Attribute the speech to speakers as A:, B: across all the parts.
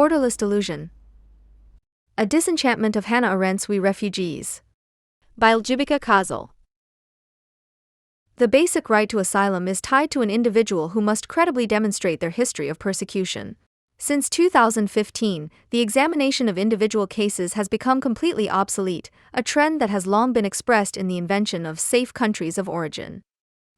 A: Borderless Delusion. A Disenchantment of Hannah Arendt's We Refugees. By Ljubica Kozel. The basic right to asylum is tied to an individual who must credibly demonstrate their history of persecution. Since 2015, the examination of individual cases has become completely obsolete, a trend that has long been expressed in the invention of safe countries of origin.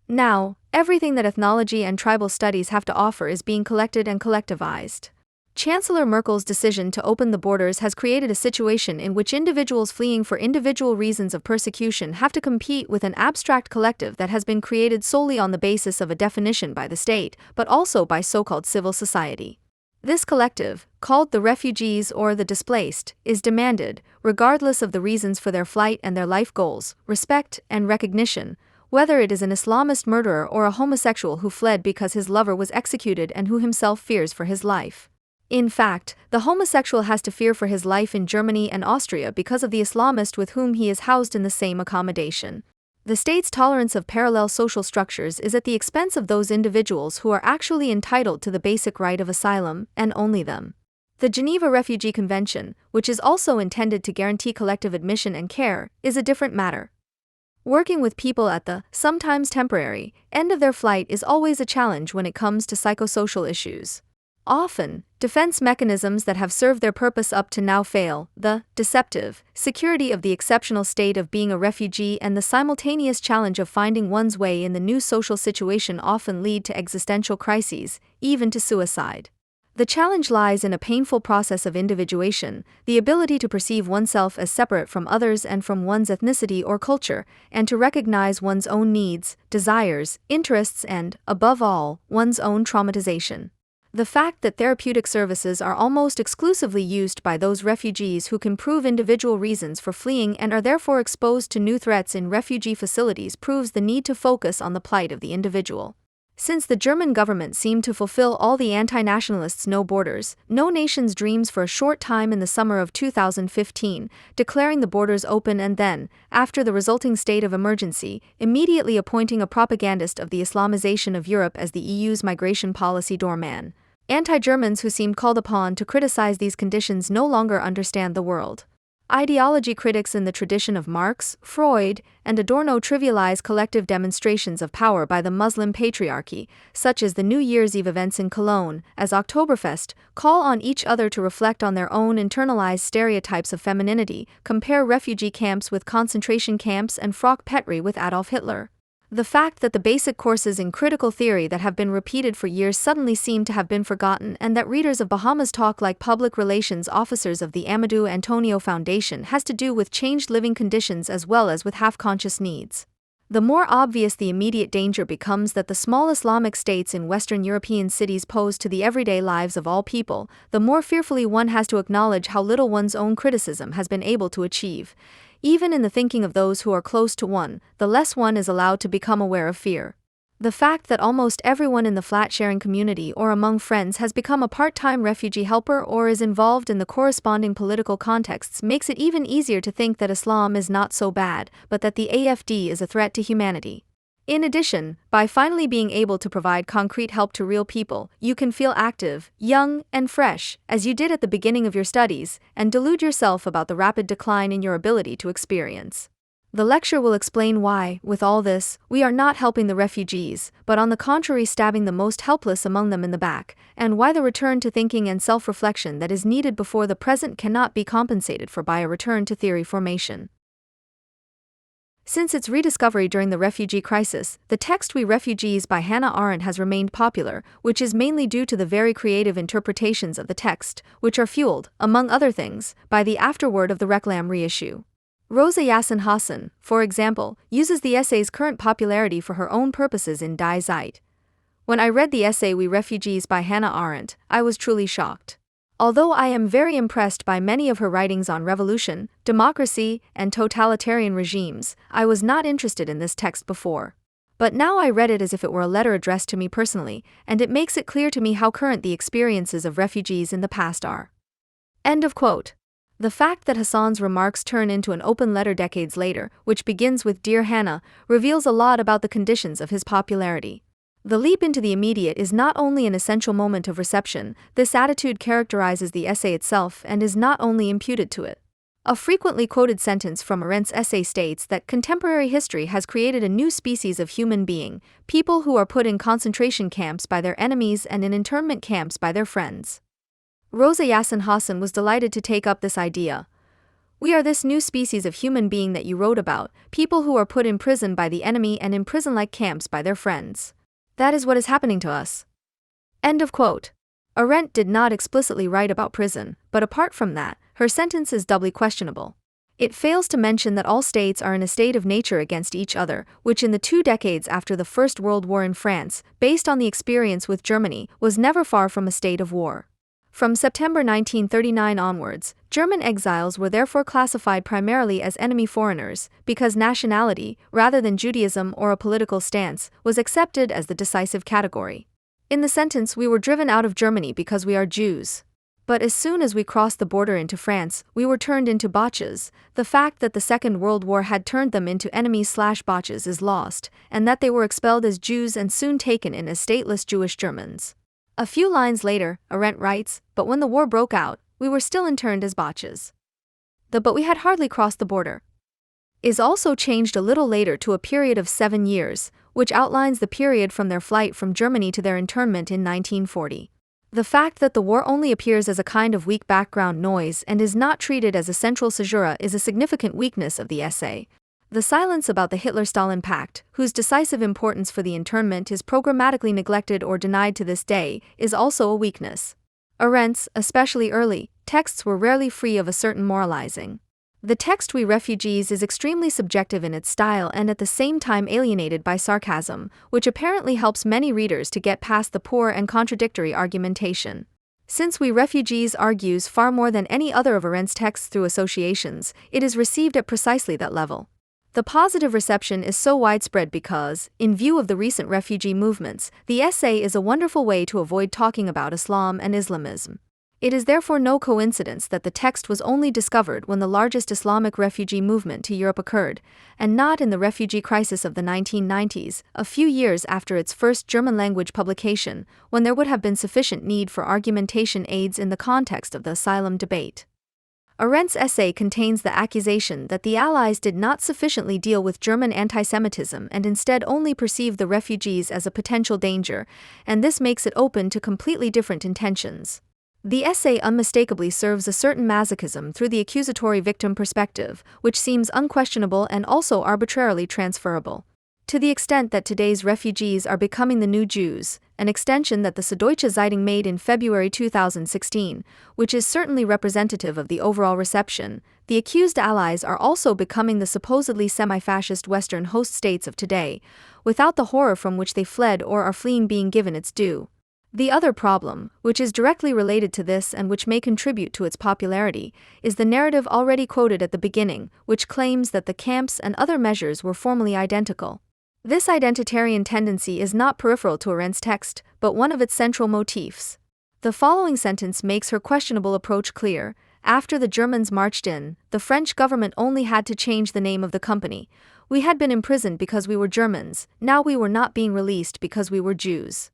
A: Now, everything that ethnology and tribal studies have to offer is being collected and collectivized. Chancellor Merkel's decision to open the borders has created a situation in which individuals fleeing for individual reasons of persecution have to compete with an abstract collective that has been created solely on the basis of a definition by the state, but also by so-called civil society. This collective, called the refugees or the displaced, is demanded, regardless of the reasons for their flight and their life goals, respect and recognition, whether it is an Islamist murderer or a homosexual who fled because his lover was executed and who himself fears for his life. In fact, the homosexual has to fear for his life in Germany and Austria because of the Islamist with whom he is housed in the same accommodation. The state's tolerance of parallel social structures is at the expense of those individuals who are actually entitled to the basic right of asylum, and only them. The Geneva Refugee Convention, which is also intended to guarantee collective admission and care, is a different matter. Working with people at the, sometimes temporary, end of their flight is always a challenge when it comes to psychosocial issues. Often, defense mechanisms that have served their purpose up to now fail. The deceptive security of the exceptional state of being a refugee and the simultaneous challenge of finding one's way in the new social situation often lead to existential crises, even to suicide. The challenge lies in a painful process of individuation, the ability to perceive oneself as separate from others and from one's ethnicity or culture, and to recognize one's own needs, desires, interests and, above all, one's own traumatization. The fact that therapeutic services are almost exclusively used by those refugees who can prove individual reasons for fleeing and are therefore exposed to new threats in refugee facilities proves the need to focus on the plight of the individual. Since the German government seemed to fulfill all the anti-nationalists' no borders, no nation's dreams for a short time in the summer of 2015, declaring the borders open and then, after the resulting state of emergency, immediately appointing a propagandist of the Islamization of Europe as the EU's migration policy doorman. Anti-Germans who seemed called upon to criticize these conditions no longer understand the world. Ideology critics in the tradition of Marx, Freud, and Adorno trivialize collective demonstrations of power by the Muslim patriarchy, such as the New Year's Eve events in Cologne, as Oktoberfest, call on each other to reflect on their own internalized stereotypes of femininity, compare refugee camps with concentration camps and frock petry with Adolf Hitler. The fact that the basic courses in critical theory that have been repeated for years suddenly seem to have been forgotten and that readers of Bahamas talk like public relations officers of the Amadou Antonio Foundation has to do with changed living conditions as well as with half-conscious needs. The more obvious the immediate danger becomes that the small Islamic states in Western European cities pose to the everyday lives of all people, the more fearfully one has to acknowledge how little one's own criticism has been able to achieve. Even in the thinking of those who are close to one, the less one is allowed to become aware of fear. The fact that almost everyone in the flat-sharing community or among friends has become a part-time refugee helper or is involved in the corresponding political contexts makes it even easier to think that Islam is not so bad, but that the AFD is a threat to humanity. In addition, by finally being able to provide concrete help to real people, you can feel active, young, and fresh, as you did at the beginning of your studies, and delude yourself about the rapid decline in your ability to experience. The lecture will explain why, with all this, we are not helping the refugees, but on the contrary stabbing the most helpless among them in the back, and why the return to thinking and self-reflection that is needed before the present cannot be compensated for by a return to theory formation. Since its rediscovery during the refugee crisis, the text We Refugees by Hannah Arendt has remained popular, which is mainly due to the very creative interpretations of the text, which are fueled, among other things, by the afterword of the Reklam reissue. Rosa Yassin Hassan, for example, uses the essay's current popularity for her own purposes in Die Zeit. When I read the essay We Refugees by Hannah Arendt, I was truly shocked. Although I am very impressed by many of her writings on revolution, democracy, and totalitarian regimes, I was not interested in this text before. But now I read it as if it were a letter addressed to me personally, and it makes it clear to me how current the experiences of refugees in the past are. End of quote. The fact that Hassan's remarks turn into an open letter decades later, which begins with Dear Hannah, reveals a lot about the conditions of his popularity. The leap into the immediate is not only an essential moment of reception, this attitude characterizes the essay itself and is not only imputed to it. A frequently quoted sentence from Arendt's essay states that contemporary history has created a new species of human being, people who are put in concentration camps by their enemies and in internment camps by their friends. Rosa Yassin Hassan was delighted to take up this idea. We are this new species of human being that you wrote about, people who are put in prison by the enemy and in prison-like camps by their friends. That is what is happening to us. End of quote. Arendt did not explicitly write about prison, but apart from that, her sentence is doubly questionable. It fails to mention that all states are in a state of nature against each other, which in the 2 decades after the First World War in France, based on the experience with Germany, was never far from a state of war. From September 1939 onwards, German exiles were therefore classified primarily as enemy foreigners, because nationality, rather than Judaism or a political stance, was accepted as the decisive category. In the sentence, we were driven out of Germany because we are Jews. But as soon as we crossed the border into France, we were turned into Boches. The fact that the Second World War had turned them into enemies/Boches is lost, and that they were expelled as Jews and soon taken in as stateless Jewish Germans. A few lines later, Arendt writes, but when the war broke out, we were still interned as Boches. The "but we had hardly crossed the border" is also changed a little later to a period of 7 years, which outlines the period from their flight from Germany to their internment in 1940. The fact that the war only appears as a kind of weak background noise and is not treated as a central caesura is a significant weakness of the essay. The silence about the Hitler-Stalin Pact, whose decisive importance for the internment is programmatically neglected or denied to this day, is also a weakness. Arendt's, especially early, texts were rarely free of a certain moralizing. The text We Refugees is extremely subjective in its style and at the same time alienated by sarcasm, which apparently helps many readers to get past the poor and contradictory argumentation. Since We Refugees argues far more than any other of Arendt's texts through associations, it is received at precisely that level. The positive reception is so widespread because, in view of the recent refugee movements, the essay is a wonderful way to avoid talking about Islam and Islamism. It is therefore no coincidence that the text was only discovered when the largest Islamic refugee movement to Europe occurred, and not in the refugee crisis of the 1990s, a few years after its first German-language publication, when there would have been sufficient need for argumentation aids in the context of the asylum debate. Arendt's essay contains the accusation that the Allies did not sufficiently deal with German antisemitism and instead only perceived the refugees as a potential danger, and this makes it open to completely different intentions. The essay unmistakably serves a certain masochism through the accusatory victim perspective, which seems unquestionable and also arbitrarily transferable. To the extent that today's refugees are becoming the new Jews, an extension that the Süddeutsche Zeitung made in February 2016, which is certainly representative of the overall reception, the accused allies are also becoming the supposedly semi-fascist Western host states of today, without the horror from which they fled or are fleeing being given its due. The other problem, which is directly related to this and which may contribute to its popularity, is the narrative already quoted at the beginning, which claims that the camps and other measures were formally identical. This identitarian tendency is not peripheral to Arendt's text, but one of its central motifs. The following sentence makes her questionable approach clear. After the Germans marched in, the French government only had to change the name of the company. We had been imprisoned because we were Germans, now we were not being released because we were Jews.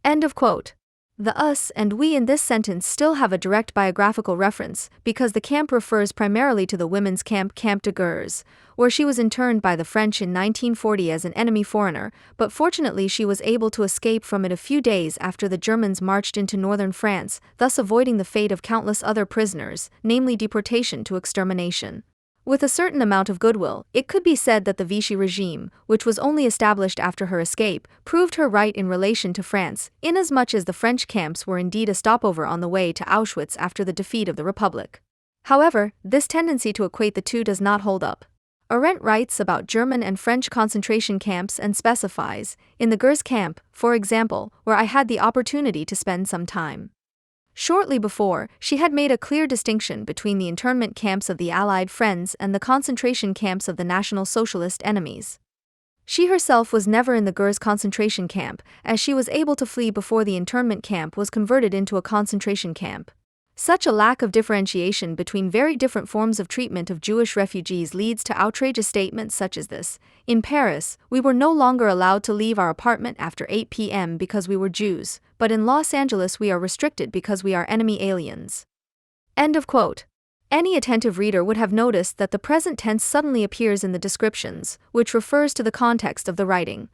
A: End of quote. The us and we in this sentence still have a direct biographical reference, because the camp refers primarily to the women's camp Camp de Gurs, where she was interned by the French in 1940 as an enemy foreigner, but fortunately she was able to escape from it a few days after the Germans marched into northern France, thus avoiding the fate of countless other prisoners, namely deportation to extermination. With a certain amount of goodwill, it could be said that the Vichy regime, which was only established after her escape, proved her right in relation to France, inasmuch as the French camps were indeed a stopover on the way to Auschwitz after the defeat of the Republic. However, this tendency to equate the two does not hold up. Arendt writes about German and French concentration camps and specifies, in the Gurs camp, for example, where I had the opportunity to spend some time. Shortly before, she had made a clear distinction between the internment camps of the Allied friends and the concentration camps of the National Socialist enemies. She herself was never in the Gurs concentration camp, as she was able to flee before the internment camp was converted into a concentration camp. Such a lack of differentiation between very different forms of treatment of Jewish refugees leads to outrageous statements such as this. In Paris, we were no longer allowed to leave our apartment after 8 p.m. because we were Jews, but in Los Angeles we are restricted because we are enemy aliens. End of quote. Any attentive reader would have noticed that the present tense suddenly appears in the descriptions, which refers to the context of the writing.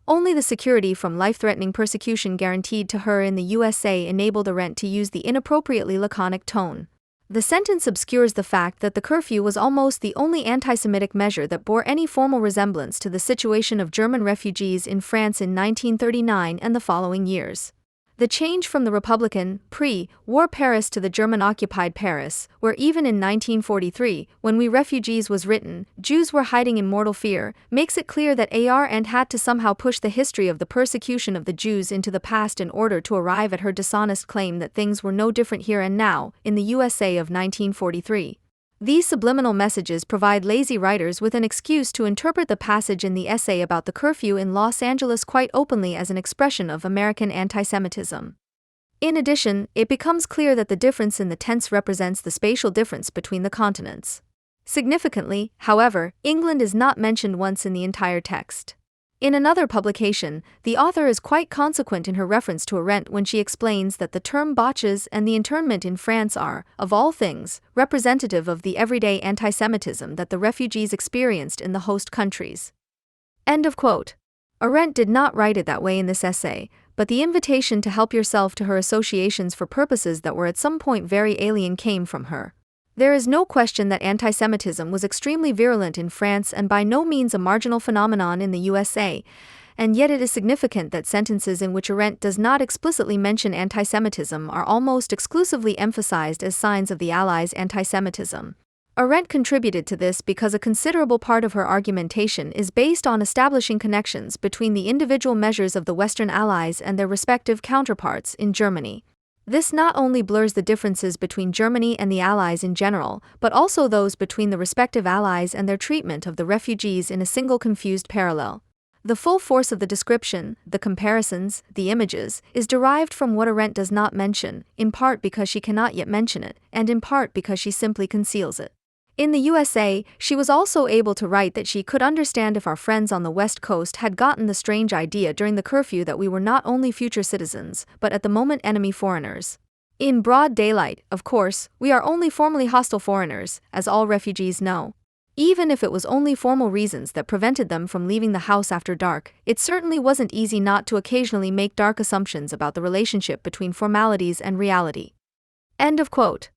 A: Only the security from life-threatening persecution guaranteed to her in the USA enabled Arendt to use the inappropriately laconic tone. The sentence obscures the fact that the curfew was almost the only anti-Semitic measure that bore any formal resemblance to the situation of German refugees in France in 1939 and the following years. The change from the Republican, pre-war Paris to the German-occupied Paris, where even in 1943, when We Refugees was written, Jews were hiding in mortal fear, makes it clear that Arendt had to somehow push the history of the persecution of the Jews into the past in order to arrive at her dishonest claim that things were no different here and now, in the USA of 1943. These subliminal messages provide lazy writers with an excuse to interpret the passage in the essay about the curfew in Los Angeles quite openly as an expression of American anti-Semitism. In addition, it becomes clear that the difference in the tense represents the spatial difference between the continents. Significantly, however, England is not mentioned once in the entire text. In another publication, the author is quite consequent in her reference to Arendt when she explains that the term botches and the internment in France are, of all things, representative of the everyday anti-Semitism that the refugees experienced in the host countries. End of quote. Arendt did not write it that way in this essay, but the invitation to help yourself to her associations for purposes that were at some point very alien came from her. There is no question that anti-Semitism was extremely virulent in France and by no means a marginal phenomenon in the USA, and yet it is significant that sentences in which Arendt does not explicitly mention anti-Semitism are almost exclusively emphasized as signs of the Allies' anti-Semitism. Arendt contributed to this because a considerable part of her argumentation is based on establishing connections between the individual measures of the Western Allies and their respective counterparts in Germany. This not only blurs the differences between Germany and the Allies in general, but also those between the respective Allies and their treatment of the refugees in a single confused parallel. The full force of the description, the comparisons, the images, is derived from what Arendt does not mention, in part because she cannot yet mention it, and in part because she simply conceals it. In the USA, she was also able to write that she could understand if our friends on the West Coast had gotten the strange idea during the curfew that we were not only future citizens, but at the moment enemy foreigners. In broad daylight, of course, we are only formally hostile foreigners, as all refugees know. Even if it was only formal reasons that prevented them from leaving the house after dark, it certainly wasn't easy not to occasionally make dark assumptions about the relationship between formalities and reality. End of quote.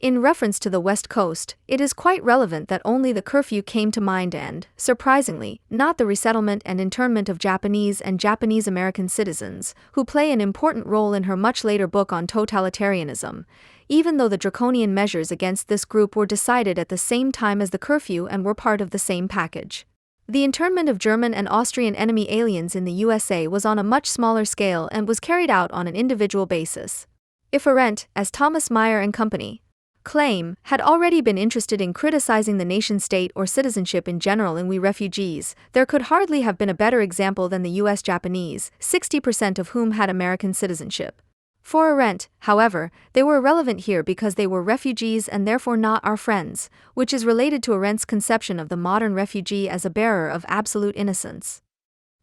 A: In reference to the West Coast, it is quite relevant that only the curfew came to mind and, surprisingly, not the resettlement and internment of Japanese and Japanese-American citizens, who play an important role in her much later book on totalitarianism, even though the draconian measures against this group were decided at the same time as the curfew and were part of the same package. The internment of German and Austrian enemy aliens in the USA was on a much smaller scale and was carried out on an individual basis. If Arendt, as Thomas Meyer and Company, claim, had already been interested in criticizing the nation-state or citizenship in general in We Refugees, there could hardly have been a better example than the US Japanese, 60% of whom had American citizenship. For Arendt, however, they were irrelevant here because they were refugees and therefore not our friends, which is related to Arendt's conception of the modern refugee as a bearer of absolute innocence.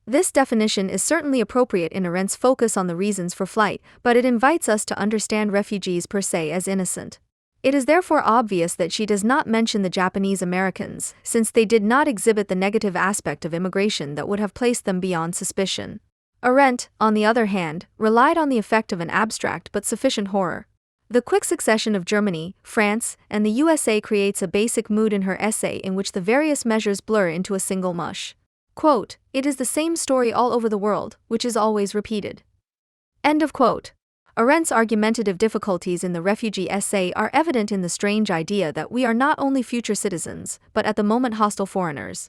A: This definition is certainly appropriate in Arendt's focus on the reasons for flight, but it invites us to understand refugees per se as innocent. It is therefore obvious that she does not mention the Japanese Americans, since they did not exhibit the negative aspect of immigration that would have placed them beyond suspicion. Arendt, on the other hand, relied on the effect of an abstract but sufficient horror. The quick succession of Germany, France, and the USA creates a basic mood in her essay in which the various measures blur into a single mush. Quote, "It is the same story all over the world, which is always repeated." End of quote. Arendt's argumentative difficulties in the refugee essay are evident in the strange idea that we are not only future citizens, but at the moment hostile foreigners.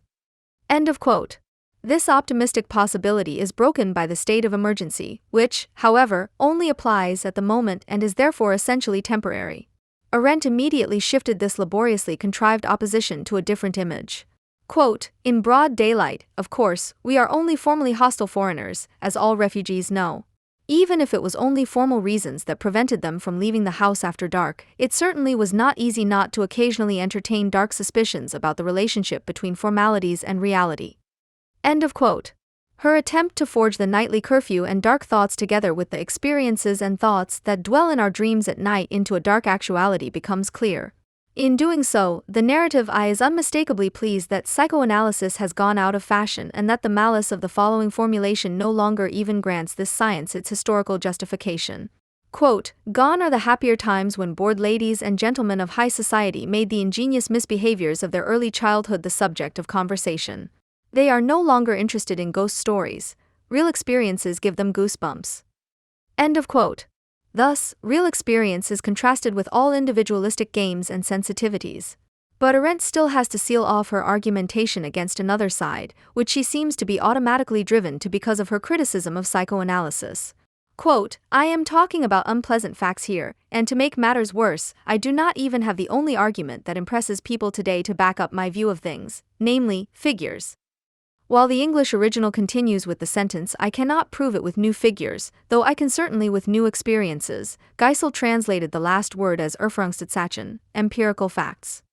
A: End of quote. This optimistic possibility is broken by the state of emergency, which, however, only applies at the moment and is therefore essentially temporary. Arendt immediately shifted this laboriously contrived opposition to a different image. Quote, "In broad daylight, of course, we are only formally hostile foreigners, as all refugees know." Even if it was only formal reasons that prevented them from leaving the house after dark, it certainly was not easy not to occasionally entertain dark suspicions about the relationship between formalities and reality. End of quote. Her attempt to forge the nightly curfew and dark thoughts together with the experiences and thoughts that dwell in our dreams at night into a dark actuality becomes clear. In doing so, the narrative I is unmistakably pleased that psychoanalysis has gone out of fashion and that the malice of the following formulation no longer even grants this science its historical justification. Quote, "Gone are the happier times when bored ladies and gentlemen of high society made the ingenious misbehaviors of their early childhood the subject of conversation. They are no longer interested in ghost stories. Real experiences give them goosebumps." End of quote. Thus, real experience is contrasted with all individualistic games and sensitivities. But Arendt still has to seal off her argumentation against another side, which she seems to be automatically driven to because of her criticism of psychoanalysis. Quote, "I am talking about unpleasant facts here, and to make matters worse, I do not even have the only argument that impresses people today to back up my view of things, namely, figures." While the English original continues with the sentence, "I cannot prove it with new figures, though I can certainly with new experiences," Kozel translated the last word as Erfahrungstatsachen, empirical facts.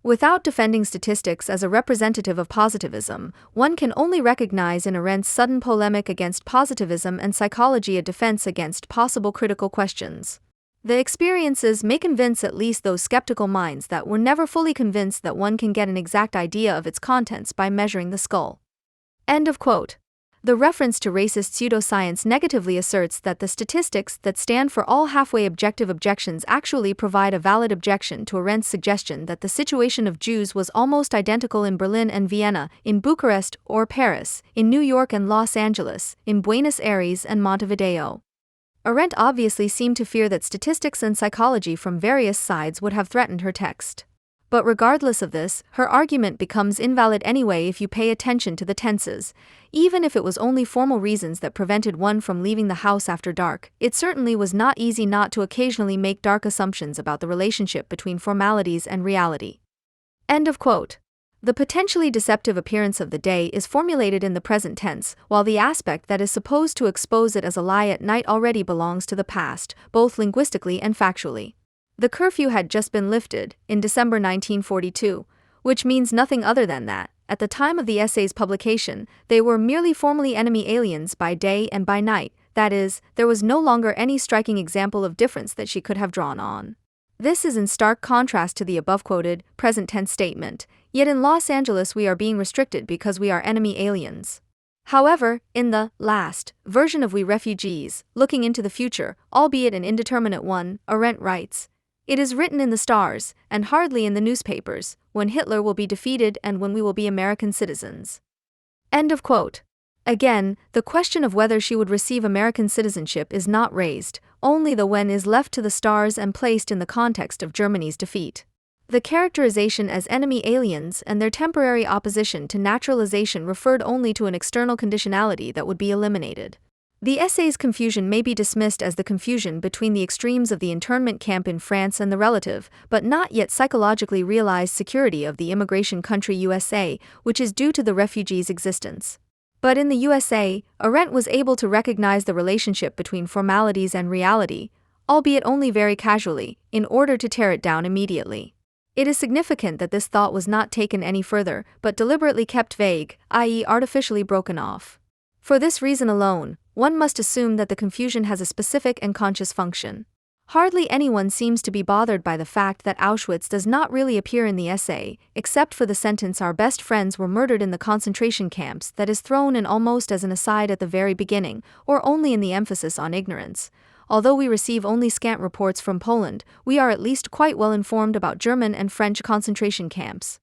A: Without defending statistics as a representative of positivism, one can only recognize in Arendt's sudden polemic against positivism and psychology a defense against possible critical questions. The experiences may convince at least those skeptical minds that were never fully convinced that one can get an exact idea of its contents by measuring the skull. End of quote. The reference to racist pseudoscience negatively asserts that the statistics that stand for all halfway objective objections actually provide a valid objection to Arendt's suggestion that the situation of Jews was almost identical in Berlin and Vienna, in Bucharest or Paris, in New York and Los Angeles, in Buenos Aires and Montevideo. Arendt obviously seemed to fear that statistics and psychology from various sides would have threatened her text. But regardless of this, her argument becomes invalid anyway if you pay attention to the tenses. Even if it was only formal reasons that prevented one from leaving the house after dark, it certainly was not easy not to occasionally make dark assumptions about the relationship between formalities and reality. End of quote. The potentially deceptive appearance of the day is formulated in the present tense, while the aspect that is supposed to expose it as a lie at night already belongs to the past, both linguistically and factually. The curfew had just been lifted, in December 1942, which means nothing other than that, at the time of the essay's publication, they were merely formally enemy aliens by day and by night, that is, there was no longer any striking example of difference that she could have drawn on. This is in stark contrast to the above-quoted, present-tense statement, "Yet in Los Angeles we are being restricted because we are enemy aliens." However, in the last version of We Refugees, looking into the future, albeit an indeterminate one, Arendt writes, "It is written in the stars, and hardly in the newspapers, when Hitler will be defeated and when we will be American citizens." End of quote. Again, the question of whether she would receive American citizenship is not raised, only the when is left to the stars and placed in the context of Germany's defeat. The characterization as enemy aliens and their temporary opposition to naturalization referred only to an external conditionality that would be eliminated. The essay's confusion may be dismissed as the confusion between the extremes of the internment camp in France and the relative, but not yet psychologically realized security of the immigration country USA, which is due to the refugees' existence. But in the USA, Arendt was able to recognize the relationship between formalities and reality, albeit only very casually, in order to tear it down immediately. It is significant that this thought was not taken any further, but deliberately kept vague, i.e., artificially broken off. For this reason alone, one must assume that the confusion has a specific and conscious function. Hardly anyone seems to be bothered by the fact that Auschwitz does not really appear in the essay, except for the sentence "Our best friends were murdered in the concentration camps" that is thrown in almost as an aside at the very beginning, or only in the emphasis on ignorance. Although we receive only scant reports from Poland, we are at least quite well informed about German and French concentration camps.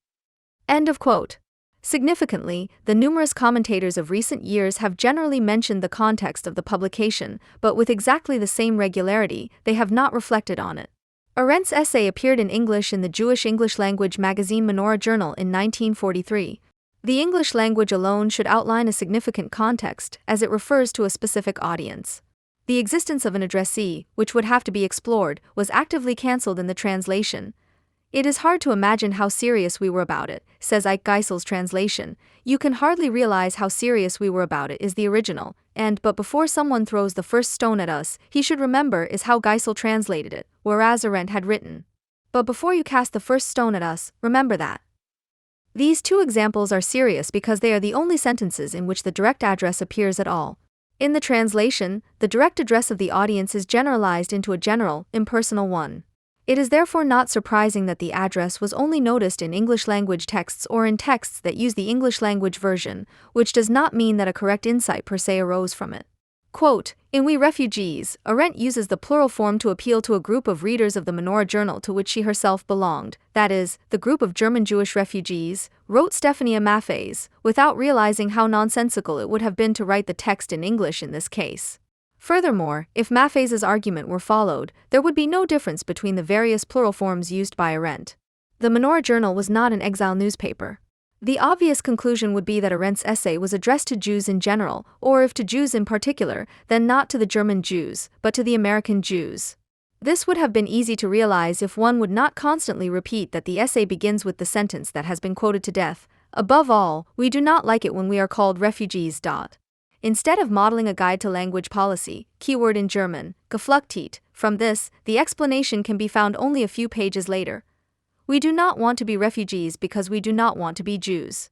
A: End of quote. Significantly, the numerous commentators of recent years have generally mentioned the context of the publication, but with exactly the same regularity, they have not reflected on it. Arendt's essay appeared in English in the Jewish English-language magazine Menorah Journal in 1943. The English language alone should outline a significant context, as it refers to a specific audience. The existence of an addressee, which would have to be explored, was actively cancelled in the translation. "It is hard to imagine how serious we were about it," says Kozel's translation. "You can hardly realize how serious we were about it," is the original. but before someone throws the first stone at us, he should remember is how Geisel translated it, whereas Arendt had written, but before you cast the first stone at us, remember that. These two examples are serious because they are the only sentences in which the direct address appears at all. In the translation, the direct address of the audience is generalized into a general, impersonal one. It is therefore not surprising that the address was only noticed in English-language texts or in texts that use the English-language version, which does not mean that a correct insight per se arose from it. Quote, in We Refugees, Arendt uses the plural form to appeal to a group of readers of the Menorah journal to which she herself belonged, that is, the group of German Jewish refugees, wrote Stephanie Maffes, without realizing how nonsensical it would have been to write the text in English in this case. Furthermore, if Maffes's argument were followed, there would be no difference between the various plural forms used by Arendt. The Menorah journal was not an exile newspaper. The obvious conclusion would be that Arendt's essay was addressed to Jews in general, or if to Jews in particular, then not to the German Jews, but to the American Jews. This would have been easy to realize if one would not constantly repeat that the essay begins with the sentence that has been quoted to death. Above all, we do not like it when we are called refugees. Instead of modeling a guide to language policy, keyword in German, Geflüchtet, from this, the explanation can be found only a few pages later. We do not want to be refugees because we do not want to be Jews.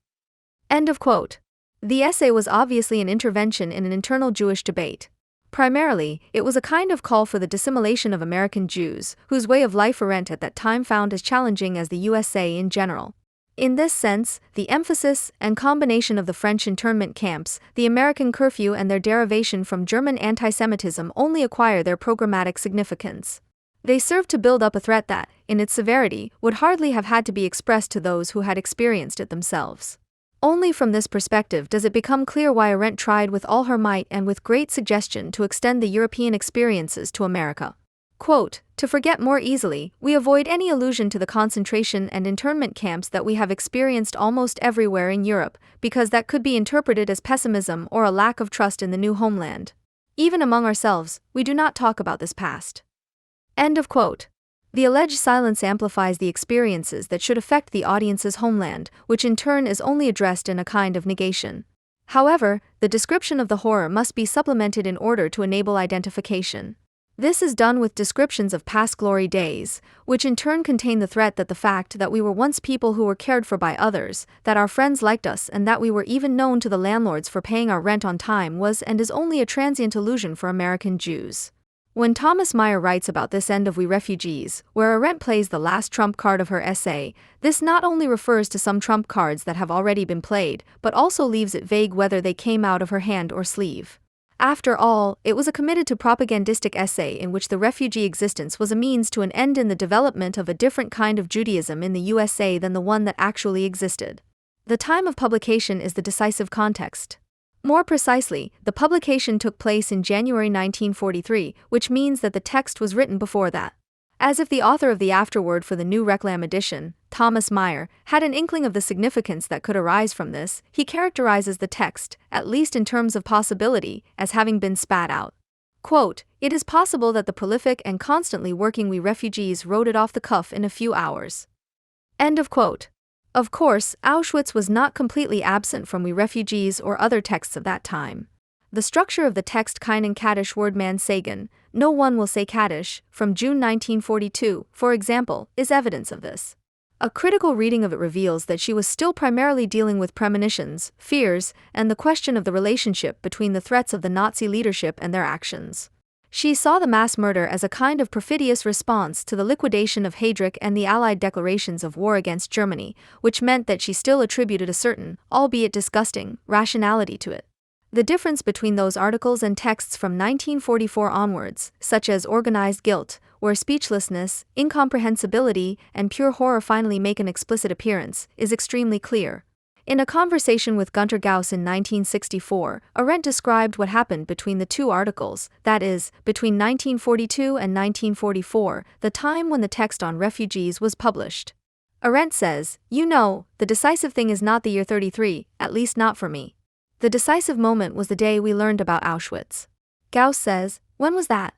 A: End of quote. The essay was obviously an intervention in an internal Jewish debate. Primarily, it was a kind of call for the dissimilation of American Jews, whose way of life Arendt at that time found as challenging as the USA in general. In this sense, the emphasis and combination of the French internment camps, the American curfew and their derivation from German antisemitism only acquire their programmatic significance. They serve to build up a threat that, in its severity, would hardly have had to be expressed to those who had experienced it themselves. Only from this perspective does it become clear why Arendt tried with all her might and with great suggestion to extend the European experiences to America. Quote, to forget more easily, we avoid any allusion to the concentration and internment camps that we have experienced almost everywhere in Europe, because that could be interpreted as pessimism or a lack of trust in the new homeland. Even among ourselves, we do not talk about this past. End of quote. The alleged silence amplifies the experiences that should affect the audience's homeland, which in turn is only addressed in a kind of negation. However, the description of the horror must be supplemented in order to enable identification. This is done with descriptions of past glory days, which in turn contain the threat that the fact that we were once people who were cared for by others, that our friends liked us and that we were even known to the landlords for paying our rent on time was and is only a transient illusion for American Jews. When Thomas Meyer writes about this end of We Refugees, where Arendt plays the last trump card of her essay, this not only refers to some trump cards that have already been played, but also leaves it vague whether they came out of her hand or sleeve. After all, it was a committed to propagandistic essay in which the refugee existence was a means to an end in the development of a different kind of Judaism in the USA than the one that actually existed. The time of publication is the decisive context. More precisely, the publication took place in January 1943, which means that the text was written before that. As if the author of the afterword for the new Reclam edition, Thomas Meyer, had an inkling of the significance that could arise from this, he characterizes the text, at least in terms of possibility, as having been spat out. Quote, it is possible that the prolific and constantly working We Refugees wrote it off the cuff in a few hours. End of quote. Of course, Auschwitz was not completely absent from We Refugees or other texts of that time. The structure of the text Keinen Kaddish Wordman Sagen, No One Will Say Kaddish, from June 1942, for example, is evidence of this. A critical reading of it reveals that she was still primarily dealing with premonitions, fears, and the question of the relationship between the threats of the Nazi leadership and their actions. She saw the mass murder as a kind of perfidious response to the liquidation of Heydrich and the Allied declarations of war against Germany, which meant that she still attributed a certain, albeit disgusting, rationality to it. The difference between those articles and texts from 1944 onwards, such as Organized Guilt, where speechlessness, incomprehensibility, and pure horror finally make an explicit appearance, is extremely clear. In a conversation with Günter Gauss in 1964, Arendt described what happened between the two articles, that is, between 1942 and 1944, the time when the text on refugees was published. Arendt says, "You know, the decisive thing is not the year 33, at least not for me. The decisive moment was the day we learned about Auschwitz." Gauss says, "When was that?"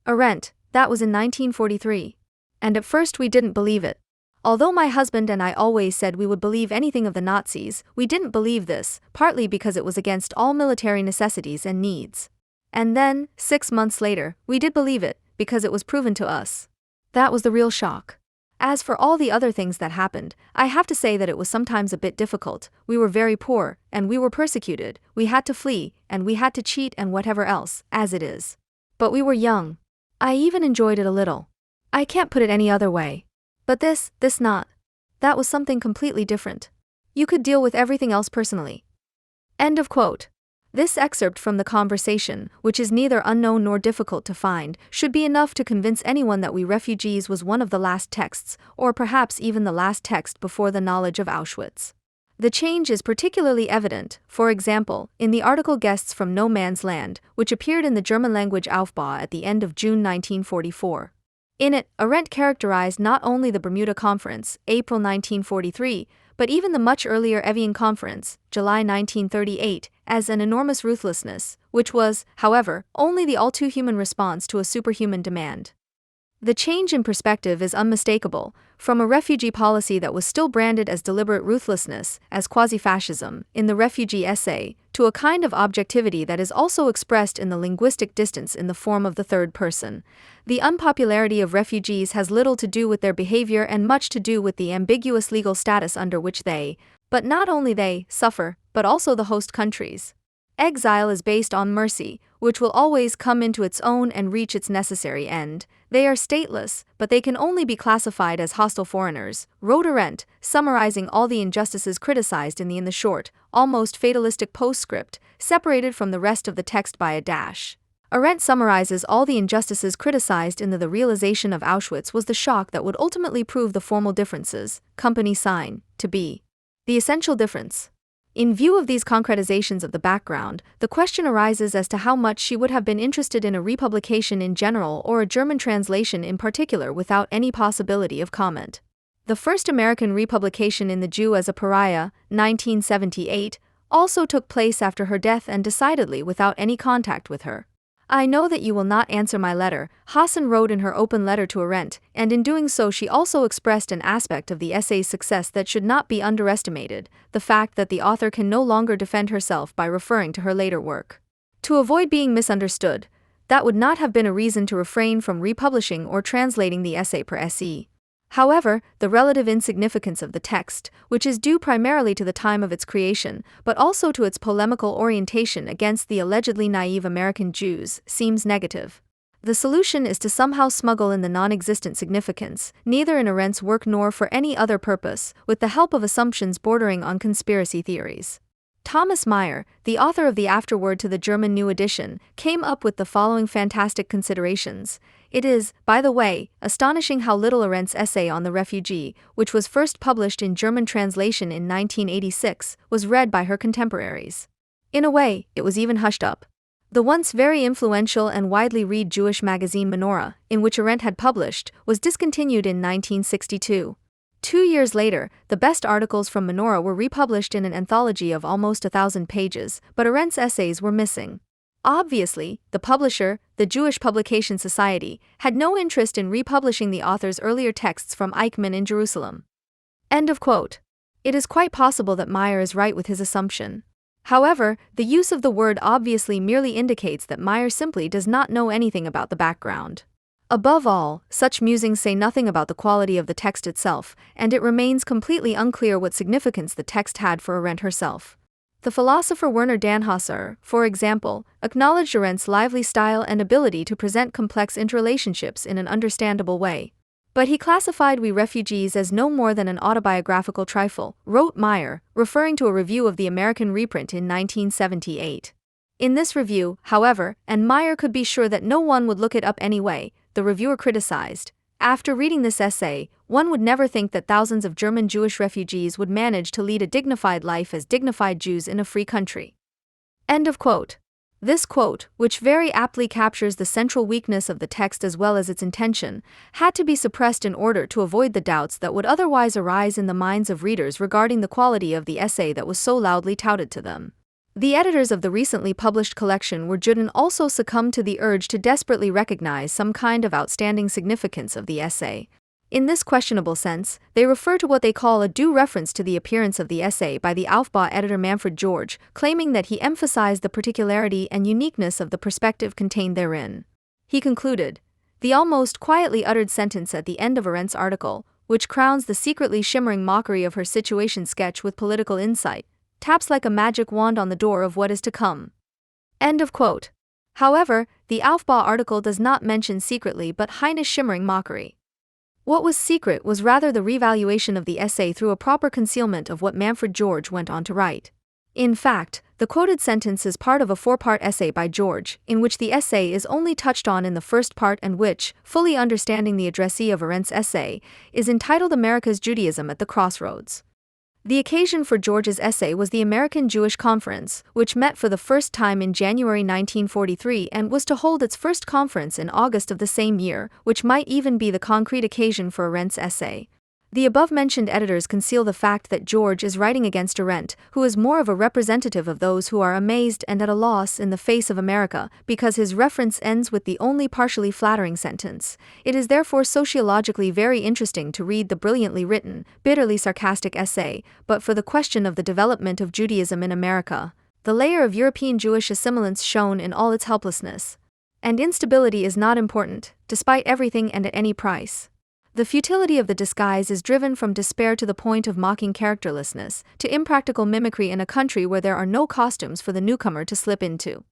A: Arendt, "That was in 1943. And at first we didn't believe it. Although my husband and I always said we would believe anything of the Nazis, we didn't believe this, partly because it was against all military necessities and needs. And then, 6 months later, we did believe it, because it was proven to us. That was the real shock. As for all the other things that happened, I have to say that it was sometimes a bit difficult. We were very poor, and we were persecuted, we had to flee, and we had to cheat and whatever else, as it is. But we were young. I even enjoyed it a little. I can't put it any other way. But this not. That was something completely different. You could deal with everything else personally. End of quote. This excerpt from the conversation, which is neither unknown nor difficult to find, should be enough to convince anyone that We Refugees was one of the last texts, or perhaps even the last text before the knowledge of Auschwitz. The change is particularly evident, for example, in the article Guests from No Man's Land, which appeared in the German-language Aufbau at the end of June 1944. In it, Arendt characterized not only the Bermuda Conference, April 1943, but even the much earlier Evian Conference, July 1938, as an enormous ruthlessness, which was, however, only the all-too-human response to a superhuman demand. The change in perspective is unmistakable, from a refugee policy that was still branded as deliberate ruthlessness, as quasi-fascism, in the refugee essay, to a kind of objectivity that is also expressed in the linguistic distance in the form of the third person. The unpopularity of refugees has little to do with their behavior and much to do with the ambiguous legal status under which they, but not only they, suffer, but also the host countries. Exile is based on mercy, which will always come into its own and reach its necessary end. They are stateless, but they can only be classified as hostile foreigners, wrote Arendt, summarizing all the injustices criticized in the short, almost fatalistic postscript, separated from the rest of the text by a dash. Arendt summarizes all the injustices criticized in the realization of Auschwitz was the shock that would ultimately prove the formal differences, company sign, to be the essential difference. In view of these concretizations of the background, the question arises as to how much she would have been interested in a republication in general or a German translation in particular without any possibility of comment. The first American republication in The Jew as a Pariah, 1978, also took place after her death and decidedly without any contact with her. I know that you will not answer my letter, Hassan wrote in her open letter to Arendt, and in doing so she also expressed an aspect of the essay's success that should not be underestimated, the fact that the author can no longer defend herself by referring to her later work. To avoid being misunderstood, that would not have been a reason to refrain from republishing or translating the essay per se. However, the relative insignificance of the text, which is due primarily to the time of its creation, but also to its polemical orientation against the allegedly naive American Jews, seems negative. The solution is to somehow smuggle in the non-existent significance, neither in Arendt's work nor for any other purpose, with the help of assumptions bordering on conspiracy theories. Thomas Meyer, the author of the afterword to the German New Edition, came up with the following fantastic considerations. It is, by the way, astonishing how little Arendt's essay on the refugee, which was first published in German translation in 1986, was read by her contemporaries. In a way, it was even hushed up. The once very influential and widely read Jewish magazine Menorah, in which Arendt had published, was discontinued in 1962. 2 years later, the best articles from Menorah were republished in an anthology of almost 1,000 pages, but Arendt's essays were missing. Obviously, the publisher, the Jewish Publication Society, had no interest in republishing the author's earlier texts from Eichmann in Jerusalem. End of quote. It is quite possible that Meyer is right with his assumption. However, the use of the word obviously merely indicates that Meyer simply does not know anything about the background. Above all, such musings say nothing about the quality of the text itself, and it remains completely unclear what significance the text had for Arendt herself. The philosopher Werner Dannhauser, for example, acknowledged Arendt's lively style and ability to present complex interrelationships in an understandable way. But he classified We Refugees as no more than an autobiographical trifle, wrote Meyer, referring to a review of the American reprint in 1978. In this review, however, and Meyer could be sure that no one would look it up anyway, the reviewer criticized, after reading this essay, one would never think that thousands of German Jewish refugees would manage to lead a dignified life as dignified Jews in a free country. End of quote. This quote, which very aptly captures the central weakness of the text as well as its intention, had to be suppressed in order to avoid the doubts that would otherwise arise in the minds of readers regarding the quality of the essay that was so loudly touted to them. The editors of the recently published collection Wurden also succumbed to the urge to desperately recognize some kind of outstanding significance of the essay. In this questionable sense, they refer to what they call a due reference to the appearance of the essay by the Aufbau editor Manfred George, claiming that he emphasized the particularity and uniqueness of the perspective contained therein. He concluded, the almost quietly uttered sentence at the end of Arendt's article, which crowns the secretly shimmering mockery of her situation sketch with political insight, taps like a magic wand on the door of what is to come. End of quote. However, the Aufbau article does not mention secretly but Heine's shimmering mockery. What was secret was rather the revaluation of the essay through a proper concealment of what Manfred George went on to write. In fact, the quoted sentence is part of a four-part essay by George, in which the essay is only touched on in the first part and which, fully understanding the addressee of Arendt's essay, is entitled America's Judaism at the Crossroads. The occasion for George's essay was the American Jewish Conference, which met for the first time in January 1943 and was to hold its first conference in August of the same year, which might even be the concrete occasion for Arendt's essay. The above-mentioned editors conceal the fact that George is writing against Arendt, who is more of a representative of those who are amazed and at a loss in the face of America, because his reference ends with the only partially flattering sentence. It is therefore sociologically very interesting to read the brilliantly written, bitterly sarcastic essay, but for the question of the development of Judaism in America, the layer of European Jewish assimilance shown in all its helplessness and instability is not important, despite everything and at any price. The futility of the disguise is driven from despair to the point of mocking characterlessness, to impractical mimicry in a country where there are no costumes for the newcomer to slip into.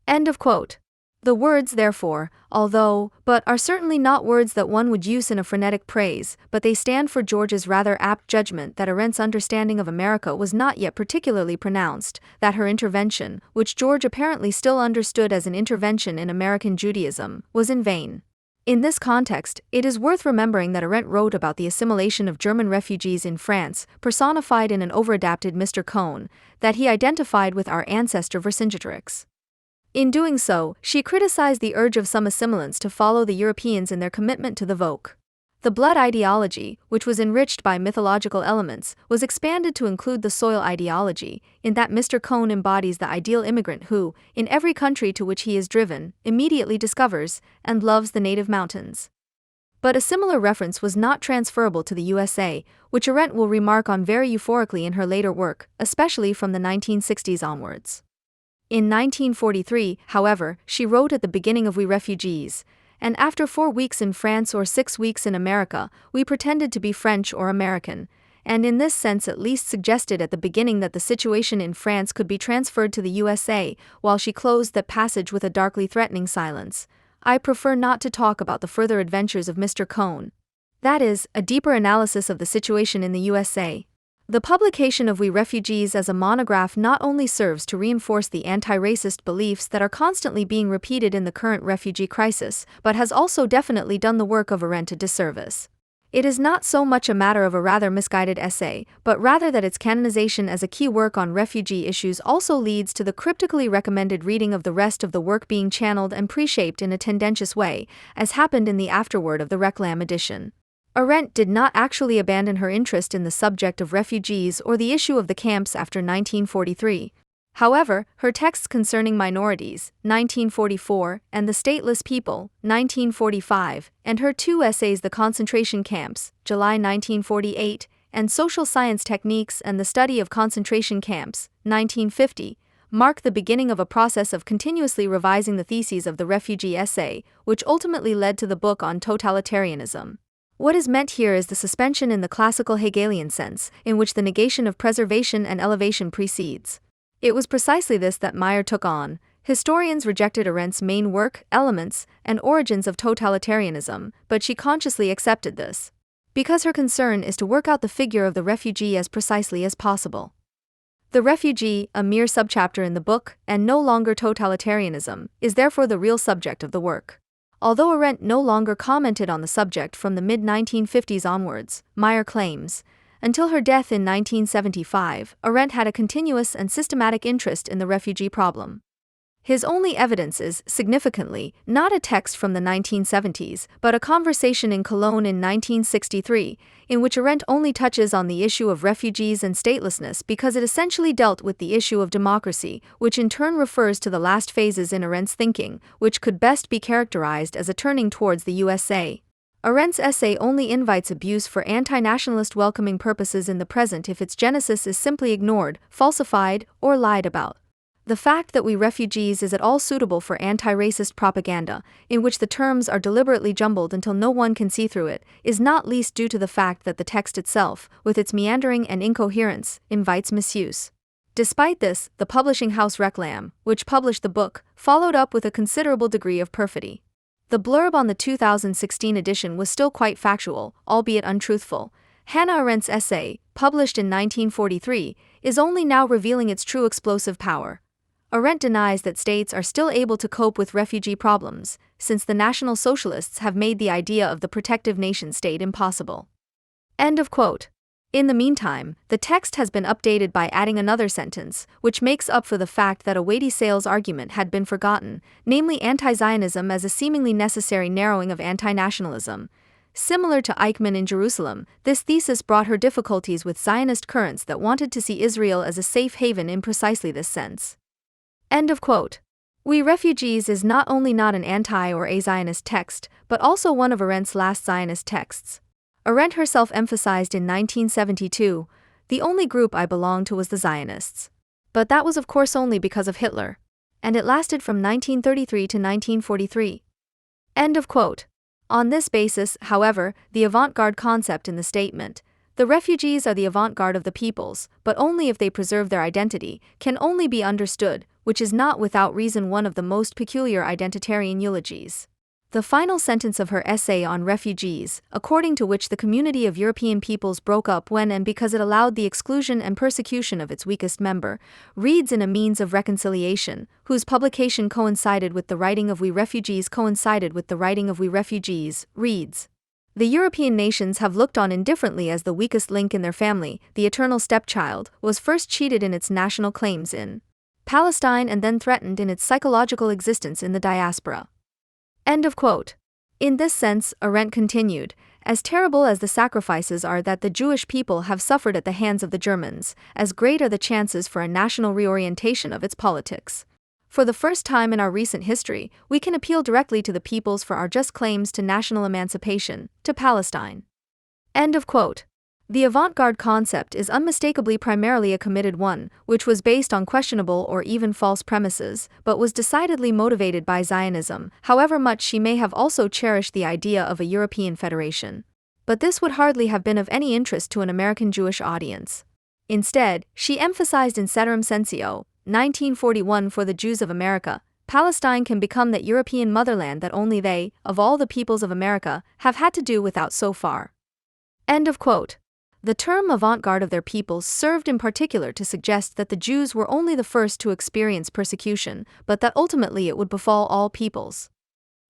A: End of quote. The words, therefore, although, but are certainly not words that one would use in a frenetic praise, but they stand for George's rather apt judgment that Arendt's understanding of America was not yet particularly pronounced, that her intervention, which George apparently still understood as an intervention in American Judaism, was in vain. In this context, it is worth remembering that Arendt wrote about the assimilation of German refugees in France, personified in an overadapted Mr. Cohn, that he identified with our ancestor Vercingetorix. In doing so, she criticized the urge of some assimilants to follow the Europeans in their commitment to the Volk. The blood ideology, which was enriched by mythological elements, was expanded to include the soil ideology, in that Mr. Cohn embodies the ideal immigrant who, in every country to which he is driven, immediately discovers and loves the native mountains. But a similar reference was not transferable to the USA, which Arendt will remark on very euphorically in her later work, especially from the 1960s onwards. In 1943, however, she wrote at the beginning of We Refugees, and after 4 weeks in France or 6 weeks in America, we pretended to be French or American, and in this sense at least suggested at the beginning that the situation in France could be transferred to the USA, while she closed that passage with a darkly threatening silence. I prefer not to talk about the further adventures of Mr. Cohn. That is, a deeper analysis of the situation in the USA. The publication of We Refugees as a monograph not only serves to reinforce the anti-racist beliefs that are constantly being repeated in the current refugee crisis, but has also definitely done the work of Arendt a disservice. It is not so much a matter of a rather misguided essay, but rather that its canonization as a key work on refugee issues also leads to the cryptically recommended reading of the rest of the work being channeled and pre-shaped in a tendentious way, as happened in the afterword of the Reclam edition. Arendt did not actually abandon her interest in the subject of refugees or the issue of the camps after 1943. However, her texts concerning minorities, 1944, and the stateless people, 1945, and her 2 essays The Concentration Camps, July 1948, and Social Science Techniques and the Study of Concentration Camps, 1950, mark the beginning of a process of continuously revising the theses of the refugee essay, which ultimately led to the book on totalitarianism. What is meant here is the suspension in the classical Hegelian sense, in which the negation of preservation and elevation precedes. It was precisely this that Meyer took on. Historians rejected Arendt's main work, Elements, and Origins of Totalitarianism, but she consciously accepted this, because her concern is to work out the figure of the refugee as precisely as possible. The refugee, a mere subchapter in the book, and no longer totalitarianism, is therefore the real subject of the work. Although Arendt no longer commented on the subject from the mid-1950s onwards, Meyer claims, until her death in 1975, Arendt had a continuous and systematic interest in the refugee problem. His only evidence is, significantly, not a text from the 1970s, but a conversation in Cologne in 1963, in which Arendt only touches on the issue of refugees and statelessness because it essentially dealt with the issue of democracy, which in turn refers to the last phases in Arendt's thinking, which could best be characterized as a turning towards the USA. Arendt's essay only invites abuse for anti-nationalist welcoming purposes in the present if its genesis is simply ignored, falsified, or lied about. The fact that we refugees is at all suitable for anti-racist propaganda, in which the terms are deliberately jumbled until no one can see through it, is not least due to the fact that the text itself, with its meandering and incoherence, invites misuse. Despite this, the publishing house Reclam, which published the book, followed up with a considerable degree of perfidy. The blurb on the 2016 edition was still quite factual, albeit untruthful. Hannah Arendt's essay, published in 1943, is only now revealing its true explosive power. Arendt denies that states are still able to cope with refugee problems, since the National Socialists have made the idea of the protective nation-state impossible. End of quote. In the meantime, the text has been updated by adding another sentence, which makes up for the fact that a weighty sales argument had been forgotten, namely anti-Zionism as a seemingly necessary narrowing of anti-nationalism. Similar to Eichmann in Jerusalem, this thesis brought her difficulties with Zionist currents that wanted to see Israel as a safe haven in precisely this sense. End of quote. We Refugees is not only not an anti- or a-Zionist text, but also one of Arendt's last Zionist texts. Arendt herself emphasized in 1972, "The only group I belonged to was the Zionists." But that was of course only because of Hitler. And it lasted from 1933 to 1943. End of quote. On this basis, however, the avant-garde concept in the statement, "The refugees are the avant-garde of the peoples, but only if they preserve their identity," can only be understood, which is not without reason one of the most peculiar identitarian eulogies. The final sentence of her essay on refugees, according to which the community of European peoples broke up when and because it allowed the exclusion and persecution of its weakest member, reads in A Means of Reconciliation, whose publication coincided with the writing of We Refugees reads, "The European nations have looked on indifferently as the weakest link in their family, the eternal stepchild, was first cheated in its national claims in Palestine and then threatened in its psychological existence in the diaspora." End of quote. In this sense, Arendt continued, as terrible as the sacrifices are that the Jewish people have suffered at the hands of the Germans, as great are the chances for a national reorientation of its politics. For the first time in our recent history, we can appeal directly to the peoples for our just claims to national emancipation, to Palestine. End of quote. The avant-garde concept is unmistakably primarily a committed one, which was based on questionable or even false premises, but was decidedly motivated by Zionism, however much she may have also cherished the idea of a European federation. But this would hardly have been of any interest to an American Jewish audience. Instead, she emphasized in Ceterum Censeo, 1941 for the Jews of America, Palestine can become that European motherland that only they, of all the peoples of America, have had to do without so far. End of quote. The term avant-garde of their peoples served in particular to suggest that the Jews were only the first to experience persecution, but that ultimately it would befall all peoples.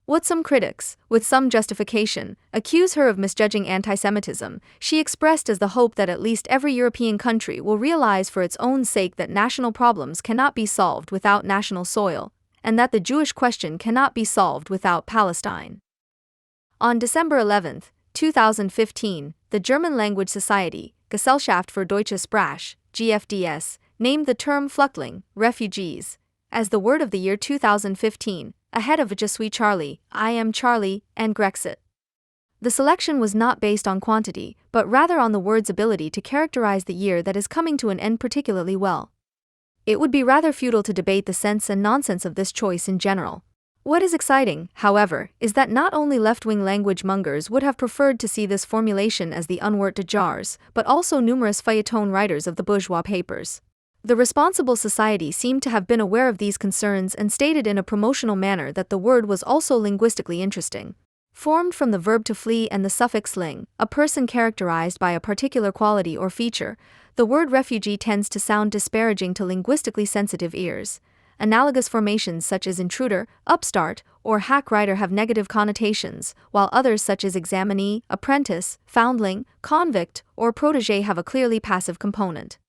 A: What some critics, with some justification, accuse her of misjudging anti-Semitism, she expressed as the hope that at least every European country will realize for its own sake that national problems cannot be solved without national soil, and that the Jewish question cannot be solved without Palestine. On December 11, 2015, the German Language Society, Gesellschaft für Deutsche Sprache, GFDS, named the term Flüchtling, refugees, as the word of the year 2015, ahead of Je suis Charlie, I am Charlie, and Grexit. The selection was not based on quantity, but rather on the word's ability to characterize the year that is coming to an end particularly well. It would be rather futile to debate the sense and nonsense of this choice in general. What is exciting, however, is that not only left-wing language mongers would have preferred to see this formulation as the unwort de jars, but also numerous feuilleton writers of the bourgeois papers. The responsible society seemed to have been aware of these concerns and stated in a promotional manner that the word was also linguistically interesting. Formed from the verb to flee and the suffix ling, a person characterized by a particular quality or feature, the word refugee tends to sound disparaging to linguistically sensitive ears. Analogous formations such as intruder, upstart, or hack-writer have negative connotations, while others such as examinee, apprentice, foundling, convict, or protégé have a clearly passive component.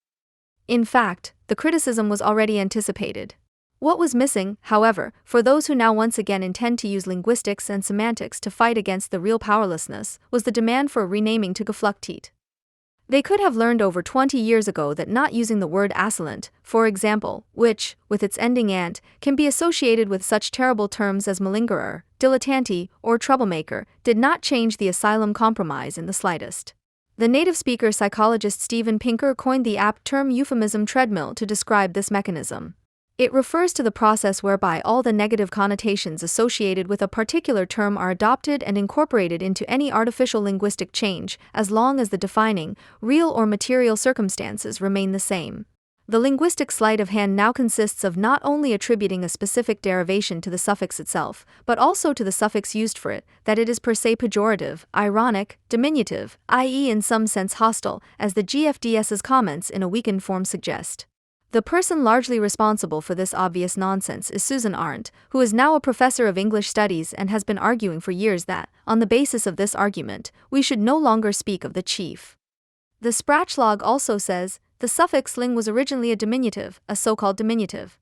A: In fact, the criticism was already anticipated. What was missing, however, for those who now once again intend to use linguistics and semantics to fight against the real powerlessness, was the demand for renaming to Geflüchtet. They could have learned over 20 years ago that not using the word assailant, for example, which, with its ending ant, can be associated with such terrible terms as malingerer, dilettante, or troublemaker, did not change the asylum compromise in the slightest. The native speaker psychologist Steven Pinker coined the apt term euphemism treadmill to describe this mechanism. It refers to the process whereby all the negative connotations associated with a particular term are adopted and incorporated into any artificial linguistic change, as long as the defining, real or material circumstances remain the same. The linguistic sleight of hand now consists of not only attributing a specific derivation to the suffix itself, but also to the suffix used for it, that it is per se pejorative, ironic, diminutive, i.e. in some sense hostile, as the GFDS's comments in a weakened form suggest. The person largely responsible for this obvious nonsense is Susan Arendt, who is now a professor of English studies and has been arguing for years that, on the basis of this argument, we should no longer speak of the chief. The Sprachlog also says, the suffix ling was originally a diminutive, a so-called diminutive.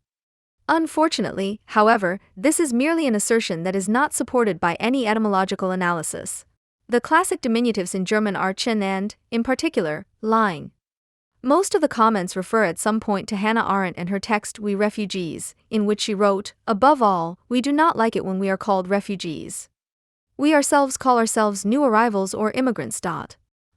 A: Unfortunately, however, this is merely an assertion that is not supported by any etymological analysis. The classic diminutives in German are chin and, in particular, ling. Most of the comments refer at some point to Hannah Arendt and her text We Refugees, in which she wrote, above all, we do not like it when we are called refugees. We ourselves call ourselves new arrivals or immigrants.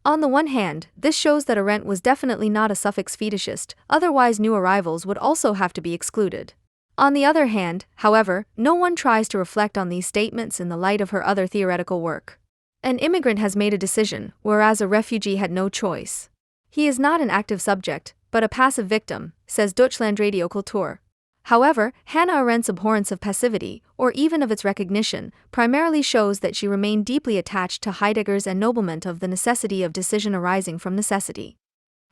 A: On the one hand, this shows that Arendt was definitely not a suffix fetishist, otherwise new arrivals would also have to be excluded. On the other hand, however, no one tries to reflect on these statements in the light of her other theoretical work. An immigrant has made a decision, whereas a refugee had no choice. He is not an active subject, but a passive victim, says Deutschlandradio Kultur. However, Hannah Arendt's abhorrence of passivity, or even of its recognition, primarily shows that she remained deeply attached to Heidegger's ennoblement of the necessity of decision arising from necessity.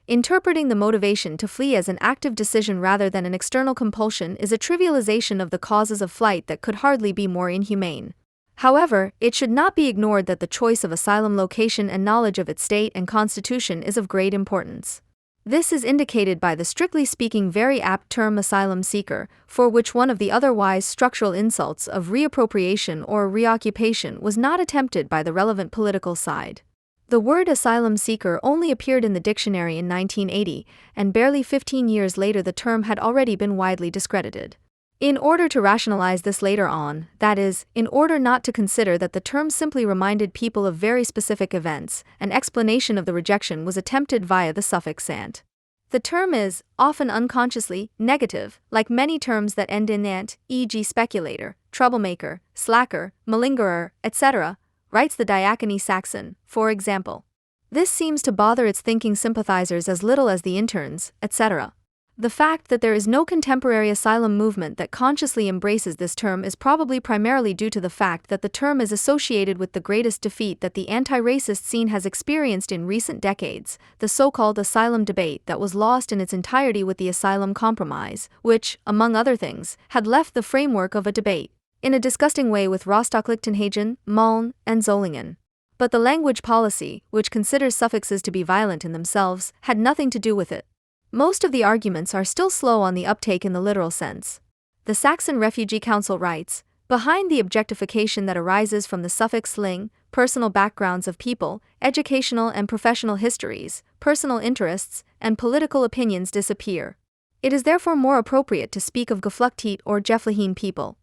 A: Interpreting the motivation to flee as an active decision rather than an external compulsion is a trivialization of the causes of flight that could hardly be more inhumane. However, it should not be ignored that the choice of asylum location and knowledge of its state and constitution is of great importance. This is indicated by the strictly speaking very apt term asylum seeker, for which one of the otherwise structural insults of reappropriation or reoccupation was not attempted by the relevant political side. The word asylum seeker only appeared in the dictionary in 1980, and barely 15 years later the term had already been widely discredited. In order to rationalize this later on, that is, in order not to consider that the term simply reminded people of very specific events, an explanation of the rejection was attempted via the suffix ant. The term is, often unconsciously, negative, like many terms that end in ant, e.g. speculator, troublemaker, slacker, malingerer, etc., writes the Diachony Saxon, for example. This seems to bother its thinking sympathizers as little as the interns, etc. The fact that there is no contemporary asylum movement that consciously embraces this term is probably primarily due to the fact that the term is associated with the greatest defeat that the anti-racist scene has experienced in recent decades, the so-called asylum debate that was lost in its entirety with the asylum compromise, which, among other things, had left the framework of a debate, in a disgusting way with Rostock-Lichtenhagen, Mölln, and Solingen. But the language policy, which considers suffixes to be violent in themselves, had nothing to do with it. Most of the arguments are still slow on the uptake in the literal sense. The Saxon Refugee Council writes, behind the objectification that arises from the suffix ling, personal backgrounds of people, educational and professional histories, personal interests, and political opinions disappear. It is therefore more appropriate to speak of Geflüchtet or Geflüchtete people.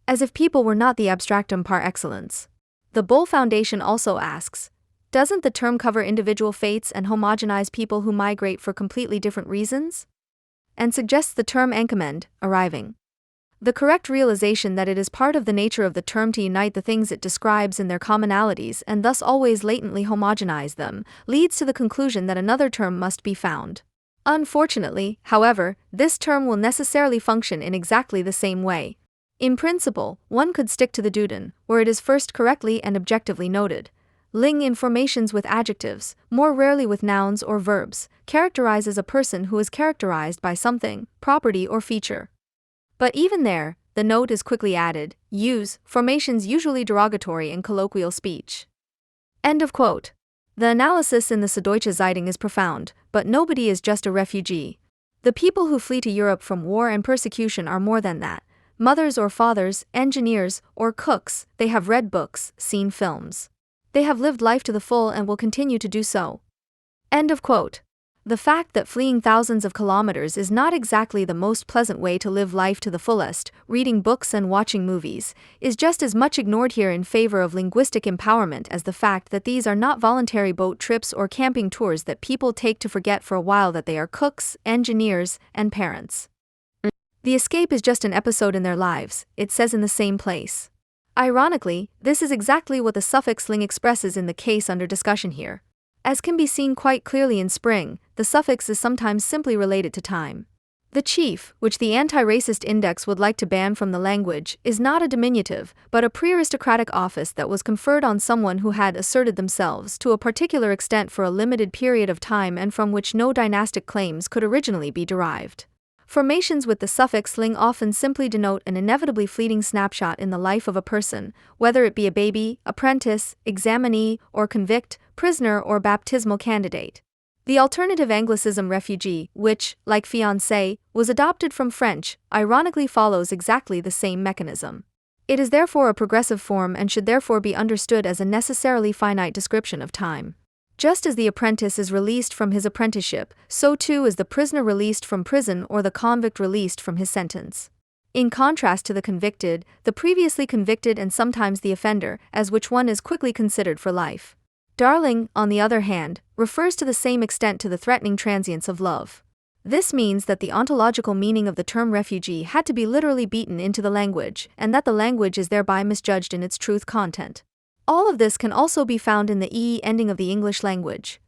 A: As if people were not the abstractum par excellence. The Bull Foundation also asks, doesn't the term cover individual fates and homogenize people who migrate for completely different reasons? And suggests the term ankommend, arriving. The correct realization that it is part of the nature of the term to unite the things it describes in their commonalities and thus always latently homogenize them, leads to the conclusion that another term must be found. Unfortunately, however, this term will necessarily function in exactly the same way. In principle, one could stick to the Duden, where it is first correctly and objectively noted. Ling in formations with adjectives, more rarely with nouns or verbs, characterizes a person who is characterized by something, property or feature. But even there, the note is quickly added, use, formations usually derogatory in colloquial speech. End of quote. The analysis in the Süddeutsche Zeitung is profound, but nobody is just a refugee. The people who flee to Europe from war and persecution are more than that. Mothers or fathers, engineers, or cooks, they have read books, seen films. They have lived life to the full and will continue to do so. End of quote. The fact that fleeing thousands of kilometers is not exactly the most pleasant way to live life to the fullest, reading books and watching movies, is just as much ignored here in favor of linguistic empowerment as the fact that these are not voluntary boat trips or camping tours that people take to forget for a while that they are cooks, engineers, and parents. The escape is just an episode in their lives, it says in the same place. Ironically, this is exactly what the suffix ling expresses in the case under discussion here. As can be seen quite clearly in spring, the suffix is sometimes simply related to time. The chief, which the anti-racist index would like to ban from the language, is not a diminutive, but a pre-aristocratic office that was conferred on someone who had asserted themselves to a particular extent for a limited period of time and from which no dynastic claims could originally be derived. Formations with the suffix ling often simply denote an inevitably fleeting snapshot in the life of a person, whether it be a baby, apprentice, examinee, or convict, prisoner or baptismal candidate. The alternative Anglicism refugee, which, like fiancé, was adopted from French, ironically follows exactly the same mechanism. It is therefore a progressive form and should therefore be understood as a necessarily finite description of time. Just as the apprentice is released from his apprenticeship, so too is the prisoner released from prison or the convict released from his sentence. In contrast to the convicted, the previously convicted and sometimes the offender, as which one is quickly considered for life. Darling, on the other hand, refers to the same extent to the threatening transience of love. This means that the ontological meaning of the term refugee had to be literally beaten into the language, and that the language is thereby misjudged in its truth content. All of this can also be found in the "ee" ending of the English language.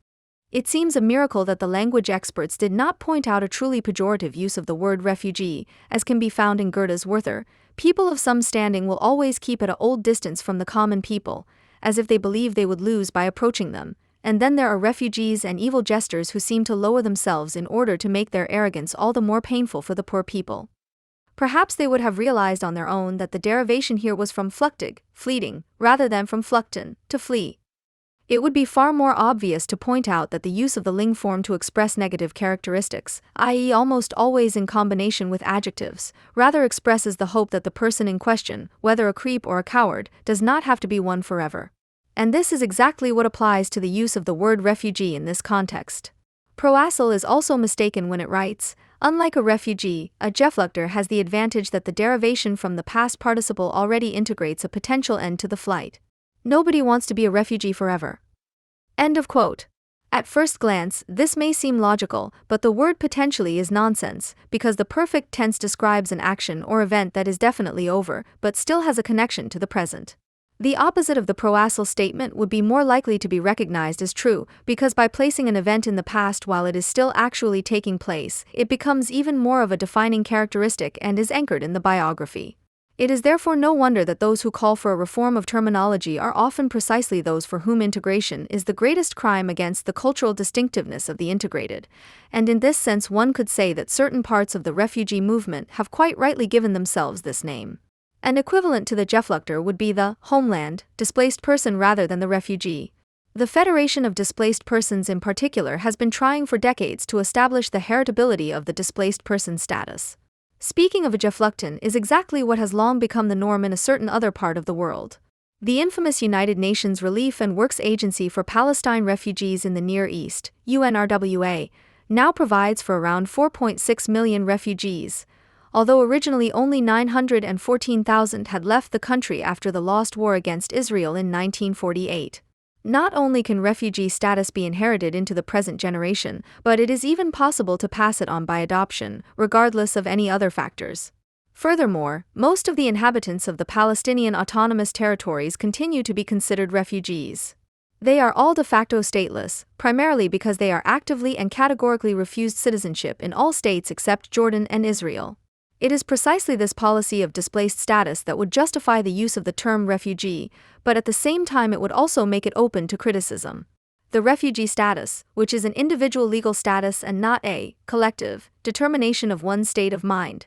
A: It seems a miracle that the language experts did not point out a truly pejorative use of the word refugee, as can be found in Goethe's Werther. People of some standing will always keep at an old distance from the common people, as if they believe they would lose by approaching them, and then there are refugees and evil jesters who seem to lower themselves in order to make their arrogance all the more painful for the poor people. Perhaps they would have realized on their own that the derivation here was from flüchtig, fleeting, rather than from flüchten, to flee. It would be far more obvious to point out that the use of the ling form to express negative characteristics, i.e. almost always in combination with adjectives, rather expresses the hope that the person in question, whether a creep or a coward, does not have to be one forever. And this is exactly what applies to the use of the word refugee in this context. Proasel is also mistaken when it writes, unlike a refugee, a geflüchter has the advantage that the derivation from the past participle already integrates a potential end to the flight. Nobody wants to be a refugee forever. End of quote. At first glance, this may seem logical, but the word potentially is nonsense, because the perfect tense describes an action or event that is definitely over, but still has a connection to the present. The opposite of the proasal statement would be more likely to be recognized as true, because by placing an event in the past while it is still actually taking place, it becomes even more of a defining characteristic and is anchored in the biography. It is therefore no wonder that those who call for a reform of terminology are often precisely those for whom integration is the greatest crime against the cultural distinctiveness of the integrated, and in this sense one could say that certain parts of the refugee movement have quite rightly given themselves this name. An equivalent to the geflüchter would be the homeland, displaced person rather than the refugee. The Federation of Displaced Persons in particular has been trying for decades to establish the heritability of the displaced person status. Speaking of a geflüchten is exactly what has long become the norm in a certain other part of the world. The infamous United Nations Relief and Works Agency for Palestine Refugees in the Near East, UNRWA, now provides for around 4.6 million refugees, although originally only 914,000 had left the country after the lost war against Israel in 1948. Not only can refugee status be inherited into the present generation, but it is even possible to pass it on by adoption, regardless of any other factors. Furthermore, most of the inhabitants of the Palestinian autonomous territories continue to be considered refugees. They are all de facto stateless, primarily because they are actively and categorically refused citizenship in all states except Jordan and Israel. It is precisely this policy of displaced status that would justify the use of the term refugee, but at the same time it would also make it open to criticism. The refugee status, which is an individual legal status and not a collective determination of one's state of mind,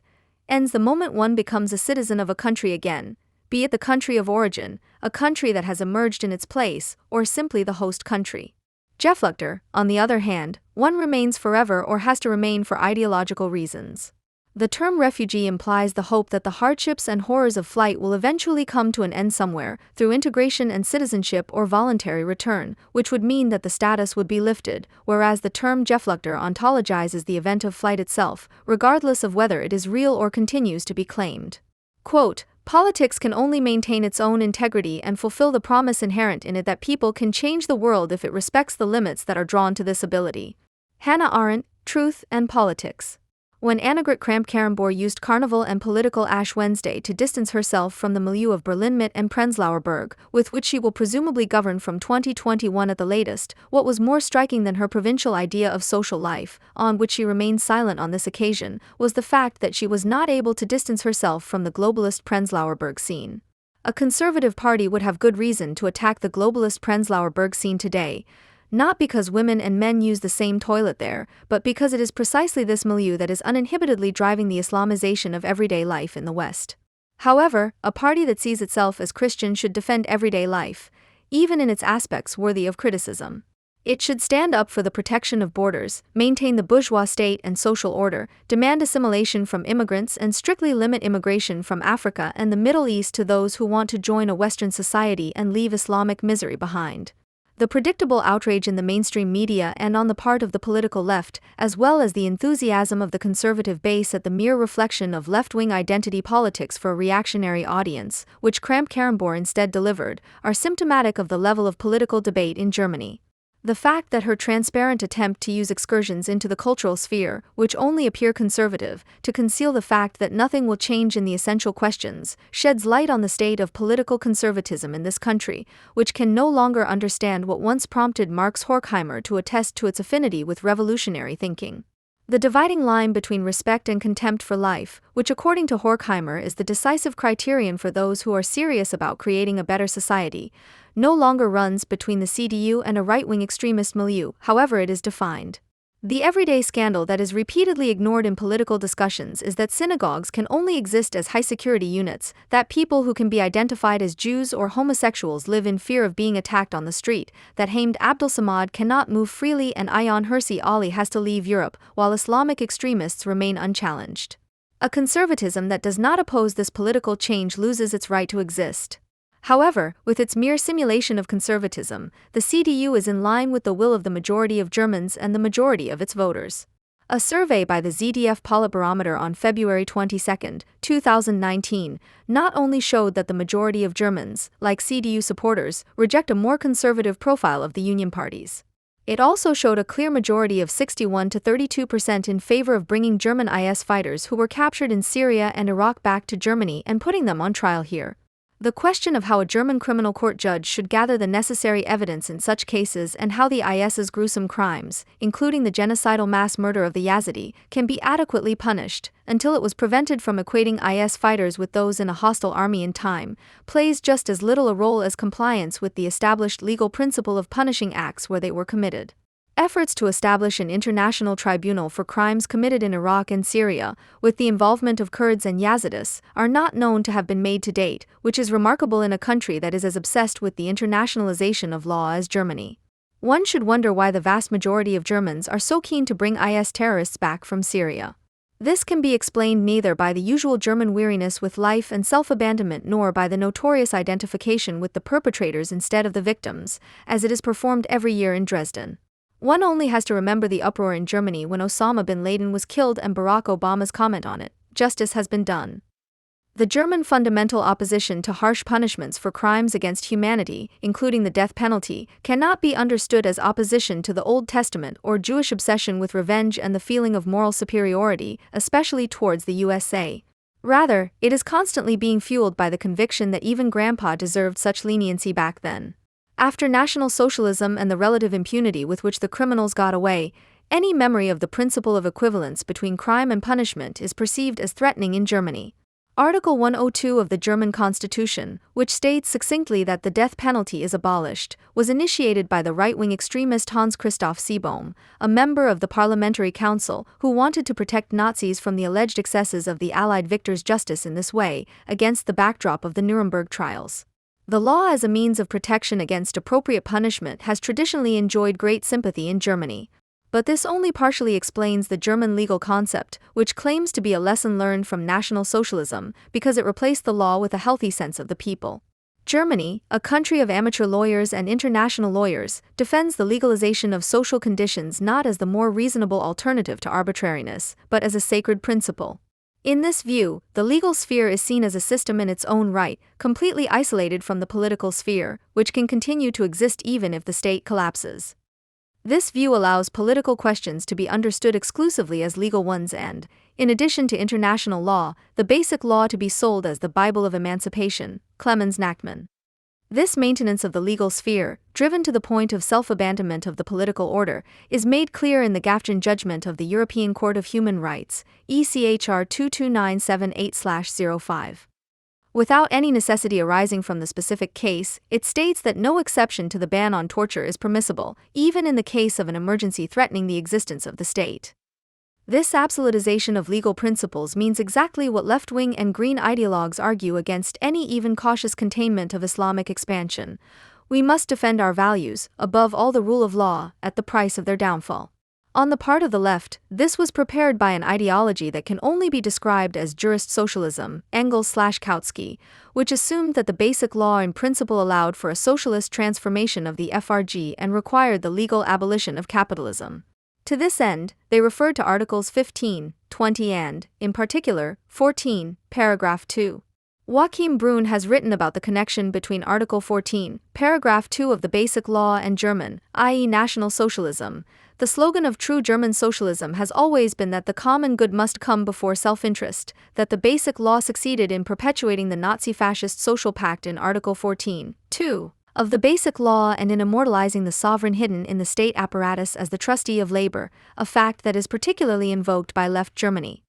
A: ends the moment one becomes a citizen of a country again, be it the country of origin, a country that has emerged in its place, or simply the host country. Geflüchter, on the other hand, one remains forever or has to remain for ideological reasons. The term refugee implies the hope that the hardships and horrors of flight will eventually come to an end somewhere, through integration and citizenship or voluntary return, which would mean that the status would be lifted, whereas the term Geflüchter ontologizes the event of flight itself, regardless of whether it is real or continues to be claimed. Quote, "Politics can only maintain its own integrity and fulfill the promise inherent in it that people can change the world if it respects the limits that are drawn to this ability." Hannah Arendt, Truth and Politics. When Annegret Kramp-Karrenbauer used Carnival and political Ash Wednesday to distance herself from the milieu of Berlin Mitte and Prenzlauer Berg, with which she will presumably govern from 2021 at the latest, what was more striking than her provincial idea of social life, on which she remained silent on this occasion, was the fact that she was not able to distance herself from the globalist Prenzlauer Berg scene. A conservative party would have good reason to attack the globalist Prenzlauer Berg scene today, not because women and men use the same toilet there, but because it is precisely this milieu that is uninhibitedly driving the Islamization of everyday life in the West. However, a party that sees itself as Christian should defend everyday life, even in its aspects worthy of criticism. It should stand up for the protection of borders, maintain the bourgeois state and social order, demand assimilation from immigrants and strictly limit immigration from Africa and the Middle East to those who want to join a Western society and leave Islamic misery behind. The predictable outrage in the mainstream media and on the part of the political left, as well as the enthusiasm of the conservative base at the mere reflection of left-wing identity politics for a reactionary audience, which Kramp-Karrenbauer instead delivered, are symptomatic of the level of political debate in Germany. The fact that her transparent attempt to use excursions into the cultural sphere, which only appear conservative, to conceal the fact that nothing will change in the essential questions, sheds light on the state of political conservatism in this country, which can no longer understand what once prompted Marx Horkheimer to attest to its affinity with revolutionary thinking. The dividing line between respect and contempt for life, which according to Horkheimer is the decisive criterion for those who are serious about creating a better society, no longer runs between the CDU and a right-wing extremist milieu, however it is defined. The everyday scandal that is repeatedly ignored in political discussions is that synagogues can only exist as high-security units, that people who can be identified as Jews or homosexuals live in fear of being attacked on the street, that Hamd Abdel Samad cannot move freely and Ayaan Hirsi Ali has to leave Europe, while Islamic extremists remain unchallenged. A conservatism that does not oppose this political change loses its right to exist. However, with its mere simulation of conservatism, the CDU is in line with the will of the majority of Germans and the majority of its voters. A survey by the ZDF Politbarometer on February 22, 2019, not only showed that the majority of Germans, like CDU supporters, reject a more conservative profile of the Union parties. It also showed a clear majority of 61 to 32% in favor of bringing German IS fighters who were captured in Syria and Iraq back to Germany and putting them on trial here. The question of how a German criminal court judge should gather the necessary evidence in such cases and how the IS's gruesome crimes, including the genocidal mass murder of the Yazidi, can be adequately punished, until it was prevented from equating IS fighters with those in a hostile army in time, plays just as little a role as compliance with the established legal principle of punishing acts where they were committed. Efforts to establish an international tribunal for crimes committed in Iraq and Syria, with the involvement of Kurds and Yazidis, are not known to have been made to date, which is remarkable in a country that is as obsessed with the internationalization of law as Germany. One should wonder why the vast majority of Germans are so keen to bring IS terrorists back from Syria. This can be explained neither by the usual German weariness with life and self-abandonment nor by the notorious identification with the perpetrators instead of the victims, as it is performed every year in Dresden. One only has to remember the uproar in Germany when Osama bin Laden was killed and Barack Obama's comment on it, "Justice has been done." The German fundamental opposition to harsh punishments for crimes against humanity, including the death penalty, cannot be understood as opposition to the Old Testament or Jewish obsession with revenge and the feeling of moral superiority, especially towards the USA. Rather, it is constantly being fueled by the conviction that even Grandpa deserved such leniency back then. After National Socialism and the relative impunity with which the criminals got away, any memory of the principle of equivalence between crime and punishment is perceived as threatening in Germany. Article 102 of the German Constitution, which states succinctly that the death penalty is abolished, was initiated by the right-wing extremist Hans Christoph Seebohm, a member of the Parliamentary Council, who wanted to protect Nazis from the alleged excesses of the Allied victors' justice in this way, against the backdrop of the Nuremberg trials. The law as a means of protection against appropriate punishment has traditionally enjoyed great sympathy in Germany. but this only partially explains the German legal concept, which claims to be a lesson learned from National Socialism, because it replaced the law with a healthy sense of the people. Germany, a country of amateur lawyers and international lawyers, defends the legalization of social conditions not as the more reasonable alternative to arbitrariness, but as a sacred principle. In this view, the legal sphere is seen as a system in its own right, completely isolated from the political sphere, which can continue to exist even if the state collapses. This view allows political questions to be understood exclusively as legal ones and, in addition to international law, the basic law to be sold as the Bible of emancipation, Clemens Nachman. This maintenance of the legal sphere, driven to the point of self-abandonment of the political order, is made clear in the Gafgen judgment of the European Court of Human Rights, ECHR 22978/05. Without any necessity arising from the specific case, it states that no exception to the ban on torture is permissible, even in the case of an emergency threatening the existence of the state. This absolutization of legal principles means exactly what left-wing and green ideologues argue against any even cautious containment of Islamic expansion. We must defend our values, above all the rule of law, at the price of their downfall. On the part of the left, this was prepared by an ideology that can only be described as jurist socialism, Engels/Kautsky, which assumed that the basic law in principle allowed for a socialist transformation of the FRG and required the legal abolition of capitalism. To this end, they referred to Articles 15, 20 and, in particular, 14, paragraph 2. Joachim Brun has written about the connection between Article 14, paragraph 2 of the Basic Law and German, i.e. National Socialism. The slogan of true German socialism has always been that the common good must come before self-interest, that the Basic Law succeeded in perpetuating the Nazi-fascist social pact in Article 14, 2. of the Basic Law and in immortalizing the sovereign hidden in the state apparatus as the trustee of labor, a fact that is particularly invoked by left Germany.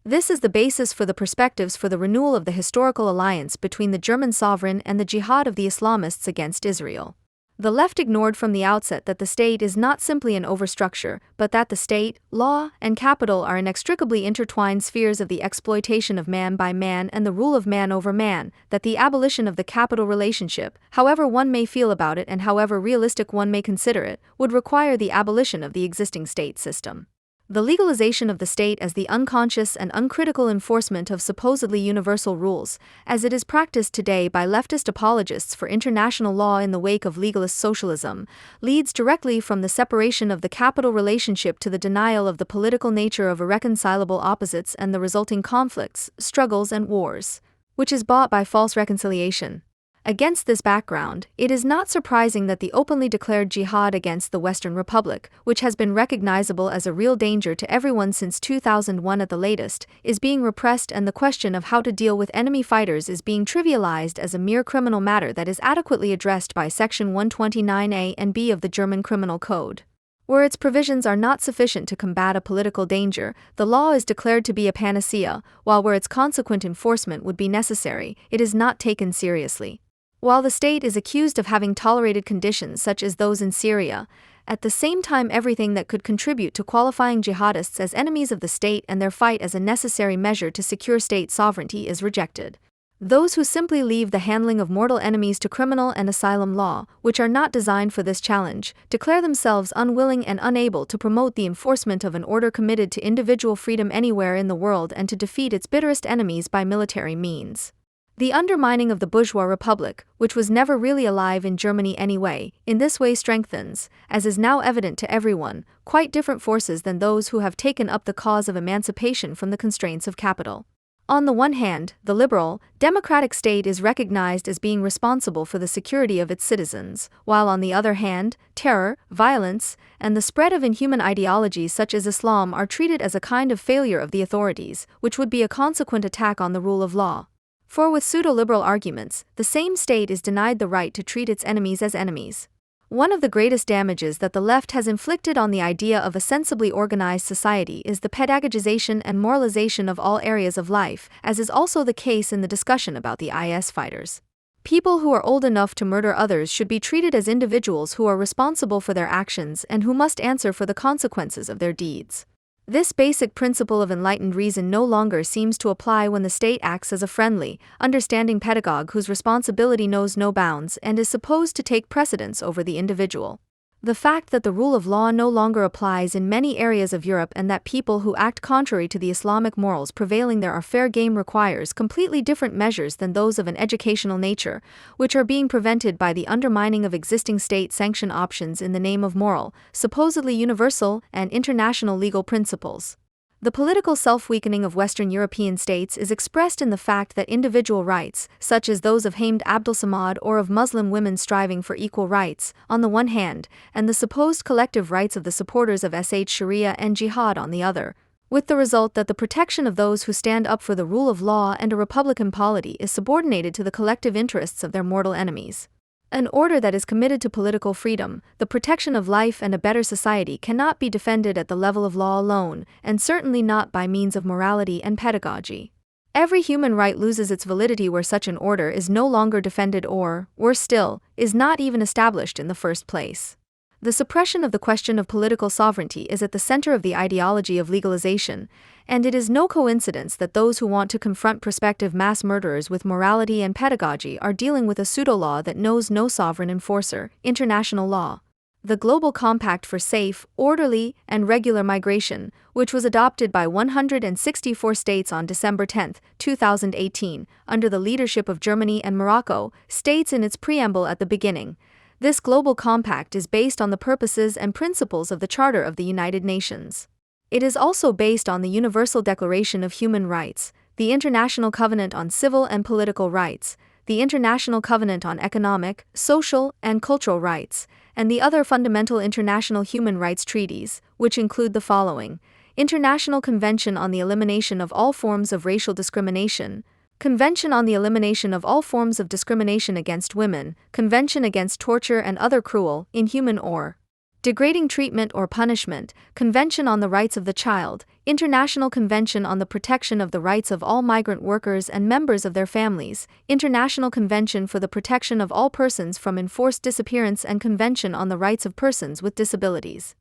A: This is the basis for the perspectives for the renewal of the historical alliance between the German sovereign and the jihad of the Islamists against Israel. The left ignored from the outset that the state is not simply an overstructure, but that the state, law, and capital are inextricably intertwined spheres of the exploitation of man by man and the rule of man over man, that the abolition of the capital relationship, however one may feel about it and however realistic one may consider it, would require the abolition of the existing state system. The legalization of the state as the unconscious and uncritical enforcement of supposedly universal rules, as it is practiced today by leftist apologists for international law in the wake of legalist socialism, leads directly from the separation of the capital relationship to the denial of the political nature of irreconcilable opposites and the resulting conflicts, struggles and wars, which is bought by false reconciliation. Against this background, it is not surprising that the openly declared jihad against the Western Republic, which has been recognizable as a real danger to everyone since 2001 at the latest, is being repressed, and the question of how to deal with enemy fighters is being trivialized as a mere criminal matter that is adequately addressed by Section 129A and B of the German Criminal Code. Where its provisions are not sufficient to combat a political danger, the law is declared to be a panacea, while where its consequent enforcement would be necessary, it is not taken seriously. While the state is accused of having tolerated conditions such as those in Syria, at the same time everything that could contribute to qualifying jihadists as enemies of the state and their fight as a necessary measure to secure state sovereignty is rejected. Those who simply leave the handling of mortal enemies to criminal and asylum law, which are not designed for this challenge, declare themselves unwilling and unable to promote the enforcement of an order committed to individual freedom anywhere in the world and to defeat its bitterest enemies by military means. The undermining of the bourgeois republic, which was never really alive in Germany anyway, in this way strengthens, as is now evident to everyone, quite different forces than those who have taken up the cause of emancipation from the constraints of capital. On the one hand, the liberal, democratic state is recognized as being responsible for the security of its citizens, while on the other hand, terror, violence, and the spread of inhuman ideologies such as Islam are treated as a kind of failure of the authorities, which would be a consequent attack on the rule of law. For with pseudo-liberal arguments, the same state is denied the right to treat its enemies as enemies. One of the greatest damages that the left has inflicted on the idea of a sensibly organized society is the pedagogization and moralization of all areas of life, as is also the case in the discussion about the IS fighters. People who are old enough to murder others should be treated as individuals who are responsible for their actions and who must answer for the consequences of their deeds. This basic principle of enlightened reason no longer seems to apply when the state acts as a friendly, understanding pedagogue whose responsibility knows no bounds and is supposed to take precedence over the individual. The fact that the rule of law no longer applies in many areas of Europe and that people who act contrary to the Islamic morals prevailing there are fair game requires completely different measures than those of an educational nature, which are being prevented by the undermining of existing state-sanctioned options in the name of moral, supposedly universal, and international legal principles. The political self-weakening of Western European states is expressed in the fact that individual rights, such as those of Hamd Abdul-Samad or of Muslim women striving for equal rights, on the one hand, and the supposed collective rights of the supporters of Sharia and jihad on the other, with the result that the protection of those who stand up for the rule of law and a republican polity is subordinated to the collective interests of their mortal enemies. An order that is committed to political freedom, the protection of life and a better society cannot be defended at the level of law alone, and certainly not by means of morality and pedagogy. Every human right loses its validity where such an order is no longer defended or, worse still, is not even established in the first place. The suppression of the question of political sovereignty is at the center of the ideology of legalization, and it is no coincidence that those who want to confront prospective mass murderers with morality and pedagogy are dealing with a pseudo-law that knows no sovereign enforcer, international law. The Global Compact for Safe, Orderly, and Regular Migration, which was adopted by 164 states on December 10, 2018, under the leadership of Germany and Morocco, states in its preamble at the beginning, "This global compact is based on the purposes and principles of the Charter of the United Nations. It is also based on the Universal Declaration of Human Rights, the International Covenant on Civil and Political Rights, the International Covenant on Economic, Social, and Cultural Rights, and the other fundamental international human rights treaties, which include the following: International Convention on the Elimination of All Forms of Racial Discrimination, Convention on the Elimination of All Forms of Discrimination Against Women, Convention Against Torture and Other Cruel, Inhuman or Degrading Treatment or Punishment, Convention on the Rights of the Child, International Convention on the Protection of the Rights of All Migrant Workers and Members of Their Families, International Convention for the Protection of All Persons from Enforced Disappearance and Convention on the Rights of Persons with Disabilities."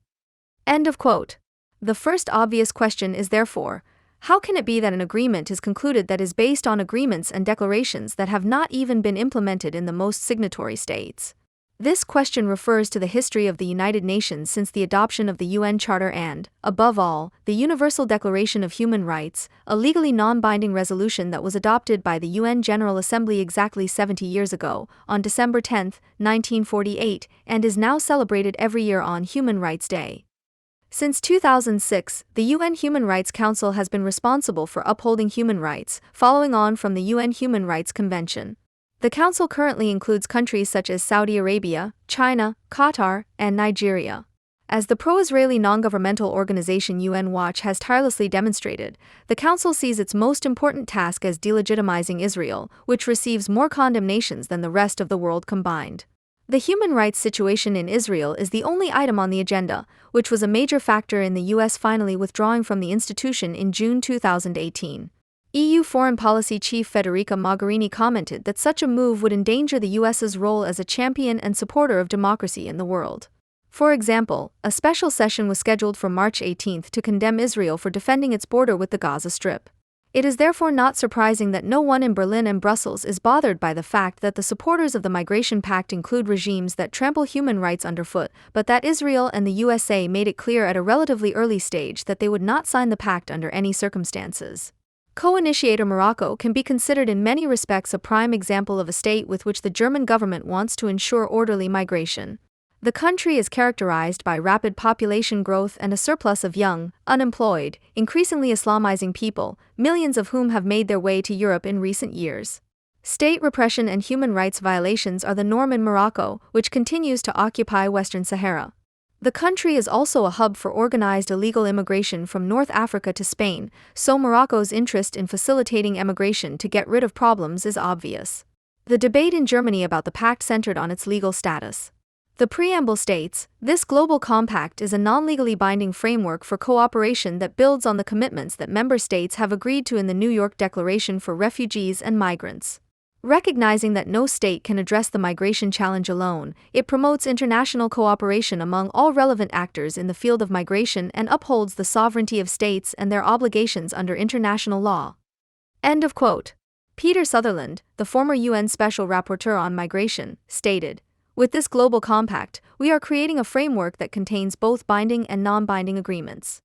A: End of quote. The first obvious question is therefore, how can it be that an agreement is concluded that is based on agreements and declarations that have not even been implemented in the most signatory states? This question refers to the history of the United Nations since the adoption of the UN Charter and, above all, the Universal Declaration of Human Rights, a legally non-binding resolution that was adopted by the UN General Assembly exactly 70 years ago, on December 10, 1948, and is now celebrated every year on Human Rights Day. Since 2006, the UN Human Rights Council has been responsible for upholding human rights, following on from the UN Human Rights Convention. The Council currently includes countries such as Saudi Arabia, China, Qatar, and Nigeria. As the pro-Israeli non-governmental organization UN Watch has tirelessly demonstrated, the Council sees its most important task as delegitimizing Israel, which receives more condemnations than the rest of the world combined. The human rights situation in Israel is the only item on the agenda, which was a major factor in the US finally withdrawing from the institution in June 2018. EU Foreign Policy Chief Federica Mogherini commented that such a move would endanger the US's role as a champion and supporter of democracy in the world. For example, a special session was scheduled for March 18 to condemn Israel for defending its border with the Gaza Strip. It is therefore not surprising that no one in Berlin and Brussels is bothered by the fact that the supporters of the Migration Pact include regimes that trample human rights underfoot, but that Israel and the USA made it clear at a relatively early stage that they would not sign the pact under any circumstances. Co-initiator Morocco can be considered in many respects a prime example of a state with which the German government wants to ensure orderly migration. The country is characterized by rapid population growth and a surplus of young, unemployed, increasingly Islamizing people, millions of whom have made their way to Europe in recent years. State repression and human rights violations are the norm in Morocco, which continues to occupy Western Sahara. The country is also a hub for organized illegal immigration from North Africa to Spain, so Morocco's interest in facilitating emigration to get rid of problems is obvious. The debate in Germany about the pact centered on its legal status. The preamble states, "This global compact is a non-legally binding framework for cooperation that builds on the commitments that member states have agreed to in the New York Declaration for Refugees and Migrants." Recognizing that no state can address the migration challenge alone, it promotes international cooperation among all relevant actors in the field of migration and upholds the sovereignty of states and their obligations under international law. End of quote. Peter Sutherland, the former UN Special Rapporteur on Migration, stated, With this global compact, we are creating a framework that contains both binding and non-binding agreements.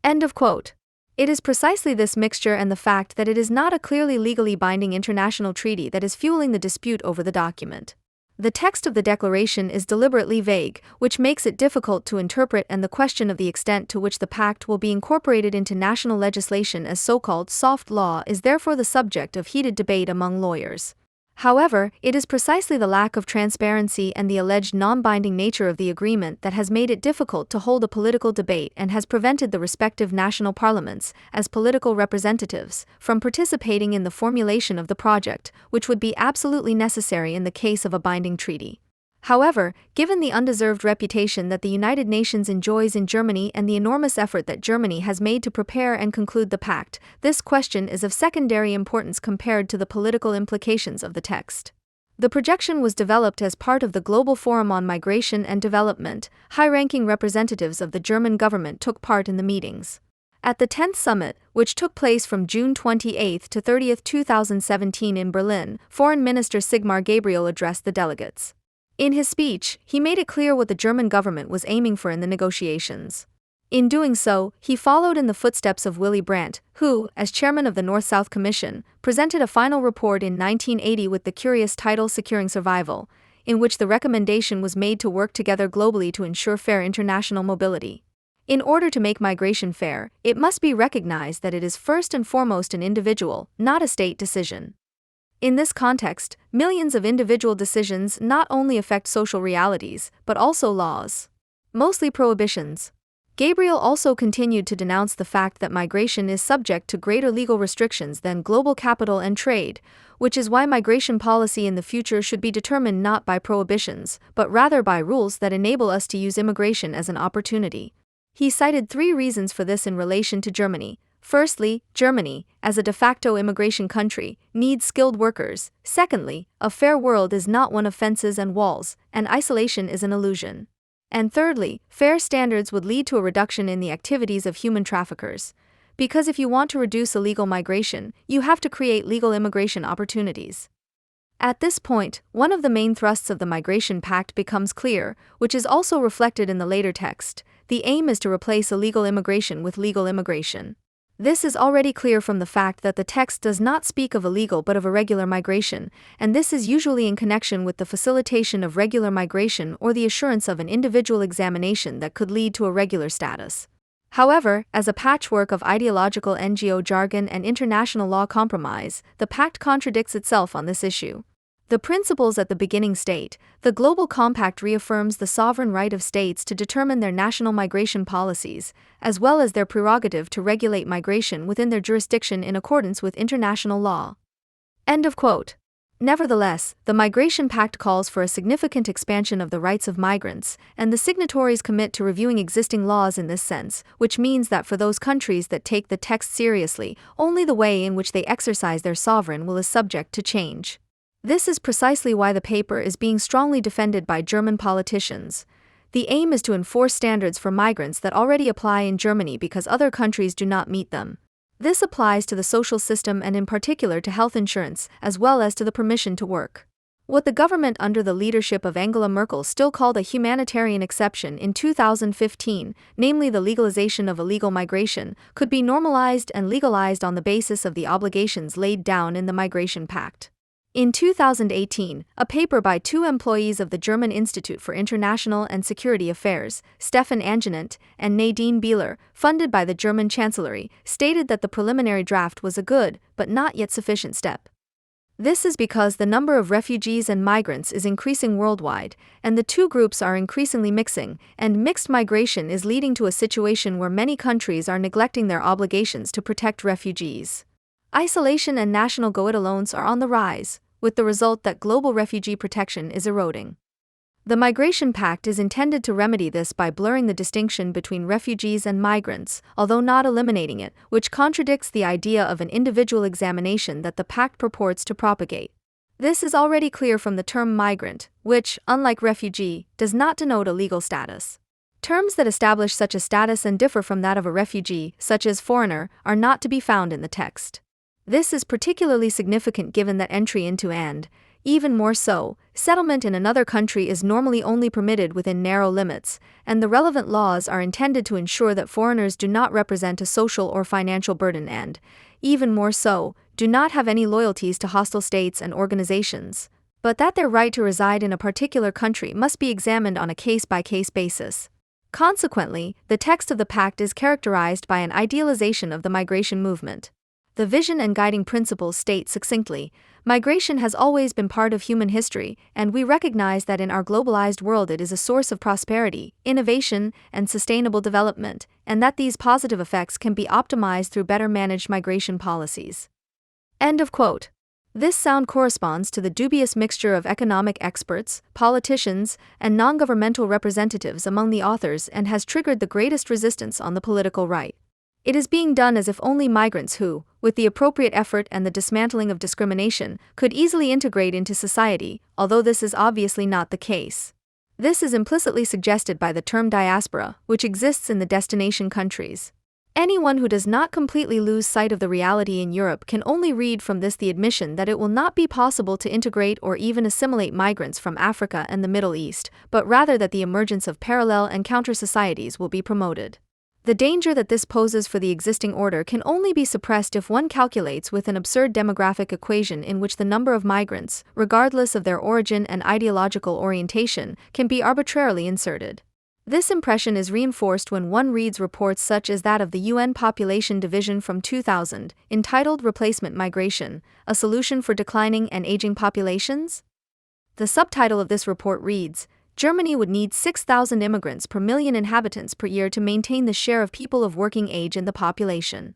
A: End of quote. It is precisely this mixture and the fact that it is not a clearly legally binding international treaty that is fueling the dispute over the document. The text of the declaration is deliberately vague, which makes it difficult to interpret, and the question of the extent to which the pact will be incorporated into national legislation as so-called soft law is therefore the subject of heated debate among lawyers. However, it is precisely the lack of transparency and the alleged non-binding nature of the agreement that has made it difficult to hold a political debate and has prevented the respective national parliaments, as political representatives, from participating in the formulation of the project, which would be absolutely necessary in the case of a binding treaty. However, given the undeserved reputation that the United Nations enjoys in Germany and the enormous effort that Germany has made to prepare and conclude the pact, this question is of secondary importance compared to the political implications of the text. The projection was developed as part of the Global Forum on Migration and Development. High-ranking representatives of the German government took part in the meetings. At the 10th summit, which took place from June 28 to 30, 2017 in Berlin, Foreign Minister Sigmar Gabriel addressed the delegates. In his speech, he made it clear what the German government was aiming for in the negotiations. In doing so, he followed in the footsteps of Willy Brandt, who, as chairman of the North-South Commission, presented a final report in 1980 with the curious title Securing Survival, in which the recommendation was made to work together globally to ensure fair international mobility. In order to make migration fair, it must be recognized that it is first and foremost an individual, not a state decision. In this context, millions of individual decisions not only affect social realities, but also laws. Mostly prohibitions. Gabriel also continued to denounce the fact that migration is subject to greater legal restrictions than global capital and trade, which is why migration policy in the future should be determined not by prohibitions, but rather by rules that enable us to use immigration as an opportunity. He cited 3 reasons for this in relation to Germany. Firstly, Germany, as a de facto immigration country, needs skilled workers. Secondly, a fair world is not one of fences and walls, and isolation is an illusion. And thirdly, fair standards would lead to a reduction in the activities of human traffickers. Because if you want to reduce illegal migration, you have to create legal immigration opportunities. At this point, one of the main thrusts of the Migration Pact becomes clear, which is also reflected in the later text. The aim is to replace illegal immigration with legal immigration. This is already clear from the fact that the text does not speak of illegal but of irregular migration, and this is usually in connection with the facilitation of regular migration or the assurance of an individual examination that could lead to a regular status. However, as a patchwork of ideological NGO jargon and international law compromise, the pact contradicts itself on this issue. The principles at the beginning state, the Global Compact reaffirms the sovereign right of states to determine their national migration policies, as well as their prerogative to regulate migration within their jurisdiction in accordance with international law. End of quote. Nevertheless, the Migration Pact calls for a significant expansion of the rights of migrants, and the signatories commit to reviewing existing laws in this sense, which means that for those countries that take the text seriously, only the way in which they exercise their sovereign will is subject to change. This is precisely why the paper is being strongly defended by German politicians. The aim is to enforce standards for migrants that already apply in Germany because other countries do not meet them. This applies to the social system and in particular to health insurance, as well as to the permission to work. What the government under the leadership of Angela Merkel still called a humanitarian exception in 2015, namely the legalization of illegal migration, could be normalized and legalized on the basis of the obligations laid down in the Migration Pact. In 2018, a paper by 2 employees of the German Institute for International and Security Affairs, Stefan Angenent and Nadine Bieler, funded by the German Chancellery, stated that the preliminary draft was a good, but not yet sufficient step. This is because the number of refugees and migrants is increasing worldwide, and the 2 groups are increasingly mixing, and mixed migration is leading to a situation where many countries are neglecting their obligations to protect refugees. Isolation and national go-it-alones are on the rise, with the result that global refugee protection is eroding. The Migration Pact is intended to remedy this by blurring the distinction between refugees and migrants, although not eliminating it, which contradicts the idea of an individual examination that the pact purports to propagate. This is already clear from the term migrant, which, unlike refugee, does not denote a legal status. Terms that establish such a status and differ from that of a refugee, such as foreigner, are not to be found in the text. This is particularly significant given that entry into and Even more so, settlement in another country is normally only permitted within narrow limits, and the relevant laws are intended to ensure that foreigners do not represent a social or financial burden and, even more so, do not have any loyalties to hostile states and organizations, but that their right to reside in a particular country must be examined on a case-by-case basis. Consequently, the text of the pact is characterized by an idealization of the migration movement. The vision and guiding principles state succinctly, migration has always been part of human history, and we recognize that in our globalized world it is a source of prosperity, innovation, and sustainable development, and that these positive effects can be optimized through better managed migration policies. End of quote. This sound corresponds to the dubious mixture of economic experts, politicians, and non-governmental representatives among the authors and has triggered the greatest resistance on the political right. It is being done as if only migrants who, with the appropriate effort and the dismantling of discrimination, could easily integrate into society, although this is obviously not the case. This is implicitly suggested by the term diaspora, which exists in the destination countries. Anyone who does not completely lose sight of the reality in Europe can only read from this the admission that it will not be possible to integrate or even assimilate migrants from Africa and the Middle East, but rather that the emergence of parallel and counter-societies will be promoted. The danger that this poses for the existing order can only be suppressed if one calculates with an absurd demographic equation in which the number of migrants, regardless of their origin and ideological orientation, can be arbitrarily inserted. This impression is reinforced when one reads reports such as that of the UN Population Division from 2000, entitled Replacement Migration, a Solution for Declining and Aging Populations? The subtitle of this report reads, Germany would need 6,000 immigrants per million inhabitants per year to maintain the share of people of working age in the population.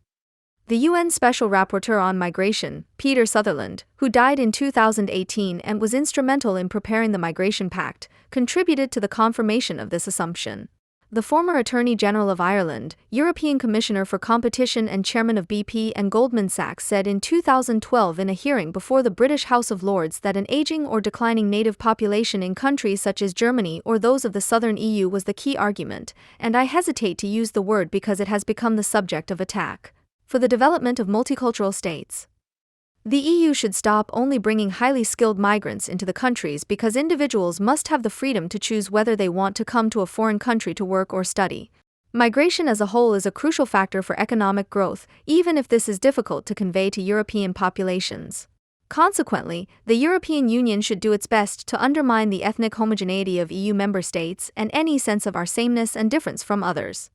A: The UN Special Rapporteur on Migration, Peter Sutherland, who died in 2018 and was instrumental in preparing the Migration Pact, contributed to the confirmation of this assumption. The former Attorney General of Ireland, European Commissioner for Competition and Chairman of BP and Goldman Sachs said in 2012 in a hearing before the British House of Lords that an aging or declining native population in countries such as Germany or those of the southern EU was the key argument, and I hesitate to use the word because it has become the subject of attack, for the development of multicultural states. The EU should stop only bringing highly skilled migrants into the countries because individuals must have the freedom to choose whether they want to come to a foreign country to work or study. Migration as a whole is a crucial factor for economic growth, even if this is difficult to convey to European populations. Consequently, the European Union should do its best to undermine the ethnic homogeneity of EU member states and any sense of our sameness and difference from others.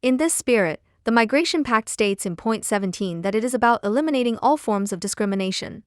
A: In this spirit, the Migration Pact states in point 17 that it is about eliminating all forms of discrimination.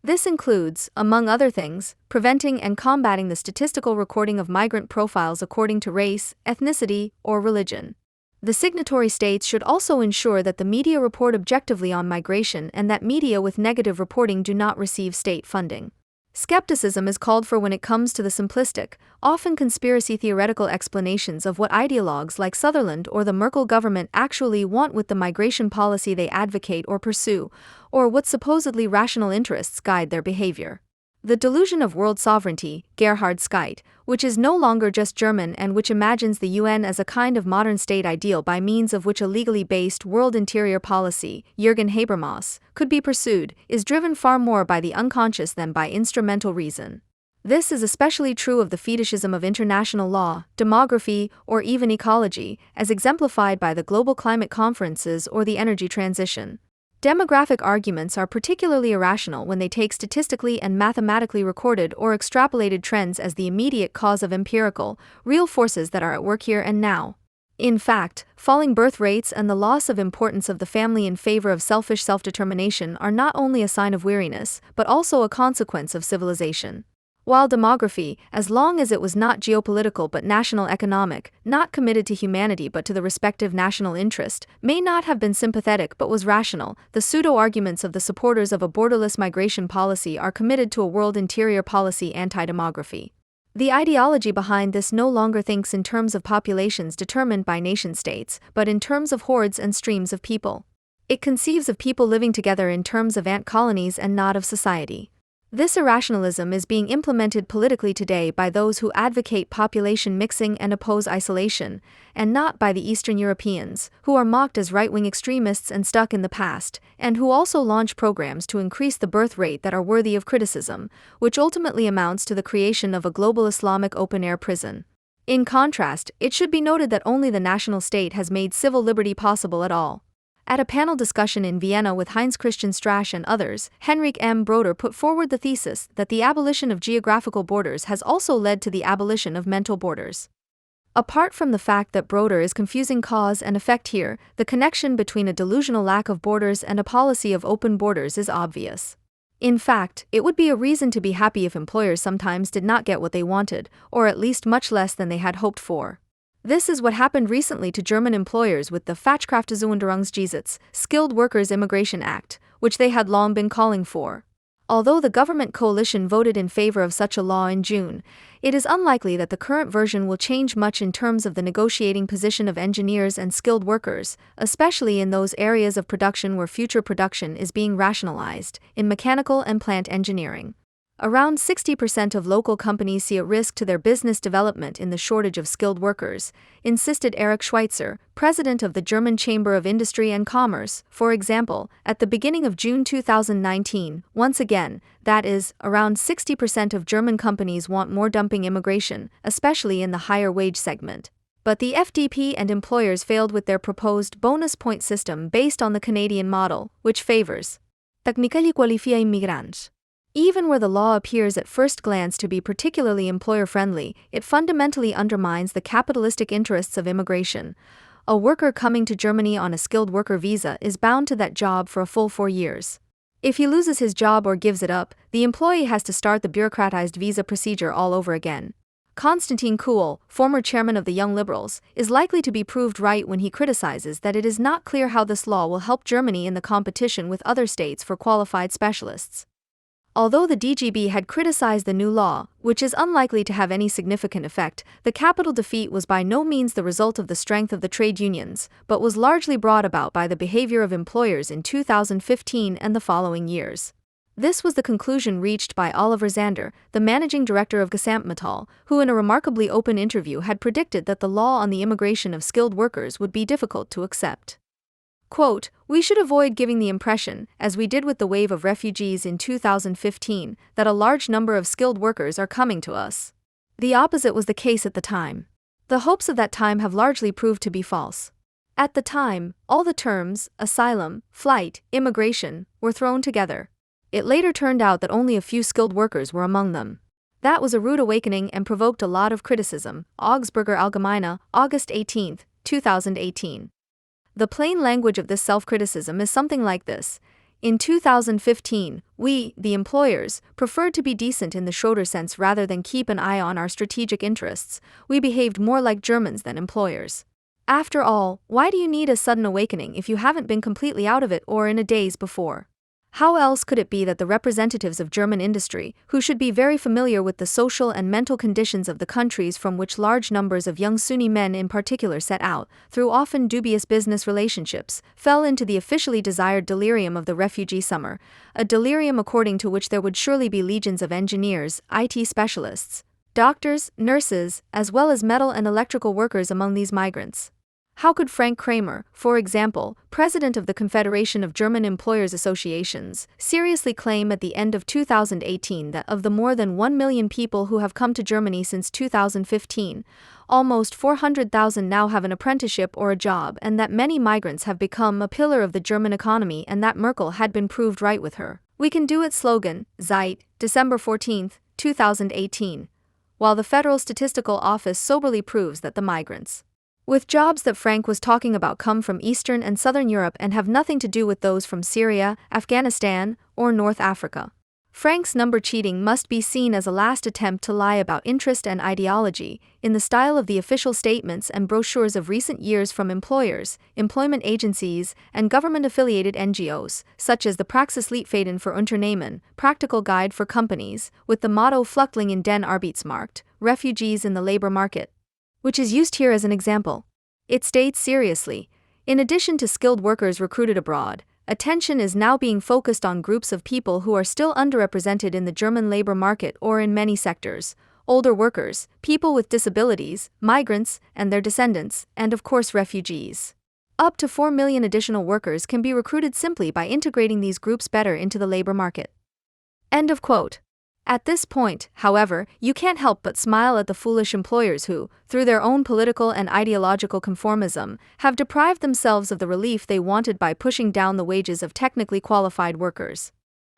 A: This includes, among other things, preventing and combating the statistical recording of migrant profiles according to race, ethnicity, or religion. The signatory states should also ensure that the media report objectively on migration and that media with negative reporting do not receive state funding. Skepticism is called for when it comes to the simplistic, often conspiracy theoretical explanations of what ideologues like Sutherland or the Merkel government actually want with the migration policy they advocate or pursue, or what supposedly rational interests guide their behavior. The delusion of world sovereignty, Gerhard Scheidt, which is no longer just German and which imagines the UN as a kind of modern state ideal by means of which a legally based world interior policy, Jürgen Habermas, could be pursued, is driven far more by the unconscious than by instrumental reason. This is especially true of the fetishism of international law, demography, or even ecology, as exemplified by the global climate conferences or the energy transition. Demographic arguments are particularly irrational when they take statistically and mathematically recorded or extrapolated trends as the immediate cause of empirical, real forces that are at work here and now. In fact, falling birth rates and the loss of importance of the family in favor of selfish self-determination are not only a sign of weariness, but also a consequence of civilization. While demography, as long as it was not geopolitical but national economic, not committed to humanity but to the respective national interest, may not have been sympathetic but was rational, the pseudo-arguments of the supporters of a borderless migration policy are committed to a world interior policy anti-demography. The ideology behind this no longer thinks in terms of populations determined by nation-states, but in terms of hordes and streams of people. It conceives of people living together in terms of ant colonies and not of society. This irrationalism is being implemented politically today by those who advocate population mixing and oppose isolation, and not by the Eastern Europeans, who are mocked as right-wing extremists and stuck in the past, and who also launch programs to increase the birth rate that are worthy of criticism, which ultimately amounts to the creation of a global Islamic open-air prison. In contrast, it should be noted that only the national state has made civil liberty possible at all. At a panel discussion in Vienna with Heinz Christian Strache and others, Henrik M. Broder put forward the thesis that the abolition of geographical borders has also led to the abolition of mental borders. Apart from the fact that Broder is confusing cause and effect here, the connection between a delusional lack of borders and a policy of open borders is obvious. In fact, it would be a reason to be happy if employers sometimes did not get what they wanted, or at least much less than they had hoped for. This is what happened recently to German employers with the Fachkräftezuwanderungsgesetz, Skilled Workers Immigration Act, which they had long been calling for. Although the government coalition voted in favor of such a law in June, it is unlikely that the current version will change much in terms of the negotiating position of engineers and skilled workers, especially in those areas of production where future production is being rationalized, in mechanical and plant engineering. Around 60% of local companies see a risk to their business development in the shortage of skilled workers, insisted Erich Schweitzer, president of the German Chamber of Industry and Commerce, for example, at the beginning of June 2019. Once again, that is, around 60% of German companies want more dumping immigration, especially in the higher wage segment. But the FDP and employers failed with their proposed bonus point system based on the Canadian model, which favors technically qualified immigrants. Even where the law appears at first glance to be particularly employer-friendly, it fundamentally undermines the capitalistic interests of immigration. A worker coming to Germany on a skilled worker visa is bound to that job for a full 4 years. If he loses his job or gives it up, the employee has to start the bureaucratized visa procedure all over again. Konstantin Kuhl, former chairman of the Young Liberals, is likely to be proved right when he criticizes that it is not clear how this law will help Germany in the competition with other states for qualified specialists. Although the DGB had criticized the new law, which is unlikely to have any significant effect, the capital defeat was by no means the result of the strength of the trade unions, but was largely brought about by the behavior of employers in 2015 and the following years. This was the conclusion reached by Oliver Zander, the managing director of Gesamtmetall, who in a remarkably open interview had predicted that the law on the immigration of skilled workers would be difficult to accept. Quote, "We should avoid giving the impression, as we did with the wave of refugees in 2015, that a large number of skilled workers are coming to us. The opposite was the case at the time. The hopes of that time have largely proved to be false. At the time, all the terms, asylum, flight, immigration, were thrown together. It later turned out that only a few skilled workers were among them. That was a rude awakening and provoked a lot of criticism." Augsburger Allgemeine, August 18, 2018. The plain language of this self-criticism is something like this. In 2015, we, the employers, preferred to be decent in the Schroeder sense rather than keep an eye on our strategic interests. We behaved more like Germans than employers. After all, why do you need a sudden awakening if you haven't been completely out of it or in a daze before? How else could it be that the representatives of German industry, who should be very familiar with the social and mental conditions of the countries from which large numbers of young Sunni men in particular set out, through often dubious business relationships, fell into the officially desired delirium of the refugee summer, a delirium according to which there would surely be legions of engineers, IT specialists, doctors, nurses, as well as metal and electrical workers among these migrants? How could Frank Kramer, for example, president of the Confederation of German Employers Associations, seriously claim at the end of 2018 that of the more than 1 million people who have come to Germany since 2015, almost 400,000 now have an apprenticeship or a job, and that many migrants have become a pillar of the German economy, and that Merkel had been proved right with her "We can do it" slogan, Zeit, December 14, 2018, while the Federal Statistical Office soberly proves that the migrants with jobs that Frank was talking about come from Eastern and Southern Europe and have nothing to do with those from Syria, Afghanistan, or North Africa. Frank's number cheating must be seen as a last attempt to lie about interest and ideology, in the style of the official statements and brochures of recent years from employers, employment agencies, and government-affiliated NGOs, such as the Praxisleitfaden für Unternehmen, Practical Guide for Companies, with the motto Flüchtling in den Arbeitsmarkt, refugees in the labor market, which is used here as an example. It states seriously, in addition to skilled workers recruited abroad, attention is now being focused on groups of people who are still underrepresented in the German labor market or in many sectors: older workers, people with disabilities, migrants and their descendants, and of course refugees. Up to 4 million additional workers can be recruited simply by integrating these groups better into the labor market. End of quote. At this point, however, you can't help but smile at the foolish employers who, through their own political and ideological conformism, have deprived themselves of the relief they wanted by pushing down the wages of technically qualified workers.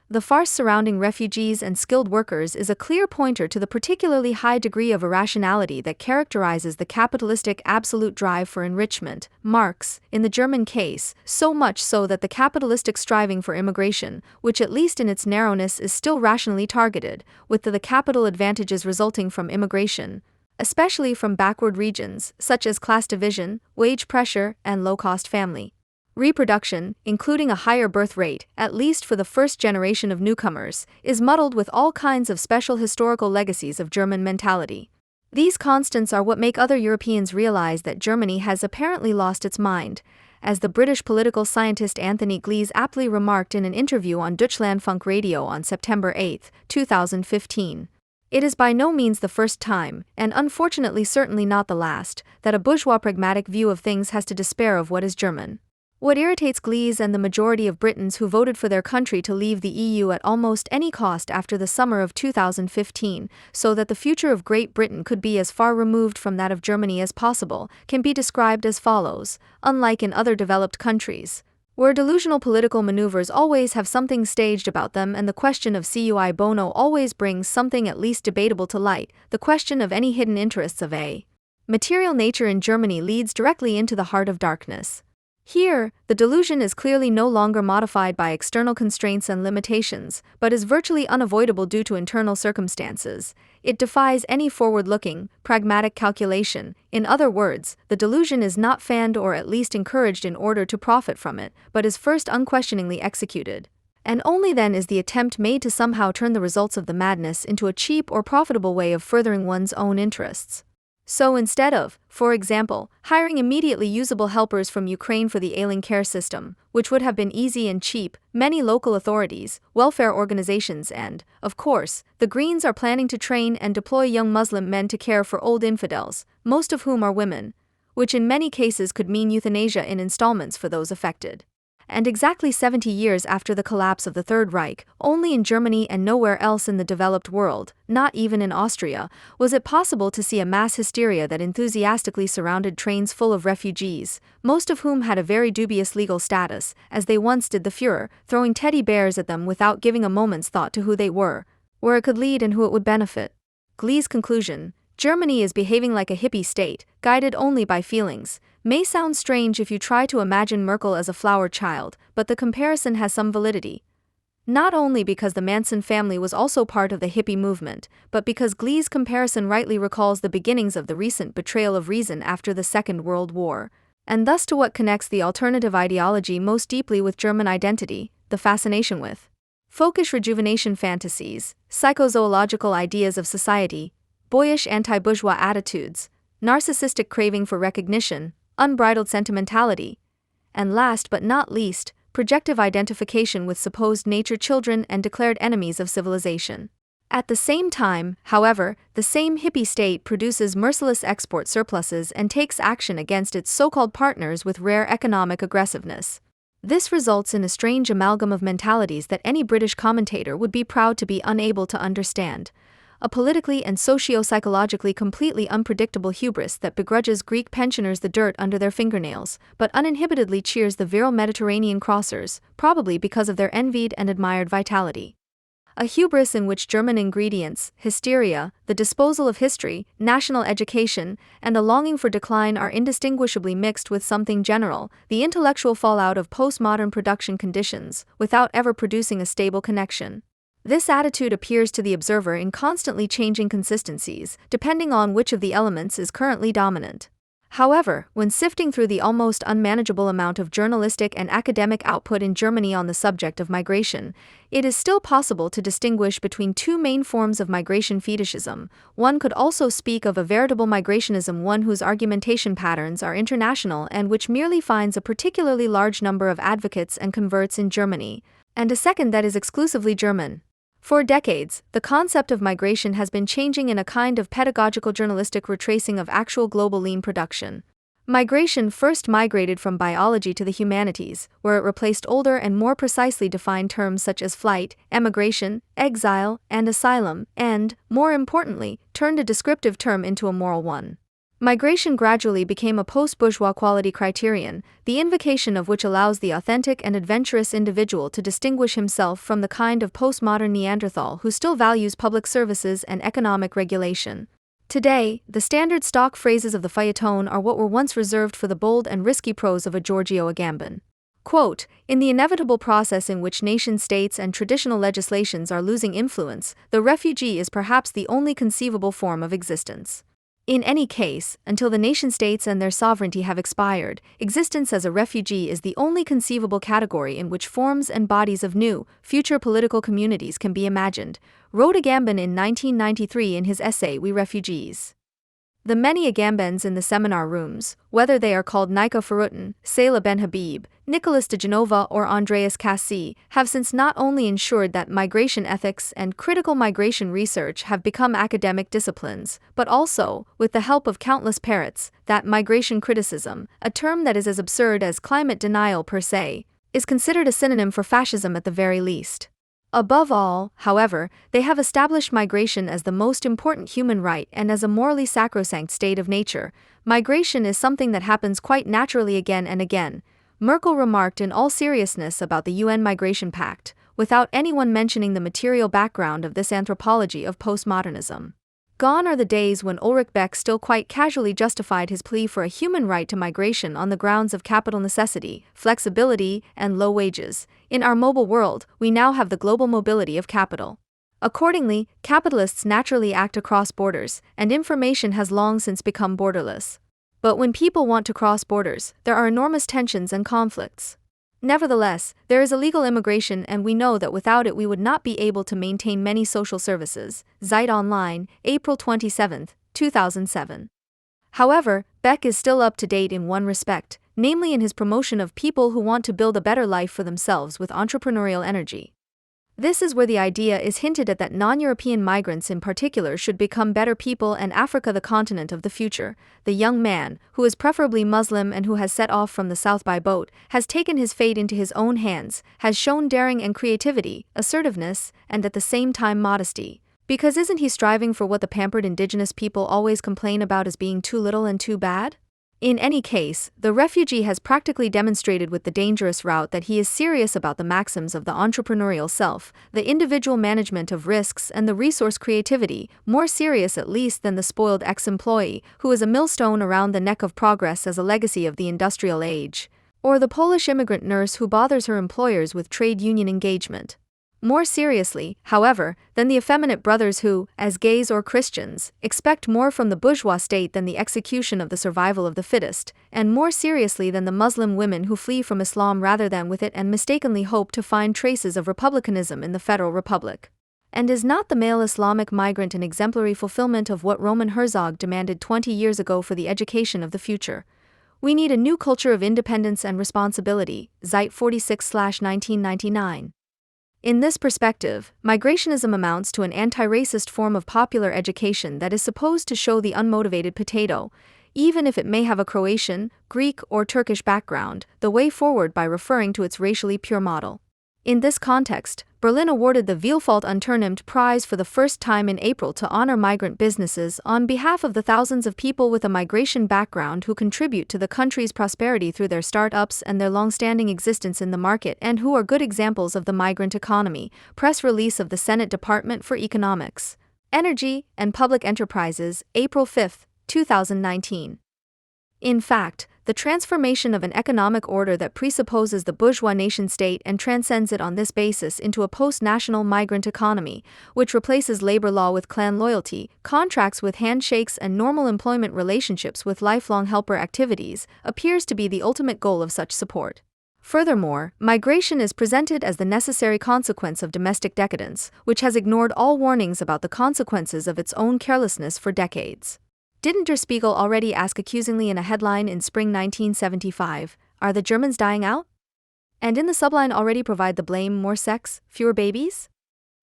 A: The farce surrounding refugees and skilled workers is a clear pointer to the particularly high degree of irrationality that characterizes the capitalistic absolute drive for enrichment, Marx, in the German case, so much so that the capitalistic striving for immigration, which at least in its narrowness is still rationally targeted, with the capital advantages resulting from immigration, especially from backward regions, such as class division, wage pressure, and low-cost family reproduction, including a higher birth rate, at least for the first generation of newcomers, is muddled with all kinds of special historical legacies of German mentality. These constants are what make other Europeans realize that Germany has apparently lost its mind, as the British political scientist Anthony Glees aptly remarked in an interview on Deutschlandfunk Radio on September 8, 2015. It is by no means the first time, and unfortunately certainly not the last, that a bourgeois pragmatic view of things has to despair of what is German. What irritates Glees and the majority of Britons who voted for their country to leave the EU at almost any cost after the summer of 2015, so that the future of Great Britain could be as far removed from that of Germany as possible, can be described as follows: unlike in other developed countries, where delusional political maneuvers always have something staged about them and the question of cui bono always brings something at least debatable to light, the question of any hidden interests of a material nature in Germany leads directly into the heart of darkness. Here, the delusion is clearly no longer modified by external constraints and limitations, but is virtually unavoidable due to internal circumstances. It defies any forward-looking, pragmatic calculation. In other words, the delusion is not fanned or at least encouraged in order to profit from it, but is first unquestioningly executed. And only then is the attempt made to somehow turn the results of the madness into a cheap or profitable way of furthering one's own interests. So instead of, for example, hiring immediately usable helpers from Ukraine for the ailing care system, which would have been easy and cheap, many local authorities, welfare organizations and, of course, the Greens are planning to train and deploy young Muslim men to care for old infidels, most of whom are women, which in many cases could mean euthanasia in installments for those affected. And exactly 70 years after the collapse of the Third Reich, only in Germany and nowhere else in the developed world, not even in Austria, was it possible to see a mass hysteria that enthusiastically surrounded trains full of refugees, most of whom had a very dubious legal status, as they once did the Führer, throwing teddy bears at them without giving a moment's thought to who they were, where it could lead and who it would benefit. Glees' conclusion: Germany is behaving like a hippie state, guided only by feelings, may sound strange if you try to imagine Merkel as a flower child, but the comparison has some validity. Not only because the Manson family was also part of the hippie movement, but because Glees' comparison rightly recalls the beginnings of the recent betrayal of reason after the Second World War, and thus to what connects the alternative ideology most deeply with German identity: the fascination with folkish rejuvenation fantasies, psychozoological ideas of society, boyish anti-bourgeois attitudes, narcissistic craving for recognition, unbridled sentimentality, and last but not least, projective identification with supposed nature children and declared enemies of civilization. At the same time, however, the same hippie state produces merciless export surpluses and takes action against its so-called partners with rare economic aggressiveness. This results in a strange amalgam of mentalities that any British commentator would be proud to be unable to understand. A politically and socio-psychologically completely unpredictable hubris that begrudges Greek pensioners the dirt under their fingernails, but uninhibitedly cheers the virile Mediterranean crossers, probably because of their envied and admired vitality. A hubris in which German ingredients, hysteria, the disposal of history, national education, and a longing for decline are indistinguishably mixed with something general, the intellectual fallout of postmodern production conditions, without ever producing a stable connection. This attitude appears to the observer in constantly changing consistencies, depending on which of the elements is currently dominant. However, when sifting through the almost unmanageable amount of journalistic and academic output in Germany on the subject of migration, it is still possible to distinguish between two main forms of migration fetishism. One could also speak of a veritable migrationism, one whose argumentation patterns are international and which merely finds a particularly large number of advocates and converts in Germany, and a second that is exclusively German. For decades, the concept of migration has been changing in a kind of pedagogical journalistic retracing of actual global lean production. Migration first migrated from biology to the humanities, where it replaced older and more precisely defined terms such as flight, emigration, exile, and asylum, and, more importantly, turned a descriptive term into a moral one. Migration gradually became a post-bourgeois quality criterion, the invocation of which allows the authentic and adventurous individual to distinguish himself from the kind of postmodern Neanderthal who still values public services and economic regulation. Today, the standard stock phrases of the feuilleton are what were once reserved for the bold and risky prose of a Giorgio Agamben. Quote, "In the inevitable process in which nation-states and traditional legislations are losing influence, the refugee is perhaps the only conceivable form of existence. In any case, until the nation-states and their sovereignty have expired, existence as a refugee is the only conceivable category in which forms and bodies of new, future political communities can be imagined," wrote Agamben in 1993 in his essay We Refugees. The many Agambens in the seminar rooms, whether they are called Nika Farutin, Sayla Ben Habib, Nicolas de Genova or Andreas Cassi, have since not only ensured that migration ethics and critical migration research have become academic disciplines, but also, with the help of countless parrots, that migration criticism, a term that is as absurd as climate denial per se, is considered a synonym for fascism at the very least. Above all, however, they have established migration as the most important human right and as a morally sacrosanct state of nature. Migration is something that happens quite naturally again and again, Merkel remarked in all seriousness about the UN Migration Pact, without anyone mentioning the material background of this anthropology of postmodernism. Gone are the days when Ulrich Beck still quite casually justified his plea for a human right to migration on the grounds of capital necessity, flexibility, and low wages. In our mobile world, we now have the global mobility of capital. Accordingly, capitalists naturally act across borders, and information has long since become borderless. But when people want to cross borders, there are enormous tensions and conflicts. Nevertheless, there is illegal immigration, and we know that without it we would not be able to maintain many social services. Zeit Online, April 27, 2007. However, Beck is still up to date in one respect, namely in his promotion of people who want to build a better life for themselves with entrepreneurial energy. This is where the idea is hinted at that non-European migrants in particular should become better people and Africa the continent of the future. The young man, who is preferably Muslim and who has set off from the south by boat, has taken his fate into his own hands, has shown daring and creativity, assertiveness, and at the same time modesty. Because isn't he striving for what the pampered indigenous people always complain about as being too little and too bad? In any case, the refugee has practically demonstrated with the dangerous route that he is serious about the maxims of the entrepreneurial self, the individual management of risks and the resource creativity, more serious at least than the spoiled ex-employee, who is a millstone around the neck of progress as a legacy of the industrial age, or the Polish immigrant nurse who bothers her employers with trade union engagement. More seriously, however, than the effeminate brothers who, as gays or Christians, expect more from the bourgeois state than the execution of the survival of the fittest, and more seriously than the Muslim women who flee from Islam rather than with it and mistakenly hope to find traces of republicanism in the Federal Republic. And is not the male Islamic migrant an exemplary fulfillment of what Roman Herzog demanded 20 years ago for the education of the future? We need a new culture of independence and responsibility, Zeit 46/1999. In this perspective, migrationism amounts to an anti-racist form of popular education that is supposed to show the unmotivated potato, even if it may have a Croatian, Greek, or Turkish background, the way forward by referring to its racially pure model. In this context, Berlin awarded the Vielfalt Unternehmt Prize for the first time in April to honor migrant businesses on behalf of the thousands of people with a migration background who contribute to the country's prosperity through their startups and their long-standing existence in the market and who are good examples of the migrant economy. Press release of the Senate Department for Economics, Energy, and Public Enterprises, April 5, 2019. In fact, the transformation of an economic order that presupposes the bourgeois nation-state and transcends it on this basis into a post-national migrant economy, which replaces labor law with clan loyalty, contracts with handshakes and normal employment relationships with lifelong helper activities, appears to be the ultimate goal of such support. Furthermore, migration is presented as the necessary consequence of domestic decadence, which has ignored all warnings about the consequences of its own carelessness for decades. Didn't Der Spiegel already ask accusingly in a headline in spring 1975, "Are the Germans dying out?" And in the subline already provide the blame: more sex, fewer babies?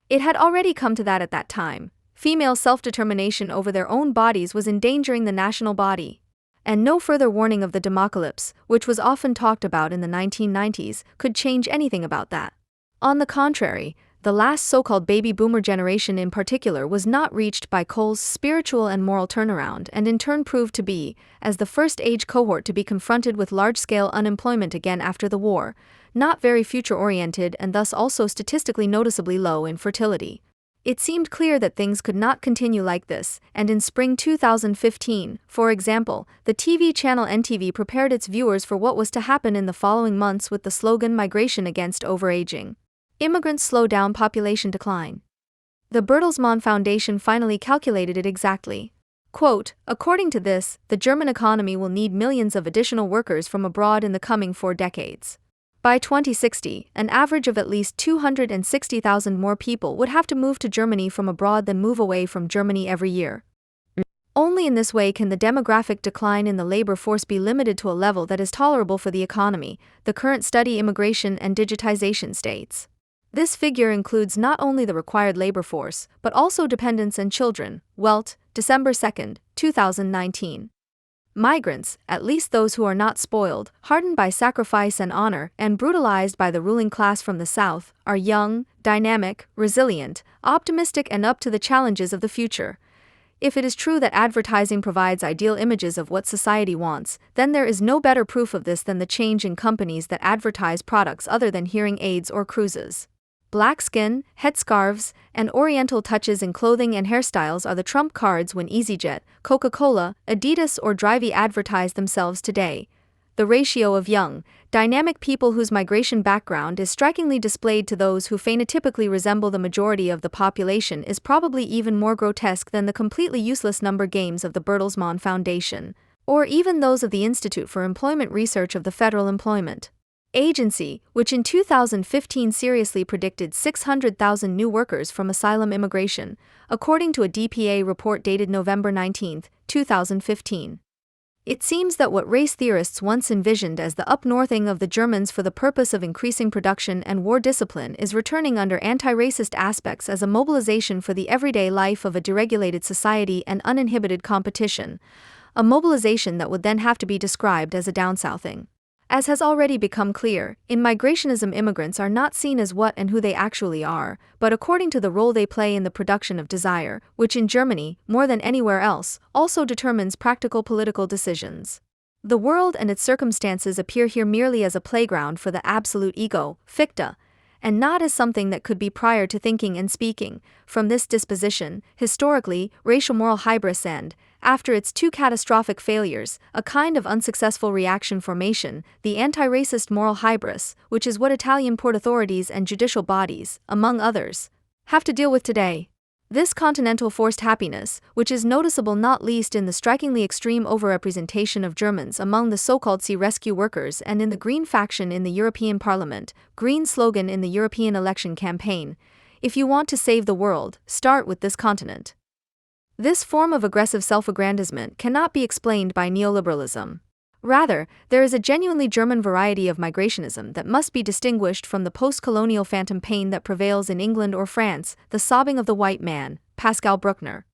A: It had already come to that at that time. Female self-determination over their own bodies was endangering the national body. And no further warning of the democalypse, which was often talked about in the 1990s, could change anything about that. On the contrary, the last so-called baby boomer generation in particular was not reached by Kohl's spiritual and moral turnaround and in turn proved to be, as the first age cohort to be confronted with large-scale unemployment again after the war, not very future-oriented and thus also statistically noticeably low in fertility. It seemed clear that things could not continue like this, and in spring 2015, for example, the TV channel NTV prepared its viewers for what was to happen in the following months with the slogan "Migration Against Overaging. Immigrants Slow Down Population Decline." The Bertelsmann Foundation finally calculated it exactly. Quote, "According to this, the German economy will need millions of additional workers from abroad in the coming 4 decades. By 2060, an average of at least 260,000 more people would have to move to Germany from abroad than move away from Germany every year. Only in this way can the demographic decline in the labor force be limited to a level that is tolerable for the economy," the current study Immigration and Digitization states. This figure includes not only the required labor force, but also dependents and children. Welt, December 2, 2019. Migrants, at least those who are not spoiled, hardened by sacrifice and honor, and brutalized by the ruling class from the South, are young, dynamic, resilient, optimistic and up to the challenges of the future. If it is true that advertising provides ideal images of what society wants, then there is no better proof of this than the change in companies that advertise products other than hearing aids or cruises. Black skin, headscarves, and oriental touches in clothing and hairstyles are the trump cards when EasyJet, Coca-Cola, Adidas or Drivey advertise themselves today. The ratio of young, dynamic people whose migration background is strikingly displayed to those who phenotypically resemble the majority of the population is probably even more grotesque than the completely useless number games of the Bertelsmann Foundation, or even those of the Institute for Employment Research of the Federal Employment Agency, which in 2015 seriously predicted 600,000 new workers from asylum immigration, according to a DPA report dated November 19, 2015. It seems that what race theorists once envisioned as the up-northing of the Germans for the purpose of increasing production and war discipline is returning under anti-racist aspects as a mobilization for the everyday life of a deregulated society and uninhibited competition, a mobilization that would then have to be described as a downsouthing. As has already become clear, in migrationism immigrants are not seen as what and who they actually are, but according to the role they play in the production of desire, which in Germany, more than anywhere else, also determines practical political decisions. The world and its circumstances appear here merely as a playground for the absolute ego, Fichte, and not as something that could be prior to thinking and speaking. From this disposition, historically, racial moral hybris and, after its 2 catastrophic failures, a kind of unsuccessful reaction formation, the anti-racist moral hybris, which is what Italian port authorities and judicial bodies, among others, have to deal with today. This continental forced happiness, which is noticeable not least in the strikingly extreme overrepresentation of Germans among the so-called sea rescue workers and in the Green faction in the European Parliament, Green slogan in the European election campaign, "If you want to save the world, start with this continent." This form of aggressive self-aggrandizement cannot be explained by neoliberalism. Rather, there is a genuinely German variety of migrationism that must be distinguished from the post-colonial phantom pain that prevails in England or France, the sobbing of the white man, Pascal Bruckner.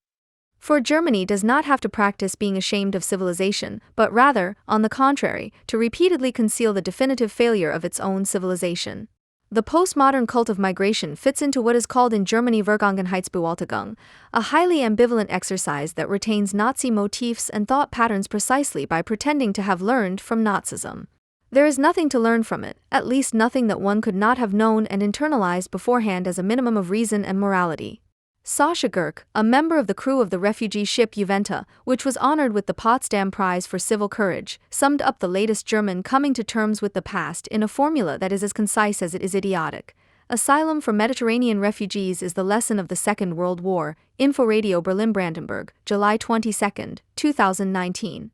A: For Germany does not have to practice being ashamed of civilization, but rather, on the contrary, to repeatedly conceal the definitive failure of its own civilization. The postmodern cult of migration fits into what is called in Germany Vergangenheitsbewältigung, a highly ambivalent exercise that retains Nazi motifs and thought patterns precisely by pretending to have learned from Nazism. There is nothing to learn from it, at least nothing that one could not have known and internalized beforehand as a minimum of reason and morality. Sascha Gerke, a member of the crew of the refugee ship Juventa, which was honored with the Potsdam Prize for Civil Courage, summed up the latest German coming to terms with the past in a formula that is as concise as it is idiotic. Asylum for Mediterranean refugees is the lesson of the Second World War. Inforadio Berlin-Brandenburg, July 22, 2019.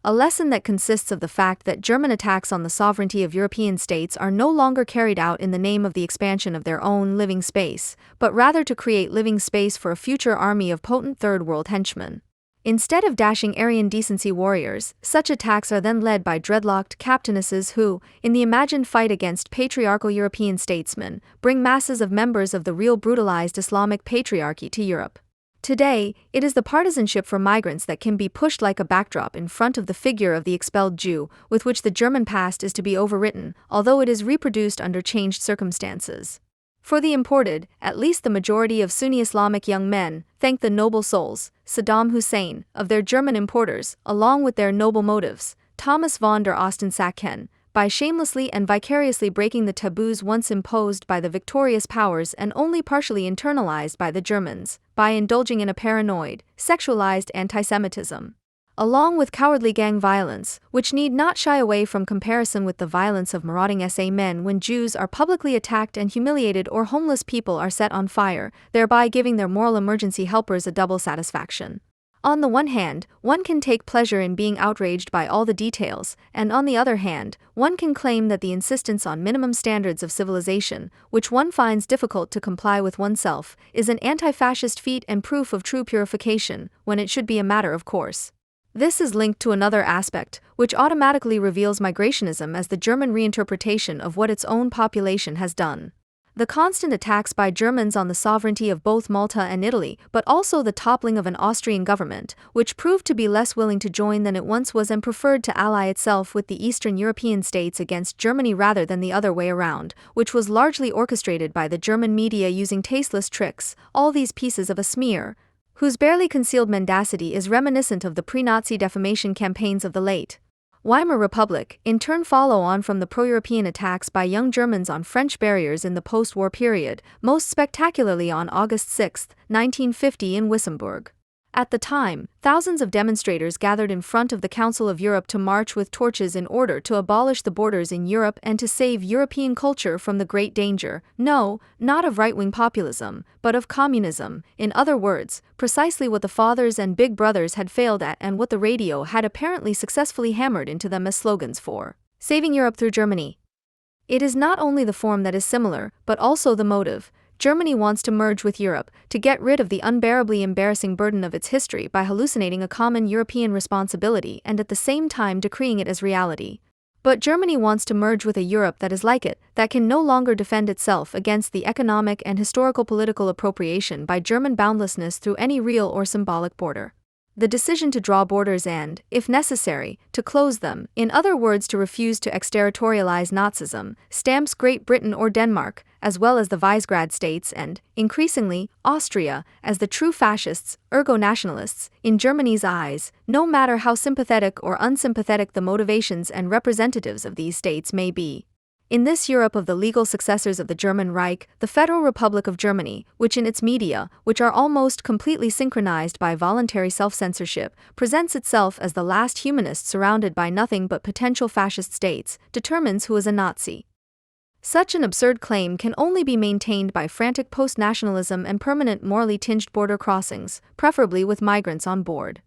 A: A lesson that consists of the fact that German attacks on the sovereignty of European states are no longer carried out in the name of the expansion of their own living space, but rather to create living space for a future army of potent Third World henchmen. Instead of dashing Aryan decency warriors, such attacks are then led by dreadlocked captainesses who, in the imagined fight against patriarchal European statesmen, bring masses of members of the real brutalized Islamic patriarchy to Europe. Today, it is the partisanship for migrants that can be pushed like a backdrop in front of the figure of the expelled Jew, with which the German past is to be overwritten, although it is reproduced under changed circumstances. For the imported, at least the majority of Sunni Islamic young men thank the noble souls, Saddam Hussein, of their German importers, along with their noble motives, Thomas von der Osten-Sachsen, by shamelessly and vicariously breaking the taboos once imposed by the victorious powers and only partially internalized by the Germans, by indulging in a paranoid, sexualized antisemitism. Along with cowardly gang violence, which need not shy away from comparison with the violence of marauding SA men when Jews are publicly attacked and humiliated or homeless people are set on fire, thereby giving their moral emergency helpers a double satisfaction. On the one hand, one can take pleasure in being outraged by all the details, and on the other hand, one can claim that the insistence on minimum standards of civilization, which one finds difficult to comply with oneself, is an anti-fascist feat and proof of true purification, when it should be a matter of course. This is linked to another aspect, which automatically reveals migrationism as the German reinterpretation of what its own population has done. The constant attacks by Germans on the sovereignty of both Malta and Italy, but also the toppling of an Austrian government, which proved to be less willing to join than it once was and preferred to ally itself with the Eastern European states against Germany rather than the other way around, which was largely orchestrated by the German media using tasteless tricks, all these pieces of a smear, whose barely concealed mendacity is reminiscent of the pre-Nazi defamation campaigns of the late Weimar Republic, in turn follow on from the pro-European attacks by young Germans on French barriers in the post-war period, most spectacularly on August 6, 1950 in Wissembourg. At the time, thousands of demonstrators gathered in front of the Council of Europe to march with torches in order to abolish the borders in Europe and to save European culture from the great danger, no, not of right-wing populism, but of communism, in other words, precisely what the fathers and big brothers had failed at and what the radio had apparently successfully hammered into them as slogans for saving Europe through Germany. It is not only the form that is similar, but also the motive. Germany wants to merge with Europe, to get rid of the unbearably embarrassing burden of its history by hallucinating a common European responsibility and at the same time decreeing it as reality. But Germany wants to merge with a Europe that is like it, that can no longer defend itself against the economic and historical political appropriation by German boundlessness through any real or symbolic border. The decision to draw borders and, if necessary, to close them, in other words to refuse to exterritorialize Nazism, stamps Great Britain or Denmark, as well as the Visegrad states and, increasingly, Austria, as the true fascists, ergo nationalists, in Germany's eyes, no matter how sympathetic or unsympathetic the motivations and representatives of these states may be. In this Europe of the legal successors of the German Reich, the Federal Republic of Germany, which in its media, which are almost completely synchronized by voluntary self-censorship, presents itself as the last humanist surrounded by nothing but potential fascist states, determines who is a Nazi. Such an absurd claim can only be maintained by frantic post-nationalism and permanent morally tinged border crossings, preferably with migrants on board.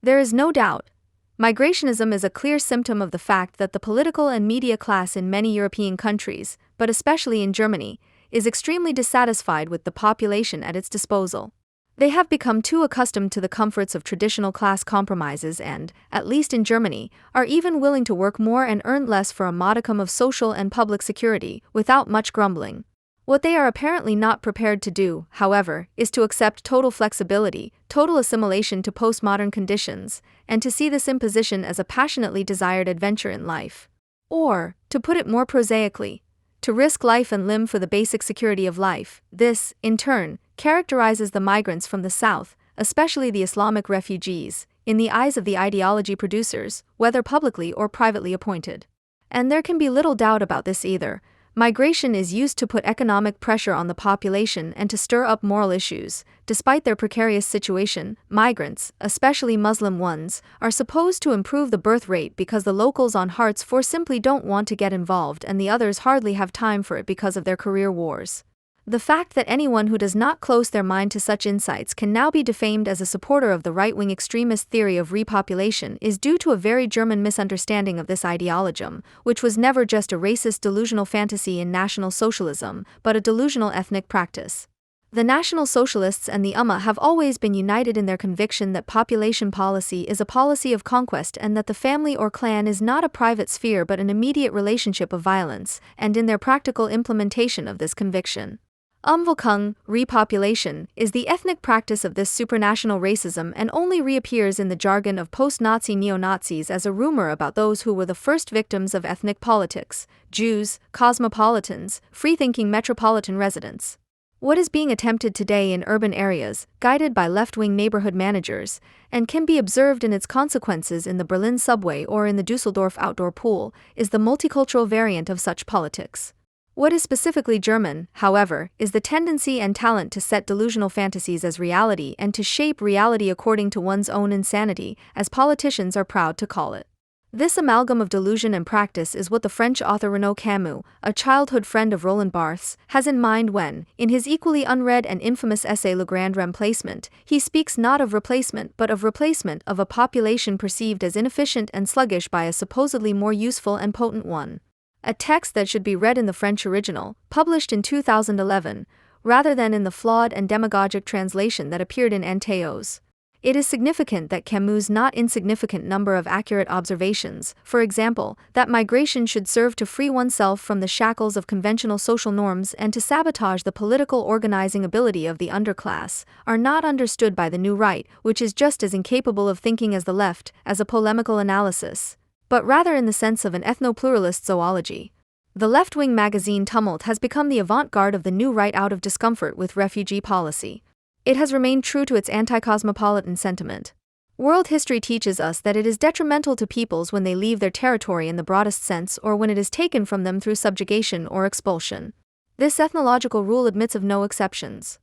A: There is no doubt. Migrationism is a clear symptom of the fact that the political and media class in many European countries, but especially in Germany, is extremely dissatisfied with the population at its disposal. They have become too accustomed to the comforts of traditional class compromises and, at least in Germany, are even willing to work more and earn less for a modicum of social and public security, without much grumbling. What they are apparently not prepared to do, however, is to accept total flexibility, total assimilation to postmodern conditions, and to see this imposition as a passionately desired adventure in life. Or, to put it more prosaically, to risk life and limb for the basic security of life. This, in turn, characterizes the migrants from the south, especially the Islamic refugees, in the eyes of the ideology producers, whether publicly or privately appointed. And there can be little doubt about this either. Migration is used to put economic pressure on the population and to stir up moral issues. Despite their precarious situation, migrants, especially Muslim ones, are supposed to improve the birth rate because the locals on Hearts 4 simply don't want to get involved and the others hardly have time for it because of their career wars. The fact that anyone who does not close their mind to such insights can now be defamed as a supporter of the right-wing extremist theory of repopulation is due to a very German misunderstanding of this ideology, which was never just a racist delusional fantasy in National Socialism, but a delusional ethnic practice. The National Socialists and the Ummah have always been united in their conviction that population policy is a policy of conquest and that the family or clan is not a private sphere but an immediate relationship of violence, and in their practical implementation of this conviction. Umweltkung, repopulation, is the ethnic practice of this supranational racism and only reappears in the jargon of post-Nazi neo-Nazis as a rumor about those who were the first victims of ethnic politics: Jews, cosmopolitans, free-thinking metropolitan residents. What is being attempted today in urban areas, guided by left-wing neighborhood managers, and can be observed in its consequences in the Berlin subway or in the Dusseldorf outdoor pool, is the multicultural variant of such politics. What is specifically German, however, is the tendency and talent to set delusional fantasies as reality and to shape reality according to one's own insanity, as politicians are proud to call it. This amalgam of delusion and practice is what the French author Renaud Camus, a childhood friend of Roland Barthes, has in mind when, in his equally unread and infamous essay Le Grand Remplacement, he speaks not of replacement but of replacement of a population perceived as inefficient and sluggish by a supposedly more useful and potent one. A text that should be read in the French original, published in 2011, rather than in the flawed and demagogic translation that appeared in Anteos. It is significant that Camus' not insignificant number of accurate observations, for example, that migration should serve to free oneself from the shackles of conventional social norms and to sabotage the political organizing ability of the underclass, are not understood by the New Right, which is just as incapable of thinking as the left, as a polemical analysis, but rather in the sense of an ethno-pluralist zoology. The left-wing magazine Tumult has become the avant-garde of the New Right out of discomfort with refugee policy. It has remained true to its anti-cosmopolitan sentiment. World history teaches us that it is detrimental to peoples when they leave their territory in the broadest sense or when it is taken from them through subjugation or expulsion. This ethnological rule admits of no exceptions.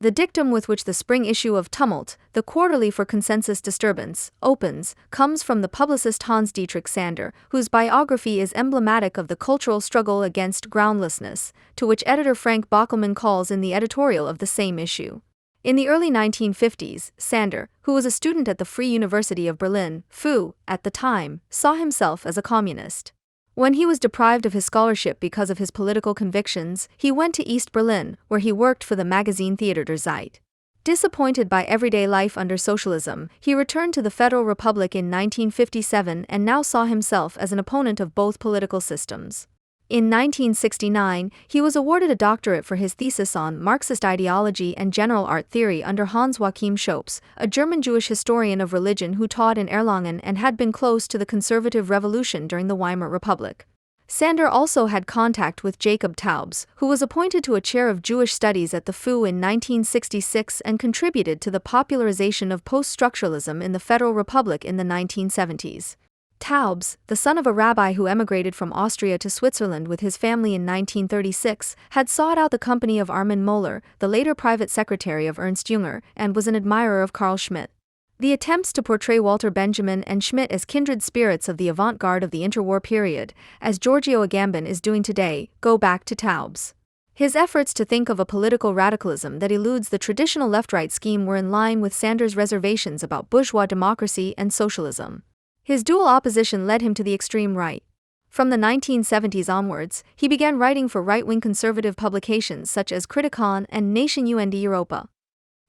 A: The dictum with which the spring issue of Tumult, the quarterly for consensus disturbance, opens, comes from the publicist Hans Dietrich Sander, whose biography is emblematic of the cultural struggle against groundlessness, to which editor Frank Bockelman calls in the editorial of the same issue. In the early 1950s, Sander, who was a student at the Free University of Berlin, FU, at the time, saw himself as a communist. When he was deprived of his scholarship because of his political convictions, he went to East Berlin, where he worked for the magazine Theater der Zeit. Disappointed by everyday life under socialism, he returned to the Federal Republic in 1957 and now saw himself as an opponent of both political systems. In 1969, he was awarded a doctorate for his thesis on Marxist ideology and general art theory under Hans Joachim Schoeps, a German Jewish historian of religion who taught in Erlangen and had been close to the conservative revolution during the Weimar Republic. Sander also had contact with Jacob Taubes, who was appointed to a chair of Jewish studies at the FU in 1966 and contributed to the popularization of post-structuralism in the Federal Republic in the 1970s. Taubes, the son of a rabbi who emigrated from Austria to Switzerland with his family in 1936, had sought out the company of Armin Moeller, the later private secretary of Ernst Jünger, and was an admirer of Carl Schmitt. The attempts to portray Walter Benjamin and Schmitt as kindred spirits of the avant-garde of the interwar period, as Giorgio Agamben is doing today, go back to Taubes. His efforts to think of a political radicalism that eludes the traditional left-right scheme were in line with Sander's reservations about bourgeois democracy and socialism. His dual opposition led him to the extreme right. From the 1970s onwards, he began writing for right-wing conservative publications such as Kritikon and Nation und Europa.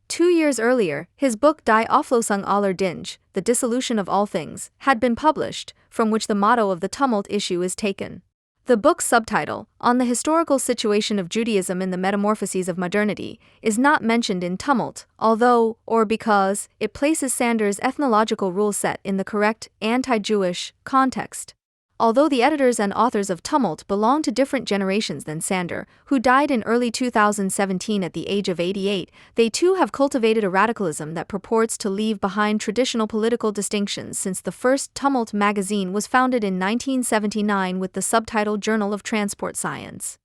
A: 2 years earlier, his book Die Auflösung aller Dinge, The Dissolution of All Things, had been published, from which the motto of the Tumult issue is taken. The book's subtitle, On the Historical Situation of Judaism in the Metamorphoses of Modernity, is not mentioned in Tumult, although, or because, it places Sander's ethnological rule set in the correct, anti-Jewish, context. Although the editors and authors of Tumult belong to different generations than Sander, who died in early 2017 at the age of 88, they too have cultivated a radicalism that purports to leave behind traditional political distinctions since the first Tumult magazine was founded in 1979 with the subtitle Journal of Transport Science.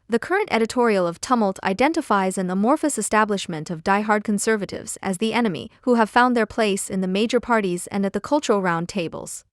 A: The current editorial of Tumult identifies an amorphous establishment of die-hard conservatives as the enemy, who have found their place in the major parties and at the cultural round tables.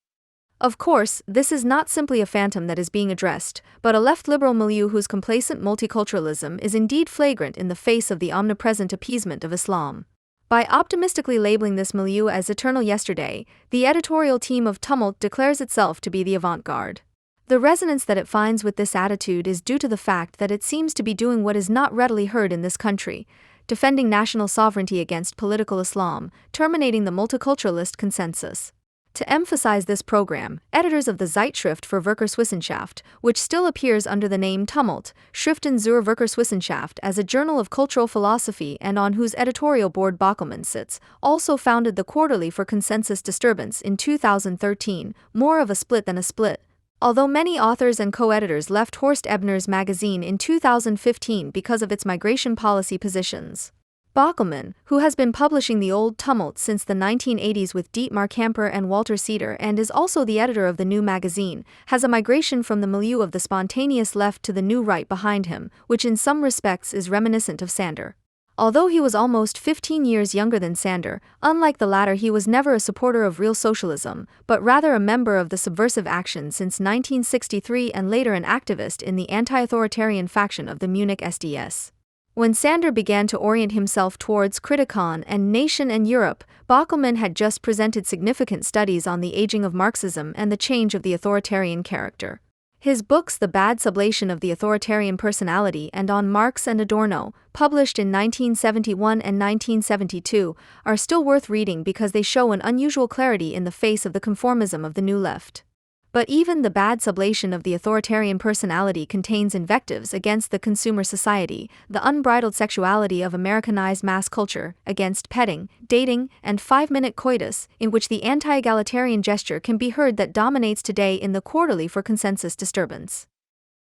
A: Of course, this is not simply a phantom that is being addressed, but a left-liberal milieu whose complacent multiculturalism is indeed flagrant in the face of the omnipresent appeasement of Islam. By optimistically labeling this milieu as eternal yesterday, the editorial team of Tumult declares itself to be the avant-garde. The resonance that it finds with this attitude is due to the fact that it seems to be doing what is not readily heard in this country, defending national sovereignty against political Islam, terminating the multiculturalist consensus. To emphasize this program, editors of the Zeitschrift für Völkerwissenschaft, which still appears under the name Tumult, Schriften zur Völkerwissenschaft as a journal of cultural philosophy and on whose editorial board Bockelmann sits, also founded the Quarterly for Consensus Disturbance in 2013, more of a split than a split. Although many authors and co-editors left Horst Ebner's magazine in 2015 because of its migration policy positions. Bockelmann, who has been publishing the old Tumult since the 1980s with Dietmar Kamper and Walter Cedar and is also the editor of the new magazine, has a migration from the milieu of the spontaneous left to the new right behind him, which in some respects is reminiscent of Sander. Although he was almost 15 years younger than Sander, unlike the latter he was never a supporter of real socialism, but rather a member of the Subversive Action since 1963 and later an activist in the anti-authoritarian faction of the Munich SDS. When Sander began to orient himself towards Kritikon and Nation and Europe, Bockelmann had just presented significant studies on the aging of Marxism and the change of the authoritarian character. His books The Bad Sublation of the Authoritarian Personality and On Marx and Adorno, published in 1971 and 1972, are still worth reading because they show an unusual clarity in the face of the conformism of the New Left. But even The Bad Sublation of the Authoritarian Personality contains invectives against the consumer society, the unbridled sexuality of Americanized mass culture, against petting, dating, and five-minute coitus, in which the anti-egalitarian gesture can be heard that dominates today in the Quarterly for Consensus Disturbance.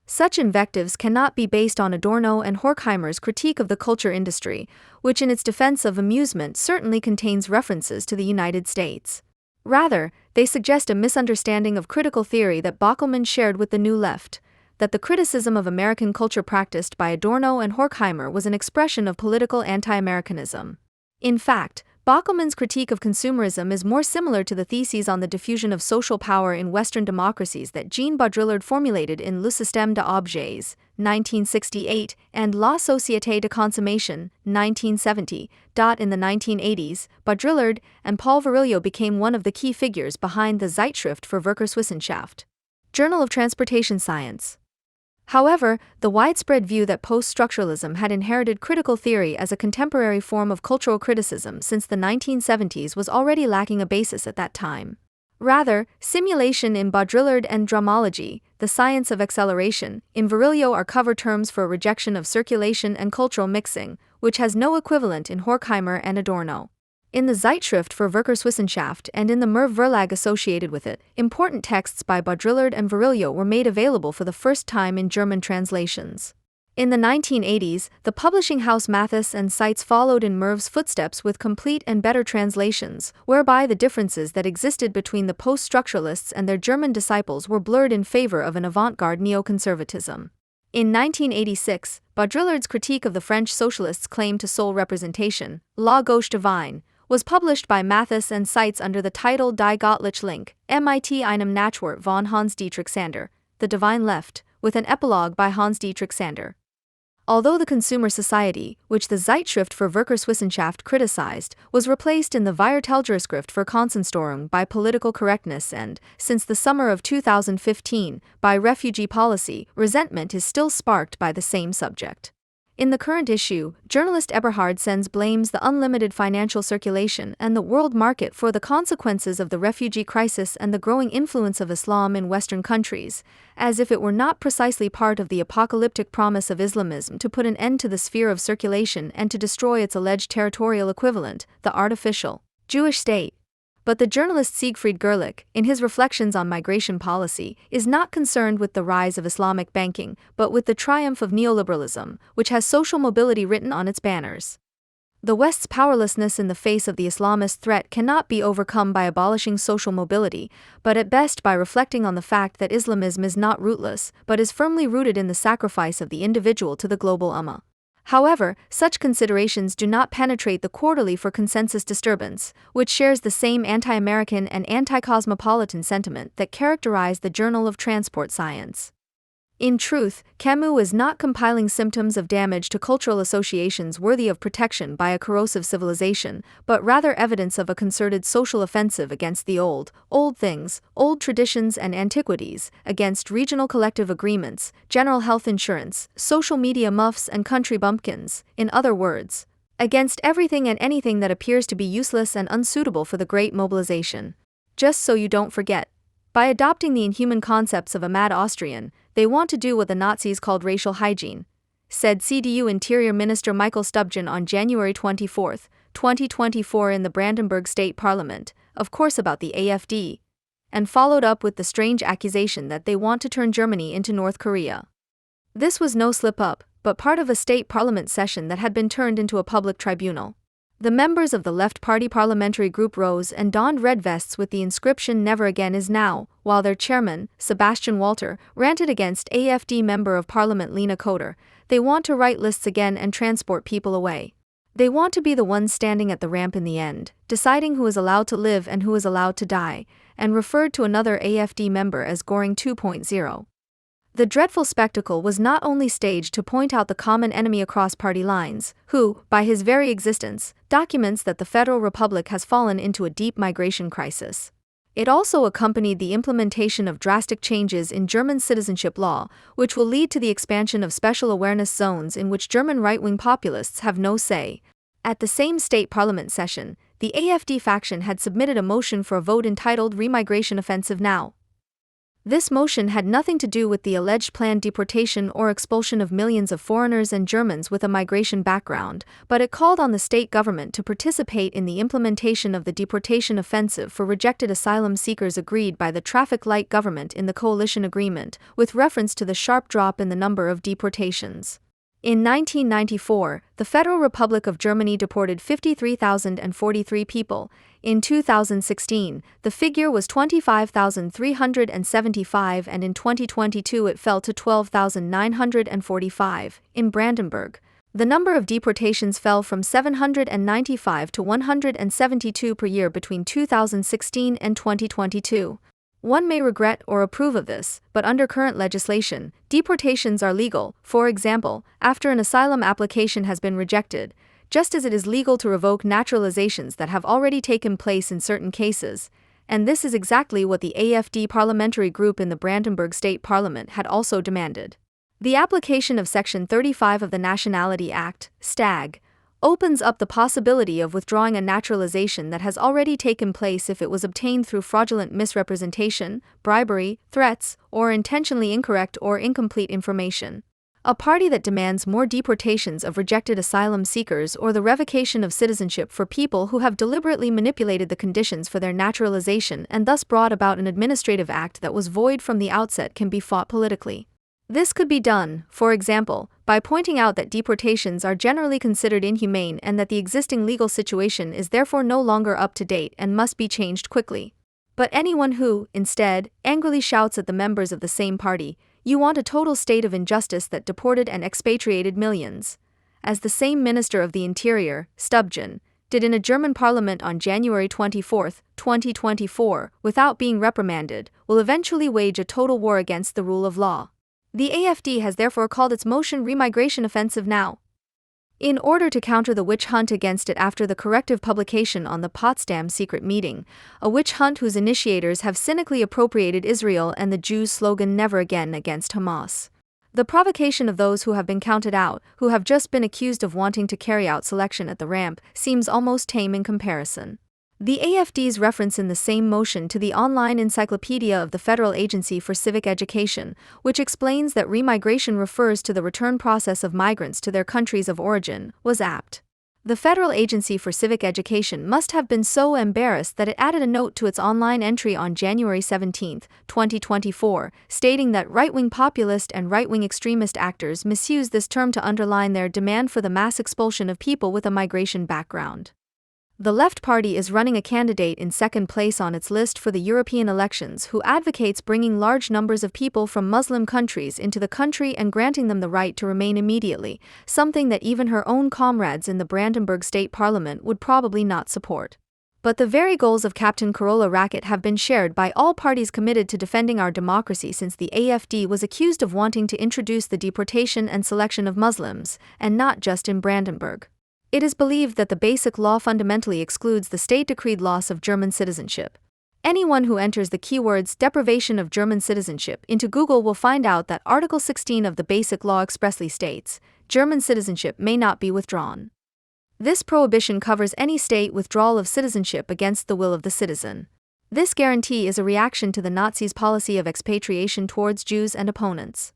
A: Such invectives cannot be based on Adorno and Horkheimer's critique of the culture industry, which in its defense of amusement certainly contains references to the United States. Rather, they suggest a misunderstanding of critical theory that Bockelmann shared with the New Left, that the criticism of American culture practiced by Adorno and Horkheimer was an expression of political anti-Americanism. In fact, Bockelmann's critique of consumerism is more similar to the theses on the diffusion of social power in Western democracies that Jean Baudrillard formulated in Le Système d'Objets, 1968, and La Société de Consommation, 1970. In the 1980s, Baudrillard and Paul Virilio became one of the key figures behind the Zeitschrift für Völkerwissenschaft, Journal of Transportation Science. However, the widespread view that post-structuralism had inherited critical theory as a contemporary form of cultural criticism since the 1970s was already lacking a basis at that time. Rather, simulation in Baudrillard and dramology, the science of acceleration, in Virilio are cover terms for a rejection of circulation and cultural mixing, which has no equivalent in Horkheimer and Adorno. In the Zeitschrift für Völkerwissenschaft and in the Merv Verlag associated with it, important texts by Baudrillard and Virilio were made available for the first time in German translations. In the 1980s, the publishing house Mathis and Seitz followed in Merv's footsteps with complete and better translations, whereby the differences that existed between the post-structuralists and their German disciples were blurred in favor of an avant-garde neoconservatism. In 1986, Baudrillard's critique of the French socialists' claim to sole representation, La Gauche Divine, was published by Mathis and Seitz under the title Die Göttliche Linke, mit einem Nachwort von Hans Dietrich Sander, The Divine Left, with an epilogue by Hans Dietrich Sander. Although the consumer society, which the Zeitschrift für Völkerwissenschaft criticized, was replaced in the Viertelgerschrift für Konsenstoring by political correctness and, since the summer of 2015, by refugee policy, resentment is still sparked by the same subject. In the current issue, journalist Eberhard Sens blames the unlimited financial circulation and the world market for the consequences of the refugee crisis and the growing influence of Islam in Western countries, as if it were not precisely part of the apocalyptic promise of Islamism to put an end to the sphere of circulation and to destroy its alleged territorial equivalent, the artificial Jewish state. But the journalist Siegfried Gerlich, in his reflections on migration policy, is not concerned with the rise of Islamic banking, but with the triumph of neoliberalism, which has social mobility written on its banners. The West's powerlessness in the face of the Islamist threat cannot be overcome by abolishing social mobility, but at best by reflecting on the fact that Islamism is not rootless, but is firmly rooted in the sacrifice of the individual to the global ummah. However, such considerations do not penetrate the quarterly for consensus disturbance, which shares the same anti-American and anti-cosmopolitan sentiment that characterize the Journal of Transport Science. In truth, Camus is not compiling symptoms of damage to cultural associations worthy of protection by a corrosive civilization, but rather evidence of a concerted social offensive against the old things, old traditions and antiquities, against regional collective agreements, general health insurance, social media muffs and country bumpkins, in other words, against everything and anything that appears to be useless and unsuitable for the great mobilization. Just so you don't forget, by adopting the inhuman concepts of a mad Austrian, they want to do what the Nazis called racial hygiene, said CDU Interior Minister Michael Stubjen on January 24, 2024 in the Brandenburg State Parliament, of course about the AfD, and followed up with the strange accusation that they want to turn Germany into North Korea. This was no slip-up, but part of a state parliament session that had been turned into a public tribunal. The members of the Left Party parliamentary group rose and donned red vests with the inscription "Never Again is Now," while their chairman, Sebastian Walter, ranted against AfD Member of Parliament Lena Coder. They want to write lists again and transport people away. They want to be the ones standing at the ramp in the end, deciding who is allowed to live and who is allowed to die, and referred to another AfD member as Göring 2.0. The dreadful spectacle was not only staged to point out the common enemy across party lines, who, by his very existence, documents that the Federal Republic has fallen into a deep migration crisis. It also accompanied the implementation of drastic changes in German citizenship law, which will lead to the expansion of special awareness zones in which German right-wing populists have no say. At the same state parliament session, the AfD faction had submitted a motion for a vote entitled Remigration Offensive Now. This motion had nothing to do with the alleged planned deportation or expulsion of millions of foreigners and Germans with a migration background, but it called on the state government to participate in the implementation of the deportation offensive for rejected asylum seekers agreed by the traffic light government in the coalition agreement, with reference to the sharp drop in the number of deportations. In 1994, the Federal Republic of Germany deported 53,043 people. In 2016, the figure was 25,375 and in 2022 it fell to 12,945. In Brandenburg, the number of deportations fell from 795 to 172 per year between 2016 and 2022. One may regret or approve of this, but under current legislation, deportations are legal, for example, after an asylum application has been rejected, just as it is legal to revoke naturalizations that have already taken place in certain cases, and this is exactly what the AfD parliamentary group in the Brandenburg State Parliament had also demanded. The application of Section 35 of the Nationality Act, STAG, opens up the possibility of withdrawing a naturalization that has already taken place if it was obtained through fraudulent misrepresentation, bribery, threats, or intentionally incorrect or incomplete information. A party that demands more deportations of rejected asylum seekers or the revocation of citizenship for people who have deliberately manipulated the conditions for their naturalization and thus brought about an administrative act that was void from the outset can be fought politically. This could be done, for example, by pointing out that deportations are generally considered inhumane and that the existing legal situation is therefore no longer up to date and must be changed quickly. But anyone who, instead, angrily shouts at the members of the same party, "You want a total state of injustice that deported and expatriated millions," as the same Minister of the Interior, Stubjen, did in a German parliament on January 24, 2024, without being reprimanded, will eventually wage a total war against the rule of law. The AfD has therefore called its motion Remigration Offensive Now. In order to counter the witch hunt against it after the corrective publication on the Potsdam secret meeting, a witch hunt whose initiators have cynically appropriated Israel and the Jews' slogan "Never Again" against Hamas. The provocation of those who have been counted out, who have just been accused of wanting to carry out selection at the ramp, seems almost tame in comparison. The AfD's reference in the same motion to the online encyclopedia of the Federal Agency for Civic Education, which explains that remigration refers to the return process of migrants to their countries of origin, was apt. The Federal Agency for Civic Education must have been so embarrassed that it added a note to its online entry on January 17, 2024, stating that right-wing populist and right-wing extremist actors misuse this term to underline their demand for the mass expulsion of people with a migration background. The Left Party is running a candidate in second place on its list for the European elections who advocates bringing large numbers of people from Muslim countries into the country and granting them the right to remain immediately, something that even her own comrades in the Brandenburg State Parliament would probably not support. But the very goals of Captain Carola Rackete have been shared by all parties committed to defending our democracy since the AfD was accused of wanting to introduce the deportation and selection of Muslims, and not just in Brandenburg. It is believed that the Basic Law fundamentally excludes the state-decreed loss of German citizenship. Anyone who enters the keywords deprivation of German citizenship into Google will find out that Article 16 of the Basic Law expressly states, German citizenship may not be withdrawn. This prohibition covers any state withdrawal of citizenship against the will of the citizen. This guarantee is a reaction to the Nazis' policy of expatriation towards Jews and opponents.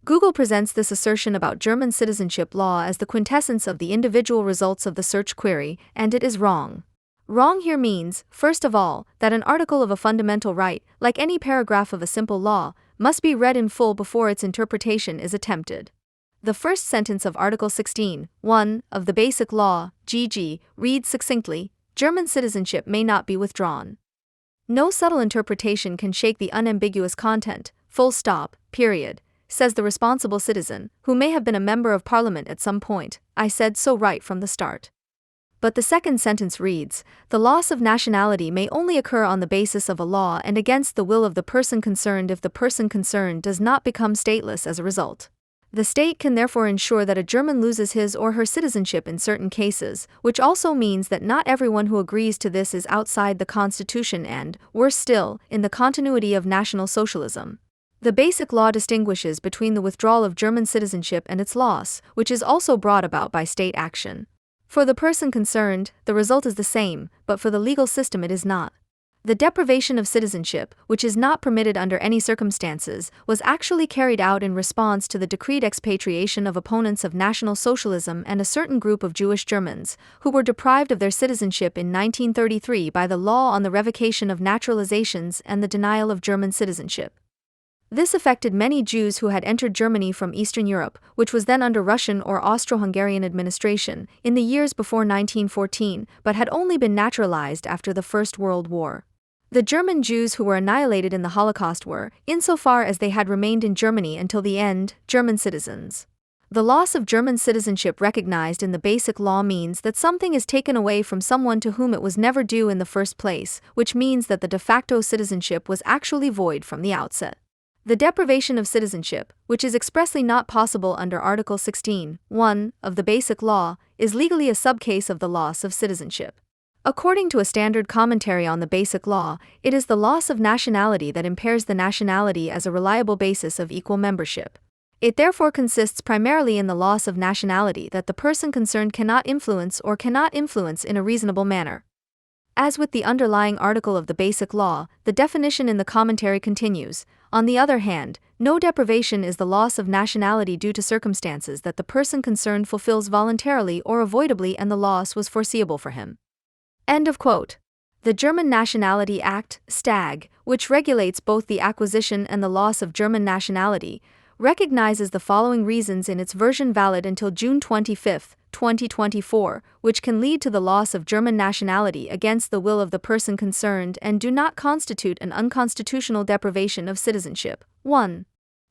A: Google presents this assertion about German citizenship law as the quintessence of the individual results of the search query, and it is wrong. Wrong here means, first of all, that an article of a fundamental right, like any paragraph of a simple law, must be read in full before its interpretation is attempted. The first sentence of Article 16(1) of the Basic Law, GG, reads succinctly, German citizenship may not be withdrawn. No subtle interpretation can shake the unambiguous content, full stop, period, says the responsible citizen, who may have been a member of parliament at some point. I said so right from the start. But the second sentence reads, the loss of nationality may only occur on the basis of a law and against the will of the person concerned if the person concerned does not become stateless as a result. The state can therefore ensure that a German loses his or her citizenship in certain cases, which also means that not everyone who agrees to this is outside the Constitution and, worse still, in the continuity of National Socialism. The Basic Law distinguishes between the withdrawal of German citizenship and its loss, which is also brought about by state action. For the person concerned, the result is the same, but for the legal system it is not. The deprivation of citizenship, which is not permitted under any circumstances, was actually carried out in response to the decreed expatriation of opponents of National Socialism and a certain group of Jewish Germans, who were deprived of their citizenship in 1933 by the law on the revocation of naturalizations and the denial of German citizenship. This affected many Jews who had entered Germany from Eastern Europe, which was then under Russian or Austro-Hungarian administration, in the years before 1914, but had only been naturalized after the First World War. The German Jews who were annihilated in the Holocaust were, insofar as they had remained in Germany until the end, German citizens. The loss of German citizenship recognized in the Basic Law means that something is taken away from someone to whom it was never due in the first place, which means that the de facto citizenship was actually void from the outset. The deprivation of citizenship, which is expressly not possible under Article 16(1) of the Basic Law, is legally a subcase of the loss of citizenship. According to a standard commentary on the Basic Law, it is the loss of nationality that impairs the nationality as a reliable basis of equal membership. It therefore consists primarily in the loss of nationality that the person concerned cannot influence in a reasonable manner. As with the underlying article of the Basic Law, the definition in the commentary continues. On the other hand, no deprivation is the loss of nationality due to circumstances that the person concerned fulfills voluntarily or avoidably and the loss was foreseeable for him. End of quote. The German Nationality Act, StAG, which regulates both the acquisition and the loss of German nationality, recognizes the following reasons in its version valid until June 25, 2024, which can lead to the loss of German nationality against the will of the person concerned and do not constitute an unconstitutional deprivation of citizenship. 1.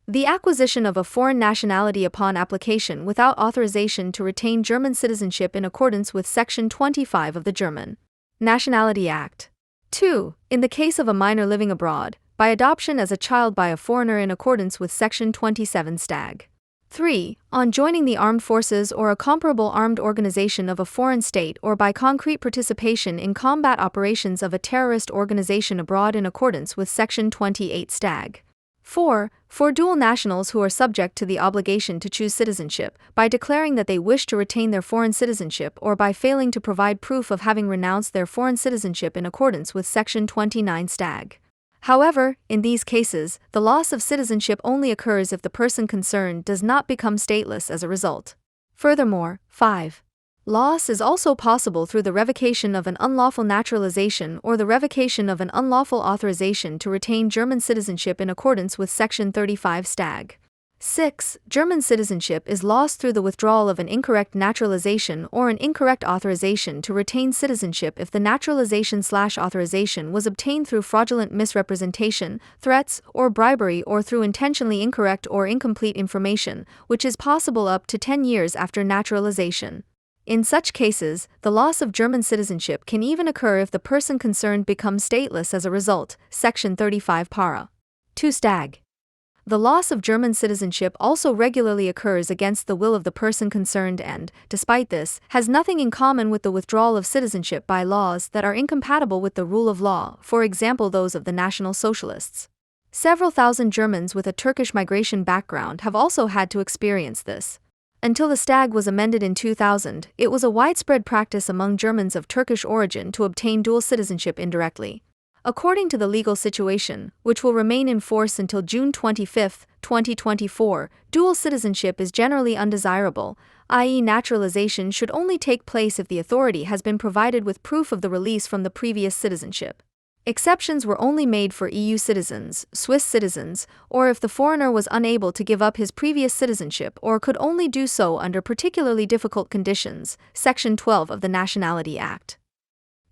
A: The acquisition of a foreign nationality upon application without authorization to retain German citizenship in accordance with Section 25 of the German Nationality Act. 2. In the case of a minor living abroad, by adoption as a child by a foreigner in accordance with Section 27 StAG. 3. On joining the armed forces or a comparable armed organization of a foreign state or by concrete participation in combat operations of a terrorist organization abroad in accordance with Section 28 StAG. 4. For dual nationals who are subject to the obligation to choose citizenship, by declaring that they wish to retain their foreign citizenship or by failing to provide proof of having renounced their foreign citizenship in accordance with Section 29 StAG. However, in these cases, the loss of citizenship only occurs if the person concerned does not become stateless as a result. Furthermore, 5. Loss is also possible through the revocation of an unlawful naturalization or the revocation of an unlawful authorization to retain German citizenship in accordance with Section 35 Stag. 6. German citizenship is lost through the withdrawal of an incorrect naturalization or an incorrect authorization to retain citizenship if the naturalization/authorization was obtained through fraudulent misrepresentation, threats, or bribery, or through intentionally incorrect or incomplete information, which is possible up to 10 years after naturalization. In such cases, the loss of German citizenship can even occur if the person concerned becomes stateless as a result. Section 35 Para. 2 Stag. The loss of German citizenship also regularly occurs against the will of the person concerned and, despite this, has nothing in common with the withdrawal of citizenship by laws that are incompatible with the rule of law, for example those of the National Socialists. Several thousand Germans with a Turkish migration background have also had to experience this. Until the Stag was amended in 2000, it was a widespread practice among Germans of Turkish origin to obtain dual citizenship indirectly. According to the legal situation, which will remain in force until June 25, 2024, dual citizenship is generally undesirable, i.e., naturalization should only take place if the authority has been provided with proof of the release from the previous citizenship. Exceptions were only made for EU citizens, Swiss citizens, or if the foreigner was unable to give up his previous citizenship or could only do so under particularly difficult conditions. Section 12 of the Nationality Act.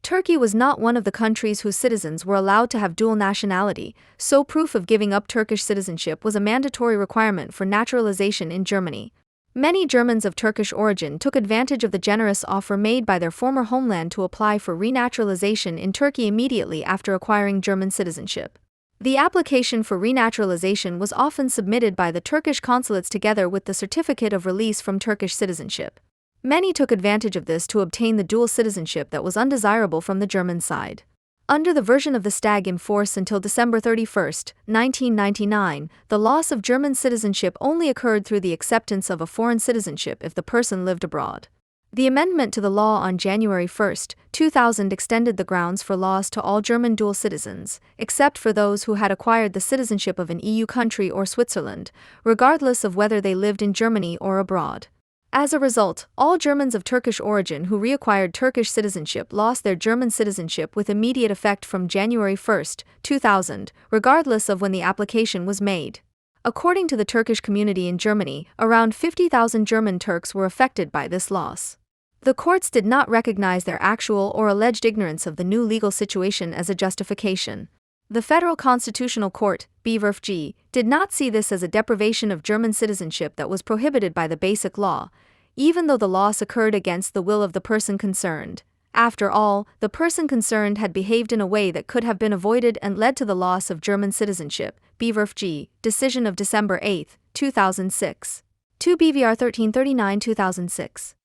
A: Turkey was not one of the countries whose citizens were allowed to have dual nationality, so proof of giving up Turkish citizenship was a mandatory requirement for naturalization in Germany. Many Germans of Turkish origin took advantage of the generous offer made by their former homeland to apply for renaturalization in Turkey immediately after acquiring German citizenship. The application for renaturalization was often submitted by the Turkish consulates together with the certificate of release from Turkish citizenship. Many took advantage of this to obtain the dual citizenship that was undesirable from the German side. Under the version of the Stag in force until December 31, 1999, the loss of German citizenship only occurred through the acceptance of a foreign citizenship if the person lived abroad. The amendment to the law on January 1, 2000 extended the grounds for loss to all German dual citizens, except for those who had acquired the citizenship of an EU country or Switzerland, regardless of whether they lived in Germany or abroad. As a result, all Germans of Turkish origin who reacquired Turkish citizenship lost their German citizenship with immediate effect from January 1, 2000, regardless of when the application was made. According to the Turkish community in Germany, around 50,000 German Turks were affected by this loss. The courts did not recognize their actual or alleged ignorance of the new legal situation as a justification. The Federal Constitutional Court, BVerfG, did not see this as a deprivation of German citizenship that was prohibited by the Basic Law, even though the loss occurred against the will of the person concerned. After all, the person concerned had behaved in a way that could have been avoided and led to the loss of German citizenship. BVerfG, decision of December 8, 2006. 2 BVR 1339 2006.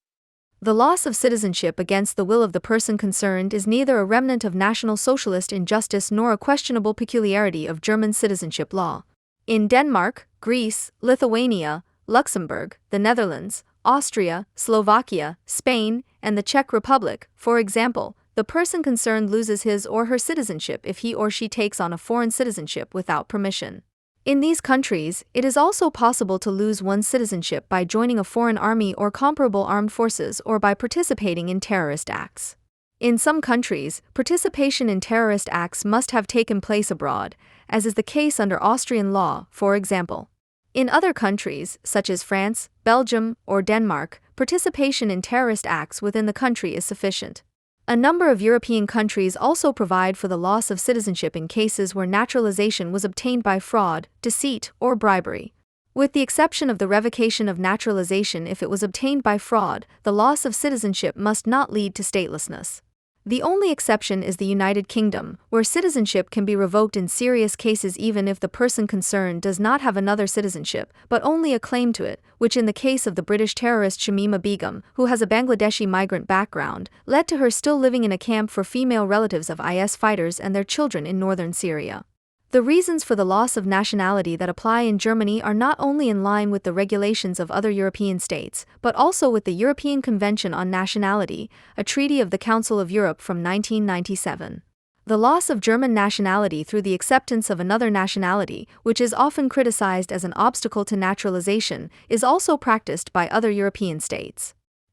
A: The loss of citizenship against the will of the person concerned is neither a remnant of National Socialist injustice nor a questionable peculiarity of German citizenship law. In Denmark, Greece, Lithuania, Luxembourg, the Netherlands, Austria, Slovakia, Spain, and the Czech Republic, for example, the person concerned loses his or her citizenship if he or she takes on a foreign citizenship without permission. In these countries, it is also possible to lose one's citizenship by joining a foreign army or comparable armed forces or by participating in terrorist acts. In some countries, participation in terrorist acts must have taken place abroad, as is the case under Austrian law, for example. In other countries, such as France, Belgium, or Denmark, participation in terrorist acts within the country is sufficient. A number of European countries also provide for the loss of citizenship in cases where naturalization was obtained by fraud, deceit, or bribery. With the exception of the revocation of naturalization if it was obtained by fraud, the loss of citizenship must not lead to statelessness. The only exception is the United Kingdom, where citizenship can be revoked in serious cases even if the person concerned does not have another citizenship, but only a claim to it, which in the case of the British terrorist Shamima Begum, who has a Bangladeshi migrant background, led to her still living in a camp for female relatives of IS fighters and their children in northern Syria. The reasons for the loss of nationality that apply in Germany are not only in line with the regulations of other European states, but also with the European Convention on Nationality, a treaty of the Council of Europe from 1997. The loss of German nationality through the acceptance of another nationality, which is often criticized as an obstacle to naturalization, is also practiced by other European states.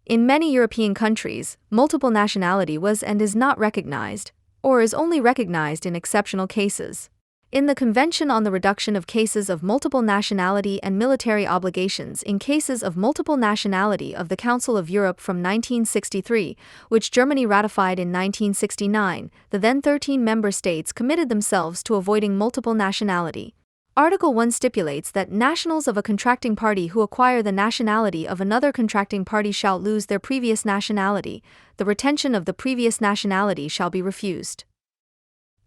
A: In many European countries, multiple nationality was and is not recognized, or is only recognized in exceptional cases. In the Convention on the Reduction of Cases of Multiple Nationality and Military Obligations in Cases of Multiple Nationality of the Council of Europe from 1963, which Germany ratified in 1969, the then 13 member states committed themselves to avoiding multiple nationality. Article 1 stipulates that nationals of a contracting party who acquire the nationality of another contracting party shall lose their previous nationality. The retention of the previous nationality shall be refused.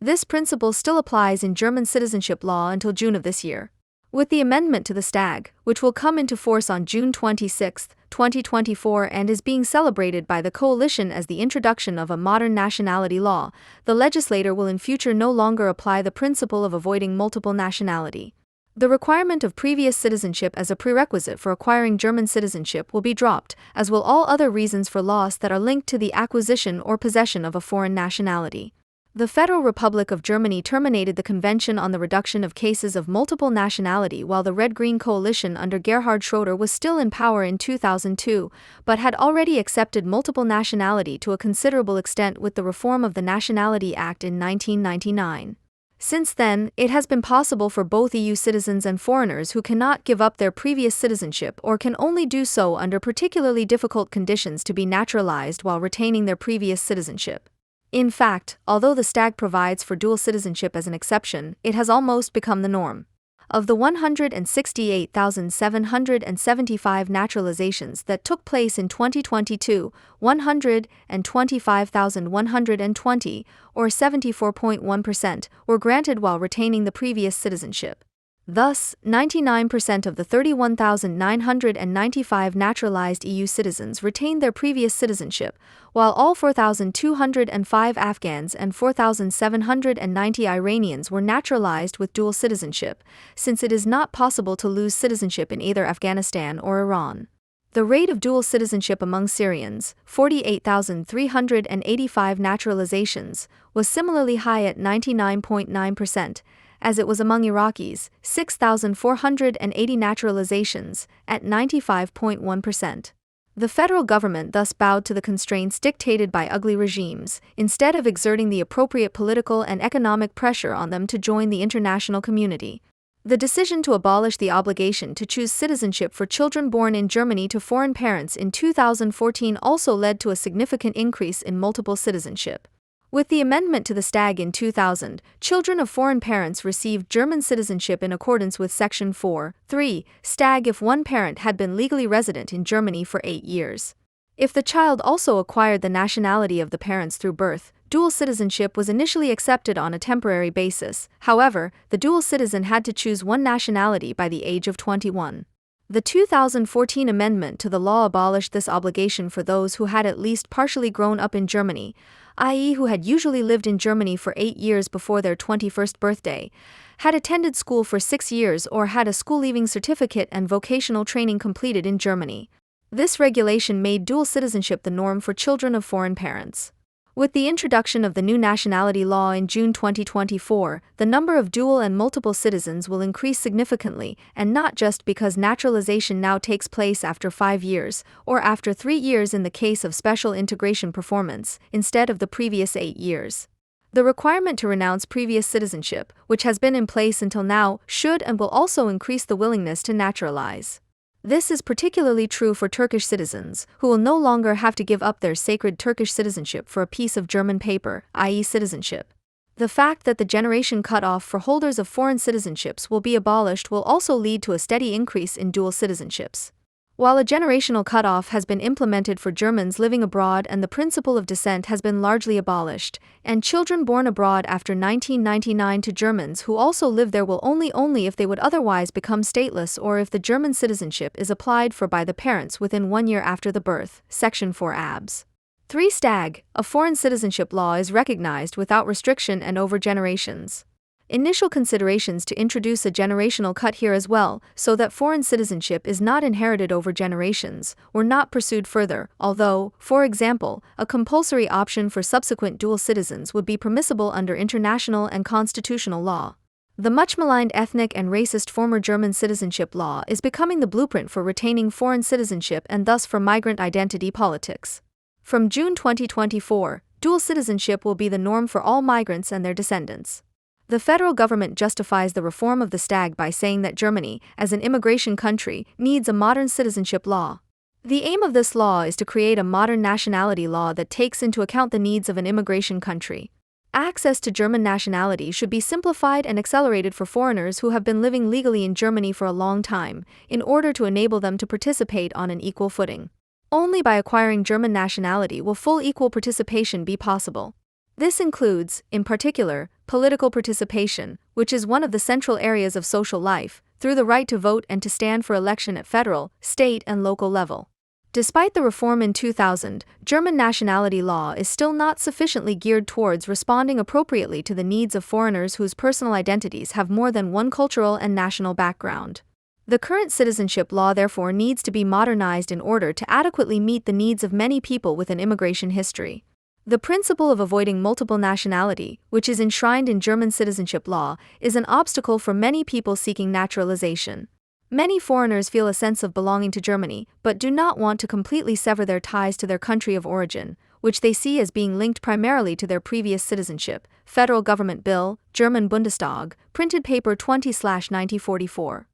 A: This principle still applies in German citizenship law until June of this year. With the amendment to the Stag, which will come into force on June 26, 2024 and is being celebrated by the coalition as the introduction of a modern nationality law, the legislator will in future no longer apply the principle of avoiding multiple nationality. The requirement of previous citizenship as a prerequisite for acquiring German citizenship will be dropped, as will all other reasons for loss that are linked to the acquisition or possession of a foreign nationality. The Federal Republic of Germany terminated the Convention on the Reduction of Cases of Multiple Nationality while the Red-Green Coalition under Gerhard Schroeder was still in power in 2002, but had already accepted multiple nationality to a considerable extent with the reform of the Nationality Act in 1999. Since then, it has been possible for both EU citizens and foreigners who cannot give up their previous citizenship or can only do so under particularly difficult conditions to be naturalized while retaining their previous citizenship. In fact, although the Stag provides for dual citizenship as an exception, it has almost become the norm. Of the 168,775 naturalizations that took place in 2022, 125,120, or 74.1%, were granted while retaining the previous citizenship. Thus, 99% of the 31,995 naturalized EU citizens retained their previous citizenship, while all 4,205 Afghans and 4,790 Iranians were naturalized with dual citizenship, since it is not possible to lose citizenship in either Afghanistan or Iran. The rate of dual citizenship among Syrians, 48,385 naturalizations, was similarly high at 99.9%, as it was among Iraqis, 6,480 naturalizations, at 95.1%. The federal government thus bowed to the constraints dictated by ugly regimes, instead of exerting the appropriate political and economic pressure on them to join the international community. The decision to abolish the obligation to choose citizenship for children born in Germany to foreign parents in 2014 also led to a significant increase in multiple citizenship. With the amendment to the Stag in 2000, children of foreign parents received German citizenship in accordance with Section 4(3) Stag if one parent had been legally resident in Germany for 8 years. If the child also acquired the nationality of the parents through birth, dual citizenship was initially accepted on a temporary basis. However, the dual citizen had to choose one nationality by the age of 21. The 2014 amendment to the law abolished this obligation for those who had at least partially grown up in Germany, i.e. who had usually lived in Germany for 8 years before their 21st birthday, had attended school for 6 years or had a school-leaving certificate and vocational training completed in Germany. This regulation made dual citizenship the norm for children of foreign parents. With the introduction of the new nationality law in June 2024, the number of dual and multiple citizens will increase significantly, and not just because naturalization now takes place after 5 years, or after 3 years in the case of special integration performance, instead of the previous 8 years. The requirement to renounce previous citizenship, which has been in place until now, should and will also increase the willingness to naturalize. This is particularly true for Turkish citizens, who will no longer have to give up their sacred Turkish citizenship for a piece of German paper, i.e. citizenship. The fact that the generation cutoff for holders of foreign citizenships will be abolished will also lead to a steady increase in dual citizenships. While a generational cutoff has been implemented for Germans living abroad and the principle of descent has been largely abolished, and children born abroad after 1999 to Germans who also live there will only if they would otherwise become stateless or if the German citizenship is applied for by the parents within 1 year after the birth, Section 4 abs. 3 Stag, a foreign citizenship law is recognized without restriction and over generations. Initial considerations to introduce a generational cut here as well, so that foreign citizenship is not inherited over generations, were not pursued further, although, for example, a compulsory option for subsequent dual citizens would be permissible under international and constitutional law. The much-maligned ethnic and racist former German citizenship law is becoming the blueprint for retaining foreign citizenship and thus for migrant identity politics. From June 2024, dual citizenship will be the norm for all migrants and their descendants. The federal government justifies the reform of the STAG by saying that Germany, as an immigration country, needs a modern citizenship law. The aim of this law is to create a modern nationality law that takes into account the needs of an immigration country. Access to German nationality should be simplified and accelerated for foreigners who have been living legally in Germany for a long time, in order to enable them to participate on an equal footing. Only by acquiring German nationality will full equal participation be possible. This includes, in particular, political participation, which is one of the central areas of social life, through the right to vote and to stand for election at federal, state, and local level. Despite the reform in 2000, German nationality law is still not sufficiently geared towards responding appropriately to the needs of foreigners whose personal identities have more than one cultural and national background. The current citizenship law therefore needs to be modernized in order to adequately meet the needs of many people with an immigration history. The principle of avoiding multiple nationality, which is enshrined in German citizenship law, is an obstacle for many people seeking naturalization. Many foreigners feel a sense of belonging to Germany, but do not want to completely sever their ties to their country of origin, which they see as being linked primarily to their previous citizenship. Federal Government Bill, German Bundestag, printed paper 20/1944.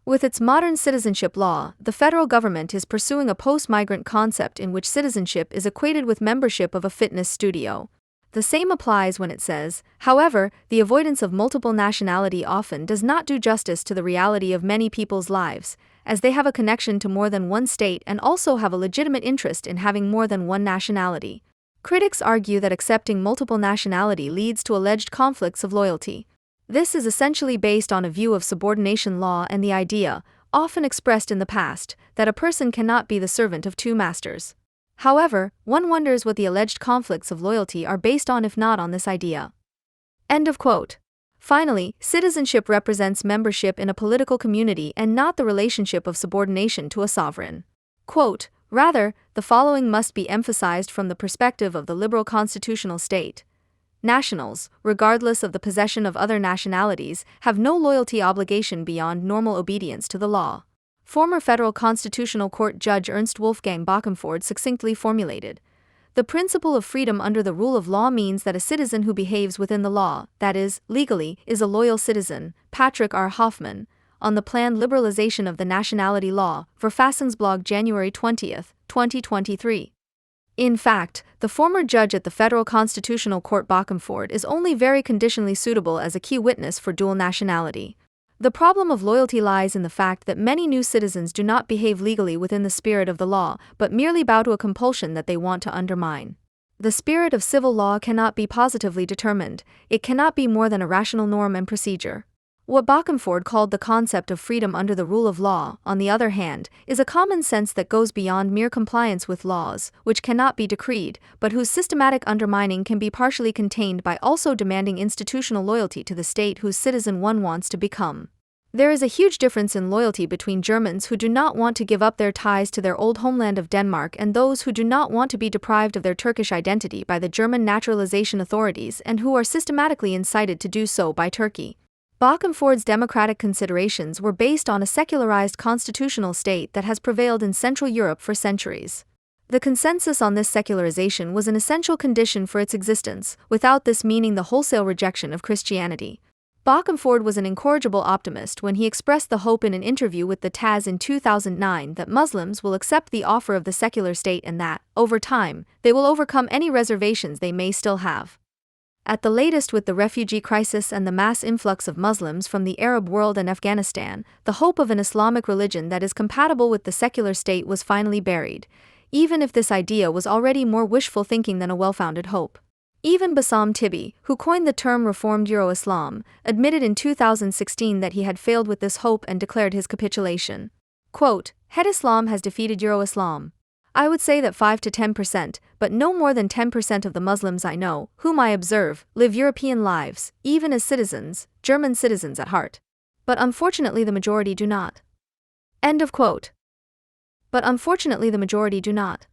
A: With its modern citizenship law, the federal government is pursuing a post-migrant concept in which citizenship is equated with membership of a fitness studio. The same applies when it says, however, the avoidance of multiple nationality often does not do justice to the reality of many people's lives, as they have a connection to more than one state and also have a legitimate interest in having more than one nationality. Critics argue that accepting multiple nationality leads to alleged conflicts of loyalty. This is essentially based on a view of subordination law and the idea, often expressed in the past, that a person cannot be the servant of two masters. However, one wonders what the alleged conflicts of loyalty are based on if not on this idea. End of quote. Finally, citizenship represents membership in a political community and not the relationship of subordination to a sovereign. Quote, rather, the following must be emphasized from the perspective of the liberal constitutional state. Nationals, regardless of the possession of other nationalities, have no loyalty obligation beyond normal obedience to the law. Former Federal Constitutional Court Judge Ernst Wolfgang Böckenförde succinctly formulated, the principle of freedom under the rule of law means that a citizen who behaves within the law, that is, legally, is a loyal citizen. Patrick R. Hoffman, on the planned liberalization of the nationality law, Verfassungsblog January 20, 2023. In fact, the former judge at the Federal Constitutional Court Böckenförde is only very conditionally suitable as a key witness for dual nationality. The problem of loyalty lies in the fact that many new citizens do not behave legally within the spirit of the law, but merely bow to a compulsion that they want to undermine. The spirit of civil law cannot be positively determined, it cannot be more than a rational norm and procedure. What Böckenförde called the concept of freedom under the rule of law, on the other hand, is a common sense that goes beyond mere compliance with laws, which cannot be decreed, but whose systematic undermining can be partially contained by also demanding institutional loyalty to the state whose citizen one wants to become. There is a huge difference in loyalty between Germans who do not want to give up their ties to their old homeland of Denmark and those who do not want to be deprived of their Turkish identity by the German naturalization authorities and who are systematically incited to do so by Turkey. Böckenförde's democratic considerations were based on a secularized constitutional state that has prevailed in Central Europe for centuries. The consensus on this secularization was an essential condition for its existence, without this meaning the wholesale rejection of Christianity. Böckenförde was an incorrigible optimist when he expressed the hope in an interview with the TASS in 2009 that Muslims will accept the offer of the secular state and that, over time, they will overcome any reservations they may still have. At the latest, with the refugee crisis and the mass influx of Muslims from the Arab world and Afghanistan, the hope of an Islamic religion that is compatible with the secular state was finally buried, even if this idea was already more wishful thinking than a well-founded hope. Even Bassam Tibi, who coined the term Reformed Euro-Islam, admitted in 2016 that he had failed with this hope and declared his capitulation. Quote, "Het Islam has defeated Euro-Islam. I would say that 5 to 10%, but no more than 10% of the Muslims I know, whom I observe, live European lives, even as citizens, German citizens at heart. But unfortunately the majority do not." End of quote. But unfortunately the majority do not.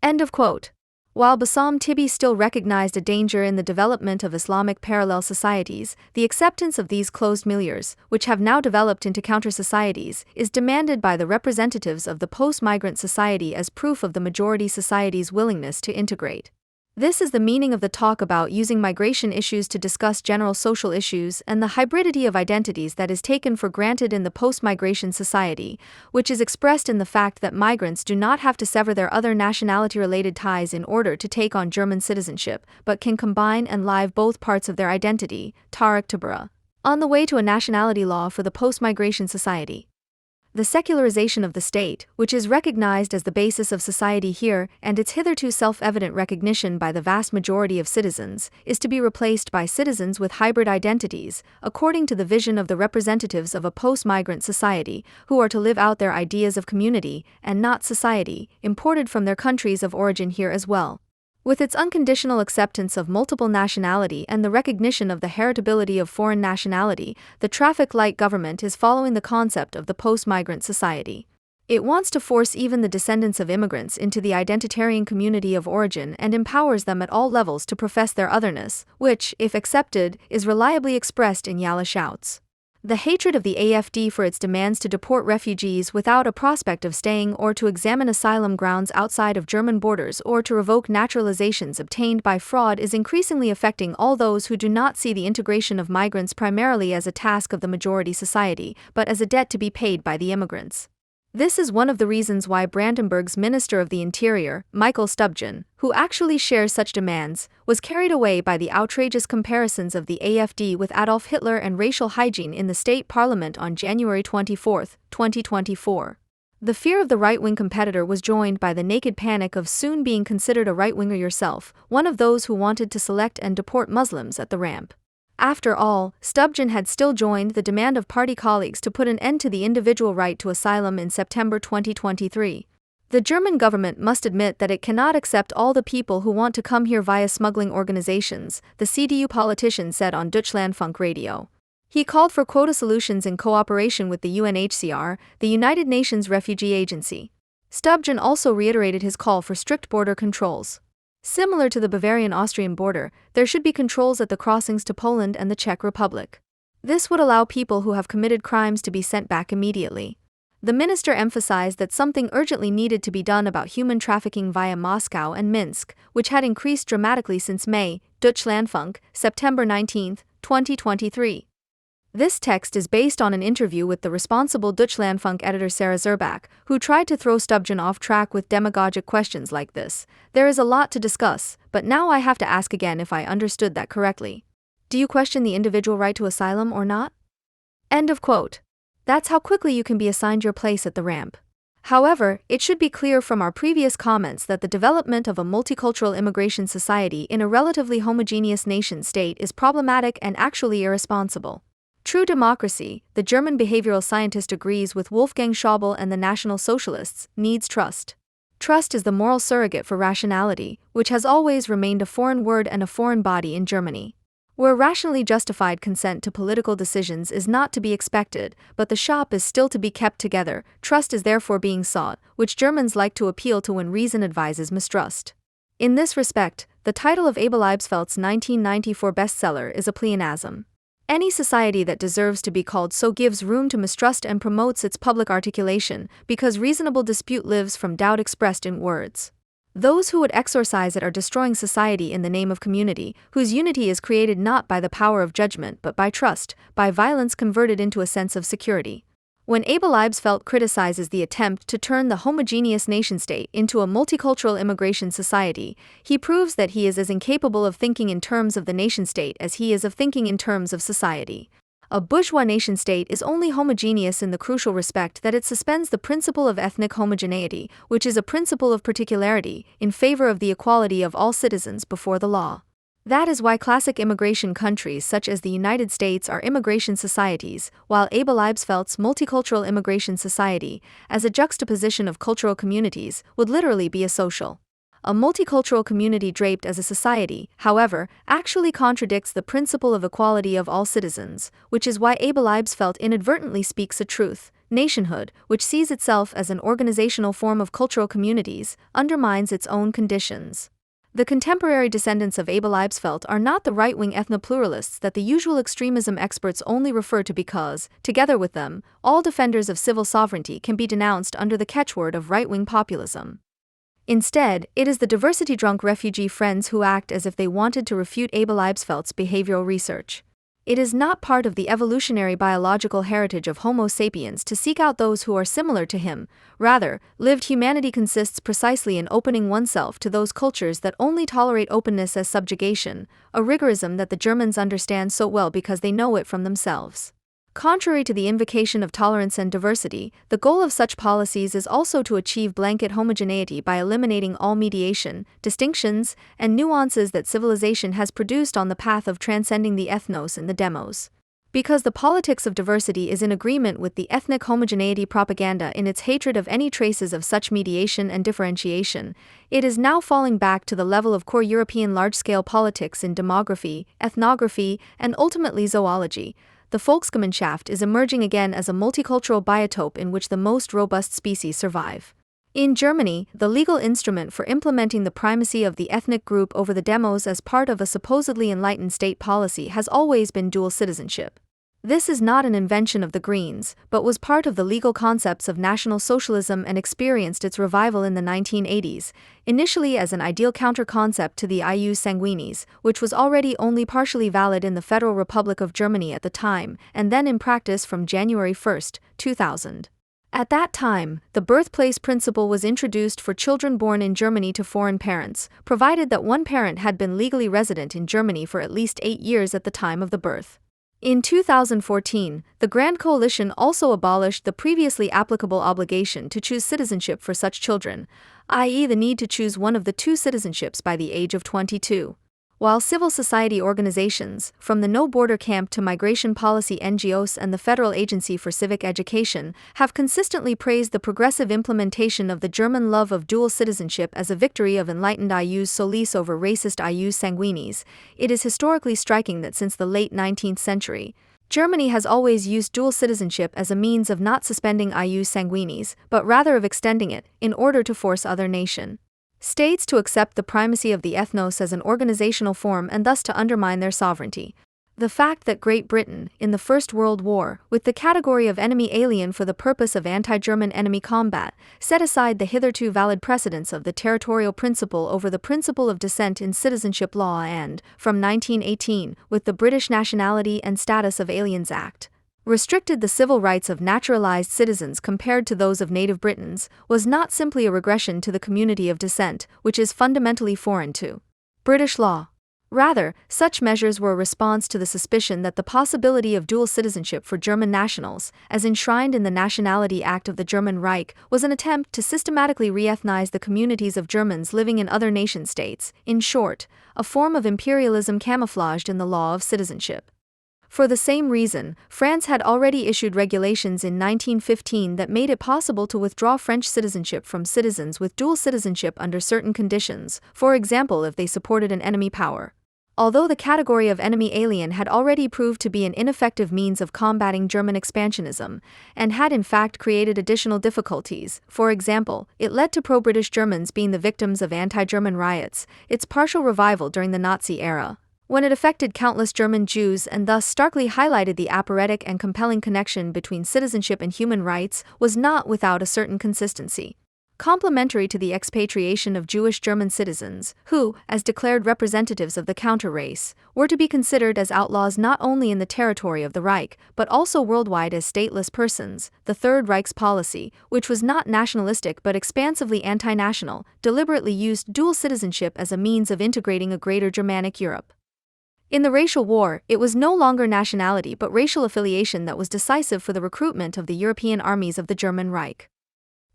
A: End of quote. While Bassam Tibi still recognized a danger in the development of Islamic parallel societies, the acceptance of these closed milieus, which have now developed into counter-societies, is demanded by the representatives of the post-migrant society as proof of the majority society's willingness to integrate. This is the meaning of the talk about using migration issues to discuss general social issues and the hybridity of identities that is taken for granted in the post-migration society, which is expressed in the fact that migrants do not have to sever their other nationality-related ties in order to take on German citizenship, but can combine and live both parts of their identity. Tarek Tabura. On the way to a nationality law for the post-migration society. The secularization of the state, which is recognized as the basis of society here, and its hitherto self-evident recognition by the vast majority of citizens, is to be replaced by citizens with hybrid identities, according to the vision of the representatives of a post-migrant society, who are to live out their ideas of community, and not society, imported from their countries of origin here as well. With its unconditional acceptance of multiple nationality and the recognition of the heritability of foreign nationality, the traffic light government is following the concept of the post-migrant society. It wants to force even the descendants of immigrants into the identitarian community of origin and empowers them at all levels to profess their otherness, which, if accepted, is reliably expressed in Yalla shouts. The hatred of the AfD for its demands to deport refugees without a prospect of staying or to examine asylum grounds outside of German borders or to revoke naturalizations obtained by fraud is increasingly affecting all those who do not see the integration of migrants primarily as a task of the majority society, but as a debt to be paid by the immigrants. This is one of the reasons why Brandenburg's Minister of the Interior, Michael Stubjan, who actually shares such demands, was carried away by the outrageous comparisons of the AfD with Adolf Hitler and racial hygiene in the state parliament on January 24, 2024. The fear of the right-wing competitor was joined by the naked panic of soon being considered a right-winger yourself, one of those who wanted to select and deport Muslims at the ramp. After all, Stubjan had still joined the demand of party colleagues to put an end to the individual right to asylum in September 2023. The German government must admit that it cannot accept all the people who want to come here via smuggling organizations, the CDU politician said on Deutschlandfunk radio. He called for quota solutions in cooperation with the UNHCR, the United Nations Refugee Agency. Stubjan also reiterated his call for strict border controls. Similar to the Bavarian-Austrian border, there should be controls at the crossings to Poland and the Czech Republic. This would allow people who have committed crimes to be sent back immediately. The minister emphasized that something urgently needed to be done about human trafficking via Moscow and Minsk, which had increased dramatically since May. Deutschlandfunk, September 19, 2023. This text is based on an interview with the responsible Deutschlandfunk editor Sarah Zerbach, who tried to throw Stubjan off track with demagogic questions like this. There is a lot to discuss, but now I have to ask again if I understood that correctly. Do you question the individual right to asylum or not? End of quote. That's how quickly you can be assigned your place at the ramp. However, it should be clear from our previous comments that the development of a multicultural immigration society in a relatively homogeneous nation-state is problematic and actually irresponsible. True democracy, the German behavioral scientist agrees with Wolfgang Schäuble and the National Socialists, needs trust. Trust is the moral surrogate for rationality, which has always remained a foreign word and a foreign body in Germany. Where rationally justified consent to political decisions is not to be expected, but the shop is still to be kept together, trust is therefore being sought, which Germans like to appeal to when reason advises mistrust. In this respect, the title of Abel Eibsfeldt's 1994 bestseller is a pleonasm. Any society that deserves to be called so gives room to mistrust and promotes its public articulation, because reasonable dispute lives from doubt expressed in words. Those who would exorcise it are destroying society in the name of community, whose unity is created not by the power of judgment but by trust, by violence converted into a sense of security. When Abel Eibsfeldt criticizes the attempt to turn the homogeneous nation-state into a multicultural immigration society, he proves that he is as incapable of thinking in terms of the nation-state as he is of thinking in terms of society. A bourgeois nation-state is only homogeneous in the crucial respect that it suspends the principle of ethnic homogeneity, which is a principle of particularity, in favor of the equality of all citizens before the law. That is why classic immigration countries such as the United States are immigration societies, while Abel Eibsfeldt's multicultural immigration society, as a juxtaposition of cultural communities, would literally be a social. A multicultural community draped as a society, however, actually contradicts the principle of equality of all citizens, which is why Abel Eibsfeldt inadvertently speaks a truth. Nationhood, which sees itself as an organizational form of cultural communities, undermines its own conditions. The contemporary descendants of Abel Ibsfeld are not the right-wing ethnopluralists that the usual extremism experts only refer to because, together with them, all defenders of civil sovereignty can be denounced under the catchword of right-wing populism. Instead, it is the diversity-drunk refugee friends who act as if they wanted to refute Abel Ibsfeld's behavioral research. It is not part of the evolutionary biological heritage of Homo sapiens to seek out those who are similar to him. Rather, lived humanity consists precisely in opening oneself to those cultures that only tolerate openness as subjugation, a rigorism that the Germans understand so well because they know it from themselves. Contrary to the invocation of tolerance and diversity, the goal of such policies is also to achieve blanket homogeneity by eliminating all mediation, distinctions, and nuances that civilization has produced on the path of transcending the ethnos and the demos. Because the politics of diversity is in agreement with the ethnic homogeneity propaganda in its hatred of any traces of such mediation and differentiation, it is now falling back to the level of core European large-scale politics in demography, ethnography, and ultimately zoology. The Volksgemeinschaft is emerging again as a multicultural biotope in which the most robust species survive. In Germany, the legal instrument for implementing the primacy of the ethnic group over the demos as part of a supposedly enlightened state policy has always been dual citizenship. This is not an invention of the Greens, but was part of the legal concepts of National Socialism and experienced its revival in the 1980s, initially as an ideal counter-concept to the ius sanguinis, which was already only partially valid in the Federal Republic of Germany at the time, and then in practice from January 1, 2000. At that time, the birthplace principle was introduced for children born in Germany to foreign parents, provided that one parent had been legally resident in Germany for at least 8 years at the time of the birth. In 2014, the Grand Coalition also abolished the previously applicable obligation to choose citizenship for such children, i.e., the need to choose one of the two citizenships by the age of 22. While civil society organizations, from the No Border Camp to Migration Policy NGOs and the Federal Agency for Civic Education, have consistently praised the progressive implementation of the German love of dual citizenship as a victory of enlightened ius solis over racist ius sanguinis, it is historically striking that since the late 19th century, Germany has always used dual citizenship as a means of not suspending ius sanguinis, but rather of extending it, in order to force other states to accept the primacy of the ethnos as an organizational form and thus to undermine their sovereignty. The fact that Great Britain, in the First World War, with the category of enemy alien for the purpose of anti-German enemy combat, set aside the hitherto valid precedents of the territorial principle over the principle of descent in citizenship law and, from 1918, with the British Nationality and Status of Aliens Act, restricted the civil rights of naturalized citizens compared to those of native Britons, was not simply a regression to the community of descent, which is fundamentally foreign to British law. Rather, such measures were a response to the suspicion that the possibility of dual citizenship for German nationals, as enshrined in the Nationality Act of the German Reich, was an attempt to systematically re-ethnize the communities of Germans living in other nation-states, in short, a form of imperialism camouflaged in the law of citizenship. For the same reason, France had already issued regulations in 1915 that made it possible to withdraw French citizenship from citizens with dual citizenship under certain conditions, for example if they supported an enemy power. Although the category of enemy alien had already proved to be an ineffective means of combating German expansionism, and had in fact created additional difficulties, for example, it led to pro-British Germans being the victims of anti-German riots, its partial revival during the Nazi era, when it affected countless German Jews and thus starkly highlighted the aphoretic and compelling connection between citizenship and human rights, was not without a certain consistency. Complementary to the expatriation of Jewish German citizens, who, as declared representatives of the counter-race, were to be considered as outlaws not only in the territory of the Reich, but also worldwide as stateless persons, the Third Reich's policy, which was not nationalistic but expansively anti-national, deliberately used dual citizenship as a means of integrating a greater Germanic Europe. In the racial war, it was no longer nationality but racial affiliation that was decisive for the recruitment of the European armies of the German Reich.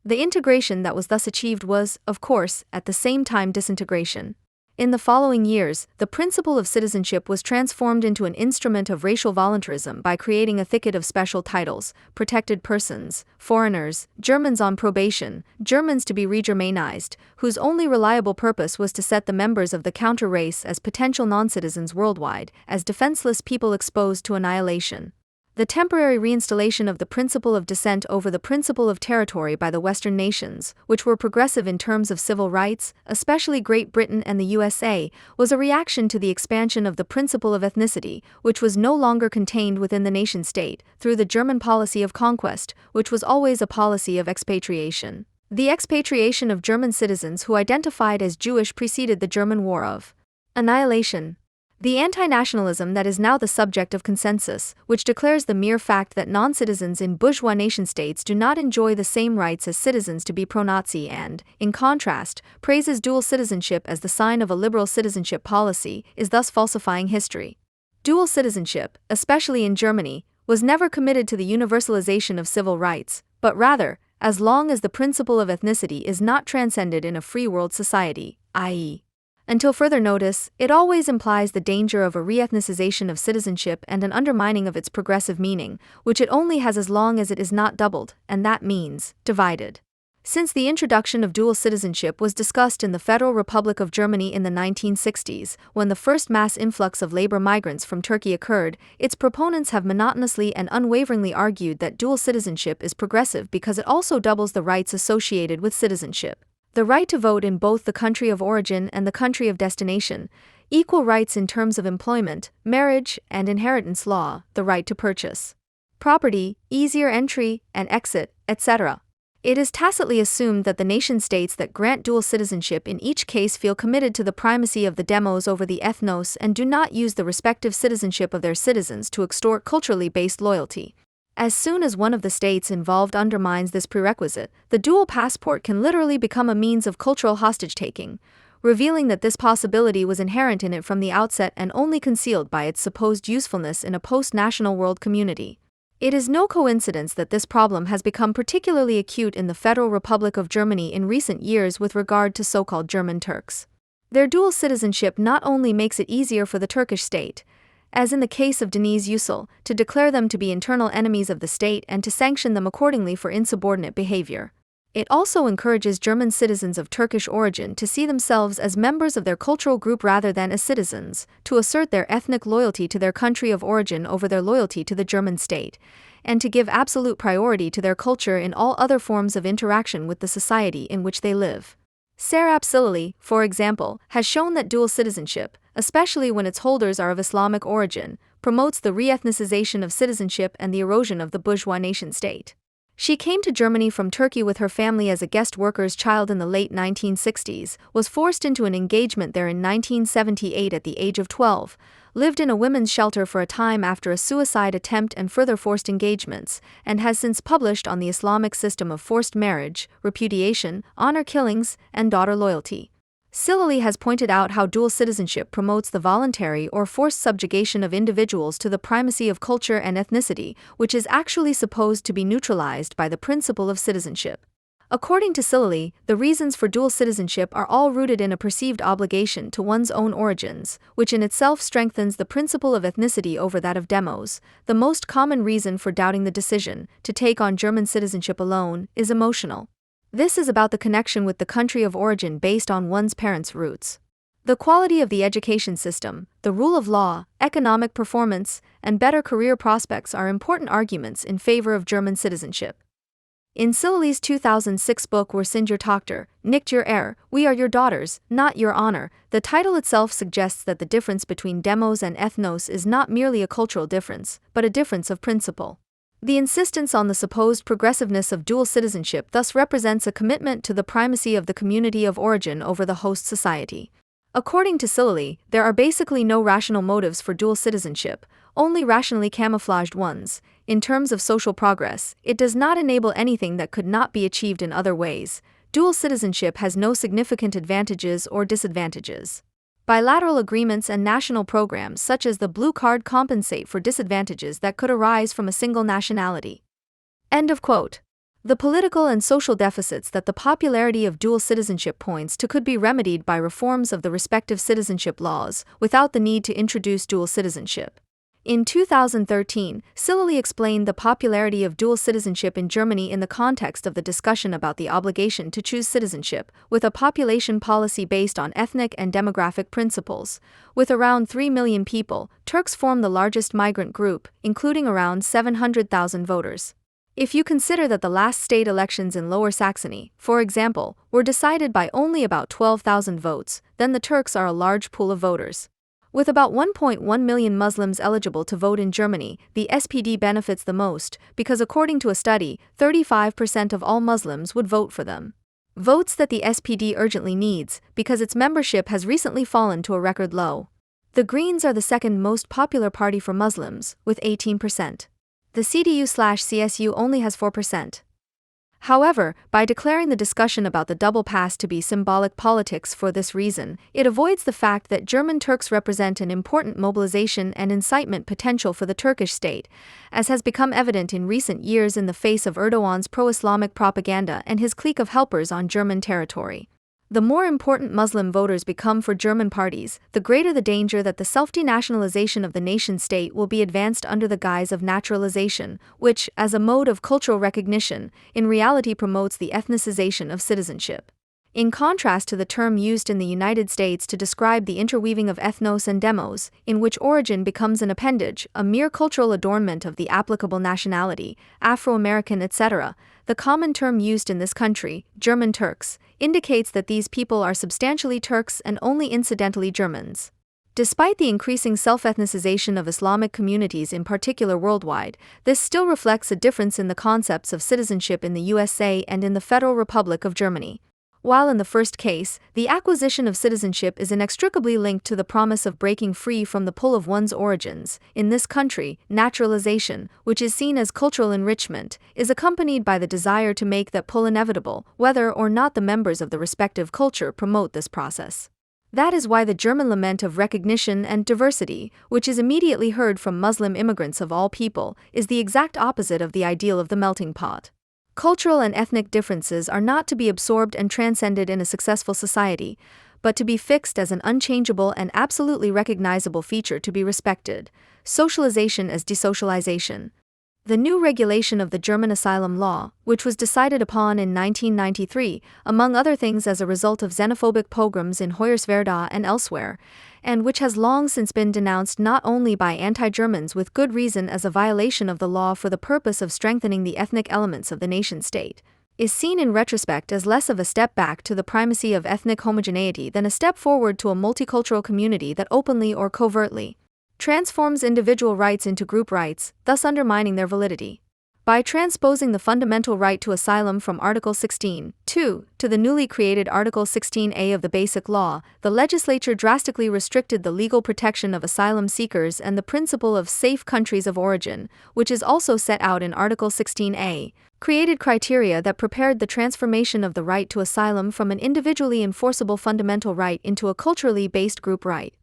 A: The integration that was thus achieved was, of course, at the same time disintegration. In the following years, the principle of citizenship was transformed into an instrument of racial voluntarism by creating a thicket of special titles: protected persons, foreigners, Germans on probation, Germans to be re-Germanized, whose only reliable purpose was to set the members of the counter-race as potential non-citizens worldwide, as defenseless people exposed to annihilation. the temporary reinstallation of the principle of descent over the principle of territory by the Western nations, which were progressive in terms of civil rights, especially Great Britain and the USA, was a reaction to the expansion of the principle of ethnicity, which was no longer contained within the nation-state, through the German policy of conquest, which was always a policy of expatriation. The expatriation of German citizens who identified as Jewish preceded the German War of Annihilation. The anti-nationalism that is now the subject of consensus, which declares the mere fact that non-citizens in bourgeois nation-states do not enjoy the same rights as citizens to be pro-Nazi and, in contrast, praises dual citizenship as the sign of a liberal citizenship policy, is thus falsifying history. Dual citizenship, especially in Germany, was never committed to the universalization of civil rights, but rather, as long as the principle of ethnicity is not transcended in a free world society, i.e., until further notice, it always implies the danger of a re-ethnicization of citizenship and an undermining of its progressive meaning, which it only has as long as it is not doubled, and that means divided. Since the introduction of dual citizenship was discussed in the Federal Republic of Germany in the 1960s, when the first mass influx of labor migrants from Turkey occurred, its proponents have monotonously and unwaveringly argued that dual citizenship is progressive because it also doubles the rights associated with citizenship. The right to vote in both the country of origin and the country of destination, equal rights in terms of employment, marriage, and inheritance law, the right to purchase property, easier entry and exit, etc. It is tacitly assumed that the nation-states that grant dual citizenship in each case feel committed to the primacy of the demos over the ethnos and do not use the respective citizenship of their citizens to extort culturally based loyalty. As soon as one of the states involved undermines this prerequisite, the dual passport can literally become a means of cultural hostage-taking, revealing that this possibility was inherent in it from the outset and only concealed by its supposed usefulness in a post-national world community. It is no coincidence that this problem has become particularly acute in the Federal Republic of Germany in recent years with regard to so-called German Turks. Their dual citizenship not only makes it easier for the Turkish state, as in the case of Deniz Yücel, to declare them to be internal enemies of the state and to sanction them accordingly for insubordinate behavior. It also encourages German citizens of Turkish origin to see themselves as members of their cultural group rather than as citizens, to assert their ethnic loyalty to their country of origin over their loyalty to the German state, and to give absolute priority to their culture in all other forms of interaction with the society in which they live. Serap Silili, for example, has shown that dual citizenship, especially when its holders are of Islamic origin, promotes the re-ethnicization of citizenship and the erosion of the bourgeois nation-state. She came to Germany from Turkey with her family as a guest worker's child in the late 1960s, was forced into an engagement there in 1978 at the age of 12, lived in a women's shelter for a time after a suicide attempt and further forced engagements, and has since published on the Islamic system of forced marriage, repudiation, honor killings, and daughter loyalty. Silili has pointed out how dual citizenship promotes the voluntary or forced subjugation of individuals to the primacy of culture and ethnicity, which is actually supposed to be neutralized by the principle of citizenship. According to Silili, the reasons for dual citizenship are all rooted in a perceived obligation to one's own origins, which in itself strengthens the principle of ethnicity over that of demos. The most common reason for doubting the decision to take on German citizenship alone is emotional. This is about the connection with the country of origin based on one's parents' roots. The quality of the education system, the rule of law, economic performance, and better career prospects are important arguments in favor of German citizenship. In Silili's 2006 book Wir sind Ihre Tochter, nicht Ihre Ehre, We Are Your Daughters, Not Your Honor, the title itself suggests that the difference between demos and ethnos is not merely a cultural difference, but a difference of principle. The insistence on the supposed progressiveness of dual citizenship thus represents a commitment to the primacy of the community of origin over the host society. According to Silili, there are basically no rational motives for dual citizenship, only rationally camouflaged ones. In terms of social progress, it does not enable anything that could not be achieved in other ways. Dual citizenship has no significant advantages or disadvantages. Bilateral agreements and national programs such as the Blue Card compensate for disadvantages that could arise from a single nationality. End of quote. The political and social deficits that the popularity of dual citizenship points to could be remedied by reforms of the respective citizenship laws, without the need to introduce dual citizenship. In 2013, Silili explained the popularity of dual citizenship in Germany in the context of the discussion about the obligation to choose citizenship, with a population policy based on ethnic and demographic principles. With around 3 million people, Turks form the largest migrant group, including around 700,000 voters. If you consider that the last state elections in Lower Saxony, for example, were decided by only about 12,000 votes, then the Turks are a large pool of voters. With about 1.1 million Muslims eligible to vote in Germany, the SPD benefits the most, because according to a study, 35% of all Muslims would vote for them. Votes that the SPD urgently needs, because its membership has recently fallen to a record low. The Greens are the second most popular party for Muslims, with 18%. The CDU/CSU only has 4%. However, by declaring the discussion about the double pass to be symbolic politics for this reason, it avoids the fact that German Turks represent an important mobilization and incitement potential for the Turkish state, as has become evident in recent years in the face of Erdogan's pro-Islamic propaganda and his clique of helpers on German territory. The more important Muslim voters become for German parties, the greater the danger that the self-denationalization of the nation-state will be advanced under the guise of naturalization, which, as a mode of cultural recognition, in reality promotes the ethnicization of citizenship. In contrast to the term used in the United States to describe the interweaving of ethnos and demos, in which origin becomes an appendage, a mere cultural adornment of the applicable nationality, Afro-American, etc., the common term used in this country, German Turks, indicates that these people are substantially Turks and only incidentally Germans. Despite the increasing self-ethnicization of Islamic communities in particular worldwide, this still reflects a difference in the concepts of citizenship in the USA and in the Federal Republic of Germany. While in the first case, the acquisition of citizenship is inextricably linked to the promise of breaking free from the pull of one's origins, in this country, naturalization, which is seen as cultural enrichment, is accompanied by the desire to make that pull inevitable, whether or not the members of the respective culture promote this process. That is why the German lament of recognition and diversity, which is immediately heard from Muslim immigrants of all people, is the exact opposite of the ideal of the melting pot. Cultural and ethnic differences are not to be absorbed and transcended in a successful society, but to be fixed as an unchangeable and absolutely recognizable feature to be respected. Socialization as desocialization. The new regulation of the German asylum law, which was decided upon in 1993, among other things as a result of xenophobic pogroms in Hoyerswerda and elsewhere, and which has long since been denounced not only by anti-Germans with good reason as a violation of the law for the purpose of strengthening the ethnic elements of the nation-state, is seen in retrospect as less of a step back to the primacy of ethnic homogeneity than a step forward to a multicultural community that openly or covertly transforms individual rights into group rights, thus undermining their validity. By transposing the fundamental right to asylum from Article 16(2) to the newly created Article 16a of the Basic Law, the legislature drastically restricted the legal protection of asylum seekers and the principle of safe countries of origin, which is also set out in Article 16a, created criteria that prepared the transformation of the right to asylum from an individually enforceable fundamental right into a culturally based group right.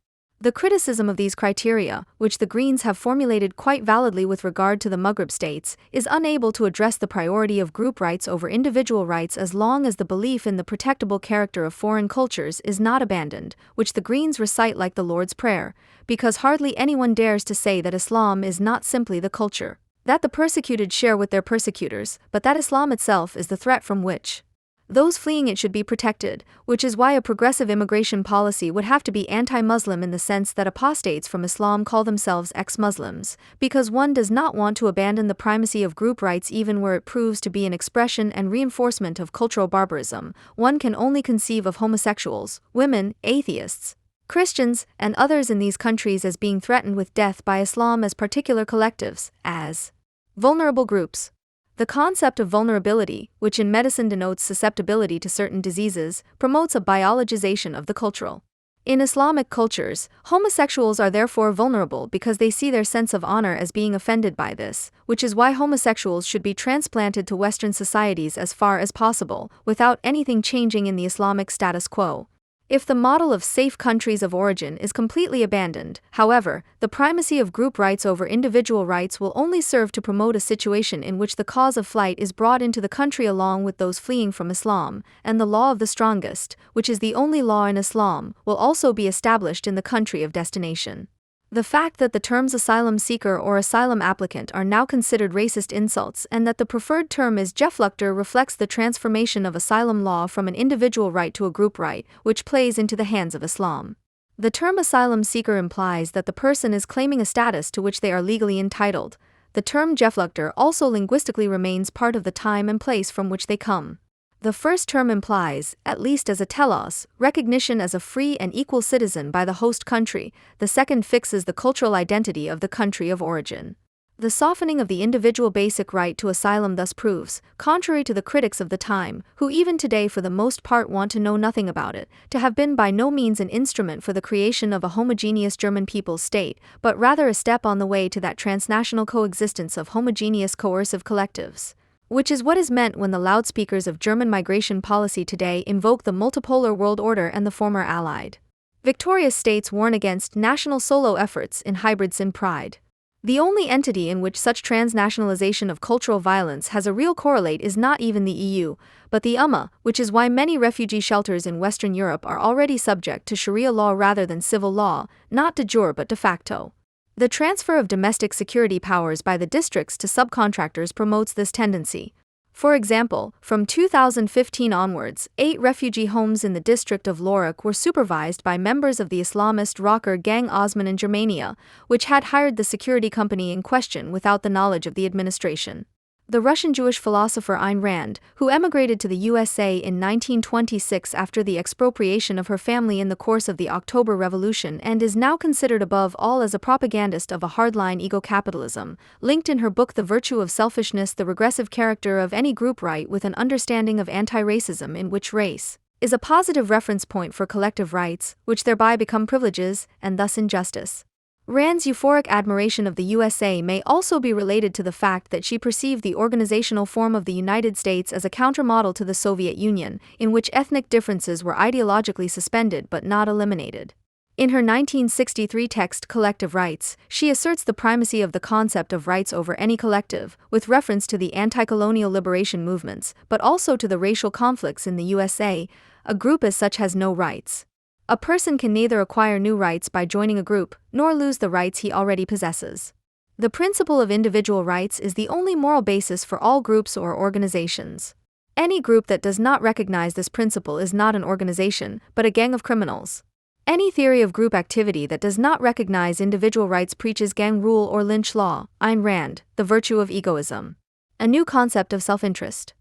A: The criticism of these criteria, which the Greens have formulated quite validly with regard to the Maghreb states, is unable to address the priority of group rights over individual rights as long as the belief in the protectable character of foreign cultures is not abandoned, which the Greens recite like the Lord's Prayer, because hardly anyone dares to say that Islam is not simply the culture that the persecuted share with their persecutors, but that Islam itself is the threat from which those fleeing it should be protected, which is why a progressive immigration policy would have to be anti-Muslim in the sense that apostates from Islam call themselves ex-Muslims, because one does not want to abandon the primacy of group rights even where it proves to be an expression and reinforcement of cultural barbarism. One can only conceive of homosexuals, women, atheists, Christians, and others in these countries as being threatened with death by Islam as particular collectives, as vulnerable groups. The concept of vulnerability, which in medicine denotes susceptibility to certain diseases, promotes a biologization of the cultural. In Islamic cultures, homosexuals are therefore vulnerable because they see their sense of honor as being offended by this, which is why homosexuals should be transplanted to Western societies as far as possible, without anything changing in the Islamic status quo. If the model of safe countries of origin is completely abandoned, however, the primacy of group rights over individual rights will only serve to promote a situation in which the cause of flight is brought into the country along with those fleeing from Islam, and the law of the strongest, which is the only law in Islam, will also be established in the country of destination. The fact that the terms asylum seeker or asylum applicant are now considered racist insults and that the preferred term is Geflüchteter reflects the transformation of asylum law from an individual right to a group right, which plays into the hands of Islam. The term asylum seeker implies that the person is claiming a status to which they are legally entitled. The term Geflüchteter also linguistically remains part of the time and place from which they come. The first term implies, at least as a telos, recognition as a free and equal citizen by the host country. The second fixes the cultural identity of the country of origin. The softening of the individual basic right to asylum thus proves, contrary to the critics of the time, who even today for the most part want to know nothing about it, to have been by no means an instrument for the creation of a homogeneous German people's state, but rather a step on the way to that transnational coexistence of homogeneous coercive collectives. Which is what is meant when the loudspeakers of German migration policy today invoke the multipolar world order and the former Allied victorious states warn against national solo efforts in hybrid sin pride. The only entity in which such transnationalization of cultural violence has a real correlate is not even the EU, but the UMA, which is why many refugee shelters in Western Europe are already subject to Sharia law rather than civil law, not de jure but de facto. The transfer of domestic security powers by the districts to subcontractors promotes this tendency. For example, from 2015 onwards, 8 refugee homes in the district of Loruk were supervised by members of the Islamist rocker gang Osman in Germania, which had hired the security company in question without the knowledge of the administration. The Russian Jewish philosopher Ayn Rand, who emigrated to the USA in 1926 after the expropriation of her family in the course of the October Revolution and is now considered above all as a propagandist of a hardline ego-capitalism, linked in her book The Virtue of Selfishness the regressive character of any group right with an understanding of anti-racism in which race is a positive reference point for collective rights, which thereby become privileges, and thus injustice. Rand's euphoric admiration of the USA may also be related to the fact that she perceived the organizational form of the United States as a countermodel to the Soviet Union, in which ethnic differences were ideologically suspended but not eliminated. In her 1963 text Collective Rights, she asserts the primacy of the concept of rights over any collective, with reference to the anti-colonial liberation movements, but also to the racial conflicts in the USA. A group as such has no rights. A person can neither acquire new rights by joining a group, nor lose the rights he already possesses. The principle of individual rights is the only moral basis for all groups or organizations. Any group that does not recognize this principle is not an organization, but a gang of criminals. Any theory of group activity that does not recognize individual rights preaches gang rule or lynch law. Ayn Rand, The Virtue of Egoism. A new concept of self-interest.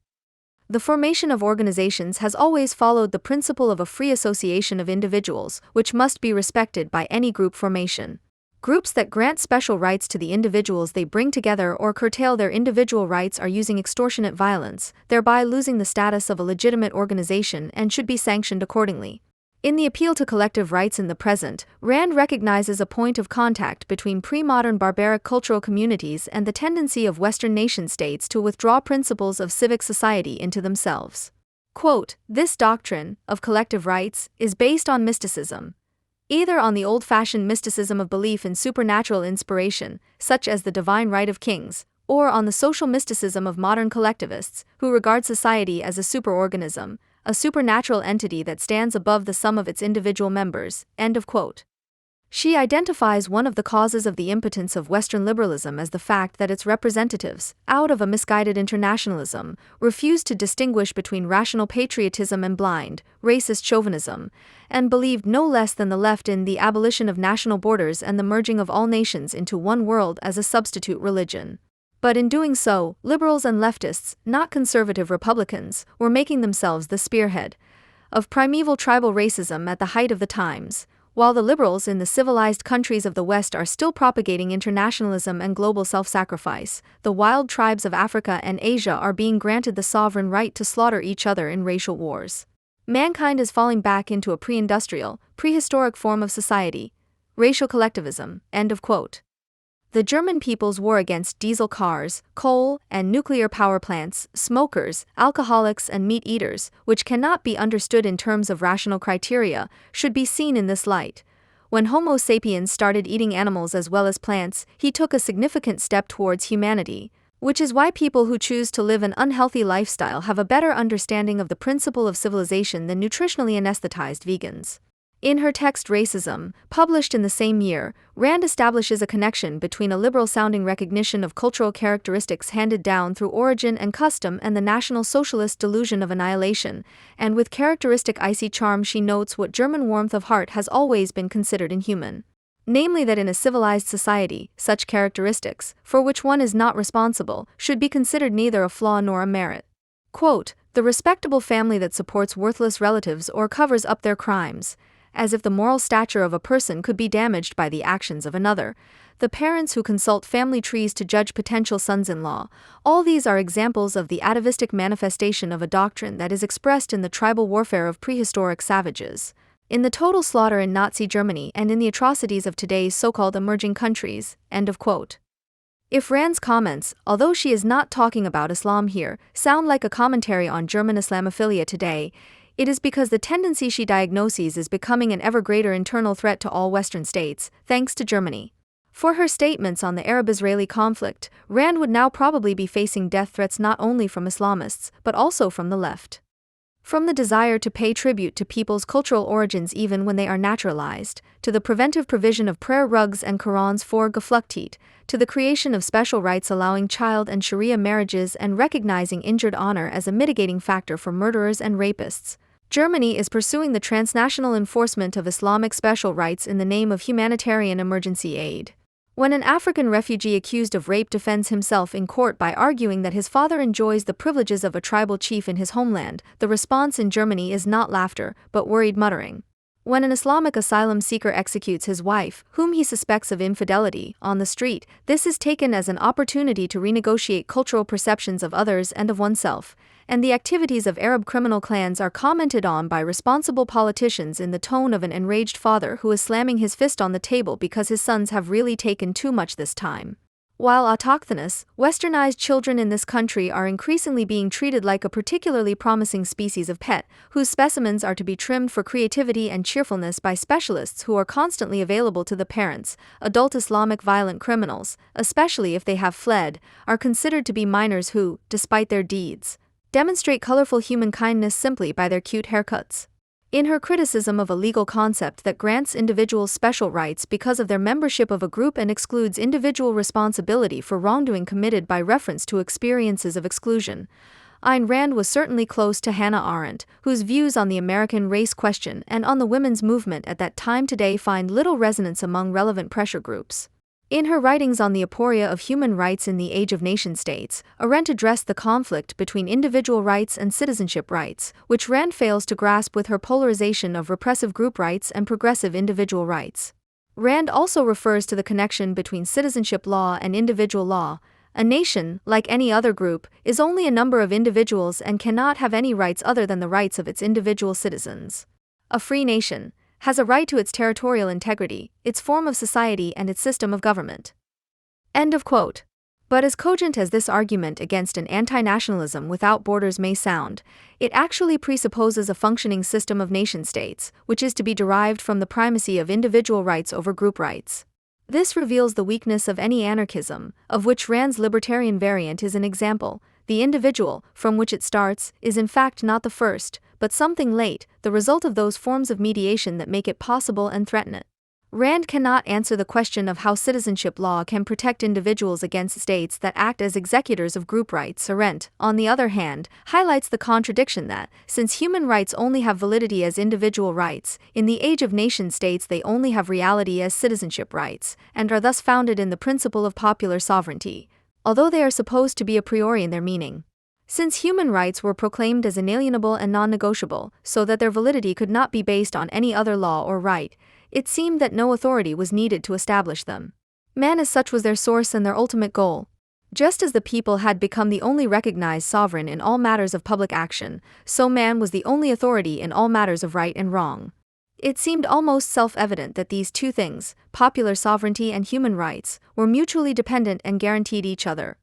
A: The formation of organizations has always followed the principle of a free association of individuals, which must be respected by any group formation. Groups that grant special rights to the individuals they bring together or curtail their individual rights are using extortionate violence, thereby losing the status of a legitimate organization and should be sanctioned accordingly. In the appeal to collective rights in the present, Rand recognizes a point of contact between pre-modern barbaric cultural communities and the tendency of Western nation-states to withdraw principles of civic society into themselves. Quote, "This doctrine, of collective rights, is based on mysticism. Either on the old-fashioned mysticism of belief in supernatural inspiration, such as the divine right of kings, or on the social mysticism of modern collectivists, who regard society as a superorganism, a supernatural entity that stands above the sum of its individual members." End of quote. She identifies one of the causes of the impotence of Western liberalism as the fact that its representatives, out of a misguided internationalism, refused to distinguish between rational patriotism and blind, racist chauvinism, and believed no less than the left in the abolition of national borders and the merging of all nations into one world as a substitute religion. But in doing so, liberals and leftists, not conservative Republicans, were making themselves the spearhead of primeval tribal racism at the height of the times, while the liberals in the civilized countries of the West are still propagating internationalism and global self-sacrifice. The wild tribes of Africa and Asia are being granted the sovereign right to slaughter each other in racial wars. Mankind is falling back into a pre-industrial, prehistoric form of society. Racial collectivism. End of quote. The German people's war against diesel cars, coal, and nuclear power plants, smokers, alcoholics and meat-eaters, which cannot be understood in terms of rational criteria, should be seen in this light. When Homo sapiens started eating animals as well as plants, he took a significant step towards humanity, which is why people who choose to live an unhealthy lifestyle have a better understanding of the principle of civilization than nutritionally anesthetized vegans. In her text Racism, published in the same year, Rand establishes a connection between a liberal-sounding recognition of cultural characteristics handed down through origin and custom and the National Socialist delusion of annihilation, and with characteristic icy charm she notes what German warmth of heart has always been considered inhuman. Namely that in a civilized society, such characteristics, for which one is not responsible, should be considered neither a flaw nor a merit. Quote, the respectable family that supports worthless relatives or covers up their crimes, as if the moral stature of a person could be damaged by the actions of another, the parents who consult family trees to judge potential sons-in-law, all these are examples of the atavistic manifestation of a doctrine that is expressed in the tribal warfare of prehistoric savages, in the total slaughter in Nazi Germany and in the atrocities of today's so-called emerging countries. End of quote. If Rand's comments, although she is not talking about Islam here, sound like a commentary on German Islamophilia today, it is because the tendency she diagnoses is becoming an ever greater internal threat to all Western states, thanks to Germany. For her statements on the Arab-Israeli conflict, Rand would now probably be facing death threats not only from Islamists, but also from the left. From the desire to pay tribute to people's cultural origins even when they are naturalized, to the preventive provision of prayer rugs and Qurans for Geflüchtet, to the creation of special rights allowing child and Sharia marriages and recognizing injured honor as a mitigating factor for murderers and rapists, Germany is pursuing the transnational enforcement of Islamic special rights in the name of humanitarian emergency aid. When an African refugee accused of rape defends himself in court by arguing that his father enjoys the privileges of a tribal chief in his homeland, the response in Germany is not laughter, but worried muttering. When an Islamic asylum seeker executes his wife, whom he suspects of infidelity, on the street, this is taken as an opportunity to renegotiate cultural perceptions of others and of oneself, and the activities of Arab criminal clans are commented on by responsible politicians in the tone of an enraged father who is slamming his fist on the table because his sons have really taken too much this time. While autochthonous, westernized children in this country are increasingly being treated like a particularly promising species of pet, whose specimens are to be trimmed for creativity and cheerfulness by specialists who are constantly available to the parents, adult Islamic violent criminals, especially if they have fled, are considered to be minors who, despite their deeds, demonstrate colorful human kindness simply by their cute haircuts. In her criticism of a legal concept that grants individuals special rights because of their membership of a group and excludes individual responsibility for wrongdoing committed by reference to experiences of exclusion, Ayn Rand was certainly close to Hannah Arendt, whose views on the American race question and on the women's movement at that time today find little resonance among relevant pressure groups. In her writings on the aporia of human rights in the age of nation-states, Arendt addressed the conflict between individual rights and citizenship rights, which Rand fails to grasp with her polarization of repressive group rights and progressive individual rights. Rand also refers to the connection between citizenship law and individual law. A nation, like any other group, is only a number of individuals and cannot have any rights other than the rights of its individual citizens. A free nation has a right to its territorial integrity, its form of society and its system of government. End of quote. But as cogent as this argument against an anti-nationalism without borders may sound, it actually presupposes a functioning system of nation-states, which is to be derived from the primacy of individual rights over group rights. This reveals the weakness of any anarchism, of which Rand's libertarian variant is an example. The individual, from which it starts, is in fact not the first, but something late, the result of those forms of mediation that make it possible and threaten it. Rand cannot answer the question of how citizenship law can protect individuals against states that act as executors of group rights. Arendt, on the other hand, highlights the contradiction that, since human rights only have validity as individual rights, in the age of nation-states they only have reality as citizenship rights, and are thus founded in the principle of popular sovereignty, although they are supposed to be a priori in their meaning. Since human rights were proclaimed as inalienable and non-negotiable, so that their validity could not be based on any other law or right, it seemed that no authority was needed to establish them. Man as such was their source and their ultimate goal. Just as the people had become the only recognized sovereign in all matters of public action, so man was the only authority in all matters of right and wrong. It seemed almost self-evident that these two things, popular sovereignty and human rights, were mutually dependent and guaranteed each other.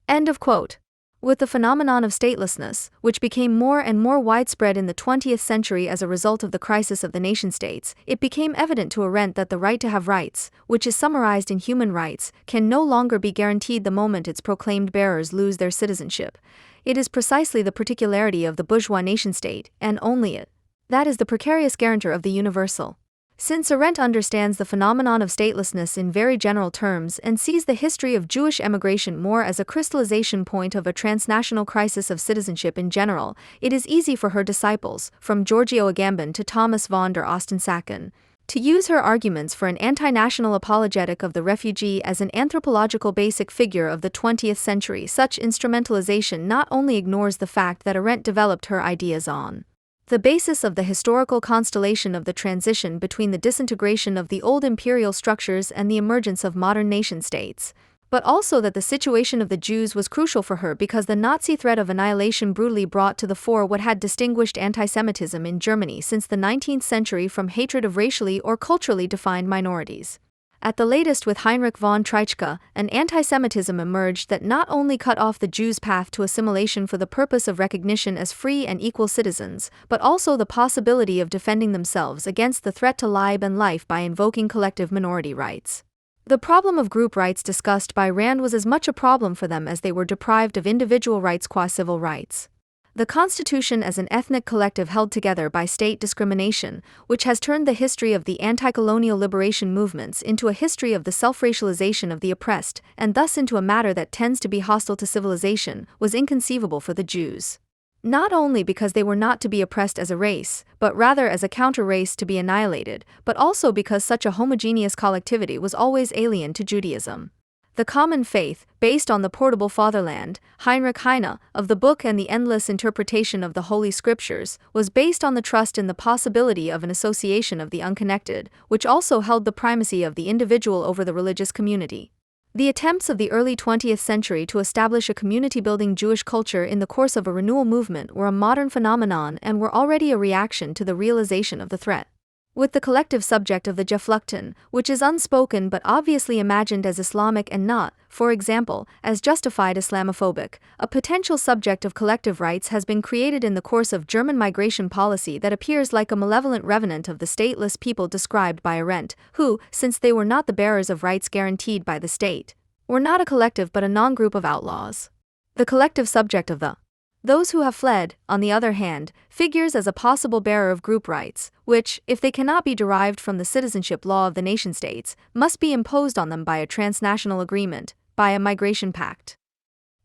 A: End of quote. With the phenomenon of statelessness, which became more and more widespread in the 20th century as a result of the crisis of the nation-states, it became evident to Arendt that the right to have rights, which is summarized in human rights, can no longer be guaranteed the moment its proclaimed bearers lose their citizenship. It is precisely the particularity of the bourgeois nation-state, and only it, That is the precarious guarantor of the universal. Since Arendt understands the phenomenon of statelessness in very general terms and sees the history of Jewish emigration more as a crystallization point of a transnational crisis of citizenship in general, it is easy for her disciples, from Giorgio Agamben to Thomas von der Osten-Sacken, to use her arguments for an anti-national apologetic of the refugee as an anthropological basic figure of the 20th century. Such instrumentalization not only ignores the fact that Arendt developed her ideas on the basis of the historical constellation of the transition between the disintegration of the old imperial structures and the emergence of modern nation-states, but also that the situation of the Jews was crucial for her because the Nazi threat of annihilation brutally brought to the fore what had distinguished anti-Semitism in Germany since the 19th century from hatred of racially or culturally defined minorities. At the latest with Heinrich von Treitschke, an anti-Semitism emerged that not only cut off the Jews' path to assimilation for the purpose of recognition as free and equal citizens, but also the possibility of defending themselves against the threat to Leib and life by invoking collective minority rights. The problem of group rights discussed by Rand was as much a problem for them as they were deprived of individual rights qua civil rights. The Constitution as an ethnic collective held together by state discrimination, which has turned the history of the anti-colonial liberation movements into a history of the self-racialization of the oppressed, and thus into a matter that tends to be hostile to civilization, was inconceivable for the Jews. Not only because they were not to be oppressed as a race, but rather as a counter-race to be annihilated, but also because such a homogeneous collectivity was always alien to Judaism. The common faith, based on the portable fatherland, Heinrich Heine, of the book and the endless interpretation of the Holy Scriptures, was based on the trust in the possibility of an association of the unconnected, which also held the primacy of the individual over the religious community. The attempts of the early 20th century to establish a community-building Jewish culture in the course of a renewal movement were a modern phenomenon and were already a reaction to the realization of the threat. With the collective subject of the Geflüchteten, which is unspoken but obviously imagined as Islamic and not, for example, as justified Islamophobic, a potential subject of collective rights has been created in the course of German migration policy that appears like a malevolent revenant of the stateless people described by Arendt, who, since they were not the bearers of rights guaranteed by the state, were not a collective but a non-group of outlaws. The collective subject of those who have fled, on the other hand, figures as a possible bearer of group rights, which, if they cannot be derived from the citizenship law of the nation-states, must be imposed on them by a transnational agreement, by a migration pact.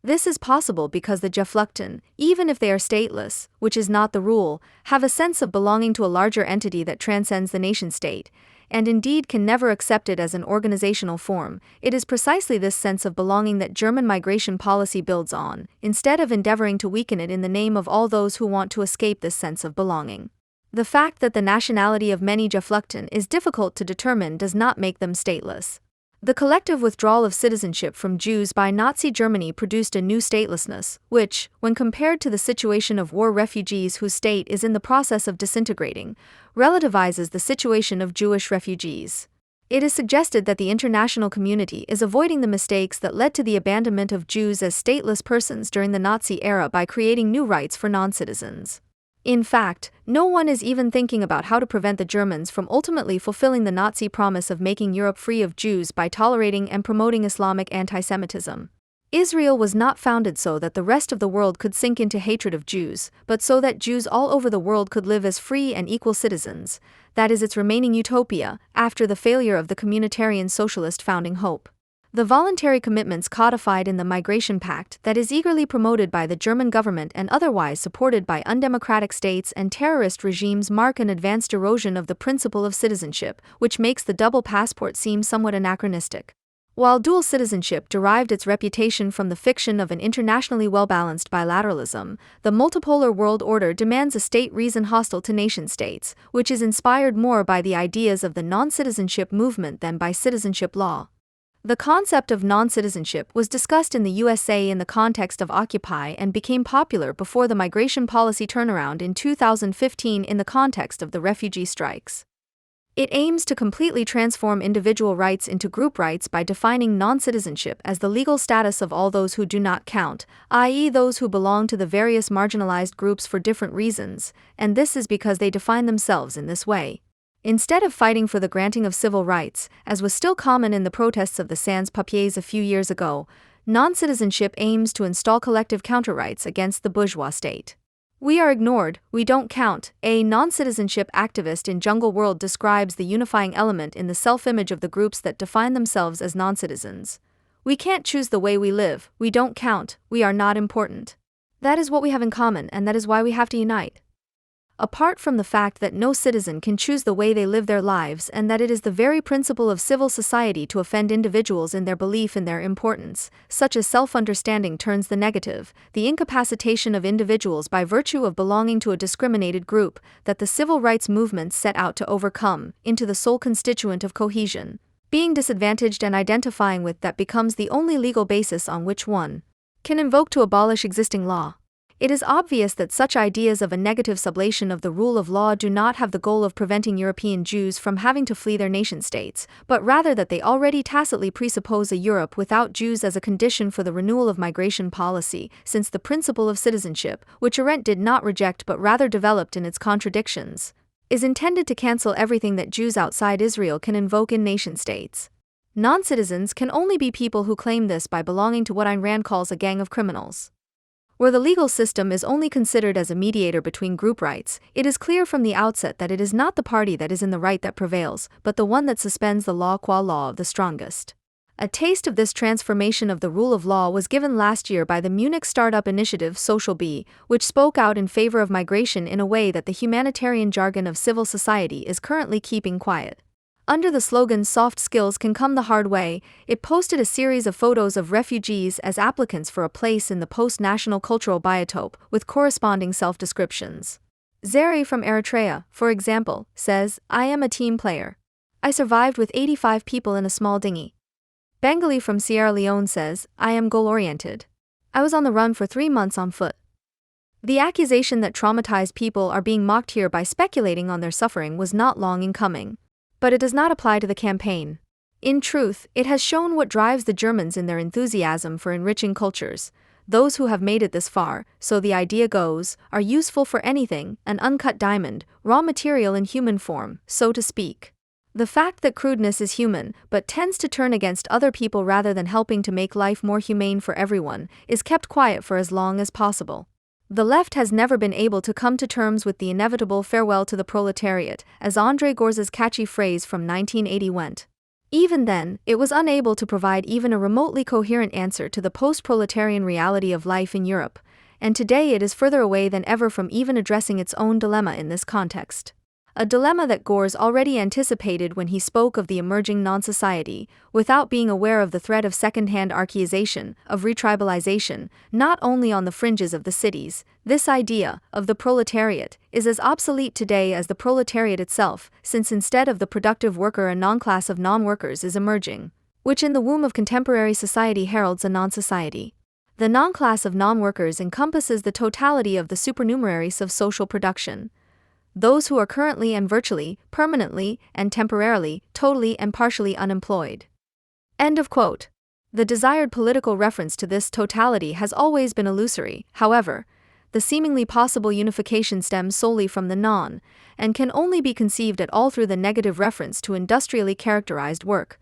A: This is possible because the Geflüchteten, even if they are stateless, which is not the rule, have a sense of belonging to a larger entity that transcends the nation-state, and indeed can never accept it as an organizational form. It is precisely this sense of belonging that German migration policy builds on, instead of endeavoring to weaken it in the name of all those who want to escape this sense of belonging. The fact that the nationality of many Geflüchteten is difficult to determine does not make them stateless. The collective withdrawal of citizenship from Jews by Nazi Germany produced a new statelessness, which, when compared to the situation of war refugees whose state is in the process of disintegrating, relativizes the situation of Jewish refugees. It is suggested that the international community is avoiding the mistakes that led to the abandonment of Jews as stateless persons during the Nazi era by creating new rights for non-citizens. In fact, no one is even thinking about how to prevent the Germans from ultimately fulfilling the Nazi promise of making Europe free of Jews by tolerating and promoting Islamic anti-Semitism. Israel was not founded so that the rest of the world could sink into hatred of Jews, but so that Jews all over the world could live as free and equal citizens. That is its remaining utopia, after the failure of the communitarian socialist founding hope. The voluntary commitments codified in the Migration Pact that is eagerly promoted by the German government and otherwise supported by undemocratic states and terrorist regimes mark an advanced erosion of the principle of citizenship, which makes the double passport seem somewhat anachronistic. While dual citizenship derived its reputation from the fiction of an internationally well-balanced bilateralism, the multipolar world order demands a state reason hostile to nation-states, which is inspired more by the ideas of the non-citizenship movement than by citizenship law. The concept of non-citizenship was discussed in the USA in the context of Occupy and became popular before the migration policy turnaround in 2015 in the context of the refugee strikes. It aims to completely transform individual rights into group rights by defining non-citizenship as the legal status of all those who do not count, i.e. those who belong to the various marginalized groups for different reasons, and this is because they define themselves in this way. Instead of fighting for the granting of civil rights, as was still common in the protests of the sans-papiers a few years ago, non-citizenship aims to install collective counter-rights against the bourgeois state. We are ignored, we don't count. A non-citizenship activist in Jungle World describes the unifying element in the self-image of the groups that define themselves as non-citizens. We can't choose the way we live, we don't count, we are not important. That is what we have in common, and that is why we have to unite. Apart from the fact that no citizen can choose the way they live their lives and that it is the very principle of civil society to offend individuals in their belief in their importance, such as self-understanding turns the negative, the incapacitation of individuals by virtue of belonging to a discriminated group that the civil rights movements set out to overcome, into the sole constituent of cohesion. Being disadvantaged and identifying with that becomes the only legal basis on which one can invoke to abolish existing law. It is obvious that such ideas of a negative sublation of the rule of law do not have the goal of preventing European Jews from having to flee their nation-states, but rather that they already tacitly presuppose a Europe without Jews as a condition for the renewal of migration policy, since the principle of citizenship, which Arendt did not reject but rather developed in its contradictions, is intended to cancel everything that Jews outside Israel can invoke in nation-states. Non-citizens can only be people who claim this by belonging to what Ayn Rand calls a gang of criminals. Where the legal system is only considered as a mediator between group rights, it is clear from the outset that it is not the party that is in the right that prevails, but the one that suspends the law qua law of the strongest. A taste of this transformation of the rule of law was given last year by the Munich startup initiative Social B, which spoke out in favor of migration in a way that the humanitarian jargon of civil society is currently keeping quiet. Under the slogan "Soft skills can come the hard way," it posted a series of photos of refugees as applicants for a place in the post-national cultural biotope, with corresponding self-descriptions. Zeri from Eritrea, for example, says, "I am a team player. I survived with 85 people in a small dinghy." Bengali from Sierra Leone says, "I am goal-oriented. I was on the run for 3 months on foot." The accusation that traumatized people are being mocked here by speculating on their suffering was not long in coming. But it does not apply to the campaign. In truth, it has shown what drives the Germans in their enthusiasm for enriching cultures. Those who have made it this far, so the idea goes, are useful for anything, an uncut diamond, raw material in human form, so to speak. The fact that crudeness is human, but tends to turn against other people rather than helping to make life more humane for everyone, is kept quiet for as long as possible. The left has never been able to come to terms with the inevitable farewell to the proletariat, as André Gorza's catchy phrase from 1980 went. Even then, it was unable to provide even a remotely coherent answer to the post-proletarian reality of life in Europe, and today it is further away than ever from even addressing its own dilemma in this context. A dilemma that Gorz already anticipated when he spoke of the emerging non-society, without being aware of the threat of second-hand archaization, of retribalization, not only on the fringes of the cities. This idea, of the proletariat, is as obsolete today as the proletariat itself, since instead of the productive worker a non-class of non-workers is emerging, which in the womb of contemporary society heralds a non-society. The non-class of non-workers encompasses the totality of the supernumeraries of social production. Those who are currently and virtually, permanently, and temporarily, totally and partially unemployed. End of quote. The desired political reference to this totality has always been illusory, however. The seemingly possible unification stems solely from the non, and can only be conceived at all through the negative reference to industrially characterized work.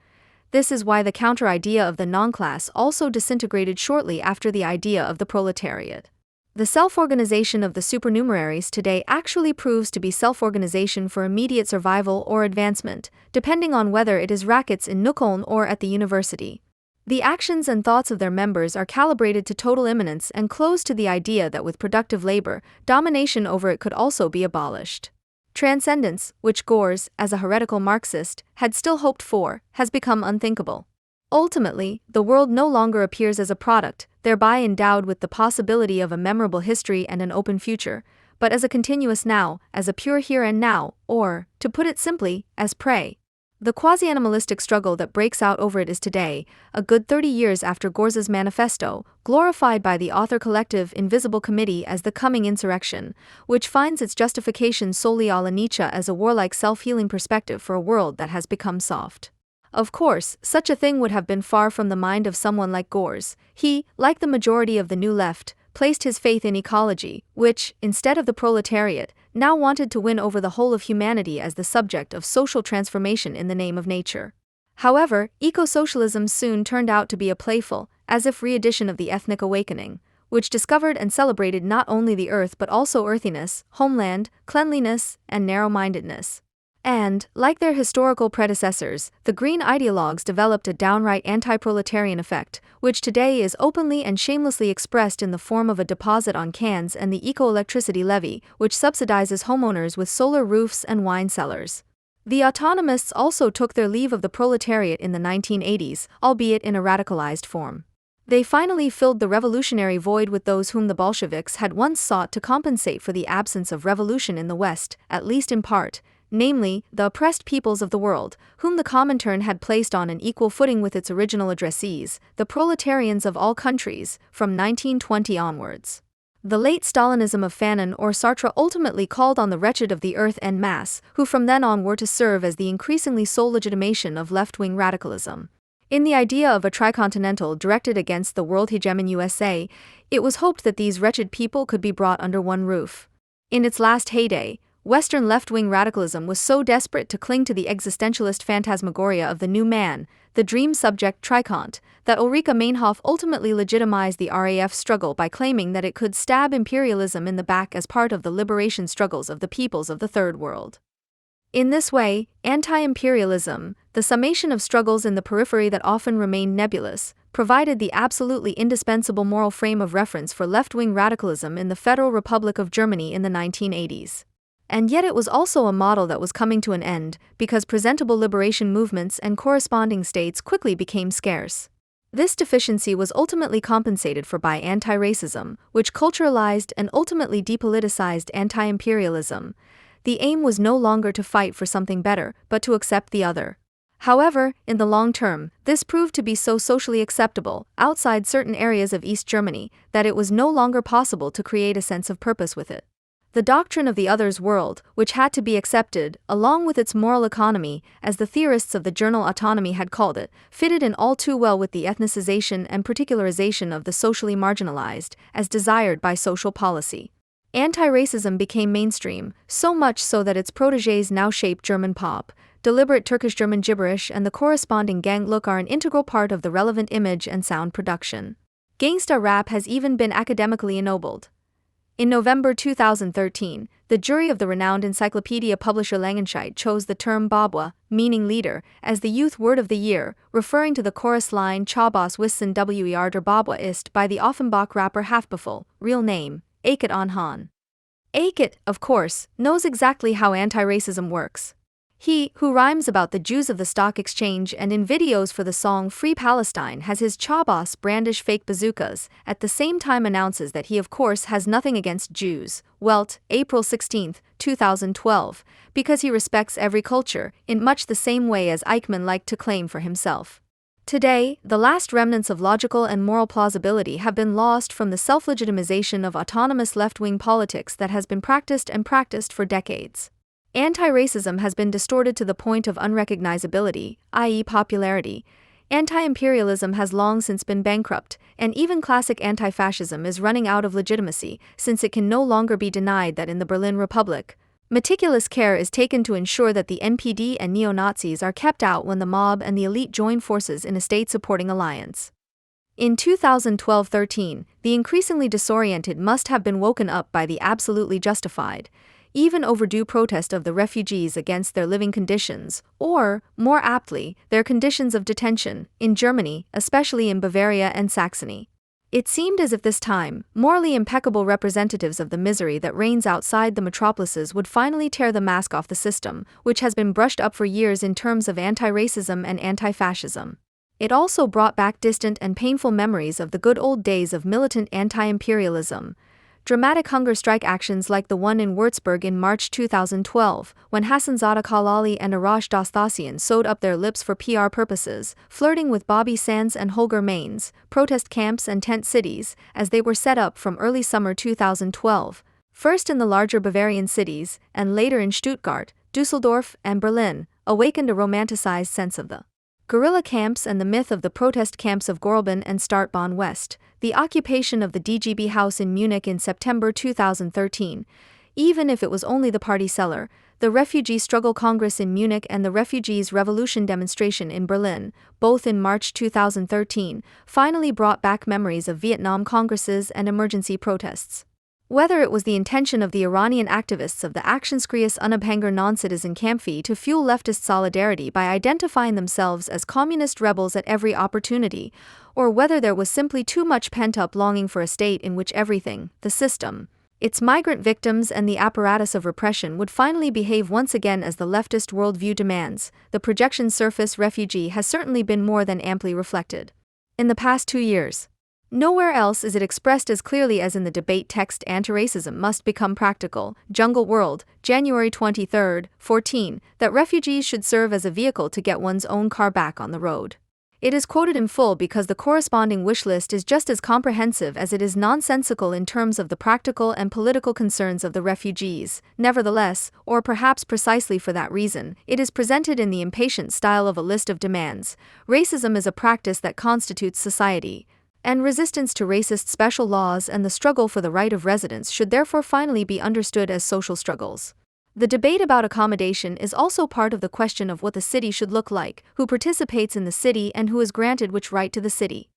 A: This is why the counter-idea of the non-class also disintegrated shortly after the idea of the proletariat. The self-organization of the supernumeraries today actually proves to be self-organization for immediate survival or advancement, depending on whether it is rackets in Nukoln or at the university. The actions and thoughts of their members are calibrated to total immanence and close to the idea that with productive labor, domination over it could also be abolished. Transcendence, which Gorz, as a heretical Marxist, had still hoped for, has become unthinkable. Ultimately, the world no longer appears as a product, thereby endowed with the possibility of a memorable history and an open future, but as a continuous now, as a pure here and now, or, to put it simply, as prey. The quasi-animalistic struggle that breaks out over it is today, a good 30 years after Gorza's manifesto, glorified by the author collective Invisible Committee as the coming insurrection, which finds its justification solely a la Nietzsche as a warlike self-healing perspective for a world that has become soft. Of course, such a thing would have been far from the mind of someone like Gorz. He, like the majority of the New Left, placed his faith in ecology, which, instead of the proletariat, now wanted to win over the whole of humanity as the subject of social transformation in the name of nature. However, eco-socialism soon turned out to be a playful, as if re-edition of the ethnic awakening, which discovered and celebrated not only the earth but also earthiness, homeland, cleanliness, and narrow-mindedness. And, like their historical predecessors, the green ideologues developed a downright anti-proletarian effect, which today is openly and shamelessly expressed in the form of a deposit on cans and the eco-electricity levy, which subsidizes homeowners with solar roofs and wine cellars. The autonomists also took their leave of the proletariat in the 1980s, albeit in a radicalized form. They finally filled the revolutionary void with those whom the Bolsheviks had once sought to compensate for the absence of revolution in the West, at least in part, namely, the oppressed peoples of the world, whom the Comintern had placed on an equal footing with its original addressees, the proletarians of all countries, from 1920 onwards. The late Stalinism of Fanon or Sartre ultimately called on the wretched of the earth en masse, who from then on were to serve as the increasingly sole legitimation of left-wing radicalism. In the idea of a tricontinental directed against the world hegemon USA, it was hoped that these wretched people could be brought under one roof. In its last heyday, Western left-wing radicalism was so desperate to cling to the existentialist phantasmagoria of the new man, the dream subject tricont, that Ulrike Meinhof ultimately legitimized the RAF struggle by claiming that it could stab imperialism in the back as part of the liberation struggles of the peoples of the Third World. In this way, anti-imperialism, the summation of struggles in the periphery that often remained nebulous, provided the absolutely indispensable moral frame of reference for left-wing radicalism in the Federal Republic of Germany in the 1980s. And yet it was also a model that was coming to an end, because presentable liberation movements and corresponding states quickly became scarce. This deficiency was ultimately compensated for by anti-racism, which culturalized and ultimately depoliticized anti-imperialism. The aim was no longer to fight for something better, but to accept the other. However, in the long term, this proved to be so socially acceptable, outside certain areas of East Germany, that it was no longer possible to create a sense of purpose with it. The doctrine of the other's world, which had to be accepted, along with its moral economy, as the theorists of the journal Autonomy had called it, fitted in all too well with the ethnicization and particularization of the socially marginalized, as desired by social policy. Anti-racism became mainstream, so much so that its protégés now shape German pop. Deliberate Turkish-German gibberish and the corresponding gang look are an integral part of the relevant image and sound production. Gangsta rap has even been academically ennobled. In November 2013, the jury of the renowned encyclopedia publisher Langenscheidt chose the term Babwa, meaning leader, as the youth word of the year, referring to the chorus line Chabas wissen wer der Babwa ist by the Offenbach rapper Haftbefehl, real name, Akit Anhan. Akit, of course, knows exactly how anti-racism works. He, who rhymes about the Jews of the stock exchange and in videos for the song Free Palestine has his Chabas brandish fake bazookas, at the same time announces that he of course has nothing against Jews, Welt, April 16, 2012, because he respects every culture, in much the same way as Eichmann liked to claim for himself. Today, the last remnants of logical and moral plausibility have been lost from the self-legitimization of autonomous left-wing politics that has been practiced for decades. Anti-racism has been distorted to the point of unrecognizability, i.e. popularity. Anti-imperialism has long since been bankrupt, and even classic anti-fascism is running out of legitimacy, since it can no longer be denied that in the Berlin Republic, meticulous care is taken to ensure that the NPD and neo-Nazis are kept out when the mob and the elite join forces in a state-supporting alliance. In 2012-13, the increasingly disoriented must have been woken up by the absolutely justified, even overdue protest of the refugees against their living conditions, or, more aptly, their conditions of detention, in Germany, especially in Bavaria and Saxony. It seemed as if this time, morally impeccable representatives of the misery that reigns outside the metropolises would finally tear the mask off the system, which has been brushed up for years in terms of anti-racism and anti-fascism. It also brought back distant and painful memories of the good old days of militant anti-imperialism. Dramatic hunger strike actions like the one in Würzburg in March 2012, when Hassanzadeh Khalali and Arash Dostassian sewed up their lips for PR purposes, flirting with Bobby Sands and Holger Mainz, protest camps and tent cities, as they were set up from early summer 2012, first in the larger Bavarian cities, and later in Stuttgart, Dusseldorf, and Berlin, awakened a romanticized sense of the guerrilla camps and the myth of the protest camps of Gorleben and Startbahn West. The occupation of the DGB house in Munich in September 2013, even if it was only the party seller. The Refugee Struggle Congress in Munich and the Refugees Revolution demonstration in Berlin, both in March 2013, finally brought back memories of Vietnam congresses and emergency protests. Whether it was the intention of the Iranian activists of the Aktionskreis Unabhängiger Non-Citizen Kampfe to fuel leftist solidarity by identifying themselves as communist rebels at every opportunity, or whether there was simply too much pent-up longing for a state in which everything, the system, its migrant victims and the apparatus of repression would finally behave once again as the leftist worldview demands, the projection surface refugee has certainly been more than amply reflected. In the past 2 years, nowhere else is it expressed as clearly as in the debate text Anti-Racism Must Become Practical, Jungle World, January 23, 14, that refugees should serve as a vehicle to get one's own car back on the road. It is quoted in full because the corresponding wish list is just as comprehensive as it is nonsensical in terms of the practical and political concerns of the refugees. Nevertheless, or perhaps precisely for that reason, it is presented in the impatient style of a list of demands. Racism is a practice that constitutes society, and resistance to racist special laws and the struggle for the right of residence should therefore finally be understood as social struggles. The debate about accommodation is also part of the question of what the city should look like, who participates in the city and who is granted which right to the city.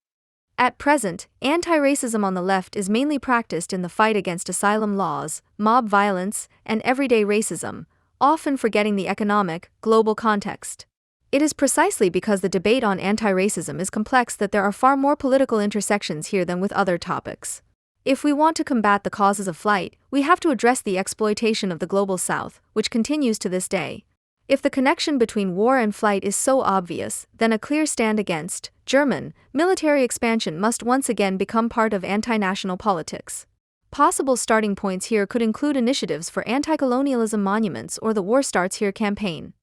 A: At present, anti-racism on the left is mainly practiced in the fight against asylum laws, mob violence, and everyday racism, often forgetting the economic, global context. It is precisely because the debate on anti-racism is complex that there are far more political intersections here than with other topics. If we want to combat the causes of flight, we have to address the exploitation of the global south, which continues to this day. If the connection between war and flight is so obvious, then a clear stand against German military expansion must once again become part of anti-national politics. Possible starting points here could include initiatives for anti-colonialism monuments or the War Starts Here campaign.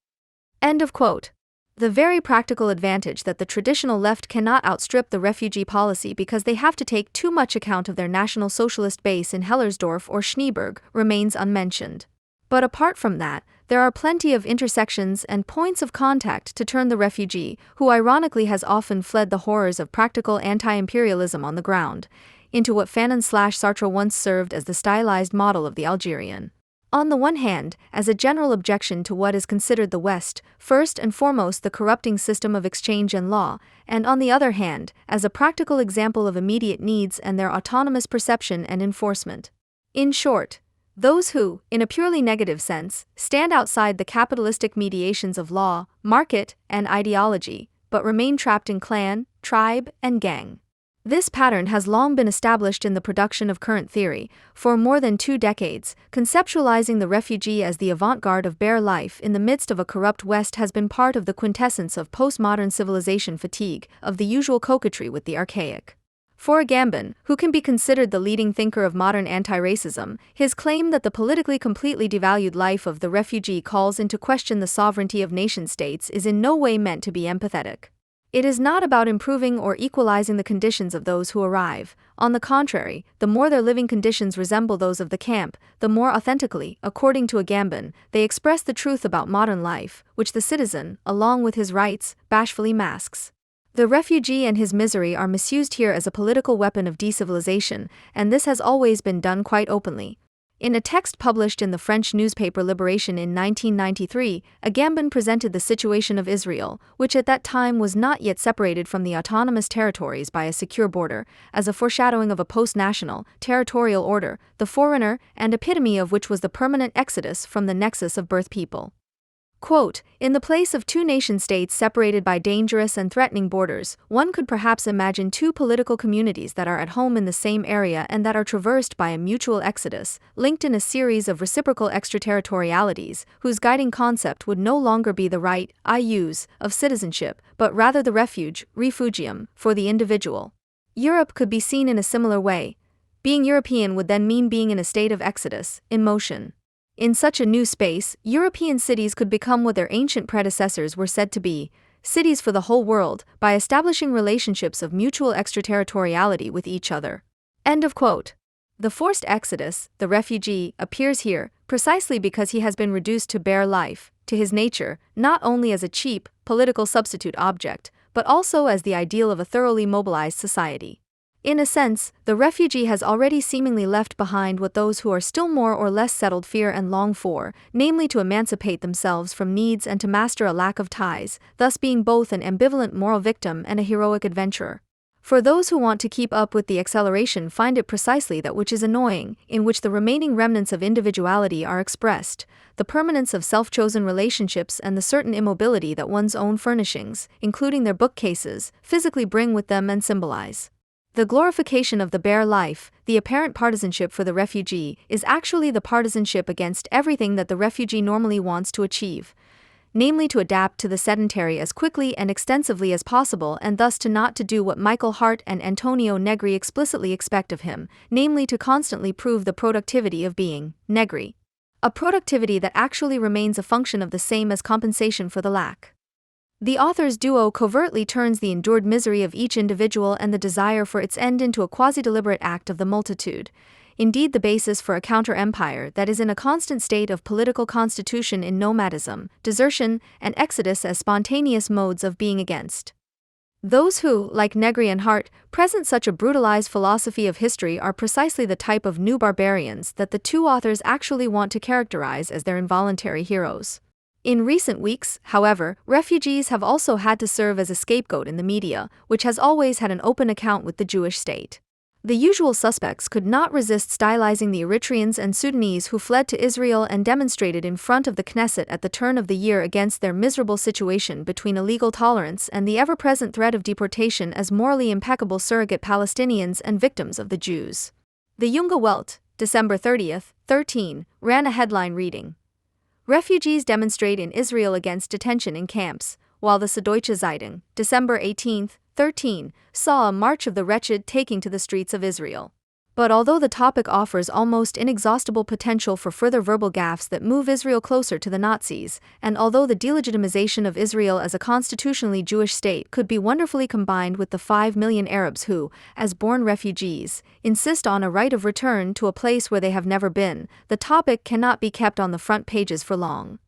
A: End of quote. The very practical advantage that the traditional left cannot outstrip the refugee policy because they have to take too much account of their National Socialist base in Hellersdorf or Schneeberg remains unmentioned. But apart from that, there are plenty of intersections and points of contact to turn the refugee, who ironically has often fled the horrors of practical anti-imperialism on the ground, into what Fanon/Sartre once served as the stylized model of the Algerian. On the one hand, as a general objection to what is considered the West, first and foremost the corrupting system of exchange and law, and on the other hand, as a practical example of immediate needs and their autonomous perception and enforcement. In short, those who, in a purely negative sense, stand outside the capitalistic mediations of law, market, and ideology, but remain trapped in clan, tribe, and gang. This pattern has long been established in the production of current theory, for more than 2 decades. Conceptualizing the refugee as the avant-garde of bare life in the midst of a corrupt West has been part of the quintessence of postmodern civilization fatigue, of the usual coquetry with the archaic. For Agamben, who can be considered the leading thinker of modern anti-racism, his claim that the politically completely devalued life of the refugee calls into question the sovereignty of nation-states is in no way meant to be empathetic. It is not about improving or equalizing the conditions of those who arrive. On the contrary, the more their living conditions resemble those of the camp, the more authentically, according to Agamben, they express the truth about modern life, which the citizen, along with his rights, bashfully masks. The refugee and his misery are misused here as a political weapon of decivilization, and this has always been done quite openly. In a text published in the French newspaper Libération in 1993, Agamben presented the situation of Israel, which at that time was not yet separated from the autonomous territories by a secure border, as a foreshadowing of a post-national, territorial order, the forerunner and epitome of which was the permanent exodus from the nexus of birth people. Quote, in the place of 2 nation-states separated by dangerous and threatening borders, one could perhaps imagine 2 political communities that are at home in the same area and that are traversed by a mutual exodus, linked in a series of reciprocal extraterritorialities, whose guiding concept would no longer be the right, of citizenship, but rather the refugium, for the individual. Europe could be seen in a similar way. Being European would then mean being in a state of exodus, in motion. In such a new space, European cities could become what their ancient predecessors were said to be, cities for the whole world, by establishing relationships of mutual extraterritoriality with each other. End of quote. The forced exodus, the refugee, appears here, precisely because he has been reduced to bare life, to his nature, not only as a cheap, political substitute object, but also as the ideal of a thoroughly mobilized society. In a sense, the refugee has already seemingly left behind what those who are still more or less settled fear and long for, namely to emancipate themselves from needs and to master a lack of ties, thus being both an ambivalent moral victim and a heroic adventurer. For those who want to keep up with the acceleration find it precisely that which is annoying, in which the remaining remnants of individuality are expressed, the permanence of self-chosen relationships and the certain immobility that one's own furnishings, including their bookcases, physically bring with them and symbolize. The glorification of the bare life, the apparent partisanship for the refugee, is actually the partisanship against everything that the refugee normally wants to achieve, namely to adapt to the sedentary as quickly and extensively as possible and thus to not to do what Michael Hart and Antonio Negri explicitly expect of him, namely to constantly prove the productivity of being Negri. A productivity that actually remains a function of the same as compensation for the lack. The author's duo covertly turns the endured misery of each individual and the desire for its end into a quasi-deliberate act of the multitude, indeed the basis for a counter-empire that is in a constant state of political constitution in nomadism, desertion, and exodus as spontaneous modes of being against. Those who, like Negri and Hart, present such a brutalized philosophy of history are precisely the type of new barbarians that the two authors actually want to characterize as their involuntary heroes. In recent weeks, however, refugees have also had to serve as a scapegoat in the media, which has always had an open account with the Jewish state. The usual suspects could not resist stylizing the Eritreans and Sudanese who fled to Israel and demonstrated in front of the Knesset at the turn of the year against their miserable situation between illegal tolerance and the ever-present threat of deportation as morally impeccable surrogate Palestinians and victims of the Jews. The Junge Welt, December 30, 13, ran a headline reading, "Refugees demonstrate in Israel against detention in camps," while the Süddeutsche Zeitung, December 18, 13, saw a march of the wretched taking to the streets of Israel. But although the topic offers almost inexhaustible potential for further verbal gaffes that move Israel closer to the Nazis, and although the delegitimization of Israel as a constitutionally Jewish state could be wonderfully combined with the 5 million Arabs who, as born refugees, insist on a right of return to a place where they have never been, the topic cannot be kept on the front pages for long.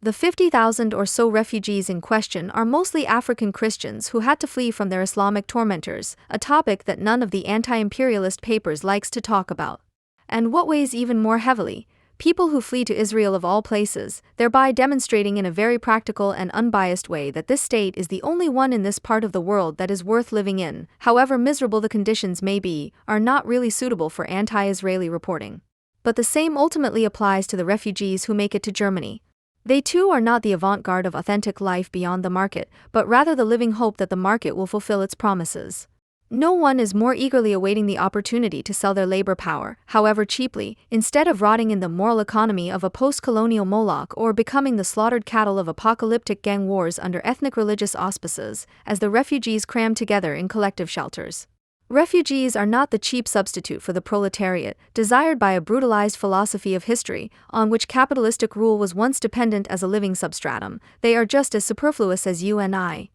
A: The 50,000 or so refugees in question are mostly African Christians who had to flee from their Islamic tormentors, a topic that none of the anti-imperialist papers likes to talk about. And what weighs even more heavily, people who flee to Israel of all places, thereby demonstrating in a very practical and unbiased way that this state is the only one in this part of the world that is worth living in, however miserable the conditions may be, are not really suitable for anti-Israeli reporting. But the same ultimately applies to the refugees who make it to Germany. They too are not the avant-garde of authentic life beyond the market, but rather the living hope that the market will fulfill its promises. No one is more eagerly awaiting the opportunity to sell their labor power, however cheaply, instead of rotting in the moral economy of a post-colonial Moloch or becoming the slaughtered cattle of apocalyptic gang wars under ethnic-religious auspices, as the refugees cram together in collective shelters. Refugees are not the cheap substitute for the proletariat, desired by a brutalized philosophy of history, on which capitalistic rule was once dependent as a living substratum. They are just as superfluous as you and I.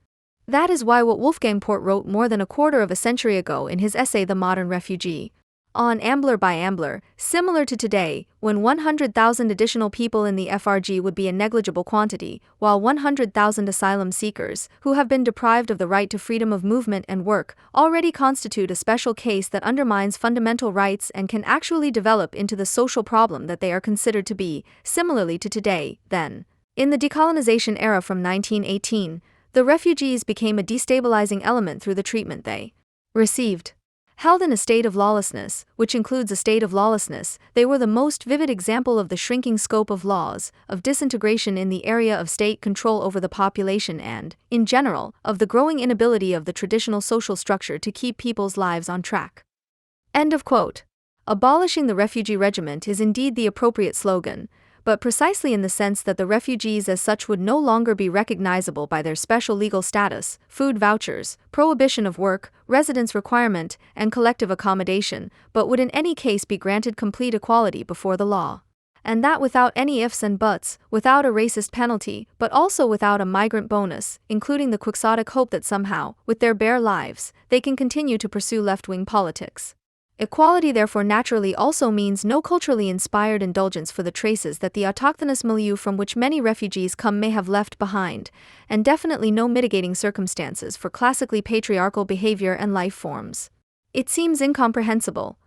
A: That is why what Wolfgang Port wrote more than a quarter of a century ago in his essay The Modern Refugee, on Ambler by Ambler, similar to today, when 100,000 additional people in the FRG would be a negligible quantity, while 100,000 asylum seekers, who have been deprived of the right to freedom of movement and work, already constitute a special case that undermines fundamental rights and can actually develop into the social problem that they are considered to be, similarly to today, then. In the decolonization era from 1918, the refugees became a destabilizing element through the treatment they received. Held in a state of lawlessness, which includes a state of lawlessness, they were the most vivid example of the shrinking scope of laws, of disintegration in the area of state control over the population and, in general, of the growing inability of the traditional social structure to keep people's lives on track. End of quote. Abolishing the refugee regiment is indeed the appropriate slogan, but precisely in the sense that the refugees as such would no longer be recognizable by their special legal status, food vouchers, prohibition of work, residence requirement, and collective accommodation, but would in any case be granted complete equality before the law. And that without any ifs and buts, without a racist penalty, but also without a migrant bonus, including the quixotic hope that somehow, with their bare lives, they can continue to pursue left-wing politics. Equality therefore naturally also means no culturally inspired indulgence for the traces that the autochthonous milieu from which many refugees come may have left behind, and definitely no mitigating circumstances for classically patriarchal behavior and life forms. It seems incomprehensible.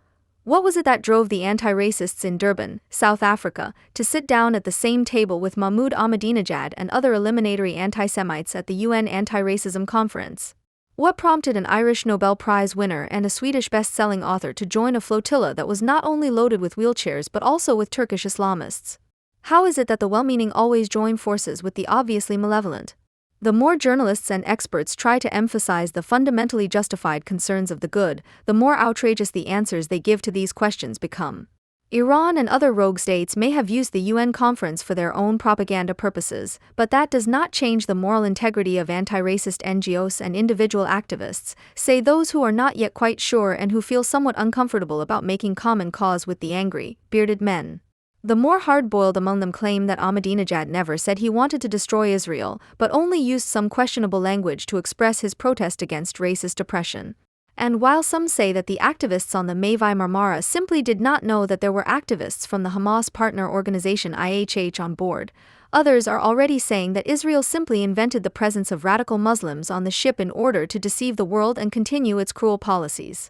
A: What was it that drove the anti-racists in Durban, South Africa, to sit down at the same table with Mahmoud Ahmadinejad and other eliminatory anti-Semites at the UN Anti-Racism Conference? What prompted an Irish Nobel Prize winner and a Swedish best-selling author to join a flotilla that was not only loaded with wheelchairs but also with Turkish Islamists? How is it that the well-meaning always join forces with the obviously malevolent? The more journalists and experts try to emphasize the fundamentally justified concerns of the good, the more outrageous the answers they give to these questions become. Iran and other rogue states may have used the UN conference for their own propaganda purposes, but that does not change the moral integrity of anti-racist NGOs and individual activists, say those who are not yet quite sure and who feel somewhat uncomfortable about making common cause with the angry, bearded men. The more hard-boiled among them claim that Ahmadinejad never said he wanted to destroy Israel, but only used some questionable language to express his protest against racist oppression. And while some say that the activists on the Mavi Marmara simply did not know that there were activists from the Hamas partner organization IHH on board, others are already saying that Israel simply invented the presence of radical Muslims on the ship in order to deceive the world and continue its cruel policies.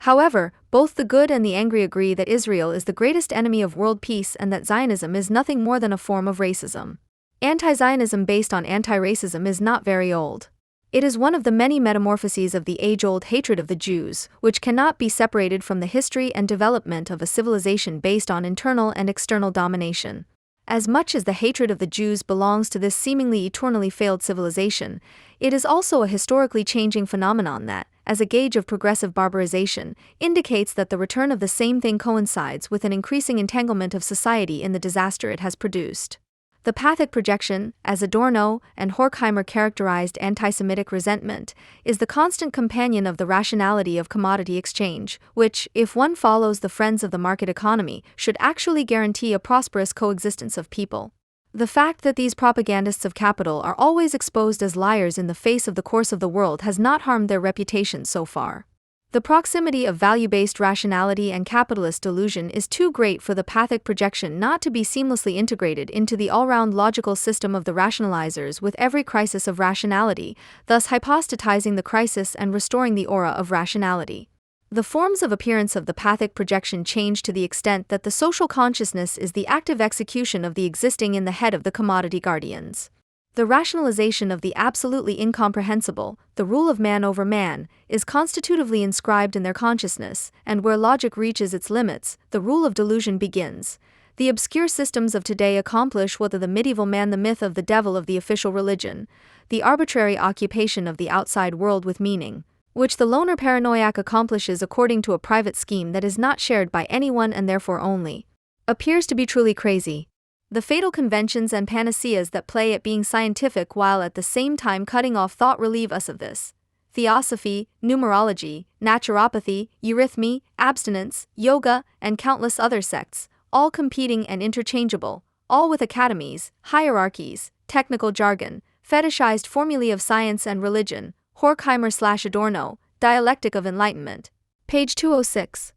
A: However, both the good and the angry agree that Israel is the greatest enemy of world peace and that Zionism is nothing more than a form of racism. Anti-Zionism based on anti-racism is not very old. It is one of the many metamorphoses of the age-old hatred of the Jews, which cannot be separated from the history and development of a civilization based on internal and external domination. As much as the hatred of the Jews belongs to this seemingly eternally failed civilization, it is also a historically changing phenomenon that, as a gauge of progressive barbarization, indicates that the return of the same thing coincides with an increasing entanglement of society in the disaster it has produced. The pathic projection, as Adorno and Horkheimer characterized anti-Semitic resentment, is the constant companion of the rationality of commodity exchange, which, if one follows the friends of the market economy, should actually guarantee a prosperous coexistence of people. The fact that these propagandists of capital are always exposed as liars in the face of the course of the world has not harmed their reputation so far. The proximity of value-based rationality and capitalist delusion is too great for the pathic projection not to be seamlessly integrated into the all-round logical system of the rationalizers with every crisis of rationality, thus hypostatizing the crisis and restoring the aura of rationality. The forms of appearance of the pathic projection change to the extent that the social consciousness is the active execution of the existing in the head of the commodity guardians. The rationalization of the absolutely incomprehensible, the rule of man over man, is constitutively inscribed in their consciousness, and where logic reaches its limits, the rule of delusion begins. The obscure systems of today accomplish what the medieval man, the myth of the devil of the official religion, the arbitrary occupation of the outside world with meaning, which the loner paranoiac accomplishes according to a private scheme that is not shared by anyone and therefore only appears to be truly crazy. The fatal conventions and panaceas that play at being scientific while at the same time cutting off thought relieve us of this. Theosophy, numerology, naturopathy, eurythmy, abstinence, yoga, and countless other sects, all competing and interchangeable, all with academies, hierarchies, technical jargon, fetishized formulae of science and religion. Horkheimer/Adorno, Dialectic of Enlightenment. Page 206.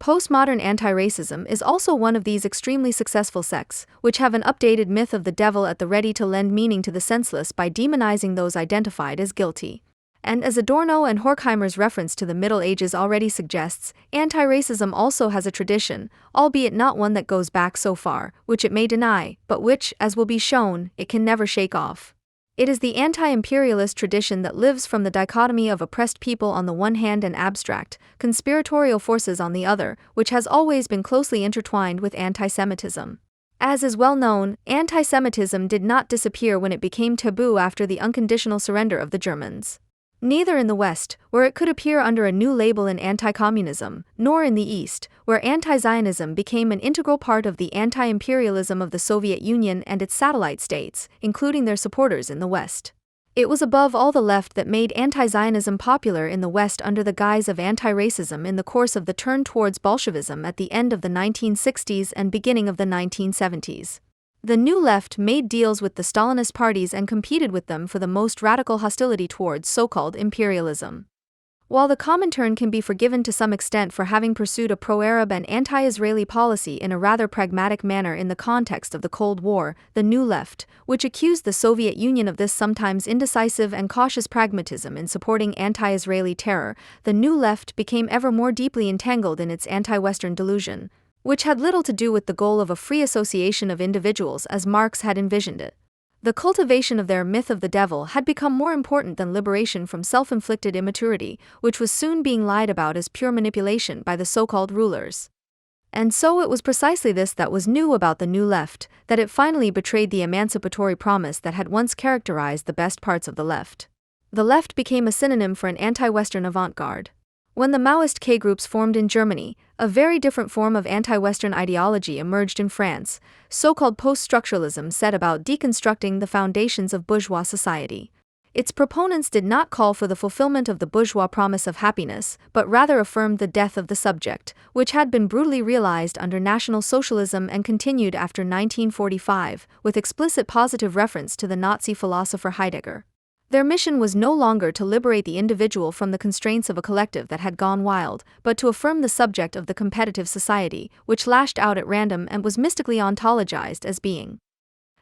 A: Postmodern anti-racism is also one of these extremely successful sects, which have an updated myth of the devil at the ready to lend meaning to the senseless by demonizing those identified as guilty. And as Adorno and Horkheimer's reference to the Middle Ages already suggests, anti-racism also has a tradition, albeit not one that goes back so far, which it may deny, but which, as will be shown, it can never shake off. It is the anti-imperialist tradition that lives from the dichotomy of oppressed people on the one hand and abstract, conspiratorial forces on the other, which has always been closely intertwined with anti-Semitism. As is well known, anti-Semitism did not disappear when it became taboo after the unconditional surrender of the Germans. Neither in the West, where it could appear under a new label in anti-communism, nor in the East, where anti-Zionism became an integral part of the anti-imperialism of the Soviet Union and its satellite states, including their supporters in the West. It was above all the left that made anti-Zionism popular in the West under the guise of anti-racism in the course of the turn towards Bolshevism at the end of the 1960s and beginning of the 1970s. The New Left made deals with the Stalinist parties and competed with them for the most radical hostility towards so-called imperialism. While the Comintern can be forgiven to some extent for having pursued a pro-Arab and anti-Israeli policy in a rather pragmatic manner in the context of the Cold War, the New Left, which accused the Soviet Union of this sometimes indecisive and cautious pragmatism in supporting anti-Israeli terror, the New Left became ever more deeply entangled in its anti-Western delusion, which had little to do with the goal of a free association of individuals as Marx had envisioned it. The cultivation of their myth of the devil had become more important than liberation from self-inflicted immaturity, which was soon being lied about as pure manipulation by the so-called rulers. And so it was precisely this that was new about the New Left, that it finally betrayed the emancipatory promise that had once characterized the best parts of the left. The left became a synonym for an anti-Western avant-garde. When the Maoist K-groups formed in Germany, a very different form of anti-Western ideology emerged in France. So-called post-structuralism set about deconstructing the foundations of bourgeois society. Its proponents did not call for the fulfillment of the bourgeois promise of happiness, but rather affirmed the death of the subject, which had been brutally realized under National Socialism and continued after 1945, with explicit positive reference to the Nazi philosopher Heidegger. Their mission was no longer to liberate the individual from the constraints of a collective that had gone wild, but to affirm the subject of the competitive society, which lashed out at random and was mystically ontologized as being.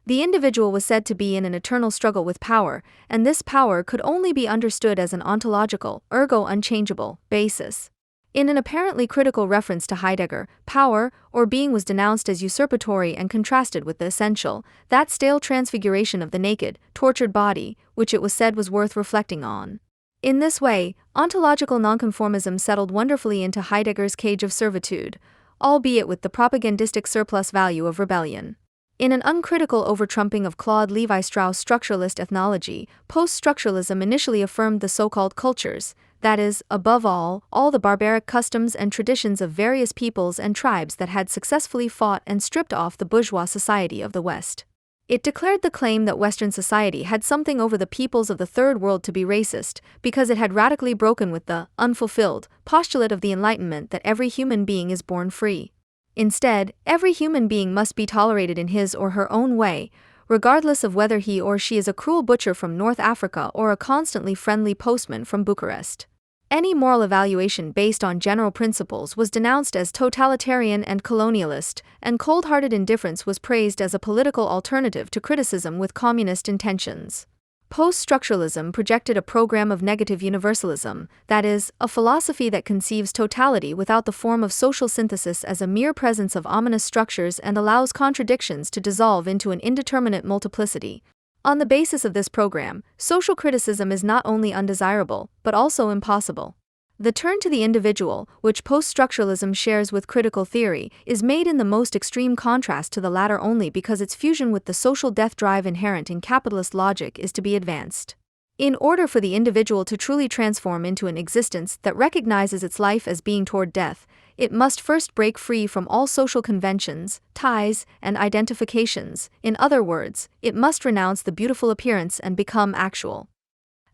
A: The individual was said to be in an eternal struggle with power, and this power could only be understood as an ontological, ergo unchangeable, basis. In an apparently critical reference to Heidegger, power, or being, was denounced as usurpatory and contrasted with the essential, that stale transfiguration of the naked, tortured body, which it was said was worth reflecting on. In this way, ontological nonconformism settled wonderfully into Heidegger's cage of servitude, albeit with the propagandistic surplus value of rebellion. In an uncritical overtrumping of Claude Lévi-Strauss' structuralist ethnology, post-structuralism initially affirmed the so-called cultures, that is, above all the barbaric customs and traditions of various peoples and tribes that had successfully fought and stripped off the bourgeois society of the West. It declared the claim that Western society had something over the peoples of the Third World to be racist, because it had radically broken with the unfulfilled postulate of the Enlightenment that every human being is born free. Instead, every human being must be tolerated in his or her own way, regardless of whether he or she is a cruel butcher from North Africa or a constantly friendly postman from Bucharest. Any moral evaluation based on general principles was denounced as totalitarian and colonialist, and cold-hearted indifference was praised as a political alternative to criticism with communist intentions. Post-structuralism projected a program of negative universalism, that is, a philosophy that conceives totality without the form of social synthesis as a mere presence of ominous structures and allows contradictions to dissolve into an indeterminate multiplicity. On the basis of this program, social criticism is not only undesirable, but also impossible. The turn to the individual, which post-structuralism shares with critical theory, is made in the most extreme contrast to the latter only because its fusion with the social death drive inherent in capitalist logic is to be advanced. In order for the individual to truly transform into an existence that recognizes its life as being toward death, it must first break free from all social conventions, ties, and identifications. In other words, it must renounce the beautiful appearance and become actual.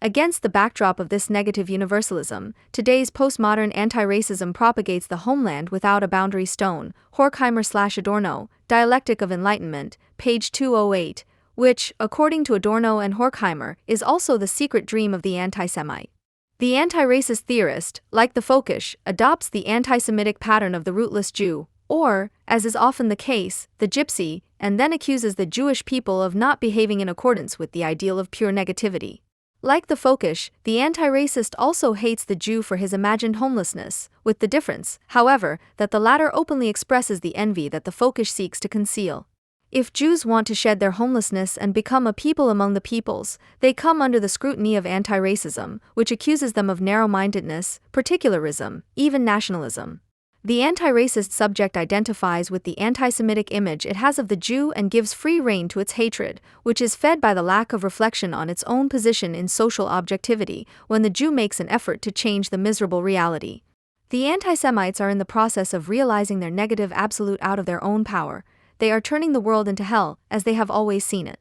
A: Against the backdrop of this negative universalism, today's postmodern anti-racism propagates the homeland without a boundary stone, Horkheimer/Adorno, Dialectic of Enlightenment, page 208, which, according to Adorno and Horkheimer, is also the secret dream of the anti-Semite. The anti-racist theorist, like the folkish, adopts the anti-Semitic pattern of the rootless Jew, or, as is often the case, the gypsy, and then accuses the Jewish people of not behaving in accordance with the ideal of pure negativity. Like the folkish, the anti-racist also hates the Jew for his imagined homelessness, with the difference, however, that the latter openly expresses the envy that the folkish seeks to conceal. If Jews want to shed their homelessness and become a people among the peoples, they come under the scrutiny of anti-racism, which accuses them of narrow-mindedness, particularism, even nationalism. The anti-racist subject identifies with the anti-Semitic image it has of the Jew and gives free rein to its hatred, which is fed by the lack of reflection on its own position in social objectivity, when the Jew makes an effort to change the miserable reality. The anti-Semites are in the process of realizing their negative absolute out of their own power. They are turning the world into hell, as they have always seen it.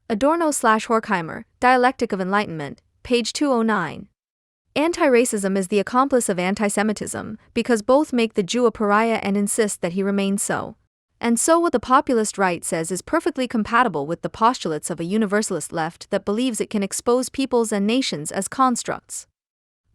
A: Adorno/Horkheimer, Dialectic of Enlightenment, page 209. Anti-racism is the accomplice of anti-Semitism, because both make the Jew a pariah and insist that he remains so. And so what the populist right says is perfectly compatible with the postulates of a universalist left that believes it can expose peoples and nations as constructs.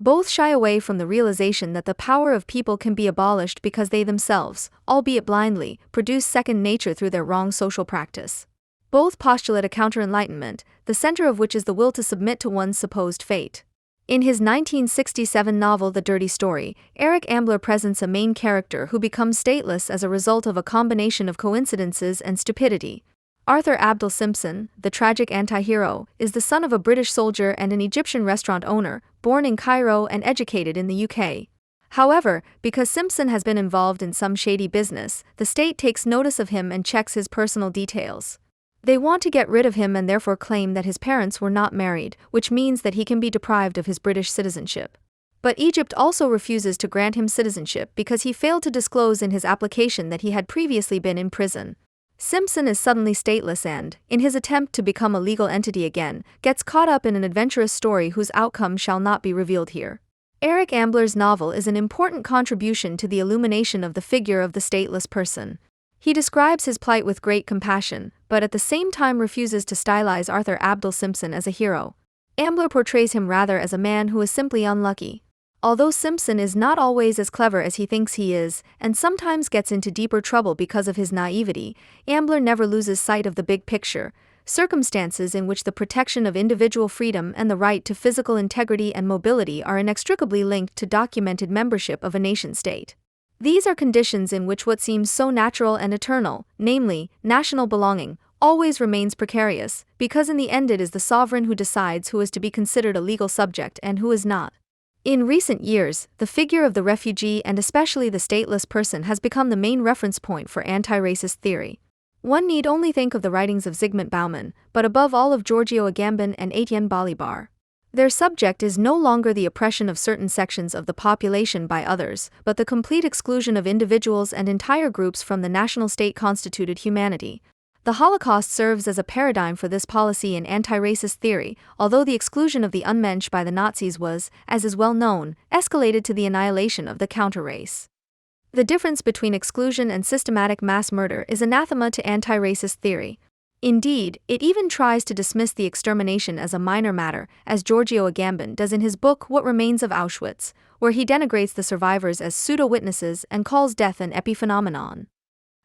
A: Both shy away from the realization that the power of people can be abolished because they themselves, albeit blindly, produce second nature through their wrong social practice. Both postulate a counter-enlightenment, the center of which is the will to submit to one's supposed fate. In his 1967 novel The Dirty Story, Eric Ambler presents a main character who becomes stateless as a result of a combination of coincidences and stupidity. Arthur Abdul Simpson, the tragic anti-hero, is the son of a British soldier and an Egyptian restaurant owner, born in Cairo and educated in the UK. However, because Simpson has been involved in some shady business, the state takes notice of him and checks his personal details. They want to get rid of him and therefore claim that his parents were not married, which means that he can be deprived of his British citizenship. But Egypt also refuses to grant him citizenship because he failed to disclose in his application that he had previously been in prison. Simpson is suddenly stateless and, in his attempt to become a legal entity again, gets caught up in an adventurous story whose outcome shall not be revealed here. Eric Ambler's novel is an important contribution to the illumination of the figure of the stateless person. He describes his plight with great compassion, but at the same time refuses to stylize Arthur Abdul Simpson as a hero. Ambler portrays him rather as a man who is simply unlucky. Although Simpson is not always as clever as he thinks he is, and sometimes gets into deeper trouble because of his naivety, Ambler never loses sight of the big picture, circumstances in which the protection of individual freedom and the right to physical integrity and mobility are inextricably linked to documented membership of a nation-state. These are conditions in which what seems so natural and eternal, namely, national belonging, always remains precarious, because in the end it is the sovereign who decides who is to be considered a legal subject and who is not. In recent years, the figure of the refugee and especially the stateless person has become the main reference point for anti-racist theory. One need only think of the writings of Zygmunt Bauman, but above all of Giorgio Agamben and Etienne Balibar. Their subject is no longer the oppression of certain sections of the population by others, but the complete exclusion of individuals and entire groups from the national state-constituted humanity. The Holocaust serves as a paradigm for this policy in anti-racist theory, although the exclusion of the Unmensch by the Nazis was, as is well known, escalated to the annihilation of the counter-race. The difference between exclusion and systematic mass murder is anathema to anti-racist theory. Indeed, it even tries to dismiss the extermination as a minor matter, as Giorgio Agamben does in his book What Remains of Auschwitz, where he denigrates the survivors as pseudo-witnesses and calls death an epiphenomenon.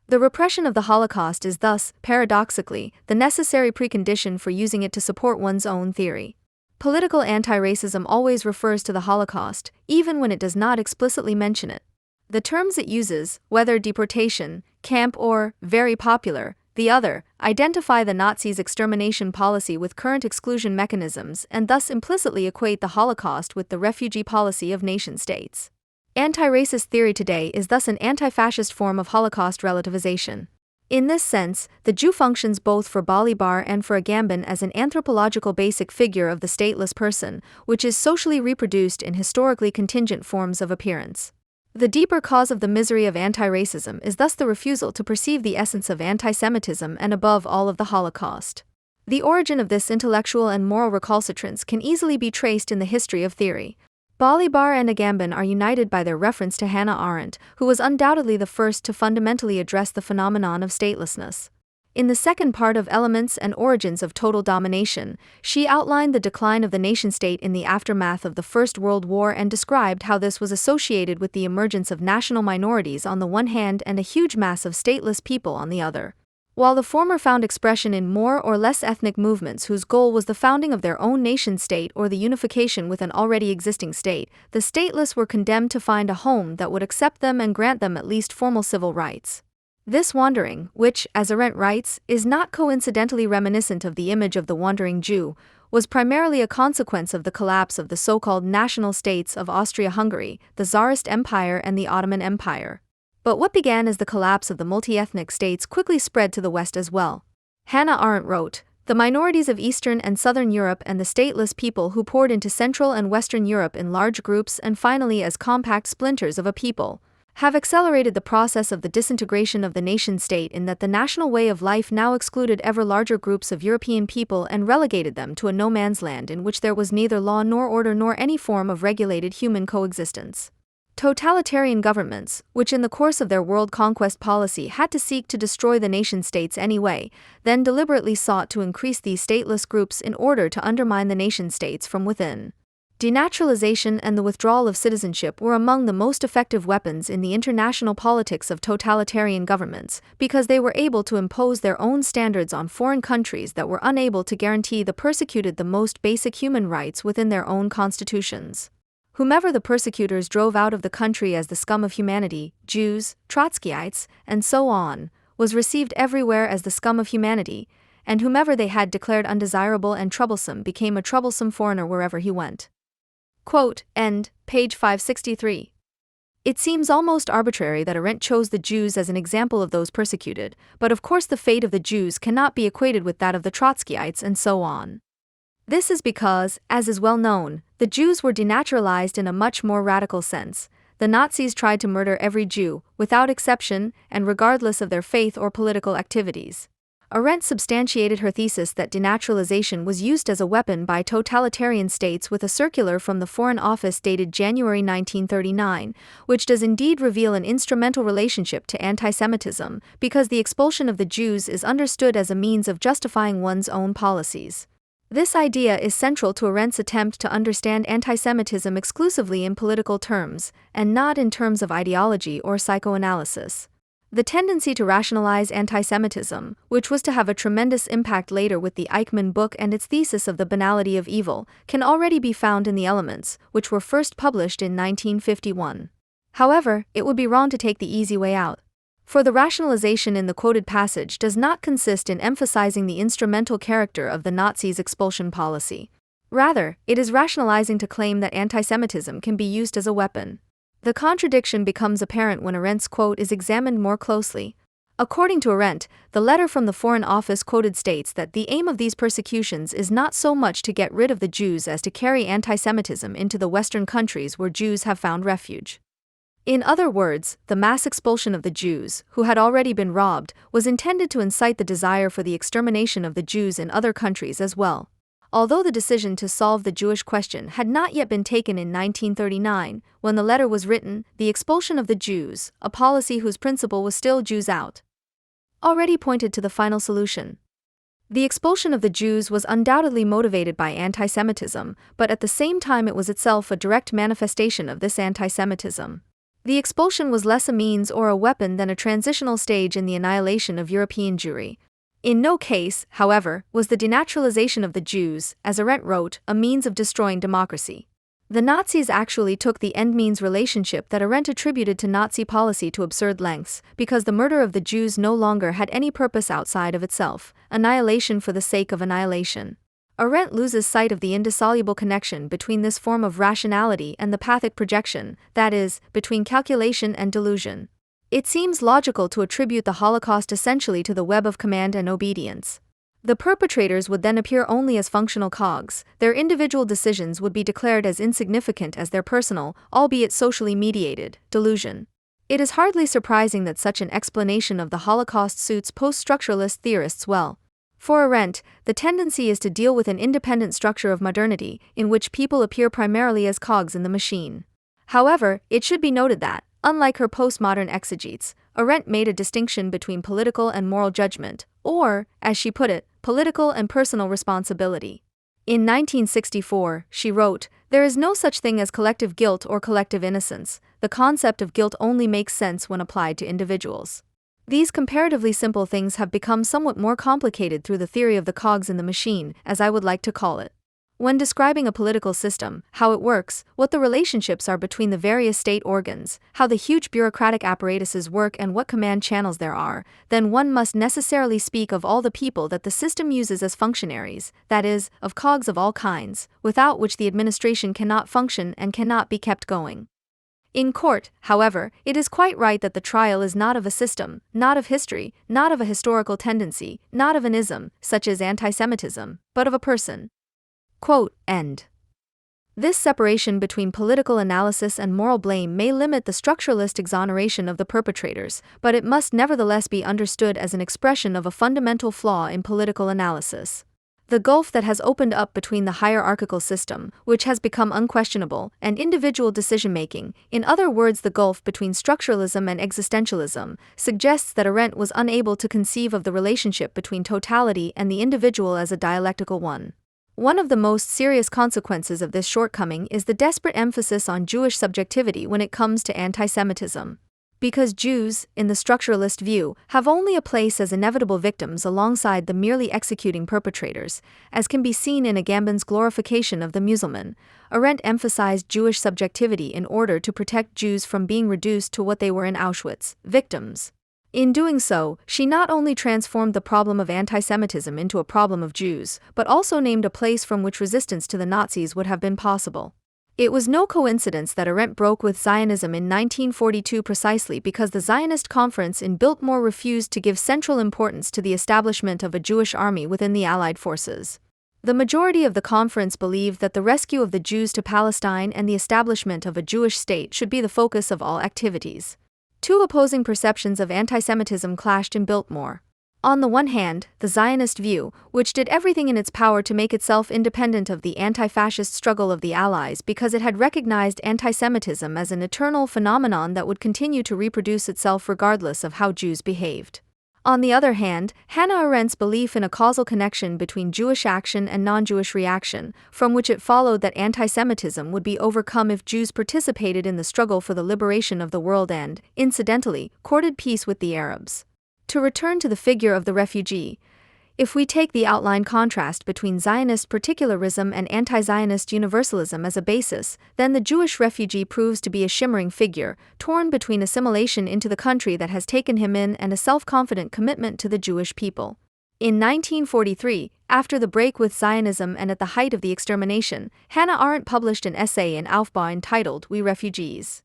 A: The repression of the Holocaust is thus, paradoxically, the necessary precondition for using it to support one's own theory. Political anti-racism always refers to the Holocaust, even when it does not explicitly mention it. The terms it uses, whether deportation, camp or, very popular, the other, identify the Nazis' extermination policy with current exclusion mechanisms and thus implicitly equate the Holocaust with the refugee policy of nation-states. Anti-racist theory today is thus an anti-fascist form of Holocaust relativization. In this sense, the Jew functions both for Balibar and for Agamben as an anthropological basic figure of the stateless person, which is socially reproduced in historically contingent forms of appearance. The deeper cause of the misery of anti-racism is thus the refusal to perceive the essence of anti-Semitism and above all of the Holocaust. The origin of this intellectual and moral recalcitrance can easily be traced in the history of theory. Balibar and Agamben are united by their reference to Hannah Arendt, who was undoubtedly the first to fundamentally address the phenomenon of statelessness. In the second part of Elements and Origins of Total Domination, she outlined the decline of the nation-state in the aftermath of the First World War and described how this was associated with the emergence of national minorities on the one hand and a huge mass of stateless people on the other. While the former found expression in more or less ethnic movements whose goal was the founding of their own nation-state or the unification with an already existing state, the stateless were condemned to find a home that would accept them and grant them at least formal civil rights. This wandering, which, as Arendt writes, is not coincidentally reminiscent of the image of the wandering Jew, was primarily a consequence of the collapse of the so-called national states of Austria-Hungary, the Tsarist Empire and the Ottoman Empire. But what began as the collapse of the multi-ethnic states quickly spread to the West as well. Hannah Arendt wrote, "The minorities of Eastern and Southern Europe and the stateless people who poured into Central and Western Europe in large groups and finally as compact splinters of a people, have accelerated the process of the disintegration of the nation-state in that the national way of life now excluded ever larger groups of European people and relegated them to a no-man's land in which there was neither law nor order nor any form of regulated human coexistence." Totalitarian governments, which in the course of their world conquest policy had to seek to destroy the nation-states anyway, then deliberately sought to increase these stateless groups in order to undermine the nation-states from within. Denaturalization and the withdrawal of citizenship were among the most effective weapons in the international politics of totalitarian governments, because they were able to impose their own standards on foreign countries that were unable to guarantee the persecuted the most basic human rights within their own constitutions. Whomever the persecutors drove out of the country as the scum of humanity, Jews, Trotskyites, and so on, was received everywhere as the scum of humanity, and whomever they had declared undesirable and troublesome became a troublesome foreigner wherever he went. Quote, end, page 563. It seems almost arbitrary that Arendt chose the Jews as an example of those persecuted, but of course the fate of the Jews cannot be equated with that of the Trotskyites and so on. This is because, as is well known, the Jews were denaturalized in a much more radical sense. The Nazis tried to murder every Jew, without exception, and regardless of their faith or political activities. Arendt substantiated her thesis that denaturalization was used as a weapon by totalitarian states with a circular from the Foreign Office dated January 1939, which does indeed reveal an instrumental relationship to antisemitism, because the expulsion of the Jews is understood as a means of justifying one's own policies. This idea is central to Arendt's attempt to understand antisemitism exclusively in political terms, and not in terms of ideology or psychoanalysis. The tendency to rationalize antisemitism, which was to have a tremendous impact later with the Eichmann book and its thesis of the banality of evil, can already be found in the Elements, which were first published in 1951. However, it would be wrong to take the easy way out. For the rationalization in the quoted passage does not consist in emphasizing the instrumental character of the Nazis' expulsion policy. Rather, it is rationalizing to claim that antisemitism can be used as a weapon. The contradiction becomes apparent when Arendt's quote is examined more closely. According to Arendt, the letter from the Foreign Office quoted states that the aim of these persecutions is not so much to get rid of the Jews as to carry antisemitism into the Western countries where Jews have found refuge. In other words, the mass expulsion of the Jews, who had already been robbed, was intended to incite the desire for the extermination of the Jews in other countries as well. Although the decision to solve the Jewish question had not yet been taken in 1939, when the letter was written, the expulsion of the Jews, a policy whose principle was still Jews out, already pointed to the final solution. The expulsion of the Jews was undoubtedly motivated by antisemitism, but at the same time it was itself a direct manifestation of this antisemitism. The expulsion was less a means or a weapon than a transitional stage in the annihilation of European Jewry. In no case, however, was the denaturalization of the Jews, as Arendt wrote, a means of destroying democracy. The Nazis actually took the end-means relationship that Arendt attributed to Nazi policy to absurd lengths, because the murder of the Jews no longer had any purpose outside of itself, annihilation for the sake of annihilation. Arendt loses sight of the indissoluble connection between this form of rationality and the pathic projection, that is, between calculation and delusion. It seems logical to attribute the Holocaust essentially to the web of command and obedience. The perpetrators would then appear only as functional cogs, their individual decisions would be declared as insignificant as their personal, albeit socially mediated, delusion. It is hardly surprising that such an explanation of the Holocaust suits post-structuralist theorists well. For Arendt, the tendency is to deal with an independent structure of modernity, in which people appear primarily as cogs in the machine. However, it should be noted that, unlike her postmodern exegetes, Arendt made a distinction between political and moral judgment, or, as she put it, political and personal responsibility. In 1964, she wrote, "There is no such thing as collective guilt or collective innocence. The concept of guilt only makes sense when applied to individuals." These comparatively simple things have become somewhat more complicated through the theory of the cogs in the machine, as I would like to call it. When describing a political system, how it works, what the relationships are between the various state organs, how the huge bureaucratic apparatuses work and what command channels there are, then one must necessarily speak of all the people that the system uses as functionaries, that is, of cogs of all kinds, without which the administration cannot function and cannot be kept going. In court, however, it is quite right that the trial is not of a system, not of history, not of a historical tendency, not of an ism, such as antisemitism, but of a person. Quote, end. This separation between political analysis and moral blame may limit the structuralist exoneration of the perpetrators, but it must nevertheless be understood as an expression of a fundamental flaw in political analysis. The gulf that has opened up between the hierarchical system, which has become unquestionable, and individual decision-making, in other words the gulf between structuralism and existentialism, suggests that Arendt was unable to conceive of the relationship between totality and the individual as a dialectical one. One of the most serious consequences of this shortcoming is the desperate emphasis on Jewish subjectivity when it comes to anti-Semitism. Because Jews, in the structuralist view, have only a place as inevitable victims alongside the merely executing perpetrators, as can be seen in Agamben's glorification of the Musulman, Arendt emphasized Jewish subjectivity in order to protect Jews from being reduced to what they were in Auschwitz, victims. In doing so, she not only transformed the problem of anti-Semitism into a problem of Jews, but also named a place from which resistance to the Nazis would have been possible. It was no coincidence that Arendt broke with Zionism in 1942 precisely because the Zionist conference in Biltmore refused to give central importance to the establishment of a Jewish army within the Allied forces. The majority of the conference believed that the rescue of the Jews to Palestine and the establishment of a Jewish state should be the focus of all activities. Two opposing perceptions of anti-Semitism clashed in Biltmore. On the one hand, the Zionist view, which did everything in its power to make itself independent of the anti-fascist struggle of the Allies because it had recognized anti-Semitism as an eternal phenomenon that would continue to reproduce itself regardless of how Jews behaved. On the other hand, Hannah Arendt's belief in a causal connection between Jewish action and non-Jewish reaction, from which it followed that anti-Semitism would be overcome if Jews participated in the struggle for the liberation of the world and, incidentally, courted peace with the Arabs. To return to the figure of the refugee, if we take the outline contrast between Zionist particularism and anti-Zionist universalism as a basis, then the Jewish refugee proves to be a shimmering figure, torn between assimilation into the country that has taken him in and a self-confident commitment to the Jewish people. In 1943, after the break with Zionism and at the height of the extermination, Hannah Arendt published an essay in Aufbau entitled We Refugees.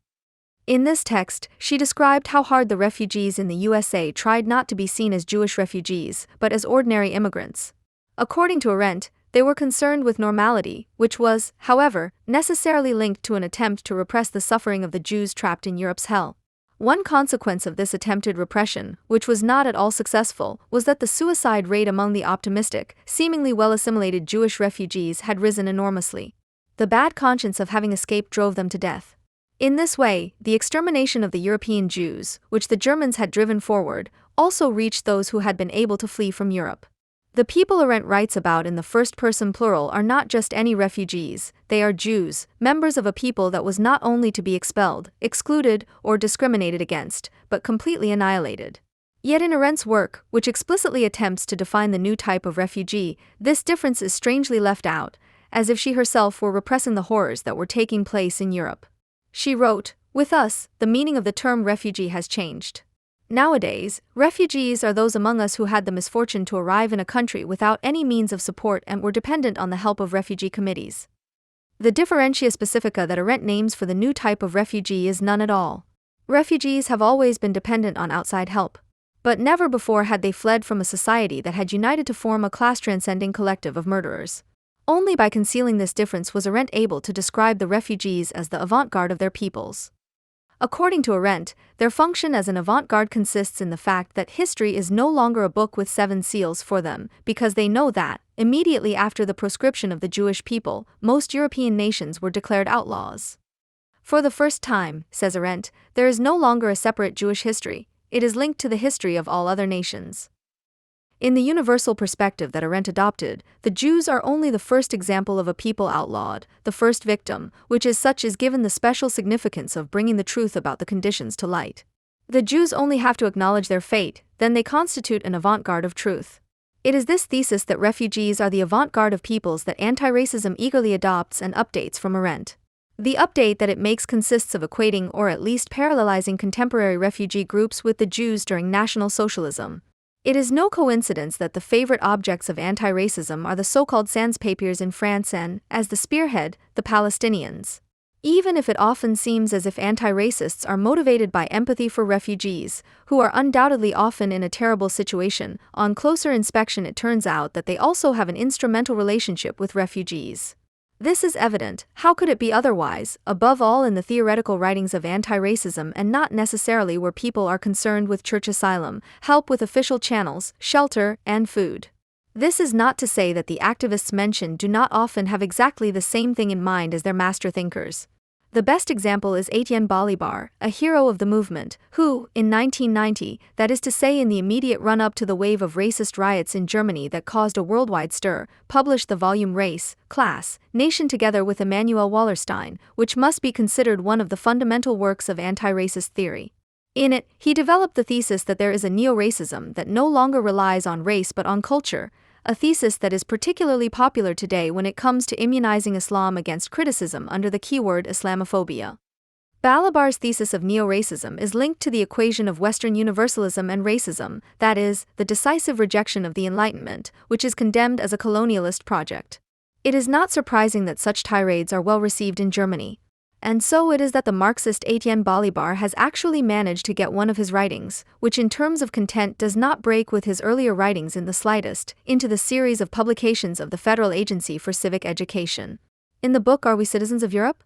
A: In this text, she described how hard the refugees in the USA tried not to be seen as Jewish refugees, but as ordinary immigrants. According to Arendt, they were concerned with normality, which was, however, necessarily linked to an attempt to repress the suffering of the Jews trapped in Europe's hell. One consequence of this attempted repression, which was not at all successful, was that the suicide rate among the optimistic, seemingly well-assimilated Jewish refugees had risen enormously. The bad conscience of having escaped drove them to death. In this way, the extermination of the European Jews, which the Germans had driven forward, also reached those who had been able to flee from Europe. The people Arendt writes about in the first-person plural are not just any refugees, they are Jews, members of a people that was not only to be expelled, excluded, or discriminated against, but completely annihilated. Yet in Arendt's work, which explicitly attempts to define the new type of refugee, this difference is strangely left out, as if she herself were repressing the horrors that were taking place in Europe. She wrote, "With us, the meaning of the term refugee has changed. Nowadays, refugees are those among us who had the misfortune to arrive in a country without any means of support and were dependent on the help of refugee committees." The differentia specifica that Arendt names for the new type of refugee is none at all. Refugees have always been dependent on outside help. But never before had they fled from a society that had united to form a class-transcending collective of murderers. Only by concealing this difference was Arendt able to describe the refugees as the avant-garde of their peoples. According to Arendt, their function as an avant-garde consists in the fact that history is no longer a book with 7 seals for them, because they know that, immediately after the proscription of the Jewish people, most European nations were declared outlaws. For the first time, says Arendt, there is no longer a separate Jewish history, it is linked to the history of all other nations. In the universal perspective that Arendt adopted, the Jews are only the first example of a people outlawed, the first victim, which as such is given the special significance of bringing the truth about the conditions to light. The Jews only have to acknowledge their fate, then they constitute an avant-garde of truth. It is this thesis that refugees are the avant-garde of peoples that anti-racism eagerly adopts and updates from Arendt. The update that it makes consists of equating or at least parallelizing contemporary refugee groups with the Jews during National Socialism. It is no coincidence that the favorite objects of anti-racism are the so-called sans-papiers in France and, as the spearhead, the Palestinians. Even if it often seems as if anti-racists are motivated by empathy for refugees, who are undoubtedly often in a terrible situation, on closer inspection it turns out that they also have an instrumental relationship with refugees. This is evident, how could it be otherwise, above all in the theoretical writings of anti-racism and not necessarily where people are concerned with church asylum, help with official channels, shelter, and food. This is not to say that the activists mentioned do not often have exactly the same thing in mind as their master thinkers. The best example is Etienne Balibar, a hero of the movement, who, in 1990, that is to say in the immediate run-up to the wave of racist riots in Germany that caused a worldwide stir, published the volume Race, Class, Nation together with Emanuel Wallerstein, which must be considered one of the fundamental works of anti-racist theory. In it, he developed the thesis that there is a neo-racism that no longer relies on race but on culture, a thesis that is particularly popular today when it comes to immunizing Islam against criticism under the keyword Islamophobia. Balibar's thesis of neo-racism is linked to the equation of Western universalism and racism, that is, the decisive rejection of the Enlightenment, which is condemned as a colonialist project. It is not surprising that such tirades are well received in Germany. And so it is that the Marxist Etienne Balibar has actually managed to get one of his writings, which in terms of content does not break with his earlier writings in the slightest, into the series of publications of the Federal Agency for Civic Education. In the book Are We Citizens of Europe?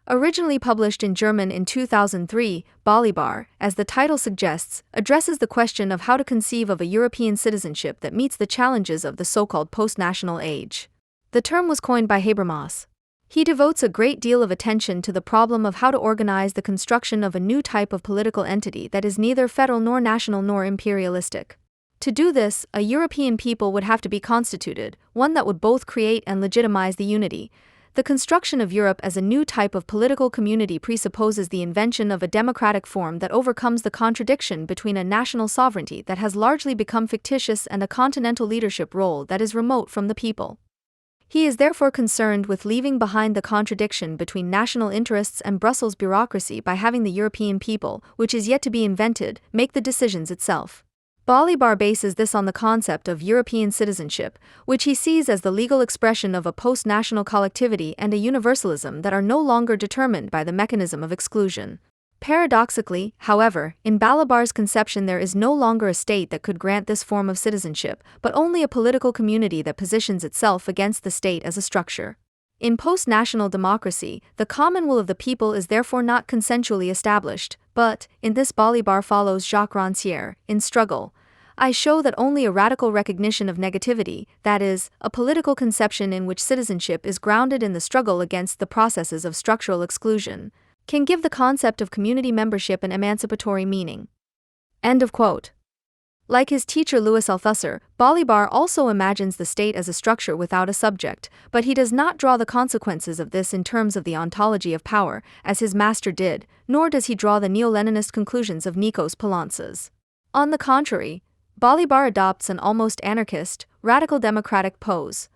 A: Originally published in German in 2003, Balibar, as the title suggests, addresses the question of how to conceive of a European citizenship that meets the challenges of the so-called post-national age. The term was coined by Habermas. He devotes a great deal of attention to the problem of how to organize the construction of a new type of political entity that is neither federal nor national nor imperialistic. To do this, a European people would have to be constituted, one that would both create and legitimize the unity. The construction of Europe as a new type of political community presupposes the invention of a democratic form that overcomes the contradiction between a national sovereignty that has largely become fictitious and a continental leadership role that is remote from the people. He is therefore concerned with leaving behind the contradiction between national interests and Brussels bureaucracy by having the European people, which is yet to be invented, make the decisions itself. Balibar bases this on the concept of European citizenship, which he sees as the legal expression of a post-national collectivity and a universalism that are no longer determined by the mechanism of exclusion. Paradoxically, however, in Balibar's conception there is no longer a state that could grant this form of citizenship, but only a political community that positions itself against the state as a structure. In post-national democracy, the common will of the people is therefore not consensually established, but, in this Balibar follows Jacques Rancière, in Struggle, I show that only a radical recognition of negativity, that is, a political conception in which citizenship is grounded in the struggle against the processes of structural exclusion, can give the concept of community membership an emancipatory meaning. End of quote. Like his teacher Louis Althusser, Balibar also imagines the state as a structure without a subject, but he does not draw the consequences of this in terms of the ontology of power, as his master did, nor does he draw the neo-Leninist conclusions of Nikos Poulantzas. On the contrary, Balibar adopts an almost anarchist, radical democratic pose.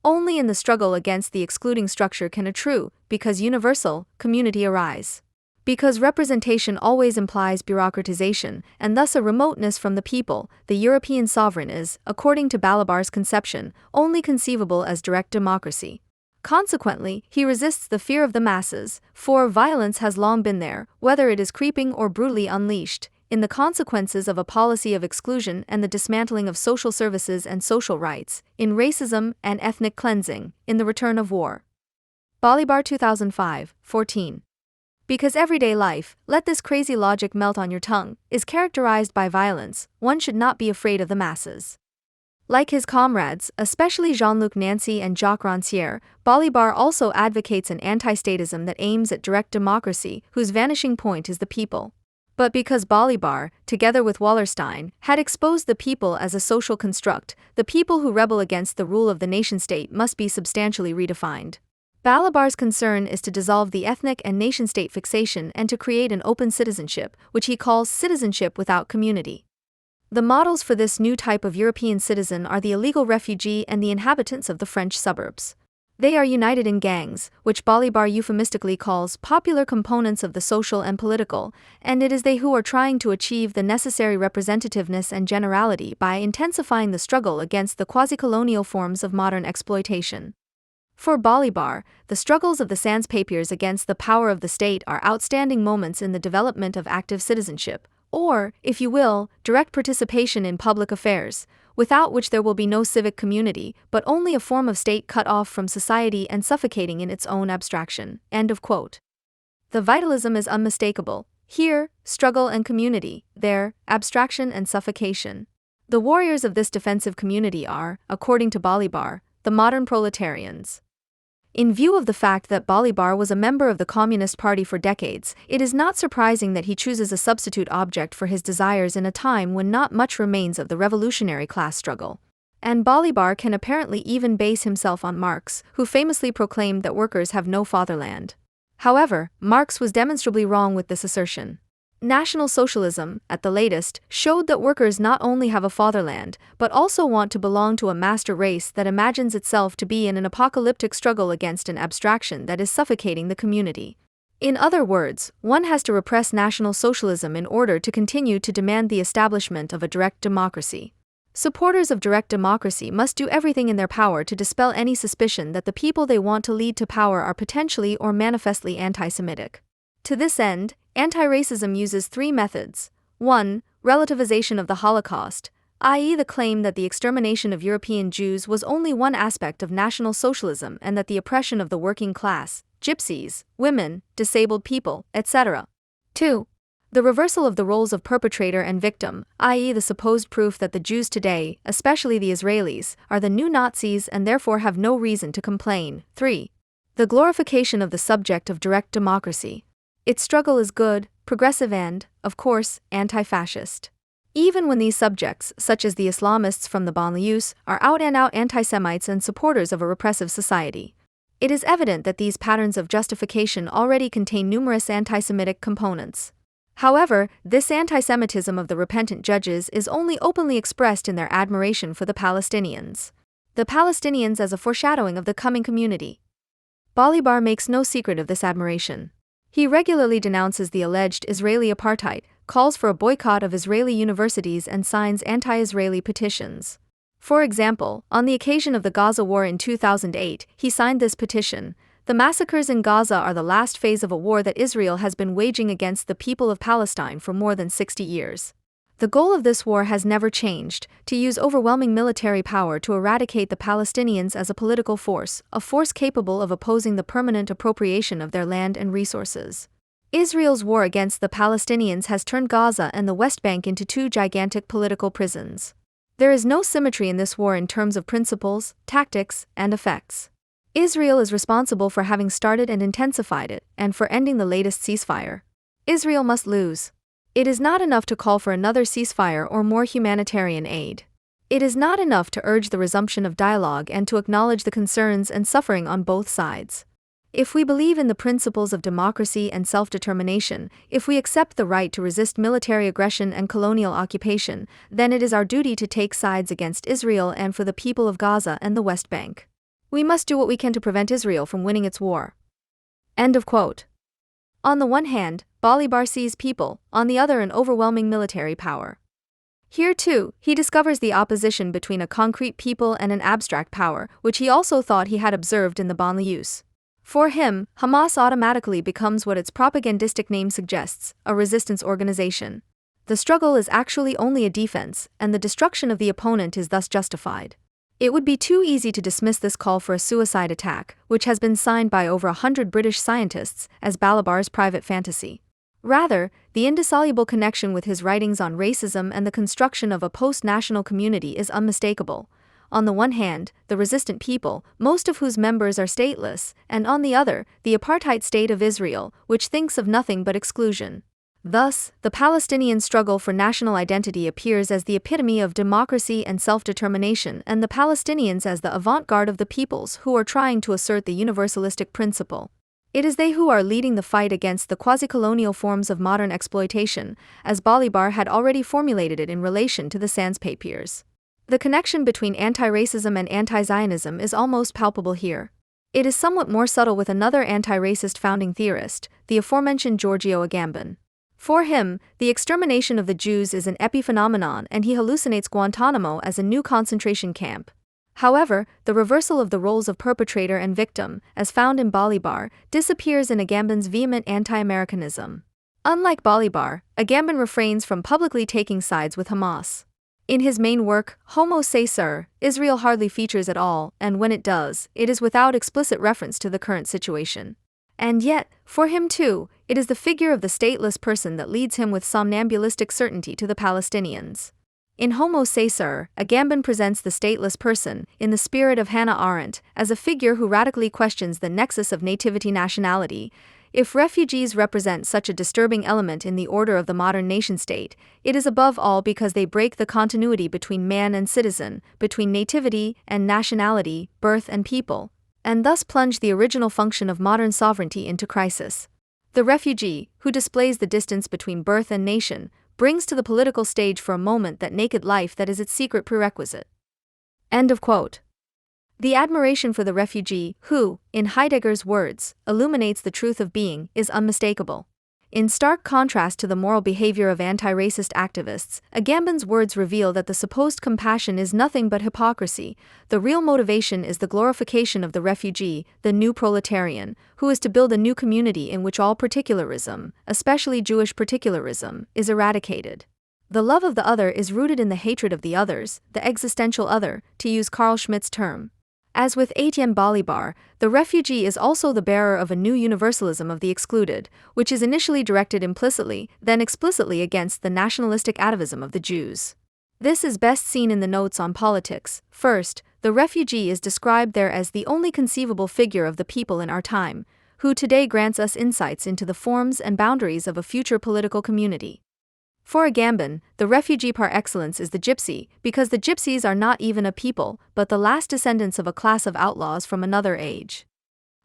A: Only in the struggle against the excluding structure can a true, because universal, community arise. Because representation always implies bureaucratization, and thus a remoteness from the people, the European sovereign is, according to Balibar's conception, only conceivable as direct democracy. Consequently, he resists the fear of the masses, for violence has long been there, whether it is creeping or brutally unleashed, in the consequences of a policy of exclusion and the dismantling of social services and social rights, in racism and ethnic cleansing, in the return of war. Balibar 2005, 14. Because everyday life, let this crazy logic melt on your tongue, is characterized by violence, one should not be afraid of the masses. Like his comrades, especially Jean-Luc Nancy and Jacques Rancière, Balibar also advocates an anti-statism that aims at direct democracy, whose vanishing point is the people. But because Balibar, together with Wallerstein, had exposed the people as a social construct, the people who rebel against the rule of the nation-state must be substantially redefined. Balibar's concern is to dissolve the ethnic and nation-state fixation and to create an open citizenship, which he calls citizenship without community. The models for this new type of European citizen are the illegal refugee and the inhabitants of the French suburbs. They are united in gangs, which Balibar euphemistically calls popular components of the social and political, and it is they who are trying to achieve the necessary representativeness and generality by intensifying the struggle against the quasi-colonial forms of modern exploitation. For Balibar, the struggles of the sans-papiers against the power of the state are outstanding moments in the development of active citizenship, or, if you will, direct participation in public affairs, without which there will be no civic community, but only a form of state cut off from society and suffocating in its own abstraction. End of quote. The vitalism is unmistakable. Here, struggle and community, there, abstraction and suffocation. The warriors of this defensive community are, according to Balibar, the modern proletarians. In view of the fact that Bolivar was a member of the Communist Party for decades, it is not surprising that he chooses a substitute object for his desires in a time when not much remains of the revolutionary class struggle. And Bolivar can apparently even base himself on Marx, who famously proclaimed that workers have no fatherland. However, Marx was demonstrably wrong with this assertion. National Socialism, at the latest, showed that workers not only have a fatherland, but also want to belong to a master race that imagines itself to be in an apocalyptic struggle against an abstraction that is suffocating the community. In other words, one has to repress National Socialism in order to continue to demand the establishment of a direct democracy. Supporters of direct democracy must do everything in their power to dispel any suspicion that the people they want to lead to power are potentially or manifestly anti-Semitic. To this end, anti-racism uses three methods. 1. Relativization of the Holocaust, i.e. the claim that the extermination of European Jews was only one aspect of National Socialism and that the oppression of the working class, gypsies, women, disabled people, etc. 2. The reversal of the roles of perpetrator and victim, i.e. the supposed proof that the Jews today, especially the Israelis, are the new Nazis and therefore have no reason to complain. 3. The glorification of the subject of direct democracy. Its struggle is good, progressive and, of course, anti-fascist. Even when these subjects, such as the Islamists from the banlieues, are out-and-out anti-Semites and supporters of a repressive society. It is evident that these patterns of justification already contain numerous anti-Semitic components. However, this anti-Semitism of the repentant judges is only openly expressed in their admiration for the Palestinians. The Palestinians as a foreshadowing of the coming community. Bolivar makes no secret of this admiration. He regularly denounces the alleged Israeli apartheid, calls for a boycott of Israeli universities and signs anti-Israeli petitions. For example, on the occasion of the Gaza War in 2008, he signed this petition: "The massacres in Gaza are the last phase of a war that Israel has been waging against the people of Palestine for more than 60 years. The goal of this war has never changed: to use overwhelming military power to eradicate the Palestinians as a political force, a force capable of opposing the permanent appropriation of their land and resources. Israel's war against the Palestinians has turned Gaza and the West Bank into two gigantic political prisons. There is no symmetry in this war in terms of principles, tactics, and effects. Israel is responsible for having started and intensified it, and for ending the latest ceasefire. Israel must lose. It is not enough to call for another ceasefire or more humanitarian aid. It is not enough to urge the resumption of dialogue and to acknowledge the concerns and suffering on both sides. If we believe in the principles of democracy and self-determination, if we accept the right to resist military aggression and colonial occupation, then it is our duty to take sides against Israel and for the people of Gaza and the West Bank. We must do what we can to prevent Israel from winning its war." End of quote. On the one hand, Bolivar sees people, on the other an overwhelming military power. Here too, he discovers the opposition between a concrete people and an abstract power, which he also thought he had observed in the banlieues. For him, Hamas automatically becomes what its propagandistic name suggests, a resistance organization. The struggle is actually only a defense, and the destruction of the opponent is thus justified. It would be too easy to dismiss this call for a suicide attack, which has been signed by over 100 British scientists, as Bolivar's private fantasy. Rather, the indissoluble connection with his writings on racism and the construction of a post-national community is unmistakable. On the one hand, the resistant people, most of whose members are stateless, and on the other, the apartheid state of Israel, which thinks of nothing but exclusion. Thus, the Palestinian struggle for national identity appears as the epitome of democracy and self-determination, and the Palestinians as the avant-garde of the peoples who are trying to assert the universalistic principle. It is they who are leading the fight against the quasi-colonial forms of modern exploitation, as Bolivar had already formulated it in relation to the Sans-Papiers. The connection between anti-racism and anti-Zionism is almost palpable here. It is somewhat more subtle with another anti-racist founding theorist, the aforementioned Giorgio Agamben. For him, the extermination of the Jews is an epiphenomenon, and he hallucinates Guantanamo as a new concentration camp. However, the reversal of the roles of perpetrator and victim, as found in Bolivar, disappears in Agamben's vehement anti-Americanism. Unlike Bolivar, Agamben refrains from publicly taking sides with Hamas. In his main work, Homo Se Sur, Israel hardly features at all, and when it does, it is without explicit reference to the current situation. And yet, for him too, it is the figure of the stateless person that leads him with somnambulistic certainty to the Palestinians. In Homo Caesar, Agamben presents the stateless person, in the spirit of Hannah Arendt, as a figure who radically questions the nexus of nativity-nationality. If refugees represent such a disturbing element in the order of the modern nation-state, it is above all because they break the continuity between man and citizen, between nativity and nationality, birth and people, and thus plunge the original function of modern sovereignty into crisis. The refugee, who displays the distance between birth and nation, brings to the political stage for a moment that naked life that is its secret prerequisite. End of quote. The admiration for the refugee, who, in Heidegger's words, illuminates the truth of being, is unmistakable. In stark contrast to the moral behavior of anti-racist activists, Agamben's words reveal that the supposed compassion is nothing but hypocrisy. The real motivation is the glorification of the refugee, the new proletarian, who is to build a new community in which all particularism, especially Jewish particularism, is eradicated. The love of the other is rooted in the hatred of the others, the existential other, to use Carl Schmitt's term. As with Etienne Balibar, the refugee is also the bearer of a new universalism of the excluded, which is initially directed implicitly, then explicitly against the nationalistic atavism of the Jews. This is best seen in the notes on politics. First, the refugee is described there as the only conceivable figure of the people in our time, who today grants us insights into the forms and boundaries of a future political community. For Agamben, the refugee par excellence is the gypsy, because the gypsies are not even a people, but the last descendants of a class of outlaws from another age.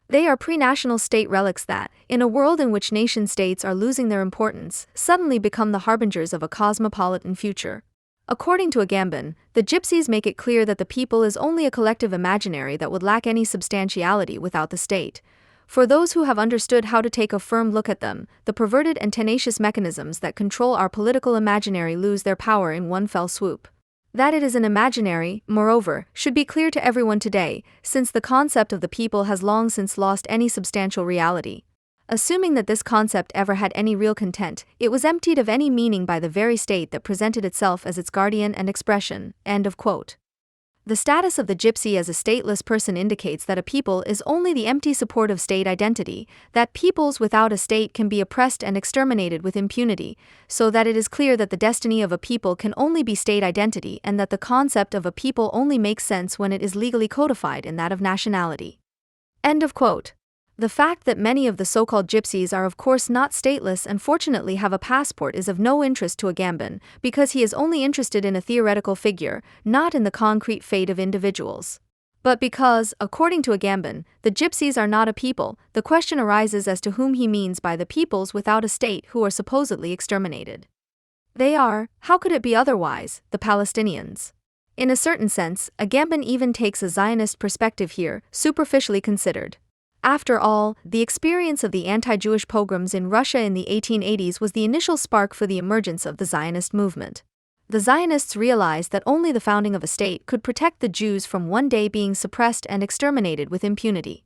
A: They are pre-national state relics that, in a world in which nation-states are losing their importance, suddenly become the harbingers of a cosmopolitan future. According to Agamben, the gypsies make it clear that the people is only a collective imaginary that would lack any substantiality without the state. For those who have understood how to take a firm look at them, the perverted and tenacious mechanisms that control our political imaginary lose their power in one fell swoop. That it is an imaginary, moreover, should be clear to everyone today, since the concept of the people has long since lost any substantial reality. Assuming that this concept ever had any real content, it was emptied of any meaning by the very state that presented itself as its guardian and expression. End of quote. The status of the gypsy as a stateless person indicates that a people is only the empty support of state identity, that peoples without a state can be oppressed and exterminated with impunity, so that it is clear that the destiny of a people can only be state identity and that the concept of a people only makes sense when it is legally codified in that of nationality. End of quote. The fact that many of the so-called gypsies are of course not stateless and fortunately have a passport is of no interest to Agamben, because he is only interested in a theoretical figure, not in the concrete fate of individuals. But because, according to Agamben, the gypsies are not a people, the question arises as to whom he means by the peoples without a state who are supposedly exterminated. They are, how could it be otherwise, the Palestinians. In a certain sense, Agamben even takes a Zionist perspective here, superficially considered. After all, the experience of the anti-Jewish pogroms in Russia in the 1880s was the initial spark for the emergence of the Zionist movement. The Zionists realized that only the founding of a state could protect the Jews from one day being suppressed and exterminated with impunity.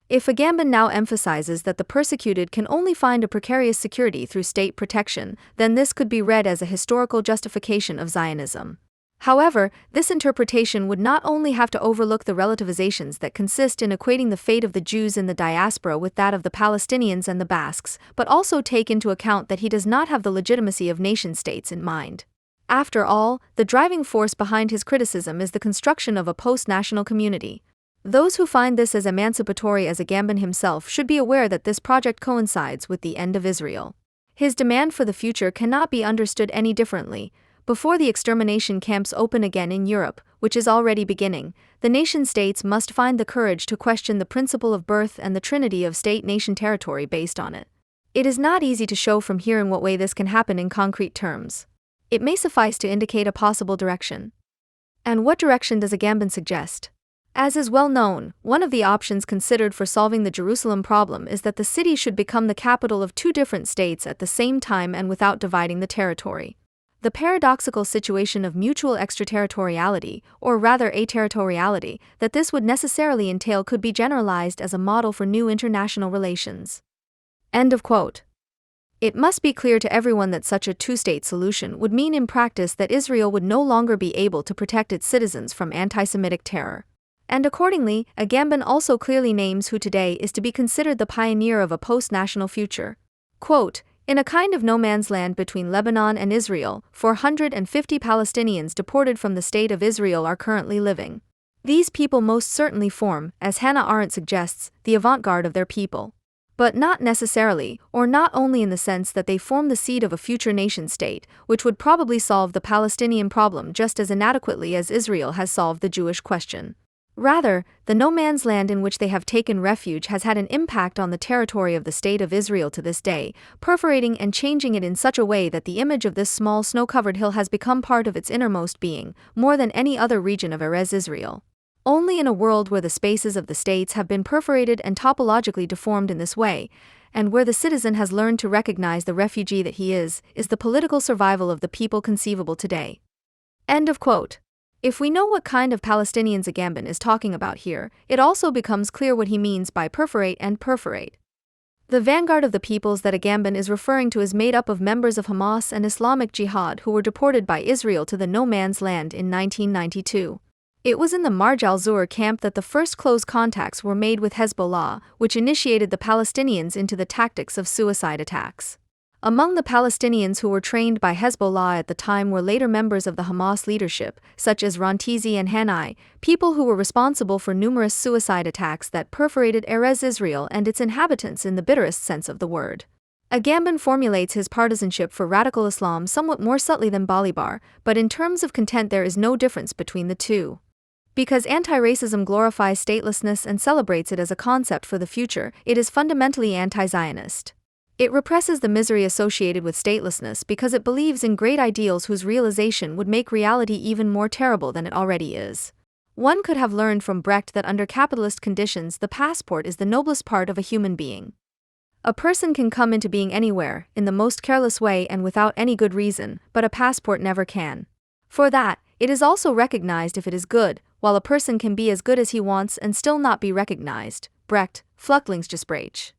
A: If Agamben now emphasizes that the persecuted can only find a precarious security through state protection, then this could be read as a historical justification of Zionism. However, this interpretation would not only have to overlook the relativizations that consist in equating the fate of the Jews in the diaspora with that of the Palestinians and the Basques, but also take into account that he does not have the legitimacy of nation-states in mind. After all, the driving force behind his criticism is the construction of a post-national community. Those who find this as emancipatory as Agamben himself should be aware that this project coincides with the end of Israel. His demand for the future cannot be understood any differently. Before the extermination camps open again in Europe, which is already beginning, the nation-states must find the courage to question the principle of birth and the trinity of state-nation territory based on it. It is not easy to show from here in what way this can happen in concrete terms. It may suffice to indicate a possible direction. And what direction does Agamben suggest? As is well known, one of the options considered for solving the Jerusalem problem is that the city should become the capital of two different states at the same time and without dividing the territory. The paradoxical situation of mutual extraterritoriality, or rather aterritoriality, that this would necessarily entail could be generalized as a model for new international relations. End of quote. It must be clear to everyone that such a two-state solution would mean in practice that Israel would no longer be able to protect its citizens from anti-Semitic terror. And accordingly, Agamben also clearly names who today is to be considered the pioneer of a post-national future. Quote, In a kind of no man's land between Lebanon and Israel, 450 Palestinians deported from the State of Israel are currently living. These people most certainly form, as Hannah Arendt suggests, the avant-garde of their people. But not necessarily, or not only in the sense that they form the seed of a future nation-state, which would probably solve the Palestinian problem just as inadequately as Israel has solved the Jewish question. Rather, the no man's land in which they have taken refuge has had an impact on the territory of the State of Israel to this day, perforating and changing it in such a way that the image of this small snow-covered hill has become part of its innermost being, more than any other region of Erez Israel. Only in a world where the spaces of the states have been perforated and topologically deformed in this way, and where the citizen has learned to recognize the refugee that he is the political survival of the people conceivable today. End of quote. If we know what kind of Palestinians Agamben is talking about here, it also becomes clear what he means by perforate and perforate. The vanguard of the peoples that Agamben is referring to is made up of members of Hamas and Islamic Jihad who were deported by Israel to the no man's land in 1992. It was in the Marj al-Zur camp that the first close contacts were made with Hezbollah, which initiated the Palestinians into the tactics of suicide attacks. Among the Palestinians who were trained by Hezbollah at the time were later members of the Hamas leadership, such as Rantizi and Hanai, people who were responsible for numerous suicide attacks that perforated Erez Israel and its inhabitants in the bitterest sense of the word. Agamben formulates his partisanship for radical Islam somewhat more subtly than Balibar, but in terms of content there is no difference between the two. Because anti-racism glorifies statelessness and celebrates it as a concept for the future, it is fundamentally anti-Zionist. It represses the misery associated with statelessness because it believes in great ideals whose realization would make reality even more terrible than it already is. One could have learned from Brecht that under capitalist conditions the passport is the noblest part of a human being. A person can come into being anywhere, in the most careless way and without any good reason, but a passport never can. For that, it is also recognized if it is good, while a person can be as good as he wants and still not be recognized. Brecht, Flüchtlingsgespräch.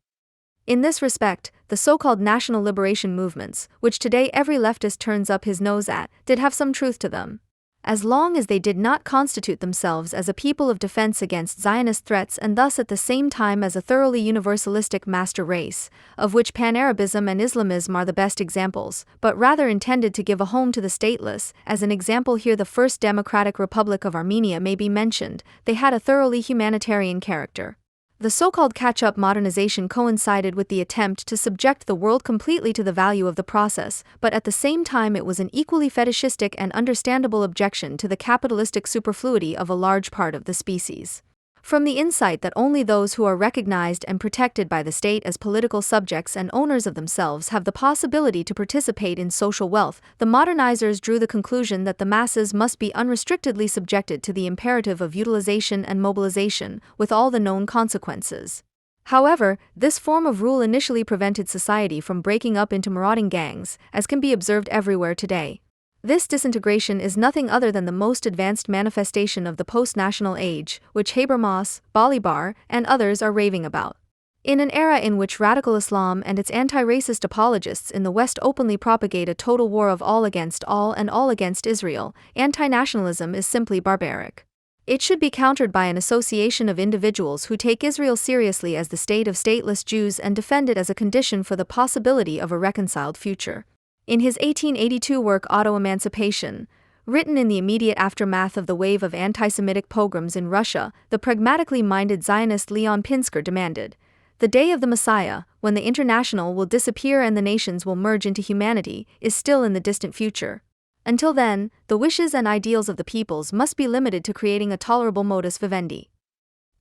A: In this respect, the so-called national liberation movements, which today every leftist turns up his nose at, did have some truth to them. As long as they did not constitute themselves as a people of defense against Zionist threats and thus at the same time as a thoroughly universalistic master race, of which Pan-Arabism and Islamism are the best examples, but rather intended to give a home to the stateless, as an example here the First Democratic Republic of Armenia may be mentioned, they had a thoroughly humanitarian character. The so-called catch-up modernization coincided with the attempt to subject the world completely to the value of the process, but at the same time it was an equally fetishistic and understandable objection to the capitalistic superfluity of a large part of the species. From the insight that only those who are recognized and protected by the state as political subjects and owners of themselves have the possibility to participate in social wealth, the modernizers drew the conclusion that the masses must be unrestrictedly subjected to the imperative of utilization and mobilization, with all the known consequences. However, this form of rule initially prevented society from breaking up into marauding gangs, as can be observed everywhere today. This disintegration is nothing other than the most advanced manifestation of the post-national age, which Habermas, Balibar, and others are raving about. In an era in which radical Islam and its anti-racist apologists in the West openly propagate a total war of all against all and all against Israel, anti-nationalism is simply barbaric. It should be countered by an association of individuals who take Israel seriously as the state of stateless Jews and defend it as a condition for the possibility of a reconciled future. In his 1882 work Auto-Emancipation, written in the immediate aftermath of the wave of anti-Semitic pogroms in Russia, the pragmatically minded Zionist Leon Pinsker demanded, "The day of the Messiah, when the international will disappear and the nations will merge into humanity, is still in the distant future. Until then, the wishes and ideals of the peoples must be limited to creating a tolerable modus vivendi."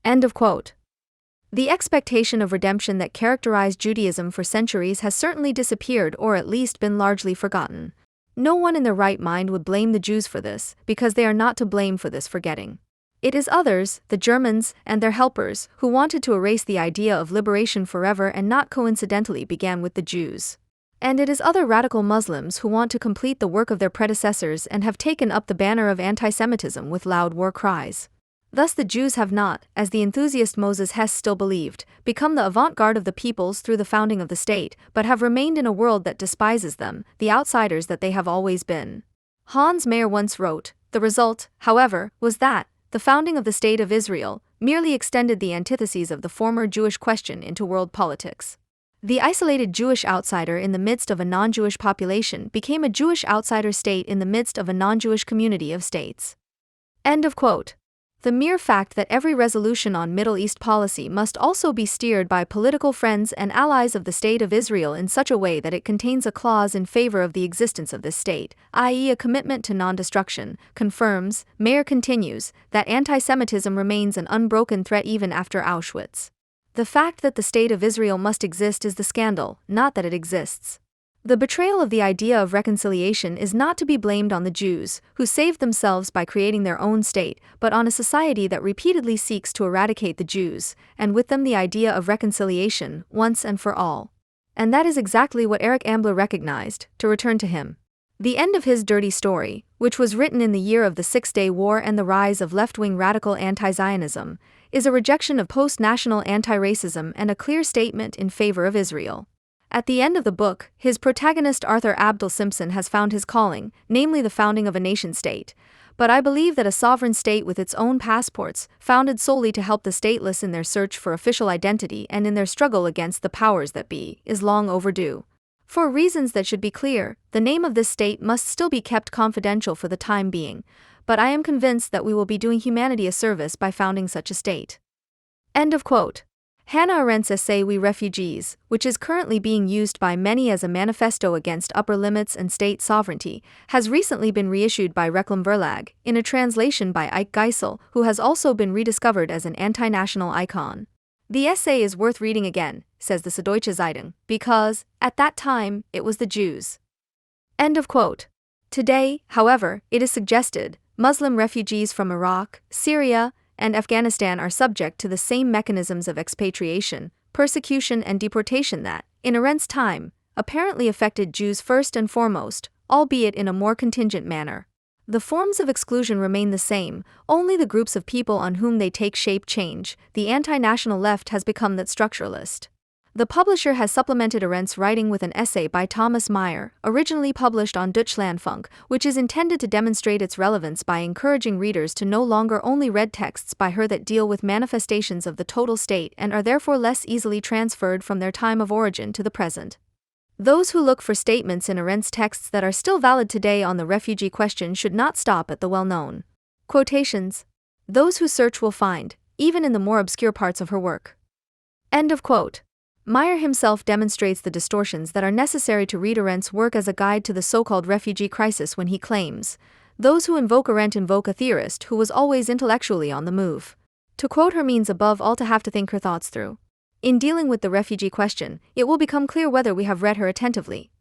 A: End of quote. The expectation of redemption that characterized Judaism for centuries has certainly disappeared or at least been largely forgotten. No one in their right mind would blame the Jews for this, because they are not to blame for this forgetting. It is others, the Germans and their helpers, who wanted to erase the idea of liberation forever and not coincidentally began with the Jews. And it is other radical Muslims who want to complete the work of their predecessors and have taken up the banner of anti-Semitism with loud war cries. Thus the Jews have not, as the enthusiast Moses Hess still believed, become the avant-garde of the peoples through the founding of the state, but have remained in a world that despises them, the outsiders that they have always been. Hans Mayer once wrote, "The result, however, was that the founding of the State of Israel merely extended the antitheses of the former Jewish question into world politics." The isolated Jewish outsider in the midst of a non-Jewish population became a Jewish outsider state in the midst of a non-Jewish community of states. End of quote. The mere fact that every resolution on Middle East policy must also be steered by political friends and allies of the State of Israel in such a way that it contains a clause in favor of the existence of this state, i.e. a commitment to non-destruction, confirms, Meyer continues, that anti-Semitism remains an unbroken threat even after Auschwitz. The fact that the State of Israel must exist is the scandal, not that it exists. The betrayal of the idea of reconciliation is not to be blamed on the Jews, who saved themselves by creating their own state, but on a society that repeatedly seeks to eradicate the Jews, and with them the idea of reconciliation, once and for all. And that is exactly what Eric Ambler recognized, to return to him. The end of his dirty story, which was written in the year of the Six-Day War and the rise of left-wing radical anti-Zionism, is a rejection of post-national anti-racism and a clear statement in favor of Israel. At the end of the book, his protagonist Arthur Abdul Simpson has found his calling, namely the founding of a nation-state. But I believe that a sovereign state with its own passports, founded solely to help the stateless in their search for official identity and in their struggle against the powers that be, is long overdue. For reasons that should be clear, the name of this state must still be kept confidential for the time being, but I am convinced that we will be doing humanity a service by founding such a state. End of quote. Hannah Arendt's essay We Refugees, which is currently being used by many as a manifesto against upper limits and state sovereignty, has recently been reissued by Reclam Verlag, in a translation by Ike Geisel, who has also been rediscovered as an anti-national icon. The essay is worth reading again, says the Süddeutsche Zeitung, because, at that time, it was the Jews. End of quote. Today, however, it is suggested, Muslim refugees from Iraq, Syria, and Afghanistan are subject to the same mechanisms of expatriation, persecution and deportation that, in Arendt's time, apparently affected Jews first and foremost, albeit in a more contingent manner. The forms of exclusion remain the same, only the groups of people on whom they take shape change. The anti-national left has become that structuralist. The publisher has supplemented Arendt's writing with an essay by Thomas Meyer, originally published on Deutschlandfunk, which is intended to demonstrate its relevance by encouraging readers to no longer only read texts by her that deal with manifestations of the total state and are therefore less easily transferred from their time of origin to the present. Those who look for statements in Arendt's texts that are still valid today on the refugee question should not stop at the well-known quotations. Those who search will find, even in the more obscure parts of her work. End of quote. Meyer himself demonstrates the distortions that are necessary to read Arendt's work as a guide to the so-called refugee crisis when he claims, those who invoke Arendt invoke a theorist who was always intellectually on the move. To quote her means above all to have to think her thoughts through. In dealing with the refugee question, it will become clear whether we have read her attentively.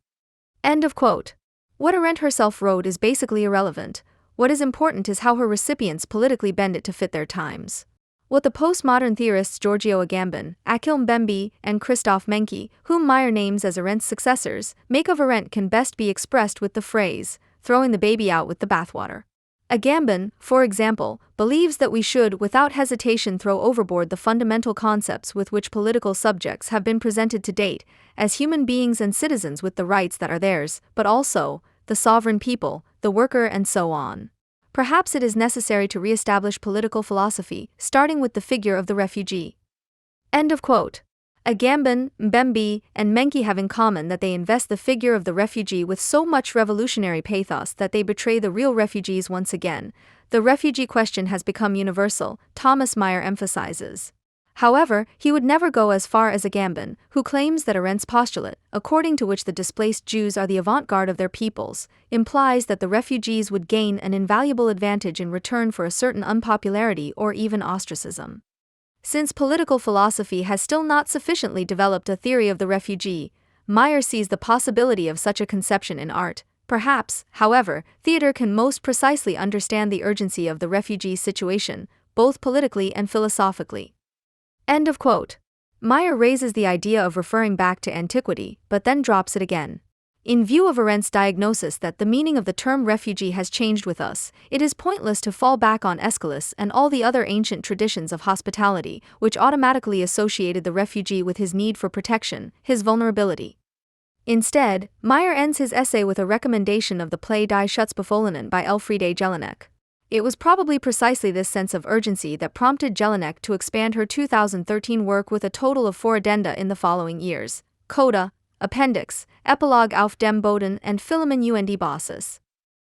A: End of quote. What Arendt herself wrote is basically irrelevant. What is important is how her recipients politically bend it to fit their times. What the postmodern theorists Giorgio Agamben, Achille Mbembe, and Christoph Menke, whom Meyer names as Arendt's successors, make of Arendt can best be expressed with the phrase, throwing the baby out with the bathwater. Agamben, for example, believes that we should without hesitation throw overboard the fundamental concepts with which political subjects have been presented to date, as human beings and citizens with the rights that are theirs, but also, the sovereign people, the worker and so on. Perhaps it is necessary to re-establish political philosophy, starting with the figure of the refugee. End of quote. Agamben, Mbembe, and Menke have in common that they invest the figure of the refugee with so much revolutionary pathos that they betray the real refugees once again. The refugee question has become universal, Thomas Meyer emphasizes. However, he would never go as far as Agamben, who claims that Arendt's postulate, according to which the displaced Jews are the avant-garde of their peoples, implies that the refugees would gain an invaluable advantage in return for a certain unpopularity or even ostracism. Since political philosophy has still not sufficiently developed a theory of the refugee, Meyer sees the possibility of such a conception in art. Perhaps, however, theater can most precisely understand the urgency of the refugee situation, both politically and philosophically. End of quote. Meyer raises the idea of referring back to antiquity, but then drops it again. In view of Arendt's diagnosis that the meaning of the term refugee has changed with us, it is pointless to fall back on Aeschylus and all the other ancient traditions of hospitality, which automatically associated the refugee with his need for protection, his vulnerability. Instead, Meyer ends his essay with a recommendation of the play Die Schutzbefohlenen by Elfriede Jelinek. It was probably precisely this sense of urgency that prompted Jelinek to expand her 2013 work with a total of 4 addenda in the following years. Coda, Appendix, Epilogue auf dem Boden and Philemon und Basis.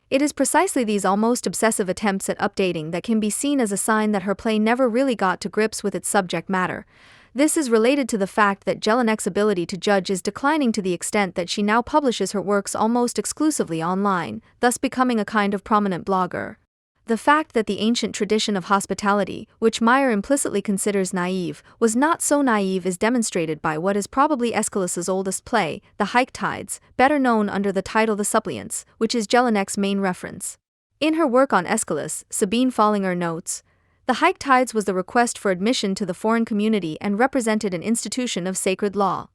A: It is precisely these almost obsessive attempts at updating that can be seen as a sign that her play never really got to grips with its subject matter. This is related to the fact that Jelinek's ability to judge is declining to the extent that she now publishes her works almost exclusively online, thus becoming a kind of prominent blogger. The fact that the ancient tradition of hospitality, which Meyer implicitly considers naive, was not so naive is demonstrated by what is probably Aeschylus's oldest play, The Hike-Tides, better known under the title The Suppliants, which is Jelinek's main reference. In her work on Aeschylus, Sabine Follinger notes, The Hike-Tides was the request for admission to the foreign community and represented an institution of sacred law.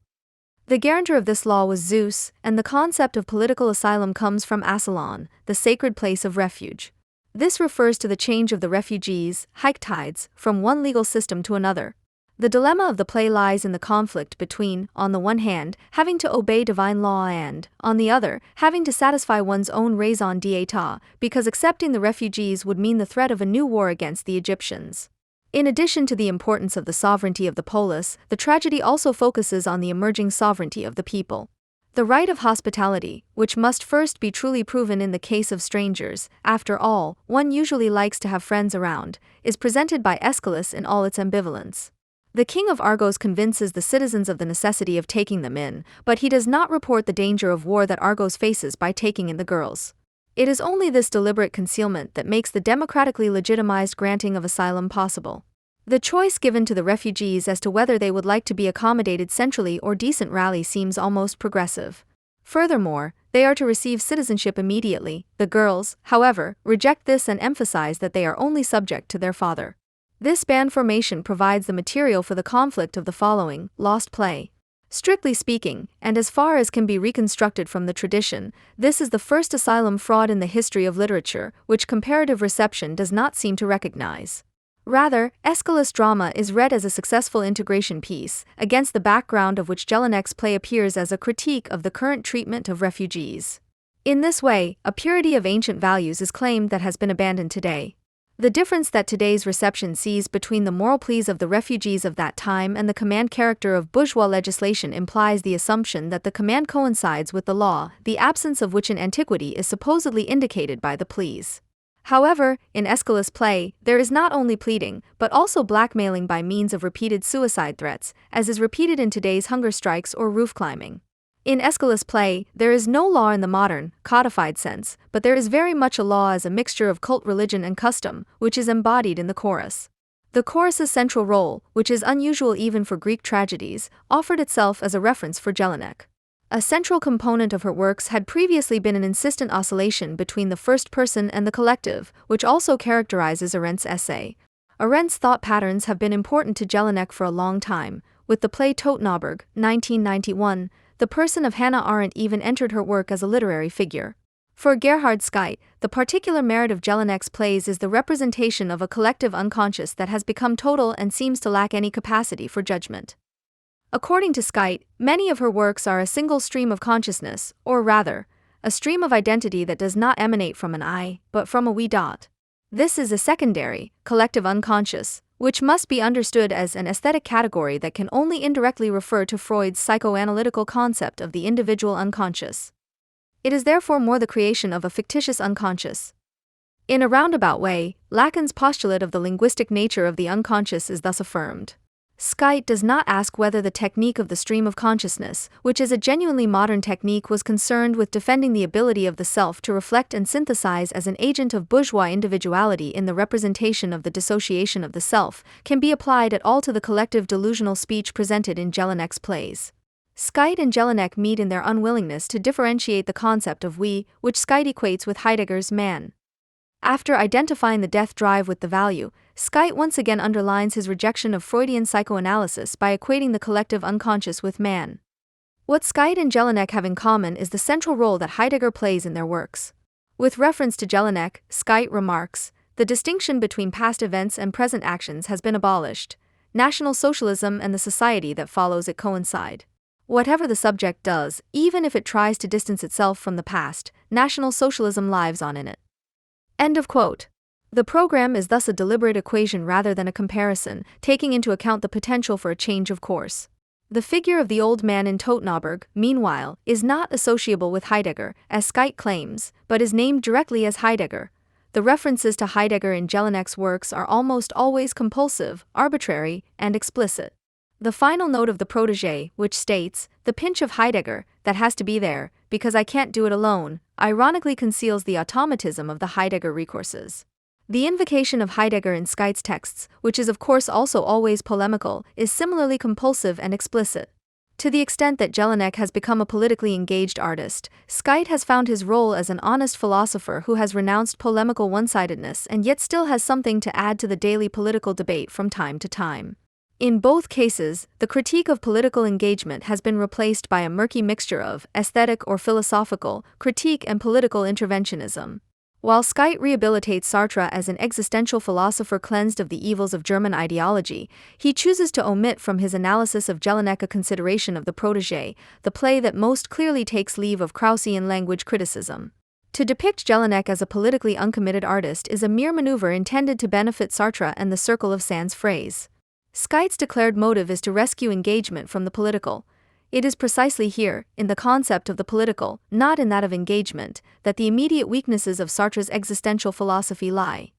A: The guarantor of this law was Zeus, and the concept of political asylum comes from Asylon, the sacred place of refuge. This refers to the change of the refugees, Hike-Tides, from one legal system to another. The dilemma of the play lies in the conflict between, on the one hand, having to obey divine law and, on the other, having to satisfy one's own raison d'etat, because accepting the refugees would mean the threat of a new war against the Egyptians. In addition to the importance of the sovereignty of the polis, the tragedy also focuses on the emerging sovereignty of the people. The right of hospitality, which must first be truly proven in the case of strangers, after all, one usually likes to have friends around, is presented by Aeschylus in all its ambivalence. The king of Argos convinces the citizens of the necessity of taking them in, but he does not report the danger of war that Argos faces by taking in the girls. It is only this deliberate concealment that makes the democratically legitimized granting of asylum possible. The choice given to the refugees as to whether they would like to be accommodated centrally or decent rally seems almost progressive. Furthermore, they are to receive citizenship immediately. The girls, however, reject this and emphasize that they are only subject to their father. This band formation provides the material for the conflict of the following, lost play. Strictly speaking, and as far as can be reconstructed from the tradition, this is the first asylum fraud in the history of literature, which comparative reception does not seem to recognize. Rather, Aeschylus' drama is read as a successful integration piece, against the background of which Jelinek's play appears as a critique of the current treatment of refugees. In this way, a purity of ancient values is claimed that has been abandoned today. The difference that today's reception sees between the moral pleas of the refugees of that time and the command character of bourgeois legislation implies the assumption that the command coincides with the law, the absence of which in antiquity is supposedly indicated by the pleas. However, in Aeschylus' play, there is not only pleading, but also blackmailing by means of repeated suicide threats, as is repeated in today's hunger strikes or roof climbing. In Aeschylus' play, there is no law in the modern, codified sense, but there is very much a law as a mixture of cult religion and custom, which is embodied in the chorus. The chorus's central role, which is unusual even for Greek tragedies, offered itself as a reference for Jelinek. A central component of her works had previously been an insistent oscillation between the first person and the collective, which also characterizes Arendt's essay. Arendt's thought patterns have been important to Jelinek for a long time. With the play Totnaberg, 1991, the person of Hannah Arendt even entered her work as a literary figure. For Gerhard Scheidt, the particular merit of Jelinek's plays is the representation of a collective unconscious that has become total and seems to lack any capacity for judgment. According to Scheidt, many of her works are a single stream of consciousness, or rather, a stream of identity that does not emanate from an I, but from a we. This is a secondary, collective unconscious, which must be understood as an aesthetic category that can only indirectly refer to Freud's psychoanalytical concept of the individual unconscious. It is therefore more the creation of a fictitious unconscious. In a roundabout way, Lacan's postulate of the linguistic nature of the unconscious is thus affirmed. Scheidt does not ask whether the technique of the stream of consciousness, which is a genuinely modern technique, was concerned with defending the ability of the self to reflect and synthesize as an agent of bourgeois individuality in the representation of the dissociation of the self, can be applied at all to the collective delusional speech presented in Jelinek's plays. Scheidt and Jelinek meet in their unwillingness to differentiate the concept of we, which Scheidt equates with Heidegger's man. After identifying the death drive with the value, Scheidt once again underlines his rejection of Freudian psychoanalysis by equating the collective unconscious with man. What Scheidt and Jelinek have in common is the central role that Heidegger plays in their works. With reference to Jelinek, Scheidt remarks, the distinction between past events and present actions has been abolished. National Socialism and the society that follows it coincide. Whatever the subject does, even if it tries to distance itself from the past, National Socialism lives on in it. End of quote. The program is thus a deliberate equation rather than a comparison, taking into account the potential for a change of course. The figure of the old man in Tottenberg, meanwhile, is not associable with Heidegger, as Skytte claims, but is named directly as Heidegger. The references to Heidegger in Jelinek's works are almost always compulsive, arbitrary, and explicit. The final note of the protégé, which states, "the pinch of Heidegger, that has to be there, because I can't do it alone," ironically conceals the automatism of the Heidegger recourses. The invocation of Heidegger in Skytte's texts, which is of course also always polemical, is similarly compulsive and explicit. To the extent that Jelinek has become a politically engaged artist, Skytte has found his role as an honest philosopher who has renounced polemical one-sidedness and yet still has something to add to the daily political debate from time to time. In both cases, the critique of political engagement has been replaced by a murky mixture of aesthetic or philosophical critique and political interventionism. While Skytte rehabilitates Sartre as an existential philosopher cleansed of the evils of German ideology, he chooses to omit from his analysis of Jelinek a consideration of the protégé, the play that most clearly takes leave of Kraussian language criticism. To depict Jelinek as a politically uncommitted artist is a mere maneuver intended to benefit Sartre and the Circle of Sans phrase. Skytte's declared motive is to rescue engagement from the political. It is precisely here, in the concept of the political, not in that of engagement, that the immediate weaknesses of Sartre's existential philosophy lie.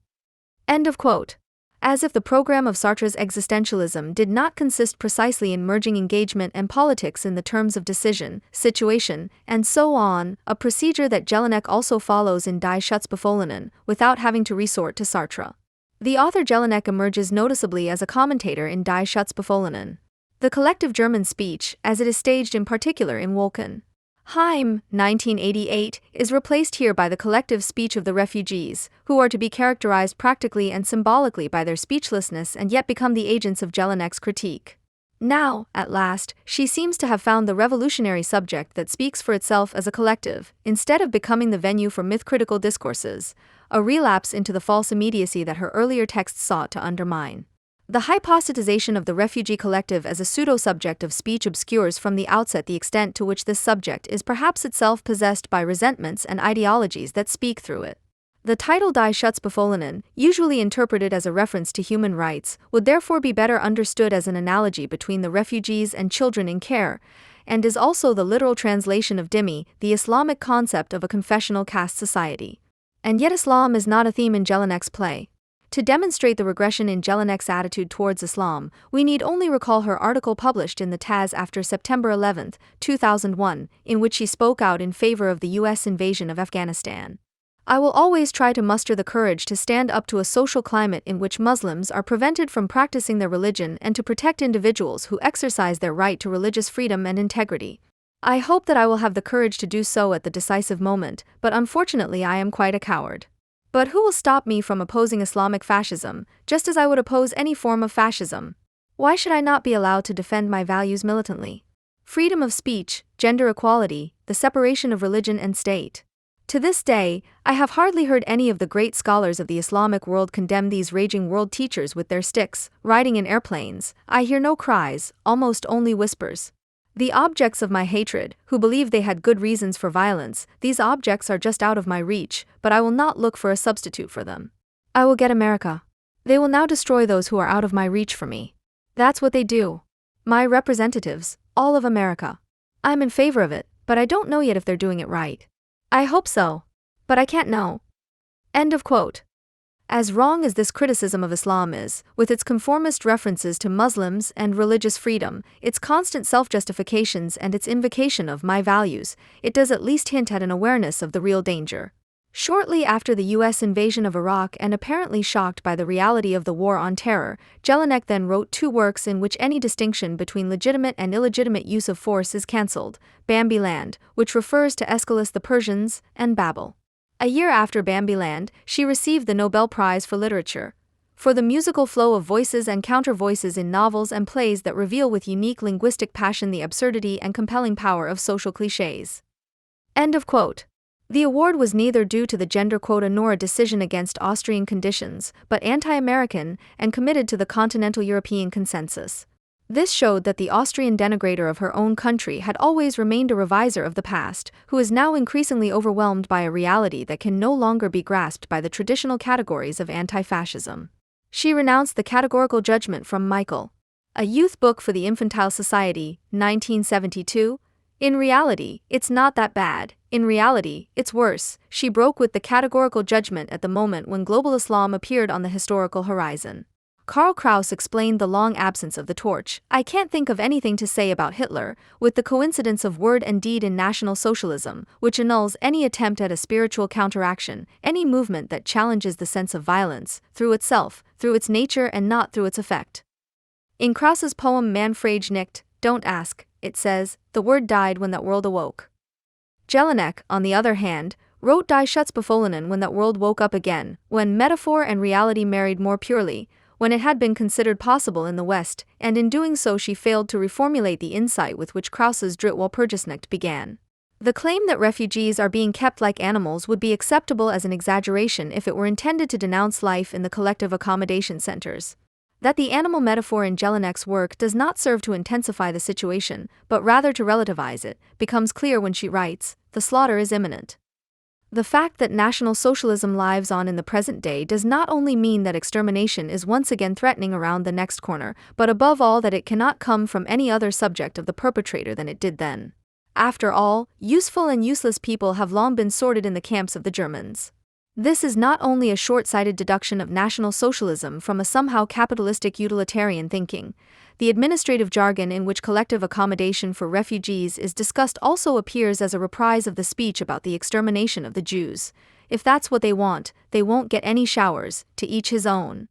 A: End of quote. As if the program of Sartre's existentialism did not consist precisely in merging engagement and politics in the terms of decision, situation, and so on, a procedure that Jelinek also follows in Die Schutzbefohlenen, without having to resort to Sartre. The author Jelinek emerges noticeably as a commentator in Die Schutzbefohlenen. The collective German speech, as it is staged in particular in Wolken Heim, 1988, is replaced here by the collective speech of the refugees, who are to be characterized practically and symbolically by their speechlessness and yet become the agents of Jelinek's critique. Now, at last, she seems to have found the revolutionary subject that speaks for itself as a collective, instead of becoming the venue for myth-critical discourses, a relapse into the false immediacy that her earlier texts sought to undermine. The hypostatization of the refugee collective as a pseudo-subject of speech obscures from the outset the extent to which this subject is perhaps itself possessed by resentments and ideologies that speak through it. The title Die Schutzbefohlenen, usually interpreted as a reference to human rights, would therefore be better understood as an analogy between the refugees and children in care, and is also the literal translation of dhimmi, the Islamic concept of a confessional caste society. And yet Islam is not a theme in Jelinek's play. To demonstrate the regression in Jelinek's attitude towards Islam, we need only recall her article published in the Taz after September 11, 2001, in which she spoke out in favor of the U.S. invasion of Afghanistan. I will always try to muster the courage to stand up to a social climate in which Muslims are prevented from practicing their religion and to protect individuals who exercise their right to religious freedom and integrity. I hope that I will have the courage to do so at the decisive moment, but unfortunately I am quite a coward. But who will stop me from opposing Islamic fascism, just as I would oppose any form of fascism? Why should I not be allowed to defend my values militantly? Freedom of speech, gender equality, the separation of religion and state. To this day, I have hardly heard any of the great scholars of the Islamic world condemn these raging world teachers with their sticks, riding in airplanes. I hear no cries, almost only whispers. The objects of my hatred, who believe they had good reasons for violence, these objects are just out of my reach, but I will not look for a substitute for them. I will get America. They will now destroy those who are out of my reach for me. That's what they do. My representatives, all of America. I'm in favor of it, but I don't know yet if they're doing it right. I hope so. But I can't know. End of quote. As wrong as this criticism of Islam is, with its conformist references to Muslims and religious freedom, its constant self-justifications and its invocation of my values, it does at least hint at an awareness of the real danger. Shortly after the U.S. invasion of Iraq and apparently shocked by the reality of the war on terror, Jelinek then wrote two works in which any distinction between legitimate and illegitimate use of force is cancelled, Bambiland, which refers to Aeschylus the Persians, and Babel. A year after Bambiland, she received the Nobel Prize for Literature. For the musical flow of voices and counter-voices in novels and plays that reveal with unique linguistic passion the absurdity and compelling power of social clichés. End of quote. The award was neither due to the gender quota nor a decision against Austrian conditions, but anti-American and committed to the continental European consensus. This showed that the Austrian denigrator of her own country had always remained a reviser of the past, who is now increasingly overwhelmed by a reality that can no longer be grasped by the traditional categories of anti-fascism. She renounced the categorical judgment from Michael. A Youth Book for the Infantile Society, 1972. In reality, it's not that bad. In reality, it's worse, she broke with the categorical judgment at the moment when global Islam appeared on the historical horizon. Karl Kraus explained the long absence of the torch. I can't think of anything to say about Hitler, with the coincidence of word and deed in National Socialism, which annuls any attempt at a spiritual counteraction, any movement that challenges the sense of violence, through itself, through its nature and not through its effect. In Kraus's poem Man frage nicht, Don't Ask, it says, the word died when that world awoke. Jelinek, on the other hand, wrote Die Schutzbefohlenen when that world woke up again, when metaphor and reality married more purely, when it had been considered possible in the West, and in doing so she failed to reformulate the insight with which Kraus's Dritt Walpurgisnacht began. The claim that refugees are being kept like animals would be acceptable as an exaggeration if it were intended to denounce life in the collective accommodation centers. That the animal metaphor in Jelinek's work does not serve to intensify the situation, but rather to relativize it, becomes clear when she writes, the slaughter is imminent. The fact that National Socialism lives on in the present day does not only mean that extermination is once again threatening around the next corner, but above all that it cannot come from any other subject of the perpetrator than it did then. After all, useful and useless people have long been sorted in the camps of the Germans. This is not only a short-sighted deduction of National Socialism from a somehow capitalistic utilitarian thinking. The administrative jargon in which collective accommodation for refugees is discussed also appears as a reprise of the speech about the extermination of the Jews. If that's what they won't get any showers, to each his own.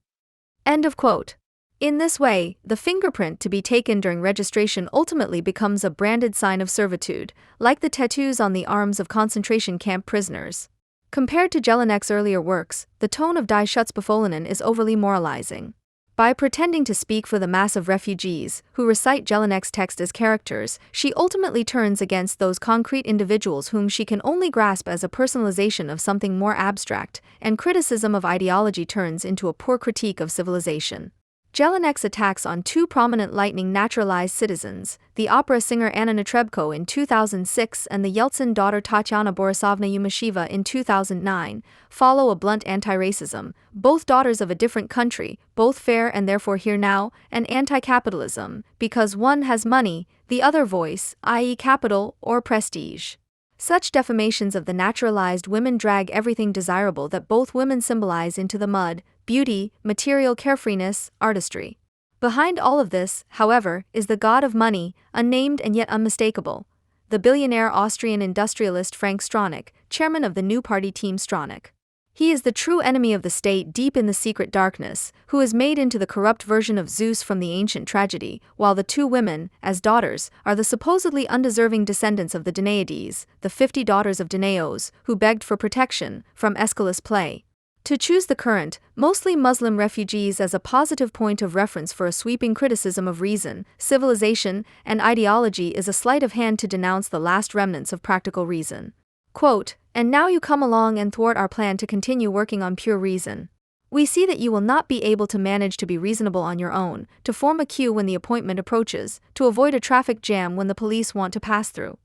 A: End of quote. In this way, the fingerprint to be taken during registration ultimately becomes a branded sign of servitude, like the tattoos on the arms of concentration camp prisoners. Compared to Jelinek's earlier works, the tone of Die Schutzbefohlenen is overly moralizing. By pretending to speak for the mass of refugees, who recite Jelinek's text as characters, she ultimately turns against those concrete individuals whom she can only grasp as a personalization of something more abstract, and criticism of ideology turns into a poor critique of civilization. Jelinek's attacks on two prominent lightning-naturalized citizens, the opera singer Anna Netrebko in 2006 and the Yeltsin daughter Tatyana Borisovna Yumasheva in 2009, follow a blunt anti-racism, both daughters of a different country, both fair and therefore here now, and anti-capitalism, because one has money, the other voice, i.e. capital or prestige. Such defamations of the naturalized women drag everything desirable that both women symbolize into the mud: beauty, material carefreeness, artistry. Behind all of this, however, is the god of money, unnamed and yet unmistakable, the billionaire Austrian industrialist Frank Stronach, chairman of the new party Team Stronach. He is the true enemy of the state deep in the secret darkness, who is made into the corrupt version of Zeus from the ancient tragedy, while the two women, as daughters, are the supposedly undeserving descendants of the Danaides, the 50 daughters of Danaos, who begged for protection, from Aeschylus' play. To choose the current, mostly Muslim refugees as a positive point of reference for a sweeping criticism of reason, civilization, and ideology is a sleight of hand to denounce the last remnants of practical reason. Quote, and now you come along and thwart our plan to continue working on pure reason. We see that you will not be able to manage to be reasonable on your own, to form a queue when the appointment approaches, to avoid a traffic jam when the police want to pass through.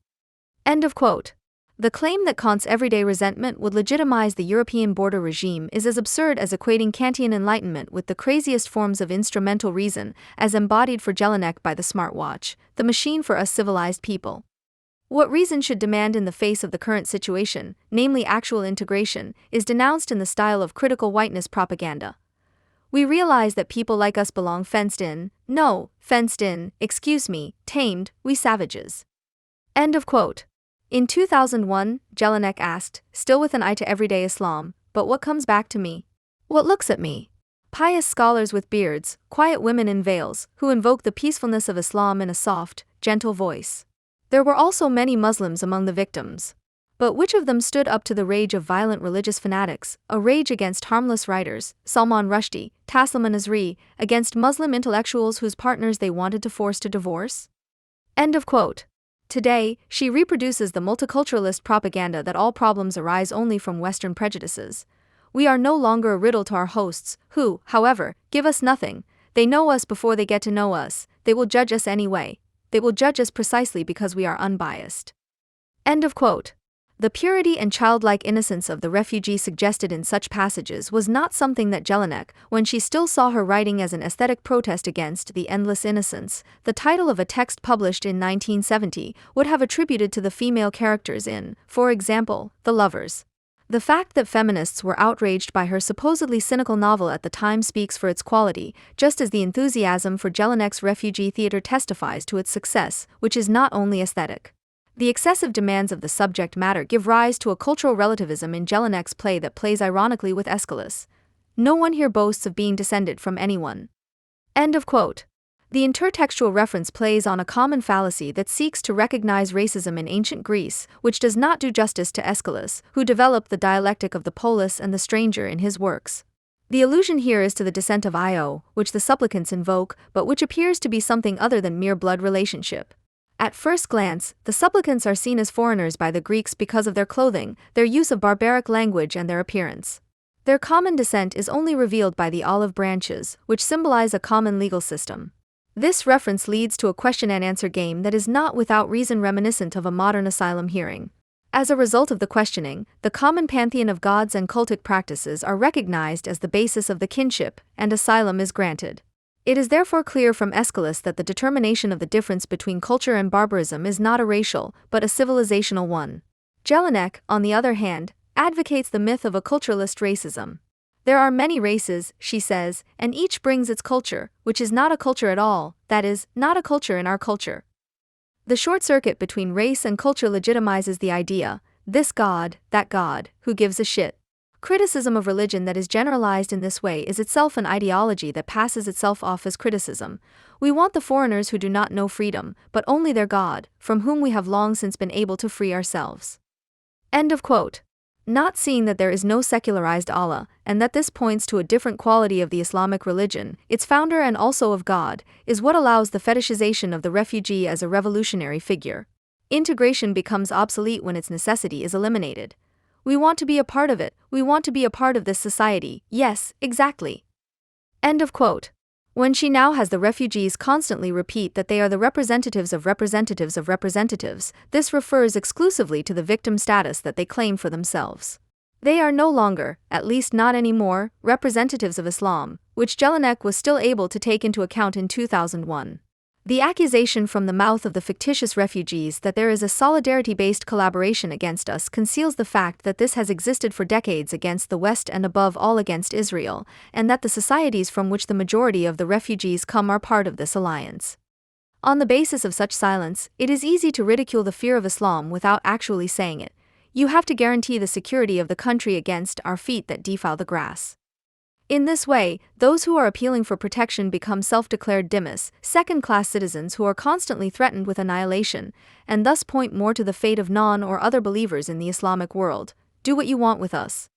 A: End of quote. The claim that Kant's everyday resentment would legitimize the European border regime is as absurd as equating Kantian enlightenment with the craziest forms of instrumental reason, as embodied for Jelinek by the smartwatch, the machine for us civilized people. What reason should demand in the face of the current situation, namely actual integration, is denounced in the style of critical whiteness propaganda. We realize that people like us belong fenced in, tamed, we savages. End of quote. In 2001, Jelinek asked, still with an eye to everyday Islam, but what comes back to me? What looks at me? Pious scholars with beards, quiet women in veils, who invoke the peacefulness of Islam in a soft, gentle voice. There were also many Muslims among the victims. But which of them stood up to the rage of violent religious fanatics, a rage against harmless writers, Salman Rushdie, Taslima Nasri, against Muslim intellectuals whose partners they wanted to force to divorce? End of quote. Today, she reproduces the multiculturalist propaganda that all problems arise only from Western prejudices. We are no longer a riddle to our hosts, who, however, give us nothing. They know us before they get to know us, they will judge us anyway. They will judge us precisely because we are unbiased. End of quote. The purity and childlike innocence of the refugee suggested in such passages was not something that Jelinek, when she still saw her writing as an aesthetic protest against the endless innocence, the title of a text published in 1970, would have attributed to the female characters in, for example, The Lovers. The fact that feminists were outraged by her supposedly cynical novel at the time speaks for its quality, just as the enthusiasm for Jelinek's refugee theater testifies to its success, which is not only aesthetic. The excessive demands of the subject matter give rise to a cultural relativism in Jelinek's play that plays ironically with Aeschylus. No one here boasts of being descended from anyone. End of quote. The intertextual reference plays on a common fallacy that seeks to recognize racism in ancient Greece, which does not do justice to Aeschylus, who developed the dialectic of the polis and the stranger in his works. The allusion here is to the descent of Io, which the supplicants invoke, but which appears to be something other than mere blood relationship. At first glance, the supplicants are seen as foreigners by the Greeks because of their clothing, their use of barbaric language, and their appearance. Their common descent is only revealed by the olive branches, which symbolize a common legal system. This reference leads to a question-and-answer game that is not without reason reminiscent of a modern asylum hearing. As a result of the questioning, the common pantheon of gods and cultic practices are recognized as the basis of the kinship, and asylum is granted. It is therefore clear from Aeschylus that the determination of the difference between culture and barbarism is not a racial, but a civilizational one. Jelinek, on the other hand, advocates the myth of a culturalist racism. There are many races, she says, and each brings its culture, which is not a culture at all, that is, not a culture in our culture. The short circuit between race and culture legitimizes the idea, this god, that god, who gives a shit. Criticism of religion that is generalized in this way is itself an ideology that passes itself off as criticism. We want the foreigners who do not know freedom, but only their God, from whom we have long since been able to free ourselves. End of quote. Not seeing that there is no secularized Allah, and that this points to a different quality of the Islamic religion, its founder and also of God, is what allows the fetishization of the refugee as a revolutionary figure. Integration becomes obsolete when its necessity is eliminated. We want to be a part of it, we want to be a part of this society, yes, exactly. End of quote. When she now has the refugees constantly repeat that they are the representatives of representatives of representatives, this refers exclusively to the victim status that they claim for themselves. They are no longer, at least not anymore, representatives of Islam, which Jelinek was still able to take into account in 2001. The accusation from the mouth of the fictitious refugees that there is a solidarity-based collaboration against us conceals the fact that this has existed for decades against the West and above all against Israel, and that the societies from which the majority of the refugees come are part of this alliance. On the basis of such silence, it is easy to ridicule the fear of Islam without actually saying it. You have to guarantee the security of the country against our feet that defile the grass. In this way, those who are appealing for protection become self-declared dhimmis, second-class citizens who are constantly threatened with annihilation, and thus point more to the fate of non- or other believers in the Islamic world. Do what you want with us.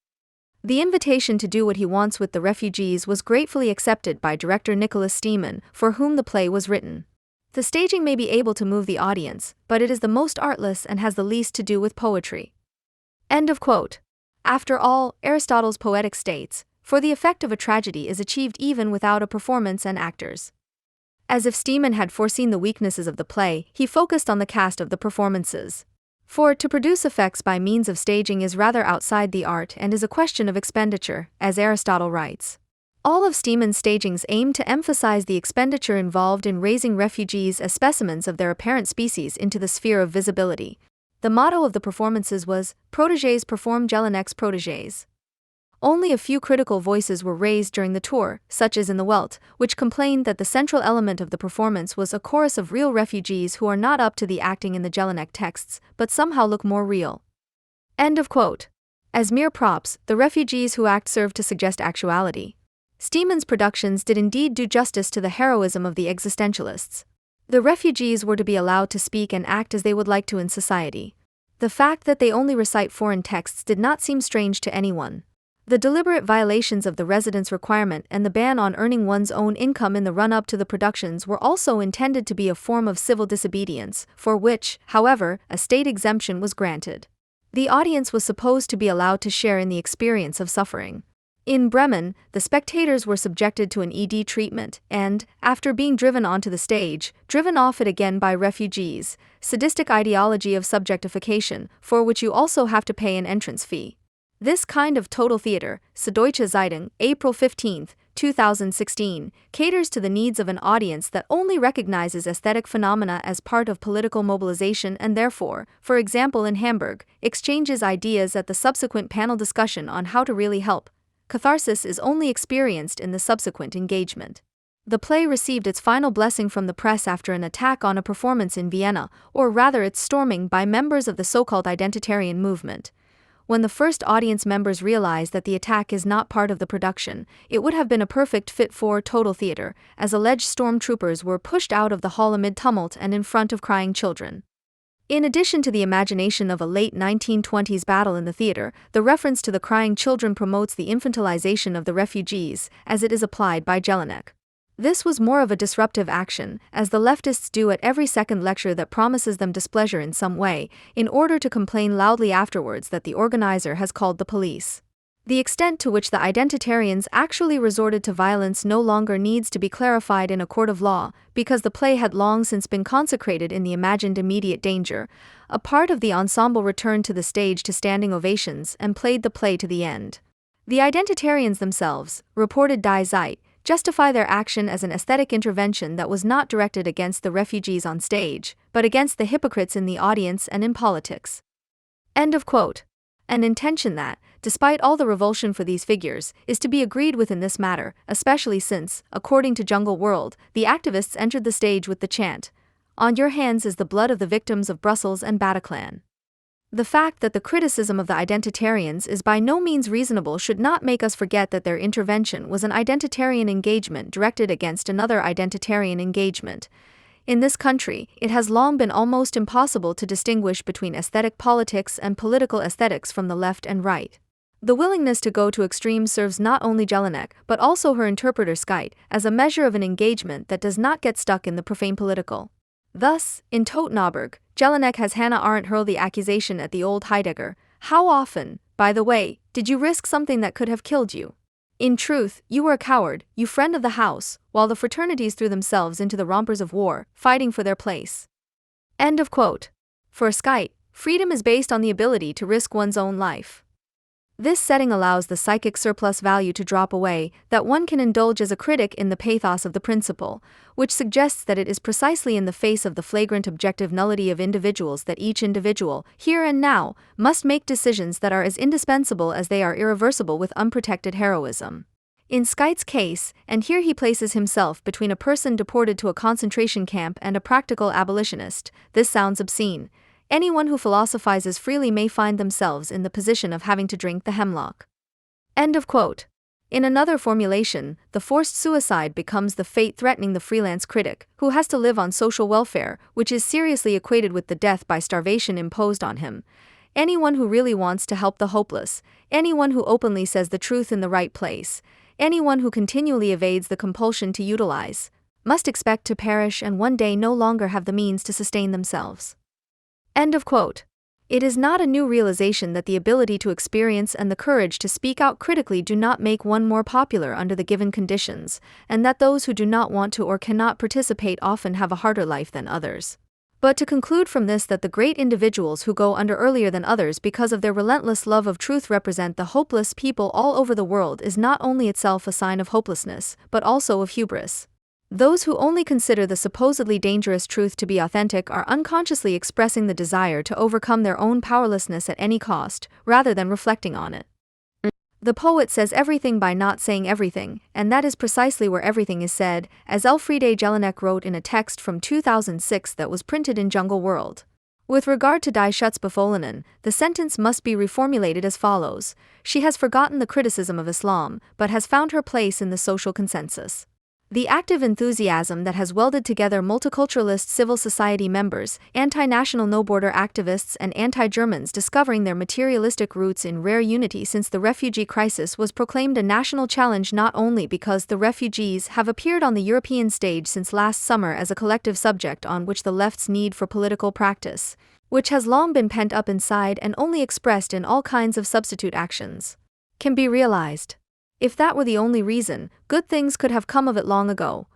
A: The invitation to do what he wants with the refugees was gratefully accepted by director Nicholas Steeman, for whom the play was written. The staging may be able to move the audience, but it is the most artless and has the least to do with poetry. End of quote. After all, Aristotle's Poetic states, for the effect of a tragedy is achieved even without a performance and actors. As if Steeman had foreseen the weaknesses of the play, he focused on the cast of the performances. For to produce effects by means of staging is rather outside the art and is a question of expenditure, as Aristotle writes. All of Steeman's stagings aim to emphasize the expenditure involved in raising refugees as specimens of their apparent species into the sphere of visibility. The motto of the performances was, "Protégés perform Jelinek's protégés." Only a few critical voices were raised during the tour, such as in the Welt, which complained that the central element of the performance was a chorus of real refugees who are not up to the acting in the Jelinek texts, but somehow look more real. End of quote. As mere props, the refugees who act serve to suggest actuality. Steeman's productions did indeed do justice to the heroism of the existentialists. The refugees were to be allowed to speak and act as they would like to in society. The fact that they only recite foreign texts did not seem strange to anyone. The deliberate violations of the residence requirement and the ban on earning one's own income in the run-up to the productions were also intended to be a form of civil disobedience, for which, however, a state exemption was granted. The audience was supposed to be allowed to share in the experience of suffering. In Bremen, the spectators were subjected to an ED treatment and, after being driven onto the stage, driven off it again by refugees, sadistic ideology of subjectification, for which you also have to pay an entrance fee. This kind of total theater, Süddeutsche Zeitung, April 15, 2016, caters to the needs of an audience that only recognizes aesthetic phenomena as part of political mobilization and therefore, for example in Hamburg, exchanges ideas at the subsequent panel discussion on how to really help. Catharsis is only experienced in the subsequent engagement. The play received its final blessing from the press after an attack on a performance in Vienna, or rather its storming by members of the so-called identitarian movement. When the first audience members realized that the attack is not part of the production, it would have been a perfect fit for total theater, as alleged stormtroopers were pushed out of the hall amid tumult and in front of crying children. In addition to the imagination of a late 1920s battle in the theater, the reference to the crying children promotes the infantilization of the refugees, as it is applied by Jelinek. This was more of a disruptive action, as the leftists do at every second lecture that promises them displeasure in some way, in order to complain loudly afterwards that the organizer has called the police. The extent to which the identitarians actually resorted to violence no longer needs to be clarified in a court of law, because the play had long since been consecrated in the imagined immediate danger. A part of the ensemble returned to the stage to standing ovations and played the play to the end. The identitarians themselves, reported Die Zeit, justify their action as an aesthetic intervention that was not directed against the refugees on stage, but against the hypocrites in the audience and in politics. End of quote. An intention that, despite all the revulsion for these figures, is to be agreed with in this matter, especially since, according to Jungle World, the activists entered the stage with the chant, "On your hands is the blood of the victims of Brussels and Bataclan." The fact that the criticism of the identitarians is by no means reasonable should not make us forget that their intervention was an identitarian engagement directed against another identitarian engagement. In this country, it has long been almost impossible to distinguish between aesthetic politics and political aesthetics from the left and right. The willingness to go to extremes serves not only Jelinek, but also her interpreter Skytte, as a measure of an engagement that does not get stuck in the profane political. Thus, in Tottenauberg, Jelinek has Hannah Arendt hurl the accusation at the old Heidegger, "How often, by the way, did you risk something that could have killed you? In truth, you were a coward, you friend of the house," while the fraternities threw themselves into the rompers of war, fighting for their place. End of quote. For Skytte, freedom is based on the ability to risk one's own life. This setting allows the psychic surplus value to drop away, that one can indulge as a critic in the pathos of the principle, which suggests that it is precisely in the face of the flagrant objective nullity of individuals that each individual, here and now, must make decisions that are as indispensable as they are irreversible with unprotected heroism. In Skytte's case, and here he places himself between a person deported to a concentration camp and a practical abolitionist, this sounds obscene. Anyone who philosophizes freely may find themselves in the position of having to drink the hemlock. End of quote. In another formulation, the forced suicide becomes the fate threatening the freelance critic, who has to live on social welfare, which is seriously equated with the death by starvation imposed on him. Anyone who really wants to help the hopeless, anyone who openly says the truth in the right place, anyone who continually evades the compulsion to utilize, must expect to perish and one day no longer have the means to sustain themselves. End of quote. It is not a new realization that the ability to experience and the courage to speak out critically do not make one more popular under the given conditions, and that those who do not want to or cannot participate often have a harder life than others. But to conclude from this that the great individuals who go under earlier than others because of their relentless love of truth represent the hopeless people all over the world is not only itself a sign of hopelessness, but also of hubris. Those who only consider the supposedly dangerous truth to be authentic are unconsciously expressing the desire to overcome their own powerlessness at any cost, rather than reflecting on it. The poet says everything by not saying everything, and that is precisely where everything is said, as Elfriede Jelinek wrote in a text from 2006 that was printed in Jungle World. With regard to Die Schutzbefohlenen, the sentence must be reformulated as follows: she has forgotten the criticism of Islam, but has found her place in the social consensus. The active enthusiasm that has welded together multiculturalist civil society members, anti-national no-border activists and anti-Germans discovering their materialistic roots in rare unity since the refugee crisis was proclaimed a national challenge not only because the refugees have appeared on the European stage since last summer as a collective subject on which the left's need for political practice, which has long been pent up inside and only expressed in all kinds of substitute actions, can be realized. If that were the only reason, good things could have come of it long ago.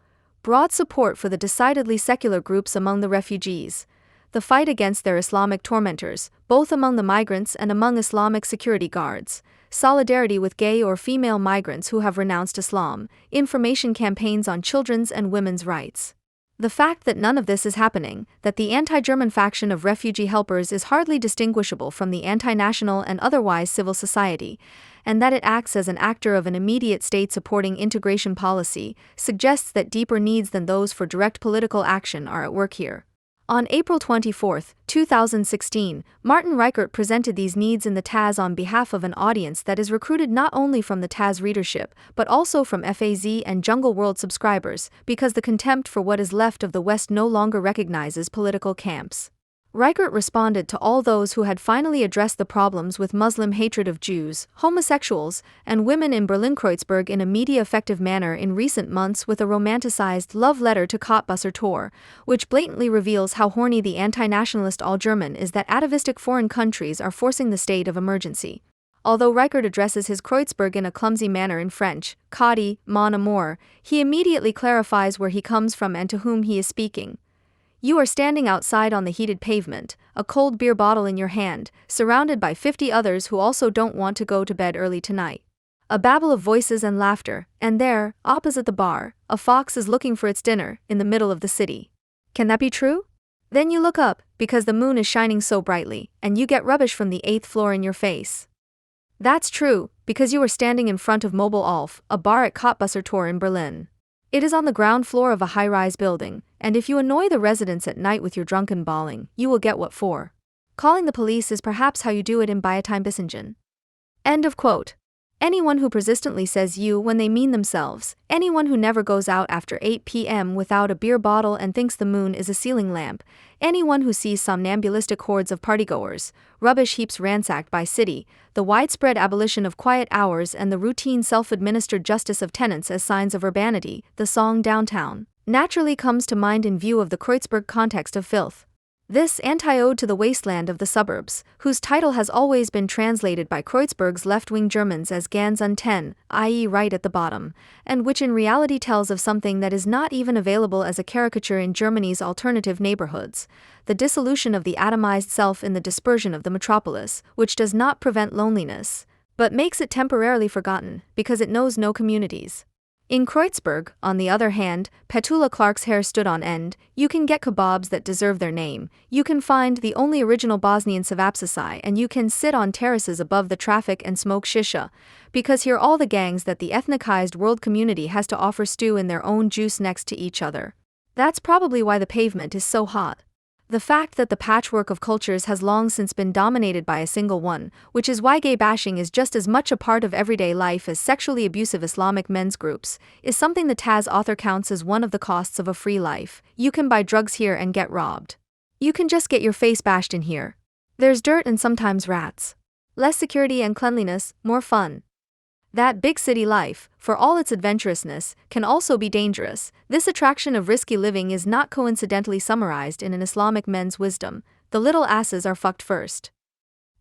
A: Broad support for the decidedly secular groups among the refugees. The fight against their Islamic tormentors, both among the migrants and among Islamic security guards. Solidarity with gay or female migrants who have renounced Islam. Information campaigns on children's and women's rights. The fact that none of this is happening, that the anti-German faction of refugee helpers is hardly distinguishable from the anti-national and otherwise civil society, and that it acts as an actor of an immediate state supporting integration policy, suggests that deeper needs than those for direct political action are at work here. On April 24, 2016, Martin Reichert presented these needs in the Taz on behalf of an audience that is recruited not only from the Taz readership, but also from FAZ and Jungle World subscribers, because the contempt for what is left of the West no longer recognizes political camps. Reichert responded to all those who had finally addressed the problems with Muslim hatred of Jews, homosexuals, and women in Berlin-Kreuzberg in a media-effective manner in recent months with a romanticized love letter to Cottbusser Tor, which blatantly reveals how horny the anti-nationalist all-German is that atavistic foreign countries are forcing the state of emergency. Although Reichert addresses his Kreuzberg in a clumsy manner in French, Kadi, mon amour, he immediately clarifies where he comes from and to whom he is speaking. You are standing outside on the heated pavement, a cold beer bottle in your hand, surrounded by 50 others who also don't want to go to bed early tonight. A babble of voices and laughter, and there, opposite the bar, a fox is looking for its dinner, in the middle of the city. Can that be true? Then you look up, because the moon is shining so brightly, and you get rubbish from the 8th floor in your face. That's true, because you are standing in front of Mobile Alf, a bar at Cottbusser Tor in Berlin. It is on the ground floor of a high-rise building, and if you annoy the residents at night with your drunken bawling, you will get what for. Calling the police is perhaps how you do it in Biotime-Bissingen. End of quote. Anyone who persistently says you when they mean themselves, anyone who never goes out after 8 p.m. without a beer bottle and thinks the moon is a ceiling lamp, anyone who sees somnambulistic hordes of partygoers, rubbish heaps ransacked by city, the widespread abolition of quiet hours and the routine self-administered justice of tenants as signs of urbanity, the song Downtown, naturally comes to mind in view of the Kreuzberg context of filth. This anti-ode to the wasteland of the suburbs, whose title has always been translated by Kreuzberg's left-wing Germans as ganz unten, i.e. right at the bottom, and which in reality tells of something that is not even available as a caricature in Germany's alternative neighborhoods, the dissolution of the atomized self in the dispersion of the metropolis, which does not prevent loneliness, but makes it temporarily forgotten, because it knows no communities. In Kreuzberg, on the other hand, Petula Clark's hair stood on end. You can get kebabs that deserve their name, you can find the only original Bosnian sevapsasai, and you can sit on terraces above the traffic and smoke shisha, because here all the gangs that the ethnicized world community has to offer stew in their own juice next to each other. That's probably why the pavement is so hot. The fact that the patchwork of cultures has long since been dominated by a single one, which is why gay bashing is just as much a part of everyday life as sexually abusive Islamic men's groups, is something the Taz author counts as one of the costs of a free life. You can buy drugs here and get robbed. You can just get your face bashed in here. There's dirt and sometimes rats. Less security and cleanliness, more fun. That big city life, for all its adventurousness, can also be dangerous. This attraction of risky living is not coincidentally summarized in an Islamic men's wisdom: the little asses are fucked first.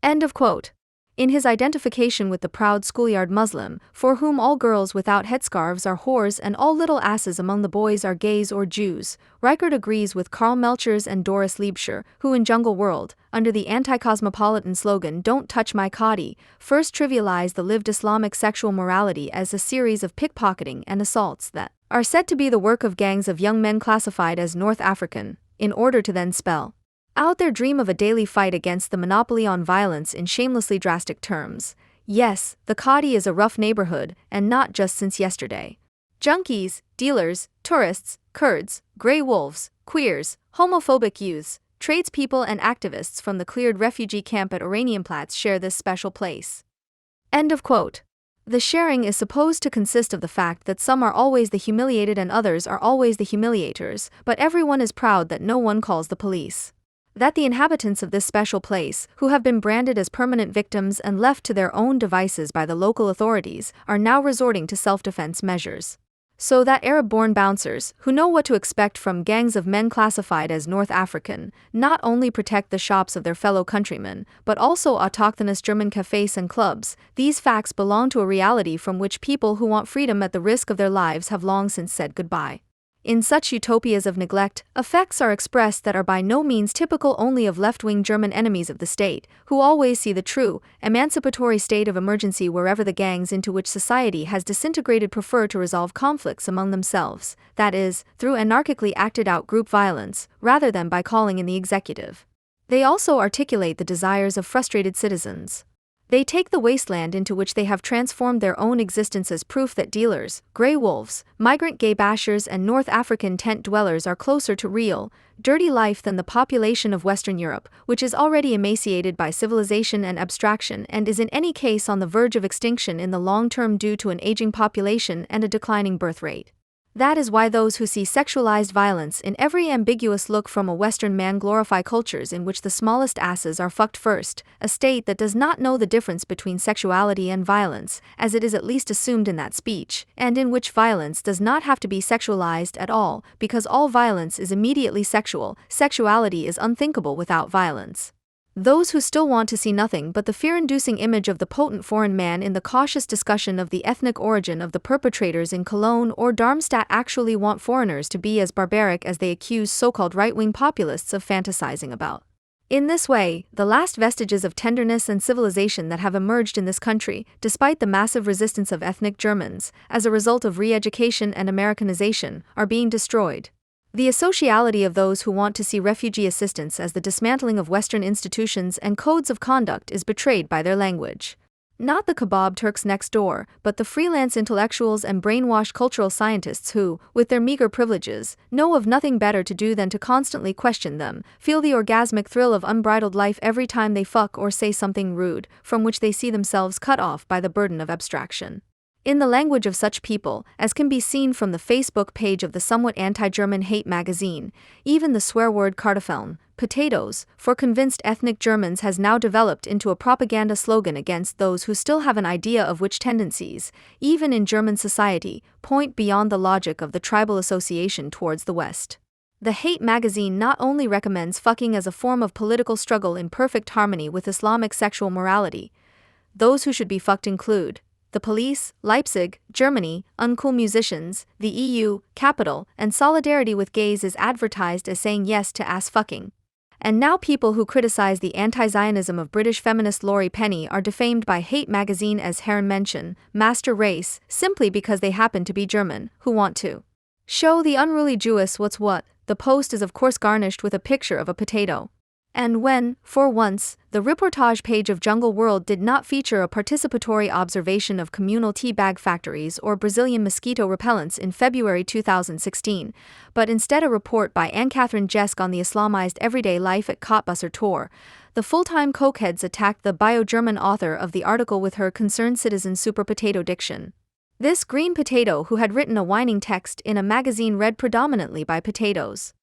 A: End of quote. In his identification with the proud schoolyard Muslim, for whom all girls without headscarves are whores and all little asses among the boys are gays or Jews, Reichert agrees with Karl Melchers and Doris Liebscher, who in Jungle World, under the anti-cosmopolitan slogan "Don't Touch My Kadi," first trivialized the lived Islamic sexual morality as a series of pickpocketing and assaults that are said to be the work of gangs of young men classified as North African, in order to then spell out their dream of a daily fight against the monopoly on violence in shamelessly drastic terms. Yes, the Kadi is a rough neighborhood, and not just since yesterday. Junkies, dealers, tourists, Kurds, grey wolves, queers, homophobic youths, tradespeople and activists from the cleared refugee camp at Oranienplatz share this special place. End of quote. The sharing is supposed to consist of the fact that some are always the humiliated and others are always the humiliators, but everyone is proud that no one calls the police. That the inhabitants of this special place, who have been branded as permanent victims and left to their own devices by the local authorities, are now resorting to self-defense measures. So that Arab-born bouncers, who know what to expect from gangs of men classified as North African, not only protect the shops of their fellow countrymen, but also autochthonous German cafes and clubs. These facts belong to a reality from which people who want freedom at the risk of their lives have long since said goodbye. In such utopias of neglect, effects are expressed that are by no means typical only of left-wing German enemies of the state, who always see the true, emancipatory state of emergency wherever the gangs into which society has disintegrated prefer to resolve conflicts among themselves, that is, through anarchically acted-out group violence, rather than by calling in the executive. They also articulate the desires of frustrated citizens. They take the wasteland into which they have transformed their own existence as proof that dealers, grey wolves, migrant gay bashers and North African tent dwellers are closer to real, dirty life than the population of Western Europe, which is already emaciated by civilization and abstraction and is in any case on the verge of extinction in the long term due to an aging population and a declining birth rate. That is why those who see sexualized violence in every ambiguous look from a Western man glorify cultures in which the smallest asses are fucked first, a state that does not know the difference between sexuality and violence, as it is at least assumed in that speech, and in which violence does not have to be sexualized at all, because all violence is immediately sexual. Sexuality is unthinkable without violence. Those who still want to see nothing but the fear-inducing image of the potent foreign man in the cautious discussion of the ethnic origin of the perpetrators in Cologne or Darmstadt actually want foreigners to be as barbaric as they accuse so-called right-wing populists of fantasizing about. In this way, the last vestiges of tenderness and civilization that have emerged in this country, despite the massive resistance of ethnic Germans, as a result of re-education and Americanization, are being destroyed. The asociality of those who want to see refugee assistance as the dismantling of Western institutions and codes of conduct is betrayed by their language. Not the kebab Turks next door, but the freelance intellectuals and brainwashed cultural scientists who, with their meager privileges, know of nothing better to do than to constantly question them, feel the orgasmic thrill of unbridled life every time they fuck or say something rude, from which they see themselves cut off by the burden of abstraction. In the language of such people, as can be seen from the Facebook page of the somewhat anti-German hate magazine, even the swear word Kartoffeln, potatoes, for convinced ethnic Germans has now developed into a propaganda slogan against those who still have an idea of which tendencies, even in German society, point beyond the logic of the tribal association towards the West. The hate magazine not only recommends fucking as a form of political struggle in perfect harmony with Islamic sexual morality. Those who should be fucked include the police, Leipzig, Germany, uncool musicians, the EU, capital, and solidarity with gays is advertised as saying yes to ass fucking. And now people who criticize the anti-Zionism of British feminist Laurie Penny are defamed by hate magazine as Herrenmenschen, master race, simply because they happen to be German, who want to show the unruly Jewess what's what. The post is of course garnished with a picture of a potato. And when, for once, the reportage page of Jungle World did not feature a participatory observation of communal teabag factories or Brazilian mosquito repellents in February 2016, but instead a report by Anne-Catherine Jesk on the Islamized everyday life at Cottbusser Tor, the full-time cokeheads attacked the bio-German author of the article with her concerned citizen super potato diction. This green potato who had written a whining text in a magazine read predominantly by potatoes.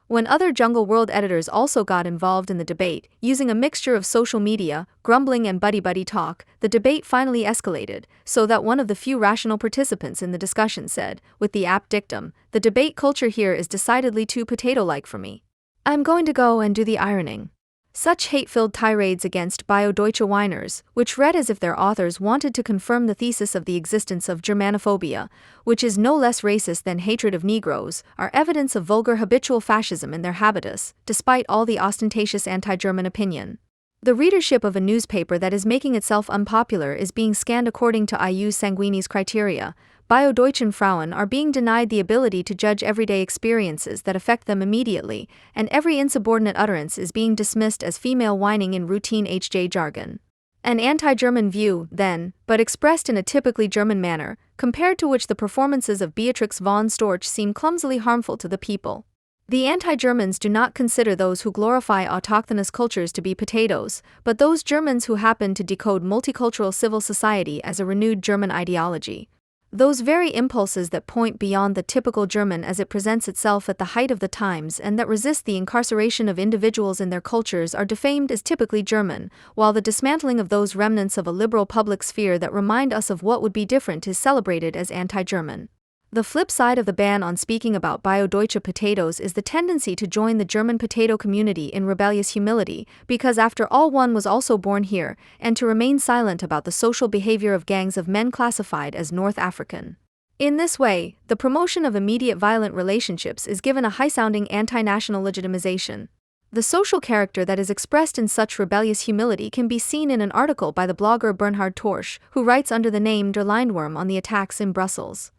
A: When other Jungle World editors also got involved in the debate, using a mixture of social media, grumbling and buddy-buddy talk, the debate finally escalated, so that one of the few rational participants in the discussion said, with the apt dictum, "The debate culture here is decidedly too potato-like for me. I'm going to go and do the ironing." Such hate-filled tirades against Bio-Deutsche whiners, which read as if their authors wanted to confirm the thesis of the existence of Germanophobia, which is no less racist than hatred of Negroes, are evidence of vulgar habitual fascism in their habitus, despite all the ostentatious anti-German opinion. The readership of a newspaper that is making itself unpopular is being scanned according to I.U. Sanguini's criteria. Bio-Deutschen Frauen are being denied the ability to judge everyday experiences that affect them immediately, and every insubordinate utterance is being dismissed as female whining in routine HJ jargon. An anti-German view, then, but expressed in a typically German manner, compared to which the performances of Beatrix von Storch seem clumsily harmful to the people. The anti-Germans do not consider those who glorify autochthonous cultures to be potatoes, but those Germans who happen to decode multicultural civil society as a renewed German ideology. Those very impulses that point beyond the typical German as it presents itself at the height of the times and that resist the incarceration of individuals in their cultures are defamed as typically German, while the dismantling of those remnants of a liberal public sphere that remind us of what would be different is celebrated as anti-German. The flip side of the ban on speaking about Bio-Deutsche potatoes is the tendency to join the German potato community in rebellious humility, because after all one was also born here, and to remain silent about the social behavior of gangs of men classified as North African. In this way, the promotion of immediate violent relationships is given a high-sounding anti-national legitimization. The social character that is expressed in such rebellious humility can be seen in an article by the blogger Bernhard Torsch, who writes under the name Der Lindwurm on the attacks in Brussels.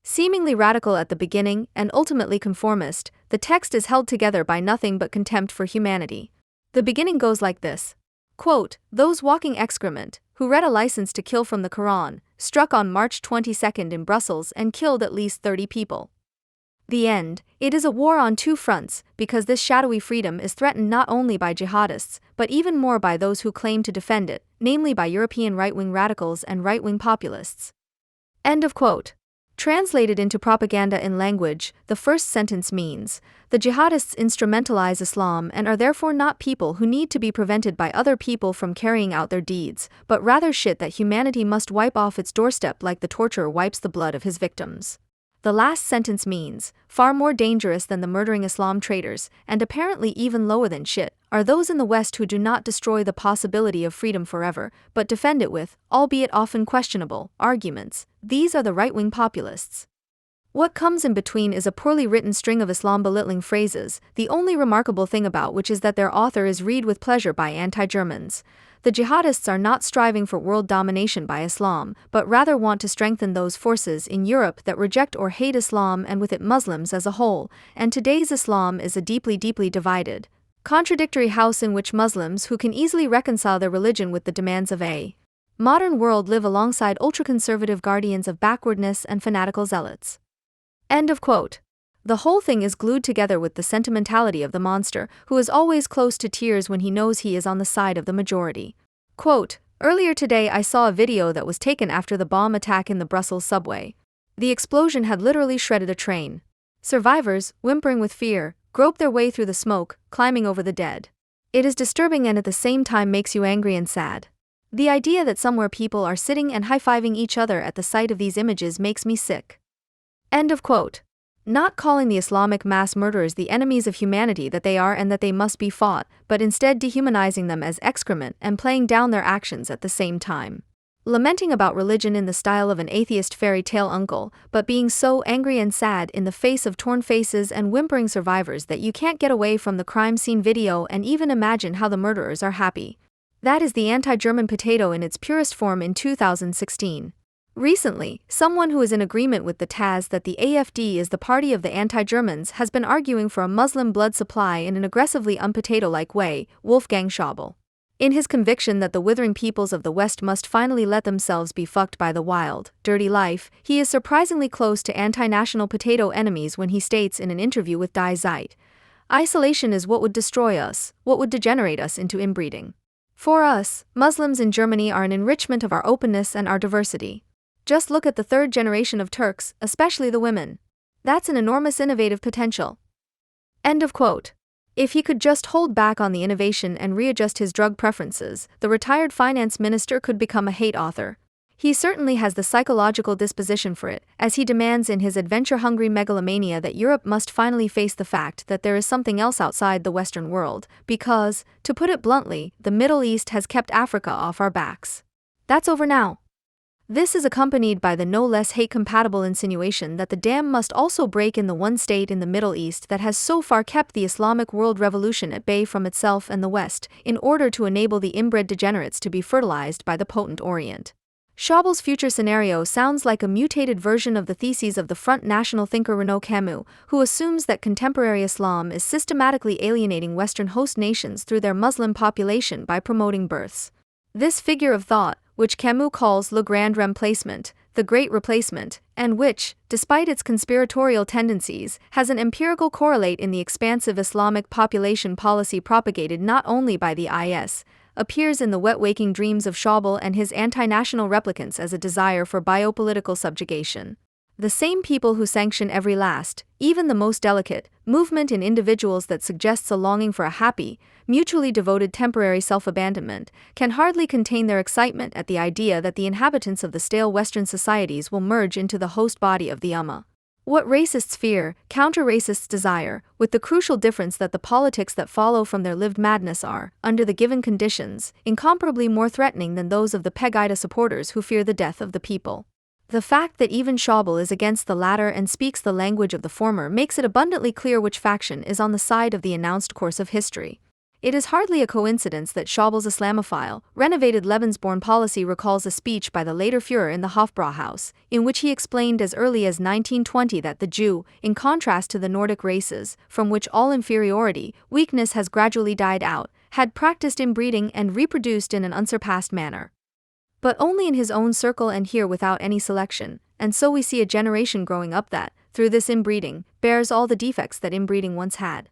A: Seemingly radical at the beginning and ultimately conformist, the text is held together by nothing but contempt for humanity. The beginning goes like this. Quote, "Those walking excrement, who read a license to kill from the Quran, struck on March 22 in Brussels and killed at least 30 people. The end. It is a war on two fronts, because this shadowy freedom is threatened not only by jihadists, but even more by those who claim to defend it, namely by European right-wing radicals and right-wing populists." End of quote. Translated into propaganda in language, the first sentence means, the jihadists instrumentalize Islam and are therefore not people who need to be prevented by other people from carrying out their deeds, but rather shit that humanity must wipe off its doorstep like the torturer wipes the blood of his victims. The last sentence means, far more dangerous than the murdering Islam traitors, and apparently even lower than shit, are those in the West who do not destroy the possibility of freedom forever, but defend it with, albeit often questionable, arguments. These are the right-wing populists. What comes in between is a poorly written string of Islam belittling phrases, the only remarkable thing about which is that their author is read with pleasure by anti-Germans. The jihadists are not striving for world domination by Islam, but rather want to strengthen those forces in Europe that reject or hate Islam and with it Muslims as a whole, and today's Islam is a deeply divided, contradictory house in which Muslims who can easily reconcile their religion with the demands of a modern world live alongside ultra-conservative guardians of backwardness and fanatical zealots. End of quote. The whole thing is glued together with the sentimentality of the monster, who is always close to tears when he knows he is on the side of the majority. Quote, "Earlier today I saw a video that was taken after the bomb attack in the Brussels subway. The explosion had literally shredded a train. Survivors, whimpering with fear, grope their way through the smoke, climbing over the dead. It is disturbing and at the same time makes you angry and sad. The idea that somewhere people are sitting and high-fiving each other at the sight of these images makes me sick." End of quote. Not calling the Islamic mass murderers the enemies of humanity that they are and that they must be fought, but instead dehumanizing them as excrement and playing down their actions at the same time. Lamenting about religion in the style of an atheist fairy tale uncle, but being so angry and sad in the face of torn faces and whimpering survivors that you can't get away from the crime scene video and even imagine how the murderers are happy. That is the anti-German potato in its purest form in 2016. Recently, someone who is in agreement with the taz that the AfD is the party of the anti-Germans has been arguing for a Muslim blood supply in an aggressively unpotato-like way, Wolfgang Schäuble. In his conviction that the withering peoples of the West must finally let themselves be fucked by the wild, dirty life, he is surprisingly close to anti-national potato enemies when he states in an interview with Die Zeit, "Isolation is what would destroy us, what would degenerate us into inbreeding. For us, Muslims in Germany are an enrichment of our openness and our diversity. Just look at the third generation of Turks, especially the women. That's an enormous innovative potential." End of quote. If he could just hold back on the innovation and readjust his drug preferences, the retired finance minister could become a hate author. He certainly has the psychological disposition for it, as he demands in his adventure-hungry megalomania that Europe must finally face the fact that there is something else outside the Western world, because, to put it bluntly, the Middle East has kept Africa off our backs. That's over now. This is accompanied by the no less hate-compatible insinuation that the dam must also break in the one state in the Middle East that has so far kept the Islamic world revolution at bay from itself and the West, in order to enable the inbred degenerates to be fertilized by the potent Orient. Schäuble's future scenario sounds like a mutated version of the theses of the Front National thinker Renaud Camus, who assumes that contemporary Islam is systematically alienating Western host nations through their Muslim population by promoting births. This figure of thought, which Camus calls Le Grand Remplacement, the Great Replacement, and which, despite its conspiratorial tendencies, has an empirical correlate in the expansive Islamic population policy propagated not only by the IS, appears in the wet waking dreams of Schäuble and his anti-national replicants as a desire for biopolitical subjugation. The same people who sanction every last, even the most delicate, movement in individuals that suggests a longing for a happy, mutually devoted temporary self-abandonment, can hardly contain their excitement at the idea that the inhabitants of the stale Western societies will merge into the host body of the Ummah. What racists fear, counter-racists desire, with the crucial difference that the politics that follow from their lived madness are, under the given conditions, incomparably more threatening than those of the Pegida supporters who fear the death of the people. The fact that even Schauble is against the latter and speaks the language of the former makes it abundantly clear which faction is on the side of the announced course of history. It is hardly a coincidence that Schauble's Islamophile, renovated Lebensborn policy recalls a speech by the later Führer in the Hofbrauhaus, in which he explained as early as 1920 that the Jew, in contrast to the Nordic races, from which all inferiority, weakness has gradually died out, had practiced inbreeding and reproduced in an unsurpassed manner. But only in his own circle and here without any selection, and so we see a generation growing up that, through this inbreeding, bears all the defects that inbreeding once had.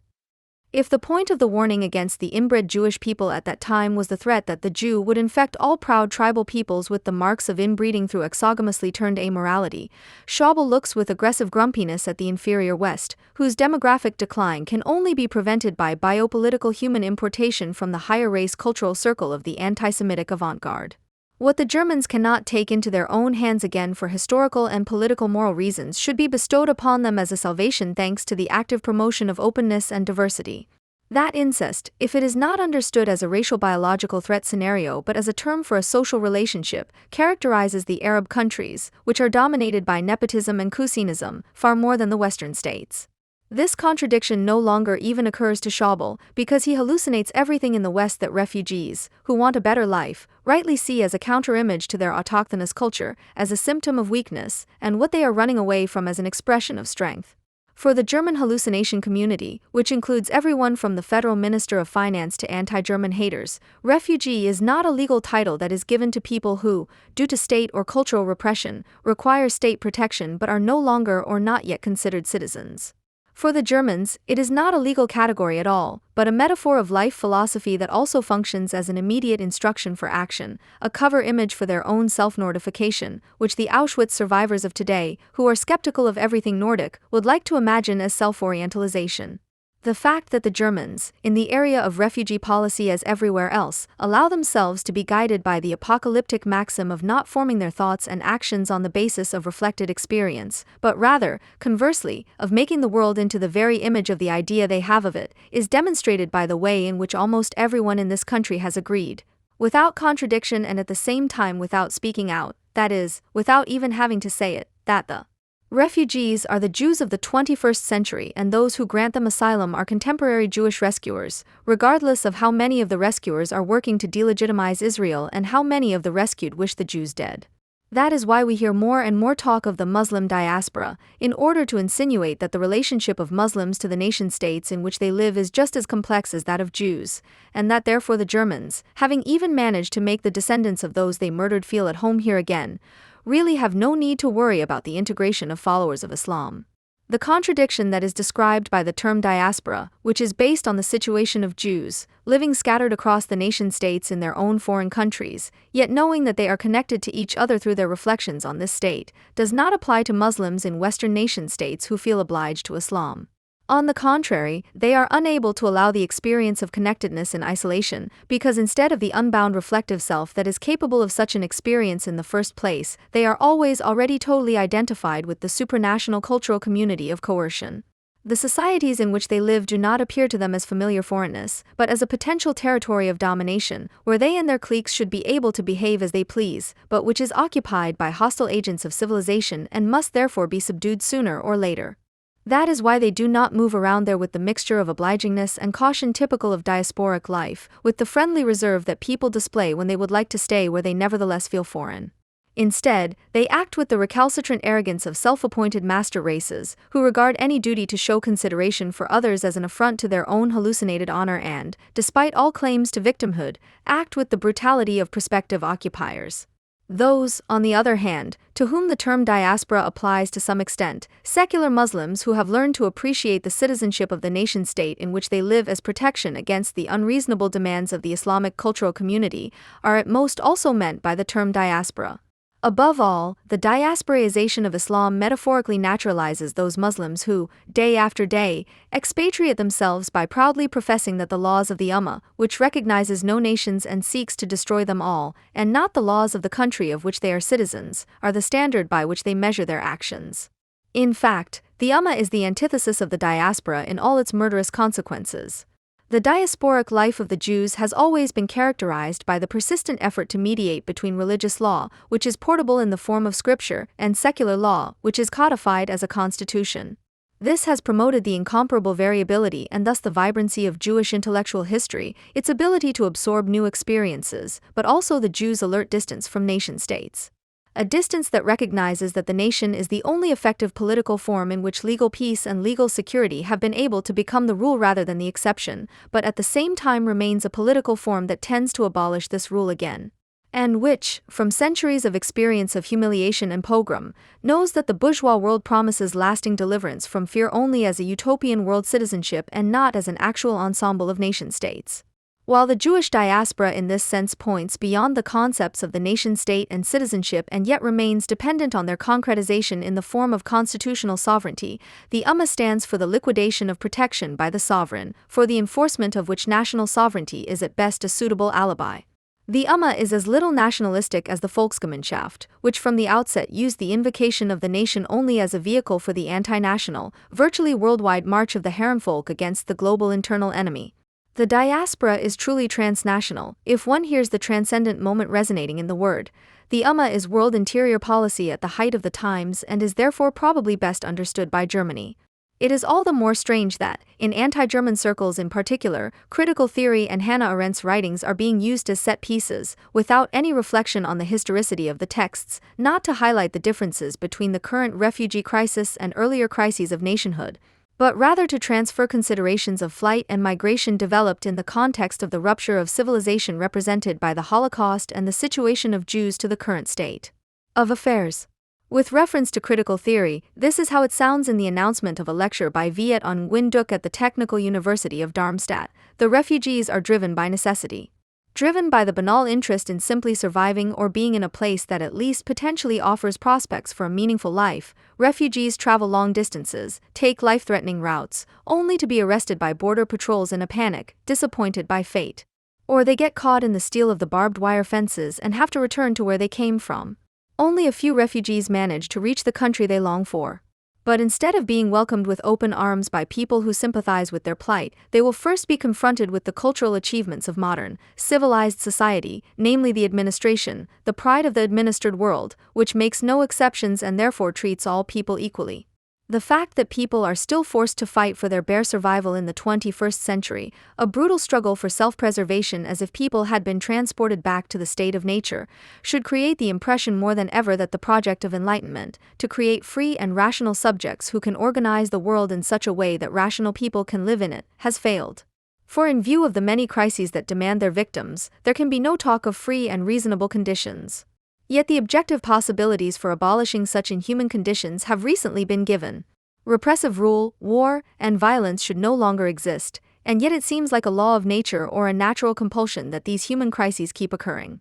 A: If the point of the warning against the inbred Jewish people at that time was the threat that the Jew would infect all proud tribal peoples with the marks of inbreeding through exogamously turned amorality, Schauble looks with aggressive grumpiness at the inferior West, whose demographic decline can only be prevented by biopolitical human importation from the higher race cultural circle of the anti-Semitic avant-garde. What the Germans cannot take into their own hands again for historical and political moral reasons should be bestowed upon them as a salvation thanks to the active promotion of openness and diversity. That incest, if it is not understood as a racial biological threat scenario but as a term for a social relationship, characterizes the Arab countries, which are dominated by nepotism and Cousinism, far more than the Western states. This contradiction no longer even occurs to Schauble, because he hallucinates everything in the West that refugees, who want a better life, rightly see as a counter-image to their autochthonous culture, as a symptom of weakness, and what they are running away from as an expression of strength. For the German hallucination community, which includes everyone from the Federal Minister of Finance to anti-German haters, refugee is not a legal title that is given to people who, due to state or cultural repression, require state protection but are no longer or not yet considered citizens. For the Germans, it is not a legal category at all, but a metaphor of life philosophy that also functions as an immediate instruction for action, a cover image for their own self-Nordification, which the Auschwitz survivors of today, who are skeptical of everything Nordic, would like to imagine as self-orientalization. The fact that the Germans, in the area of refugee policy as everywhere else, allow themselves to be guided by the apocalyptic maxim of not forming their thoughts and actions on the basis of reflected experience, but rather, conversely, of making the world into the very image of the idea they have of it, is demonstrated by the way in which almost everyone in this country has agreed, without contradiction and at the same time without speaking out, that is, without even having to say it, that the refugees are the Jews of the 21st century and those who grant them asylum are contemporary Jewish rescuers, regardless of how many of the rescuers are working to delegitimize Israel and how many of the rescued wish the Jews dead. That is why we hear more and more talk of the Muslim diaspora, in order to insinuate that the relationship of Muslims to the nation-states in which they live is just as complex as that of Jews, and that therefore the Germans, having even managed to make the descendants of those they murdered feel at home here again, really have no need to worry about the integration of followers of Islam. The contradiction that is described by the term diaspora, which is based on the situation of Jews, living scattered across the nation-states in their own foreign countries, yet knowing that they are connected to each other through their reflections on this state, does not apply to Muslims in Western nation-states who feel obliged to Islam. On the contrary, they are unable to allow the experience of connectedness in isolation, because instead of the unbound reflective self that is capable of such an experience in the first place, they are always already totally identified with the supranational cultural community of coercion. The societies in which they live do not appear to them as familiar foreignness, but as a potential territory of domination, where they and their cliques should be able to behave as they please, but which is occupied by hostile agents of civilization and must therefore be subdued sooner or later. That is why they do not move around there with the mixture of obligingness and caution typical of diasporic life, with the friendly reserve that people display when they would like to stay where they nevertheless feel foreign. Instead, they act with the recalcitrant arrogance of self-appointed master races, who regard any duty to show consideration for others as an affront to their own hallucinated honor and, despite all claims to victimhood, act with the brutality of prospective occupiers. Those, on the other hand, to whom the term diaspora applies to some extent, secular Muslims who have learned to appreciate the citizenship of the nation-state in which they live as protection against the unreasonable demands of the Islamic cultural community, are at most also meant by the term diaspora. Above all, the diasporization of Islam metaphorically naturalizes those Muslims who, day after day, expatriate themselves by proudly professing that the laws of the Ummah, which recognizes no nations and seeks to destroy them all, and not the laws of the country of which they are citizens, are the standard by which they measure their actions. In fact, the Ummah is the antithesis of the diaspora in all its murderous consequences. The diasporic life of the Jews has always been characterized by the persistent effort to mediate between religious law, which is portable in the form of scripture, and secular law, which is codified as a constitution. This has promoted the incomparable variability and thus the vibrancy of Jewish intellectual history, its ability to absorb new experiences, but also the Jews' alert distance from nation-states. A distance that recognizes that the nation is the only effective political form in which legal peace and legal security have been able to become the rule rather than the exception, but at the same time remains a political form that tends to abolish this rule again. And which, from centuries of experience of humiliation and pogrom, knows that the bourgeois world promises lasting deliverance from fear only as a utopian world citizenship and not as an actual ensemble of nation-states. While the Jewish diaspora in this sense points beyond the concepts of the nation-state and citizenship and yet remains dependent on their concretization in the form of constitutional sovereignty, the Ummah stands for the liquidation of protection by the sovereign, for the enforcement of which national sovereignty is at best a suitable alibi. The Ummah is as little nationalistic as the Volksgemeinschaft, which from the outset used the invocation of the nation only as a vehicle for the anti-national, virtually worldwide march of the Herrenvolk against the global internal enemy. The diaspora is truly transnational, if one hears the transcendent moment resonating in the word. The Ummah is world interior policy at the height of the times and is therefore probably best understood by Germany. It is all the more strange that, in anti-German circles in particular, critical theory and Hannah Arendt's writings are being used as set pieces, without any reflection on the historicity of the texts, not to highlight the differences between the current refugee crisis and earlier crises of nationhood, but rather to transfer considerations of flight and migration developed in the context of the rupture of civilization represented by the Holocaust and the situation of Jews to the current state of affairs. With reference to critical theory, this is how it sounds in the announcement of a lecture by Viet on Nguyen Duc at the Technical University of Darmstadt. The refugees are driven by necessity. Driven by the banal interest in simply surviving or being in a place that at least potentially offers prospects for a meaningful life, refugees travel long distances, take life-threatening routes, only to be arrested by border patrols in a panic, disappointed by fate. Or they get caught in the steel of the barbed wire fences and have to return to where they came from. Only a few refugees manage to reach the country they long for. But instead of being welcomed with open arms by people who sympathize with their plight, they will first be confronted with the cultural achievements of modern, civilized society, namely the administration, the pride of the administered world, which makes no exceptions and therefore treats all people equally. The fact that people are still forced to fight for their bare survival in the 21st century, a brutal struggle for self-preservation as if people had been transported back to the state of nature, should create the impression more than ever that the project of enlightenment, to create free and rational subjects who can organize the world in such a way that rational people can live in it, has failed. For in view of the many crises that demand their victims, there can be no talk of free and reasonable conditions. Yet the objective possibilities for abolishing such inhuman conditions have recently been given. Repressive rule, war, and violence should no longer exist, and yet it seems like a law of nature or a natural compulsion that these human crises keep occurring.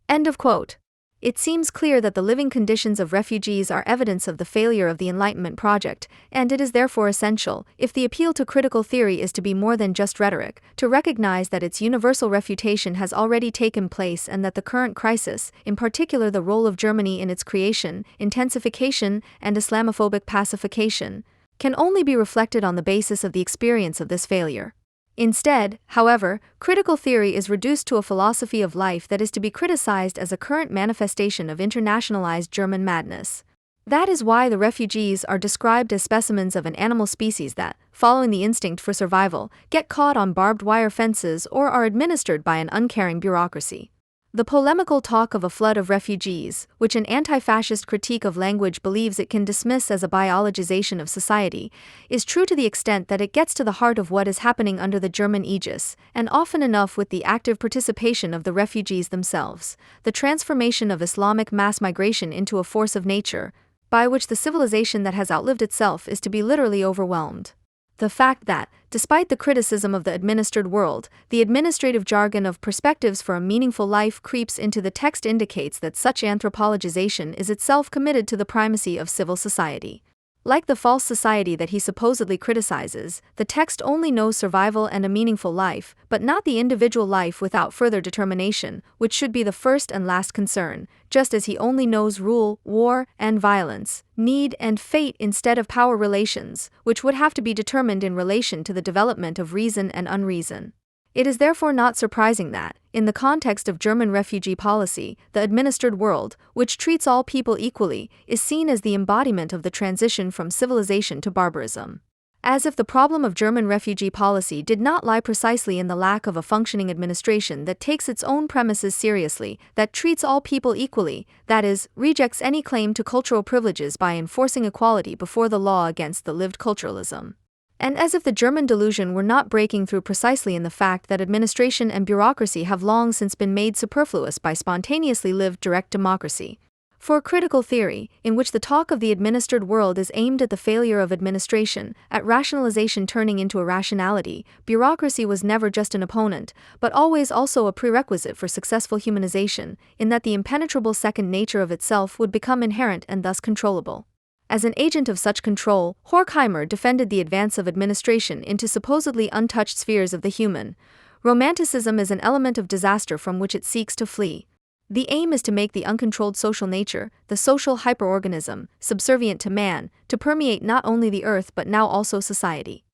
A: End of quote. It seems clear that the living conditions of refugees are evidence of the failure of the Enlightenment project, and it is therefore essential, if the appeal to critical theory is to be more than just rhetoric, to recognize that its universal refutation has already taken place and that the current crisis, in particular the role of Germany in its creation, intensification, and Islamophobic pacification, can only be reflected on the basis of the experience of this failure. Instead, however, critical theory is reduced to a philosophy of life that is to be criticized as a current manifestation of internationalized German madness. That is why the refugees are described as specimens of an animal species that, following the instinct for survival, get caught on barbed wire fences or are administered by an uncaring bureaucracy. The polemical talk of a flood of refugees, which an anti-fascist critique of language believes it can dismiss as a biologization of society, is true to the extent that it gets to the heart of what is happening under the German aegis, and often enough with the active participation of the refugees themselves, the transformation of Islamic mass migration into a force of nature, by which the civilization that has outlived itself is to be literally overwhelmed. The fact that, despite the criticism of the administered world, the administrative jargon of perspectives for a meaningful life creeps into the text indicates that such anthropologization is itself committed to the primacy of civil society. Like the false society that he supposedly criticizes, the text only knows survival and a meaningful life, but not the individual life without further determination, which should be the first and last concern, just as he only knows rule, war, and violence, need and fate instead of power relations, which would have to be determined in relation to the development of reason and unreason. It is therefore not surprising that, in the context of German refugee policy, the administered world, which treats all people equally, is seen as the embodiment of the transition from civilization to barbarism. As if the problem of German refugee policy did not lie precisely in the lack of a functioning administration that takes its own premises seriously, that treats all people equally, that is, rejects any claim to cultural privileges by enforcing equality before the law against the lived culturalism. And as if the German delusion were not breaking through precisely in the fact that administration and bureaucracy have long since been made superfluous by spontaneously lived direct democracy. For critical theory, in which the talk of the administered world is aimed at the failure of administration, at rationalization turning into irrationality, bureaucracy was never just an opponent, but always also a prerequisite for successful humanization, in that the impenetrable second nature of itself would become inherent and thus controllable. As an agent of such control, Horkheimer defended the advance of administration into supposedly untouched spheres of the human. Romanticism is an element of disaster from which it seeks to flee. The aim is to make the uncontrolled social nature, the social hyperorganism, subservient to man, to permeate not only the earth but now also society.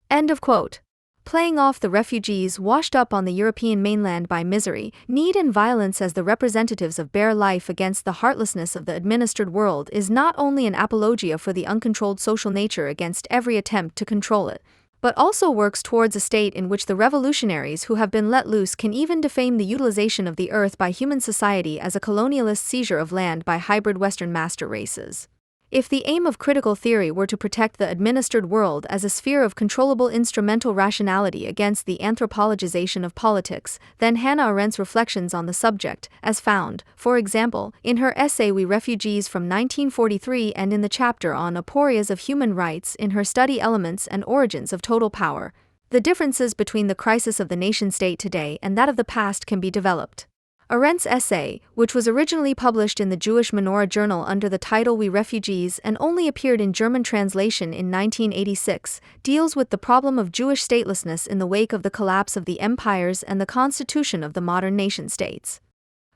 A: End of quote. Playing off the refugees washed up on the European mainland by misery, need and violence as the representatives of bare life against the heartlessness of the administered world is not only an apologia for the uncontrolled social nature against every attempt to control it, but also works towards a state in which the revolutionaries who have been let loose can even defame the utilization of the earth by human society as a colonialist seizure of land by hybrid Western master races. If the aim of critical theory were to protect the administered world as a sphere of controllable instrumental rationality against the anthropologization of politics, then Hannah Arendt's reflections on the subject, as found, for example, in her essay We Refugees from 1943 and in the chapter on Aporias of Human Rights in her study Elements and Origins of Total Power, the differences between the crisis of the nation-state today and that of the past can be developed. Arendt's essay, which was originally published in the Jewish Menorah Journal under the title We Refugees and only appeared in German translation in 1986, deals with the problem of Jewish statelessness in the wake of the collapse of the empires and the constitution of the modern nation-states.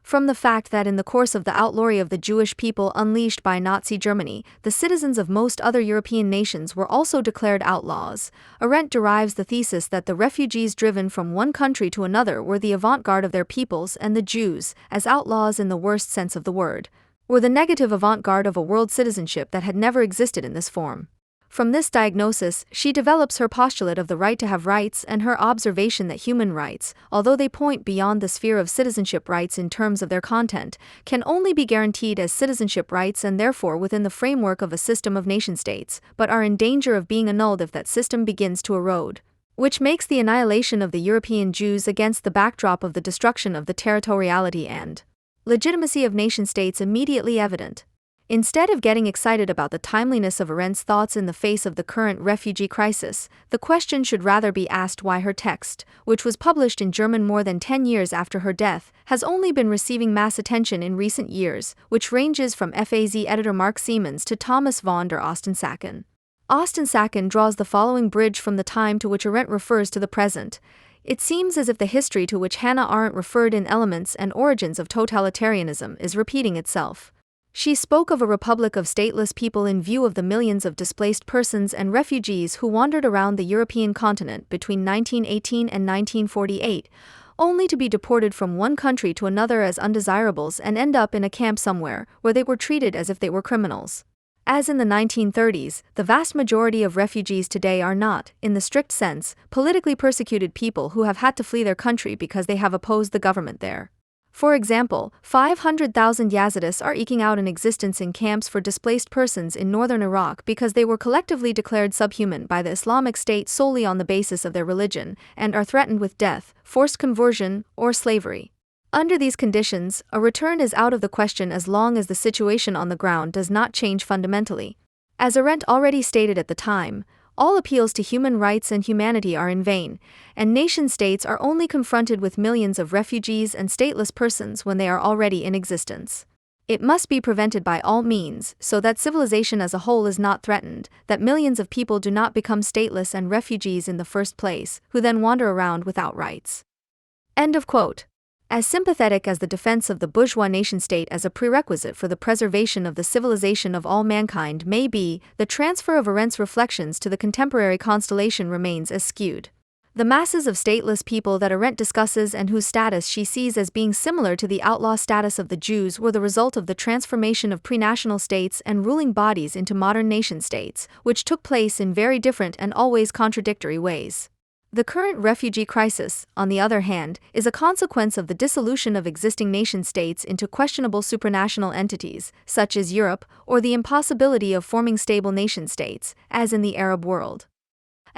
A: From the fact that in the course of the outlawry of the Jewish people unleashed by Nazi Germany, the citizens of most other European nations were also declared outlaws, Arendt derives the thesis that the refugees driven from one country to another were the avant-garde of their peoples and the Jews, as outlaws in the worst sense of the word, were the negative avant-garde of a world citizenship that had never existed in this form. From this diagnosis, she develops her postulate of the right to have rights and her observation that human rights, although they point beyond the sphere of citizenship rights in terms of their content, can only be guaranteed as citizenship rights and therefore within the framework of a system of nation-states, but are in danger of being annulled if that system begins to erode. Which makes the annihilation of the European Jews against the backdrop of the destruction of the territoriality and legitimacy of nation-states immediately evident. Instead of getting excited about the timeliness of Arendt's thoughts in the face of the current refugee crisis, the question should rather be asked why her text, which was published in German more than 10 years after her death, has only been receiving mass attention in recent years, which ranges from FAZ editor Mark Siemens to Thomas von der Ostensacken. Ostensacken draws the following bridge from the time to which Arendt refers to the present. It seems as if the history to which Hannah Arendt referred in Elements and Origins of Totalitarianism is repeating itself. She spoke of a republic of stateless people in view of the millions of displaced persons and refugees who wandered around the European continent between 1918 and 1948, only to be deported from one country to another as undesirables and end up in a camp somewhere, where they were treated as if they were criminals. As in the 1930s, the vast majority of refugees today are not, in the strict sense, politically persecuted people who have had to flee their country because they have opposed the government there. For example, 500,000 Yazidis are eking out an existence in camps for displaced persons in northern Iraq because they were collectively declared subhuman by the Islamic State solely on the basis of their religion, and are threatened with death, forced conversion, or slavery. Under these conditions, a return is out of the question as long as the situation on the ground does not change fundamentally. As Arendt already stated at the time, all appeals to human rights and humanity are in vain, and nation-states are only confronted with millions of refugees and stateless persons when they are already in existence. It must be prevented by all means, so that civilization as a whole is not threatened, that millions of people do not become stateless and refugees in the first place, who then wander around without rights. End of quote. As sympathetic as the defense of the bourgeois nation-state as a prerequisite for the preservation of the civilization of all mankind may be, the transfer of Arendt's reflections to the contemporary constellation remains as skewed. The masses of stateless people that Arendt discusses and whose status she sees as being similar to the outlaw status of the Jews were the result of the transformation of pre-national states and ruling bodies into modern nation-states, which took place in very different and always contradictory ways. The current refugee crisis, on the other hand, is a consequence of the dissolution of existing nation-states into questionable supranational entities, such as Europe, or the impossibility of forming stable nation-states, as in the Arab world.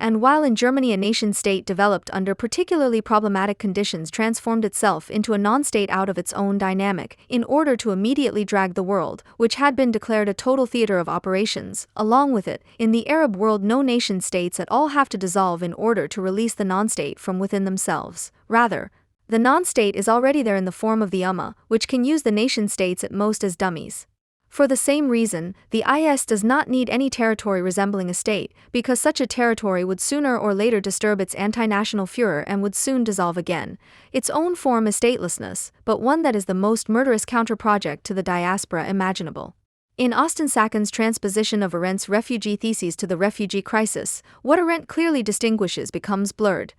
A: And while in Germany a nation-state developed under particularly problematic conditions transformed itself into a non-state out of its own dynamic, in order to immediately drag the world, which had been declared a total theater of operations, along with it, in the Arab world no nation-states at all have to dissolve in order to release the non-state from within themselves. Rather, the non-state is already there in the form of the Ummah, which can use the nation-states at most as dummies. For the same reason, the IS does not need any territory resembling a state, because such a territory would sooner or later disturb its anti-national furor and would soon dissolve again. Its own form is statelessness, but one that is the most murderous counter-project to the diaspora imaginable. In Austin Sackens' transposition of Arendt's refugee theses to the refugee crisis, what Arendt clearly distinguishes becomes blurred.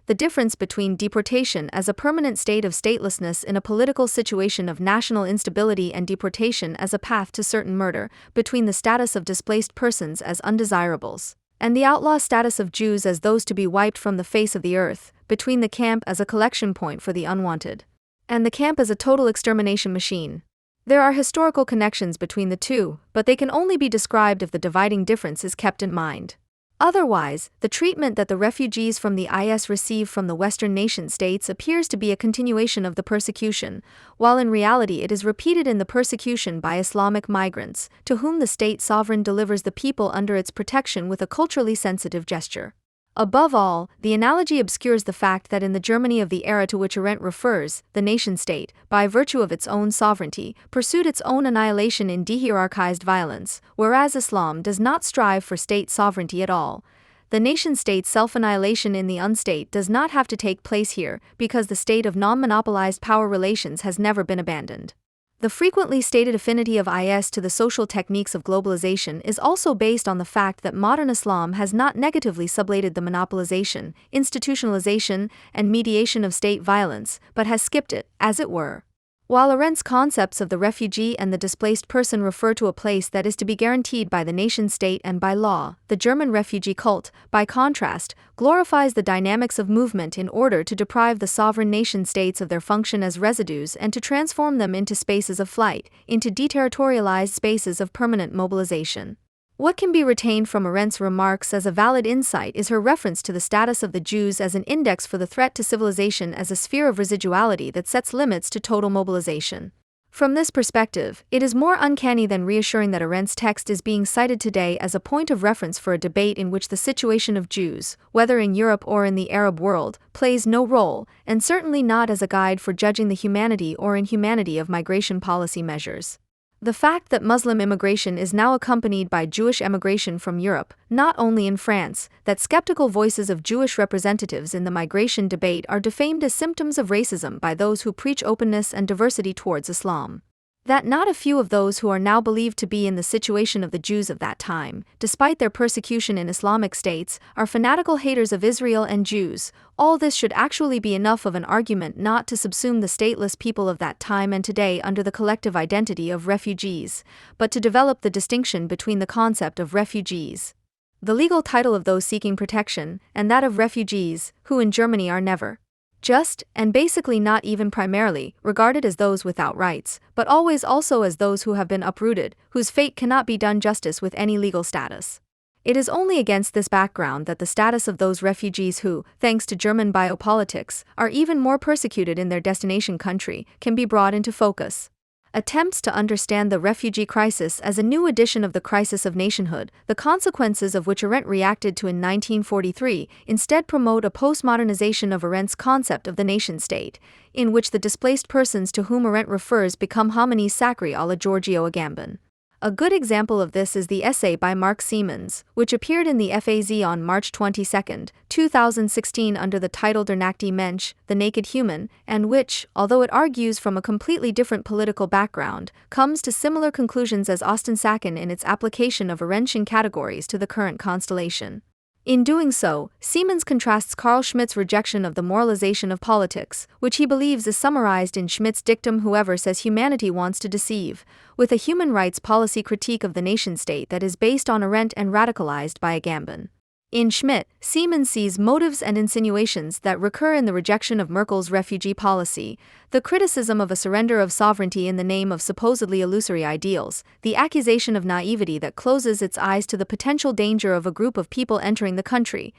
A: The difference between deportation as a permanent state of statelessness in a political situation of national instability and deportation as a path to certain murder, between the status of displaced persons as undesirables, and the outlaw status of Jews as those to be wiped from the face of the earth, between the camp as a collection point for the unwanted, and the camp as a total extermination machine. There are historical connections between the two, but they can only be described if the dividing difference is kept in mind. Otherwise, the treatment that the refugees from the IS receive from the Western nation-states appears to be a continuation of the persecution, while in reality it is repeated in the persecution by Islamic migrants, to whom the state sovereign delivers the people under its protection with a culturally sensitive gesture. Above all, the analogy obscures the fact that in the Germany of the era to which Arendt refers, the nation-state, by virtue of its own sovereignty, pursued its own annihilation in dehierarchized violence, whereas Islam does not strive for state sovereignty at all. The nation-state's self-annihilation in the unstate does not have to take place here, because the state of non-monopolized power relations has never been abandoned. The frequently stated affinity of IS to the social techniques of globalization is also based on the fact that modern Islam has not negatively sublated the monopolization, institutionalization, and mediation of state violence, but has skipped it, as it were. While Arendt's concepts of the refugee and the displaced person refer to a place that is to be guaranteed by the nation-state and by law, the German refugee cult, by contrast, glorifies the dynamics of movement in order to deprive the sovereign nation-states of their function as residues and to transform them into spaces of flight, into deterritorialized spaces of permanent mobilization. What can be retained from Arendt's remarks as a valid insight is her reference to the status of the Jews as an index for the threat to civilization as a sphere of residuality that sets limits to total mobilization. From this perspective, it is more uncanny than reassuring that Arendt's text is being cited today as a point of reference for a debate in which the situation of Jews, whether in Europe or in the Arab world, plays no role, and certainly not as a guide for judging the humanity or inhumanity of migration policy measures. The fact that Muslim immigration is now accompanied by Jewish emigration from Europe, not only in France, that skeptical voices of Jewish representatives in the migration debate are defamed as symptoms of racism by those who preach openness and diversity towards Islam. That not a few of those who are now believed to be in the situation of the Jews of that time, despite their persecution in Islamic states, are fanatical haters of Israel and Jews, all this should actually be enough of an argument not to subsume the stateless people of that time and today under the collective identity of refugees, but to develop the distinction between the concept of refugees, the legal title of those seeking protection, and that of refugees, who in Germany are never just, and basically not even primarily, regarded as those without rights, but always also as those who have been uprooted, whose fate cannot be done justice with any legal status. It is only against this background that the status of those refugees who, thanks to German biopolitics, are even more persecuted in their destination country, can be brought into focus. attempts to understand the refugee crisis as a new edition of the crisis of nationhood, the consequences of which Arendt reacted to in 1943, instead promote a postmodernization of Arendt's concept of the nation-state, in which the displaced persons to whom Arendt refers become homines sacri alla Giorgio Agamben. A good example of this is the essay by Mark Siemens, which appeared in the FAZ on March 22, 2016 under the title Der nackte Mensch, The Naked Human, and which, although it argues from a completely different political background, comes to similar conclusions as Austin Sacken in its application of Arendtian categories to the current constellation. In doing so, Siemens contrasts Carl Schmitt's rejection of the moralization of politics, which he believes is summarized in Schmitt's dictum "Whoever says humanity wants to deceive," with a human rights policy critique of the nation-state that is based on Arendt and radicalized by Agamben. In Schmitt, Siemens sees motives and insinuations that recur in the rejection of Merkel's refugee policy, the criticism of a surrender of sovereignty in the name of supposedly illusory ideals, the accusation of naivety that closes its eyes to the potential danger of a group of people entering the country,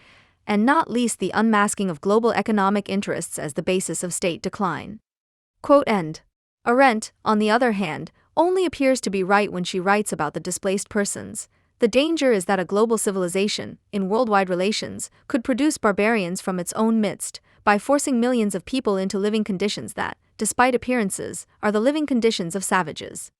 A: and not least the unmasking of global economic interests as the basis of state decline. Quote end. Arendt, on the other hand, only appears to be right when she writes about the displaced persons. The danger is that a global civilization, in worldwide relations, could produce barbarians from its own midst, by forcing millions of people into living conditions that, despite appearances, are the living conditions of savages.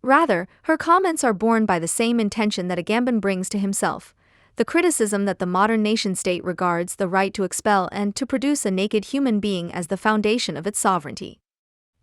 A: Rather, her comments are borne by the same intention that Agamben brings to himself, the criticism that the modern nation-state regards the right to expel and to produce a naked human being as the foundation of its sovereignty.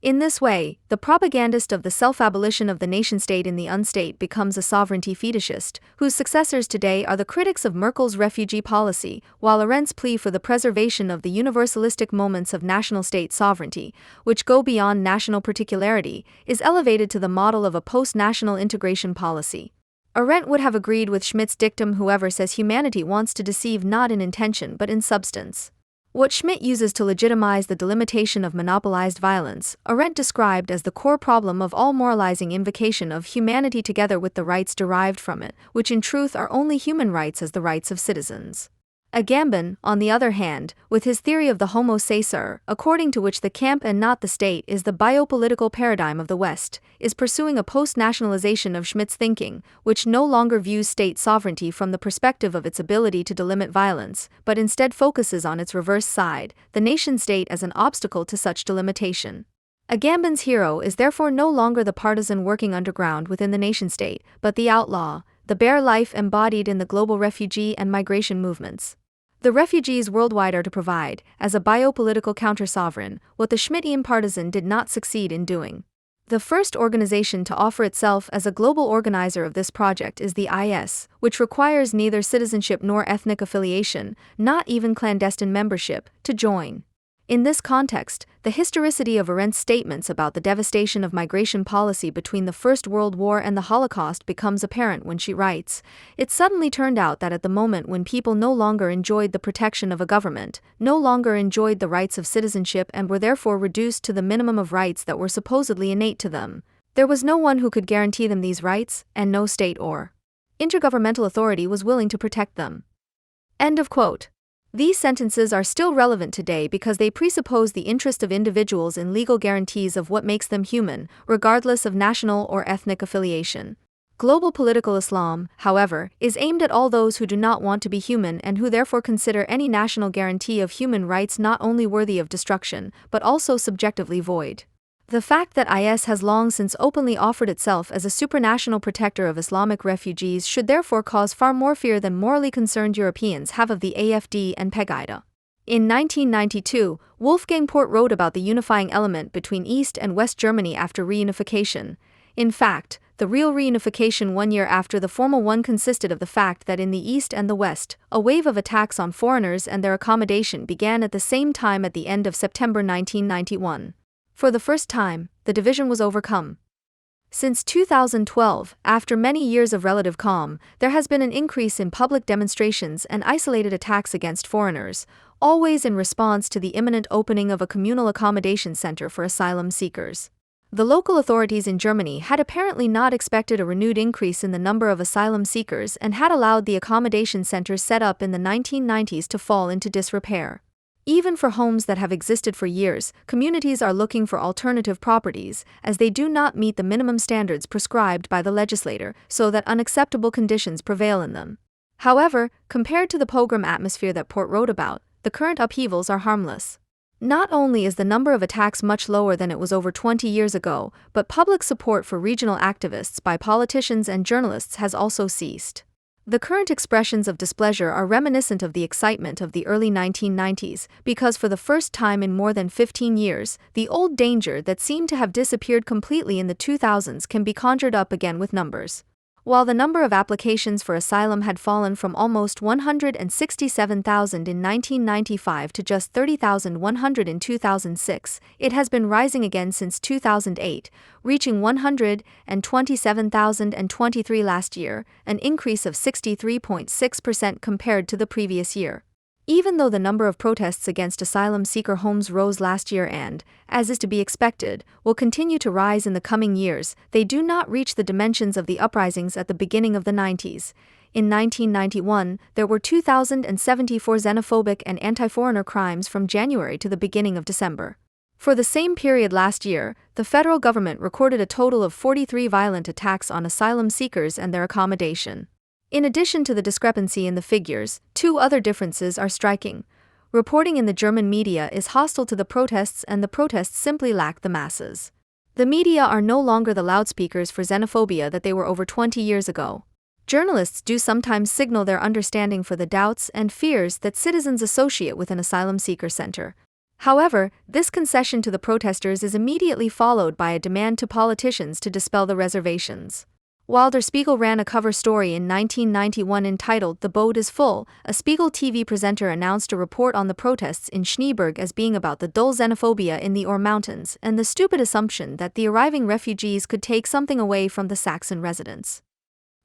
A: In this way, the propagandist of the self-abolition of the nation-state in the unstate becomes a sovereignty fetishist, whose successors today are the critics of Merkel's refugee policy, while Arendt's plea for the preservation of the universalistic moments of national state sovereignty, which go beyond national particularity, is elevated to the model of a post-national integration policy. Arendt would have agreed with Schmitt's dictum "Whoever says humanity wants to deceive not in intention but in substance." What Schmitt uses to legitimize the delimitation of monopolized violence, Arendt described as the core problem of all moralizing invocation of humanity together with the rights derived from it, which in truth are only human rights as the rights of citizens. Agamben, on the other hand, with his theory of the homo caesar, according to which the camp and not the state is the biopolitical paradigm of the West, is pursuing a post-nationalization of Schmitt's thinking, which no longer views state sovereignty from the perspective of its ability to delimit violence, but instead focuses on its reverse side, the nation-state as an obstacle to such delimitation. Agamben's hero is therefore no longer the partisan working underground within the nation-state, but the outlaw, the bare life embodied in the global refugee and migration movements. The refugees worldwide are to provide, as a biopolitical counter-sovereign, what the Schmittian partisan did not succeed in doing. The first organization to offer itself as a global organizer of this project is the IS, which requires neither citizenship nor ethnic affiliation, not even clandestine membership, to join. In this context, the historicity of Arendt's statements about the devastation of migration policy between the First World War and the Holocaust becomes apparent when she writes, "It suddenly turned out that at the moment when people no longer enjoyed the protection of a government, no longer enjoyed the rights of citizenship and were therefore reduced to the minimum of rights that were supposedly innate to them, there was no one who could guarantee them these rights, and no state or intergovernmental authority was willing to protect them." End of quote. These sentences are still relevant today because they presuppose the interest of individuals in legal guarantees of what makes them human, regardless of national or ethnic affiliation. Global political Islam, however, is aimed at all those who do not want to be human and who therefore consider any national guarantee of human rights not only worthy of destruction, but also subjectively void. The fact that IS has long since openly offered itself as a supranational protector of Islamic refugees should therefore cause far more fear than morally concerned Europeans have of the AfD and Pegida. In 1992, Wolfgang Port wrote about the unifying element between East and West Germany after reunification. In fact, the real reunification 1 year after the formal one consisted of the fact that in the East and the West, a wave of attacks on foreigners and their accommodation began at the same time at the end of September 1991. For the first time, the division was overcome. Since 2012, after many years of relative calm, there has been an increase in public demonstrations and isolated attacks against foreigners, always in response to the imminent opening of a communal accommodation center for asylum seekers. The local authorities in Germany had apparently not expected a renewed increase in the number of asylum seekers and had allowed the accommodation centers set up in the 1990s to fall into disrepair. Even for homes that have existed for years, communities are looking for alternative properties, as they do not meet the minimum standards prescribed by the legislator, so that unacceptable conditions prevail in them. However, compared to the pogrom atmosphere that Port wrote about, the current upheavals are harmless. Not only is the number of attacks much lower than it was over 20 years ago, but public support for regional activists by politicians and journalists has also ceased. The current expressions of displeasure are reminiscent of the excitement of the early 1990s, because for the first time in more than 15 years, the old danger that seemed to have disappeared completely in the 2000s can be conjured up again with numbers. While the number of applications for asylum had fallen from almost 167,000 in 1995 to just 30,100 in 2006, it has been rising again since 2008, reaching 127,023 last year, an increase of 63.6% compared to the previous year. Even though the number of protests against asylum seeker homes rose last year and, as is to be expected, will continue to rise in the coming years, they do not reach the dimensions of the uprisings at the beginning of the 90s. In 1991, there were 2,074 xenophobic and anti-foreigner crimes from January to the beginning of December. For the same period last year, the federal government recorded a total of 43 violent attacks on asylum seekers and their accommodation. In addition to the discrepancy in the figures, two other differences are striking. Reporting in the German media is hostile to the protests, and the protests simply lack the masses. The media are no longer the loudspeakers for xenophobia that they were over 20 years ago. Journalists do sometimes signal their understanding for the doubts and fears that citizens associate with an asylum seeker center. However, this concession to the protesters is immediately followed by a demand to politicians to dispel the reservations. While Der Spiegel ran a cover story in 1991 entitled "The Boat is Full," a Spiegel TV presenter announced a report on the protests in Schneeberg as being about the dull xenophobia in the Ur Mountains and the stupid assumption that the arriving refugees could take something away from the Saxon residents.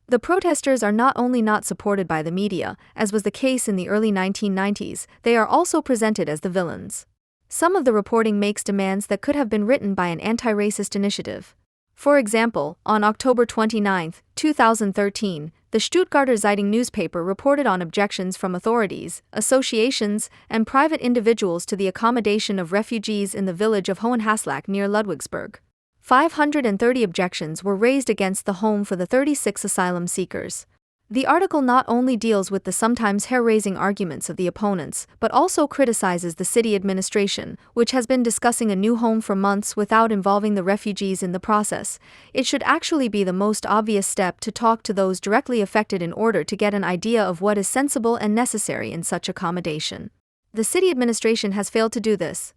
A: The protesters are not only not supported by the media, as was the case in the early 1990s, they are also presented as the villains. Some of the reporting makes demands that could have been written by an anti-racist initiative. For example, on October 29, 2013, the Stuttgarter Zeitung newspaper reported on objections from authorities, associations, and private individuals to the accommodation of refugees in the village of Hohenhaslach near Ludwigsburg. 530 objections were raised against the home for the 36 asylum seekers. The article not only deals with the sometimes hair-raising arguments of the opponents, but also criticizes the city administration, which has been discussing a new home for months without involving the refugees in the process. It should actually be the most obvious step to talk to those directly affected in order to get an idea of what is sensible and necessary in such accommodation. The city administration has failed to do this.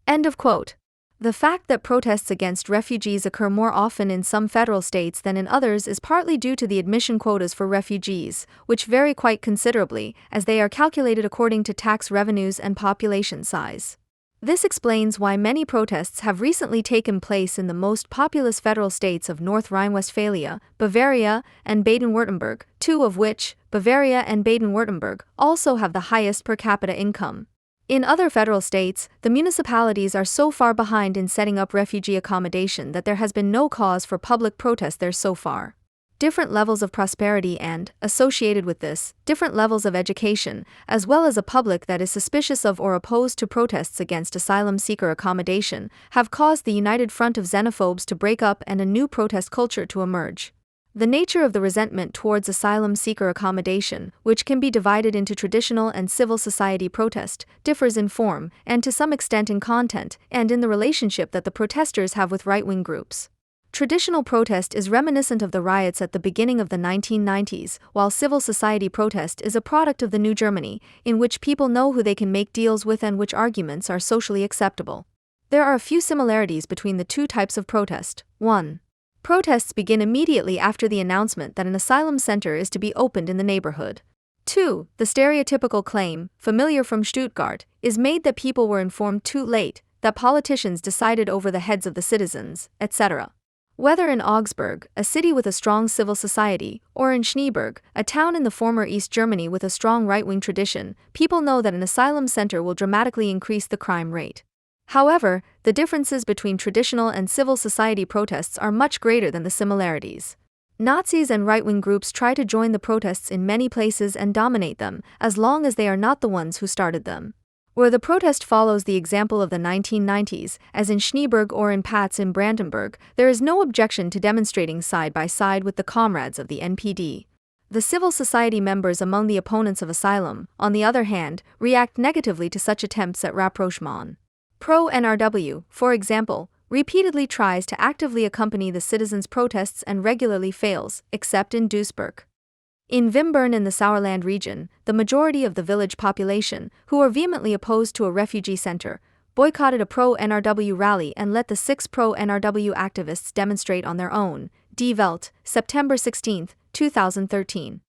A: End of quote. The fact that protests against refugees occur more often in some federal states than in others is partly due to the admission quotas for refugees, which vary quite considerably, as they are calculated according to tax revenues and population size. This explains why many protests have recently taken place in the most populous federal states of North Rhine-Westphalia, Bavaria, and Baden-Württemberg, two of which, Bavaria and Baden-Württemberg, also have the highest per capita income. In other federal states, the municipalities are so far behind in setting up refugee accommodation that there has been no cause for public protest there so far. Different levels of prosperity and, associated with this, different levels of education, as well as a public that is suspicious of or opposed to protests against asylum seeker accommodation, have caused the United Front of Xenophobes to break up and a new protest culture to emerge. The nature of the resentment towards asylum seeker accommodation, which can be divided into traditional and civil society protest, differs in form, and to some extent in content, and in the relationship that the protesters have with right-wing groups. Traditional protest is reminiscent of the riots at the beginning of the 1990s, while civil society protest is a product of the New Germany, in which people know who they can make deals with and which arguments are socially acceptable. There are a few similarities between the two types of protest. 1. Protests begin immediately after the announcement that an asylum center is to be opened in the neighborhood. 2. The stereotypical claim, familiar from Stuttgart, is made that people were informed too late, that politicians decided over the heads of the citizens, etc. Whether in Augsburg, a city with a strong civil society, or in Schneeberg, a town in the former East Germany with a strong right-wing tradition, people know that an asylum center will dramatically increase the crime rate. However, the differences between traditional and civil society protests are much greater than the similarities. Nazis and right-wing groups try to join the protests in many places and dominate them, as long as they are not the ones who started them. where the protest follows the example of the 1990s, as in Schneeberg or in Patz in Brandenburg, there is no objection to demonstrating side by side with the comrades of the NPD. The civil society members among the opponents of asylum, on the other hand, react negatively to such attempts at rapprochement. Pro-NRW, for example, repeatedly tries to actively accompany the citizens' protests and regularly fails, except in Duisburg. In Wimbern in the Sauerland region, the majority of the village population, who are vehemently opposed to a refugee center, boycotted a pro-NRW rally and let the 6 pro-NRW activists demonstrate on their own. Die Welt, September 16, 2013.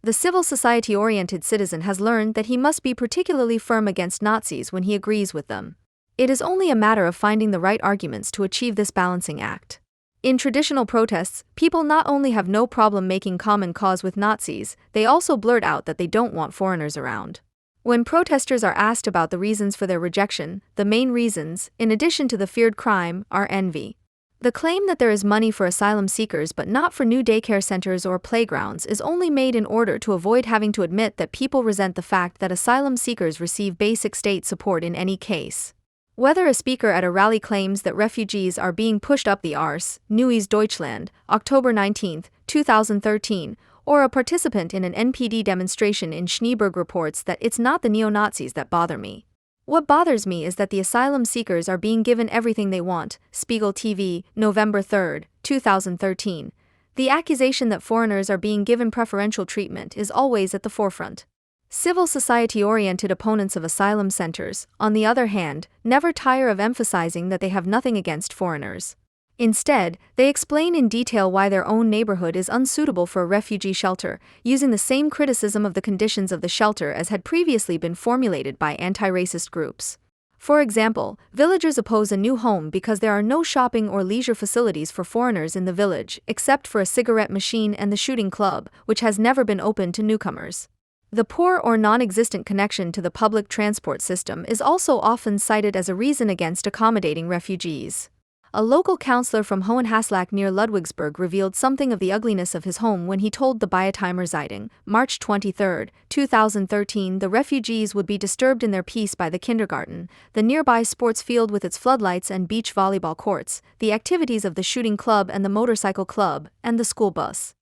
A: The civil society-oriented citizen has learned that he must be particularly firm against Nazis when he agrees with them. It is only a matter of finding the right arguments to achieve this balancing act. In traditional protests, people not only have no problem making common cause with Nazis, they also blurt out that they don't want foreigners around. When protesters are asked about the reasons for their rejection, the main reasons, in addition to the feared crime, are envy. The claim that there is money for asylum seekers but not for new daycare centers or playgrounds is only made in order to avoid having to admit that people resent the fact that asylum seekers receive basic state support in any case. Whether a speaker at a rally claims that refugees are being pushed up the arse, Neues Deutschland, October 19, 2013, or a participant in an NPD demonstration in Schneeberg reports that it's not the neo-Nazis that bother me. What bothers me is that the asylum seekers are being given everything they want. Spiegel TV, November 3, 2013. The accusation that foreigners are being given preferential treatment is always at the forefront. Civil society-oriented opponents of asylum centers, on the other hand, never tire of emphasizing that they have nothing against foreigners. Instead, they explain in detail why their own neighborhood is unsuitable for a refugee shelter, using the same criticism of the conditions of the shelter as had previously been formulated by anti-racist groups. For example, villagers oppose a new home because there are no shopping or leisure facilities for foreigners in the village, except for a cigarette machine and the shooting club, which has never been open to newcomers. The poor or non-existent connection to the public transport system is also often cited as a reason against accommodating refugees. A local councillor from Hohenhaslach near Ludwigsburg revealed something of the ugliness of his home when he told the Bietimer Zeitung, March 23, 2013, the refugees would be disturbed in their peace by the kindergarten, the nearby sports field with its floodlights and beach volleyball courts, the activities of the shooting club and the motorcycle club, and the school bus.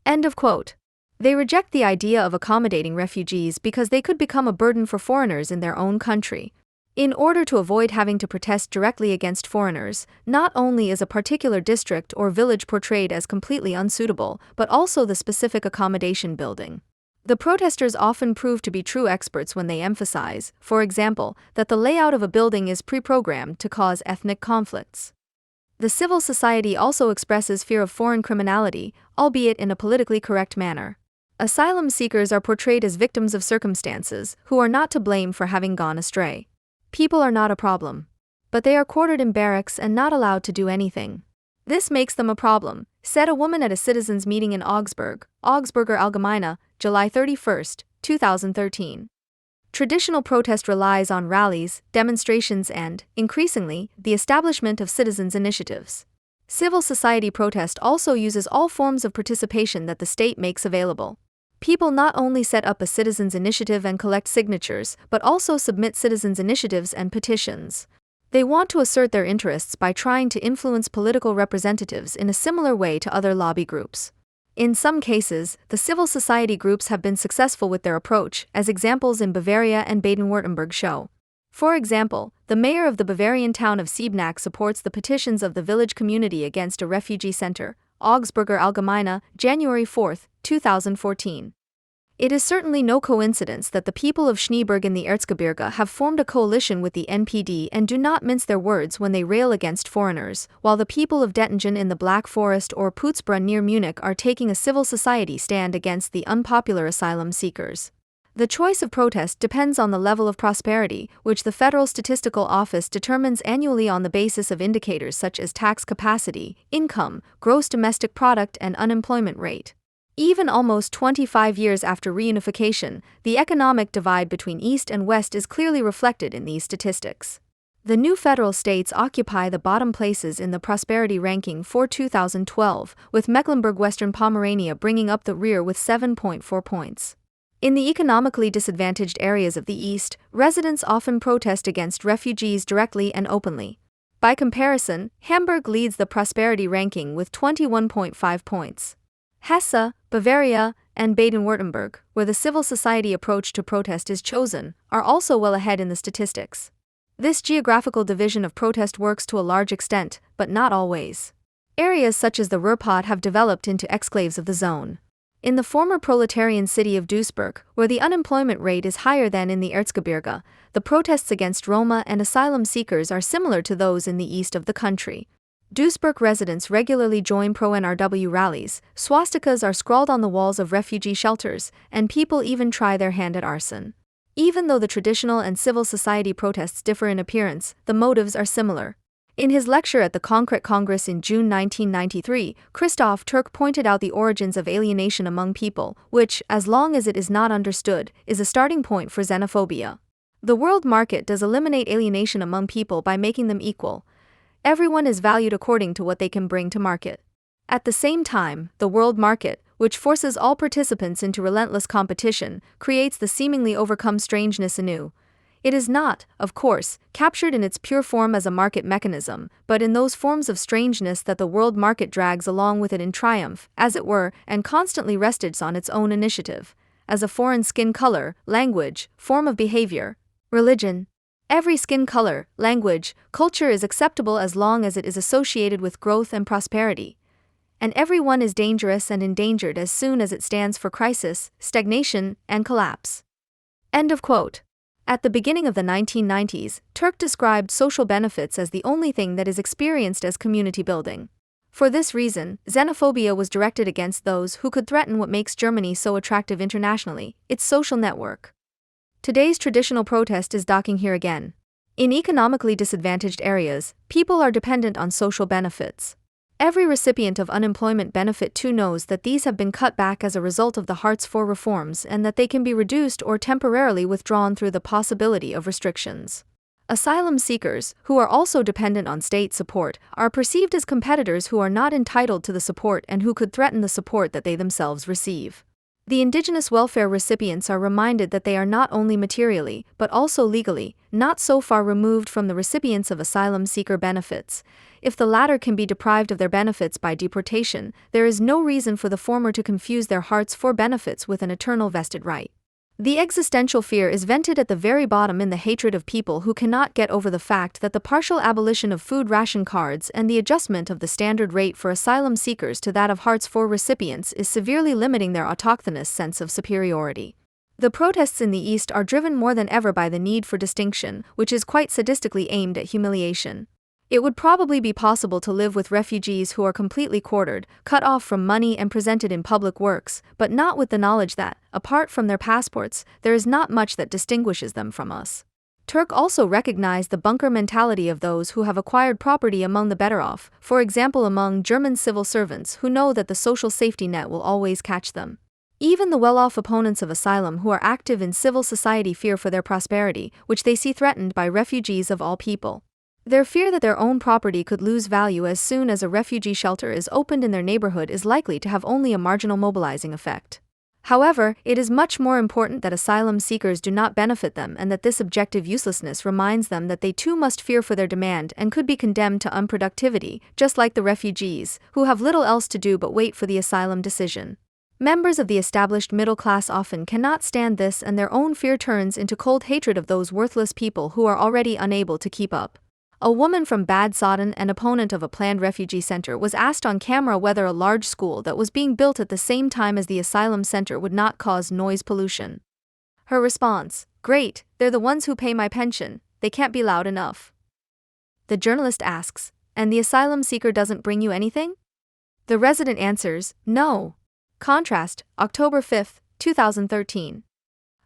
A: End of quote. They reject the idea of accommodating refugees because they could become a burden for foreigners in their own country. In order to avoid having to protest directly against foreigners, not only is a particular district or village portrayed as completely unsuitable, but also the specific accommodation building. The protesters often prove to be true experts when they emphasize, for example, that the layout of a building is pre-programmed to cause ethnic conflicts. The civil society also expresses fear of foreign criminality, albeit in a politically correct manner. Asylum seekers are portrayed as victims of circumstances, who are not to blame for having gone astray. People are not a problem. But they are quartered in barracks and not allowed to do anything. This makes them a problem, said a woman at a citizens' meeting in Augsburg, Augsburger Allgemeine, July 31, 2013. Traditional protest relies on rallies, demonstrations and, increasingly, the establishment of citizens' initiatives. Civil society protest also uses all forms of participation that the state makes available. People not only set up a citizens' initiative and collect signatures, but also submit citizens' initiatives and petitions. They want to assert their interests by trying to influence political representatives in a similar way to other lobby groups. In some cases, the civil society groups have been successful with their approach, as examples in Bavaria and Baden-Württemberg show. For example, the mayor of the Bavarian town of Siebnach supports the petitions of the village community against a refugee center, Augsburger Allgemeine, January 4, 2014. It is certainly no coincidence that the people of Schneeberg in the Erzgebirge have formed a coalition with the NPD and do not mince their words when they rail against foreigners, while the people of Dettingen in the Black Forest or Putzbrunn near Munich are taking a civil society stand against the unpopular asylum seekers. The choice of protest depends on the level of prosperity, which the Federal Statistical Office determines annually on the basis of indicators such as tax capacity, income, gross domestic product, and unemployment rate. Even almost 25 years after reunification, the economic divide between East and West is clearly reflected in these statistics. The new federal states occupy the bottom places in the prosperity ranking for 2012, with Mecklenburg-Western Pomerania bringing up the rear with 7.4 points. In the economically disadvantaged areas of the East, residents often protest against refugees directly and openly. By comparison, Hamburg leads the prosperity ranking with 21.5 points. Hesse, Bavaria, and Baden-Württemberg, where the civil society approach to protest is chosen, are also well ahead in the statistics. This geographical division of protest works to a large extent, but not always. Areas such as the Ruhrpott have developed into exclaves of the zone. In the former proletarian city of Duisburg, where the unemployment rate is higher than in the Erzgebirge, the protests against Roma and asylum seekers are similar to those in the east of the country. Duisburg residents regularly join pro-NRW rallies, swastikas are scrawled on the walls of refugee shelters, and people even try their hand at arson. Even though the traditional and civil society protests differ in appearance, the motives are similar. In his lecture at the Concrete Congress in June 1993, Christoph Turk pointed out the origins of alienation among people, which, as long as it is not understood, is a starting point for xenophobia. The world market does eliminate alienation among people by making them equal. Everyone is valued according to what they can bring to market. At the same time, the world market, which forces all participants into relentless competition, creates the seemingly overcome strangeness anew. It is not, of course, captured in its pure form as a market mechanism, but in those forms of strangeness that the world market drags along with it in triumph, as it were, and constantly rests on its own initiative, as a foreign skin color, language, form of behavior, religion. Every skin color, language, culture is acceptable as long as it is associated with growth and prosperity. And every one is dangerous and endangered as soon as it stands for crisis, stagnation, and collapse. End of quote. At the beginning of the 1990s, Turk described social benefits as the only thing that is experienced as community building. For this reason, xenophobia was directed against those who could threaten what makes Germany so attractive internationally, its social network. Today's traditional protest is docking here again. In economically disadvantaged areas, people are dependent on social benefits. Every recipient of unemployment benefit too knows that these have been cut back as a result of the Hartz IV reforms and that they can be reduced or temporarily withdrawn through the possibility of restrictions. Asylum seekers, who are also dependent on state support, are perceived as competitors who are not entitled to the support and who could threaten the support that they themselves receive. The indigenous welfare recipients are reminded that they are not only materially, but also legally, not so far removed from the recipients of asylum seeker benefits. If the latter can be deprived of their benefits by deportation, there is no reason for the former to confuse their Hartz IV benefits with an eternal vested right. The existential fear is vented at the very bottom in the hatred of people who cannot get over the fact that the partial abolition of food ration cards and the adjustment of the standard rate for asylum seekers to that of Hartz IV recipients is severely limiting their autochthonous sense of superiority. The protests in the East are driven more than ever by the need for distinction, which is quite sadistically aimed at humiliation. It would probably be possible to live with refugees who are completely quartered, cut off from money and presented in public works, but not with the knowledge that, apart from their passports, there is not much that distinguishes them from us. Turk also recognized the bunker mentality of those who have acquired property among the better off, for example among German civil servants who know that the social safety net will always catch them. Even the well-off opponents of asylum who are active in civil society fear for their prosperity, which they see threatened by refugees of all people. Their fear that their own property could lose value as soon as a refugee shelter is opened in their neighborhood is likely to have only a marginal mobilizing effect. However, it is much more important that asylum seekers do not benefit them and that this objective uselessness reminds them that they too must fear for their demand and could be condemned to unproductivity, just like the refugees, who have little else to do but wait for the asylum decision. Members of the established middle class often cannot stand this, and their own fear turns into cold hatred of those worthless people who are already unable to keep up. A woman from Bad Soden, an opponent of a planned refugee center, was asked on camera whether a large school that was being built at the same time as the asylum center would not cause noise pollution. Her response: "Great, they're the ones who pay my pension, they can't be loud enough." The journalist asks, "And the asylum seeker doesn't bring you anything?" The resident answers, "No." Contrast, October 5, 2013.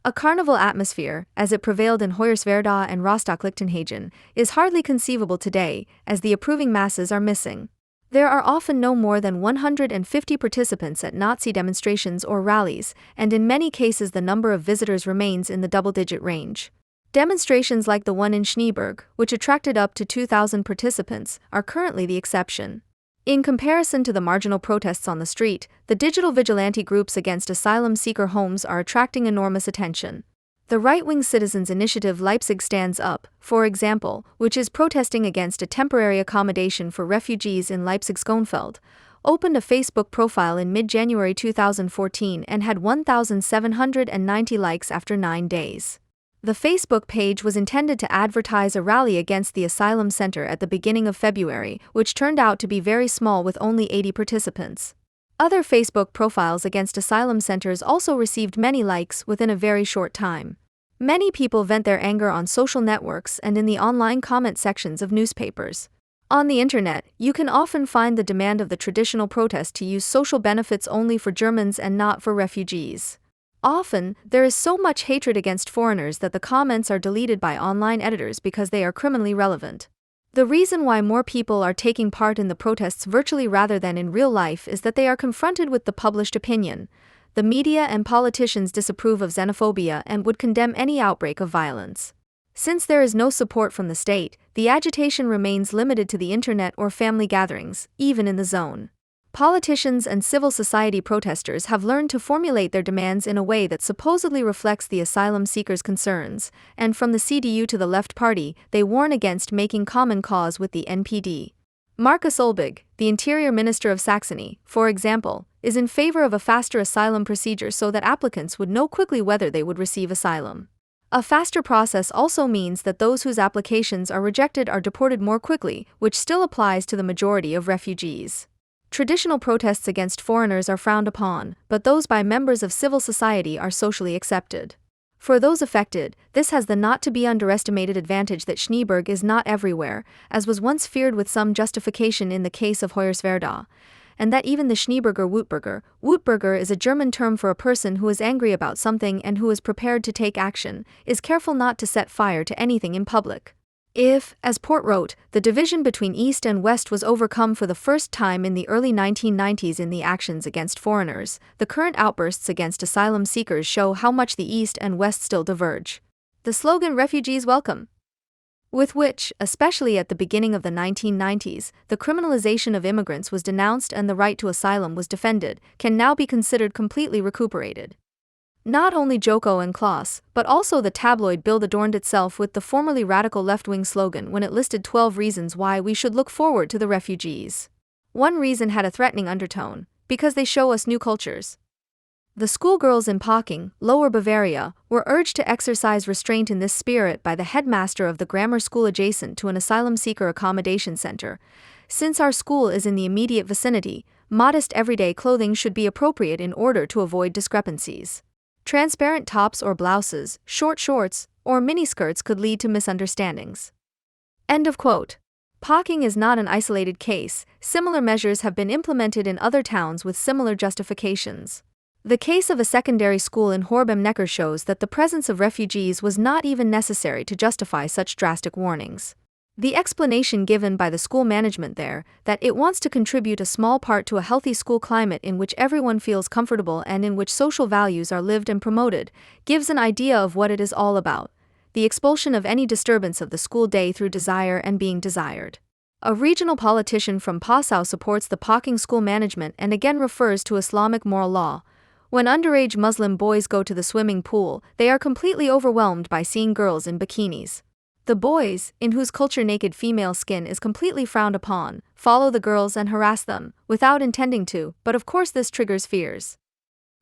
A: A carnival atmosphere, as it prevailed in Hoyerswerda and Rostock-Lichtenhagen, is hardly conceivable today, as the approving masses are missing. There are often no more than 150 participants at Nazi demonstrations or rallies, and in many cases the number of visitors remains in the double-digit range. Demonstrations like the one in Schneeberg, which attracted up to 2,000 participants, are currently the exception. In comparison to the marginal protests on the street, the digital vigilante groups against asylum seeker homes are attracting enormous attention. The right-wing citizens' initiative Leipzig Stands Up, for example, which is protesting against a temporary accommodation for refugees in Leipzig-Schönefeld, opened a Facebook profile in mid-January 2014 and had 1,790 likes after 9 days. The Facebook page was intended to advertise a rally against the asylum center at the beginning of February, which turned out to be very small with only 80 participants. Other Facebook profiles against asylum centers also received many likes within a very short time. Many people vent their anger on social networks and in the online comment sections of newspapers. On the internet, you can often find the demand of the traditional protest to use social benefits only for Germans and not for refugees. Often, there is so much hatred against foreigners that the comments are deleted by online editors because they are criminally relevant. The reason why more people are taking part in the protests virtually rather than in real life is that they are confronted with the published opinion. The media and politicians disapprove of xenophobia and would condemn any outbreak of violence. Since there is no support from the state, the agitation remains limited to the internet or family gatherings, even in the zone. Politicians and civil society protesters have learned to formulate their demands in a way that supposedly reflects the asylum seekers' concerns, and from the CDU to the Left Party, they warn against making common cause with the NPD. Markus Ulbig, the Interior Minister of Saxony, for example, is in favor of a faster asylum procedure so that applicants would know quickly whether they would receive asylum. A faster process also means that those whose applications are rejected are deported more quickly, which still applies to the majority of refugees. Traditional protests against foreigners are frowned upon, but those by members of civil society are socially accepted. For those affected, this has the not-to-be-underestimated advantage that Schneeberg is not everywhere, as was once feared with some justification in the case of Hoyerswerda, and that even the Schneeberger Wutbürger is a German term for a person who is angry about something and who is prepared to take action, is careful not to set fire to anything in public. If, as Port wrote, the division between East and West was overcome for the first time in the early 1990s in the actions against foreigners, the current outbursts against asylum seekers show how much the East and West still diverge. The slogan "Refugees Welcome," with which, especially at the beginning of the 1990s, the criminalization of immigrants was denounced and the right to asylum was defended, can now be considered completely recuperated. Not only Joko and Klaus, but also the tabloid Bild adorned itself with the formerly radical left-wing slogan when it listed 12 reasons why we should look forward to the refugees. One reason had a threatening undertone: because they show us new cultures. The schoolgirls in Pocking, Lower Bavaria, were urged to exercise restraint in this spirit by the headmaster of the grammar school adjacent to an asylum seeker accommodation center. Since our school is in the immediate vicinity, modest everyday clothing should be appropriate in order to avoid discrepancies. Transparent tops or blouses, short shorts, or miniskirts could lead to misunderstandings. End of quote. Pocking is not an isolated case. Similar measures have been implemented in other towns with similar justifications. The case of a secondary school in Horb-am-Neckar shows that the presence of refugees was not even necessary to justify such drastic warnings. The explanation given by the school management there, that it wants to contribute a small part to a healthy school climate in which everyone feels comfortable and in which social values are lived and promoted, gives an idea of what it is all about: the expulsion of any disturbance of the school day through desire and being desired. A regional politician from Passau supports the Pocking school management and again refers to Islamic moral law. When underage Muslim boys go to the swimming pool, they are completely overwhelmed by seeing girls in bikinis. The boys, in whose culture naked female skin is completely frowned upon, follow the girls and harass them, without intending to, but of course this triggers fears.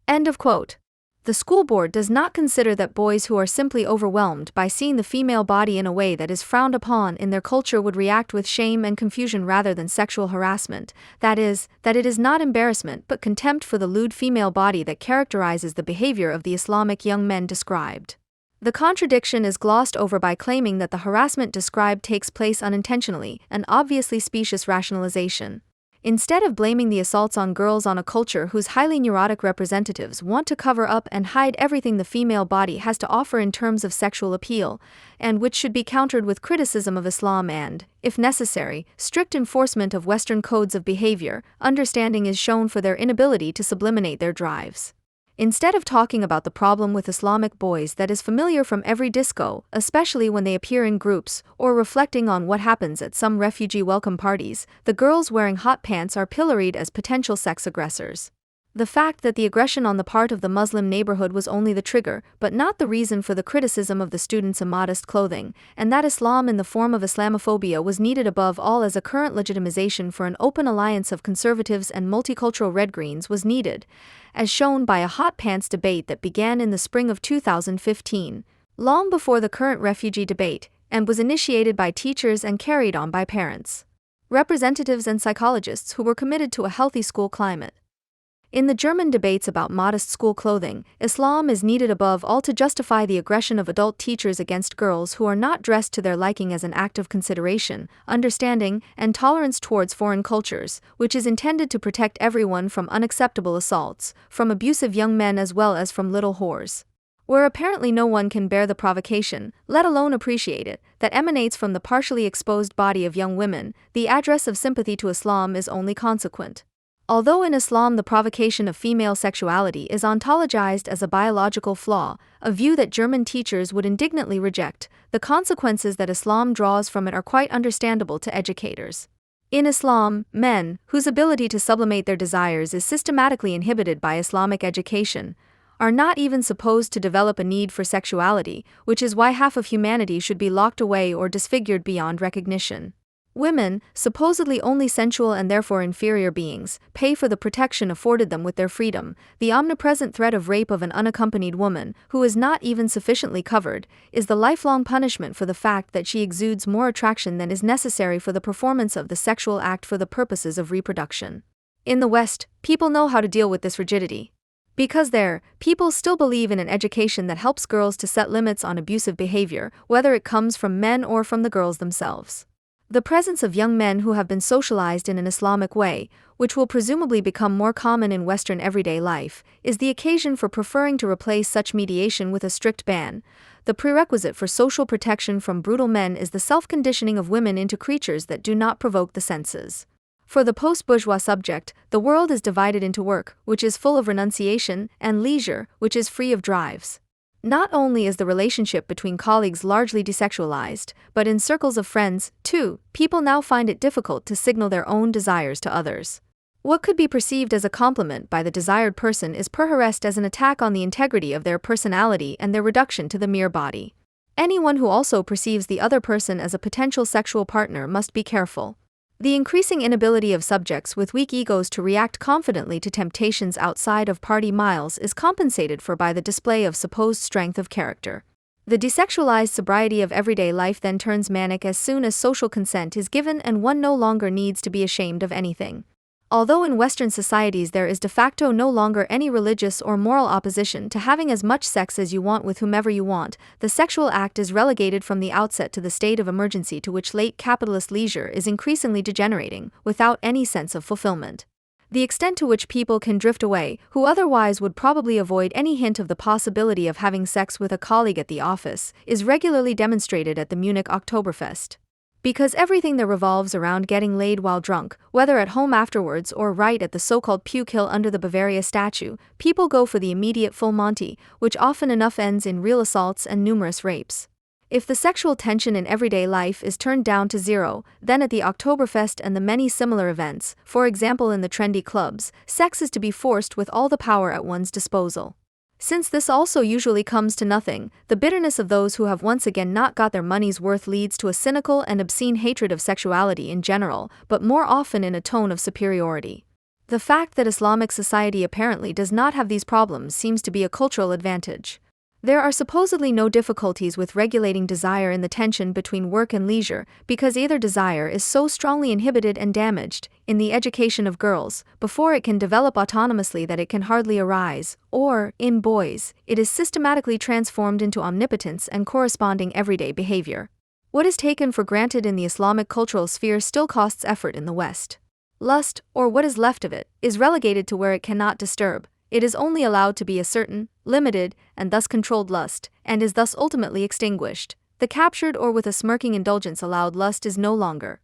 A: End of quote. The school board does not consider that boys who are simply overwhelmed by seeing the female body in a way that is frowned upon in their culture would react with shame and confusion rather than sexual harassment, that is, that it is not embarrassment but contempt for the lewd female body that characterizes the behavior of the Islamic young men described. The contradiction is glossed over by claiming that the harassment described takes place unintentionally, an obviously specious rationalization. Instead of blaming the assaults on girls on a culture whose highly neurotic representatives want to cover up and hide everything the female body has to offer in terms of sexual appeal, and which should be countered with criticism of Islam and, if necessary, strict enforcement of Western codes of behavior, understanding is shown for their inability to sublimate their drives. Instead of talking about the problem with Islamic boys that is familiar from every disco, especially when they appear in groups, or reflecting on what happens at some refugee welcome parties, the girls wearing hot pants are pilloried as potential sex aggressors. The fact that the aggression on the part of the Muslim neighborhood was only the trigger, but not the reason for the criticism of the students' immodest clothing, and that Islam in the form of Islamophobia was needed above all as a current legitimization for an open alliance of conservatives and multicultural red-greens was needed, as shown by a hot pants debate that began in the spring of 2015, long before the current refugee debate, and was initiated by teachers and carried on by parents, representatives and psychologists who were committed to a healthy school climate. In the German debates about modest school clothing, Islam is needed above all to justify the aggression of adult teachers against girls who are not dressed to their liking as an act of consideration, understanding, and tolerance towards foreign cultures, which is intended to protect everyone from unacceptable assaults, from abusive young men as well as from little whores. Where apparently no one can bear the provocation, let alone appreciate it, that emanates from the partially exposed body of young women, the address of sympathy to Islam is only consequent. Although in Islam the provocation of female sexuality is ontologized as a biological flaw, a view that German teachers would indignantly reject, the consequences that Islam draws from it are quite understandable to educators. In Islam, men, whose ability to sublimate their desires is systematically inhibited by Islamic education, are not even supposed to develop a need for sexuality, which is why half of humanity should be locked away or disfigured beyond recognition. Women, supposedly only sensual and therefore inferior beings, pay for the protection afforded them with their freedom. The omnipresent threat of rape of an unaccompanied woman, who is not even sufficiently covered, is the lifelong punishment for the fact that she exudes more attraction than is necessary for the performance of the sexual act for the purposes of reproduction. In the West, people know how to deal with this rigidity. Because there, people still believe in an education that helps girls to set limits on abusive behavior, whether it comes from men or from the girls themselves. The presence of young men who have been socialized in an Islamic way, which will presumably become more common in Western everyday life, is the occasion for preferring to replace such mediation with a strict ban. The prerequisite for social protection from brutal men is the self-conditioning of women into creatures that do not provoke the senses. For the post-bourgeois subject, the world is divided into work, which is full of renunciation, and leisure, which is free of drives. Not only is the relationship between colleagues largely desexualized, but in circles of friends, too, people now find it difficult to signal their own desires to others. What could be perceived as a compliment by the desired person is perhaps as an attack on the integrity of their personality and their reduction to the mere body. Anyone who also perceives the other person as a potential sexual partner must be careful. The increasing inability of subjects with weak egos to react confidently to temptations outside of party miles is compensated for by the display of supposed strength of character. The desexualized sobriety of everyday life then turns manic as soon as social consent is given and one no longer needs to be ashamed of anything. Although in Western societies there is de facto no longer any religious or moral opposition to having as much sex as you want with whomever you want, the sexual act is relegated from the outset to the state of emergency to which late capitalist leisure is increasingly degenerating, without any sense of fulfillment. The extent to which people can drift away, who otherwise would probably avoid any hint of the possibility of having sex with a colleague at the office, is regularly demonstrated at the Munich Oktoberfest. Because everything there revolves around getting laid while drunk, whether at home afterwards or right at the so-called puke hill under the Bavaria statue, people go for the immediate full Monty, which often enough ends in real assaults and numerous rapes. If the sexual tension in everyday life is turned down to zero, then at the Oktoberfest and the many similar events, for example in the trendy clubs, sex is to be forced with all the power at one's disposal. Since this also usually comes to nothing, the bitterness of those who have once again not got their money's worth leads to a cynical and obscene hatred of sexuality in general, but more often in a tone of superiority. The fact that Islamic society apparently does not have these problems seems to be a cultural advantage. There are supposedly no difficulties with regulating desire in the tension between work and leisure, because either desire is so strongly inhibited and damaged, in the education of girls, before it can develop autonomously that it can hardly arise, or, in boys, it is systematically transformed into omnipotence and corresponding everyday behavior. What is taken for granted in the Islamic cultural sphere still costs effort in the West. Lust, or what is left of it, is relegated to where it cannot disturb. It is only allowed to be a certain, limited, and thus controlled lust, and is thus ultimately extinguished. The captured or with a smirking indulgence allowed lust is no longer.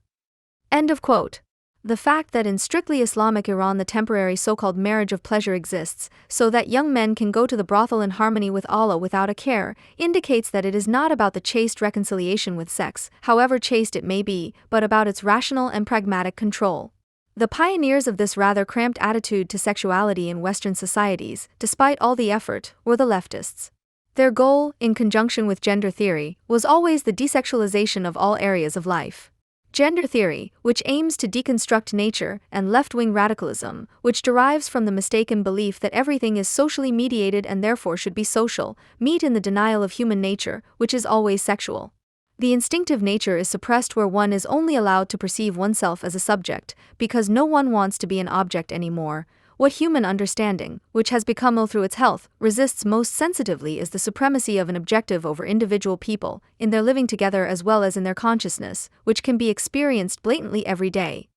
A: End of quote. The fact that in strictly Islamic Iran the temporary so-called marriage of pleasure exists, so that young men can go to the brothel in harmony with Allah without a care, indicates that it is not about the chaste reconciliation with sex, however chaste it may be, but about its rational and pragmatic control. The pioneers of this rather cramped attitude to sexuality in Western societies, despite all the effort, were the leftists. Their goal, in conjunction with gender theory, was always the desexualization of all areas of life. Gender theory, which aims to deconstruct nature, and left-wing radicalism, which derives from the mistaken belief that everything is socially mediated and therefore should be social, meet in the denial of human nature, which is always sexual. The instinctive nature is suppressed where one is only allowed to perceive oneself as a subject, because no one wants to be an object anymore. What human understanding, which has become ill through its health, resists most sensitively is the supremacy of an objective over individual people, in their living together as well as in their consciousness, which can be experienced blatantly every day.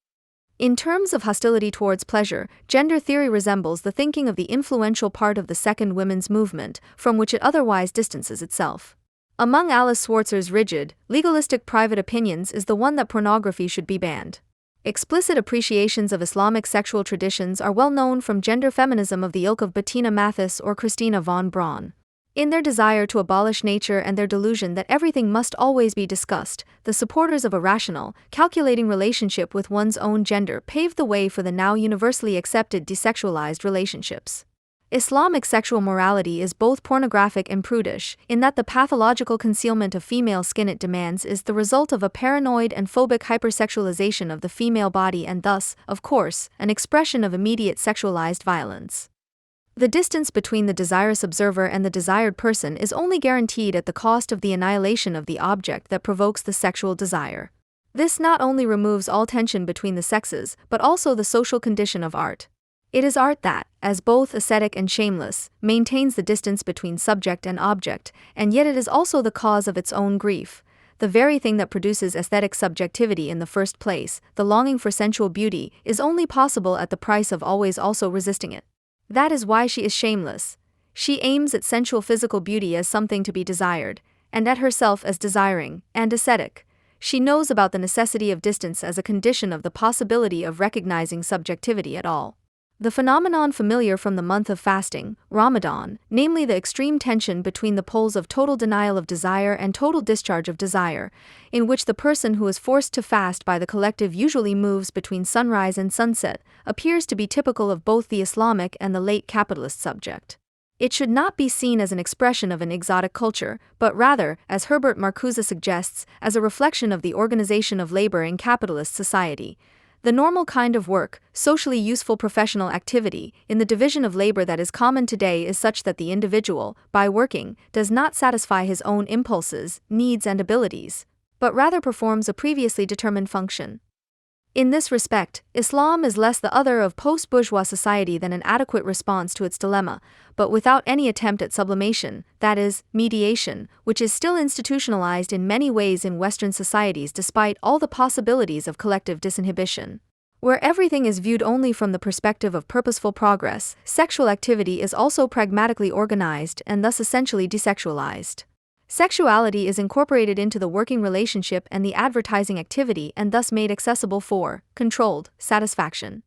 A: In terms of hostility towards pleasure, gender theory resembles the thinking of the influential part of the second women's movement, from which it otherwise distances itself. Among Alice Schwarzer's rigid, legalistic private opinions is the one that pornography should be banned. Explicit appreciations of Islamic sexual traditions are well known from gender feminism of the ilk of Bettina Mathis or Christina von Braun. In their desire to abolish nature and their delusion that everything must always be discussed, the supporters of a rational, calculating relationship with one's own gender paved the way for the now universally accepted desexualized relationships. Islamic sexual morality is both pornographic and prudish, in that the pathological concealment of female skin it demands is the result of a paranoid and phobic hypersexualization of the female body and thus, of course, an expression of immediate sexualized violence. The distance between the desirous observer and the desired person is only guaranteed at the cost of the annihilation of the object that provokes the sexual desire. This not only removes all tension between the sexes, but also the social condition of art. It is art that, as both ascetic and shameless, maintains the distance between subject and object, and yet it is also the cause of its own grief. The very thing that produces aesthetic subjectivity in the first place, the longing for sensual beauty, is only possible at the price of always also resisting it. That is why she is shameless. She aims at sensual physical beauty as something to be desired, and at herself as desiring, and ascetic. She knows about the necessity of distance as a condition of the possibility of recognizing subjectivity at all. The phenomenon familiar from the month of fasting, Ramadan, namely the extreme tension between the poles of total denial of desire and total discharge of desire, in which the person who is forced to fast by the collective usually moves between sunrise and sunset, appears to be typical of both the Islamic and the late capitalist subject. It should not be seen as an expression of an exotic culture, but rather, as Herbert Marcuse suggests, as a reflection of the organization of labor in capitalist society. The normal kind of work, socially useful professional activity, in the division of labor that is common today is such that the individual, by working, does not satisfy his own impulses, needs and abilities, but rather performs a previously determined function. In this respect, Islam is less the other of post-bourgeois society than an adequate response to its dilemma, but without any attempt at sublimation, that is, mediation, which is still institutionalized in many ways in Western societies despite all the possibilities of collective disinhibition. Where everything is viewed only from the perspective of purposeful progress, sexual activity is also pragmatically organized and thus essentially desexualized. Sexuality is incorporated into the working relationship and the advertising activity and thus made accessible for, controlled, satisfaction.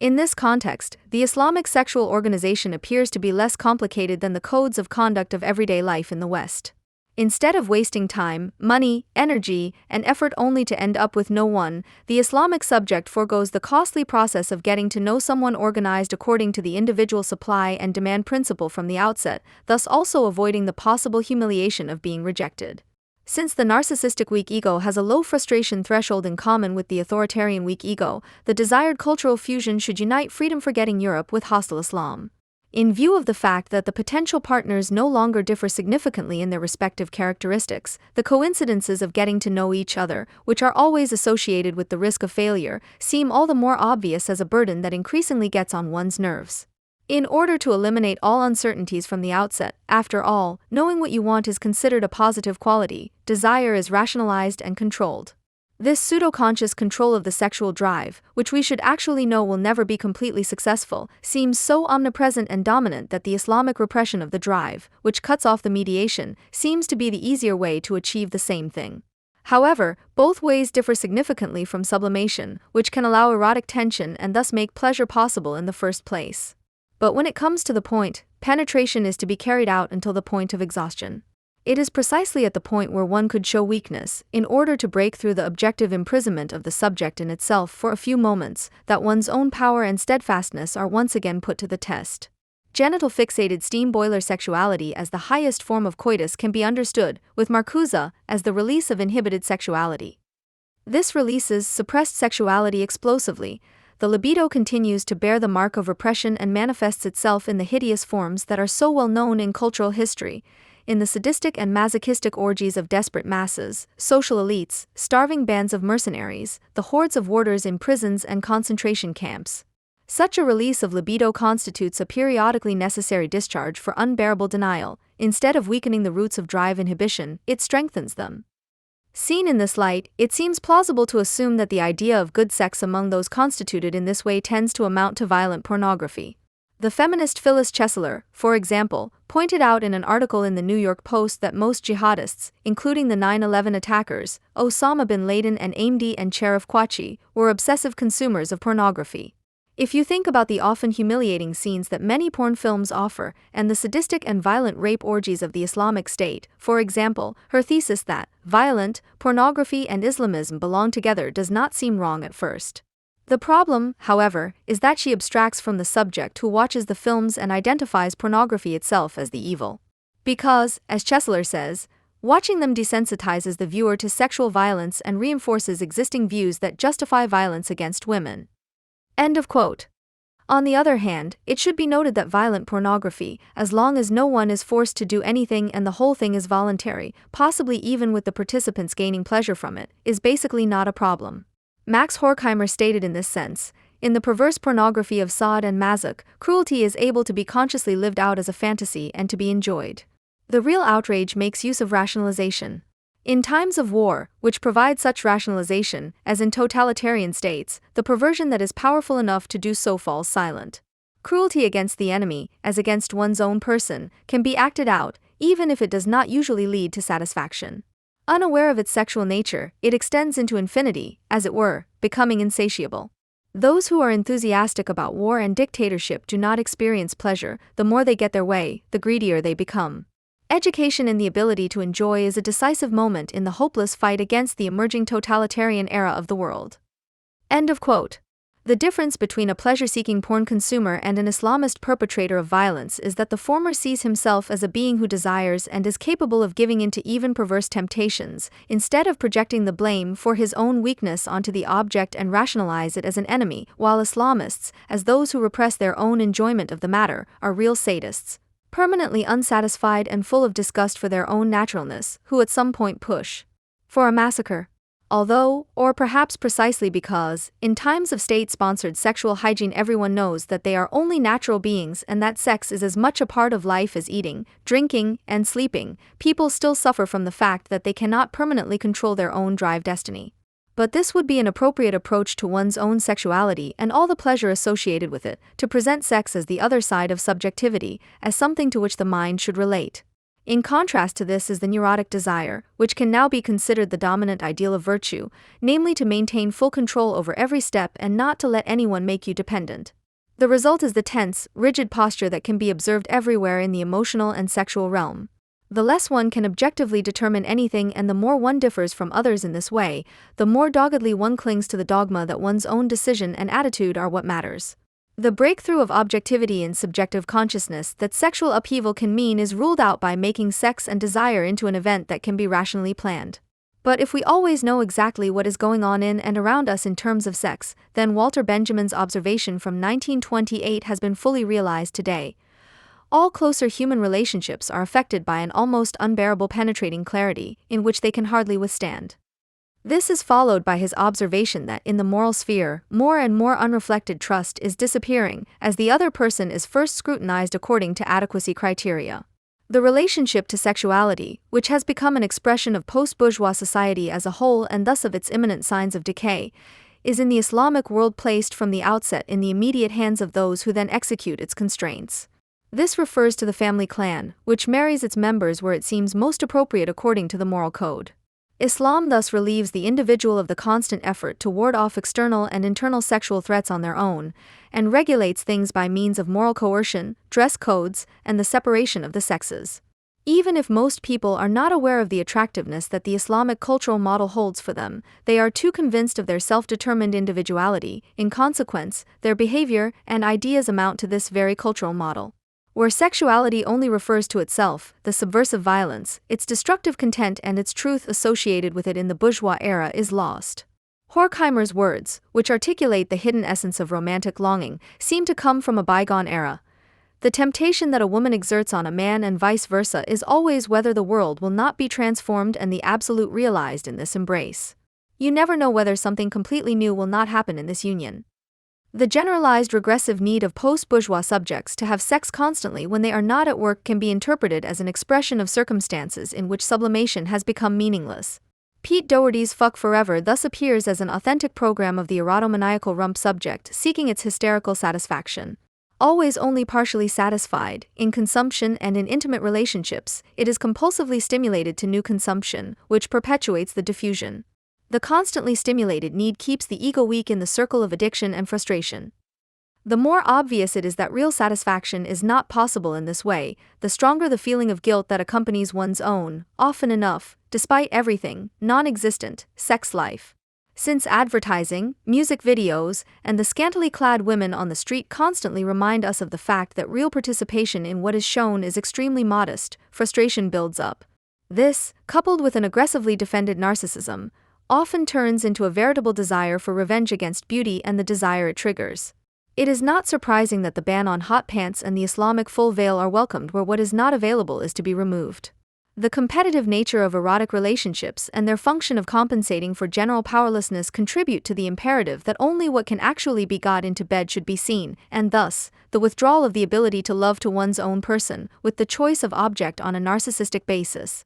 A: In this context, the Islamic sexual organization appears to be less complicated than the codes of conduct of everyday life in the West. Instead of wasting time, money, energy, and effort only to end up with no one, the Islamic subject forgoes the costly process of getting to know someone organized according to the individual supply and demand principle from the outset, thus also avoiding the possible humiliation of being rejected. Since the narcissistic weak ego has a low frustration threshold in common with the authoritarian weak ego, the desired cultural fusion should unite freedom-forgetting Europe with hostile Islam. In view of the fact that the potential partners no longer differ significantly in their respective characteristics, the coincidences of getting to know each other, which are always associated with the risk of failure, seem all the more obvious as a burden that increasingly gets on one's nerves. In order to eliminate all uncertainties from the outset, after all, knowing what you want is considered a positive quality, desire is rationalized and controlled. This pseudo-conscious control of the sexual drive, which we should actually know will never be completely successful, seems so omnipresent and dominant that the Islamic repression of the drive, which cuts off the mediation, seems to be the easier way to achieve the same thing. However, both ways differ significantly from sublimation, which can allow erotic tension and thus make pleasure possible in the first place. But when it comes to the point, penetration is to be carried out until the point of exhaustion. It is precisely at the point where one could show weakness, in order to break through the objective imprisonment of the subject in itself for a few moments, that one's own power and steadfastness are once again put to the test. Genital-fixated steam boiler sexuality as the highest form of coitus can be understood, with Marcuse, as the release of inhibited sexuality. This releases suppressed sexuality explosively. The libido continues to bear the mark of repression and manifests itself in the hideous forms that are so well known in cultural history, in the sadistic and masochistic orgies of desperate masses, social elites, starving bands of mercenaries, the hordes of warders in prisons and concentration camps. Such a release of libido constitutes a periodically necessary discharge for unbearable denial. Instead of weakening the roots of drive inhibition, it strengthens them. Seen in this light, it seems plausible to assume that the idea of good sex among those constituted in this way tends to amount to violent pornography. The feminist Phyllis Chesler, for example, pointed out in an article in the New York Post that most jihadists, including the 9/11 attackers, Osama bin Laden and Ahmadi and Sharif Kwachi, were obsessive consumers of pornography. If you think about the often humiliating scenes that many porn films offer, and the sadistic and violent rape orgies of the Islamic State, for example, her thesis that violent pornography and Islamism belong together does not seem wrong at first. The problem, however, is that she abstracts from the subject who watches the films and identifies pornography itself as the evil. Because, as Chesler says, watching them desensitizes the viewer to sexual violence and reinforces existing views that justify violence against women. End of quote. On the other hand, it should be noted that violent pornography, as long as no one is forced to do anything and the whole thing is voluntary, possibly even with the participants gaining pleasure from it, is basically not a problem. Max Horkheimer stated in this sense, in the perverse pornography of Sade and Masoch, cruelty is able to be consciously lived out as a fantasy and to be enjoyed. The real outrage makes use of rationalization. In times of war, which provide such rationalization, as in totalitarian states, the perversion that is powerful enough to do so falls silent. Cruelty against the enemy, as against one's own person, can be acted out, even if it does not usually lead to satisfaction. Unaware of its sexual nature, it extends into infinity, as it were, becoming insatiable. Those who are enthusiastic about war and dictatorship do not experience pleasure. The more they get their way, the greedier they become. Education in the ability to enjoy is a decisive moment in the hopeless fight against the emerging totalitarian era of the world. End of quote. The difference between a pleasure-seeking porn consumer and an Islamist perpetrator of violence is that the former sees himself as a being who desires and is capable of giving in to even perverse temptations, instead of projecting the blame for his own weakness onto the object and rationalize it as an enemy, while Islamists, as those who repress their own enjoyment of the matter, are real sadists, permanently unsatisfied and full of disgust for their own naturalness, who at some point push for a massacre. Although, or perhaps precisely because, in times of state-sponsored sexual hygiene everyone knows that they are only natural beings and that sex is as much a part of life as eating, drinking, and sleeping, people still suffer from the fact that they cannot permanently control their own drive destiny. But this would be an appropriate approach to one's own sexuality and all the pleasure associated with it, to present sex as the other side of subjectivity, as something to which the mind should relate. In contrast to this is the neurotic desire, which can now be considered the dominant ideal of virtue, namely to maintain full control over every step and not to let anyone make you dependent. The result is the tense, rigid posture that can be observed everywhere in the emotional and sexual realm. The less one can objectively determine anything and the more one differs from others in this way, the more doggedly one clings to the dogma that one's own decision and attitude are what matters. The breakthrough of objectivity in subjective consciousness that sexual upheaval can mean is ruled out by making sex and desire into an event that can be rationally planned. But if we always know exactly what is going on in and around us in terms of sex, then Walter Benjamin's observation from 1928 has been fully realized today. All closer human relationships are affected by an almost unbearable penetrating clarity, in which they can hardly withstand. This is followed by his observation that in the moral sphere, more and more unreflected trust is disappearing, as the other person is first scrutinized according to adequacy criteria. The relationship to sexuality, which has become an expression of post-bourgeois society as a whole and thus of its imminent signs of decay, is in the Islamic world placed from the outset in the immediate hands of those who then execute its constraints. This refers to the family clan, which marries its members where it seems most appropriate according to the moral code. Islam thus relieves the individual of the constant effort to ward off external and internal sexual threats on their own, and regulates things by means of moral coercion, dress codes, and the separation of the sexes. Even if most people are not aware of the attractiveness that the Islamic cultural model holds for them, they are too convinced of their self-determined individuality. In consequence, their behavior and ideas amount to this very cultural model. Where sexuality only refers to itself, the subversive violence, its destructive content and its truth associated with it in the bourgeois era is lost. Horkheimer's words, which articulate the hidden essence of romantic longing, seem to come from a bygone era. The temptation that a woman exerts on a man and vice versa is always whether the world will not be transformed and the absolute realized in this embrace. You never know whether something completely new will not happen in this union. The generalized regressive need of post-bourgeois subjects to have sex constantly when they are not at work can be interpreted as an expression of circumstances in which sublimation has become meaningless. Pete Doherty's Fuck Forever thus appears as an authentic program of the erotomaniacal rump subject seeking its hysterical satisfaction. Always only partially satisfied, in consumption and in intimate relationships, it is compulsively stimulated to new consumption, which perpetuates the diffusion. The constantly stimulated need keeps the ego weak in the circle of addiction and frustration. The more obvious it is that real satisfaction is not possible in this way, the stronger the feeling of guilt that accompanies one's own, often enough, despite everything, non-existent, sex life. Since advertising, music videos, and the scantily clad women on the street constantly remind us of the fact that real participation in what is shown is extremely modest, frustration builds up. This, coupled with an aggressively defended narcissism, often turns into a veritable desire for revenge against beauty and the desire it triggers. It is not surprising that the ban on hot pants and the Islamic full veil are welcomed where what is not available is to be removed. The competitive nature of erotic relationships and their function of compensating for general powerlessness contribute to the imperative that only what can actually be got into bed should be seen, and thus, the withdrawal of the ability to love to one's own person, with the choice of object on a narcissistic basis.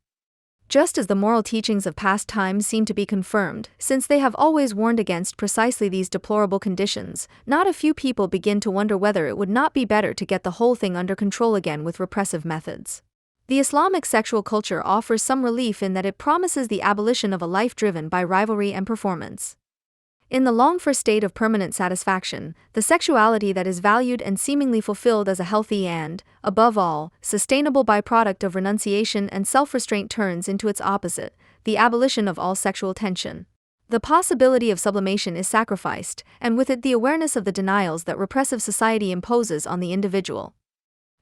A: Just as the moral teachings of past times seem to be confirmed, since they have always warned against precisely these deplorable conditions, not a few people begin to wonder whether it would not be better to get the whole thing under control again with repressive methods. The Islamic sexual culture offers some relief in that it promises the abolition of a life driven by rivalry and performance. In the longed-for state of permanent satisfaction, the sexuality that is valued and seemingly fulfilled as a healthy and, above all, sustainable byproduct of renunciation and self-restraint turns into its opposite, the abolition of all sexual tension. The possibility of sublimation is sacrificed, and with it the awareness of the denials that repressive society imposes on the individual.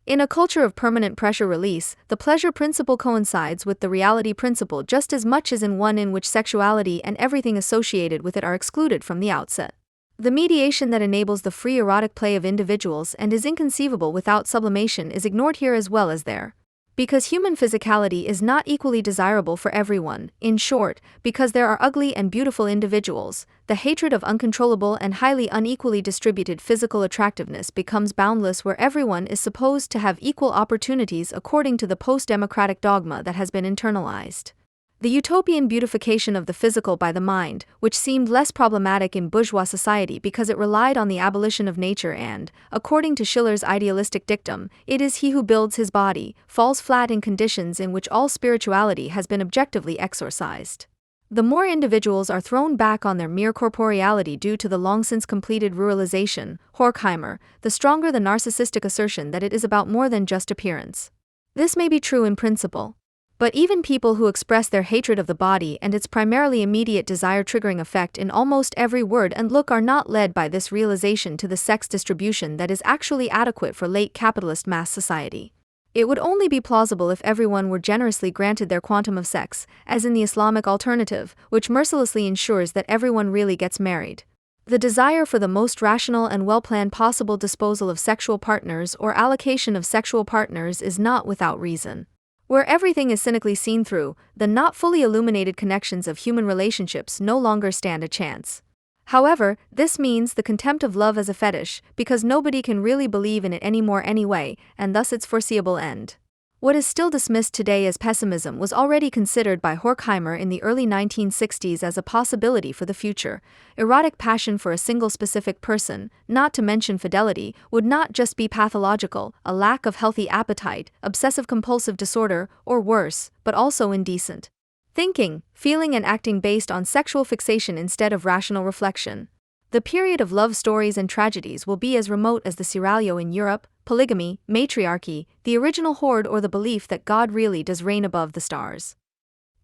A: In a culture of permanent pressure release, the pleasure principle coincides with the reality principle just as much as in one in which sexuality and everything associated with it are excluded from the outset. The mediation that enables the free erotic play of individuals and is inconceivable without sublimation is ignored here as well as there. Because human physicality is not equally desirable for everyone, in short, because there are ugly and beautiful individuals, the hatred of uncontrollable and highly unequally distributed physical attractiveness becomes boundless where everyone is supposed to have equal opportunities according to the post-democratic dogma that has been internalized. The utopian beautification of the physical by the mind, which seemed less problematic in bourgeois society because it relied on the abolition of nature and, according to Schiller's idealistic dictum, it is he who builds his body, falls flat in conditions in which all spirituality has been objectively exorcised. The more individuals are thrown back on their mere corporeality due to the long-since completed ruralization, Horkheimer, the stronger the narcissistic assertion that it is about more than just appearance. This may be true in principle. But even people who express their hatred of the body and its primarily immediate desire-triggering effect in almost every word and look are not led by this realization to the sex distribution that is actually adequate for late capitalist mass society. It would only be plausible if everyone were generously granted their quantum of sex, as in the Islamic alternative, which mercilessly ensures that everyone really gets married. The desire for the most rational and well-planned possible disposal of sexual partners or allocation of sexual partners is not without reason. Where everything is cynically seen through, the not fully illuminated connections of human relationships no longer stand a chance. However, this means the contempt of love as a fetish, because nobody can really believe in it anymore anyway, and thus its foreseeable end. What is still dismissed today as pessimism was already considered by Horkheimer in the early 1960s as a possibility for the future. Erotic passion for a single specific person, not to mention fidelity, would not just be pathological, a lack of healthy appetite, obsessive-compulsive disorder, or worse, but also indecent. thinking, feeling, and acting based on sexual fixation instead of rational reflection. The period of love stories and tragedies will be as remote as the seraglio in Europe, polygamy, matriarchy, the original horde, or the belief that God really does reign above the stars.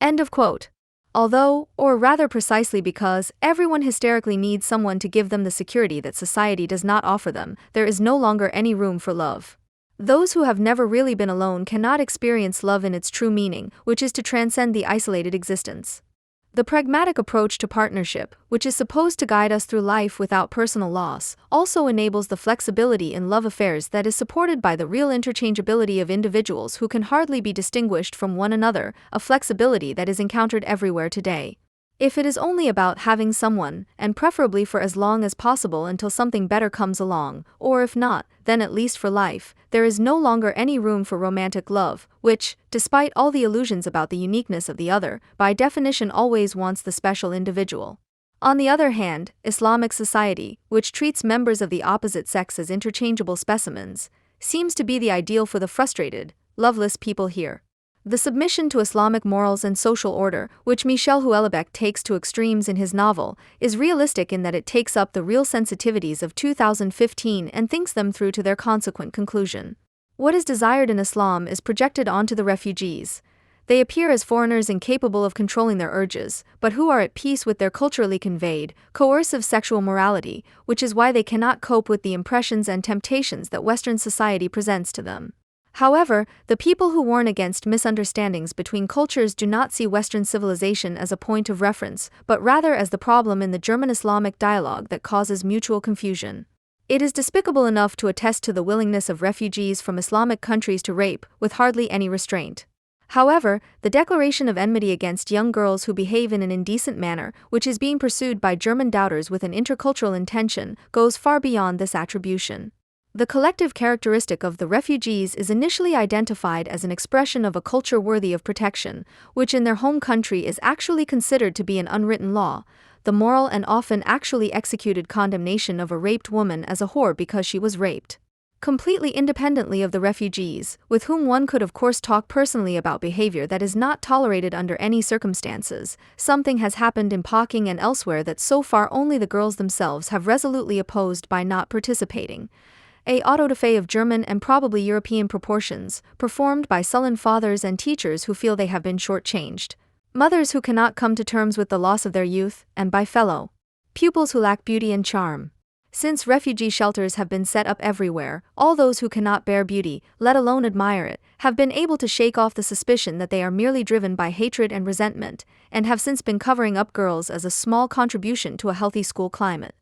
A: End of quote. Although, or rather precisely because, everyone hysterically needs someone to give them the security that society does not offer them, there is no longer any room for love. Those who have never really been alone cannot experience love in its true meaning, which is to transcend the isolated existence. The pragmatic approach to partnership, which is supposed to guide us through life without personal loss, also enables the flexibility in love affairs that is supported by the real interchangeability of individuals who can hardly be distinguished from one another, a flexibility that is encountered everywhere today. If it is only about having someone, and preferably for as long as possible until something better comes along, or if not, then at least for life, there is no longer any room for romantic love, which, despite all the illusions about the uniqueness of the other, by definition always wants the special individual. On the other hand, Islamic society, which treats members of the opposite sex as interchangeable specimens, seems to be the ideal for the frustrated, loveless people here. The submission to Islamic morals and social order, which Michel Houellebecq takes to extremes in his novel, is realistic in that it takes up the real sensitivities of 2015 and thinks them through to their consequent conclusion. What is desired in Islam is projected onto the refugees. They appear as foreigners incapable of controlling their urges, but who are at peace with their culturally conveyed, coercive sexual morality, which is why they cannot cope with the impressions and temptations that Western society presents to them. However, the people who warn against misunderstandings between cultures do not see Western civilization as a point of reference, but rather as the problem in the German-Islamic dialogue that causes mutual confusion. It is despicable enough to attest to the willingness of refugees from Islamic countries to rape, with hardly any restraint. However, the declaration of enmity against young girls who behave in an indecent manner, which is being pursued by German doubters with an intercultural intention, goes far beyond this attribution. The collective characteristic of the refugees is initially identified as an expression of a culture worthy of protection, which in their home country is actually considered to be an unwritten law, the moral and often actually executed condemnation of a raped woman as a whore because she was raped. Completely independently of the refugees, with whom one could of course talk personally about behavior that is not tolerated under any circumstances, something has happened in Peking and elsewhere that so far only the girls themselves have resolutely opposed by not participating. A autodafé of German and probably European proportions, performed by sullen fathers and teachers who feel they have been shortchanged. Mothers who cannot come to terms with the loss of their youth, and by fellow pupils who lack beauty and charm. Since refugee shelters have been set up everywhere, all those who cannot bear beauty, let alone admire it, have been able to shake off the suspicion that they are merely driven by hatred and resentment, and have since been covering up girls as a small contribution to a healthy school climate.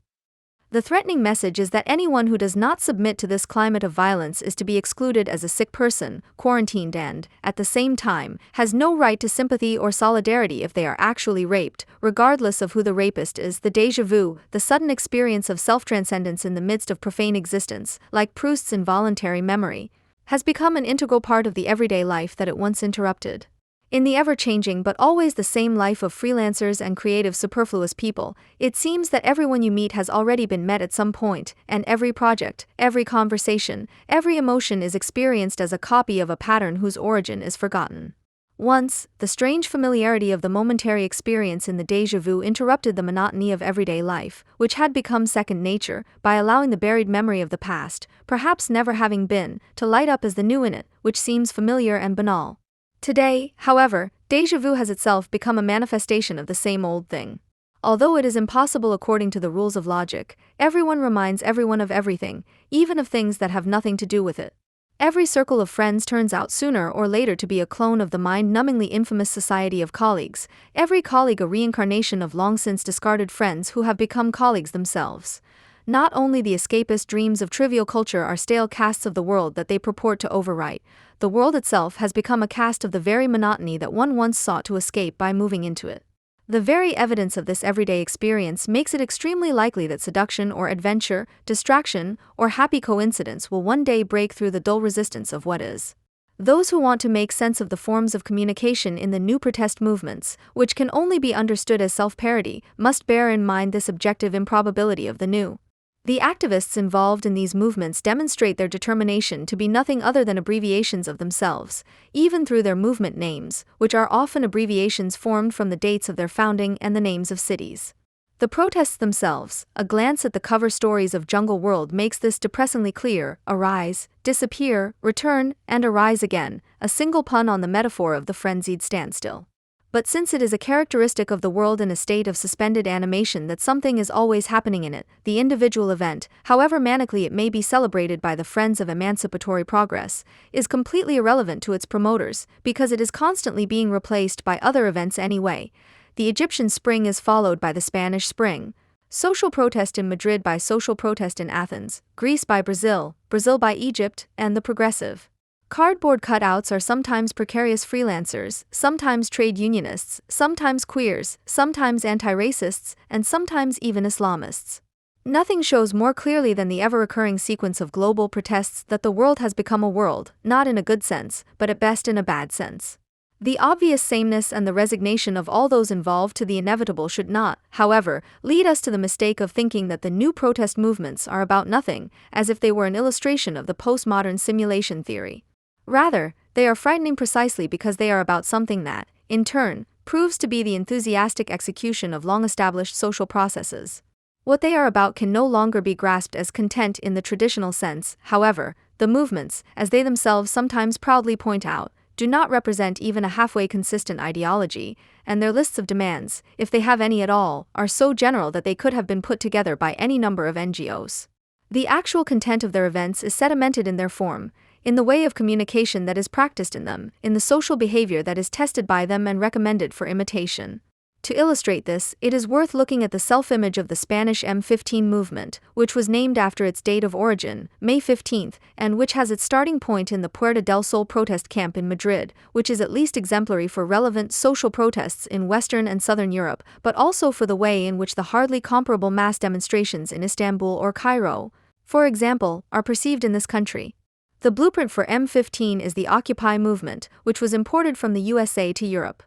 A: The threatening message is that anyone who does not submit to this climate of violence is to be excluded as a sick person, quarantined and, at the same time, has no right to sympathy or solidarity if they are actually raped, regardless of who the rapist is. The déjà vu, the sudden experience of self-transcendence in the midst of profane existence, like Proust's involuntary memory, has become an integral part of the everyday life that it once interrupted. In the ever-changing but always the same life of freelancers and creative superfluous people, it seems that everyone you meet has already been met at some point, and every project, every conversation, every emotion is experienced as a copy of a pattern whose origin is forgotten. Once, the strange familiarity of the momentary experience in the déjà vu interrupted the monotony of everyday life, which had become second nature, by allowing the buried memory of the past, perhaps never having been, to light up as the new in it, which seems familiar and banal. Today, however, déjà vu has itself become a manifestation of the same old thing. Although it is impossible according to the rules of logic, everyone reminds everyone of everything, even of things that have nothing to do with it. Every circle of friends turns out sooner or later to be a clone of the mind-numbingly infamous society of colleagues, every colleague a reincarnation of long-since discarded friends who have become colleagues themselves. Not only the escapist dreams of trivial culture are stale casts of the world that they purport to overwrite, the world itself has become a cast of the very monotony that one once sought to escape by moving into it. The very evidence of this everyday experience makes it extremely likely that seduction or adventure, distraction, or happy coincidence will one day break through the dull resistance of what is. Those who want to make sense of the forms of communication in the new protest movements, which can only be understood as self-parody, must bear in mind this objective improbability of the new. The activists involved in these movements demonstrate their determination to be nothing other than abbreviations of themselves, even through their movement names, which are often abbreviations formed from the dates of their founding and the names of cities. The protests themselves, a glance at the cover stories of Jungle World makes this depressingly clear: arise, disappear, return, and arise again, a single pun on the metaphor of the frenzied standstill. But since it is a characteristic of the world in a state of suspended animation that something is always happening in it, the individual event, however manically it may be celebrated by the friends of emancipatory progress, is completely irrelevant to its promoters, because it is constantly being replaced by other events anyway. The Egyptian Spring is followed by the Spanish Spring, social protest in Madrid by social protest in Athens, Greece by Brazil, Brazil by Egypt, and the progressive. Cardboard cutouts are sometimes precarious freelancers, sometimes trade unionists, sometimes queers, sometimes anti-racists, and sometimes even Islamists. Nothing shows more clearly than the ever-recurring sequence of global protests that the world has become a world, not in a good sense, but at best in a bad sense. The obvious sameness and the resignation of all those involved to the inevitable should not, however, lead us to the mistake of thinking that the new protest movements are about nothing, as if they were an illustration of the postmodern simulation theory. Rather, they are frightening precisely because they are about something that, in turn, proves to be the enthusiastic execution of long-established social processes. What they are about can no longer be grasped as content in the traditional sense. However, the movements, as they themselves sometimes proudly point out, do not represent even a halfway consistent ideology, and their lists of demands, if they have any at all, are so general that they could have been put together by any number of NGOs. The actual content of their events is sedimented in their form, in the way of communication that is practiced in them, in the social behavior that is tested by them and recommended for imitation. To illustrate this, it is worth looking at the self-image of the Spanish M15 movement, which was named after its date of origin, May 15th, and which has its starting point in the Puerta del Sol protest camp in Madrid, which is at least exemplary for relevant social protests in Western and Southern Europe, but also for the way in which the hardly comparable mass demonstrations in Istanbul or Cairo, for example, are perceived in this country. The blueprint for M15 is the Occupy movement, which was imported from the USA to Europe.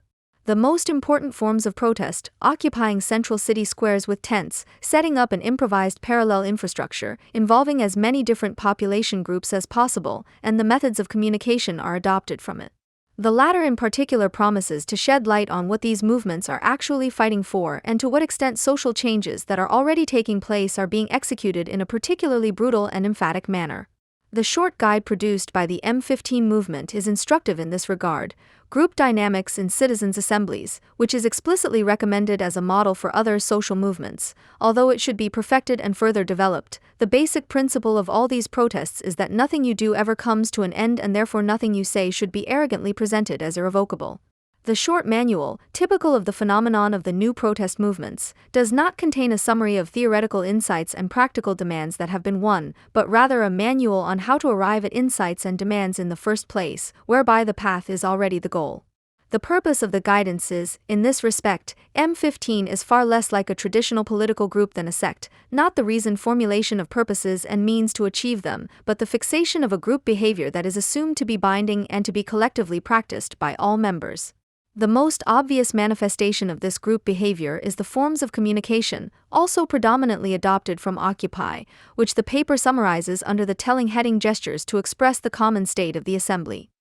A: The most important forms of protest, occupying central city squares with tents, setting up an improvised parallel infrastructure, involving as many different population groups as possible, and the methods of communication are adopted from it. The latter in particular promises to shed light on what these movements are actually fighting for and to what extent social changes that are already taking place are being executed in a particularly brutal and emphatic manner. The short guide produced by the M15 movement is instructive in this regard, Group Dynamics in Citizens' Assemblies, which is explicitly recommended as a model for other social movements. Although it should be perfected and further developed, the basic principle of all these protests is that nothing you do ever comes to an end, and therefore nothing you say should be arrogantly presented as irrevocable. The short manual, typical of the phenomenon of the new protest movements, does not contain a summary of theoretical insights and practical demands that have been won, but rather a manual on how to arrive at insights and demands in the first place, whereby the path is already the goal. The purpose of the guidance is, in this respect, M15 is far less like a traditional political group than a sect, not the reasoned formulation of purposes and means to achieve them, but the fixation of a group behavior that is assumed to be binding and to be collectively practiced by all members. The most obvious manifestation of this group behavior is the forms of communication, also predominantly adopted from Occupy, which the paper summarizes under the telling heading gestures to express the common state of the assembly.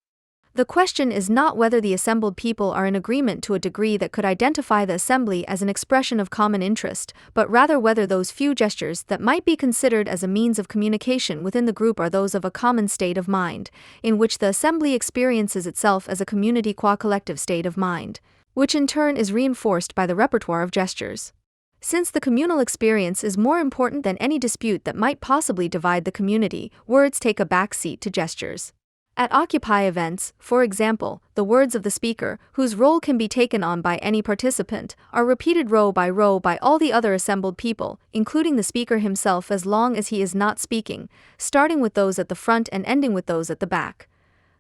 A: The question is not whether the assembled people are in agreement to a degree that could identify the assembly as an expression of common interest, but rather whether those few gestures that might be considered as a means of communication within the group are those of a common state of mind, in which the assembly experiences itself as a community qua collective state of mind, which in turn is reinforced by the repertoire of gestures. Since the communal experience is more important than any dispute that might possibly divide the community, words take a back seat to gestures. At Occupy events, for example, the words of the speaker, whose role can be taken on by any participant, are repeated row by all the other assembled people, including the speaker himself as long as he is not speaking, starting with those at the front and ending with those at the back.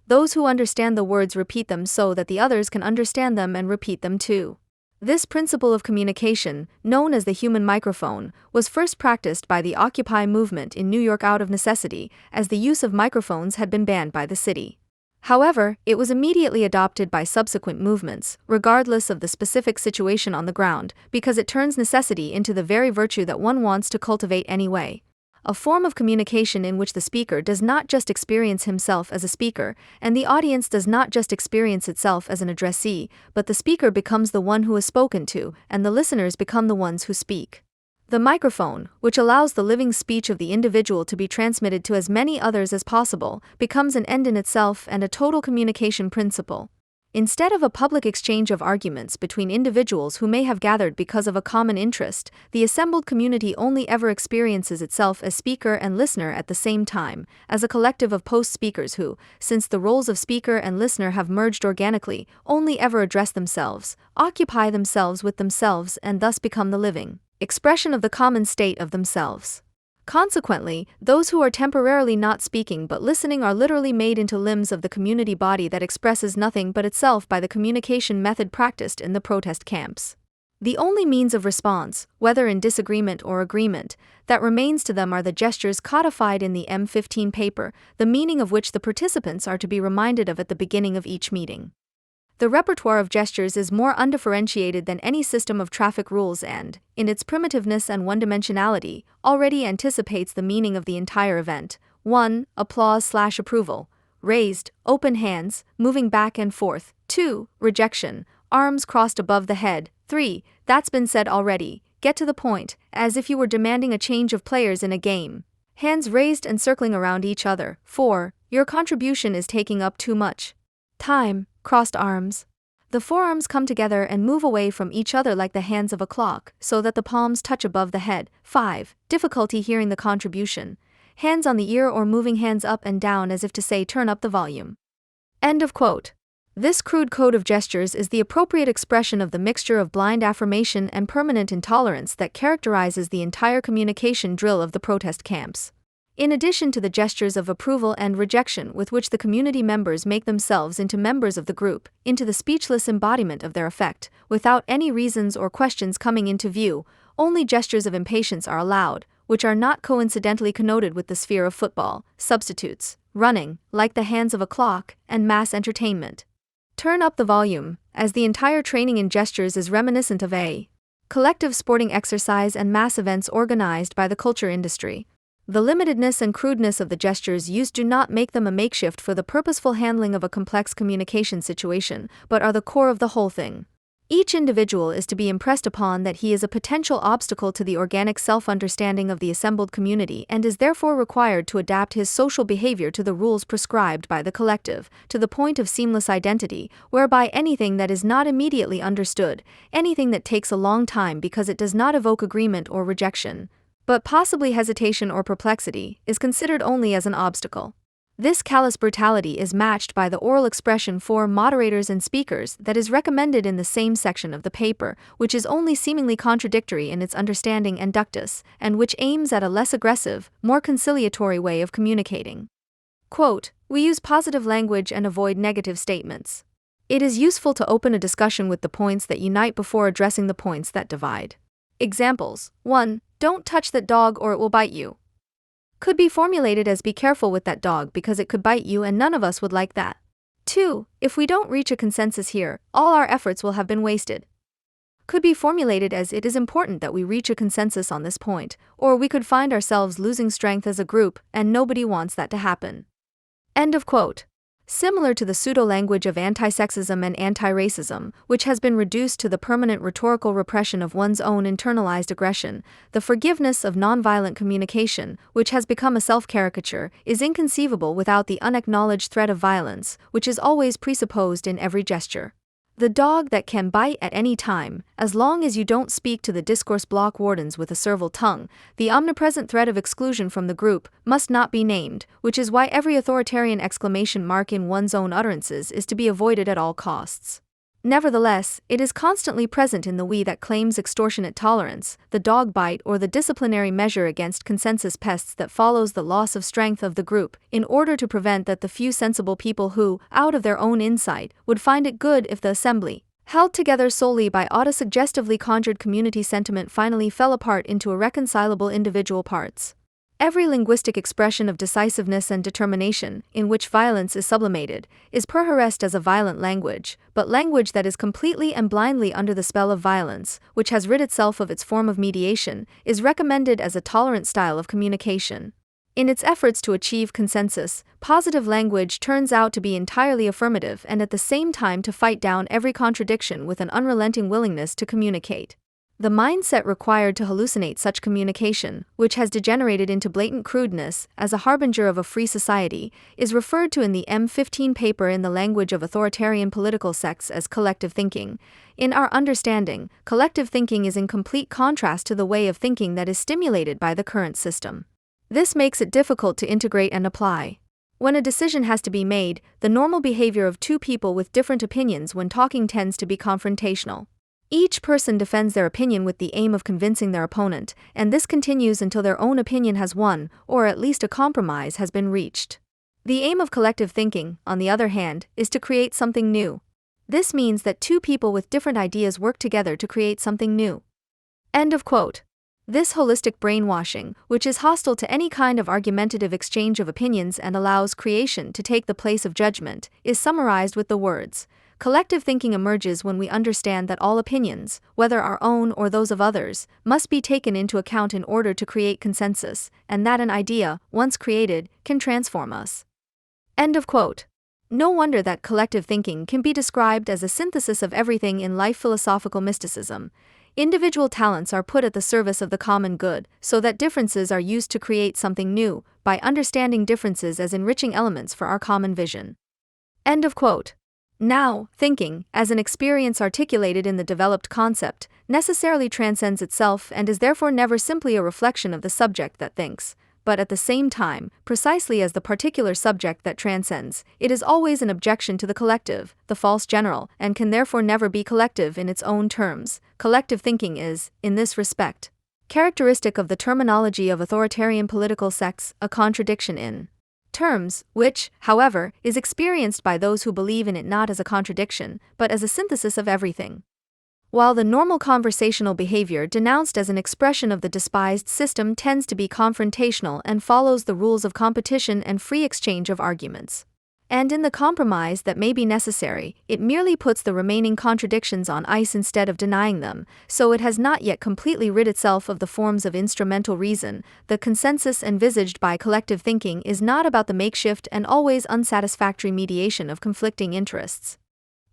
A: Those who understand the words repeat them so that the others can understand them and repeat them too. This principle of communication, known as the human microphone, was first practiced by the Occupy movement in New York out of necessity, as the use of microphones had been banned by the city. However, it was immediately adopted by subsequent movements, regardless of the specific situation on the ground, because it turns necessity into the very virtue that one wants to cultivate anyway. a form of communication in which the speaker does not just experience himself as a speaker, and the audience does not just experience itself as an addressee, but the speaker becomes the one who is spoken to, and the listeners become the ones who speak. The microphone, which allows the living speech of the individual to be transmitted to as many others as possible, becomes an end in itself and a total communication principle. Instead of a public exchange of arguments between individuals who may have gathered because of a common interest, the assembled community only ever experiences itself as speaker and listener at the same time, as a collective of post-speakers who, since the roles of speaker and listener have merged organically, only ever address themselves, occupy themselves with themselves, and thus become the living expression of the common state of themselves. Consequently, those who are temporarily not speaking but listening are literally made into limbs of the community body that expresses nothing but itself by the communication method practiced in the protest camps. The only means of response, whether in disagreement or agreement, that remains to them are the gestures codified in the M15 paper, the meaning of which the participants are to be reminded of at the beginning of each meeting. The repertoire of gestures is more undifferentiated than any system of traffic rules and, in its primitiveness and one-dimensionality, already anticipates the meaning of the entire event. 1. Applause/approval. Raised, open hands, moving back and forth. 2. Rejection. Arms crossed above the head. 3. That's been said already. Get to the point, as if you were demanding a change of players in a game. Hands raised and circling around each other. 4. Your contribution is taking up too much time. Crossed arms. The forearms come together and move away from each other like the hands of a clock, so that the palms touch above the head. 5. Difficulty hearing the contribution. Hands on the ear or moving hands up and down as if to say turn up the volume. End of quote. This crude code of gestures is the appropriate expression of the mixture of blind affirmation and permanent intolerance that characterizes the entire communication drill of the protest camps. In addition to the gestures of approval and rejection with which the community members make themselves into members of the group, into the speechless embodiment of their effect, without any reasons or questions coming into view, only gestures of impatience are allowed, which are not coincidentally connoted with the sphere of football, substitutes, running, like the hands of a clock, and mass entertainment. Turn up the volume, as the entire training in gestures is reminiscent of a collective sporting exercise and mass events organized by the culture industry. The limitedness and crudeness of the gestures used do not make them a makeshift for the purposeful handling of a complex communication situation, but are the core of the whole thing. Each individual is to be impressed upon that he is a potential obstacle to the organic self-understanding of the assembled community and is therefore required to adapt his social behavior to the rules prescribed by the collective, to the point of seamless identity, whereby anything that is not immediately understood, anything that takes a long time because it does not evoke agreement or rejection, but possibly hesitation or perplexity, is considered only as an obstacle. This callous brutality is matched by the oral expression for moderators and speakers that is recommended in the same section of the paper, which is only seemingly contradictory in its understanding and ductus, and which aims at a less aggressive, more conciliatory way of communicating. Quote, we use positive language and avoid negative statements. It is useful to open a discussion with the points that unite before addressing the points that divide. Examples. 1. Don't touch that dog or it will bite you. Could be formulated as be careful with that dog because it could bite you and none of us would like that. 2. If we don't reach a consensus here, all our efforts will have been wasted. Could be formulated as it is important that we reach a consensus on this point, or we could find ourselves losing strength as a group and nobody wants that to happen. End of quote. Similar to the pseudo-language of anti-sexism and anti-racism, which has been reduced to the permanent rhetorical repression of one's own internalized aggression, the forgiveness of nonviolent communication, which has become a self-caricature, is inconceivable without the unacknowledged threat of violence, which is always presupposed in every gesture. The dog that can bite at any time, as long as you don't speak to the discourse block wardens with a servile tongue, the omnipresent threat of exclusion from the group, must not be named, which is why every authoritarian exclamation mark in one's own utterances is to be avoided at all costs. Nevertheless, it is constantly present in the we that claims extortionate tolerance, the dog bite or the disciplinary measure against consensus pests that follows the loss of strength of the group, in order to prevent that the few sensible people who, out of their own insight, would find it good if the assembly, held together solely by autosuggestively conjured community sentiment finally fell apart into irreconcilable individual parts. Every linguistic expression of decisiveness and determination, in which violence is sublimated, is perharsed as a violent language, but language that is completely and blindly under the spell of violence, which has rid itself of its form of mediation, is recommended as a tolerant style of communication. In its efforts to achieve consensus, positive language turns out to be entirely affirmative and at the same time to fight down every contradiction with an unrelenting willingness to communicate. The mindset required to hallucinate such communication, which has degenerated into blatant crudeness as a harbinger of a free society, is referred to in the M15 paper in the language of authoritarian political sects as collective thinking. In our understanding, collective thinking is in complete contrast to the way of thinking that is stimulated by the current system. This makes it difficult to integrate and apply. When a decision has to be made, the normal behavior of two people with different opinions when talking tends to be confrontational. Each person defends their opinion with the aim of convincing their opponent, and this continues until their own opinion has won, or at least a compromise has been reached. The aim of collective thinking, on the other hand, is to create something new. This means that two people with different ideas work together to create something new. End of quote. This holistic brainwashing, which is hostile to any kind of argumentative exchange of opinions and allows creation to take the place of judgment, is summarized with the words, "Collective thinking emerges when we understand that all opinions, whether our own or those of others, must be taken into account in order to create consensus, and that an idea, once created, can transform us." End of quote. No wonder that collective thinking can be described as a synthesis of everything in life. Philosophical mysticism. Individual talents are put at the service of the common good, so that differences are used to create something new, by understanding differences as enriching elements for our common vision. End of quote. Now, thinking, as an experience articulated in the developed concept, necessarily transcends itself and is therefore never simply a reflection of the subject that thinks, but at the same time, precisely as the particular subject that transcends, it is always an objection to the collective, the false general, and can therefore never be collective in its own terms. Collective thinking is, in this respect, characteristic of the terminology of authoritarian political sects, a contradiction in terms, which, however, is experienced by those who believe in it not as a contradiction, but as a synthesis of everything. While the normal conversational behavior denounced as an expression of the despised system tends to be confrontational and follows the rules of competition and free exchange of arguments. And in the compromise that may be necessary, it merely puts the remaining contradictions on ice instead of denying them, so it has not yet completely rid itself of the forms of instrumental reason. The consensus envisaged by collective thinking is not about the makeshift and always unsatisfactory mediation of conflicting interests.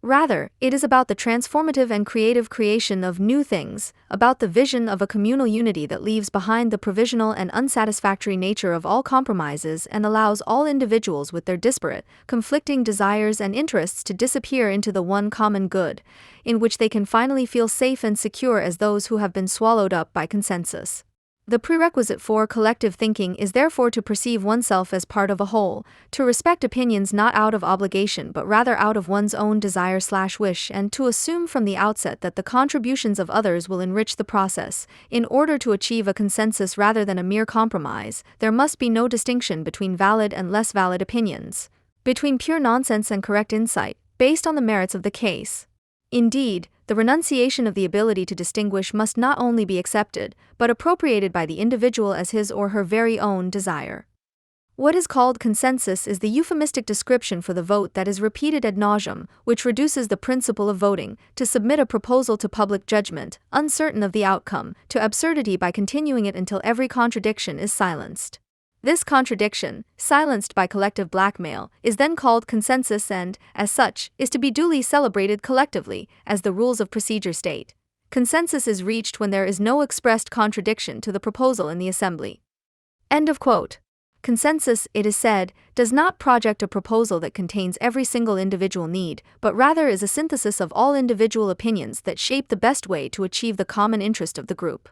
A: Rather, it is about the transformative and creative creation of new things, about the vision of a communal unity that leaves behind the provisional and unsatisfactory nature of all compromises and allows all individuals with their disparate, conflicting desires and interests to disappear into the one common good, in which they can finally feel safe and secure as those who have been swallowed up by consensus. The prerequisite for collective thinking is therefore to perceive oneself as part of a whole, to respect opinions not out of obligation but rather out of one's own desire/wish, and to assume from the outset that the contributions of others will enrich the process. In order to achieve a consensus rather than a mere compromise, there must be no distinction between valid and less valid opinions, between pure nonsense and correct insight, based on the merits of the case. Indeed, the renunciation of the ability to distinguish must not only be accepted, but appropriated by the individual as his or her very own desire. What is called consensus is the euphemistic description for the vote that is repeated ad nauseam, which reduces the principle of voting, to submit a proposal to public judgment, uncertain of the outcome, to absurdity by continuing it until every contradiction is silenced. This contradiction, silenced by collective blackmail, is then called consensus and, as such, is to be duly celebrated collectively, as the rules of procedure state. Consensus is reached when there is no expressed contradiction to the proposal in the assembly. End of quote. Consensus, it is said, does not project a proposal that contains every single individual need, but rather is a synthesis of all individual opinions that shape the best way to achieve the common interest of the group.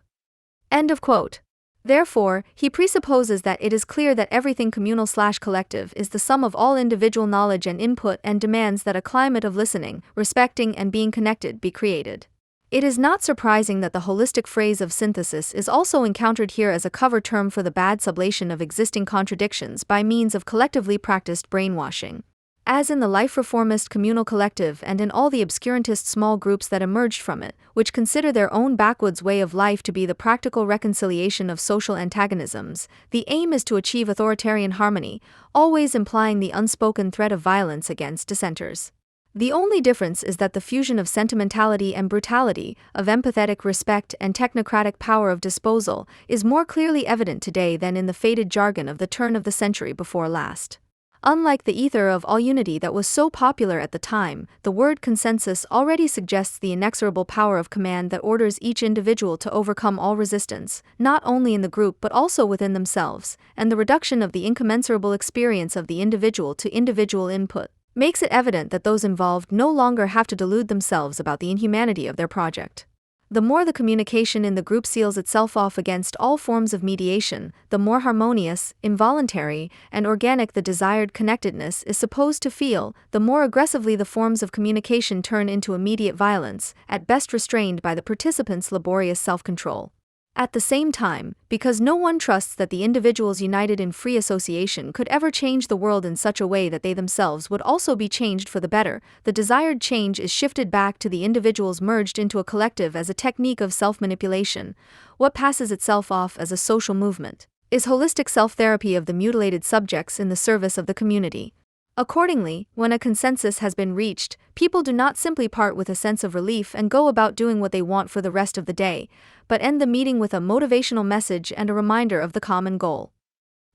A: End of quote. Therefore, he presupposes that it is clear that everything communal/collective is the sum of all individual knowledge and input and demands that a climate of listening, respecting and being connected be created. It is not surprising that the holistic phrase of synthesis is also encountered here as a cover term for the bad sublation of existing contradictions by means of collectively practiced brainwashing. as in the life reformist communal collective and in all the obscurantist small groups that emerged from it, which consider their own backwoods way of life to be the practical reconciliation of social antagonisms, the aim is to achieve authoritarian harmony, always implying the unspoken threat of violence against dissenters. The only difference is that the fusion of sentimentality and brutality, of empathetic respect and technocratic power of disposal, is more clearly evident today than in the faded jargon of the turn of the century before last. Unlike the ether of all unity that was so popular at the time, the word consensus already suggests the inexorable power of command that orders each individual to overcome all resistance, not only in the group but also within themselves, and the reduction of the incommensurable experience of the individual to individual input makes it evident that those involved no longer have to delude themselves about the inhumanity of their project. The more the communication in the group seals itself off against all forms of mediation, the more harmonious, involuntary, and organic the desired connectedness is supposed to feel, the more aggressively the forms of communication turn into immediate violence, at best restrained by the participants' laborious self-control. At the same time, because no one trusts that the individuals united in free association could ever change the world in such a way that they themselves would also be changed for the better, the desired change is shifted back to the individuals merged into a collective as a technique of self-manipulation. What passes itself off as a social movement is holistic self-therapy of the mutilated subjects in the service of the community. Accordingly, when a consensus has been reached, people do not simply part with a sense of relief and go about doing what they want for the rest of the day, but end the meeting with a motivational message and a reminder of the common goal.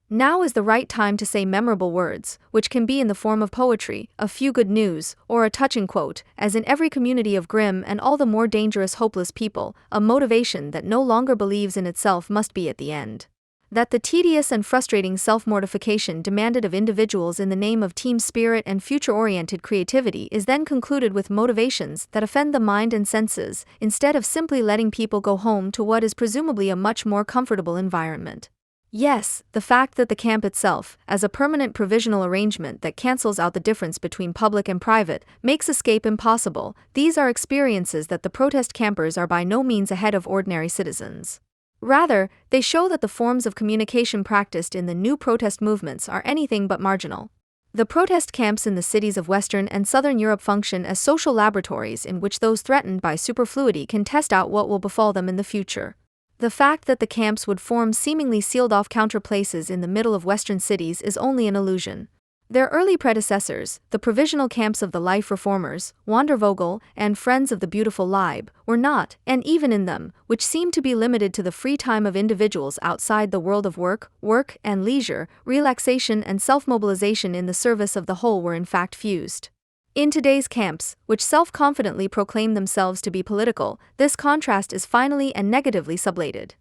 A: Now is the right time to say memorable words, which can be in the form of poetry, a few good news, or a touching quote, as in every community of grim and all the more dangerous hopeless people, a motivation that no longer believes in itself must be at the end. That the tedious and frustrating self-mortification demanded of individuals in the name of team spirit and future-oriented creativity is then concluded with motivations that offend the mind and senses, instead of simply letting people go home to what is presumably a much more comfortable environment. Yes, the fact that the camp itself, as a permanent provisional arrangement that cancels out the difference between public and private, makes escape impossible. These are experiences that the protest campers are by no means ahead of ordinary citizens. Rather, they show that the forms of communication practiced in the new protest movements are anything but marginal. The protest camps in the cities of Western and Southern Europe function as social laboratories in which those threatened by superfluity can test out what will befall them in the future. The fact that the camps would form seemingly sealed-off counterplaces in the middle of Western cities is only an illusion. Their early predecessors, the provisional camps of the life reformers, Wandervogel, and Friends of the Beautiful Leib, were not, and even in them, which seemed to be limited to the free time of individuals outside the world of work and leisure, relaxation and self-mobilization in the service of the whole were in fact fused. In today's camps, which self-confidently proclaim themselves to be political, this contrast is finally and negatively sublated.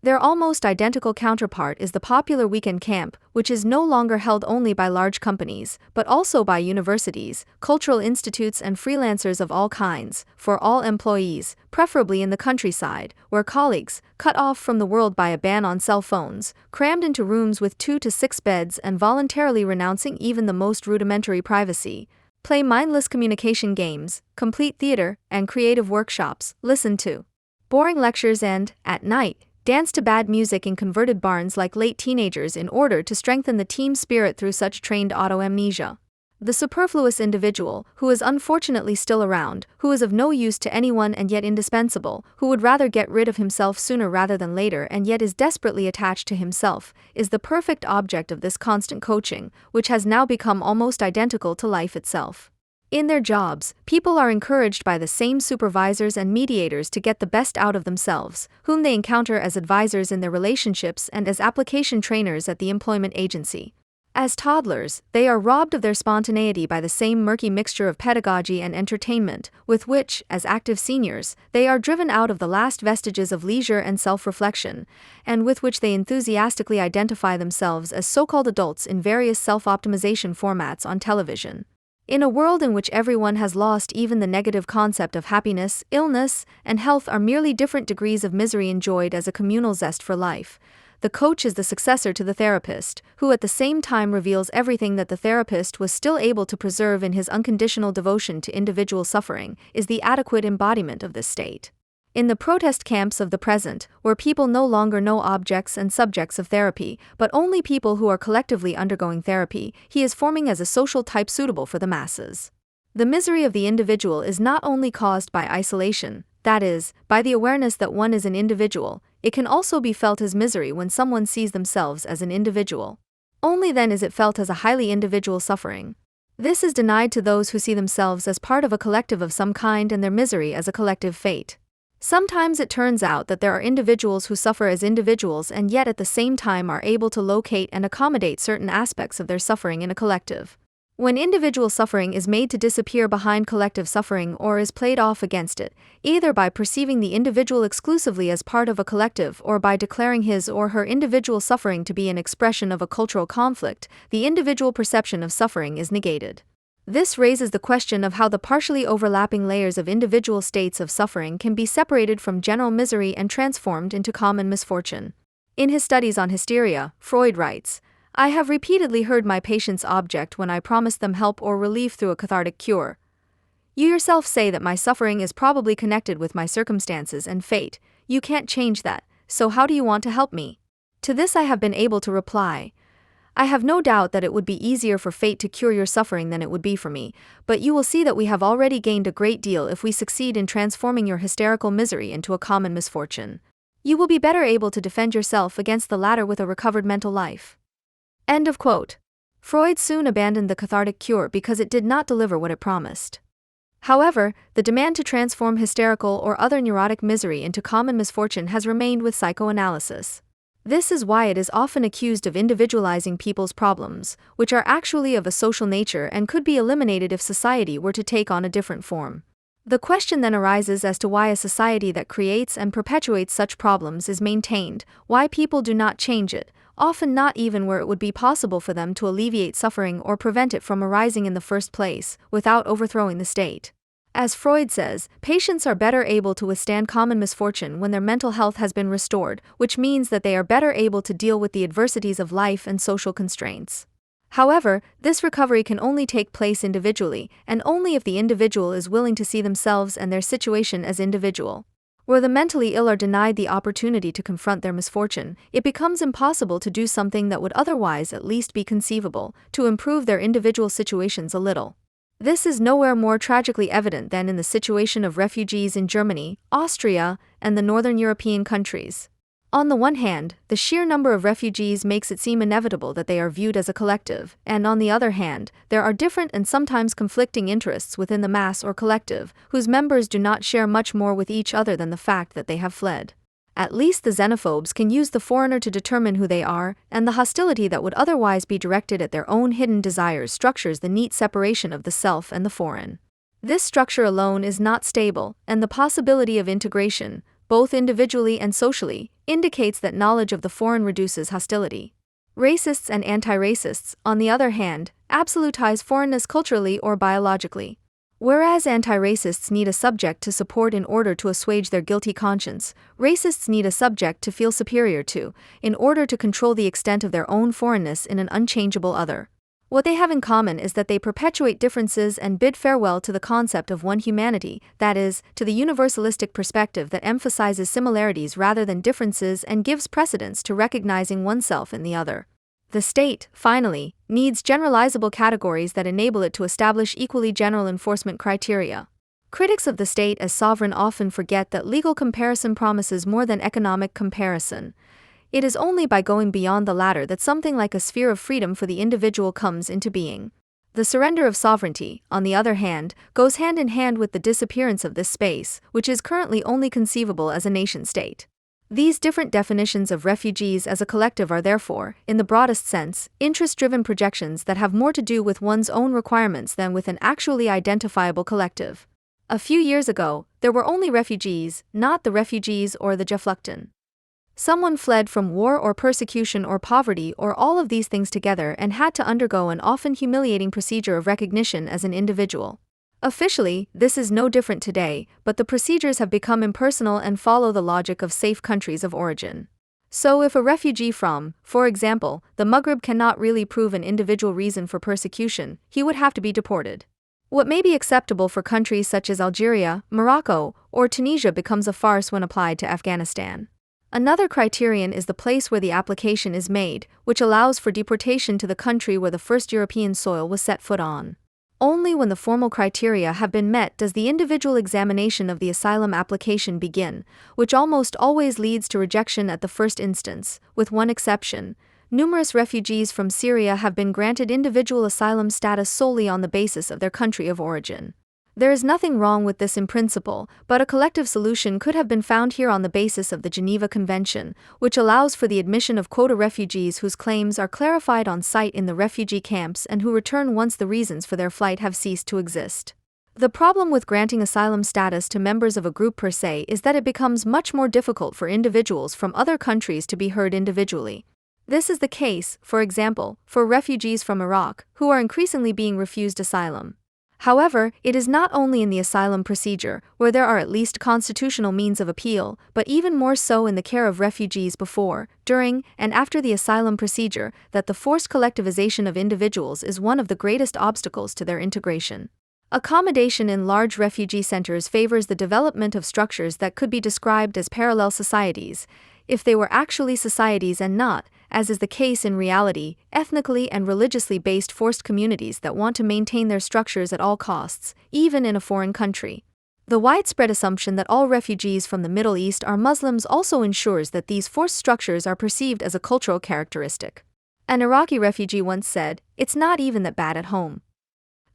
A: Their almost identical counterpart is the popular weekend camp, which is no longer held only by large companies, but also by universities, cultural institutes and freelancers of all kinds, for all employees, preferably in the countryside, where colleagues, cut off from the world by a ban on cell phones, crammed into rooms with 2 to 6 beds and voluntarily renouncing even the most rudimentary privacy, play mindless communication games, complete theater and creative workshops, listen to boring lectures and, at night, dance to bad music in converted barns like late teenagers in order to strengthen the team spirit through such trained auto-amnesia. The superfluous individual, who is unfortunately still around, who is of no use to anyone and yet indispensable, who would rather get rid of himself sooner rather than later and yet is desperately attached to himself, is the perfect object of this constant coaching, which has now become almost identical to life itself. In their jobs, people are encouraged by the same supervisors and mediators to get the best out of themselves, whom they encounter as advisors in their relationships and as application trainers at the employment agency. As toddlers, they are robbed of their spontaneity by the same murky mixture of pedagogy and entertainment, with which, as active seniors, they are driven out of the last vestiges of leisure and self-reflection, and with which they enthusiastically identify themselves as so-called adults in various self-optimization formats on television. In a world in which everyone has lost even the negative concept of happiness, illness, and health are merely different degrees of misery enjoyed as a communal zest for life, the coach is the successor to the therapist, who at the same time reveals everything that the therapist was still able to preserve in his unconditional devotion to individual suffering, is the adequate embodiment of this state. In the protest camps of the present, where people no longer know objects and subjects of therapy, but only people who are collectively undergoing therapy, he is forming as a social type suitable for the masses. The misery of the individual is not only caused by isolation, that is, by the awareness that one is an individual, it can also be felt as misery when someone sees themselves as an individual. Only then is it felt as a highly individual suffering. This is denied to those who see themselves as part of a collective of some kind and their misery as a collective fate. Sometimes it turns out that there are individuals who suffer as individuals and yet at the same time are able to locate and accommodate certain aspects of their suffering in a collective. When individual suffering is made to disappear behind collective suffering or is played off against it, either by perceiving the individual exclusively as part of a collective or by declaring his or her individual suffering to be an expression of a cultural conflict, the individual perception of suffering is negated. This raises the question of how the partially overlapping layers of individual states of suffering can be separated from general misery and transformed into common misfortune. In his studies on hysteria, Freud writes, "I have repeatedly heard my patients object when I promise them help or relief through a cathartic cure. You yourself say that my suffering is probably connected with my circumstances and fate. You can't change that, so how do you want to help me?" To this I have been able to reply, "I have no doubt that it would be easier for fate to cure your suffering than it would be for me, but you will see that we have already gained a great deal if we succeed in transforming your hysterical misery into a common misfortune. You will be better able to defend yourself against the latter with a recovered mental life." End of quote. Freud soon abandoned the cathartic cure because it did not deliver what it promised. However, the demand to transform hysterical or other neurotic misery into common misfortune has remained with psychoanalysis. This is why it is often accused of individualizing people's problems, which are actually of a social nature and could be eliminated if society were to take on a different form. The question then arises as to why a society that creates and perpetuates such problems is maintained, why people do not change it, often not even where it would be possible for them to alleviate suffering or prevent it from arising in the first place, without overthrowing the state. As Freud says, patients are better able to withstand common misfortune when their mental health has been restored, which means that they are better able to deal with the adversities of life and social constraints. However, this recovery can only take place individually, and only if the individual is willing to see themselves and their situation as individual. Where the mentally ill are denied the opportunity to confront their misfortune, it becomes impossible to do something that would otherwise at least be conceivable, to improve their individual situations a little. This is nowhere more tragically evident than in the situation of refugees in Germany, Austria, and the northern European countries. On the one hand, the sheer number of refugees makes it seem inevitable that they are viewed as a collective, and on the other hand, there are different and sometimes conflicting interests within the mass or collective, whose members do not share much more with each other than the fact that they have fled. At least the xenophobes can use the foreigner to determine who they are, and the hostility that would otherwise be directed at their own hidden desires structures the neat separation of the self and the foreign. This structure alone is not stable, and the possibility of integration, both individually and socially, indicates that knowledge of the foreign reduces hostility. Racists and anti-racists, on the other hand, absolutize foreignness culturally or biologically. Whereas anti-racists need a subject to support in order to assuage their guilty conscience, racists need a subject to feel superior to, in order to control the extent of their own foreignness in an unchangeable other. What they have in common is that they perpetuate differences and bid farewell to the concept of one humanity, that is, to the universalistic perspective that emphasizes similarities rather than differences and gives precedence to recognizing oneself in the other. The state, finally, needs generalizable categories that enable it to establish equally general enforcement criteria. Critics of the state as sovereign often forget that legal comparison promises more than economic comparison. It is only by going beyond the latter that something like a sphere of freedom for the individual comes into being. The surrender of sovereignty, on the other hand, goes hand in hand with the disappearance of this space, which is currently only conceivable as a nation-state. These different definitions of refugees as a collective are therefore, in the broadest sense, interest-driven projections that have more to do with one's own requirements than with an actually identifiable collective. A few years ago, there were only refugees, not the refugees or the Geflüchteten. Someone fled from war or persecution or poverty or all of these things together and had to undergo an often humiliating procedure of recognition as an individual. Officially, this is no different today, but the procedures have become impersonal and follow the logic of safe countries of origin. So if a refugee from, for example, the Maghreb cannot really prove an individual reason for persecution, he would have to be deported. What may be acceptable for countries such as Algeria, Morocco, or Tunisia becomes a farce when applied to Afghanistan. Another criterion is the place where the application is made, which allows for deportation to the country where the first European soil was set foot on. Only when the formal criteria have been met does the individual examination of the asylum application begin, which almost always leads to rejection at the first instance, with one exception. Numerous refugees from Syria have been granted individual asylum status solely on the basis of their country of origin. There is nothing wrong with this in principle, but a collective solution could have been found here on the basis of the Geneva Convention, which allows for the admission of quota refugees whose claims are clarified on site in the refugee camps and who return once the reasons for their flight have ceased to exist. The problem with granting asylum status to members of a group per se is that it becomes much more difficult for individuals from other countries to be heard individually. This is the case, for example, for refugees from Iraq, who are increasingly being refused asylum. However, it is not only in the asylum procedure, where there are at least constitutional means of appeal, but even more so in the care of refugees before, during, and after the asylum procedure, that the forced collectivization of individuals is one of the greatest obstacles to their integration. Accommodation in large refugee centers favors the development of structures that could be described as parallel societies, if they were actually societies and not, as is the case in reality, ethnically and religiously based forced communities that want to maintain their structures at all costs, even in a foreign country. The widespread assumption that all refugees from the Middle East are Muslims also ensures that these forced structures are perceived as a cultural characteristic. An Iraqi refugee once said, "It's not even that bad at home."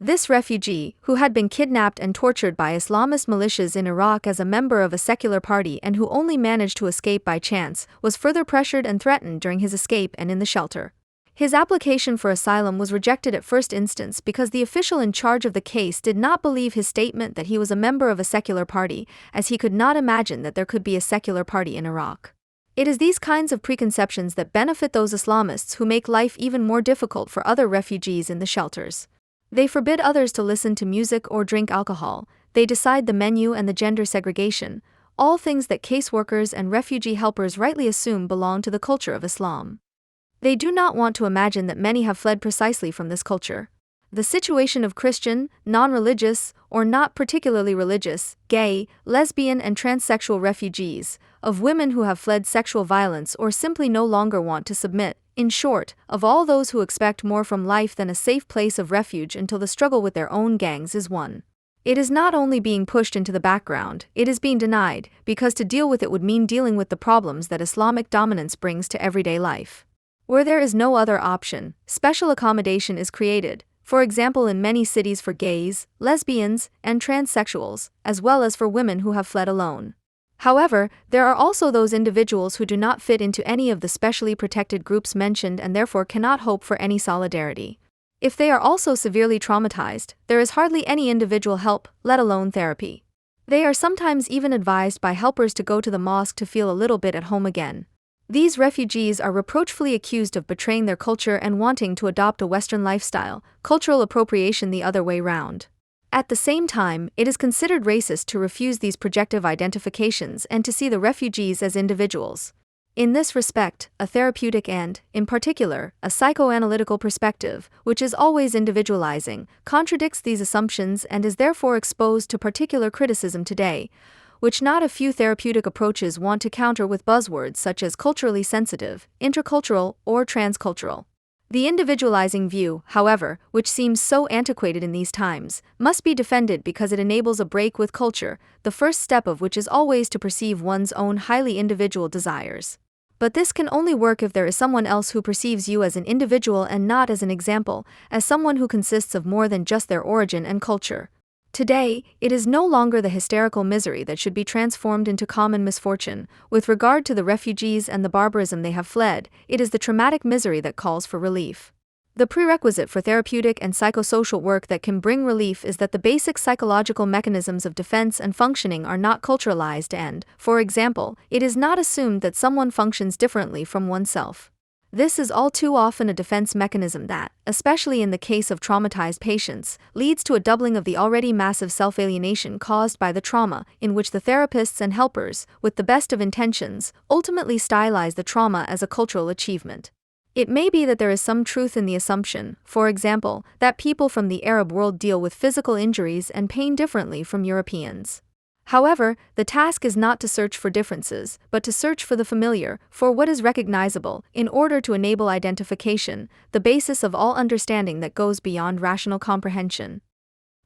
A: This refugee, who had been kidnapped and tortured by Islamist militias in Iraq as a member of a secular party and who only managed to escape by chance, was further pressured and threatened during his escape and in the shelter. His application for asylum was rejected at first instance because the official in charge of the case did not believe his statement that he was a member of a secular party, as he could not imagine that there could be a secular party in Iraq. It is these kinds of preconceptions that benefit those Islamists who make life even more difficult for other refugees in the shelters. They forbid others to listen to music or drink alcohol, they decide the menu and the gender segregation, all things that caseworkers and refugee helpers rightly assume belong to the culture of Islam. They do not want to imagine that many have fled precisely from this culture. The situation of Christian, non-religious, or not particularly religious, gay, lesbian and transsexual refugees, of women who have fled sexual violence or simply no longer want to submit, in short, of all those who expect more from life than a safe place of refuge until the struggle with their own gangs is won. It is not only being pushed into the background, it is being denied, because to deal with it would mean dealing with the problems that Islamic dominance brings to everyday life. Where there is no other option, special accommodation is created, for example in many cities for gays, lesbians, and transsexuals, as well as for women who have fled alone. However, there are also those individuals who do not fit into any of the specially protected groups mentioned and therefore cannot hope for any solidarity. If they are also severely traumatized, there is hardly any individual help, let alone therapy. They are sometimes even advised by helpers to go to the mosque to feel a little bit at home again. These refugees are reproachfully accused of betraying their culture and wanting to adopt a Western lifestyle, cultural appropriation the other way round. At the same time, it is considered racist to refuse these projective identifications and to see the refugees as individuals. In this respect, a therapeutic and, in particular, a psychoanalytical perspective, which is always individualizing, contradicts these assumptions and is therefore exposed to particular criticism today, which not a few therapeutic approaches want to counter with buzzwords such as culturally sensitive, intercultural, or transcultural. The individualizing view, however, which seems so antiquated in these times, must be defended because it enables a break with culture, the first step of which is always to perceive one's own highly individual desires. But this can only work if there is someone else who perceives you as an individual and not as an example, as someone who consists of more than just their origin and culture. Today, it is no longer the hysterical misery that should be transformed into common misfortune. With regard to the refugees and the barbarism they have fled, it is the traumatic misery that calls for relief. The prerequisite for therapeutic and psychosocial work that can bring relief is that the basic psychological mechanisms of defense and functioning are not culturalized and, for example, it is not assumed that someone functions differently from oneself. This is all too often a defense mechanism that, especially in the case of traumatized patients, leads to a doubling of the already massive self-alienation caused by the trauma, in which the therapists and helpers, with the best of intentions, ultimately stylize the trauma as a cultural achievement. It may be that there is some truth in the assumption, for example, that people from the Arab world deal with physical injuries and pain differently from Europeans. However, the task is not to search for differences, but to search for the familiar, for what is recognizable, in order to enable identification, the basis of all understanding that goes beyond rational comprehension.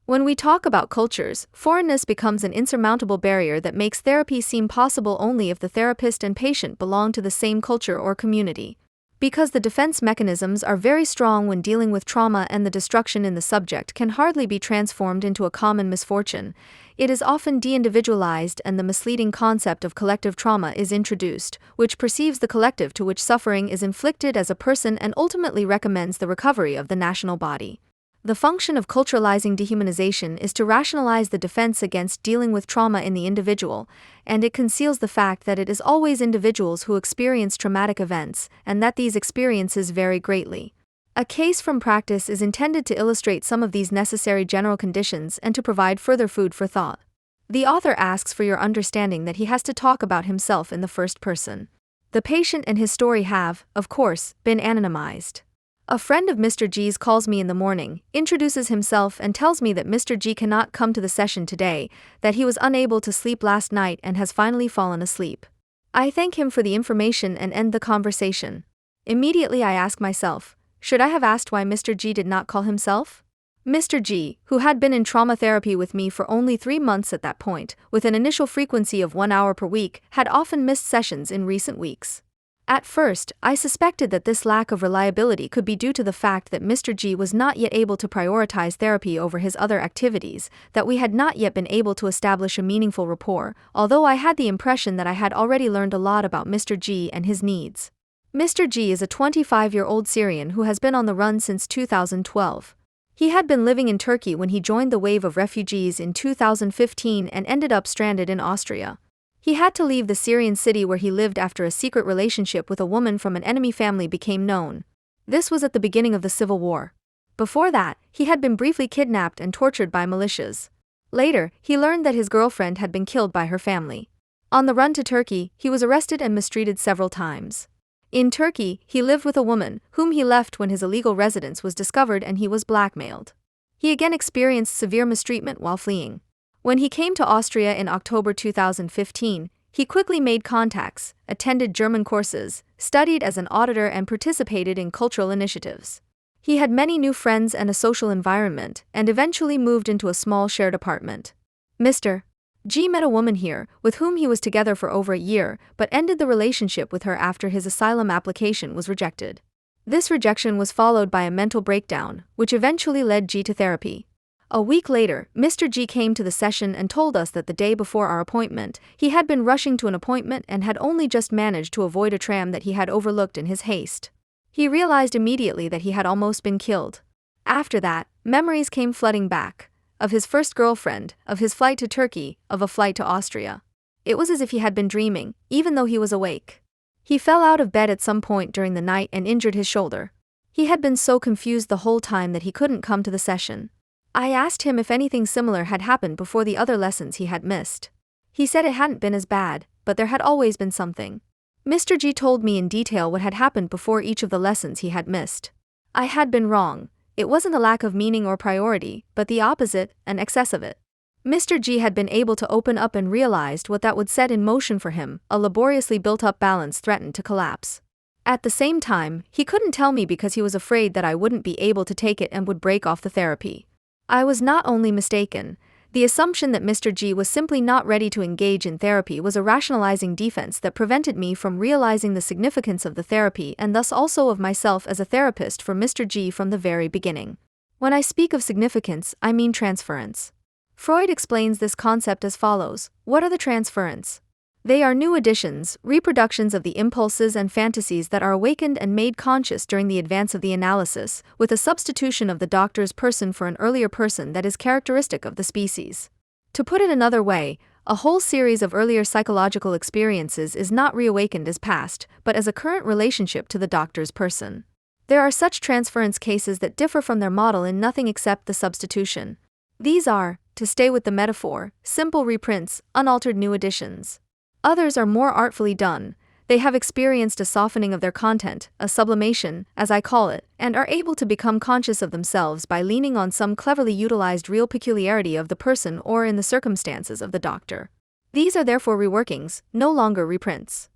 A: When we talk about cultures, foreignness becomes an insurmountable barrier that makes therapy seem possible only if the therapist and patient belong to the same culture or community. Because the defense mechanisms are very strong when dealing with trauma and the destruction in the subject can hardly be transformed into a common misfortune, it is often de-individualized and the misleading concept of collective trauma is introduced, which perceives the collective to which suffering is inflicted as a person and ultimately recommends the recovery of the national body. The function of culturalizing dehumanization is to rationalize the defense against dealing with trauma in the individual, and it conceals the fact that it is always individuals who experience traumatic events, and that these experiences vary greatly. A case from practice is intended to illustrate some of these necessary general conditions and to provide further food for thought. The author asks for your understanding that he has to talk about himself in the first person. The patient and his story have, of course, been anonymized. A friend of Mr. G's calls me in the morning, introduces himself and tells me that Mr. G cannot come to the session today, that he was unable to sleep last night and has finally fallen asleep. I thank him for the information and end the conversation. Immediately I ask myself, should I have asked why Mr. G did not call himself? Mr. G, who had been in trauma therapy with me for only 3 months at that point, with an initial frequency of 1 hour per week, had often missed sessions in recent weeks. At first, I suspected that this lack of reliability could be due to the fact that Mr. G was not yet able to prioritize therapy over his other activities, that we had not yet been able to establish a meaningful rapport, although I had the impression that I had already learned a lot about Mr. G and his needs. Mr. G is a 25-year-old Syrian who has been on the run since 2012. He had been living in Turkey when he joined the wave of refugees in 2015 and ended up stranded in Austria. He had to leave the Syrian city where he lived after a secret relationship with a woman from an enemy family became known. This was at the beginning of the civil war. Before that, he had been briefly kidnapped and tortured by militias. Later, he learned that his girlfriend had been killed by her family. On the run to Turkey, he was arrested and mistreated several times. In Turkey, he lived with a woman, whom he left when his illegal residence was discovered and he was blackmailed. He again experienced severe mistreatment while fleeing. When he came to Austria in October 2015, he quickly made contacts, attended German courses, studied as an auditor and participated in cultural initiatives. He had many new friends and a social environment, and eventually moved into a small shared apartment. Mr. G met a woman here, with whom he was together for over a year, but ended the relationship with her after his asylum application was rejected. This rejection was followed by a mental breakdown, which eventually led G to therapy. A week later, Mr. G came to the session and told us that the day before our appointment, he had been rushing to an appointment and had only just managed to avoid a tram that he had overlooked in his haste. He realized immediately that he had almost been killed. After that, memories came flooding back. Of his first girlfriend, of his flight to Turkey, of a flight to Austria. It was as if he had been dreaming, even though he was awake. He fell out of bed at some point during the night and injured his shoulder. He had been so confused the whole time that he couldn't come to the session. I asked him if anything similar had happened before the other lessons he had missed. He said it hadn't been as bad, but there had always been something. Mr. G told me in detail what had happened before each of the lessons he had missed. I had been wrong. It wasn't a lack of meaning or priority, but the opposite, an excess of it. Mr. G had been able to open up and realized what that would set in motion for him. A laboriously built-up balance threatened to collapse. At the same time, he couldn't tell me because he was afraid that I wouldn't be able to take it and would break off the therapy. I was not only mistaken. The assumption that Mr. G was simply not ready to engage in therapy was a rationalizing defense that prevented me from realizing the significance of the therapy and thus also of myself as a therapist for Mr. G from the very beginning. When I speak of significance, I mean transference. Freud explains this concept as follows. What are the transferents? They are new additions, reproductions of the impulses and fantasies that are awakened and made conscious during the advance of the analysis, with a substitution of the doctor's person for an earlier person that is characteristic of the species. To put it another way, a whole series of earlier psychological experiences is not reawakened as past, but as a current relationship to the doctor's person. There are such transference cases that differ from their model in nothing except the substitution. These are, to stay with the metaphor, simple reprints, unaltered new additions. Others are more artfully done. they have experienced a softening of their content, a sublimation, as I call it, and are able to become conscious of themselves by leaning on some cleverly utilized real peculiarity of the person or in the circumstances of the doctor. These are therefore reworkings, no longer reprints.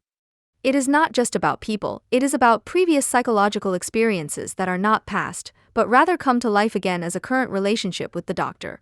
A: It is not just about people, it is about previous psychological experiences that are not past, but rather come to life again as a current relationship with the doctor.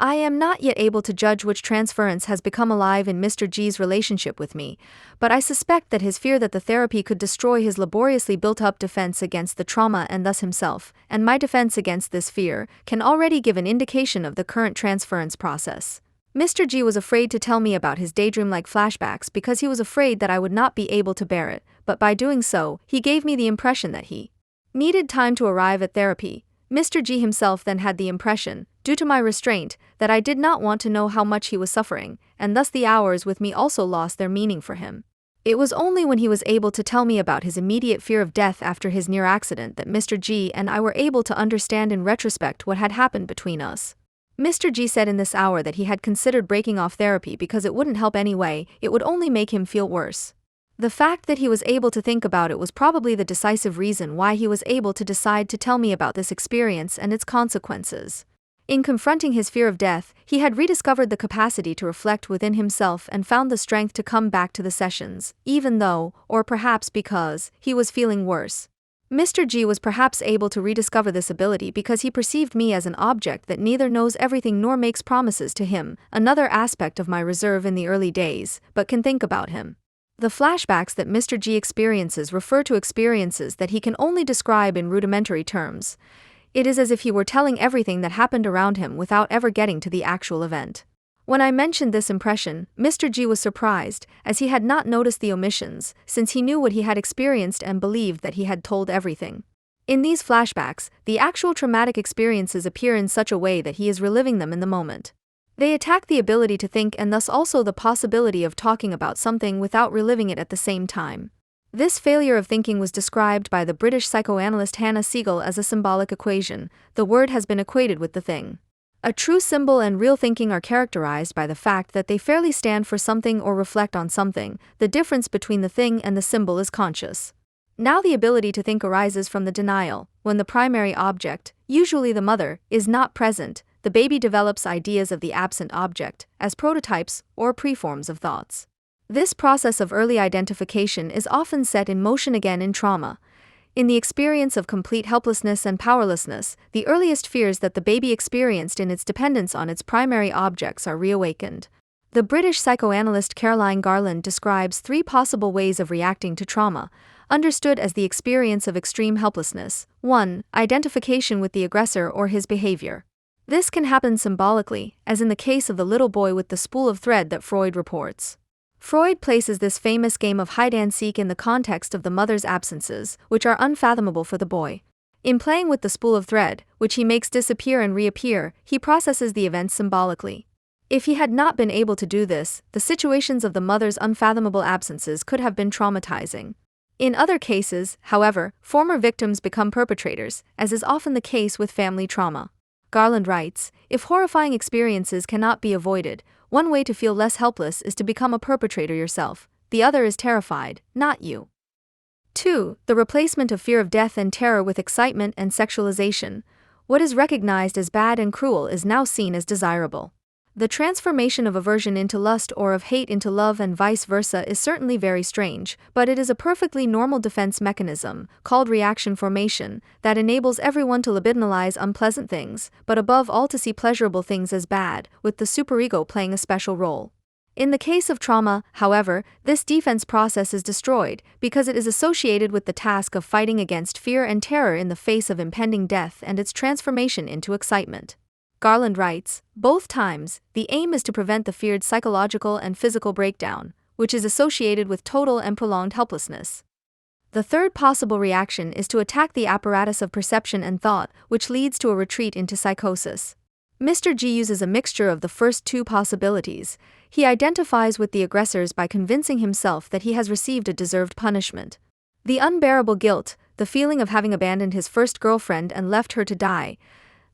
A: I am not yet able to judge which transference has become alive in Mr. G's relationship with me, but I suspect that his fear that the therapy could destroy his laboriously built-up defense against the trauma and thus himself, and my defense against this fear, can already give an indication of the current transference process. Mr. G was afraid to tell me about his daydream-like flashbacks because he was afraid that I would not be able to bear it, but by doing so, he gave me the impression that he needed time to arrive at therapy. Mr. G himself then had the impression, due to my restraint, that I did not want to know how much he was suffering, and thus the hours with me also lost their meaning for him. It was only when he was able to tell me about his immediate fear of death after his near accident that Mr. G and I were able to understand in retrospect what had happened between us. Mr. G said in this hour that he had considered breaking off therapy because it wouldn't help anyway, it would only make him feel worse. The fact that he was able to think about it was probably the decisive reason why he was able to decide to tell me about this experience and its consequences. In confronting his fear of death, he had rediscovered the capacity to reflect within himself and found the strength to come back to the sessions, even though, or perhaps because, he was feeling worse. Mr. G was perhaps able to rediscover this ability because he perceived me as an object that neither knows everything nor makes promises to him, another aspect of my reserve in the early days, but can think about him. The flashbacks that Mr. G experiences refer to experiences that he can only describe in rudimentary terms. It is as if he were telling everything that happened around him without ever getting to the actual event. When I mentioned this impression, Mr. G was surprised, as he had not noticed the omissions, since he knew what he had experienced and believed that he had told everything. In these flashbacks, the actual traumatic experiences appear in such a way that he is reliving them in the moment. They attack the ability to think and thus also the possibility of talking about something without reliving it at the same time. This failure of thinking was described by the British psychoanalyst Hannah Siegel as a symbolic equation. The word has been equated with the thing. A true symbol and real thinking are characterized by the fact that they fairly stand for something or reflect on something. The difference between the thing and the symbol is conscious. Now the ability to think arises from the denial. When the primary object, usually the mother, is not present, the baby develops ideas of the absent object, as prototypes or preforms of thoughts. This process of early identification is often set in motion again in trauma. In the experience of complete helplessness and powerlessness, the earliest fears that the baby experienced in its dependence on its primary objects are reawakened. The British psychoanalyst Caroline Garland describes 3 possible ways of reacting to trauma, understood as the experience of extreme helplessness. 1. Identification with the aggressor or his behavior. This can happen symbolically, as in the case of the little boy with the spool of thread that Freud reports. Freud places this famous game of hide-and-seek in the context of the mother's absences, which are unfathomable for the boy. In playing with the spool of thread, which he makes disappear and reappear, he processes the events symbolically. If he had not been able to do this, the situations of the mother's unfathomable absences could have been traumatizing. In other cases, however, former victims become perpetrators, as is often the case with family trauma. Garland writes, if horrifying experiences cannot be avoided, one way to feel less helpless is to become a perpetrator yourself. The other is terrified, not you. 2. The replacement of fear of death and terror with excitement and sexualization. What is recognized as bad and cruel is now seen as desirable. The transformation of aversion into lust or of hate into love and vice versa is certainly very strange, but it is a perfectly normal defense mechanism, called reaction formation, that enables everyone to libidinalize unpleasant things, but above all to see pleasurable things as bad, with the superego playing a special role. In the case of trauma, however, this defense process is destroyed, because it is associated with the task of fighting against fear and terror in the face of impending death and its transformation into excitement. Garland writes, both times, the aim is to prevent the feared psychological and physical breakdown, which is associated with total and prolonged helplessness. The third possible reaction is to attack the apparatus of perception and thought, which leads to a retreat into psychosis. Mr. G uses a mixture of the first 2 possibilities. He identifies with the aggressors by convincing himself that he has received a deserved punishment. The unbearable guilt, the feeling of having abandoned his first girlfriend and left her to die,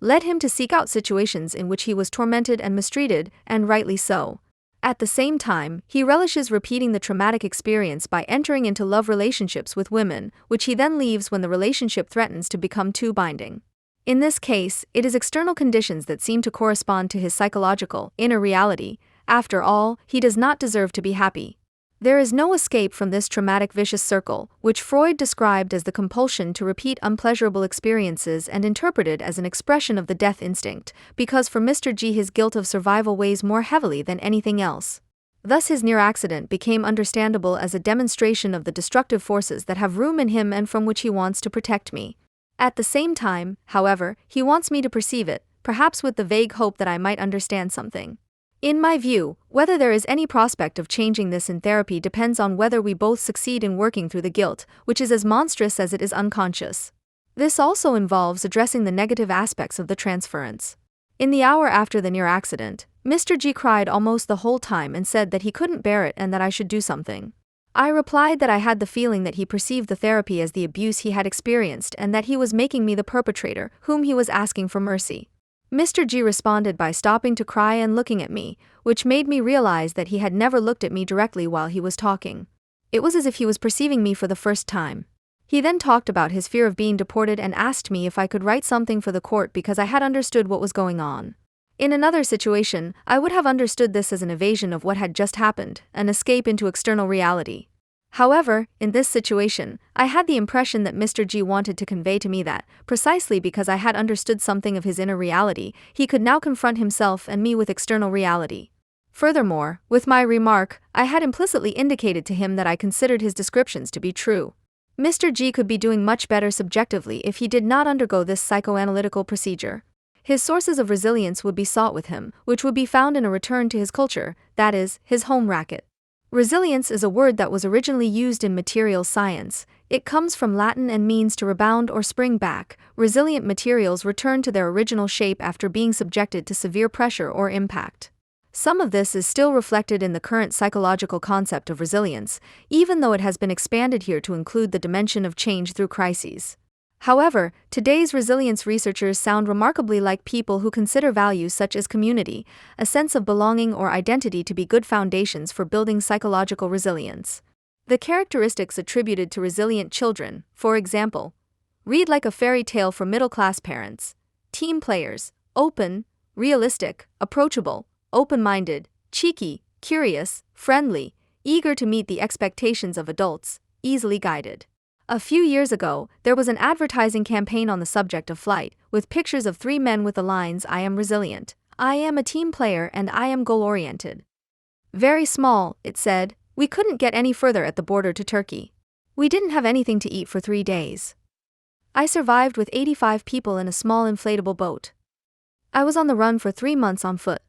A: led him to seek out situations in which he was tormented and mistreated, and rightly so. At the same time, he relishes repeating the traumatic experience by entering into love relationships with women, which he then leaves when the relationship threatens to become too binding. In this case, it is external conditions that seem to correspond to his psychological, inner reality. After all, he does not deserve to be happy. There is no escape from this traumatic vicious circle, which Freud described as the compulsion to repeat unpleasurable experiences and interpreted as an expression of the death instinct, because for Mr. G his guilt of survival weighs more heavily than anything else. Thus his near accident became understandable as a demonstration of the destructive forces that have room in him and from which he wants to protect me. At the same time, however, he wants me to perceive it, perhaps with the vague hope that I might understand something. In my view, whether there is any prospect of changing this in therapy depends on whether we both succeed in working through the guilt, which is as monstrous as it is unconscious. This also involves addressing the negative aspects of the transference. In the hour after the near accident, Mr. G cried almost the whole time and said that he couldn't bear it and that I should do something. I replied that I had the feeling that he perceived the therapy as the abuse he had experienced and that he was making me the perpetrator, whom he was asking for mercy. Mr. G responded by stopping to cry and looking at me, which made me realize that he had never looked at me directly while he was talking. It was as if he was perceiving me for the first time. He then talked about his fear of being deported and asked me if I could write something for the court because I had understood what was going on. In another situation, I would have understood this as an evasion of what had just happened, an escape into external reality. However, in this situation, I had the impression that Mr. G wanted to convey to me that, precisely because I had understood something of his inner reality, he could now confront himself and me with external reality. Furthermore, with my remark, I had implicitly indicated to him that I considered his descriptions to be true. Mr. G could be doing much better subjectively if he did not undergo this psychoanalytical procedure. His sources of resilience would be sought with him, which would be found in a return to his culture, that is, his home racket. Resilience is a word that was originally used in materials science. It comes from Latin and means to rebound or spring back. Resilient materials return to their original shape after being subjected to severe pressure or impact. Some of this is still reflected in the current psychological concept of resilience, even though it has been expanded here to include the dimension of change through crises. However, today's resilience researchers sound remarkably like people who consider values such as community, a sense of belonging or identity to be good foundations for building psychological resilience. The characteristics attributed to resilient children, for example, read like a fairy tale for middle-class parents, team players, open, realistic, approachable, open-minded, cheeky, curious, friendly, eager to meet the expectations of adults, easily guided. A few years ago, there was an advertising campaign on the subject of flight, with pictures of 3 men with the lines, "I am resilient, I am a team player, and I am goal-oriented." Very small, it said, "We couldn't get any further at the border to Turkey. We didn't have anything to eat for 3 days. I survived with 85 people in a small inflatable boat. I was on the run for 3 months on foot."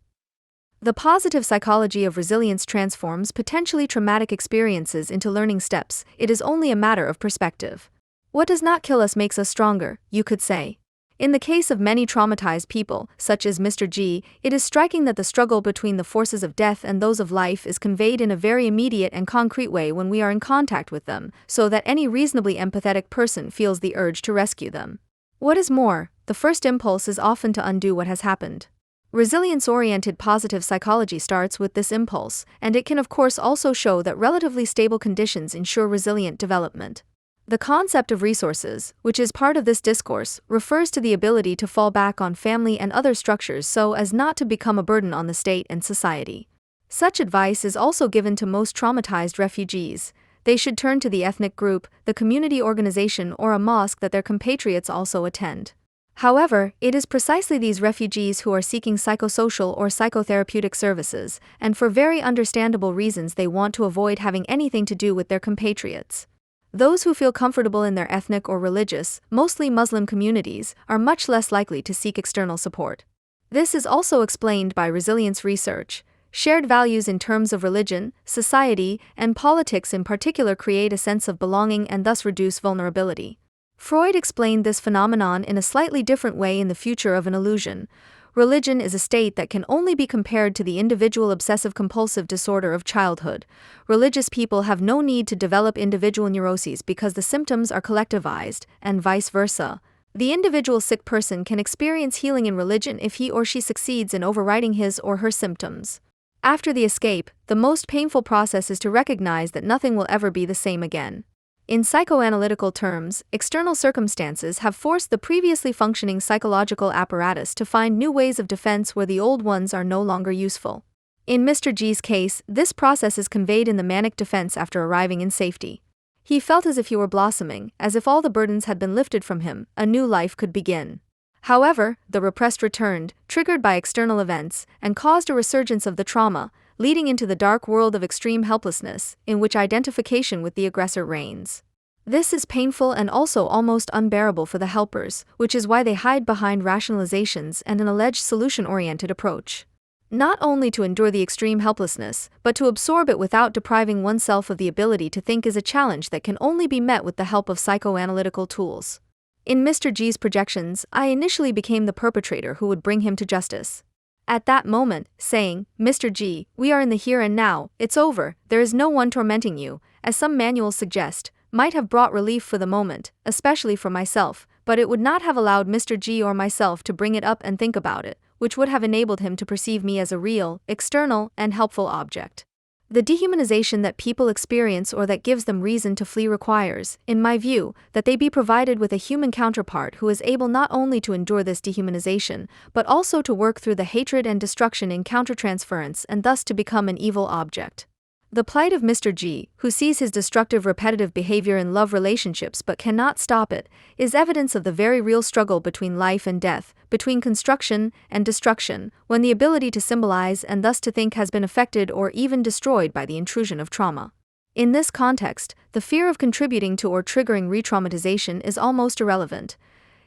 A: The positive psychology of resilience transforms potentially traumatic experiences into learning steps. It is only a matter of perspective. What does not kill us makes us stronger, you could say. In the case of many traumatized people, such as Mr. G, it is striking that the struggle between the forces of death and those of life is conveyed in a very immediate and concrete way when we are in contact with them, so that any reasonably empathetic person feels the urge to rescue them. What is more, the first impulse is often to undo what has happened. Resilience-oriented positive psychology starts with this impulse, and it can of course also show that relatively stable conditions ensure resilient development. The concept of resources, which is part of this discourse, refers to the ability to fall back on family and other structures so as not to become a burden on the state and society. Such advice is also given to most traumatized refugees. They should turn to the ethnic group, the community organization, or a mosque that their compatriots also attend. However, it is precisely these refugees who are seeking psychosocial or psychotherapeutic services, and for very understandable reasons they want to avoid having anything to do with their compatriots. Those who feel comfortable in their ethnic or religious, mostly Muslim communities, are much less likely to seek external support. This is also explained by resilience research. Shared values in terms of religion, society, and politics in particular create a sense of belonging and thus reduce vulnerability. Freud explained this phenomenon in a slightly different way in The Future of an Illusion. Religion is a state that can only be compared to the individual obsessive-compulsive disorder of childhood. Religious people have no need to develop individual neuroses because the symptoms are collectivized, and vice versa. The individual sick person can experience healing in religion if he or she succeeds in overriding his or her symptoms. After the escape, the most painful process is to recognize that nothing will ever be the same again. In psychoanalytical terms, external circumstances have forced the previously functioning psychological apparatus to find new ways of defense where the old ones are no longer useful. In Mr. G's case, this process is conveyed in the manic defense after arriving in safety. He felt as if he were blossoming, as if all the burdens had been lifted from him, a new life could begin. However, the repressed returned, triggered by external events, and caused a resurgence of the trauma, leading into the dark world of extreme helplessness, in which identification with the aggressor reigns. This is painful and also almost unbearable for the helpers, which is why they hide behind rationalizations and an alleged solution-oriented approach. Not only to endure the extreme helplessness, but to absorb it without depriving oneself of the ability to think is a challenge that can only be met with the help of psychoanalytical tools. In Mr. G's projections, I initially became the perpetrator who would bring him to justice. At that moment, saying, "Mr. G, we are in the here and now, it's over, there is no one tormenting you," as some manuals suggest, might have brought relief for the moment, especially for myself, but it would not have allowed Mr. G or myself to bring it up and think about it, which would have enabled him to perceive me as a real, external, and helpful object. The dehumanization that people experience or that gives them reason to flee requires, in my view, that they be provided with a human counterpart who is able not only to endure this dehumanization, but also to work through the hatred and destruction in countertransference and thus to become an evil object. The plight of Mr. G, who sees his destructive repetitive behavior in love relationships but cannot stop it, is evidence of the very real struggle between life and death, between construction and destruction, when the ability to symbolize and thus to think has been affected or even destroyed by the intrusion of trauma. In this context, the fear of contributing to or triggering re-traumatization is almost irrelevant.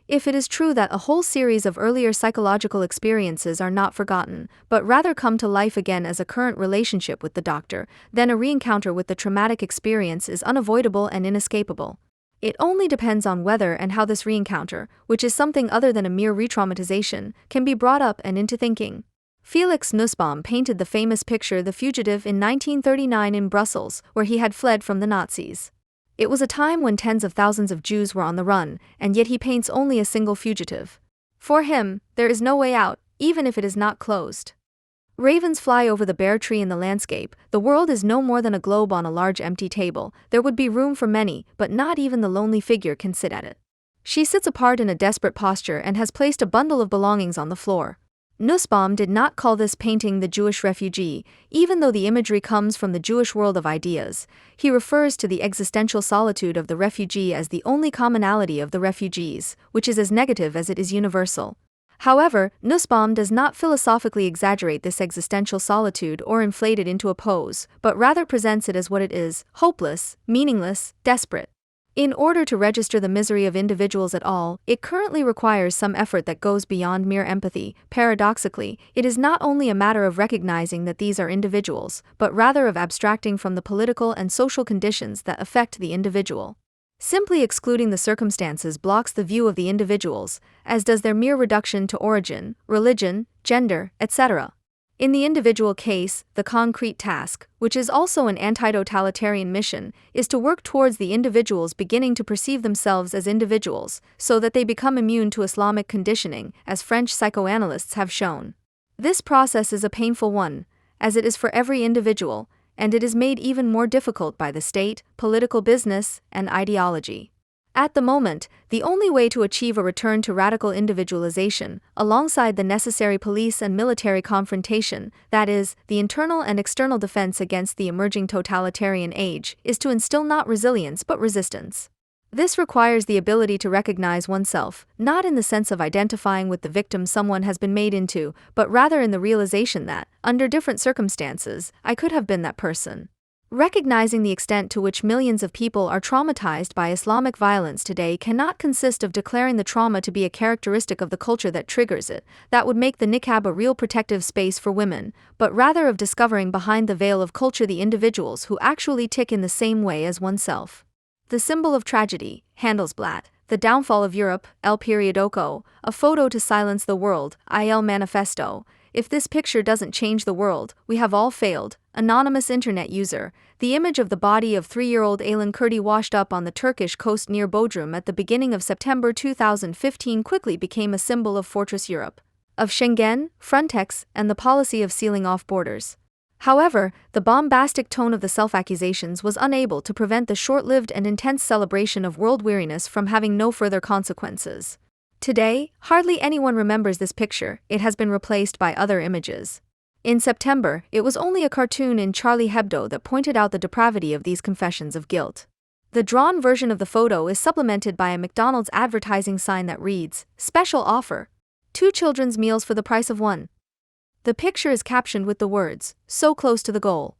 A: If it is true that a whole series of earlier psychological experiences are not forgotten, but rather come to life again as a current relationship with the doctor, then a re-encounter with the traumatic experience is unavoidable and inescapable. It only depends on whether and how this re-encounter, which is something other than a mere re-traumatization, can be brought up and into thinking. Felix Nussbaum painted the famous picture The Fugitive in 1939 in Brussels, where he had fled from the Nazis. It was a time when tens of thousands of Jews were on the run, and yet he paints only a single fugitive. For him, there is no way out, even if it is not closed. Ravens fly over the bare tree in the landscape, the world is no more than a globe on a large empty table, there would be room for many, but not even the lonely figure can sit at it. She sits apart in a desperate posture and has placed a bundle of belongings on the floor. Nussbaum did not call this painting the Jewish refugee, even though the imagery comes from the Jewish world of ideas. He refers to the existential solitude of the refugee as the only commonality of the refugees, which is as negative as it is universal. However, Nussbaum does not philosophically exaggerate this existential solitude or inflate it into a pose, but rather presents it as what it is: hopeless, meaningless, desperate. In order to register the misery of individuals at all, it currently requires some effort that goes beyond mere empathy. Paradoxically, it is not only a matter of recognizing that these are individuals, but rather of abstracting from the political and social conditions that affect the individual. Simply excluding the circumstances blocks the view of the individuals, as does their mere reduction to origin, religion, gender, etc. In the individual case, the concrete task, which is also an anti-totalitarian mission, is to work towards the individuals beginning to perceive themselves as individuals, so that they become immune to Islamic conditioning, as French psychoanalysts have shown. This process is a painful one, as it is for every individual, and it is made even more difficult by the state, political business, and ideology. At the moment, the only way to achieve a return to radical individualization, alongside the necessary police and military confrontation, that is, the internal and external defense against the emerging totalitarian age, is to instill not resilience but resistance. This requires the ability to recognize oneself, not in the sense of identifying with the victim someone has been made into, but rather in the realization that, under different circumstances, I could have been that person. Recognizing the extent to which millions of people are traumatized by Islamic violence today cannot consist of declaring the trauma to be a characteristic of the culture that triggers it, that would make the niqab a real protective space for women, but rather of discovering behind the veil of culture the individuals who actually tick in the same way as oneself. The Symbol of Tragedy, Handelsblatt, The Downfall of Europe, El Periódico, A Photo to Silence the World, Il Manifesto. If this picture doesn't change the world, we have all failed. Anonymous internet user. The image of the body of 3-year-old Aylan Kurdi washed up on the Turkish coast near Bodrum at the beginning of September 2015 quickly became a symbol of Fortress Europe, of Schengen, Frontex, and the policy of sealing off borders. However, the bombastic tone of the self-accusations was unable to prevent the short-lived and intense celebration of world weariness from having no further consequences. Today, hardly anyone remembers this picture. It has been replaced by other images. In September, it was only a cartoon in Charlie Hebdo that pointed out the depravity of these confessions of guilt. The drawn version of the photo is supplemented by a McDonald's advertising sign that reads, "Special offer. 2 children's meals for the price of 1." The picture is captioned with the words, "So close to the goal."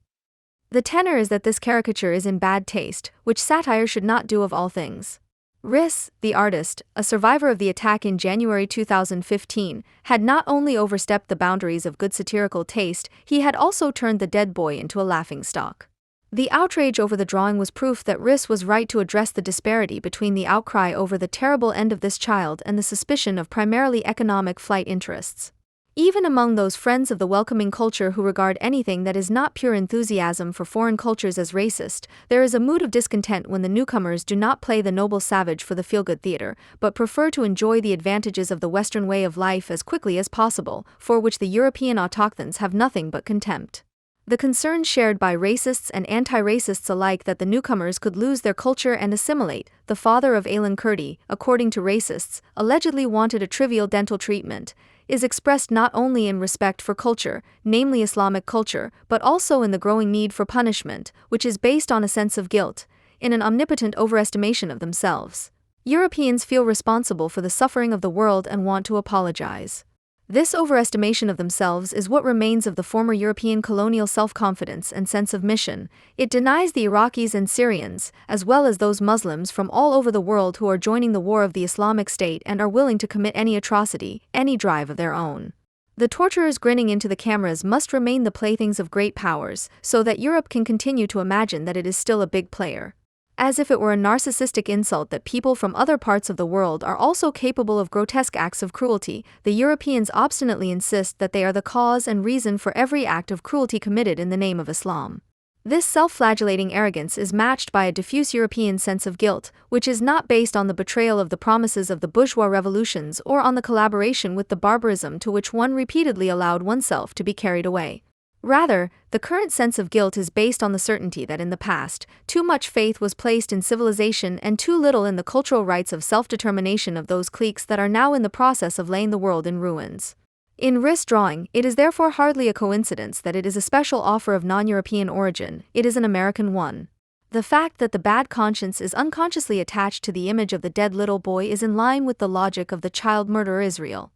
A: The tenor is that this caricature is in bad taste, which satire should not do of all things. Riss, the artist, a survivor of the attack in January 2015, had not only overstepped the boundaries of good satirical taste, he had also turned the dead boy into a laughingstock. The outrage over the drawing was proof that Riss was right to address the disparity between the outcry over the terrible end of this child and the suspicion of primarily economic flight interests. Even among those friends of the welcoming culture who regard anything that is not pure enthusiasm for foreign cultures as racist, there is a mood of discontent when the newcomers do not play the noble savage for the feel-good theater, but prefer to enjoy the advantages of the Western way of life as quickly as possible, for which the European autochthons have nothing but contempt. The concern shared by racists and anti-racists alike that the newcomers could lose their culture and assimilate, the father of Alan Kurdi, according to racists, allegedly wanted a trivial dental treatment, is expressed not only in respect for culture, namely Islamic culture, but also in the growing need for punishment, which is based on a sense of guilt, in an omnipotent overestimation of themselves. Europeans feel responsible for the suffering of the world and want to apologize. This overestimation of themselves is what remains of the former European colonial self-confidence and sense of mission. It denies the Iraqis and Syrians, as well as those Muslims from all over the world who are joining the war of the Islamic State and are willing to commit any atrocity, any drive of their own. The torturers grinning into the cameras must remain the playthings of great powers, so that Europe can continue to imagine that it is still a big player. As if it were a narcissistic insult that people from other parts of the world are also capable of grotesque acts of cruelty, the Europeans obstinately insist that they are the cause and reason for every act of cruelty committed in the name of Islam. This self-flagellating arrogance is matched by a diffuse European sense of guilt, which is not based on the betrayal of the promises of the bourgeois revolutions or on the collaboration with the barbarism to which one repeatedly allowed oneself to be carried away. Rather, the current sense of guilt is based on the certainty that in the past, too much faith was placed in civilization and too little in the cultural rights of self-determination of those cliques that are now in the process of laying the world in ruins. In Riss drawing, it is therefore hardly a coincidence that it is a special offer of non-European origin, it is an American one. The fact that the bad conscience is unconsciously attached to the image of the dead little boy is in line with the logic of the child murderer Israel.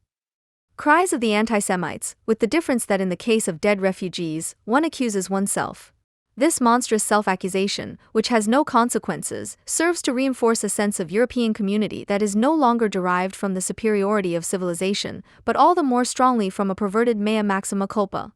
A: Cries of the anti-Semites, with the difference that in the case of dead refugees, one accuses oneself. This monstrous self-accusation, which has no consequences, serves to reinforce a sense of European community that is no longer derived from the superiority of civilization, but all the more strongly from a perverted mea maxima culpa.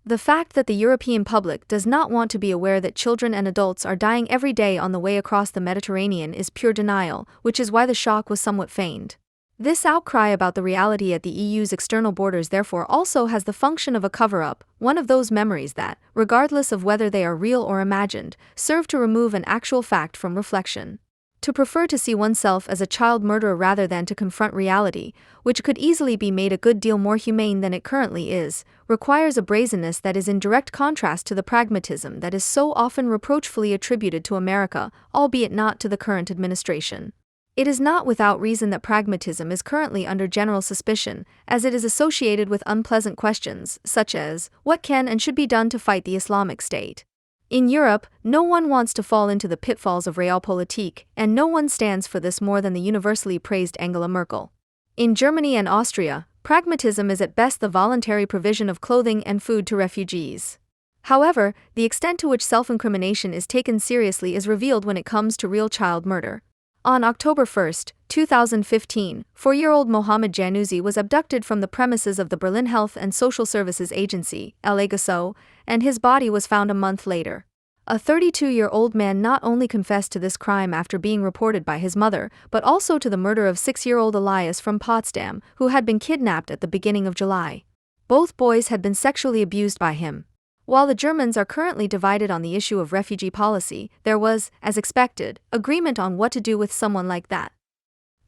A: The fact that the European public does not want to be aware that children and adults are dying every day on the way across the Mediterranean is pure denial, which is why the shock was somewhat feigned. This outcry about the reality at the EU's external borders therefore also has the function of a cover-up, one of those memories that, regardless of whether they are real or imagined, serve to remove an actual fact from reflection. To prefer to see oneself as a child murderer rather than to confront reality, which could easily be made a good deal more humane than it currently is, requires a brazenness that is in direct contrast to the pragmatism that is so often reproachfully attributed to America, albeit not to the current administration. It is not without reason that pragmatism is currently under general suspicion, as it is associated with unpleasant questions, such as, what can and should be done to fight the Islamic State? In Europe, no one wants to fall into the pitfalls of realpolitik, and no one stands for this more than the universally praised Angela Merkel. In Germany and Austria, pragmatism is at best the voluntary provision of clothing and food to refugees. However, the extent to which self-incrimination is taken seriously is revealed when it comes to real child murder. On October 1, 2015, 4-year-old Mohamed Janouzi was abducted from the premises of the Berlin Health and Social Services Agency, LAGSO, and his body was found a month later. A 32-year-old man not only confessed to this crime after being reported by his mother, but also to the murder of 6-year-old Elias from Potsdam, who had been kidnapped at the beginning of July. Both boys had been sexually abused by him. While the Germans are currently divided on the issue of refugee policy, there was, as expected, agreement on what to do with someone like that.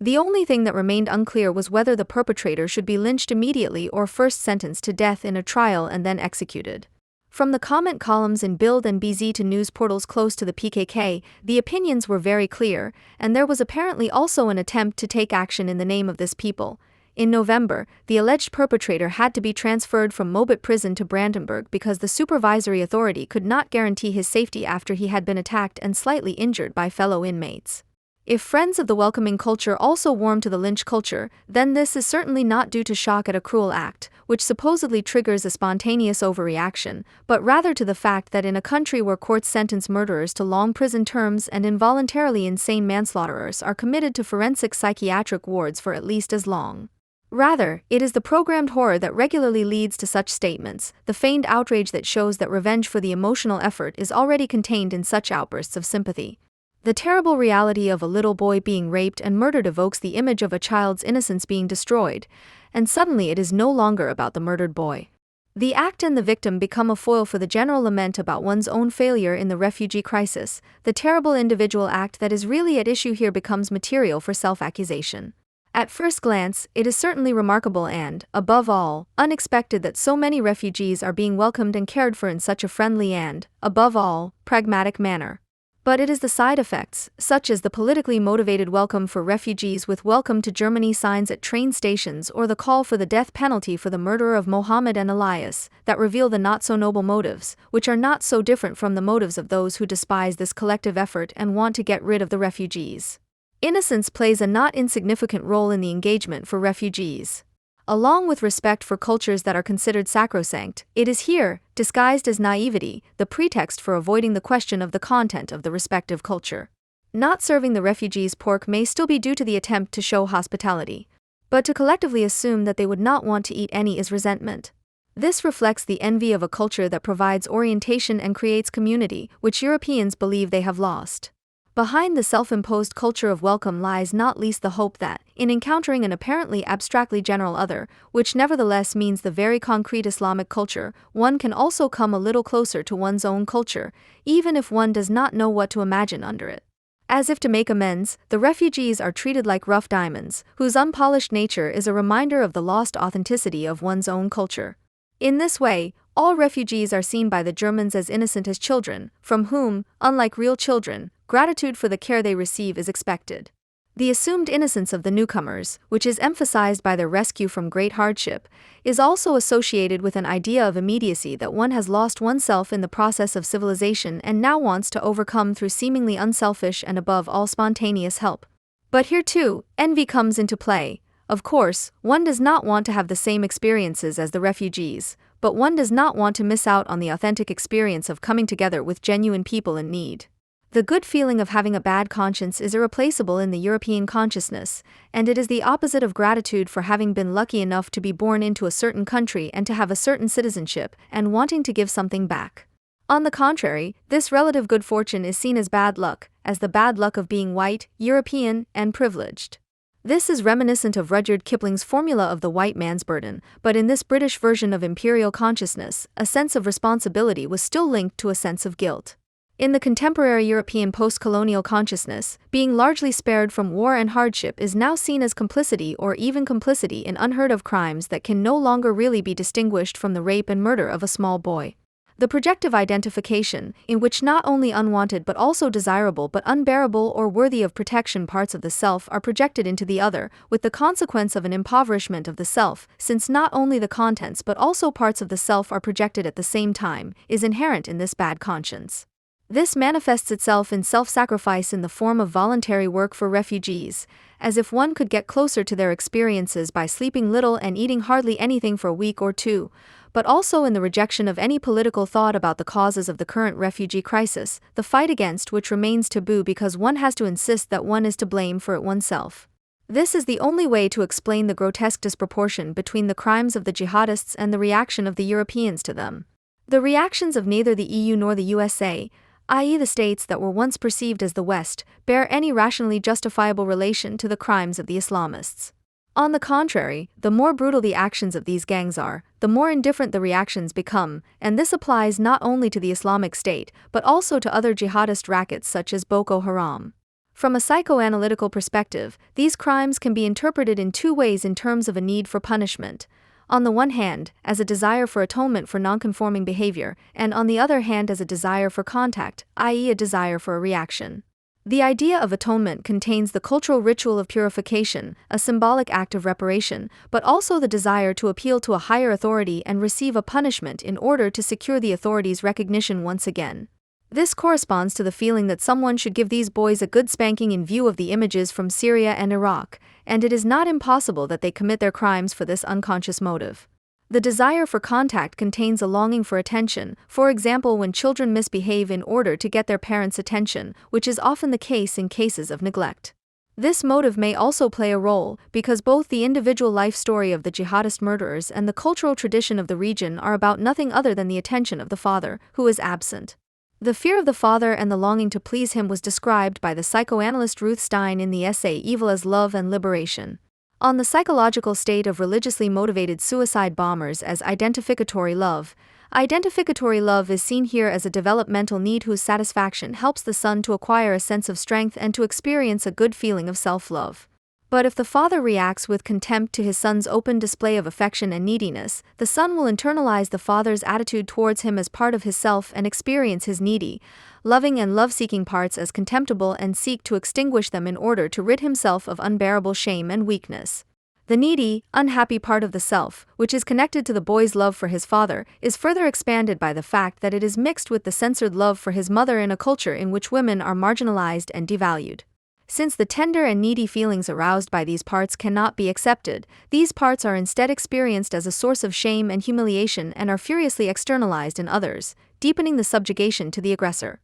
A: The only thing that remained unclear was whether the perpetrator should be lynched immediately or first sentenced to death in a trial and then executed. From the comment columns in Bild and BZ to news portals close to the PKK, the opinions were very clear, and there was apparently also an attempt to take action in the name of this people. In November, the alleged perpetrator had to be transferred from Mobit prison to Brandenburg because the supervisory authority could not guarantee his safety after he had been attacked and slightly injured by fellow inmates. If friends of the welcoming culture also warm to the lynch culture, then this is certainly not due to shock at a cruel act, which supposedly triggers a spontaneous overreaction, but rather to the fact that in a country where courts sentence murderers to long prison terms and involuntarily insane manslaughterers are committed to forensic psychiatric wards for at least as long. Rather, it is the programmed horror that regularly leads to such statements, the feigned outrage that shows that revenge for the emotional effort is already contained in such outbursts of sympathy. The terrible reality of a little boy being raped and murdered evokes the image of a child's innocence being destroyed, and suddenly it is no longer about the murdered boy. The act and the victim become a foil for the general lament about one's own failure in the refugee crisis. The terrible individual act that is really at issue here becomes material for self-accusation. At first glance, it is certainly remarkable and, above all, unexpected that so many refugees are being welcomed and cared for in such a friendly and, above all, pragmatic manner. But it is the side effects, such as the politically motivated welcome for refugees with "Welcome to Germany" signs at train stations or the call for the death penalty for the murderer of Mohammed and Elias, that reveal the not-so-noble motives, which are not so different from the motives of those who despise this collective effort and want to get rid of the refugees. Innocence plays a not insignificant role in the engagement for refugees. Along with respect for cultures that are considered sacrosanct, it is here, disguised as naivety, the pretext for avoiding the question of the content of the respective culture. Not serving the refugees pork may still be due to the attempt to show hospitality, but to collectively assume that they would not want to eat any is resentment. This reflects the envy of a culture that provides orientation and creates community, which Europeans believe they have lost. Behind the self-imposed culture of welcome lies not least the hope that, in encountering an apparently abstractly general other, which nevertheless means the very concrete Islamic culture, one can also come a little closer to one's own culture, even if one does not know what to imagine under it. As if to make amends, the refugees are treated like rough diamonds, whose unpolished nature is a reminder of the lost authenticity of one's own culture. In this way, all refugees are seen by the Germans as innocent as children, from whom, unlike real children, gratitude for the care they receive is expected. The assumed innocence of the newcomers, which is emphasized by their rescue from great hardship, is also associated with an idea of immediacy that one has lost oneself in the process of civilization and now wants to overcome through seemingly unselfish and above all spontaneous help. But here too, envy comes into play. Of course, one does not want to have the same experiences as the refugees, but one does not want to miss out on the authentic experience of coming together with genuine people in need. The good feeling of having a bad conscience is irreplaceable in the European consciousness, and it is the opposite of gratitude for having been lucky enough to be born into a certain country and to have a certain citizenship, and wanting to give something back. On the contrary, this relative good fortune is seen as bad luck, as the bad luck of being white, European, and privileged. This is reminiscent of Rudyard Kipling's formula of the white man's burden, but in this British version of imperial consciousness, a sense of responsibility was still linked to a sense of guilt. In the contemporary European post-colonial consciousness, being largely spared from war and hardship is now seen as complicity or even complicity in unheard-of crimes that can no longer really be distinguished from the rape and murder of a small boy. The projective identification, in which not only unwanted but also desirable but unbearable or worthy of protection parts of the self are projected into the other, with the consequence of an impoverishment of the self, since not only the contents but also parts of the self are projected at the same time, is inherent in this bad conscience. This manifests itself in self-sacrifice in the form of voluntary work for refugees, as if one could get closer to their experiences by sleeping little and eating hardly anything for a week or two, but also in the rejection of any political thought about the causes of the current refugee crisis, the fight against which remains taboo because one has to insist that one is to blame for it oneself. This is the only way to explain the grotesque disproportion between the crimes of the jihadists and the reaction of the Europeans to them. The reactions of neither the EU nor the USA, i.e. the states that were once perceived as the West, bear any rationally justifiable relation to the crimes of the Islamists. On the contrary, the more brutal the actions of these gangs are, the more indifferent the reactions become, and this applies not only to the Islamic State, but also to other jihadist rackets such as Boko Haram. From a psychoanalytical perspective, these crimes can be interpreted in two ways in terms of a need for punishment. on the one hand, as a desire for atonement for nonconforming behavior, and on the other hand as a desire for contact, i.e., a desire for a reaction. The idea of atonement contains the cultural ritual of purification, a symbolic act of reparation, but also the desire to appeal to a higher authority and receive a punishment in order to secure the authority's recognition once again. This corresponds to the feeling that someone should give these boys a good spanking in view of the images from Syria and Iraq, and it is not impossible that they commit their crimes for this unconscious motive. The desire for contact contains a longing for attention, for example when children misbehave in order to get their parents' attention, which is often the case in cases of neglect. This motive may also play a role, because both the individual life story of the jihadist murderers and the cultural tradition of the region are about nothing other than the attention of the father, who is absent. The fear of the father and the longing to please him was described by the psychoanalyst Ruth Stein in the essay Evil as Love and Liberation. On the psychological state of religiously motivated suicide bombers as identificatory love. Identificatory love is seen here as a developmental need whose satisfaction helps the son to acquire a sense of strength and to experience a good feeling of self-love. But if the father reacts with contempt to his son's open display of affection and neediness, the son will internalize the father's attitude towards him as part of his self and experience his needy, loving and love-seeking parts as contemptible and seek to extinguish them in order to rid himself of unbearable shame and weakness. The needy, unhappy part of the self, which is connected to the boy's love for his father, is further expanded by the fact that it is mixed with the censored love for his mother in a culture in which women are marginalized and devalued. Since the tender and needy feelings aroused by these parts cannot be accepted, these parts are instead experienced as a source of shame and humiliation and are furiously externalized in others, deepening the subjugation to the aggressor.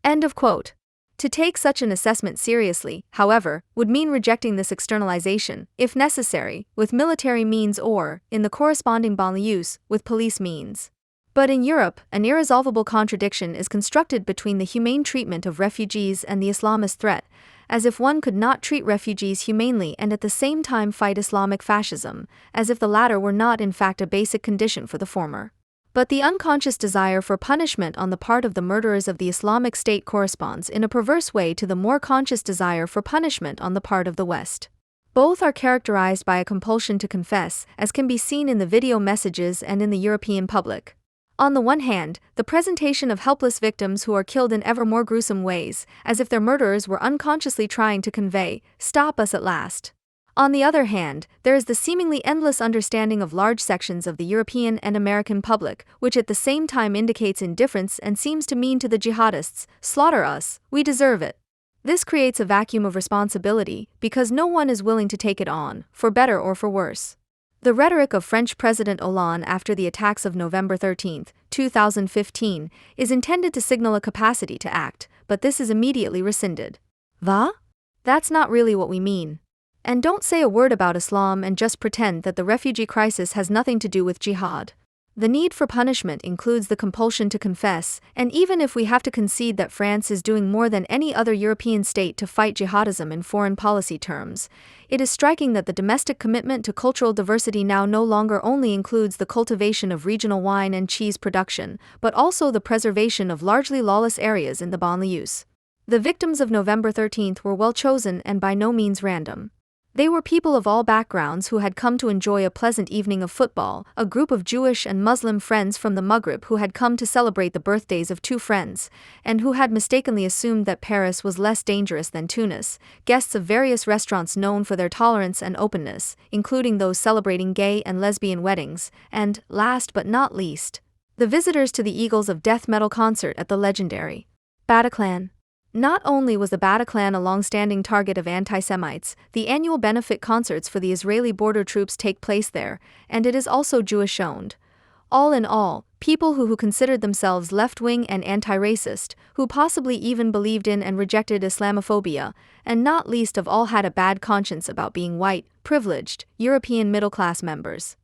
A: End of quote. To take such an assessment seriously, however, would mean rejecting this externalization, if necessary, with military means or, in the corresponding banlieues, with police means. But in Europe, an irresolvable contradiction is constructed between the humane treatment of refugees and the Islamist threat, as if one could not treat refugees humanely and at the same time fight Islamic fascism, as if the latter were not in fact a basic condition for the former. But the unconscious desire for punishment on the part of the murderers of the Islamic State corresponds in a perverse way to the more conscious desire for punishment on the part of the West. Both are characterized by a compulsion to confess, as can be seen in the video messages and in the European public. On the one hand, the presentation of helpless victims who are killed in ever more gruesome ways, as if their murderers were unconsciously trying to convey, "Stop us at last." On the other hand, there is the seemingly endless understanding of large sections of the European and American public, which at the same time indicates indifference and seems to mean to the jihadists, "Slaughter us, we deserve it." This creates a vacuum of responsibility, because no one is willing to take it on, for better or for worse. The rhetoric of French President Hollande after the attacks of November 13, 2015, is intended to signal a capacity to act, but this is immediately rescinded. Va? That's not really what we mean. And don't say a word about Islam and just pretend that the refugee crisis has nothing to do with jihad. The need for punishment includes the compulsion to confess, and even if we have to concede that France is doing more than any other European state to fight jihadism in foreign policy terms, it is striking that the domestic commitment to cultural diversity now no longer only includes the cultivation of regional wine and cheese production, but also the preservation of largely lawless areas in the banlieues. The victims of November 13 were well chosen and by no means random. They were people of all backgrounds who had come to enjoy a pleasant evening of football, a group of Jewish and Muslim friends from the Maghreb who had come to celebrate the birthdays of two friends, and who had mistakenly assumed that Paris was less dangerous than Tunis, guests of various restaurants known for their tolerance and openness, including those celebrating gay and lesbian weddings, and, last but not least, the visitors to the Eagles of Death metal concert at the legendary Bataclan. Not only was the Bataclan a long-standing target of anti-Semites, the annual benefit concerts for the Israeli border troops take place there, and it is also Jewish-owned. All in all, people who considered themselves left-wing and anti-racist, who possibly even believed in and rejected Islamophobia, and not least of all had a bad conscience about being white, privileged, European middle-class members.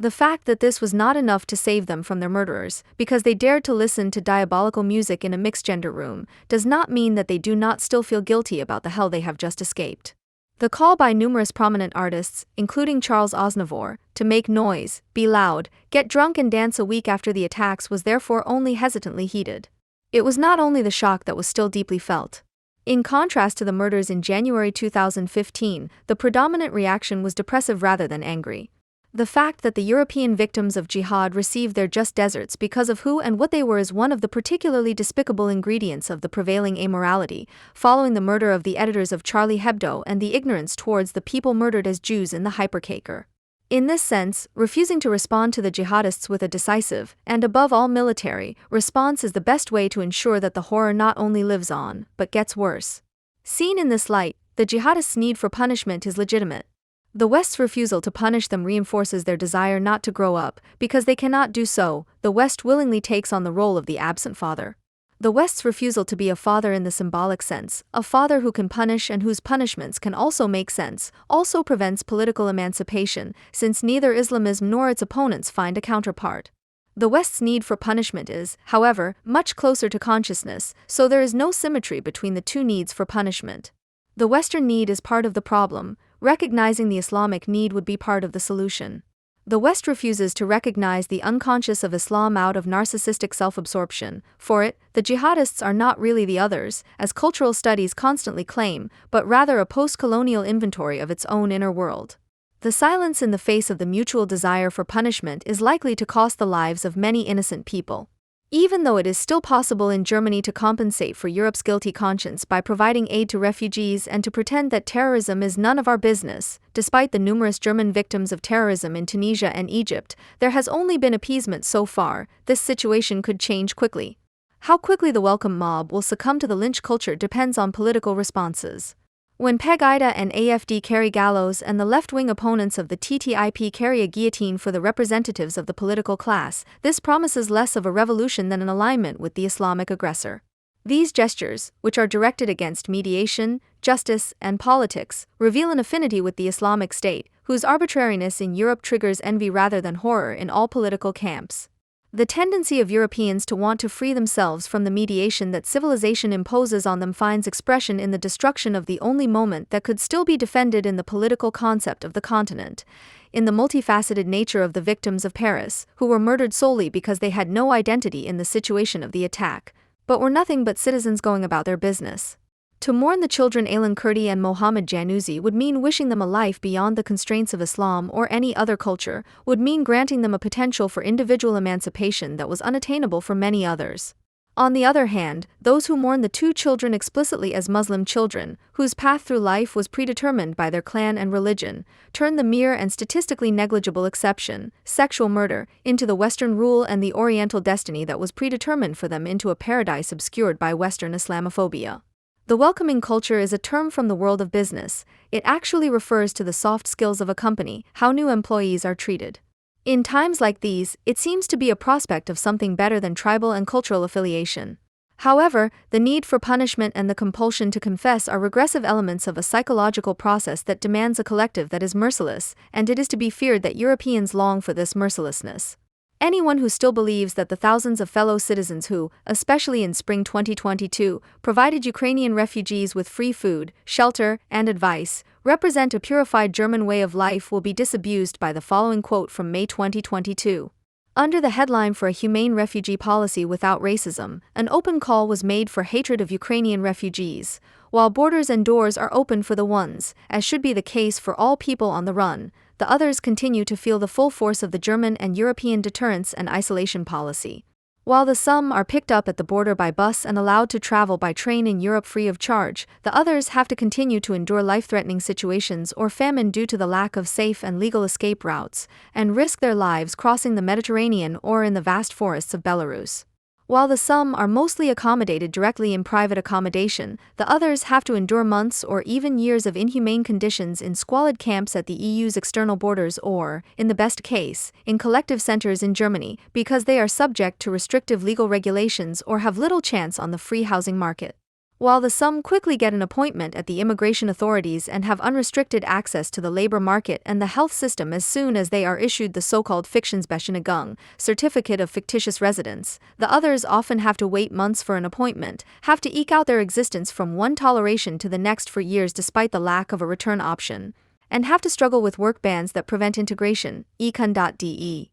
A: The fact that this was not enough to save them from their murderers, because they dared to listen to diabolical music in a mixed-gender room, does not mean that they do not still feel guilty about the hell they have just escaped. The call by numerous prominent artists, including Charles Aznavour, to make noise, be loud, get drunk and dance a week after the attacks was therefore only hesitantly heeded. It was not only the shock that was still deeply felt. In contrast to the murders in January 2015, the predominant reaction was depressive rather than angry. The fact that the European victims of jihad received their just deserts because of who and what they were is one of the particularly despicable ingredients of the prevailing amorality, following the murder of the editors of Charlie Hebdo and the ignorance towards the people murdered as Jews in the Hypercacher. In this sense, refusing to respond to the jihadists with a decisive, and above all military, response is the best way to ensure that the horror not only lives on, but gets worse. Seen in this light, the jihadists' need for punishment is legitimate. The West's refusal to punish them reinforces their desire not to grow up. Because they cannot do so, the West willingly takes on the role of the absent father. The West's refusal to be a father in the symbolic sense, a father who can punish and whose punishments can also make sense, also prevents political emancipation, since neither Islamism nor its opponents find a counterpart. The West's need for punishment is, however, much closer to consciousness, so there is no symmetry between the two needs for punishment. The Western need is part of the problem. Recognizing the Islamic need would be part of the solution. The West refuses to recognize the unconscious of Islam out of narcissistic self-absorption. For it, the jihadists are not really the others, as cultural studies constantly claim, but rather a post-colonial inventory of its own inner world. The silence in the face of the mutual desire for punishment is likely to cost the lives of many innocent people. Even though it is still possible in Germany to compensate for Europe's guilty conscience by providing aid to refugees and to pretend that terrorism is none of our business, despite the numerous German victims of terrorism in Tunisia and Egypt, there has only been appeasement so far. This situation could change quickly. How quickly the welcome mob will succumb to the lynch culture depends on political responses. When Pegida and AfD carry gallows and the left-wing opponents of the TTIP carry a guillotine for the representatives of the political class, this promises less of a revolution than an alignment with the Islamic aggressor. These gestures, which are directed against mediation, justice, and politics, reveal an affinity with the Islamic State, whose arbitrariness in Europe triggers envy rather than horror in all political camps. The tendency of Europeans to want to free themselves from the mediation that civilization imposes on them finds expression in the destruction of the only moment that could still be defended in the political concept of the continent, in the multifaceted nature of the victims of Paris, who were murdered solely because they had no identity in the situation of the attack, but were nothing but citizens going about their business. To mourn the children Aylan Kurdi and Mohammed Janouzi would mean wishing them a life beyond the constraints of Islam or any other culture, would mean granting them a potential for individual emancipation that was unattainable for many others. On the other hand, those who mourn the two children explicitly as Muslim children, whose path through life was predetermined by their clan and religion, turn the mere and statistically negligible exception, sexual murder, into the Western rule and the Oriental destiny that was predetermined for them into a paradise obscured by Western Islamophobia. The welcoming culture is a term from the world of business. It actually refers to the soft skills of a company, how new employees are treated. In times like these, it seems to be a prospect of something better than tribal and cultural affiliation. However, the need for punishment and the compulsion to confess are regressive elements of a psychological process that demands a collective that is merciless, and it is to be feared that Europeans long for this mercilessness. Anyone who still believes that the thousands of fellow citizens who, especially in spring 2022, provided Ukrainian refugees with free food, shelter, and advice, represent a purified German way of life will be disabused by the following quote from May 2022. Under the headline for a humane refugee policy without racism, an open call was made for hatred of Ukrainian refugees, while borders and doors are open for the ones, as should be the case for all people on the run. The others continue to feel the full force of the German and European deterrence and isolation policy. While the some are picked up at the border by bus and allowed to travel by train in Europe free of charge, the others have to continue to endure life-threatening situations or famine due to the lack of safe and legal escape routes, and risk their lives crossing the Mediterranean or in the vast forests of Belarus. While the some are mostly accommodated directly in private accommodation, the others have to endure months or even years of inhumane conditions in squalid camps at the EU's external borders or, in the best case, in collective centers in Germany, because they are subject to restrictive legal regulations or have little chance on the free housing market. While the some quickly get an appointment at the immigration authorities and have unrestricted access to the labor market and the health system as soon as they are issued the so-called Fictionsbescheinigung, certificate of fictitious residence, the others often have to wait months for an appointment, have to eke out their existence from one toleration to the next for years despite the lack of a return option, and have to struggle with work bans that prevent integration, econ.de.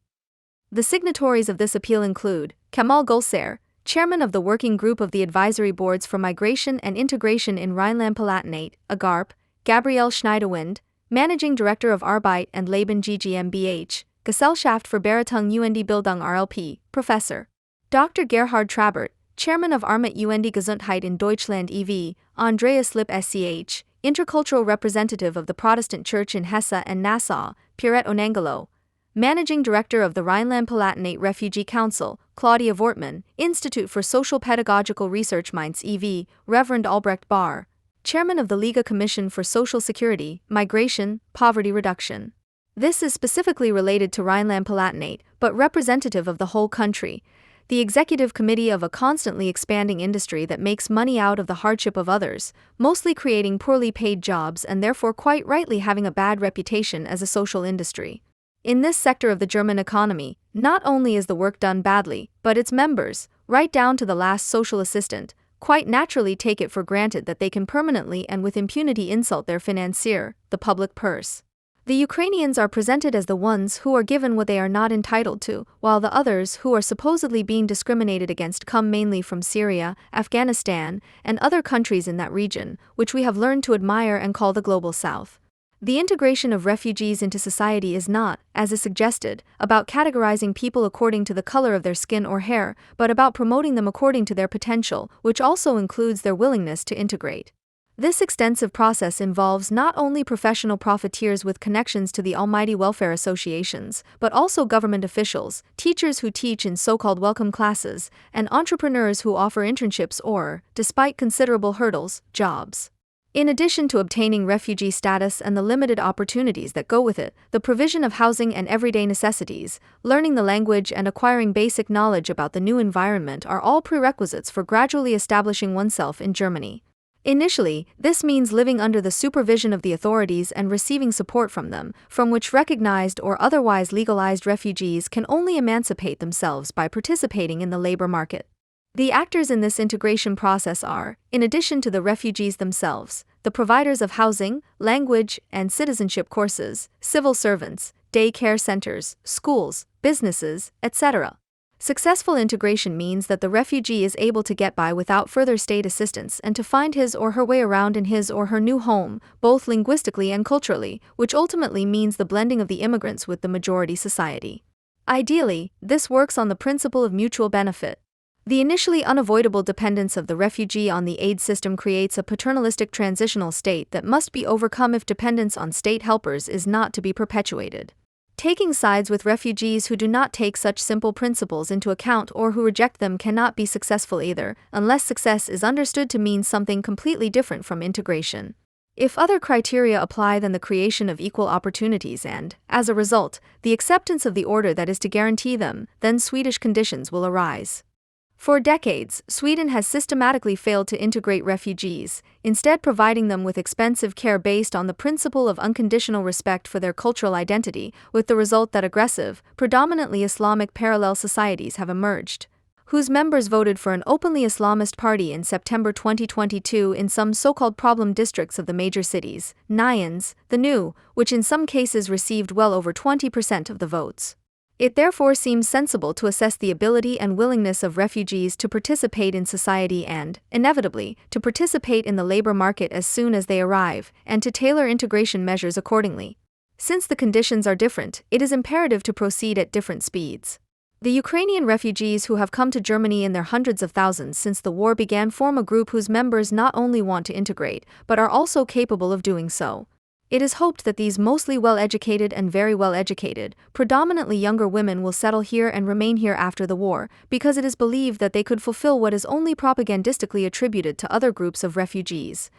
A: The signatories of this appeal include Kemal Gulser, chairman of the Working Group of the Advisory Boards for Migration and Integration in Rhineland-Palatinate, AGARP, Gabriele Schneiderwind, Managing Director of Arbeit and Leben GmbH, Gesellschaft für Beratung und Bildung RLP, Professor. Dr. Gerhard Trabert, Chairman of Armut und Gesundheit in Deutschland e.V., Andreas Lipp SCH, Intercultural Representative of the Protestant Church in Hesse and Nassau, Pierrette Onangelo. Managing Director of the Rhineland-Palatinate Refugee Council, Claudia Wortmann, Institute for Social Pedagogical Research Mainz e.V., Reverend Albrecht Bahr. Chairman of the Liga Commission for Social Security, Migration, Poverty Reduction. This is specifically related to Rhineland-Palatinate, but representative of the whole country. The executive committee of a constantly expanding industry that makes money out of the hardship of others, mostly creating poorly paid jobs and therefore quite rightly having a bad reputation as a social industry. In this sector of the German economy, not only is the work done badly, but its members, right down to the last social assistant, quite naturally take it for granted that they can permanently and with impunity insult their financier, the public purse. The Ukrainians are presented as the ones who are given what they are not entitled to, while the others who are supposedly being discriminated against come mainly from Syria, Afghanistan, and other countries in that region, which we have learned to admire and call the Global South. The integration of refugees into society is not, as is suggested, about categorizing people according to the color of their skin or hair, but about promoting them according to their potential, which also includes their willingness to integrate. This extensive process involves not only professional profiteers with connections to the almighty welfare associations, but also government officials, teachers who teach in so-called welcome classes, and entrepreneurs who offer internships or, despite considerable hurdles, jobs. In addition to obtaining refugee status and the limited opportunities that go with it, the provision of housing and everyday necessities, learning the language and acquiring basic knowledge about the new environment are all prerequisites for gradually establishing oneself in Germany. Initially, this means living under the supervision of the authorities and receiving support from them, from which recognized or otherwise legalized refugees can only emancipate themselves by participating in the labor market. The actors in this integration process are, in addition to the refugees themselves, the providers of housing, language, and citizenship courses, civil servants, day care centers, schools, businesses, etc. Successful integration means that the refugee is able to get by without further state assistance and to find his or her way around in his or her new home, both linguistically and culturally, which ultimately means the blending of the immigrants with the majority society. Ideally, this works on the principle of mutual benefit. The initially unavoidable dependence of the refugee on the aid system creates a paternalistic transitional state that must be overcome if dependence on state helpers is not to be perpetuated. Taking sides with refugees who do not take such simple principles into account or who reject them cannot be successful either, unless success is understood to mean something completely different from integration. If other criteria apply, then the creation of equal opportunities and, as a result, the acceptance of the order that is to guarantee them, then Swedish conditions will arise. For decades, Sweden has systematically failed to integrate refugees, instead providing them with expensive care based on the principle of unconditional respect for their cultural identity, with the result that aggressive, predominantly Islamic parallel societies have emerged, whose members voted for an openly Islamist party in September 2022 in some so-called problem districts of the major cities, Nyans, the new, which in some cases received well over 20% of the votes. It therefore seems sensible to assess the ability and willingness of refugees to participate in society and, inevitably, to participate in the labor market as soon as they arrive, and to tailor integration measures accordingly. Since the conditions are different, it is imperative to proceed at different speeds. The Ukrainian refugees who have come to Germany in their hundreds of thousands since the war began form a group whose members not only want to integrate, but are also capable of doing so. It is hoped that these mostly well-educated and very well-educated, predominantly younger women will settle here and remain here after the war, because it is believed that they could fulfill what is only propagandistically attributed to other groups of refugees,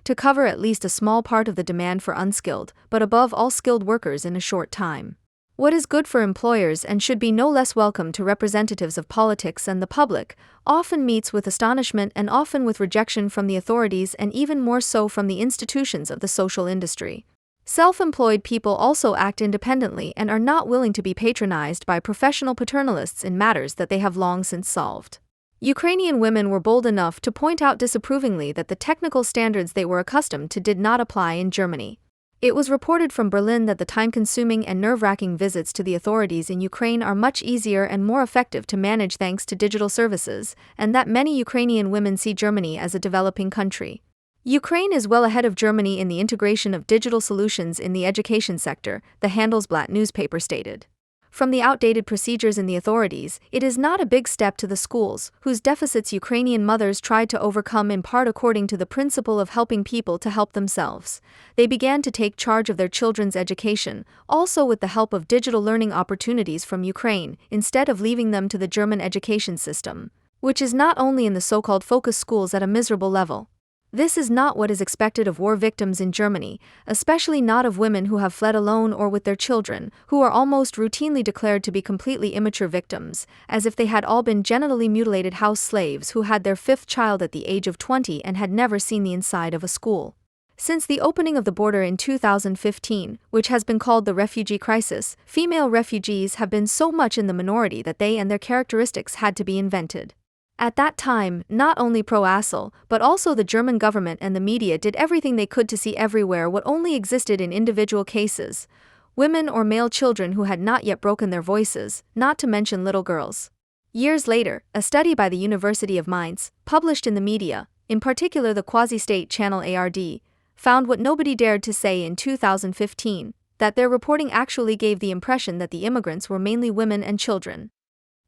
A: to cover at least a small part of the demand for unskilled, but above all skilled workers in a short time. What is good for employers and should be no less welcome to representatives of politics and the public, often meets with astonishment and often with rejection from the authorities and even more so from the institutions of the social industry. Self-employed people also act independently and are not willing to be patronized by professional paternalists in matters that they have long since solved. Ukrainian women were bold enough to point out disapprovingly that the technical standards they were accustomed to did not apply in Germany. It was reported from Berlin that the time-consuming and nerve-wracking visits to the authorities in Ukraine are much easier and more effective to manage thanks to digital services, and that many Ukrainian women see Germany as a developing country. Ukraine is well ahead of Germany in the integration of digital solutions in the education sector, the Handelsblatt newspaper stated. From the outdated procedures in the authorities, it is not a big step to the schools, whose deficits Ukrainian mothers tried to overcome in part according to the principle of helping people to help themselves. They began to take charge of their children's education, also with the help of digital learning opportunities from Ukraine, instead of leaving them to the German education system, which is not only in the so-called focus schools at a miserable level. This is not what is expected of war victims in Germany, especially not of women who have fled alone or with their children, who are almost routinely declared to be completely immature victims, as if they had all been genitally mutilated house slaves who had their fifth child at the age of 20 and had never seen the inside of a school. Since the opening of the border in 2015, which has been called the refugee crisis, female refugees have been so much in the minority that they and their characteristics had to be invented. At that time, not only pro-ASL, but also the German government and the media did everything they could to see everywhere what only existed in individual cases: women or male children who had not yet broken their voices, not to mention little girls. Years later, a study by the University of Mainz, published in the media, in particular the quasi-state channel ARD, found what nobody dared to say in 2015, that their reporting actually gave the impression that the immigrants were mainly women and children.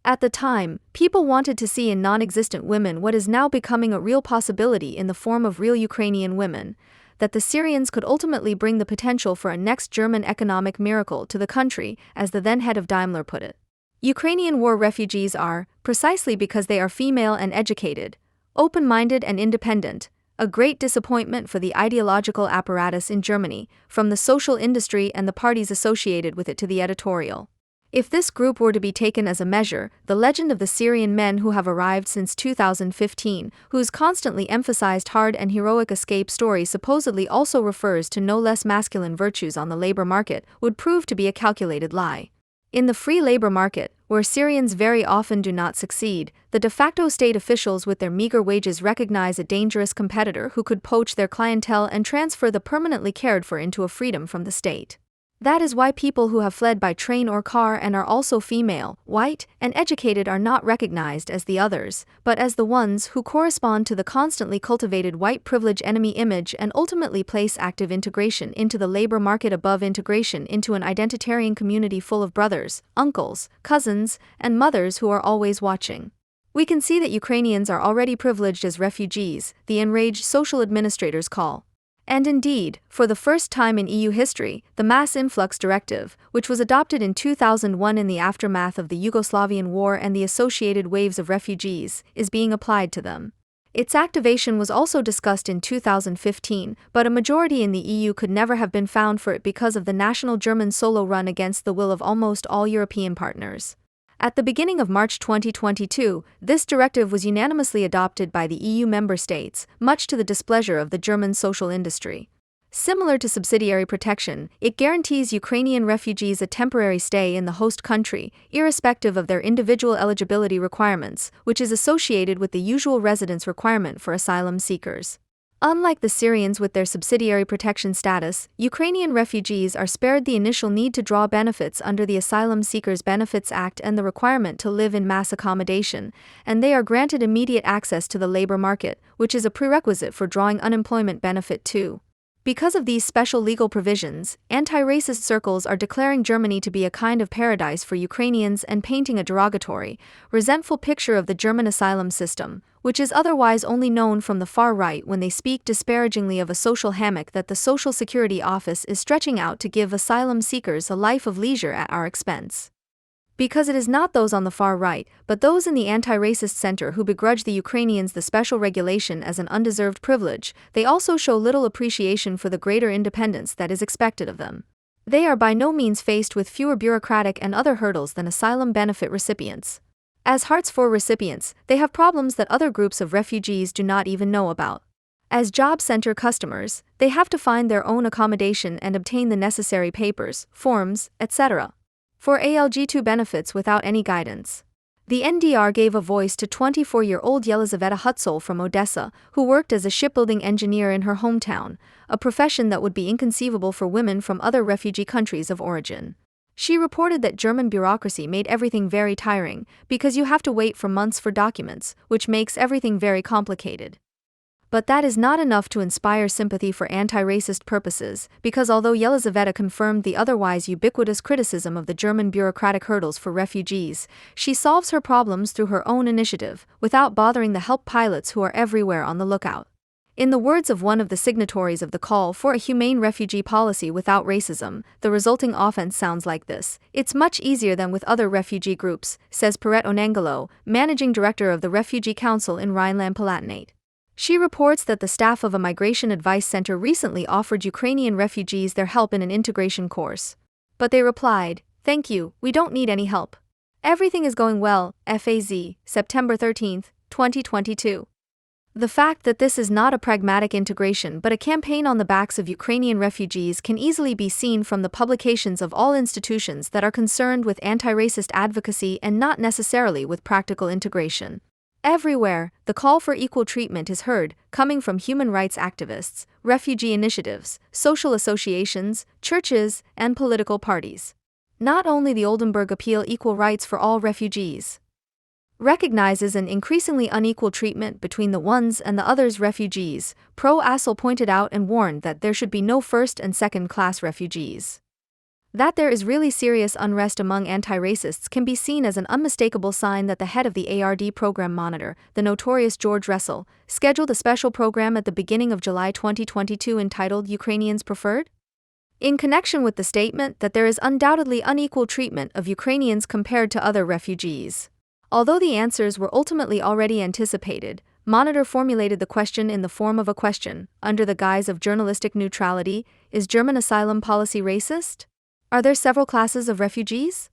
A: At the time, people wanted to see in non-existent women what is now becoming a real possibility in the form of real Ukrainian women, that the Syrians could ultimately bring the potential for a next German economic miracle to the country, as the then head of Daimler put it. Ukrainian war refugees are, precisely because they are female and educated, open-minded and independent, a great disappointment for the ideological apparatus in Germany, from the social industry and the parties associated with it to the editorial. If this group were to be taken as a measure, the legend of the Syrian men who have arrived since 2015, whose constantly emphasized hard and heroic escape story supposedly also refers to no less masculine virtues on the labor market, would prove to be a calculated lie. In the free labor market, where Syrians very often do not succeed, the de facto state officials with their meager wages recognize a dangerous competitor who could poach their clientele and transfer the permanently cared for into a freedom from the state. That is why people who have fled by train or car and are also female, white, and educated are not recognized as the others, but as the ones who correspond to the constantly cultivated white privilege enemy image and ultimately place active integration into the labor market above integration into an identitarian community full of brothers, uncles, cousins, and mothers who are always watching. We can see that Ukrainians are already privileged as refugees, the enraged social administrators call. And indeed, for the first time in EU history, the Mass Influx Directive, which was adopted in 2001 in the aftermath of the Yugoslavian War and the associated waves of refugees, is being applied to them. Its activation was also discussed in 2015, but a majority in the EU could never have been found for it because of the national German solo run against the will of almost all European partners. At the beginning of March 2022, this directive was unanimously adopted by the EU member states, much to the displeasure of the German social industry. Similar to subsidiary protection, it guarantees Ukrainian refugees a temporary stay in the host country, irrespective of their individual eligibility requirements, which is associated with the usual residence requirement for asylum seekers. Unlike the Syrians with their subsidiary protection status, Ukrainian refugees are spared the initial need to draw benefits under the Asylum Seekers Benefits Act and the requirement to live in mass accommodation, and they are granted immediate access to the labor market, which is a prerequisite for drawing unemployment benefit too. Because of these special legal provisions, anti-racist circles are declaring Germany to be a kind of paradise for Ukrainians and painting a derogatory, resentful picture of the German asylum system, which is otherwise only known from the far right when they speak disparagingly of a social hammock that the Social Security Office is stretching out to give asylum seekers a life of leisure at our expense. Because it is not those on the far right, but those in the anti-racist center who begrudge the Ukrainians the special regulation as an undeserved privilege, they also show little appreciation for the greater independence that is expected of them. They are by no means faced with fewer bureaucratic and other hurdles than asylum benefit recipients. As Hartz IV recipients, they have problems that other groups of refugees do not even know about. As job center customers, they have to find their own accommodation and obtain the necessary papers, forms, etc. for ALG2 benefits without any guidance. The NDR gave a voice to 24-year-old Yelizaveta Hutsol from Odessa, who worked as a shipbuilding engineer in her hometown, a profession that would be inconceivable for women from other refugee countries of origin. She reported that German bureaucracy made everything very tiring, because you have to wait for months for documents, which makes everything very complicated. But that is not enough to inspire sympathy for anti-racist purposes, because although Yelizaveta confirmed the otherwise ubiquitous criticism of the German bureaucratic hurdles for refugees, she solves her problems through her own initiative, without bothering the help pilots who are everywhere on the lookout. In the words of one of the signatories of the call for a humane refugee policy without racism, the resulting offense sounds like this: "It's much easier than with other refugee groups," says Perrette Onangelo, managing director of the Refugee Council in Rhineland-Palatinate. She reports that the staff of a migration advice center recently offered Ukrainian refugees their help in an integration course. But they replied, "Thank you, we don't need any help. Everything is going well." FAZ, September 13, 2022. The fact that this is not a pragmatic integration but a campaign on the backs of Ukrainian refugees can easily be seen from the publications of all institutions that are concerned with anti-racist advocacy and not necessarily with practical integration. Everywhere, the call for equal treatment is heard, coming from human rights activists, refugee initiatives, social associations, churches, and political parties. Not only the Oldenburg Appeal Equal Rights for All Refugees recognizes an increasingly unequal treatment between the ones and the others refugees, Pro-Assel pointed out and warned that there should be no first and second-class refugees. That there is really serious unrest among anti-racists can be seen as an unmistakable sign that the head of the ARD program monitor, the notorious George Russell, scheduled a special program at the beginning of July 2022 entitled Ukrainians Preferred? In connection with the statement that there is undoubtedly unequal treatment of Ukrainians compared to other refugees. Although the answers were ultimately already anticipated, Monitor formulated the question in the form of a question, under the guise of journalistic neutrality: is German asylum policy racist? Are there several classes of refugees?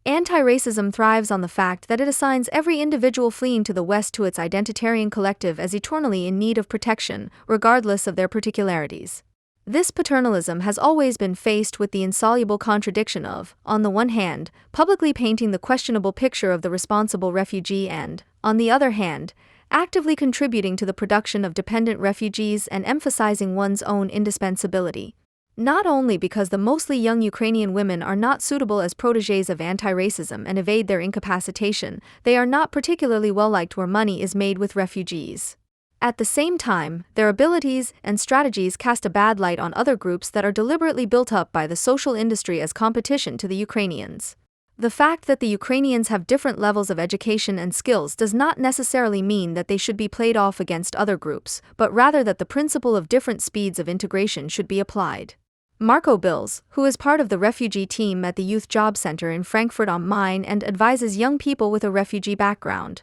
A: Anti-racism thrives on the fact that it assigns every individual fleeing to the West to its identitarian collective as eternally in need of protection, regardless of their particularities. This paternalism has always been faced with the insoluble contradiction of, on the one hand, publicly painting the questionable picture of the responsible refugee and, on the other hand, actively contributing to the production of dependent refugees and emphasizing one's own indispensability. Not only because the mostly young Ukrainian women are not suitable as protégés of anti-racism and evade their incapacitation, they are not particularly well liked where money is made with refugees. At the same time, their abilities and strategies cast a bad light on other groups that are deliberately built up by the social industry as competition to the Ukrainians. The fact that the Ukrainians have different levels of education and skills does not necessarily mean that they should be played off against other groups, but rather that the principle of different speeds of integration should be applied. Marco Bills, who is part of the refugee team at the Youth Job Center in Frankfurt am Main and advises young people with a refugee background,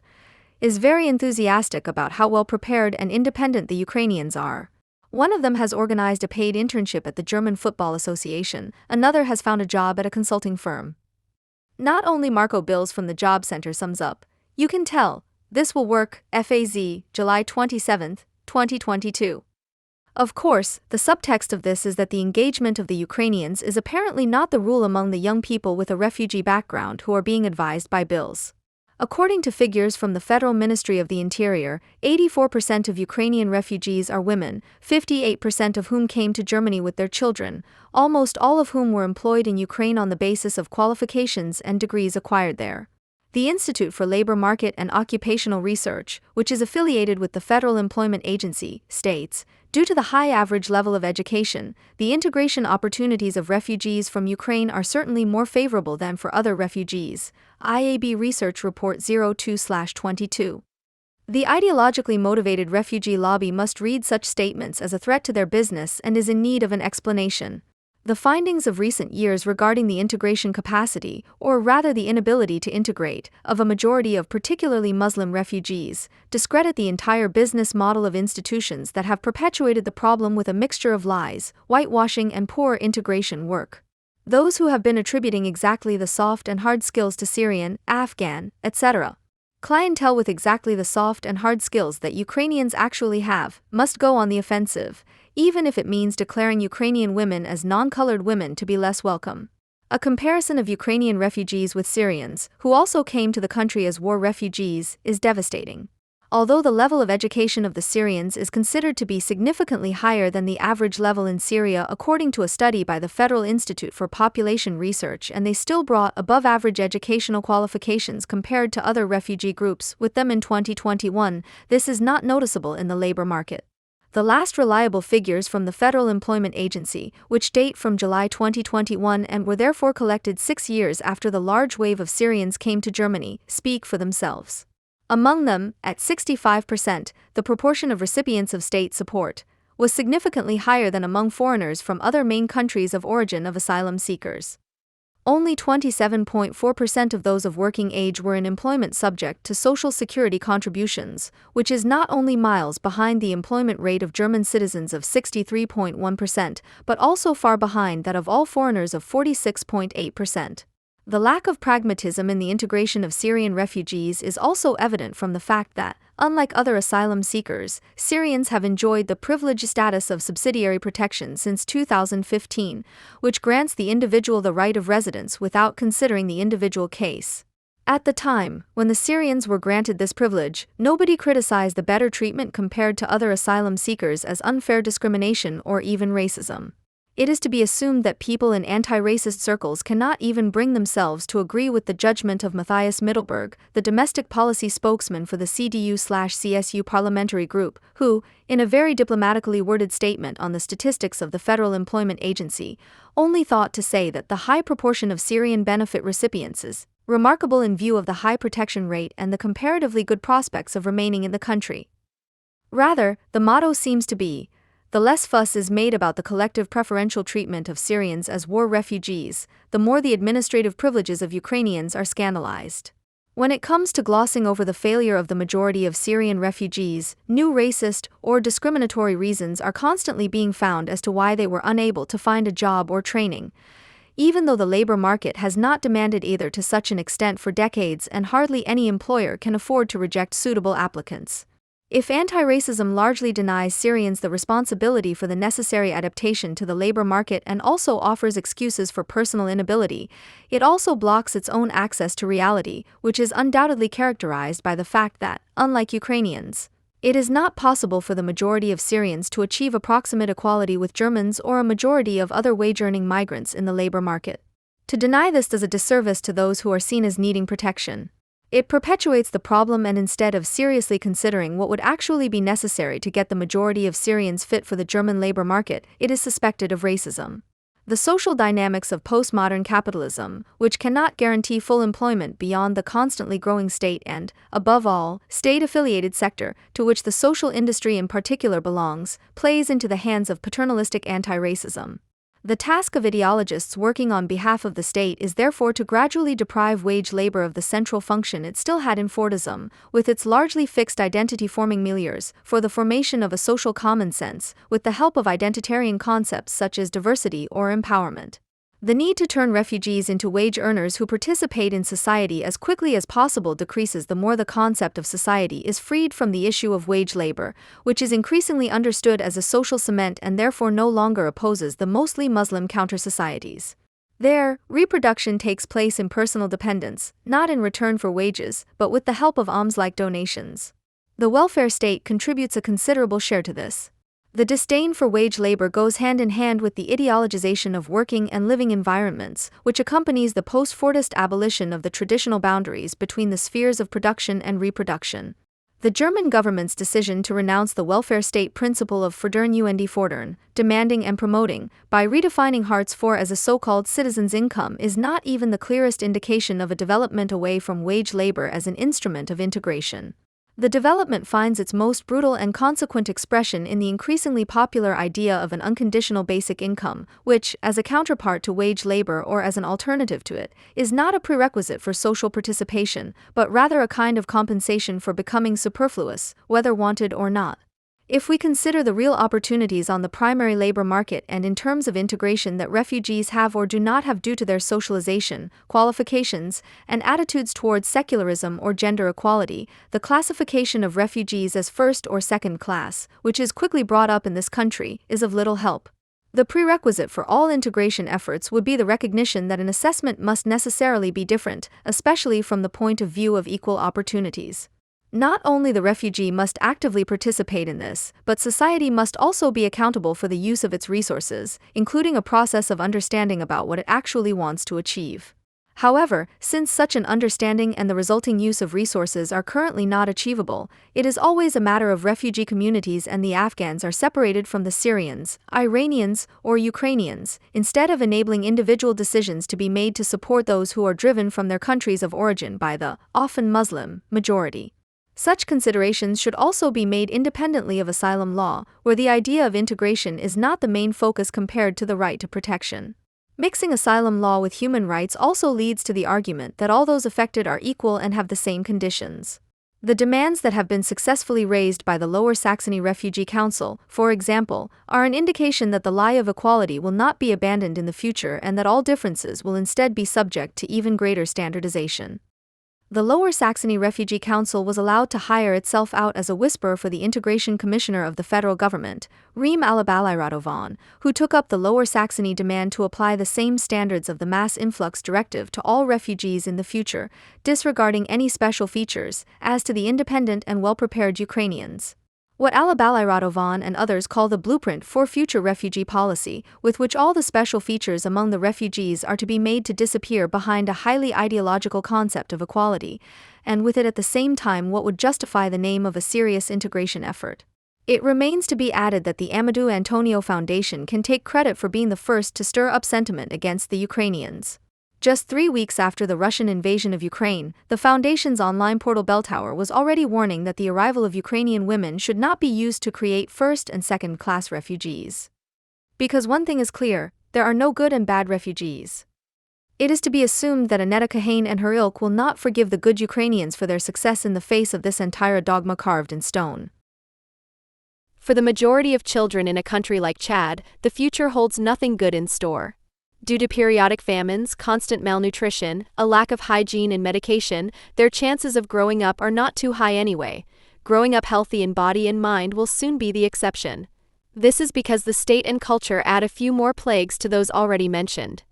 A: is very enthusiastic about how well prepared and independent the Ukrainians are. One of them has organized a paid internship at the German Football Association, another has found a job at a consulting firm. Not only Marco Bills from the Job Center sums up, "You can tell, this will work." FAZ, July 27, 2022. Of course, the subtext of this is that the engagement of the Ukrainians is apparently not the rule among the young people with a refugee background who are being advised by Bills. According to figures from the Federal Ministry of the Interior, 84% of Ukrainian refugees are women, 58% of whom came to Germany with their children, almost all of whom were employed in Ukraine on the basis of qualifications and degrees acquired there. The Institute for Labor Market and Occupational Research, which is affiliated with the Federal Employment Agency, states, due to the high average level of education, the integration opportunities of refugees from Ukraine are certainly more favorable than for other refugees. IAB Research Report 02/22. The ideologically motivated refugee lobby must read such statements as a threat to their business and is in need of an explanation. The findings of recent years regarding the integration capacity, or rather the inability to integrate, of a majority of particularly Muslim refugees, discredit the entire business model of institutions that have perpetuated the problem with a mixture of lies, whitewashing, and poor integration work. Those who have been attributing exactly the soft and hard skills to Syrian, Afghan, etc. clientele with exactly the soft and hard skills that Ukrainians actually have, must go on the offensive, even if it means declaring Ukrainian women as non-colored women to be less welcome. A comparison of Ukrainian refugees with Syrians, who also came to the country as war refugees, is devastating. Although the level of education of the Syrians is considered to be significantly higher than the average level in Syria according to a study by the Federal Institute for Population Research, and they still brought above-average educational qualifications compared to other refugee groups with them in 2021, this is not noticeable in the labor market. The last reliable figures from the Federal Employment Agency, which date from July 2021 and were therefore collected 6 years after the large wave of Syrians came to Germany, speak for themselves. Among them, at 65%, the proportion of recipients of state support was significantly higher than among foreigners from other main countries of origin of asylum seekers. Only 27.4% of those of working age were in employment subject to Social Security contributions, which is not only miles behind the employment rate of German citizens of 63.1%, but also far behind that of all foreigners of 46.8%. The lack of pragmatism in the integration of Syrian refugees is also evident from the fact that, unlike other asylum seekers, Syrians have enjoyed the privileged status of subsidiary protection since 2015, which grants the individual the right of residence without considering the individual case. At the time, when the Syrians were granted this privilege, nobody criticized the better treatment compared to other asylum seekers as unfair discrimination or even racism. It is to be assumed that people in anti-racist circles cannot even bring themselves to agree with the judgment of Matthias Mittelberg, the domestic policy spokesman for the CDU/CSU parliamentary group, who, in a very diplomatically worded statement on the statistics of the Federal Employment Agency, only thought to say that the high proportion of Syrian benefit recipients is remarkable in view of the high protection rate and the comparatively good prospects of remaining in the country. Rather, the motto seems to be, the less fuss is made about the collective preferential treatment of Syrians as war refugees, the more the administrative privileges of Ukrainians are scandalized. When it comes to glossing over the failure of the majority of Syrian refugees, new racist or discriminatory reasons are constantly being found as to why they were unable to find a job or training, even though the labor market has not demanded either to such an extent for decades and hardly any employer can afford to reject suitable applicants. If anti-racism largely denies Syrians the responsibility for the necessary adaptation to the labor market and also offers excuses for personal inability, it also blocks its own access to reality, which is undoubtedly characterized by the fact that, unlike Ukrainians, it is not possible for the majority of Syrians to achieve approximate equality with Germans or a majority of other wage-earning migrants in the labor market. To deny this does a disservice to those who are seen as needing protection. It perpetuates the problem, and instead of seriously considering what would actually be necessary to get the majority of Syrians fit for the German labor market, it is suspected of racism. The social dynamics of postmodern capitalism, which cannot guarantee full employment beyond the constantly growing state and, above all, state-affiliated sector, to which the social industry in particular belongs, plays into the hands of paternalistic anti-racism. The task of ideologists working on behalf of the state is therefore to gradually deprive wage labor of the central function it still had in Fordism, with its largely fixed identity-forming milieus, for the formation of a social common sense, with the help of identitarian concepts such as diversity or empowerment. The need to turn refugees into wage earners who participate in society as quickly as possible decreases the more the concept of society is freed from the issue of wage labor, which is increasingly understood as a social cement and therefore no longer opposes the mostly Muslim counter-societies. There, reproduction takes place in personal dependence, not in return for wages, but with the help of alms-like donations. The welfare state contributes a considerable share to this. The disdain for wage labor goes hand in hand with the ideologization of working and living environments, which accompanies the post-Fordist abolition of the traditional boundaries between the spheres of production and reproduction. The German government's decision to renounce the welfare state principle of Fördern und Fordern, demanding and promoting, by redefining Hartz IV as a so-called citizen's income, is not even the clearest indication of a development away from wage labor as an instrument of integration. The development finds its most brutal and consequent expression in the increasingly popular idea of an unconditional basic income, which, as a counterpart to wage labor or as an alternative to it, is not a prerequisite for social participation, but rather a kind of compensation for becoming superfluous, whether wanted or not. If we consider the real opportunities on the primary labor market and in terms of integration that refugees have or do not have due to their socialization, qualifications, and attitudes towards secularism or gender equality, the classification of refugees as first or second class, which is quickly brought up in this country, is of little help. The prerequisite for all integration efforts would be the recognition that an assessment must necessarily be different, especially from the point of view of equal opportunities. Not only the refugee must actively participate in this, but society must also be accountable for the use of its resources, including a process of understanding about what it actually wants to achieve. However, since such an understanding and the resulting use of resources are currently not achievable, it is always a matter of refugee communities and the Afghans are separated from the Syrians, Iranians, or Ukrainians, instead of enabling individual decisions to be made to support those who are driven from their countries of origin by the, often Muslim, majority. Such considerations should also be made independently of asylum law, where the idea of integration is not the main focus compared to the right to protection. Mixing asylum law with human rights also leads to the argument that all those affected are equal and have the same conditions. The demands that have been successfully raised by the Lower Saxony Refugee Council, for example, are an indication that the lie of equality will not be abandoned in the future and that all differences will instead be subject to even greater standardization. The Lower Saxony Refugee Council was allowed to hire itself out as a whisperer for the Integration Commissioner of the federal government, Reem Alabalairadovan, who took up the Lower Saxony demand to apply the same standards of the Mass Influx Directive to all refugees in the future, disregarding any special features, as to the independent and well-prepared Ukrainians. What Alabalairadovan and others call the blueprint for future refugee policy, with which all the special features among the refugees are to be made to disappear behind a highly ideological concept of equality, and with it at the same time what would justify the name of a serious integration effort. It remains to be added that the Amadou Antonio Foundation can take credit for being the first to stir up sentiment against the Ukrainians. Just 3 weeks after the Russian invasion of Ukraine, the Foundation's online portal Belltower was already warning that the arrival of Ukrainian women should not be used to create first- and second-class refugees. Because one thing is clear, there are no good and bad refugees. It is to be assumed that Annetta Kahane and her ilk will not forgive the good Ukrainians for their success in the face of this entire dogma carved in stone.
B: For the majority of children in a country like Chad, the future holds nothing good in store. Due to periodic famines, constant malnutrition, a lack of hygiene and medication, their chances of growing up are not too high anyway. Growing up healthy in body and mind will soon be the exception. This is because the state and culture add a few more plagues to those already mentioned.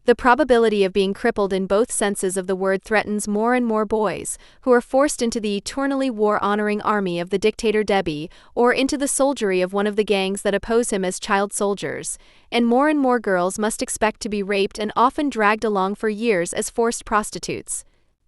B: The probability of being crippled in both senses of the word threatens more and more boys, who are forced into the eternally war-honoring army of the dictator Deby, or into the soldiery of one of the gangs that oppose him as child soldiers, and more girls must expect to be raped and often dragged along for years as forced prostitutes.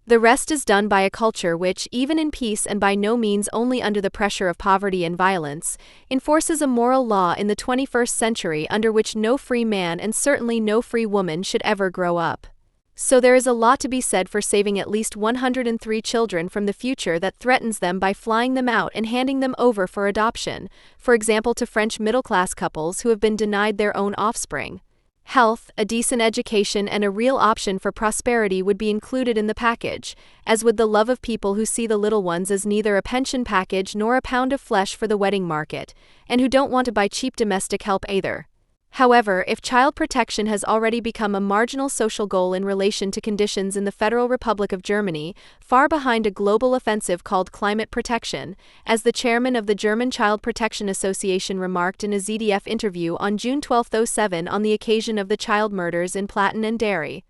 B: The rest is done by a culture which, even in peace and by no means only under the pressure of poverty and violence, enforces a moral law in the 21st century under which no free man and certainly no free woman should ever grow up. So there is a lot to be said for saving at least 103 children from the future that threatens them by flying them out and handing them over for adoption, for example to French middle-class couples who have been denied their own offspring. Health, a decent education and a real option for prosperity would be included in the package, as would the love of people who see the little ones as neither a pension package nor a pound of flesh for the wedding market, and who don't want to buy cheap domestic help either. However, if child protection has already become a marginal social goal in relation to conditions in the Federal Republic of Germany, far behind a global offensive called climate protection, as the chairman of the German Child Protection Association remarked in a ZDF interview on June 12, 2007 on the occasion of the child murders in Platten and Derry,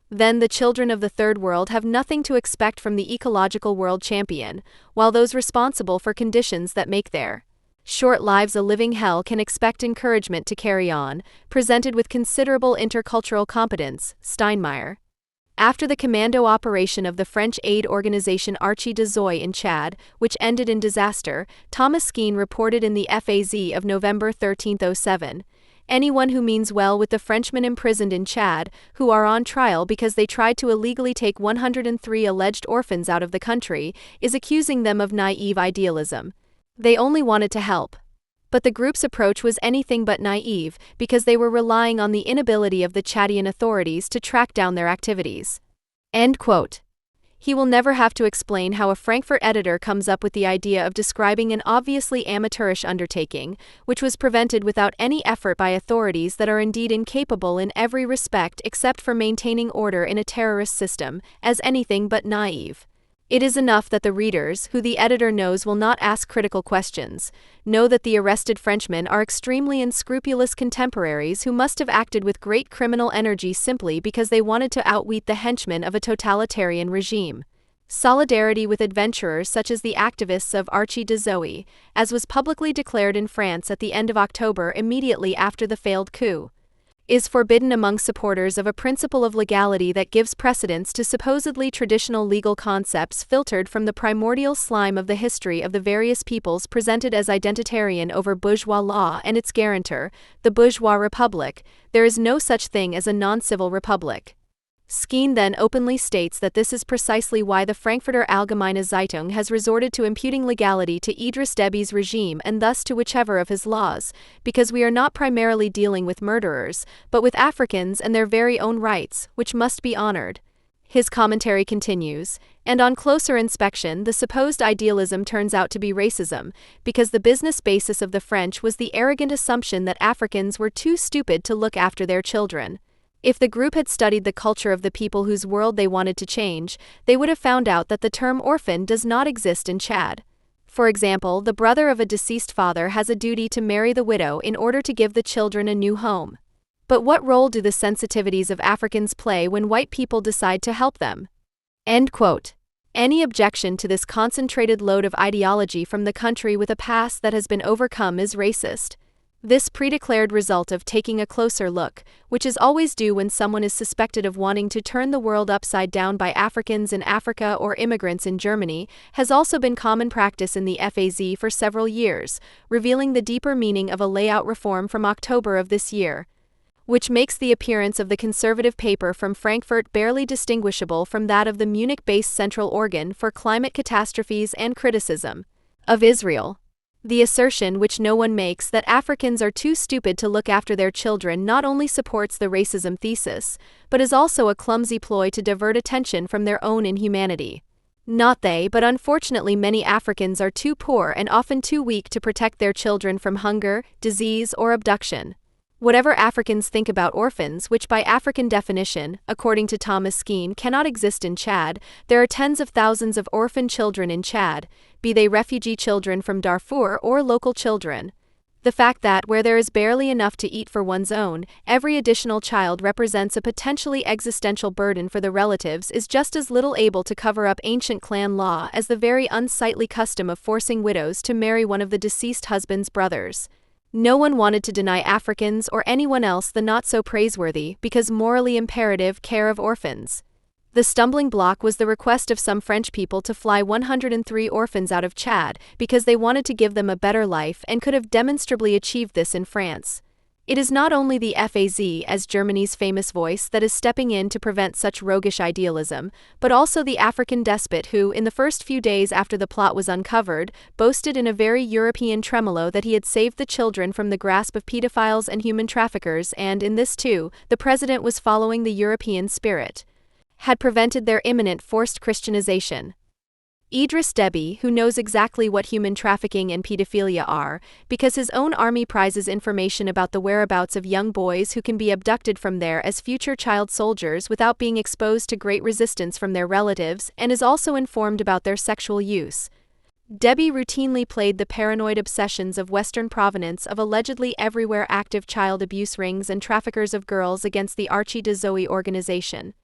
B: then the children of the Third World have nothing to expect from the ecological world champion, while those responsible for conditions that make their short lives a living hell can expect encouragement to carry on, presented with considerable intercultural competence, Steinmeier. After the commando operation of the French aid organization Archi de Zoy in Chad, which ended in disaster, Thomas Skeen reported in the FAZ of November 13, 2007, anyone who means well with the Frenchmen imprisoned in Chad, who are on trial because they tried to illegally take 103 alleged orphans out of the country, is accusing them of naive idealism. They only wanted to help. But the group's approach was anything but naive, because they were relying on the inability of the Chadian authorities to track down their activities. End quote. He will never have to explain how a Frankfurt editor comes up with the idea of describing an obviously amateurish undertaking, which was prevented without any effort by authorities that are indeed incapable in every respect except for maintaining order in a terrorist system, as anything but naive. It is enough that the readers, who the editor knows will not ask critical questions, know that the arrested Frenchmen are extremely unscrupulous contemporaries who must have acted with great criminal energy simply because they wanted to outwit the henchmen of a totalitarian regime. Solidarity with adventurers such as the activists of Archie de Zoe, as was publicly declared in France at the end of October immediately after the failed coup, is forbidden among supporters of a principle of legality that gives precedence to supposedly traditional legal concepts filtered from the primordial slime of the history of the various peoples presented as identitarian over bourgeois law and its guarantor, the bourgeois republic. There is no such thing as a non-civil republic. Skene then openly states that this is precisely why the Frankfurter Allgemeine Zeitung has resorted to imputing legality to Idris Déby's regime and thus to whichever of his laws, because we are not primarily dealing with murderers, but with Africans and their very own rights, which must be honored. His commentary continues, and on closer inspection the supposed idealism turns out to be racism, because the business basis of the French was the arrogant assumption that Africans were too stupid to look after their children. If the group had studied the culture of the people whose world they wanted to change, they would have found out that the term orphan does not exist in Chad. For example, the brother of a deceased father has a duty to marry the widow in order to give the children a new home. But what role do the sensitivities of Africans play when white people decide to help them? End quote. Any objection to this concentrated load of ideology from the country with a past that has been overcome is racist. This pre-declared result of taking a closer look, which is always due when someone is suspected of wanting to turn the world upside down by Africans in Africa or immigrants in Germany, has also been common practice in the FAZ for several years, revealing the deeper meaning of a layout reform from October of this year, which makes the appearance of the conservative paper from Frankfurt barely distinguishable from that of the Munich-based Central Organ for Climate Catastrophes and Criticism of Israel. The assertion, which no one makes, that Africans are too stupid to look after their children not only supports the racism thesis, but is also a clumsy ploy to divert attention from their own inhumanity. Not they, but unfortunately many Africans are too poor and often too weak to protect their children from hunger, disease, or abduction. Whatever Africans think about orphans, which by African definition, according to Thomas Skene, cannot exist in Chad, there are tens of thousands of orphan children in Chad, be they refugee children from Darfur or local children. The fact that, where there is barely enough to eat for one's own, every additional child represents a potentially existential burden for the relatives is just as little able to cover up ancient clan law as the very unsightly custom of forcing widows to marry one of the deceased husband's brothers. No one wanted to deny Africans or anyone else the not-so-praiseworthy, because morally imperative, care of orphans. The stumbling block was the request of some French people to fly 103 orphans out of Chad because they wanted to give them a better life and could have demonstrably achieved this in France. It is not only the FAZ, as Germany's famous voice, that is stepping in to prevent such roguish idealism, but also the African despot who, in the first few days after the plot was uncovered, boasted in a very European tremolo that he had saved the children from the grasp of pedophiles and human traffickers and, in this too, the president was following the European spirit, had prevented their imminent forced Christianization. Idris Déby, who knows exactly what human trafficking and pedophilia are, because his own army prizes information about the whereabouts of young boys who can be abducted from there as future child soldiers without being exposed to great resistance from their relatives, and is also informed about their sexual use. Déby routinely played the paranoid obsessions of Western provenance of allegedly everywhere active child abuse rings and traffickers of girls against the Archie de Zoe organization,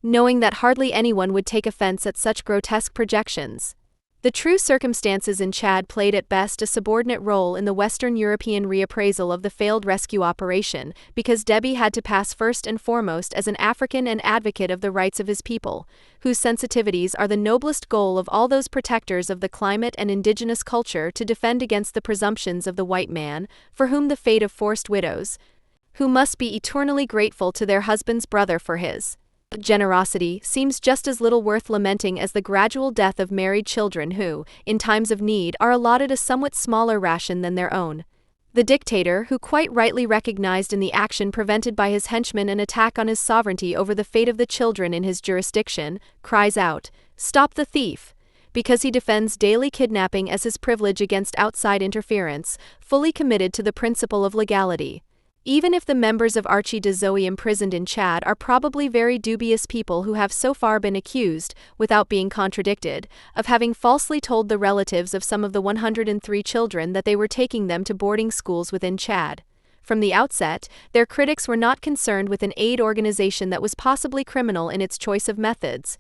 B: knowing that hardly anyone would take offense at such grotesque projections. The true circumstances in Chad played at best a subordinate role in the Western European reappraisal of the failed rescue operation, because Déby had to pass first and foremost as an African and advocate of the rights of his people, whose sensitivities are the noblest goal of all those protectors of the climate and indigenous culture to defend against the presumptions of the white man, for whom the fate of forced widows, who must be eternally grateful to their husband's brother for his generosity, seems just as little worth lamenting as the gradual death of married children who, in times of need, are allotted a somewhat smaller ration than their own. The dictator, who quite rightly recognized in the action prevented by his henchmen an attack on his sovereignty over the fate of the children in his jurisdiction, cries out, "Stop the thief!" because he defends daily kidnapping as his privilege against outside interference, fully committed to the principle of legality. Even if the members of Archie de Zoe imprisoned in Chad are probably very dubious people who have so far been accused, without being contradicted, of having falsely told the relatives of some of the 103 children that they were taking them to boarding schools within Chad. From the outset, their critics were not concerned with an aid organization that was possibly criminal in its choice of methods.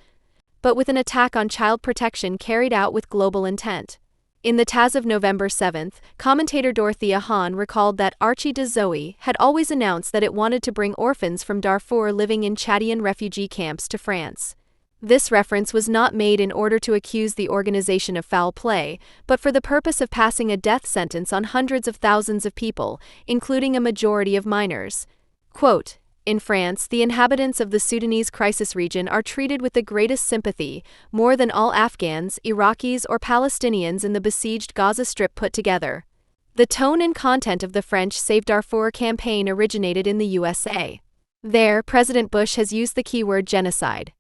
B: but with an attack on child protection carried out with global intent. In the Taz of November 7, commentator Dorothea Hahn recalled that Archie de Zoe had always announced that it wanted to bring orphans from Darfur living in Chadian refugee camps to France. This reference was not made in order to accuse the organization of foul play, but for the purpose of passing a death sentence on hundreds of thousands of people, including a majority of minors. Quote, "In France, the inhabitants of the Sudanese crisis region are treated with the greatest sympathy, more than all Afghans, Iraqis, or Palestinians in the besieged Gaza Strip put together." The tone and content of the French Save Darfur campaign originated in the USA. There, President Bush has used the keyword genocide.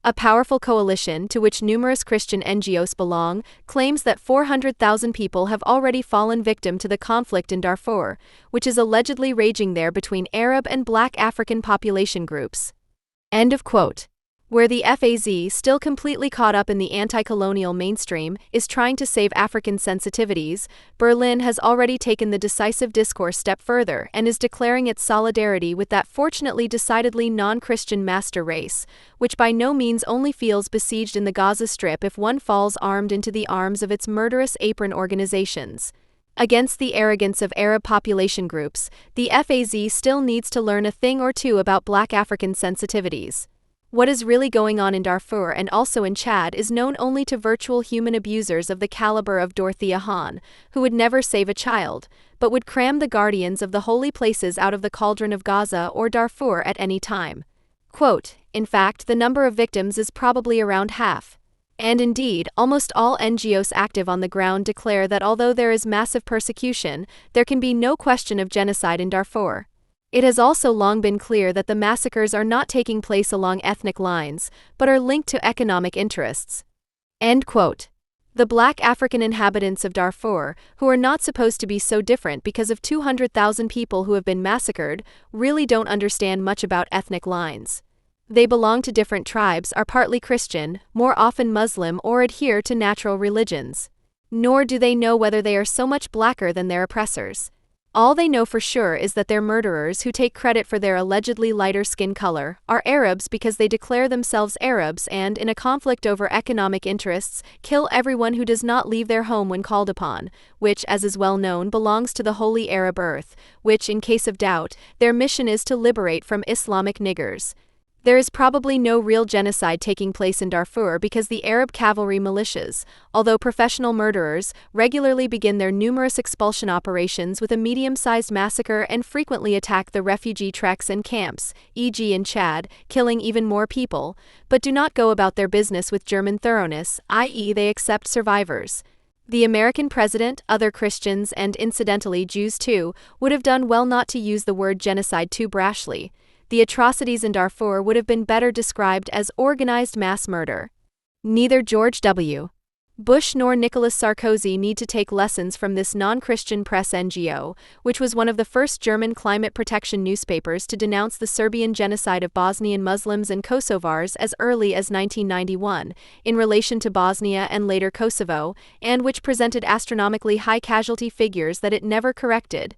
B: A powerful coalition, to which numerous Christian NGOs belong, claims that 400,000 people have already fallen victim to the conflict in Darfur, which is allegedly raging there between Arab and Black African population groups. End of quote. Where the FAZ, still completely caught up in the anti-colonial mainstream, is trying to save African sensitivities, Berlin has already taken the decisive discourse step further and is declaring its solidarity with that fortunately decidedly non-Christian master race, which by no means only feels besieged in the Gaza Strip if one falls armed into the arms of its murderous apron organizations. Against the arrogance of Arab population groups, the FAZ still needs to learn a thing or two about Black African sensitivities. What is really going on in Darfur and also in Chad is known only to virtual human abusers of the caliber of Dorothea Hahn, who would never save a child, but would cram the guardians of the holy places out of the cauldron of Gaza or Darfur at any time. Quote, "In fact, the number of victims is probably around half." And indeed, almost all NGOs active on the ground declare that although there is massive persecution, there can be no question of genocide in Darfur. It has also long been clear that the massacres are not taking place along ethnic lines, but are linked to economic interests. End quote. The Black African inhabitants of Darfur, who are not supposed to be so different because of 200,000 people who have been massacred, really don't understand much about ethnic lines. They belong to different tribes, are partly Christian, more often Muslim, or adhere to natural religions. Nor do they know whether they are so much blacker than their oppressors. All they know for sure is that their murderers, who take credit for their allegedly lighter skin color, are Arabs because they declare themselves Arabs and, in a conflict over economic interests, kill everyone who does not leave their home when called upon, which, as is well known, belongs to the Holy Arab Earth, which, in case of doubt, their mission is to liberate from Islamic niggers. There is probably no real genocide taking place in Darfur because the Arab cavalry militias, although professional murderers, regularly begin their numerous expulsion operations with a medium-sized massacre and frequently attack the refugee treks and camps, e.g. in Chad, killing even more people, but do not go about their business with German thoroughness, i.e. they accept survivors. The American president, other Christians, and incidentally Jews too, would have done well not to use the word genocide too brashly. The atrocities in Darfur would have been better described as organized mass murder. Neither George W. Bush nor Nicolas Sarkozy need to take lessons from this non-Christian press NGO, which was one of the first German climate protection newspapers to denounce the Serbian genocide of Bosnian Muslims and Kosovars as early as 1991, in relation to Bosnia and later Kosovo, and which presented astronomically high casualty figures that it never corrected.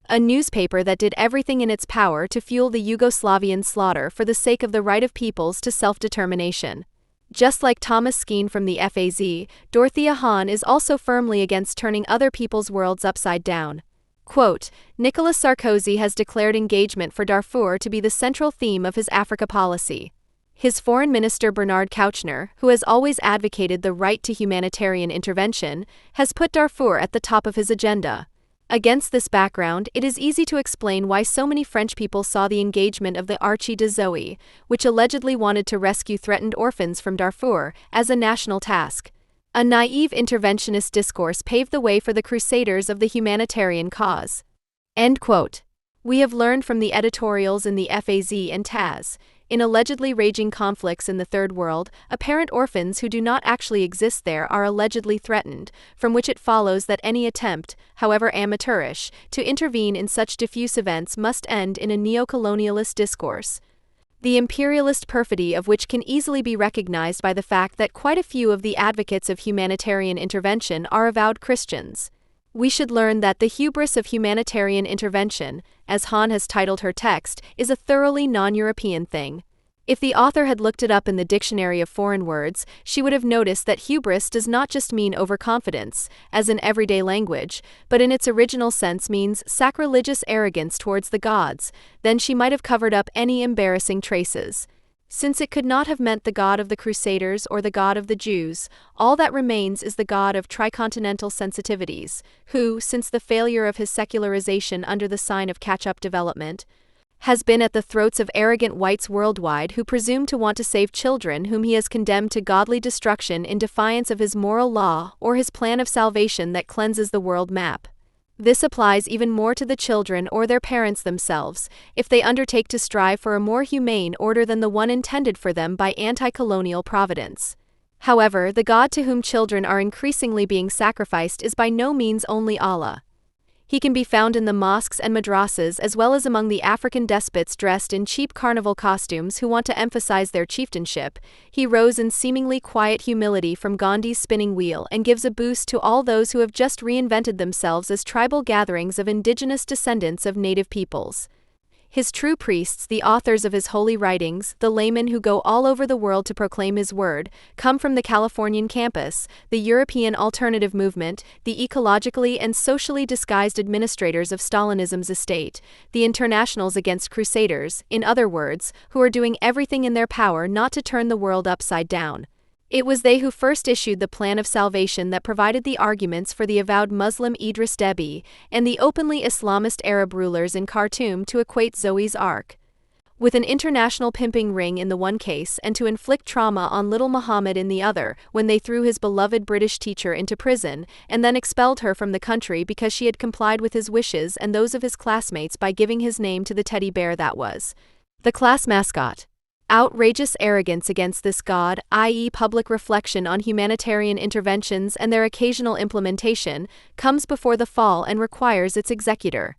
B: A newspaper that did everything in its power to fuel the Yugoslavian slaughter for the sake of the right of peoples to self-determination. Just like Thomas Skeen from the FAZ, Dorothea Hahn is also firmly against turning other people's worlds upside down. Quote, Nicolas Sarkozy has declared engagement for Darfur to be the central theme of his Africa policy. His foreign minister Bernard Kouchner, who has always advocated the right to humanitarian intervention, has put Darfur at the top of his agenda. Against this background, it is easy to explain why so many French people saw the engagement of the Archie de Zoe, which allegedly wanted to rescue threatened orphans from Darfur, as a national task. A naive interventionist discourse paved the way for the crusaders of the humanitarian cause. End quote. We have learned from the editorials in the FAZ and Taz. In allegedly raging conflicts in the Third World, apparent orphans who do not actually exist there are allegedly threatened, from which it follows that any attempt, however amateurish, to intervene in such diffuse events must end in a neo-colonialist discourse. The imperialist perfidy of which can easily be recognized by the fact that quite a few of the advocates of humanitarian intervention are avowed Christians. We should learn that the hubris of humanitarian intervention, as Hahn has titled her text, is a thoroughly non-European thing. If the author had looked it up in the Dictionary of Foreign Words, she would have noticed that hubris does not just mean overconfidence, as in everyday language, but in its original sense means sacrilegious arrogance towards the gods. Then she might have covered up any embarrassing traces. Since it could not have meant the God of the Crusaders or the God of the Jews, all that remains is the God of tricontinental sensitivities, who, since the failure of his secularization under the sign of catch-up development, has been at the throats of arrogant whites worldwide who presume to want to save children whom he has condemned to godly destruction in defiance of his moral law or his plan of salvation that cleanses the world map. This applies even more to the children or their parents themselves, if they undertake to strive for a more humane order than the one intended for them by anti-colonial providence. However, the God to whom children are increasingly being sacrificed is by no means only Allah. He can be found in the mosques and madrasas as well as among the African despots dressed in cheap carnival costumes who want to emphasize their chieftainship. He rose in seemingly quiet humility from Gandhi's spinning wheel and gives a boost to all those who have just reinvented themselves as tribal gatherings of indigenous descendants of native peoples. His true priests, the authors of his holy writings, the laymen who go all over the world to proclaim his word, come from the Californian campus, the European alternative movement, the ecologically and socially disguised administrators of Stalinism's estate, the internationals against crusaders, in other words, who are doing everything in their power not to turn the world upside down. It was they who first issued the plan of salvation that provided the arguments for the avowed Muslim Idris Deby and the openly Islamist Arab rulers in Khartoum to equate Zoe's Ark with an international pimping ring in the one case and to inflict trauma on little Muhammad in the other when they threw his beloved British teacher into prison and then expelled her from the country because she had complied with his wishes and those of his classmates by giving his name to the teddy bear that was the class mascot. Outrageous arrogance against this God, i.e. public reflection on humanitarian interventions and their occasional implementation, comes before the fall and requires its executor.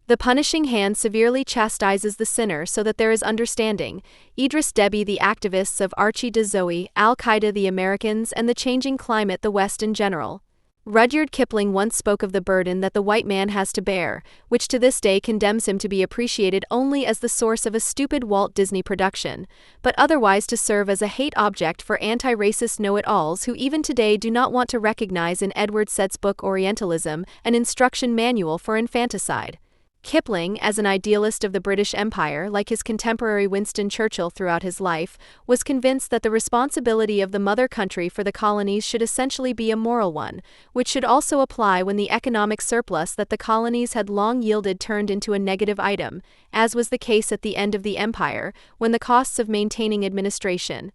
B: The punishing hand severely chastises the sinner so that there is understanding. Idris Deby, the activists of Archie de Zoe, Al-Qaeda, the Americans, and the changing climate, the West in general. Rudyard Kipling once spoke of the burden that the white man has to bear, which to this day condemns him to be appreciated only as the source of a stupid Walt Disney production, but otherwise to serve as a hate object for anti-racist know-it-alls who even today do not want to recognize in Edward Said's book Orientalism an instruction manual for infanticide. Kipling, as an idealist of the British Empire, like his contemporary Winston Churchill throughout his life, was convinced that the responsibility of the mother country for the colonies should essentially be a moral one, which should also apply when the economic surplus that the colonies had long yielded turned into a negative item, as was the case at the end of the empire, when the costs of maintaining administration,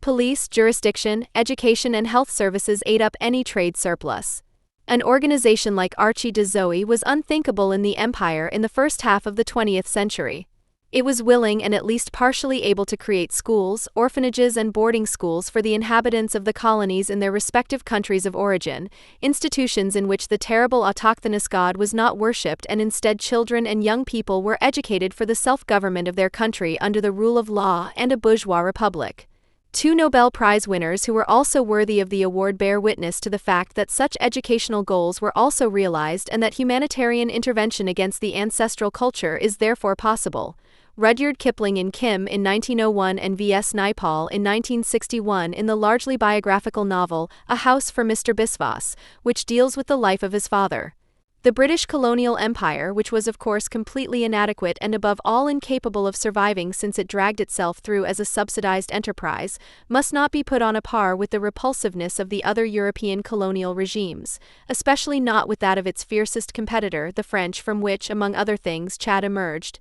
B: police, jurisdiction, education and health services ate up any trade surplus. An organization like Archie de Zoe was unthinkable in the empire in the first half of the 20th century. It was willing and at least partially able to create schools, orphanages and boarding schools for the inhabitants of the colonies in their respective countries of origin, institutions in which the terrible autochthonous god was not worshipped and instead children and young people were educated for the self-government of their country under the rule of law and a bourgeois republic. Two Nobel Prize winners who were also worthy of the award bear witness to the fact that such educational goals were also realized and that humanitarian intervention against the ancestral culture is therefore possible. Rudyard Kipling in Kim in 1901 and V.S. Naipaul in 1961 in the largely biographical novel A House for Mr. Biswas, which deals with the life of his father. The British colonial empire, which was of course completely inadequate and above all incapable of surviving since it dragged itself through as a subsidized enterprise, must not be put on a par with the repulsiveness of the other European colonial regimes, especially not with that of its fiercest competitor, the French, from which, among other things, Chad emerged,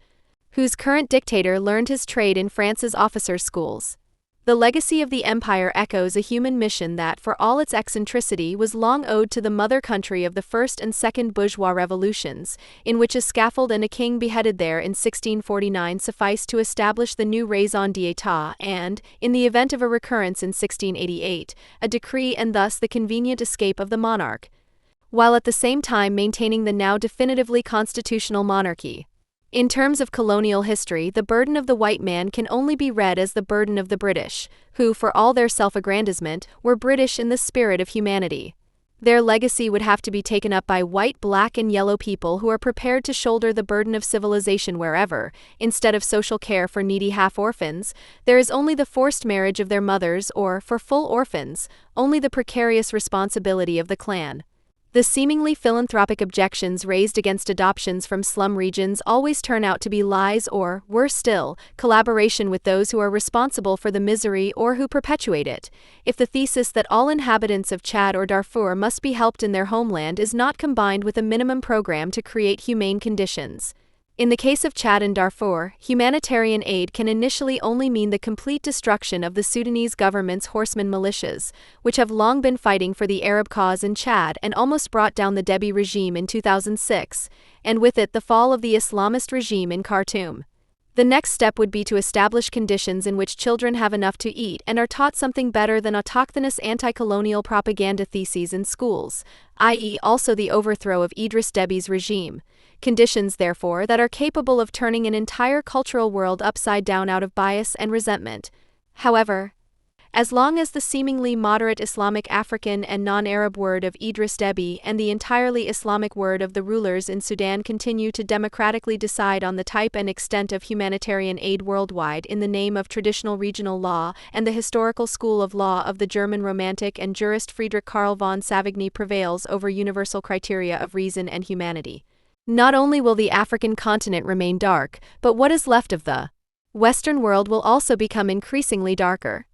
B: whose current dictator learned his trade in France's officers' schools. The legacy of the empire echoes a human mission that, for all its eccentricity, was long owed to the mother country of the first and second bourgeois revolutions, in which a scaffold and a king beheaded there in 1649 sufficed to establish the new raison d'etat and, in the event of a recurrence in 1688, a decree and thus the convenient escape of the monarch, while at the same time maintaining the now definitively constitutional monarchy. In terms of colonial history, the burden of the white man can only be read as the burden of the British, who, for all their self-aggrandizement, were British in the spirit of humanity. Their legacy would have to be taken up by white, black, and yellow people who are prepared to shoulder the burden of civilization wherever, instead of social care for needy half-orphans, there is only the forced marriage of their mothers or, for full orphans, only the precarious responsibility of the clan. The seemingly philanthropic objections raised against adoptions from slum regions always turn out to be lies or, worse still, collaboration with those who are responsible for the misery or who perpetuate it, if the thesis that all inhabitants of Chad or Darfur must be helped in their homeland is not combined with a minimum program to create humane conditions. In the case of Chad and Darfur, humanitarian aid can initially only mean the complete destruction of the Sudanese government's horsemen militias, which have long been fighting for the Arab cause in Chad and almost brought down the Deby regime in 2006, and with it the fall of the Islamist regime in Khartoum. The next step would be to establish conditions in which children have enough to eat and are taught something better than autochthonous anti-colonial propaganda theses in schools, i.e. also the overthrow of Idris Deby's regime. Conditions, therefore, that are capable of turning an entire cultural world upside down out of bias and resentment. However, as long as the seemingly moderate Islamic African and non-Arab word of Idris Deby and the entirely Islamic word of the rulers in Sudan continue to democratically decide on the type and extent of humanitarian aid worldwide in the name of traditional regional law and the historical school of law of the German romantic and jurist Friedrich Karl von Savigny prevails over universal criteria of reason and humanity, not only will the African continent remain dark, but what is left of the Western world will also become increasingly darker.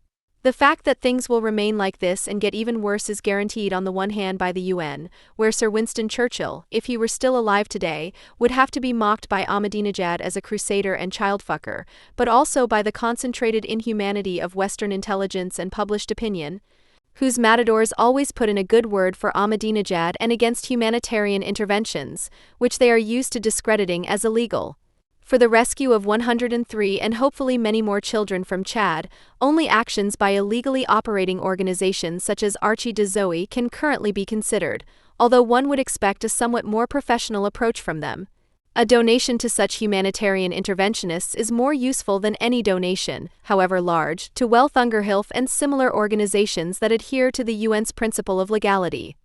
B: The fact that things will remain like this and get even worse is guaranteed on the one hand by the UN, where Sir Winston Churchill, if he were still alive today, would have to be mocked by Ahmadinejad as a crusader and childfucker, but also by the concentrated inhumanity of Western intelligence and published opinion, whose matadors always put in a good word for Ahmadinejad and against humanitarian interventions, which they are used to discrediting as illegal. For the rescue of 103 and hopefully many more children from Chad, only actions by illegally operating organizations such as Archie de Zoe can currently be considered, although one would expect a somewhat more professional approach from them. A donation to such humanitarian interventionists is more useful than any donation, however large, to Welthungerhilfe and similar organizations that adhere to the UN's principle of legality.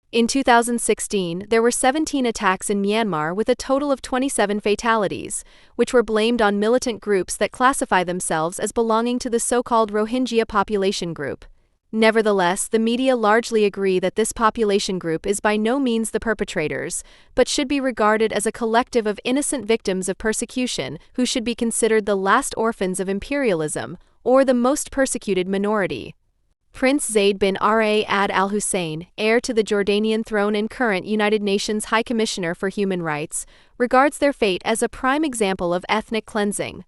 B: In 2016, there were 17 attacks in Myanmar with a total of 27 fatalities, which were blamed on militant groups that classify themselves as belonging to the so-called Rohingya population group. Nevertheless, the media largely agree that this population group is by no means the perpetrators, but should be regarded as a collective of innocent victims of persecution who should be considered the last orphans of imperialism, or the most persecuted minority. Prince Zayd bin Ra'ad Al Hussein, heir to the Jordanian throne and current United Nations High Commissioner for Human Rights, regards their fate as a prime example of ethnic cleansing.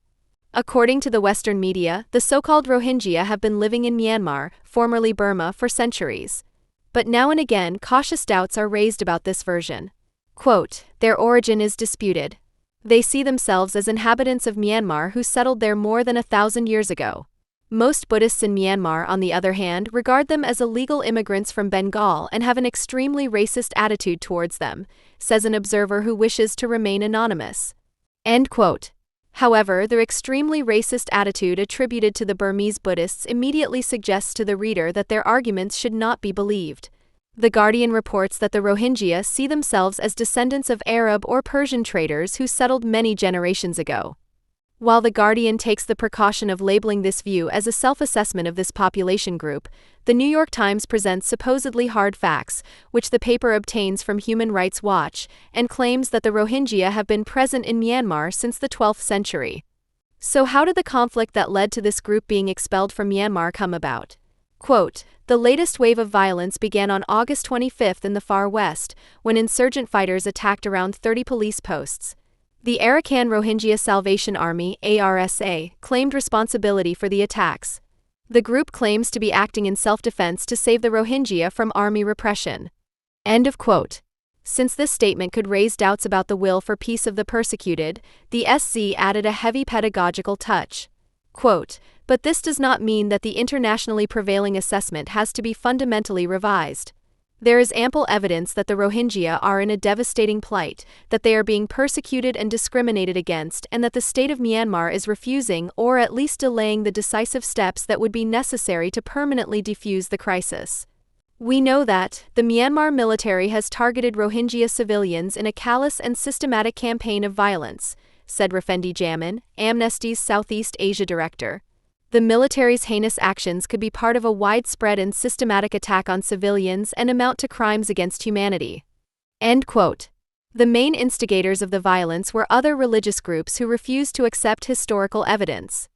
B: According to the Western media, the so-called Rohingya have been living in Myanmar, formerly Burma, for centuries. But now and again, cautious doubts are raised about this version. Quote, their origin is disputed. They see themselves as inhabitants of Myanmar who settled there more than 1,000 years ago. Most Buddhists in Myanmar, on the other hand, regard them as illegal immigrants from Bengal and have an extremely racist attitude towards them, says an observer who wishes to remain anonymous. End quote. However, their extremely racist attitude attributed to the Burmese Buddhists immediately suggests to the reader that their arguments should not be believed. The Guardian reports that the Rohingya see themselves as descendants of Arab or Persian traders who settled many generations ago. While The Guardian takes the precaution of labeling this view as a self-assessment of this population group, the New York Times presents supposedly hard facts, which the paper obtains from Human Rights Watch, and claims that the Rohingya have been present in Myanmar since the 12th century. So how did the conflict that led to this group being expelled from Myanmar come about? Quote, the latest wave of violence began on August 25 in the far west, when insurgent fighters attacked around 30 police posts. The Arakan Rohingya Salvation Army (ARSA) claimed responsibility for the attacks. The group claims to be acting in self-defense to save the Rohingya from army repression. End of quote. Since this statement could raise doubts about the will for peace of the persecuted, the SC added a heavy pedagogical touch. Quote, but this does not mean that the internationally prevailing assessment has to be fundamentally revised. There is ample evidence that the Rohingya are in a devastating plight, that they are being persecuted and discriminated against, and that the state of Myanmar is refusing or at least delaying the decisive steps that would be necessary to permanently defuse the crisis. We know that the Myanmar military has targeted Rohingya civilians in a callous and systematic campaign of violence, said Rafendi Jamin, Amnesty's Southeast Asia director. The military's heinous actions could be part of a widespread and systematic attack on civilians and amount to crimes against humanity. End quote. The main instigators of the violence were other religious groups who refused to accept historical evidence.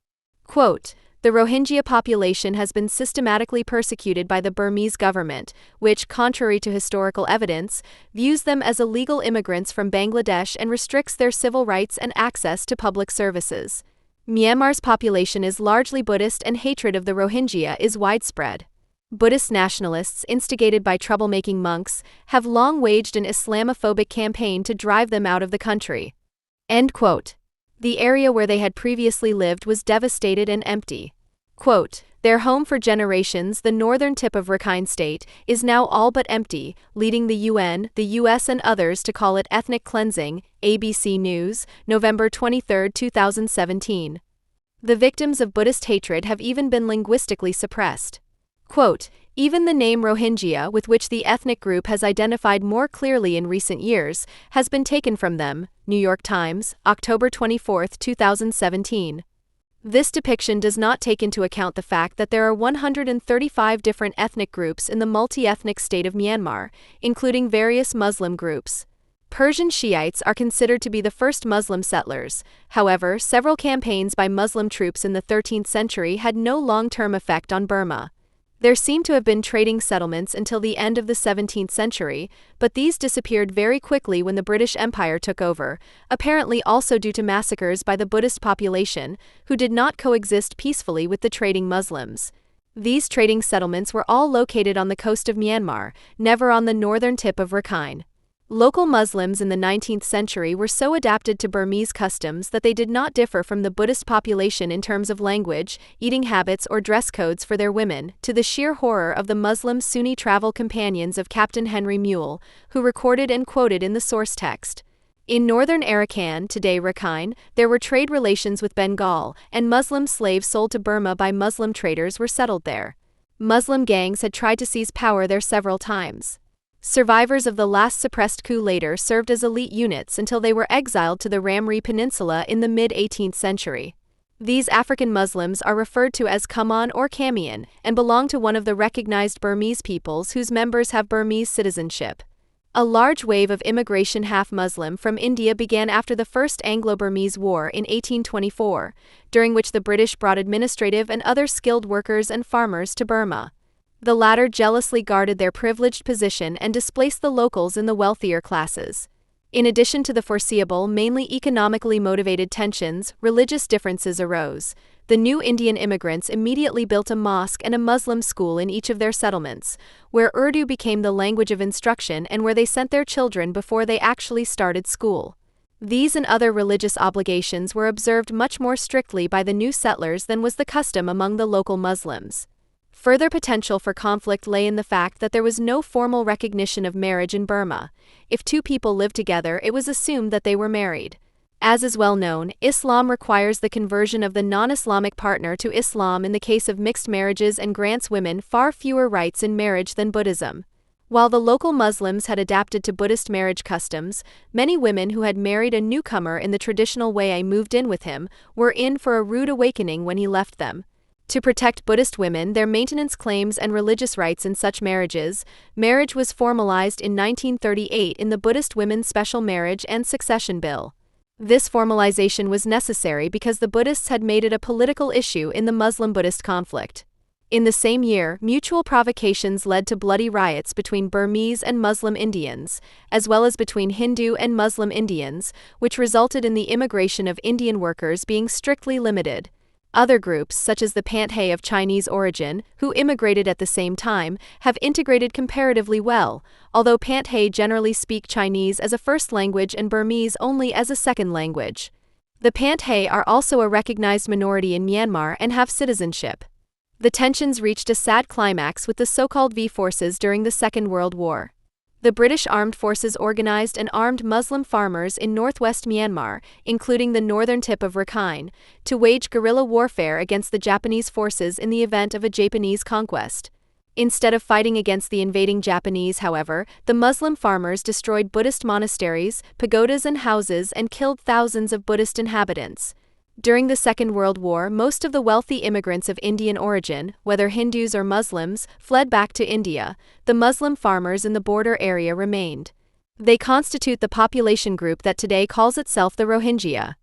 B: Quote, the Rohingya population has been systematically persecuted by the Burmese government, which, contrary to historical evidence, views them as illegal immigrants from Bangladesh and restricts their civil rights and access to public services. Myanmar's population is largely Buddhist and hatred of the Rohingya is widespread. Buddhist nationalists, instigated by troublemaking monks, have long waged an Islamophobic campaign to drive them out of the country. End quote. The area where they had previously lived was devastated and empty. Quote, their home for generations, the northern tip of Rakhine State, is now all but empty, leading the UN, the US and others to call it ethnic cleansing, ABC News, November 23, 2017. The victims of Buddhist hatred have even been linguistically suppressed. Quote, even the name Rohingya, with which the ethnic group has identified more clearly in recent years, has been taken from them, New York Times, October 24, 2017. This depiction does not take into account the fact that there are 135 different ethnic groups in the multi-ethnic state of Myanmar, including various Muslim groups. Persian Shiites are considered to be the first Muslim settlers. However, several campaigns by Muslim troops in the 13th century had no long-term effect on Burma. There seem to have been trading settlements until the end of the 17th century, but these disappeared very quickly when the British Empire took over, apparently also due to massacres by the Buddhist population, who did not coexist peacefully with the trading Muslims. These trading settlements were all located on the coast of Myanmar, never on the northern tip of Rakhine. Local Muslims in the 19th century were so adapted to Burmese customs that they did not differ from the Buddhist population in terms of language, eating habits or dress codes for their women, to the sheer horror of the Muslim Sunni travel companions of Captain Henry Mule, who recorded and quoted in the source text. In northern Arakan, today Rakhine, there were trade relations with Bengal, and Muslim slaves sold to Burma by Muslim traders were settled there. Muslim gangs had tried to seize power there several times. Survivors of the last suppressed coup later served as elite units until they were exiled to the Ramri Peninsula in the mid-18th century. These African Muslims are referred to as Kaman or Kamian and belong to one of the recognized Burmese peoples whose members have Burmese citizenship. A large wave of immigration half-Muslim from India began after the First Anglo-Burmese War in 1824, during which the British brought administrative and other skilled workers and farmers to Burma. The latter jealously guarded their privileged position and displaced the locals in the wealthier classes. In addition to the foreseeable, mainly economically motivated tensions, religious differences arose. The new Indian immigrants immediately built a mosque and a Muslim school in each of their settlements, where Urdu became the language of instruction and where they sent their children before they actually started school. These and other religious obligations were observed much more strictly by the new settlers than was the custom among the local Muslims. Further potential for conflict lay in the fact that there was no formal recognition of marriage in Burma. If two people lived together, it was assumed that they were married. As is well known, Islam requires the conversion of the non-Islamic partner to Islam in the case of mixed marriages and grants women far fewer rights in marriage than Buddhism. While the local Muslims had adapted to Buddhist marriage customs, many women who had married a newcomer in the traditional way I moved in with him were in for a rude awakening when he left them. To protect Buddhist women, their maintenance claims and religious rights in such marriages, marriage was formalized in 1938 in the Buddhist Women's Special Marriage and Succession Bill. This formalization was necessary because the Buddhists had made it a political issue in the Muslim-Buddhist conflict. In the same year, mutual provocations led to bloody riots between Burmese and Muslim Indians, as well as between Hindu and Muslim Indians, which resulted in the immigration of Indian workers being strictly limited. Other groups, such as the Panthay of Chinese origin, who immigrated at the same time, have integrated comparatively well, although Panthay generally speak Chinese as a first language and Burmese only as a second language. The Panthay are also a recognized minority in Myanmar and have citizenship. The tensions reached a sad climax with the so-called V forces during the Second World War. The British Armed Forces organized and armed Muslim farmers in northwest Myanmar, including the northern tip of Rakhine, to wage guerrilla warfare against the Japanese forces in the event of a Japanese conquest. Instead of fighting against the invading Japanese, however, the Muslim farmers destroyed Buddhist monasteries, pagodas and houses and killed thousands of Buddhist inhabitants. During the Second World War, most of the wealthy immigrants of Indian origin, whether Hindus or Muslims, fled back to India. The Muslim farmers in the border area remained. They constitute the population group that today calls itself the Rohingya.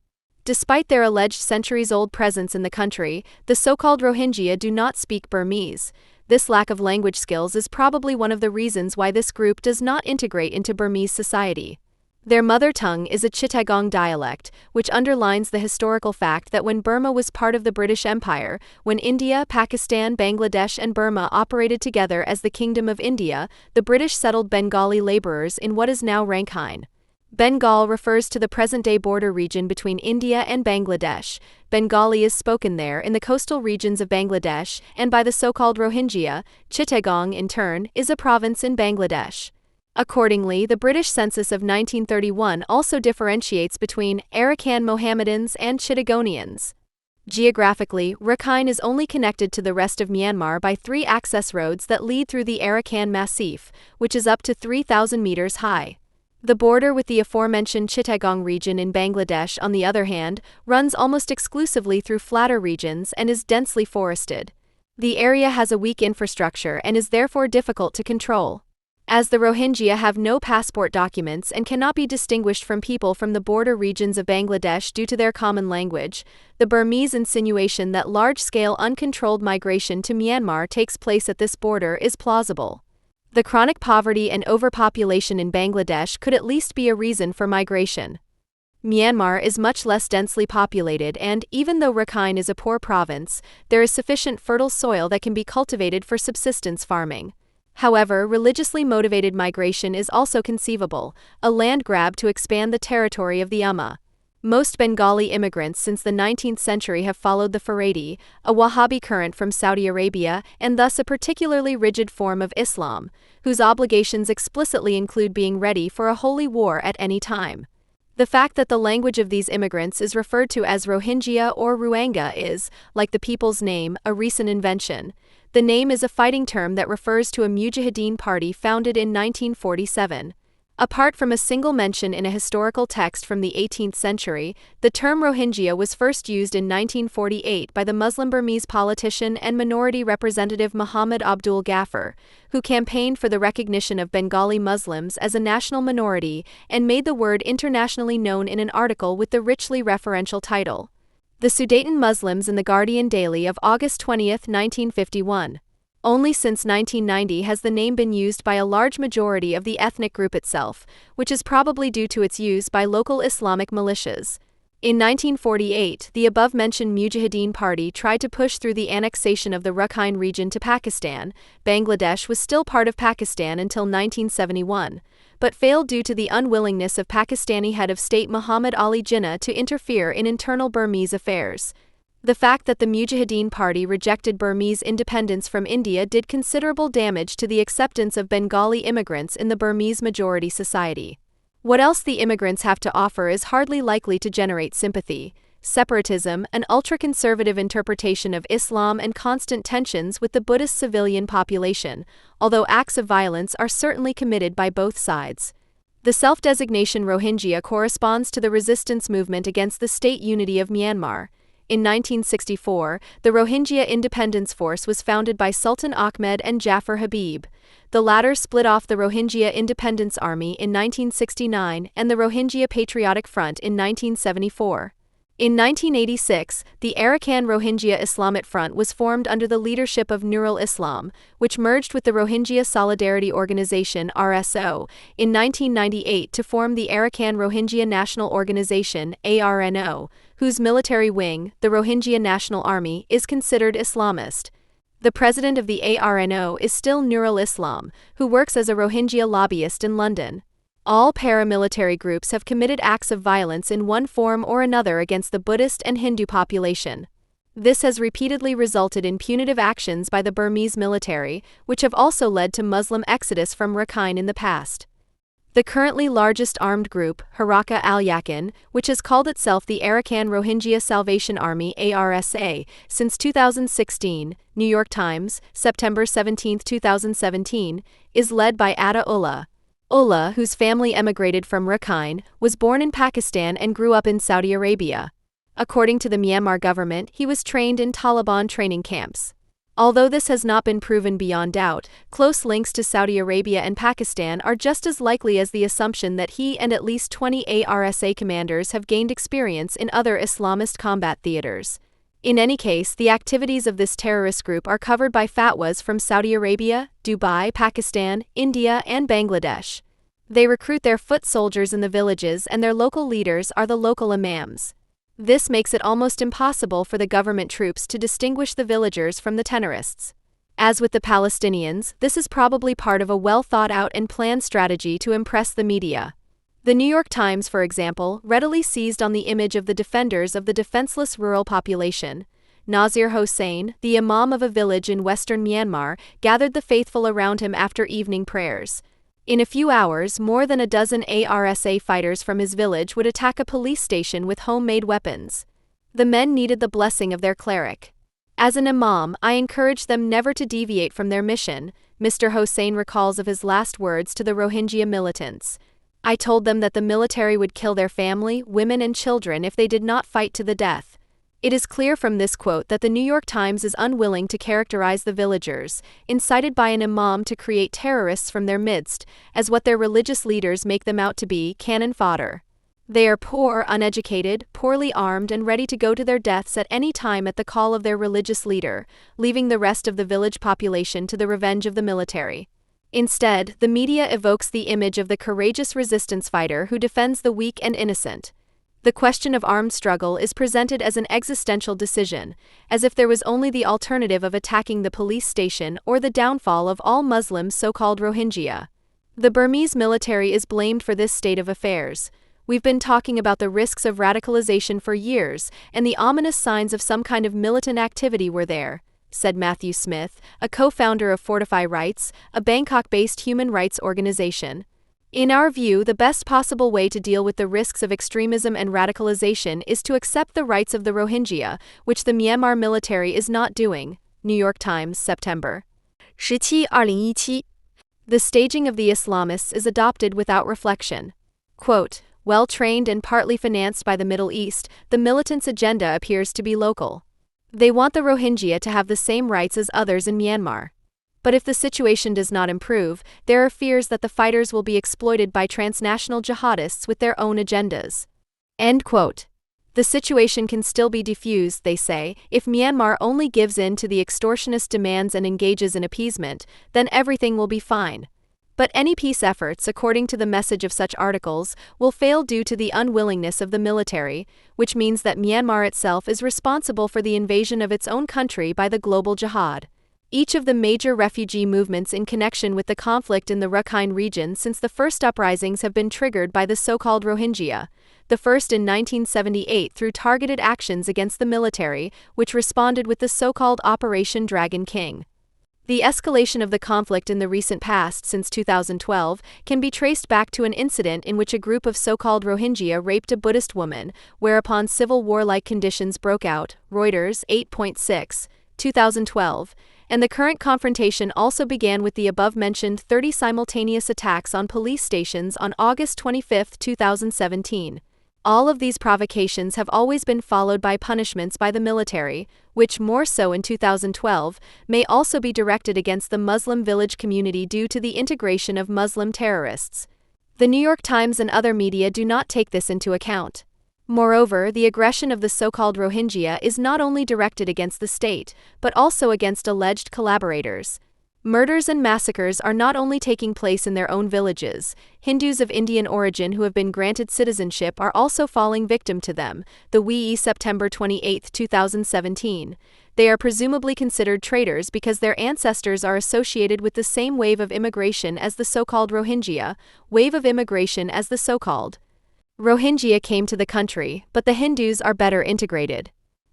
B: Despite their alleged centuries-old presence in the country, the so-called Rohingya do not speak Burmese. This lack of language skills is probably one of the reasons why this group does not integrate into Burmese society. Their mother tongue is a Chittagong dialect, which underlines the historical fact that when Burma was part of the British Empire, when India, Pakistan, Bangladesh and Burma operated together as the Kingdom of India, the British settled Bengali laborers in what is now Rakhine. Bengal refers to the present-day border region between India and Bangladesh. Bengali is spoken there in the coastal regions of Bangladesh and by the so-called Rohingya. Chittagong, in turn, is a province in Bangladesh. Accordingly, the British census of 1931 also differentiates between Arakan Mohammedans and Chittagonians. Geographically, Rakhine is only connected to the rest of Myanmar by 3 access roads that lead through the Arakan Massif, which is up to 3,000 meters high. The border with the aforementioned Chittagong region in Bangladesh, on the other hand, runs almost exclusively through flatter regions and is densely forested. The area has a weak infrastructure and is therefore difficult to control. As the Rohingya have no passport documents and cannot be distinguished from people from the border regions of Bangladesh due to their common language, the Burmese insinuation that large-scale uncontrolled migration to Myanmar takes place at this border is plausible. The chronic poverty and overpopulation in Bangladesh could at least be a reason for migration. Myanmar is much less densely populated and, even though Rakhine is a poor province, there is sufficient fertile soil that can be cultivated for subsistence farming. However, religiously motivated migration is also conceivable, a land grab to expand the territory of the Ummah. Most Bengali immigrants since the 19th century have followed the Faredi, a Wahhabi current from Saudi Arabia and thus a particularly rigid form of Islam, whose obligations explicitly include being ready for a holy war at any time. The fact that the language of these immigrants is referred to as Rohingya or Rohingya is, like the people's name, a recent invention. The name is a fighting term that refers to a Mujahideen party founded in 1947. Apart from a single mention in a historical text from the 18th century, the term Rohingya was first used in 1948 by the Muslim Burmese politician and minority representative Muhammad Abdul Ghaffar, who campaigned for the recognition of Bengali Muslims as a national minority and made the word internationally known in an article with the richly referential title, "The Sudeten Muslims in the Guardian Daily" of August 20, 1951. Only since 1990 has the name been used by a large majority of the ethnic group itself, which is probably due to its use by local Islamic militias. In 1948, the above-mentioned Mujahideen party tried to push through the annexation of the Rakhine region to Pakistan. Bangladesh was still part of Pakistan until 1971, but failed due to the unwillingness of Pakistani head of state Muhammad Ali Jinnah to interfere in internal Burmese affairs. The fact that the Mujahideen party rejected Burmese independence from India did considerable damage to the acceptance of Bengali immigrants in the Burmese majority society. What else the immigrants have to offer is hardly likely to generate sympathy. Separatism, an ultra-conservative interpretation of Islam, and constant tensions with the Buddhist civilian population, although acts of violence are certainly committed by both sides. The self-designation Rohingya corresponds to the resistance movement against the state unity of Myanmar. In 1964, the Rohingya Independence Force was founded by Sultan Ahmed and Jafar Habib. The latter split off the Rohingya Independence Army in 1969 and the Rohingya Patriotic Front in 1974. In 1986, the Arakan Rohingya Islamic Front was formed under the leadership of Nurul Islam, which merged with the Rohingya Solidarity Organization (RSO) in 1998 to form the Arakan Rohingya National Organization (ARNO), whose military wing, the Rohingya National Army, is considered Islamist. The president of the ARNO is still Nurul Islam, who works as a Rohingya lobbyist in London. All paramilitary groups have committed acts of violence in one form or another against the Buddhist and Hindu population. This has repeatedly resulted in punitive actions by the Burmese military, which have also led to Muslim exodus from Rakhine in the past. The currently largest armed group, Haraka al-Yaqin, which has called itself the Arakan Rohingya Salvation Army (ARSA) since 2016, New York Times, September 17, 2017, is led by Atta Ullah. Ullah, whose family emigrated from Rakhine, was born in Pakistan and grew up in Saudi Arabia. According to the Myanmar government, he was trained in Taliban training camps. Although this has not been proven beyond doubt, close links to Saudi Arabia and Pakistan are just as likely as the assumption that he and at least 20 ARSA commanders have gained experience in other Islamist combat theaters. In any case, the activities of this terrorist group are covered by fatwas from Saudi Arabia, Dubai, Pakistan, India, and Bangladesh. They recruit their foot soldiers in the villages, and their local leaders are the local imams. This makes it almost impossible for the government troops to distinguish the villagers from the terrorists. As with the Palestinians, this is probably part of a well-thought-out and planned strategy to impress the media. The New York Times, for example, readily seized on the image of the defenders of the defenseless rural population. Nazir Hossain, the imam of a village in western Myanmar, gathered the faithful around him after evening prayers. In a few hours, more than a dozen ARSA fighters from his village would attack a police station with homemade weapons. The men needed the blessing of their cleric. As an imam, I encourage them never to deviate from their mission, Mr. Hossain recalls of his last words to the Rohingya militants. I told them that the military would kill their family, women and children if they did not fight to the death. It is clear from this quote that the New York Times is unwilling to characterize the villagers, incited by an imam to create terrorists from their midst, as what their religious leaders make them out to be, cannon fodder. They are poor, uneducated, poorly armed and ready to go to their deaths at any time at the call of their religious leader, leaving the rest of the village population to the revenge of the military. Instead, the media evokes the image of the courageous resistance fighter who defends the weak and innocent. The question of armed struggle is presented as an existential decision, as if there was only the alternative of attacking the police station or the downfall of all Muslims so-called Rohingya. The Burmese military is blamed for this state of affairs. We've been talking about the risks of radicalization for years, and the ominous signs of some kind of militant activity were there, said Matthew Smith, a co-founder of Fortify Rights, a Bangkok-based human rights organization. In our view, the best possible way to deal with the risks of extremism and radicalization is to accept the rights of the Rohingya, which the Myanmar military is not doing. New York Times, September 17, 2017. The staging of the Islamists is adopted without reflection. Quote, well-trained and partly financed by the Middle East, the militants' agenda appears to be local. They want the Rohingya to have the same rights as others in Myanmar. But if the situation does not improve, there are fears that the fighters will be exploited by transnational jihadists with their own agendas. End quote. The situation can still be defused, they say, if Myanmar only gives in to the extortionist demands and engages in appeasement, then everything will be fine. But any peace efforts, according to the message of such articles, will fail due to the unwillingness of the military, which means that Myanmar itself is responsible for the invasion of its own country by the global jihad. Each of the major refugee movements in connection with the conflict in the Rakhine region since the first uprisings have been triggered by the so-called Rohingya, the first in 1978 through targeted actions against the military, which responded with the so-called Operation Dragon King. The escalation of the conflict in the recent past since 2012 can be traced back to an incident in which a group of so-called Rohingya raped a Buddhist woman, whereupon civil war-like conditions broke out, Reuters 8.6, 2012, and the current confrontation also began with the above-mentioned 30 simultaneous attacks on police stations on August 25, 2017. All of these provocations have always been followed by punishments by the military, which, more so in 2012, may also be directed against the Muslim village community due to the integration of Muslim terrorists. The New York Times and other media do not take this into account. Moreover, the aggression of the so-called Rohingya is not only directed against the state, but also against alleged collaborators. Murders and massacres are not only taking place in their own villages. Hindus of Indian origin who have been granted citizenship are also falling victim to them, the WE September 28, 2017. They are presumably considered traitors because their ancestors are associated with the same wave of immigration as the so-called Rohingya, wave of immigration as the so-called Rohingya came to the country, but the Hindus are better integrated.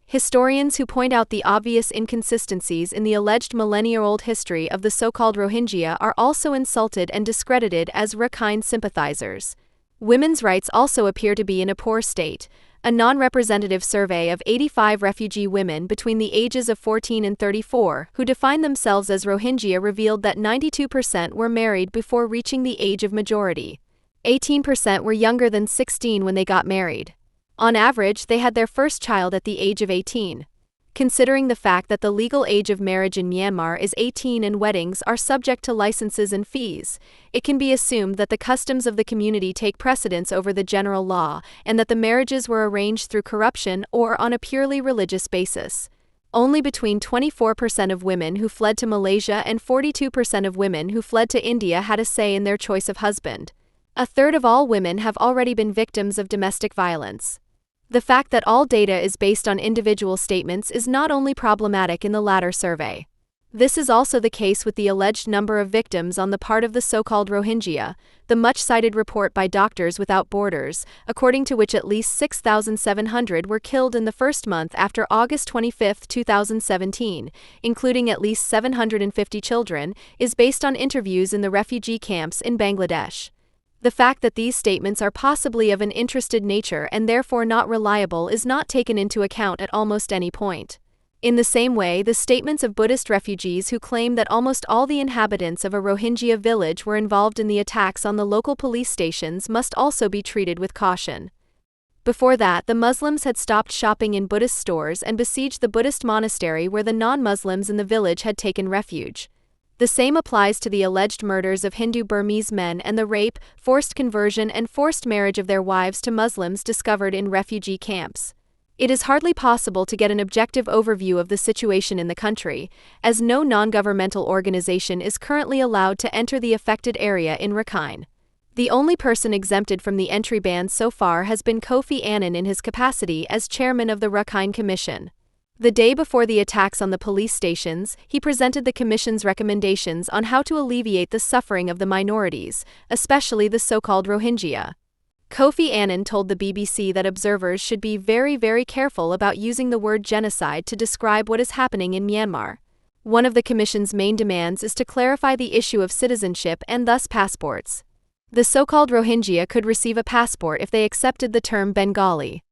B: Historians who point out the obvious inconsistencies in the alleged millennia-old history of the so-called Rohingya are also insulted and discredited as Rakhine sympathizers. Women's rights also appear to be in a poor state. A non-representative survey of 85 refugee women between the ages of 14 and 34 who define themselves as Rohingya revealed that 92% were married before reaching the age of majority. 18% were younger than 16 when they got married. On average, they had their first child at the age of 18. Considering the fact that the legal age of marriage in Myanmar is 18 and weddings are subject to licenses and fees, it can be assumed that the customs of the community take precedence over the general law and that the marriages were arranged through corruption or on a purely religious basis. Only between 24% of women who fled to Malaysia and 42% of women who fled to India had a say in their choice of husband. A third of all women have already been victims of domestic violence. The fact that all data is based on individual statements is not only problematic in the latter survey. This is also the case with the alleged number of victims on the part of the so-called Rohingya, the much-cited report by Doctors Without Borders, according to which at least 6,700 were killed in the first month after August 25, 2017, including at least 750 children, is based on interviews in the refugee camps in Bangladesh. The fact that these statements are possibly of an interested nature and therefore not reliable is not taken into account at almost any point. In the same way, the statements of Buddhist refugees who claim that almost all the inhabitants of a Rohingya village were involved in the attacks on the local police stations must also be treated with caution. Before that, the Muslims had stopped shopping in Buddhist stores and besieged the Buddhist monastery where the non-Muslims in the village had taken refuge. The same applies to the alleged murders of Hindu Burmese men and the rape, forced conversion and forced marriage of their wives to Muslims discovered in refugee camps. It is hardly possible to get an objective overview of the situation in the country, as no non-governmental organization is currently allowed to enter the affected area in Rakhine. The only person exempted from the entry ban so far has been Kofi Annan in his capacity as chairman of the Rakhine Commission. The day before the attacks on the police stations, he presented the Commission's recommendations on how to alleviate the suffering of the minorities, especially the so-called Rohingya. Kofi Annan told the BBC that observers should be very careful about using the word genocide to describe what is happening in Myanmar. One of the Commission's main demands is to clarify the issue of citizenship and thus passports. The so-called Rohingya could receive a passport if they accepted the term Bengali.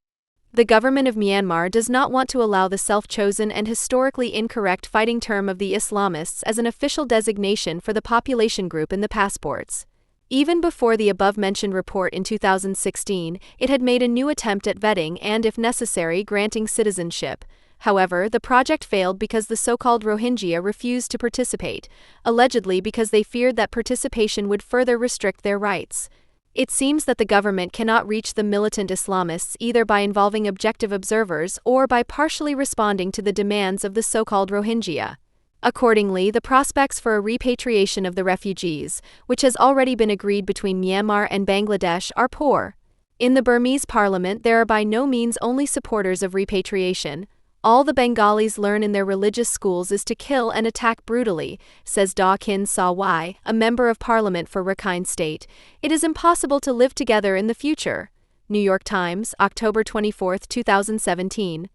B: The government of Myanmar does not want to allow the self-chosen and historically incorrect fighting term of the Islamists as an official designation for the population group in the passports. Even before the above-mentioned report in 2016, it had made a new attempt at vetting and, if necessary, granting citizenship. However, the project failed because the so-called Rohingya refused to participate, allegedly because they feared that participation would further restrict their rights. It seems that the government cannot reach the militant Islamists either by involving objective observers or by partially responding to the demands of the so-called Rohingya. Accordingly, the prospects for a repatriation of the refugees, which has already been agreed between Myanmar and Bangladesh, are poor. In the Burmese parliament, there are by no means only supporters of repatriation. All the Bengalis learn in their religious schools is to kill and attack brutally, says Daw Khin Saw Wai, a member of parliament for Rakhine State. It is impossible to live together in the future. New York Times, October 24, 2017.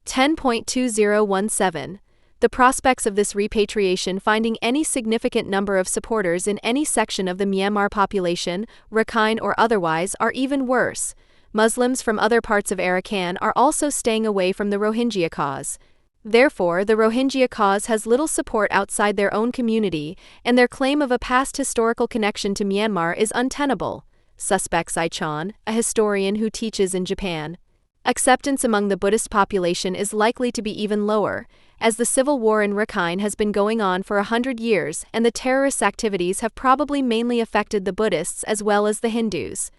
B: 10.2017. The prospects of this repatriation finding any significant number of supporters in any section of the Myanmar population, Rakhine or otherwise, are even worse. Muslims from other parts of Arakan are also staying away from the Rohingya cause. Therefore, the Rohingya cause has little support outside their own community, and their claim of a past historical connection to Myanmar is untenable. Suspects Ichon, a historian who teaches in Japan. Acceptance among the Buddhist population is likely to be even lower, as the civil war in Rakhine has been going on for 100 years and the terrorist activities have probably mainly affected the Buddhists as well as the Hindus.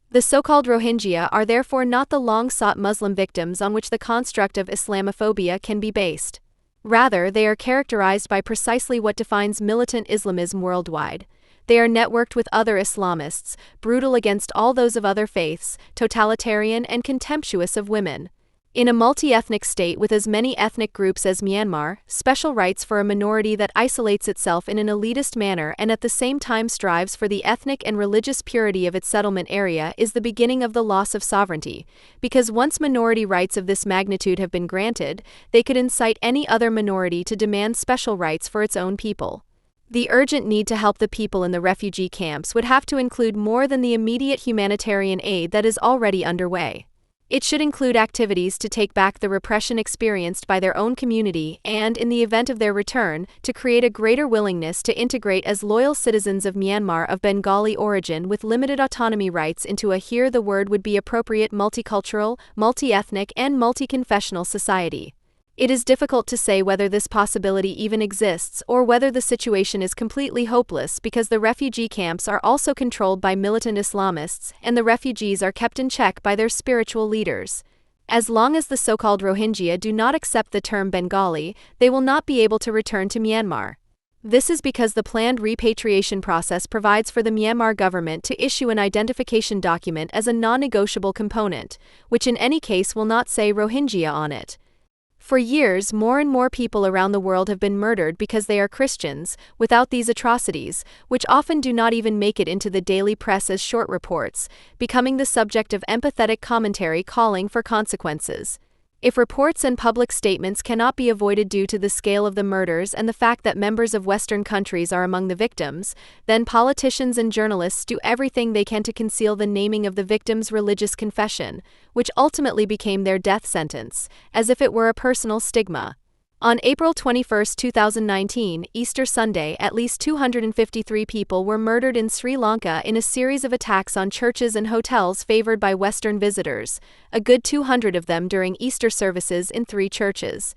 B: The so-called Rohingya are therefore not the long-sought Muslim victims on which the construct of Islamophobia can be based. Rather, they are characterized by precisely what defines militant Islamism worldwide. They are networked with other Islamists, brutal against all those of other faiths, totalitarian and contemptuous of women. In a multi-ethnic state with as many ethnic groups as Myanmar, special rights for a minority that isolates itself in an elitist manner and at the same time strives for the ethnic and religious purity of its settlement area is the beginning of the loss of sovereignty, because once minority rights of this magnitude have been granted, they could incite any other minority to demand special rights for its own people. The urgent need to help the people in the refugee camps would have to include more than the immediate humanitarian aid that is already underway. It should include activities to take back the repression experienced by their own community and, in the event of their return, to create a greater willingness to integrate as loyal citizens of Myanmar of Bengali origin with limited autonomy rights into a, here the word would be appropriate, multicultural, multi-ethnic and multi-confessional society. It is difficult to say whether this possibility even exists or whether the situation is completely hopeless because the refugee camps are also controlled by militant Islamists and the refugees are kept in check by their spiritual leaders. As long as the so-called Rohingya do not accept the term Bengali, they will not be able to return to Myanmar. This is because the planned repatriation process provides for the Myanmar government to issue an identification document as a non-negotiable component, which in any case will not say Rohingya on it. For years, more and more people around the world have been murdered because they are Christians, without these atrocities, which often do not even make it into the daily press as short reports, becoming the subject of empathetic commentary calling for consequences. If reports and public statements cannot be avoided due to the scale of the murders and the fact that members of Western countries are among the victims, then politicians and journalists do everything they can to conceal the naming of the victim's religious confession, which ultimately became their death sentence, as if it were a personal stigma. On April 21, 2019, Easter Sunday, at least 253 people were murdered in Sri Lanka in a series of attacks on churches and hotels favored by Western visitors, a good 200 of them during Easter services in 3 churches.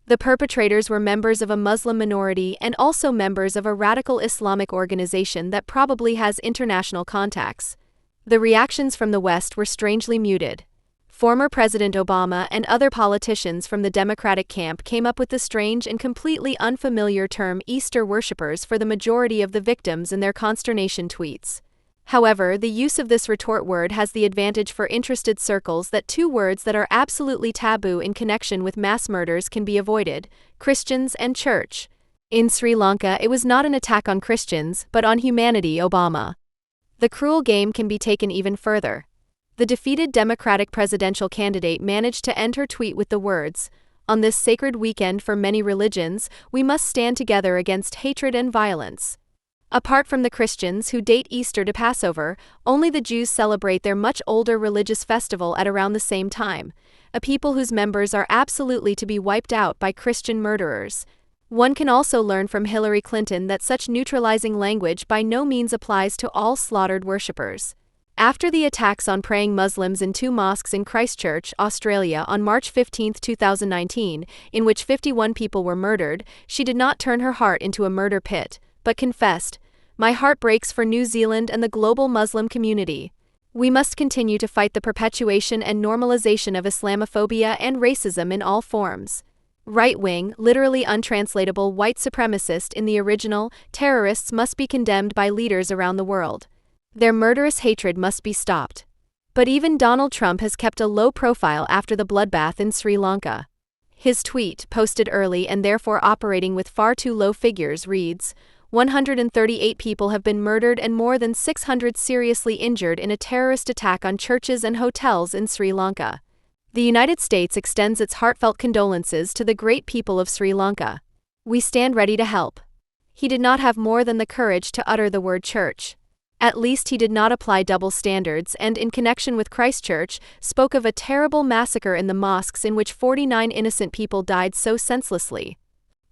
B: The perpetrators were members of a Muslim minority and also members of a radical Islamic organization that probably has international contacts. The reactions from the West were strangely muted. Former President Obama and other politicians from the Democratic camp came up with the strange and completely unfamiliar term Easter worshippers for the majority of the victims in their consternation tweets. However, the use of this retort word has the advantage for interested circles that 2 words that are absolutely taboo in connection with mass murders can be avoided: Christians and church. In Sri Lanka, it was not an attack on Christians, but on humanity, Obama. The cruel game can be taken even further. The defeated Democratic presidential candidate managed to end her tweet with the words, "On this sacred weekend for many religions, we must stand together against hatred and violence." Apart from the Christians who date Easter to Passover, only the Jews celebrate their much older religious festival at around the same time, a people whose members are absolutely to be wiped out by Christian murderers. One can also learn from Hillary Clinton that such neutralizing language by no means applies to all slaughtered worshippers. After the attacks on praying Muslims in 2 mosques in Christchurch, Australia on March 15, 2019, in which 51 people were murdered, she did not turn her heart into a murder pit, but confessed, "My heart breaks for New Zealand and the global Muslim community. We must continue to fight the perpetuation and normalization of Islamophobia and racism in all forms." Right-wing, literally untranslatable white supremacist in the original, terrorists must be condemned by leaders around the world. Their murderous hatred must be stopped. But even Donald Trump has kept a low profile after the bloodbath in Sri Lanka. His tweet, posted early and therefore operating with far too low figures, reads, 138 people have been murdered and more than 600 seriously injured in a terrorist attack on churches and hotels in Sri Lanka. The United States extends its heartfelt condolences to the great people of Sri Lanka. We stand ready to help. He did not have more than the courage to utter the word church. At least he did not apply double standards and, in connection with Christchurch, spoke of a terrible massacre in the mosques in which 49 innocent people died so senselessly.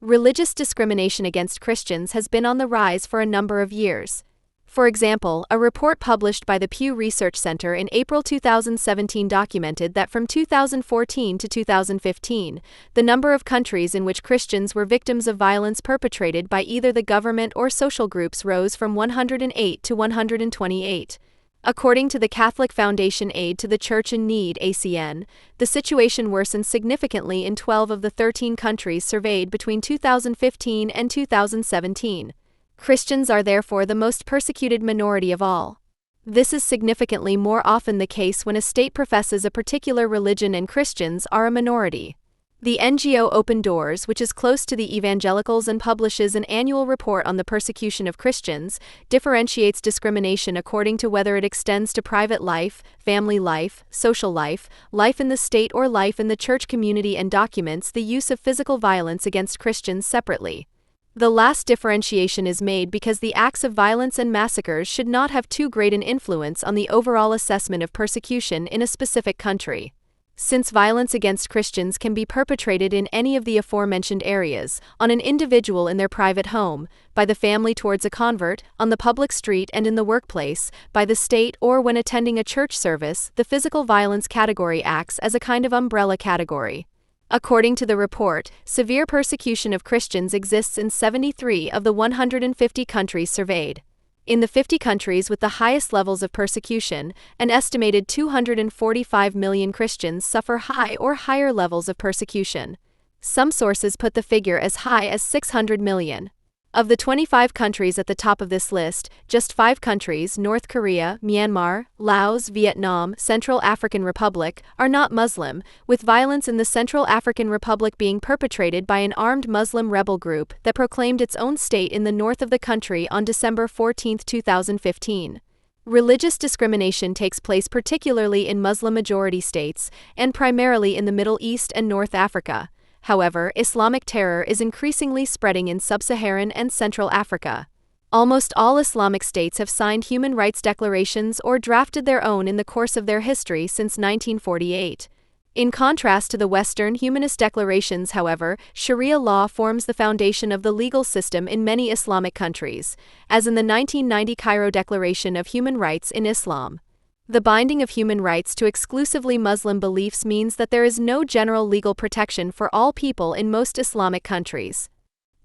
B: Religious discrimination against Christians has been on the rise for a number of years. For example, a report published by the Pew Research Center in April 2017 documented that from 2014 to 2015, the number of countries in which Christians were victims of violence perpetrated by either the government or social groups rose from 108 to 128. According to the Catholic Foundation Aid to the Church in Need (ACN), the situation worsened significantly in 12 of the 13 countries surveyed between 2015 and 2017. Christians are therefore the most persecuted minority of all. This is significantly more often the case when a state professes a particular religion and Christians are a minority. The NGO Open Doors, which is close to the evangelicals and publishes an annual report on the persecution of Christians, differentiates discrimination according to whether it extends to private life, family life, social life, life in the state, or life in the church community, and documents the use of physical violence against Christians separately. The last differentiation is made because the acts of violence and massacres should not have too great an influence on the overall assessment of persecution in a specific country. Since violence against Christians can be perpetrated in any of the aforementioned areas, on an individual in their private home, by the family towards a convert, on the public street and in the workplace, by the state, or when attending a church service, the physical violence category acts as a kind of umbrella category. According to the report, severe persecution of Christians exists in 73 of the 150 countries surveyed. In the 50 countries with the highest levels of persecution, an estimated 245 million Christians suffer high or higher levels of persecution. Some sources put the figure as high as 600 million. Of the 25 countries at the top of this list, just 5 countries, North Korea, Myanmar, Laos, Vietnam, Central African Republic, are not Muslim, with violence in the Central African Republic being perpetrated by an armed Muslim rebel group that proclaimed its own state in the north of the country on December 14, 2015. Religious discrimination takes place particularly in Muslim-majority states, and primarily in the Middle East and North Africa. However, Islamic terror is increasingly spreading in sub-Saharan and Central Africa. Almost all Islamic states have signed human rights declarations or drafted their own in the course of their history since 1948. In contrast to the Western humanist declarations, however, Sharia law forms the foundation of the legal system in many Islamic countries, as in the 1990 Cairo Declaration of Human Rights in Islam. The binding of human rights to exclusively Muslim beliefs means that there is no general legal protection for all people in most Islamic countries.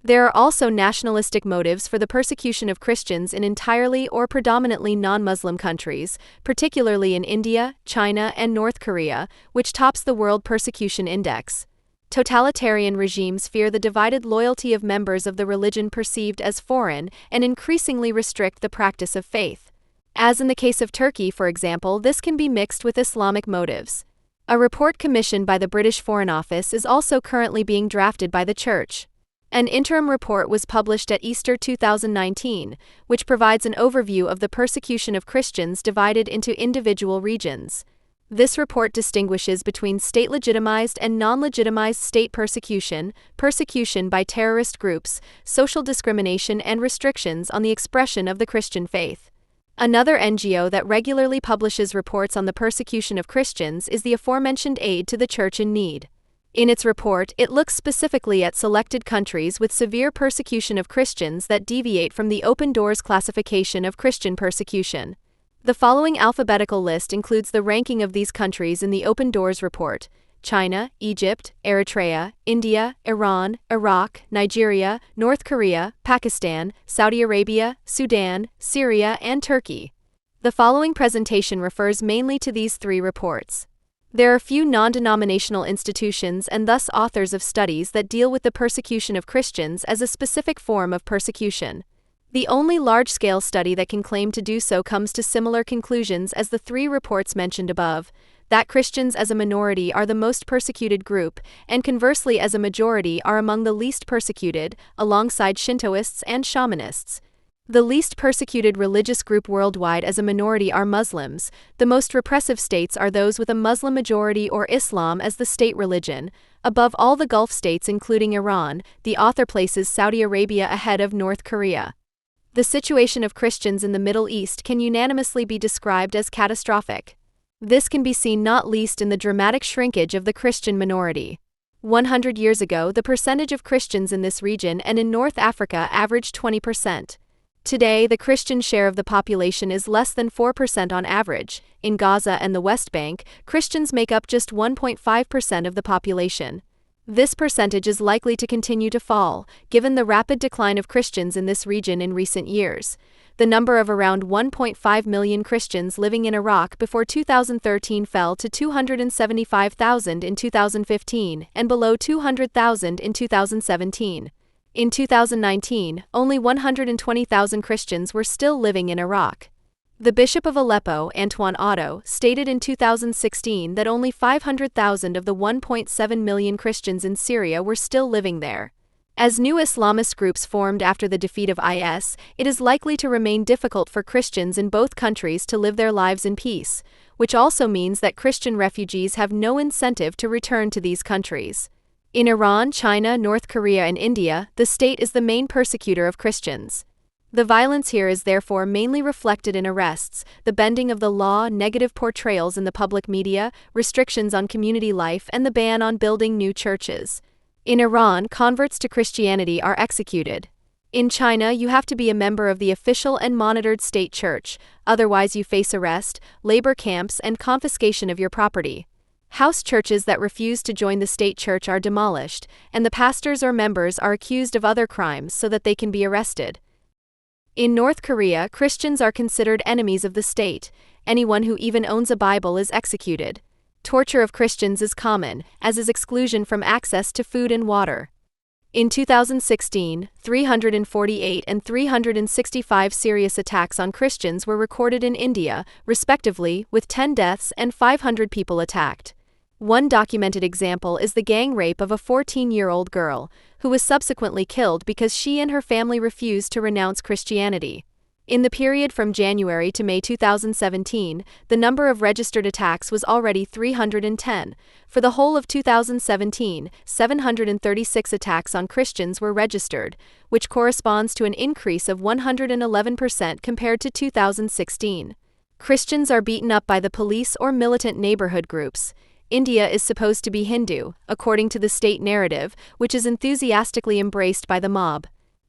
B: There are also nationalistic motives for the persecution of Christians in entirely or predominantly non-Muslim countries, particularly in India, China, and North Korea, which tops the World Persecution Index. Totalitarian regimes fear the divided loyalty of members of the religion perceived as foreign and increasingly restrict the practice of faith. As in the case of Turkey, for example, this can be mixed with Islamic motives. A report commissioned by the British Foreign Office is also currently being drafted by the Church. An interim report was published at Easter 2019, which provides an overview of the persecution of Christians divided into individual regions. This report distinguishes between state-legitimized and non-legitimized state persecution, persecution by terrorist groups, social discrimination, and restrictions on the expression of the Christian faith. Another NGO that regularly publishes reports on the persecution of Christians is the aforementioned Aid to the Church in Need. In its report, it looks specifically at selected countries with severe persecution of Christians that deviate from the Open Doors classification of Christian persecution. The following alphabetical list includes the ranking of these countries in the Open Doors report: China, Egypt, Eritrea, India, Iran, Iraq, Nigeria, North Korea, Pakistan, Saudi Arabia, Sudan, Syria, and Turkey. The following presentation refers mainly to these 3 reports. There are few non-denominational institutions and thus authors of studies that deal with the persecution of Christians as a specific form of persecution. The only large-scale study that can claim to do so comes to similar conclusions as the 3 reports mentioned above, that Christians as a minority are the most persecuted group, and conversely as a majority are among the least persecuted, alongside Shintoists and shamanists. The least persecuted religious group worldwide as a minority are Muslims. The most repressive states are those with a Muslim majority or Islam as the state religion. Above all the Gulf states including Iran, the author places Saudi Arabia ahead of North Korea. The situation of Christians in the Middle East can unanimously be described as catastrophic. This can be seen not least in the dramatic shrinkage of the Christian minority. 100 years ago, the percentage of Christians in this region and in North Africa averaged 20%. Today, the Christian share of the population is less than 4% on average. In Gaza and the West Bank, Christians make up just 1.5% of the population. This percentage is likely to continue to fall, given the rapid decline of Christians in this region in recent years. The number of around 1.5 million Christians living in Iraq before 2013 fell to 275,000 in 2015 and below 200,000 in 2017. In 2019, only 120,000 Christians were still living in Iraq. The Bishop of Aleppo, Antoine Otto, stated in 2016 that only 500,000 of the 1.7 million Christians in Syria were still living there. As new Islamist groups formed after the defeat of IS, it is likely to remain difficult for Christians in both countries to live their lives in peace, which also means that Christian refugees have no incentive to return to these countries. In Iran, China, North Korea, and India, the state is the main persecutor of Christians. The violence here is therefore mainly reflected in arrests, the bending of the law, negative portrayals in the public media, restrictions on community life, and the ban on building new churches. In Iran, converts to Christianity are executed. In China, you have to be a member of the official and monitored state church, otherwise you face arrest, labor camps, and confiscation of your property. House churches that refuse to join the state church are demolished, and the pastors or members are accused of other crimes so that they can be arrested. In North Korea, Christians are considered enemies of the state. Anyone who even owns a Bible is executed. Torture of Christians is common, as is exclusion from access to food and water. In 2016, 348 and 365 serious attacks on Christians were recorded in India, respectively, with 10 deaths and 500 people attacked. One documented example is the gang rape of a 14-year-old girl, who was subsequently killed because she and her family refused to renounce Christianity. In the period from January to May 2017, the number of registered attacks was already 310. For the whole of 2017, 736 attacks on Christians were registered, which corresponds to an increase of 111% compared to 2016. Christians are beaten up by the police or militant neighborhood groups. India is supposed to be Hindu, according to the state narrative, which is enthusiastically embraced by the mob.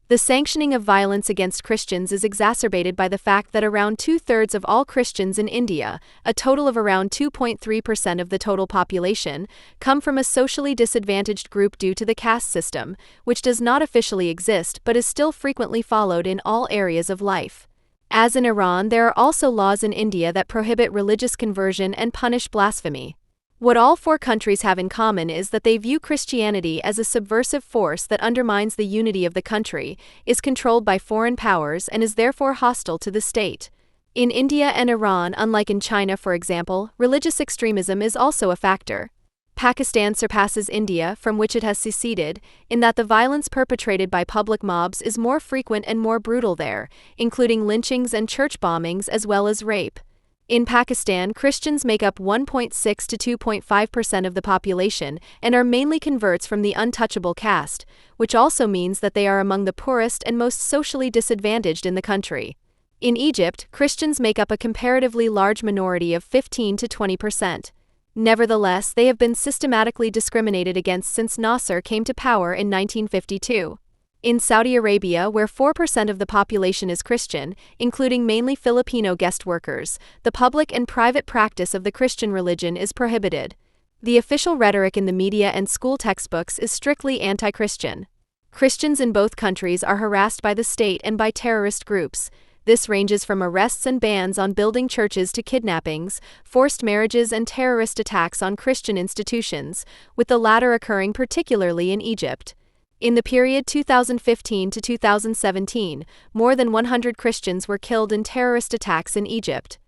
B: The sanctioning of violence against Christians is exacerbated by the fact that around 2/3 of all Christians in India, a total of around 2.3% of the total population, come from a socially disadvantaged group due to the caste system, which does not officially exist but is still frequently followed in all areas of life. As in Iran, there are also laws in India that prohibit religious conversion and punish blasphemy. What all four countries have in common is that they view Christianity as a subversive force that undermines the unity of the country, is controlled by foreign powers, and is therefore hostile to the state. In India and Iran, unlike in China for example, religious extremism is also a factor. Pakistan surpasses India, from which it has seceded, in that the violence perpetrated by public mobs is more frequent and more brutal there, including lynchings and church bombings as well as rape. In Pakistan, Christians make up 1.6 to 2.5% of the population and are mainly converts from the untouchable caste, which also means that they are among the poorest and most socially disadvantaged in the country. In Egypt, Christians make up a comparatively large minority of 15 to 20%. Nevertheless, they have been systematically discriminated against since Nasser came to power in 1952. In Saudi Arabia, where 4% of the population is Christian, including mainly Filipino guest workers, the public and private practice of the Christian religion is prohibited. The official rhetoric in the media and school textbooks is strictly anti-Christian. Christians in both countries are harassed by the state and by terrorist groups. This ranges from arrests and bans on building churches to kidnappings, forced marriages, and terrorist attacks on Christian institutions, with the latter occurring particularly in Egypt. In the period 2015 to 2017, more than 100 Christians were killed in terrorist attacks in Egypt.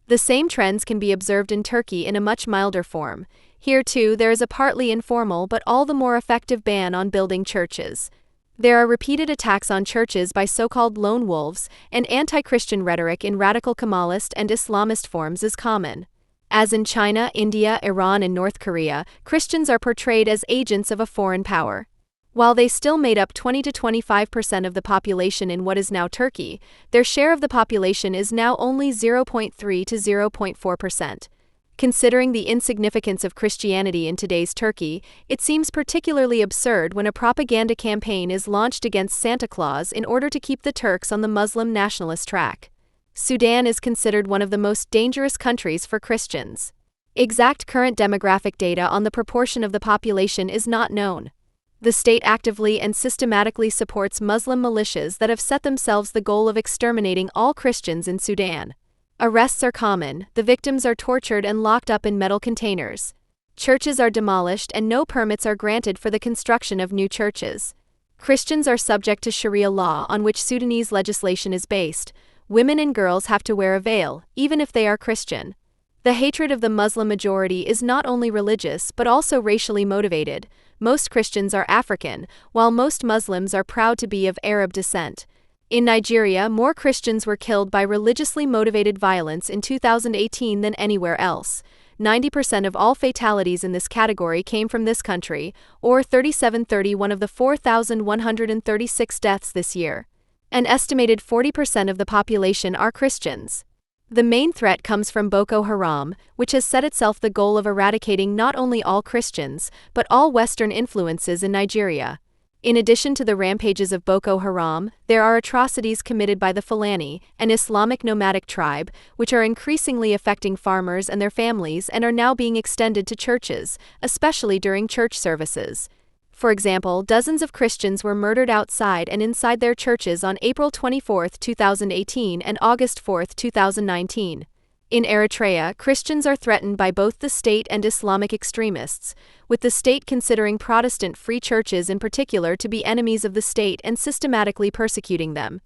B: The same trends can be observed in Turkey in a much milder form. Here too, there is a partly informal but all the more effective ban on building churches. There are repeated attacks on churches by so-called lone wolves, and anti-Christian rhetoric in radical Kemalist and Islamist forms is common. As in China, India, Iran, and North Korea, Christians are portrayed as agents of a foreign power. While they still made up 20 to 25% of the population in what is now Turkey, their share of the population is now only 0.3 to 0.4%. Considering the insignificance of Christianity in today's Turkey, it seems particularly absurd when a propaganda campaign is launched against Santa Claus in order to keep the Turks on the Muslim nationalist track. Sudan is considered one of the most dangerous countries for Christians. Exact current demographic data on the proportion of the population is not known. The state actively and systematically supports Muslim militias that have set themselves the goal of exterminating all Christians in Sudan. Arrests are common, the victims are tortured and locked up in metal containers. Churches are demolished and no permits are granted for the construction of new churches. Christians are subject to Sharia law on which Sudanese legislation is based. women and girls have to wear a veil, even if they are Christian. The hatred of the Muslim majority is not only religious but also racially motivated. Most Christians are African, while most Muslims are proud to be of Arab descent. In Nigeria, more Christians were killed by religiously motivated violence in 2018 than anywhere else. 90% of all fatalities in this category came from this country, or 3731 of the 4,136 deaths this year. An estimated 40% of the population are Christians. The main threat comes from Boko Haram, which has set itself the goal of eradicating not only all Christians, but all Western influences in Nigeria. In addition to the rampages of Boko Haram, there are atrocities committed by the Fulani, an Islamic nomadic tribe, which are increasingly affecting farmers and their families and are now being extended to churches, especially during church services. For example, dozens of Christians were murdered outside and inside their churches on April 24, 2018 and August 4, 2019. In Eritrea, Christians are threatened by both the state and Islamic extremists, with the state considering Protestant free churches in particular to be enemies of the state and systematically persecuting them.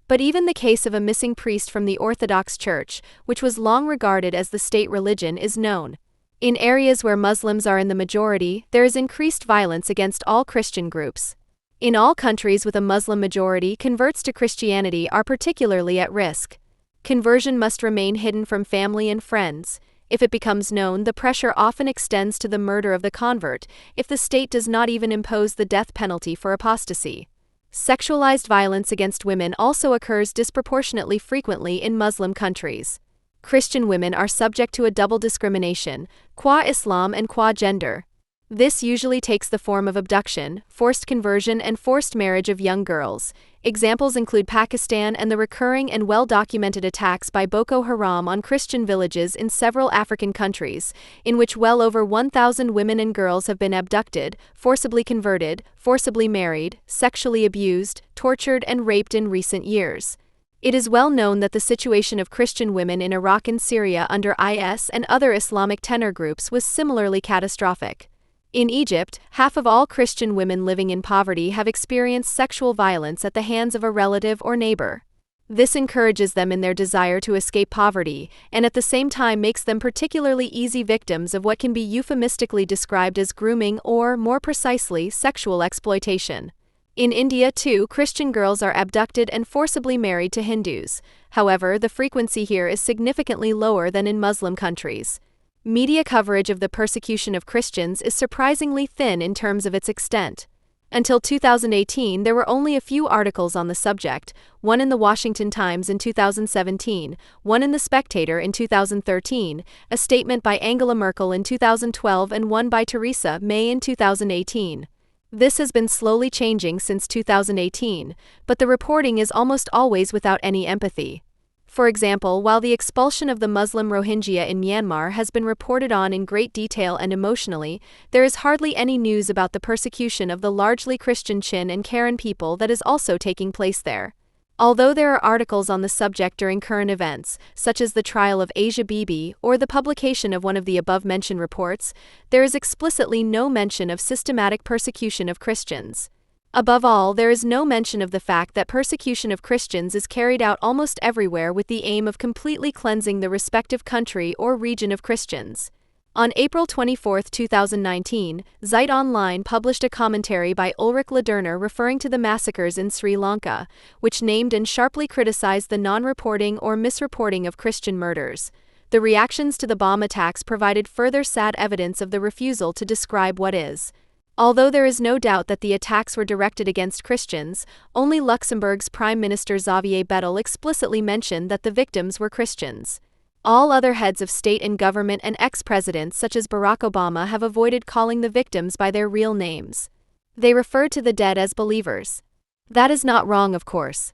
B: But even the case of a missing priest from the Orthodox Church, which was long regarded as the state religion, is known. In areas where Muslims are in the majority, there is increased violence against all Christian groups. In all countries with a Muslim majority, converts to Christianity are particularly at risk. Conversion must remain hidden from family and friends. If it becomes known, the pressure often extends to the murder of the convert, if the state does not even impose the death penalty for apostasy. Sexualized violence against women also occurs disproportionately frequently in Muslim countries. Christian women are subject to a double discrimination, qua Islam and qua gender. This usually takes the form of abduction, forced conversion, and forced marriage of young girls. Examples include Pakistan and the recurring and well-documented attacks by Boko Haram on Christian villages in several African countries, in which well over 1,000 women and girls have been abducted, forcibly converted, forcibly married, sexually abused, tortured, and raped in recent years. It is well known that the situation of Christian women in Iraq and Syria under IS and other Islamic terror groups was similarly catastrophic. In Egypt, half of all Christian women living in poverty have experienced sexual violence at the hands of a relative or neighbor. This encourages them in their desire to escape poverty, and at the same time makes them particularly easy victims of what can be euphemistically described as grooming or, more precisely, sexual exploitation. In India, too, Christian girls are abducted and forcibly married to Hindus. However, the frequency here is significantly lower than in Muslim countries. Media coverage of the persecution of Christians is surprisingly thin in terms of its extent. Until 2018, there were only a few articles on the subject, one in the Washington Times in 2017, one in The Spectator in 2013, a statement by Angela Merkel in 2012, and one by Theresa May in 2018. This has been slowly changing since 2018, but the reporting is almost always without any empathy. For example, while the expulsion of the Muslim Rohingya in Myanmar has been reported on in great detail and emotionally, there is hardly any news about the persecution of the largely Christian Chin and Karen people that is also taking place there. Although there are articles on the subject during current events, such as the trial of Asia Bibi or the publication of one of the above-mentioned reports, there is explicitly no mention of systematic persecution of Christians. Above all, there is no mention of the fact that persecution of Christians is carried out almost everywhere with the aim of completely cleansing the respective country or region of Christians. On April 24, 2019, Zeit Online published a commentary by Ulrich Ladurner referring to the massacres in Sri Lanka, which named and sharply criticized the non-reporting or misreporting of Christian murders. The reactions to the bomb attacks provided further sad evidence of the refusal to describe what is. Although there is no doubt that the attacks were directed against Christians, only Luxembourg's Prime Minister Xavier Bettel explicitly mentioned that the victims were Christians. All other heads of state and government and ex-presidents such as Barack Obama have avoided calling the victims by their real names. They referred to the dead as believers. That is not wrong, of course.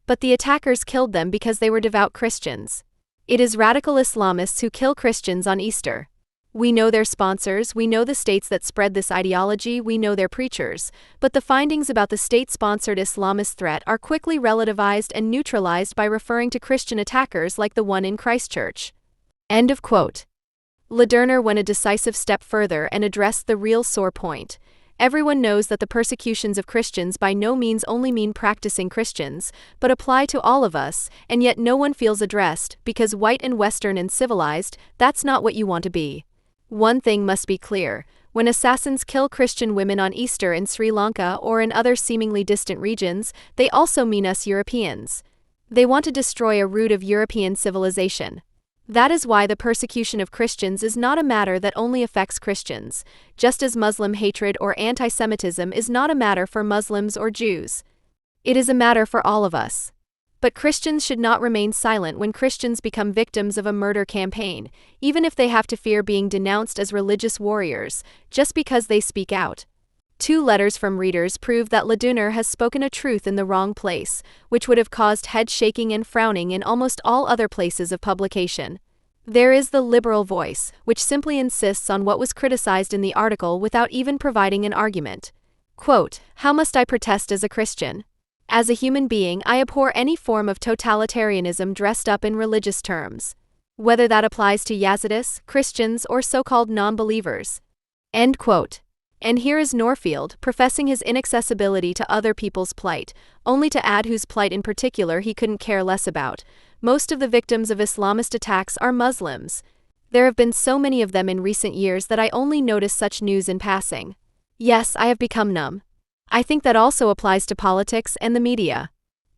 B: But the attackers killed them because they were devout Christians. It is radical Islamists who kill Christians on Easter. We know their sponsors, we know the states that spread this ideology, we know their preachers, but the findings about the state-sponsored Islamist threat are quickly relativized and neutralized by referring to Christian attackers like the one in Christchurch. End of quote. Ladurner went a decisive step further and addressed the real sore point. Everyone knows that the persecutions of Christians by no means only mean practicing Christians, but apply to all of us, and yet no one feels addressed, because white and Western and civilized, that's not what you want to be. One thing must be clear. When assassins kill Christian women on Easter in Sri Lanka or in other seemingly distant regions, they also mean us Europeans. They want to destroy a root of European civilization. That is why the persecution of Christians is not a matter that only affects Christians, just as Muslim hatred or anti-Semitism is not a matter for Muslims or Jews. It is a matter for all of us. But Christians should not remain silent when Christians become victims of a murder campaign, even if they have to fear being denounced as religious warriors, just because they speak out. 2 letters from readers prove that Ladunor has spoken a truth in the wrong place, which would have caused head shaking and frowning in almost all other places of publication. There is the liberal voice, which simply insists on what was criticized in the article without even providing an argument. Quote, "How must I protest as a Christian? As a human being, I abhor any form of totalitarianism dressed up in religious terms. Whether that applies to Yazidis, Christians, or so-called non-believers." End quote. And here is Norfield, professing his inaccessibility to other people's plight, only to add whose plight in particular he couldn't care less about. Most of the victims of Islamist attacks are Muslims. There have been so many of them in recent years that I only notice such news in passing. Yes, I have become numb. I think that also applies to politics and the media.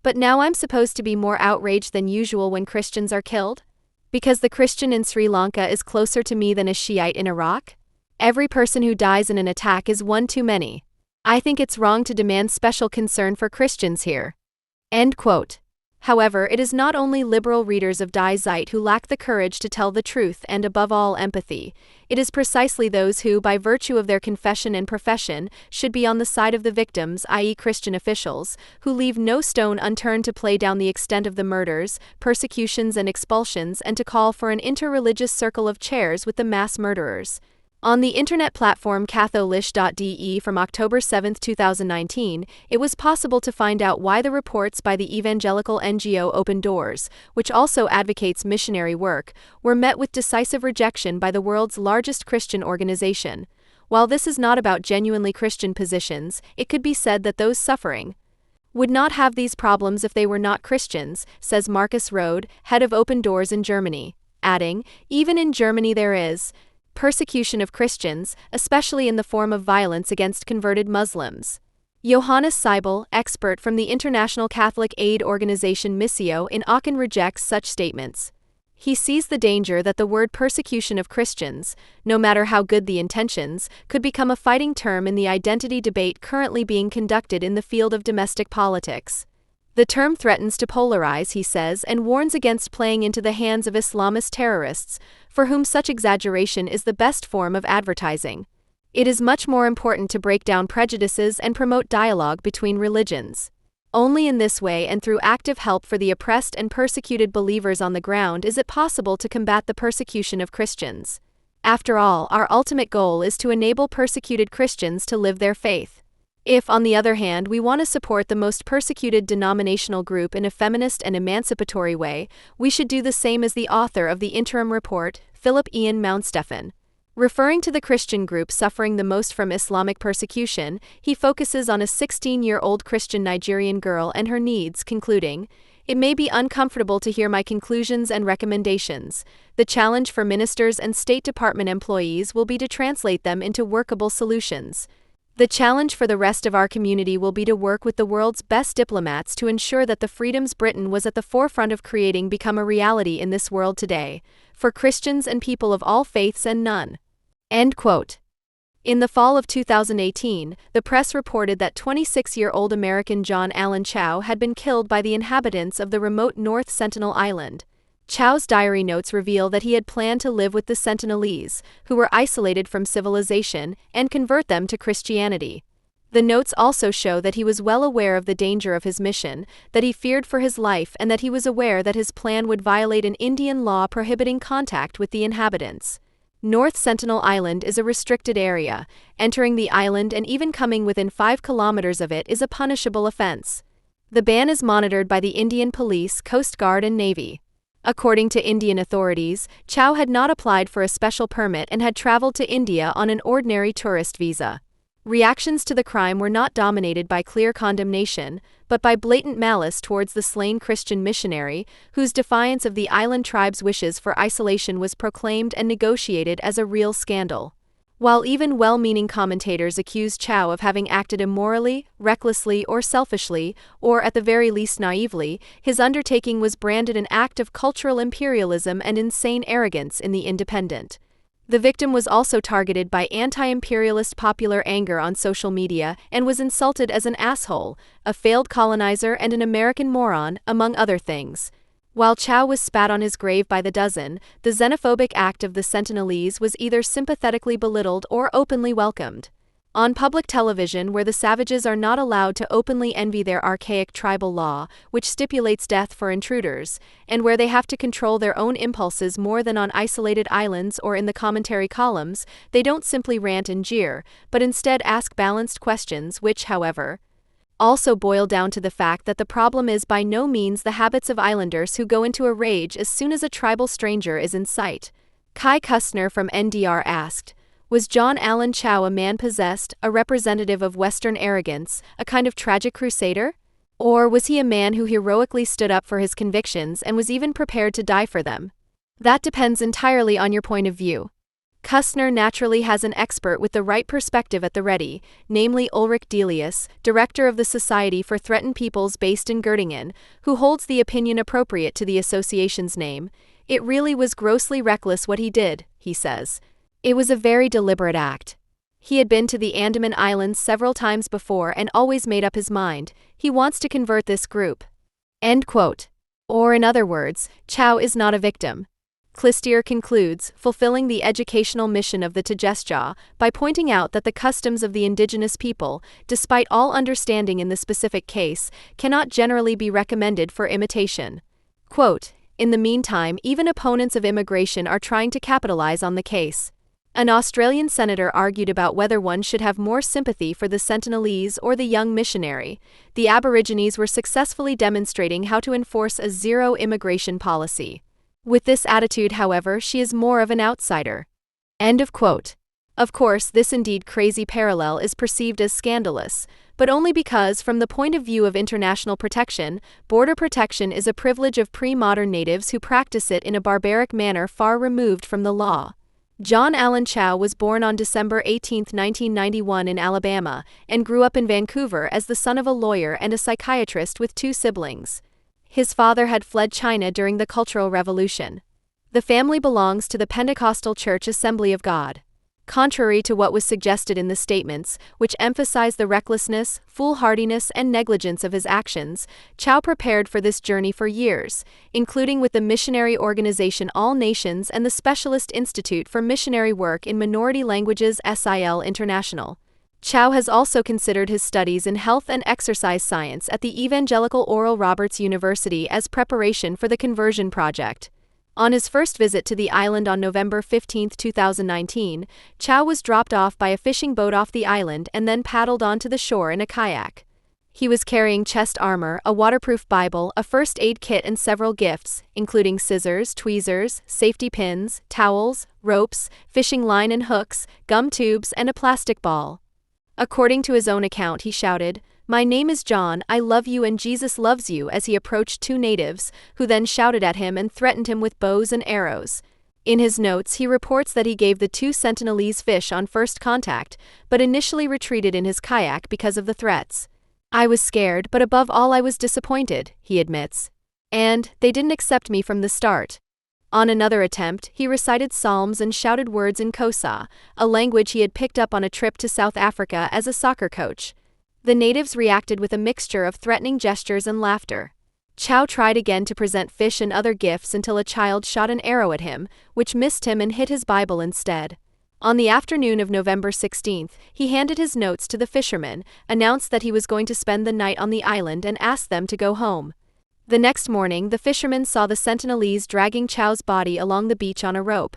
B: But now I'm supposed to be more outraged than usual when Christians are killed? Because the Christian in Sri Lanka is closer to me than a Shiite in Iraq? Every person who dies in an attack is one too many. I think it's wrong to demand special concern for Christians here. End quote. However, it is not only liberal readers of Die Zeit who lack the courage to tell the truth and, above all, empathy. It is precisely those who, by virtue of their confession and profession, should be on the side of the victims, i.e. Christian officials, who leave no stone unturned to play down the extent of the murders, persecutions and expulsions and to call for an interreligious circle of chairs with the mass murderers. On the internet platform catholish.de from October 7, 2019, it was possible to find out why the reports by the evangelical NGO Open Doors, which also advocates missionary work, were met with decisive rejection by the world's largest Christian organization. While this is not about genuinely Christian positions, it could be said that those suffering would not have these problems if they were not Christians, says Markus Rode, head of Open Doors in Germany, adding, "Even in Germany there is persecution of Christians, especially in the form of violence against converted Muslims." Johannes Seibel, expert from the international Catholic aid organization Missio in Aachen, rejects such statements. He sees the danger that the word persecution of Christians, no matter how good the intentions, could become a fighting term in the identity debate currently being conducted in the field of domestic politics. The term threatens to polarize, he says, and warns against playing into the hands of Islamist terrorists, for whom such exaggeration is the best form of advertising. It is much more important to break down prejudices and promote dialogue between religions. Only in this way and through active help for the oppressed and persecuted believers on the ground is it possible to combat the persecution of Christians. After all, our ultimate goal is to enable persecuted Christians to live their faith. If, on the other hand, we want to support the most persecuted denominational group in a feminist and emancipatory way, we should do the same as the author of the interim report, Philip Ian Mountstephan. Referring to the Christian group suffering the most from Islamic persecution, he focuses on a 16-year-old Christian Nigerian girl and her needs, concluding, "It may be uncomfortable to hear my conclusions and recommendations. The challenge for ministers and State Department employees will be to translate them into workable solutions. The challenge for the rest of our community will be to work with the world's best diplomats to ensure that the freedoms Britain was at the forefront of creating become a reality in this world today, for Christians and people of all faiths and none." End quote. In the fall of 2018, the press reported that 26-year-old American John Allen Chow had been killed by the inhabitants of the remote North Sentinel Island. Chow's diary notes reveal that he had planned to live with the Sentinelese, who were isolated from civilization, and convert them to Christianity. The notes also show that he was well aware of the danger of his mission, that he feared for his life, and that he was aware that his plan would violate an Indian law prohibiting contact with the inhabitants. North Sentinel Island is a restricted area. Entering the island and even coming within 5 kilometers of it is a punishable offense. The ban is monitored by the Indian Police, Coast Guard, and Navy. According to Indian authorities, Chow had not applied for a special permit and had traveled to India on an ordinary tourist visa. Reactions to the crime were not dominated by clear condemnation, but by blatant malice towards the slain Christian missionary, whose defiance of the island tribe's wishes for isolation was proclaimed and negotiated as a real scandal. While even well-meaning commentators accused Chow of having acted immorally, recklessly, or selfishly, or at the very least naively, his undertaking was branded an act of cultural imperialism and insane arrogance in The Independent. The victim was also targeted by anti-imperialist popular anger on social media and was insulted as an asshole, a failed colonizer, and an American moron, among other things. While Chow was spat on his grave by the dozen, the xenophobic act of the Sentinelese was either sympathetically belittled or openly welcomed. On public television, where the savages are not allowed to openly envy their archaic tribal law, which stipulates death for intruders, and where they have to control their own impulses more than on isolated islands or in the commentary columns, they don't simply rant and jeer, but instead ask balanced questions which, however, also boil down to the fact that the problem is by no means the habits of islanders who go into a rage as soon as a tribal stranger is in sight. Kai Kustner from NDR asked, "Was John Allen Chow a man possessed, a representative of Western arrogance, a kind of tragic crusader? Or was he a man who heroically stood up for his convictions and was even prepared to die for them? That depends entirely on your point of view." Kustner naturally has an expert with the right perspective at the ready, namely Ulrich Delius, director of the Society for Threatened Peoples based in Göttingen, who holds the opinion appropriate to the association's name. "It really was grossly reckless what he did," he says. "It was a very deliberate act. He had been to the Andaman Islands several times before and always made up his mind, he wants to convert this group." End quote. Or in other words, Chow is not a victim. Klistier concludes, fulfilling the educational mission of the Tagesschau, by pointing out that the customs of the indigenous people, despite all understanding in the specific case, cannot generally be recommended for imitation. Quote, "In the meantime, even opponents of immigration are trying to capitalize on the case." An Australian senator argued about whether one should have more sympathy for the Sentinelese or the young missionary. The Aborigines were successfully demonstrating how to enforce a zero immigration policy. With this attitude, however, she is more of an outsider. End of quote. Of course, this indeed crazy parallel is perceived as scandalous, but only because, from the point of view of international protection, border protection is a privilege of pre-modern natives who practice it in a barbaric manner far removed from the law. John Allen Chow was born on December 18, 1991 in Alabama, and grew up in Vancouver as the son of a lawyer and a psychiatrist with two siblings. His father had fled China during the Cultural Revolution. The family belongs to the Pentecostal Church Assembly of God. Contrary to what was suggested in the statements, which emphasize the recklessness, foolhardiness, and negligence of his actions, Chow prepared for this journey for years, including with the missionary organization All Nations and the Specialist Institute for Missionary Work in Minority Languages SIL International. Chow has also considered his studies in health and exercise science at the Evangelical Oral Roberts University as preparation for the Conversion Project. On his first visit to the island on November 15, 2019, Chow was dropped off by a fishing boat off the island and then paddled onto the shore in a kayak. He was carrying chest armor, a waterproof Bible, a first aid kit, and several gifts, including scissors, tweezers, safety pins, towels, ropes, fishing line and hooks, gum tubes, and a plastic ball. According to his own account, he shouted, "My name is John, I love you and Jesus loves you," as he approached two natives, who then shouted at him and threatened him with bows and arrows. In his notes, he reports that he gave the two Sentinelese fish on first contact, but initially retreated in his kayak because of the threats. "I was scared, but above all I was disappointed," he admits. "And they didn't accept me from the start." On another attempt, he recited psalms and shouted words in Xhosa, a language he had picked up on a trip to South Africa as a soccer coach. The natives reacted with a mixture of threatening gestures and laughter. Chow tried again to present fish and other gifts until a child shot an arrow at him, which missed him and hit his Bible instead. On the afternoon of November 16, he handed his notes to the fishermen, announced that he was going to spend the night on the island, and asked them to go home. The next morning, the fishermen saw the Sentinelese dragging Chow's body along the beach on a rope.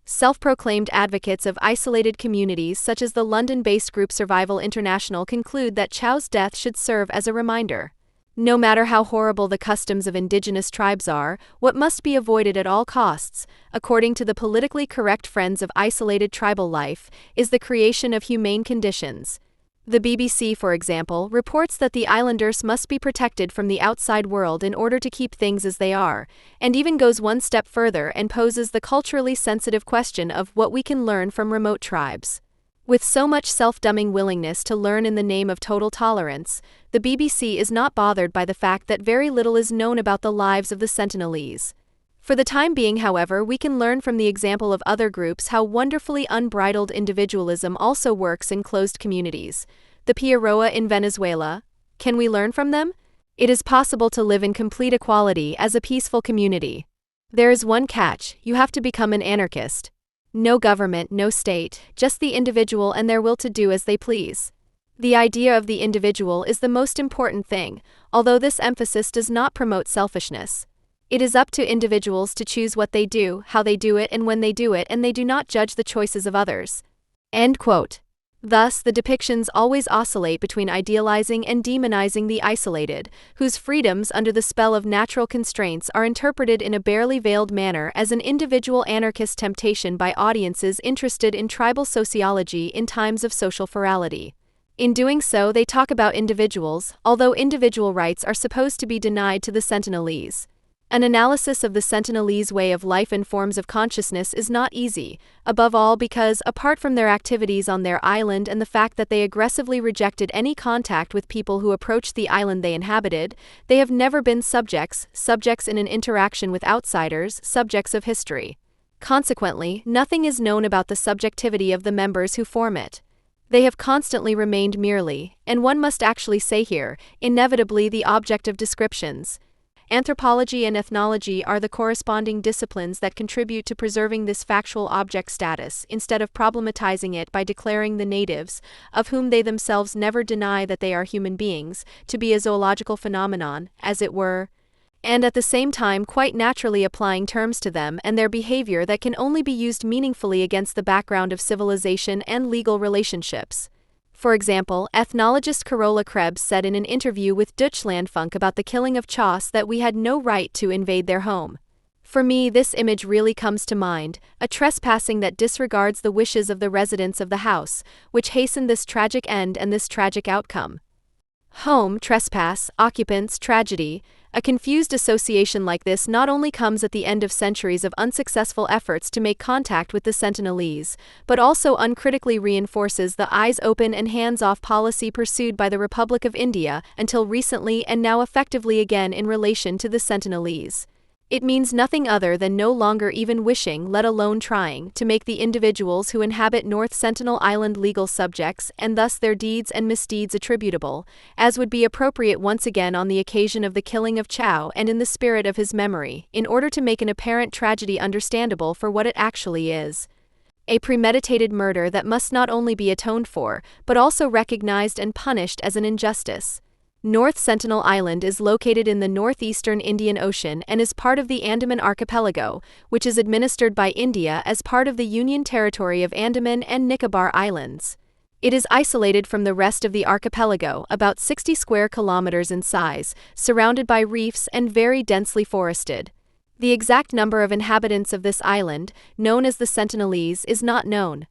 B: Self-proclaimed advocates of isolated communities such as the London-based group Survival International conclude that Chow's death should serve as a reminder. No matter how horrible the customs of indigenous tribes are, what must be avoided at all costs, according to the politically correct Friends of Isolated Tribal Life, is the creation of humane conditions. The BBC, for example, reports that the islanders must be protected from the outside world in order to keep things as they are, and even goes one step further and poses the culturally sensitive question of what we can learn from remote tribes. With so much self-dumbing willingness to learn in the name of total tolerance, the BBC is not bothered by the fact that very little is known about the lives of the Sentinelese. For the time being, however, we can learn from the example of other groups how wonderfully unbridled individualism also works in closed communities. The Piaroa in Venezuela. Can we learn from them? It is possible to live in complete equality as a peaceful community. There is one catch: you have to become an anarchist. No government, no state, just the individual and their will to do as they please. The idea of the individual is the most important thing, although this emphasis does not promote selfishness. It is up to individuals to choose what they do, how they do it, and when they do it, and they do not judge the choices of others. End quote. Thus, the depictions always oscillate between idealizing and demonizing the isolated, whose freedoms under the spell of natural constraints are interpreted in a barely veiled manner as an individual anarchist temptation by audiences interested in tribal sociology in times of social ferality. In doing so, they talk about individuals, although individual rights are supposed to be denied to the Sentinelese. An analysis of the Sentinelese way of life and forms of consciousness is not easy, above all because, apart from their activities on their island and the fact that they aggressively rejected any contact with people who approached the island they inhabited, they have never been subjects in an interaction with outsiders, subjects of history. Consequently, nothing is known about the subjectivity of the members who form it. They have constantly remained merely, and one must actually say here, inevitably the object of descriptions. Anthropology and ethnology are the corresponding disciplines that contribute to preserving this factual object status, instead of problematizing it by declaring the natives, of whom they themselves never deny that they are human beings, to be a zoological phenomenon, as it were, and at the same time quite naturally applying terms to them and their behavior that can only be used meaningfully against the background of civilization and legal relationships. For example, ethnologist Carola Krebs said in an interview with Deutschlandfunk about the killing of Chauce that we had no right to invade their home. For me, this image really comes to mind, a trespassing that disregards the wishes of the residents of the house, which hastened this tragic end and this tragic outcome. Home, trespass, occupants, tragedy. A confused association like this not only comes at the end of centuries of unsuccessful efforts to make contact with the Sentinelese, but also uncritically reinforces the eyes-open and hands-off policy pursued by the Republic of India until recently and now effectively again in relation to the Sentinelese. It means nothing other than no longer even wishing, let alone trying, to make the individuals who inhabit North Sentinel Island legal subjects and thus their deeds and misdeeds attributable, as would be appropriate once again on the occasion of the killing of Chow and in the spirit of his memory, in order to make an apparent tragedy understandable for what it actually is. A premeditated murder that must not only be atoned for, but also recognized and punished as an injustice. North Sentinel Island is located in the northeastern Indian Ocean and is part of the Andaman Archipelago, which is administered by India as part of the Union Territory of Andaman and Nicobar Islands. It is isolated from the rest of the archipelago, about 60 square kilometers in size, surrounded by reefs and very densely forested. The exact number of inhabitants of this island, known as the Sentinelese, is not known.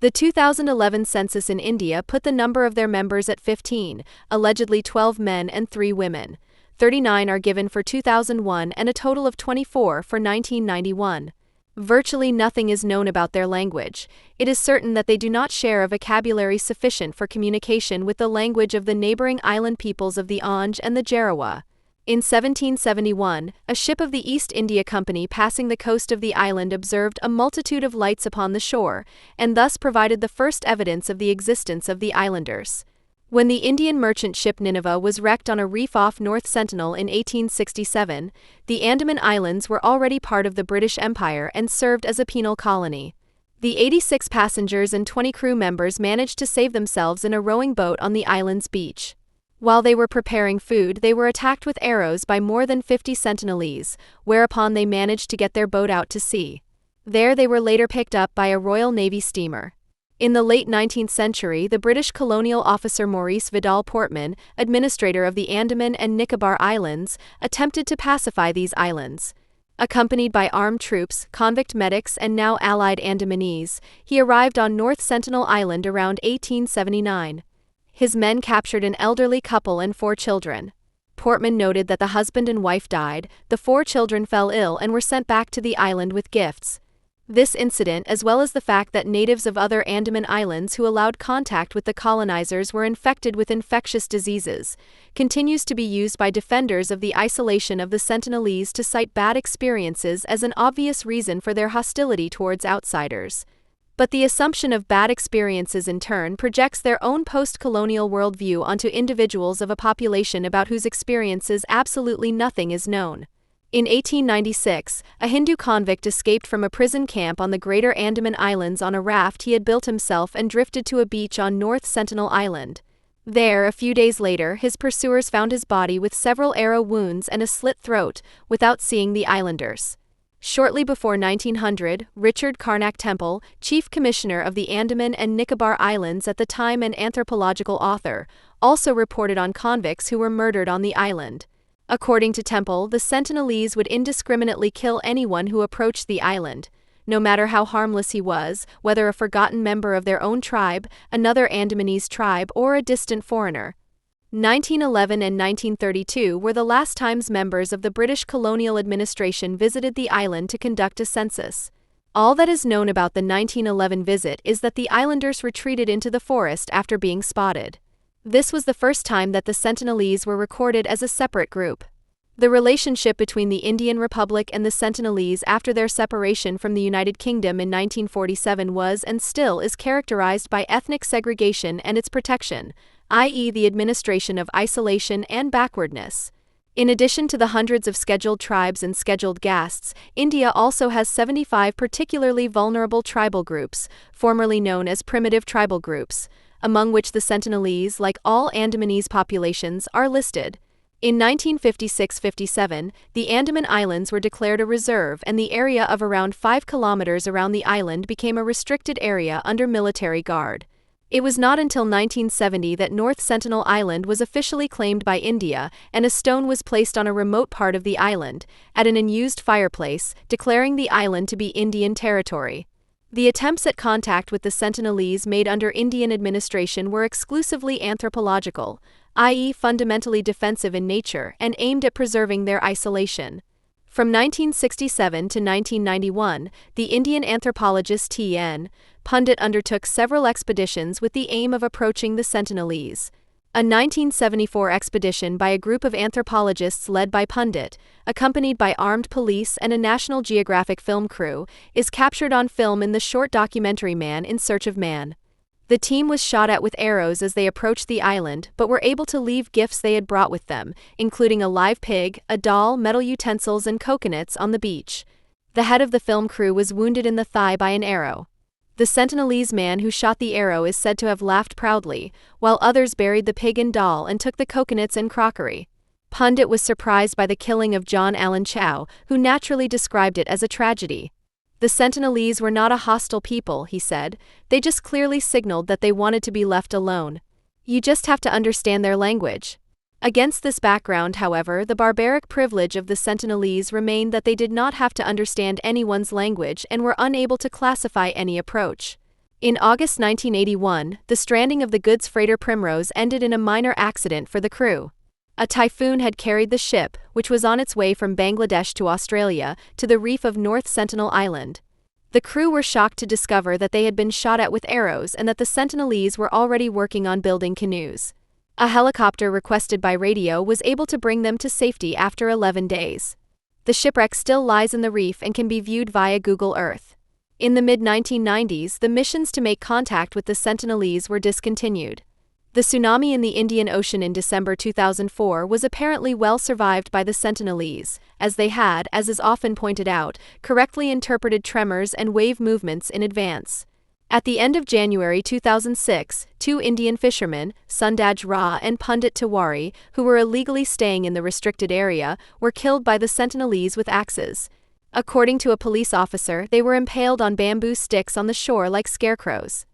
B: The 2011 census in India put the number of their members at 15, allegedly 12 men and 3 women. 39 are given for 2001 and a total of 24 for 1991. Virtually nothing is known about their language. It is certain that they do not share a vocabulary sufficient for communication with the language of the neighboring island peoples of the Onge and the Jarawa. In 1771, a ship of the East India Company passing the coast of the island observed a multitude of lights upon the shore, and thus provided the first evidence of the existence of the islanders. When the Indian merchant ship Nineveh was wrecked on a reef off North Sentinel in 1867, the Andaman Islands were already part of the British Empire and served as a penal colony. The 86 passengers and 20 crew members managed to save themselves in a rowing boat on the island's beach. While they were preparing food, they were attacked with arrows by more than 50 Sentinelese, whereupon they managed to get their boat out to sea. There they were later picked up by a Royal Navy steamer. In the late 19th century, the British colonial officer Maurice Vidal Portman, administrator of the Andaman and Nicobar Islands, attempted to pacify these islands. Accompanied by armed troops, convict medics and now allied Andamanese, he arrived on North Sentinel Island around 1879. His men captured an elderly couple and 4 children. Portman noted that the husband and wife died, the 4 children fell ill and were sent back to the island with gifts. This incident, as well as the fact that natives of other Andaman Islands who allowed contact with the colonizers were infected with infectious diseases, continues to be used by defenders of the isolation of the Sentinelese to cite bad experiences as an obvious reason for their hostility towards outsiders. But the assumption of bad experiences in turn projects their own post-colonial worldview onto individuals of a population about whose experiences absolutely nothing is known. In 1896, a Hindu convict escaped from a prison camp on the Greater Andaman Islands on a raft he had built himself and drifted to a beach on North Sentinel Island. There, a few days later, his pursuers found his body with several arrow wounds and a slit throat, without seeing the islanders. Shortly before 1900, Richard Carnac Temple, chief commissioner of the Andaman and Nicobar Islands at the time and anthropological author, also reported on convicts who were murdered on the island. According to Temple, the Sentinelese would indiscriminately kill anyone who approached the island, no matter how harmless he was, whether a forgotten member of their own tribe, another Andamanese tribe, or a distant foreigner. 1911 and 1932 were the last times members of the British colonial administration visited the island to conduct a census. All that is known about the 1911 visit is that the islanders retreated into the forest after being spotted. This was the first time that the Sentinelese were recorded as a separate group. The relationship between the Indian Republic and the Sentinelese after their separation from the United Kingdom in 1947 was and still is characterized by ethnic segregation and its protection, i.e., the administration of isolation and backwardness. In addition to the hundreds of scheduled tribes and scheduled castes, India also has 75 particularly vulnerable tribal groups, formerly known as primitive tribal groups, among which the Sentinelese, like all Andamanese populations, are listed. In 1956-57, the Andaman Islands were declared a reserve and the area of around 5 kilometers around the island became a restricted area under military guard. It was not until 1970 that North Sentinel Island was officially claimed by India and a stone was placed on a remote part of the island, at an unused fireplace, declaring the island to be Indian territory. The attempts at contact with the Sentinelese made under Indian administration were exclusively anthropological, i.e., fundamentally defensive in nature and aimed at preserving their isolation. From 1967 to 1991, the Indian anthropologist T.N. Pundit undertook several expeditions with the aim of approaching the Sentinelese. A 1974 expedition by a group of anthropologists led by Pundit, accompanied by armed police and a National Geographic film crew, is captured on film in the short documentary Man in Search of Man. The team was shot at with arrows as they approached the island, but were able to leave gifts they had brought with them, including a live pig, a doll, metal utensils, and coconuts on the beach. The head of the film crew was wounded in the thigh by an arrow. The Sentinelese man who shot the arrow is said to have laughed proudly, while others buried the pig and doll and took the coconuts and crockery. Pundit was surprised by the killing of John Allen Chow, who naturally described it as a tragedy. The Sentinelese were not a hostile people, he said, they just clearly signaled that they wanted to be left alone. You just have to understand their language. Against this background, however, the barbaric privilege of the Sentinelese remained that they did not have to understand anyone's language and were unable to classify any approach. In August 1981, the stranding of the goods freighter Primrose ended in a minor accident for the crew. A typhoon had carried the ship, which was on its way from Bangladesh to Australia, to the reef of North Sentinel Island. The crew were shocked to discover that they had been shot at with arrows and that the Sentinelese were already working on building canoes. A helicopter requested by radio was able to bring them to safety after 11 days. The shipwreck still lies in the reef and can be viewed via Google Earth. In the mid-1990s, the missions to make contact with the Sentinelese were discontinued. The tsunami in the Indian Ocean in December 2004 was apparently well survived by the Sentinelese, as they had, as is often pointed out, correctly interpreted tremors and wave movements in advance. At the end of January 2006, 2 Indian fishermen, Sundaj Ra and Pundit Tiwari, who were illegally staying in the restricted area, were killed by the Sentinelese with axes. According to a police officer, they were impaled on bamboo sticks on the shore like scarecrows.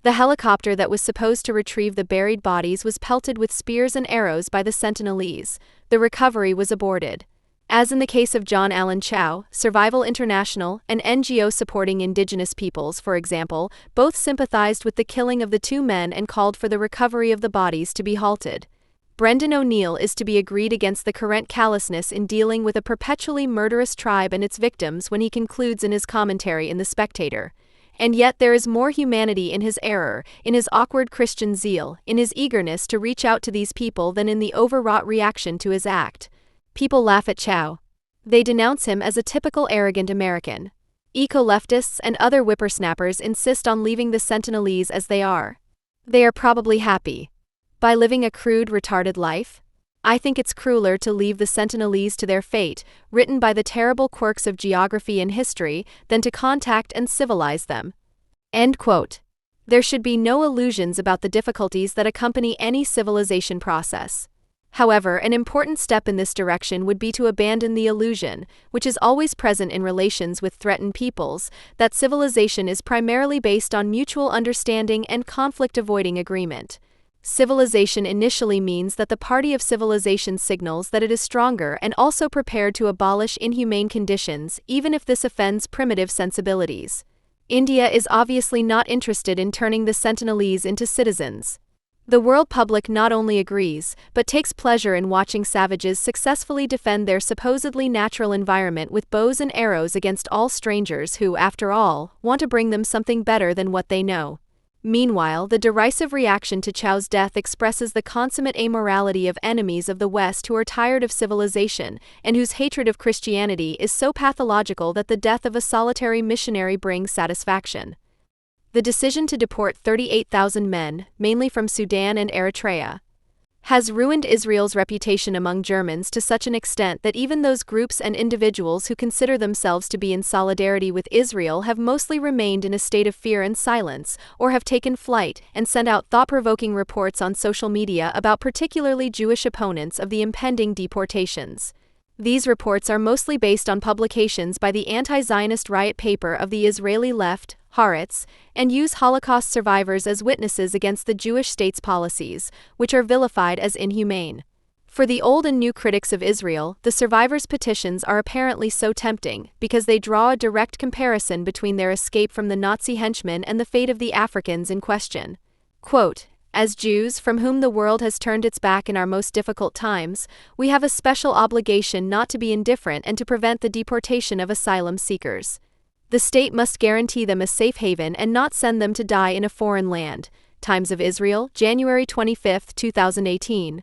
B: The helicopter that was supposed to retrieve the buried bodies was pelted with spears and arrows by the Sentinelese. The recovery was aborted. As in the case of John Allen Chow, Survival International, an NGO supporting indigenous peoples, for example, both sympathized with the killing of the two men and called for the recovery of the bodies to be halted. Brendan O'Neill is to be agreed against the current callousness in dealing with a perpetually murderous tribe and its victims when he concludes in his commentary in The Spectator. And yet there is more humanity in his error, in his awkward Christian zeal, in his eagerness to reach out to these people than in the overwrought reaction to his act. People laugh at Chow. They denounce him as a typical arrogant American. Eco-leftists and other whippersnappers insist on leaving the Sentinelese as they are. They are probably happy. By living a crude, retarded life? I think it's crueler to leave the Sentinelese to their fate, written by the terrible quirks of geography and history, than to contact and civilize them. End quote. There should be no illusions about the difficulties that accompany any civilization process. However, an important step in this direction would be to abandon the illusion, which is always present in relations with threatened peoples, that civilization is primarily based on mutual understanding and conflict-avoiding agreement. Civilization initially means that the party of civilization signals that it is stronger and also prepared to abolish inhumane conditions, even if this offends primitive sensibilities. India is obviously not interested in turning the Sentinelese into citizens. The world public not only agrees, but takes pleasure in watching savages successfully defend their supposedly natural environment with bows and arrows against all strangers who, after all, want to bring them something better than what they know. Meanwhile, the derisive reaction to Chow's death expresses the consummate amorality of enemies of the West who are tired of civilization, and whose hatred of Christianity is so pathological that the death of a solitary missionary brings satisfaction. The decision to deport 38,000 men, mainly from Sudan and Eritrea, has ruined Israel's reputation among Germans to such an extent that even those groups and individuals who consider themselves to be in solidarity with Israel have mostly remained in a state of fear and silence, or have taken flight and sent out thought-provoking reports on social media about particularly Jewish opponents of the impending deportations. These reports are mostly based on publications by the anti-Zionist riot paper of the Israeli left, Haaretz, and use Holocaust survivors as witnesses against the Jewish state's policies, which are vilified as inhumane. For the old and new critics of Israel, the survivors' petitions are apparently so tempting because they draw a direct comparison between their escape from the Nazi henchmen and the fate of the Africans in question. Quote, "As Jews, from whom the world has turned its back in our most difficult times, we have a special obligation not to be indifferent and to prevent the deportation of asylum seekers. The state must guarantee them a safe haven and not send them to die in a foreign land." Times of Israel, January 25, 2018.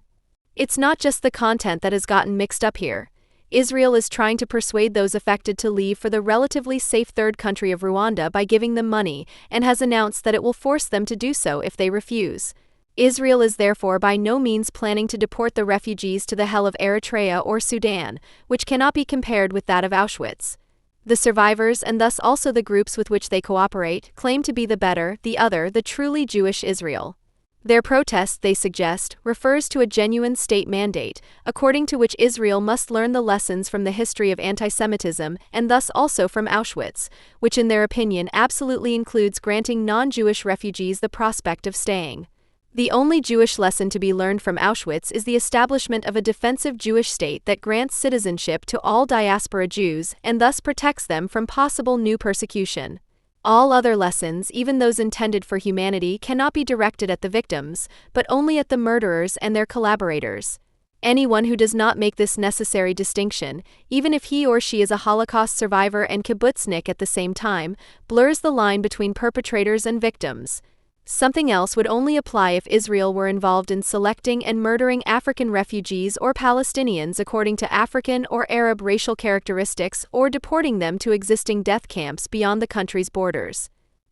B: It's not just the content that has gotten mixed up here. Israel is trying to persuade those affected to leave for the relatively safe third country of Rwanda by giving them money, and has announced that it will force them to do so if they refuse. Israel is therefore by no means planning to deport the refugees to the hell of Eritrea or Sudan, which cannot be compared with that of Auschwitz. The survivors, and thus also the groups with which they cooperate, claim to be the better, the other, the truly Jewish Israel. Their protest, they suggest, refers to a genuine state mandate, according to which Israel must learn the lessons from the history of antisemitism and thus also from Auschwitz, which in their opinion absolutely includes granting non-Jewish refugees the prospect of staying. The only Jewish lesson to be learned from Auschwitz is the establishment of a defensive Jewish state that grants citizenship to all diaspora Jews and thus protects them from possible new persecution. All other lessons, even those intended for humanity, cannot be directed at the victims, but only at the murderers and their collaborators. Anyone who does not make this necessary distinction, even if he or she is a Holocaust survivor and kibbutznik at the same time, blurs the line between perpetrators and victims. Something else would only apply if Israel were involved in selecting and murdering African refugees or Palestinians according to African or Arab racial characteristics or deporting them to existing death camps beyond the country's borders.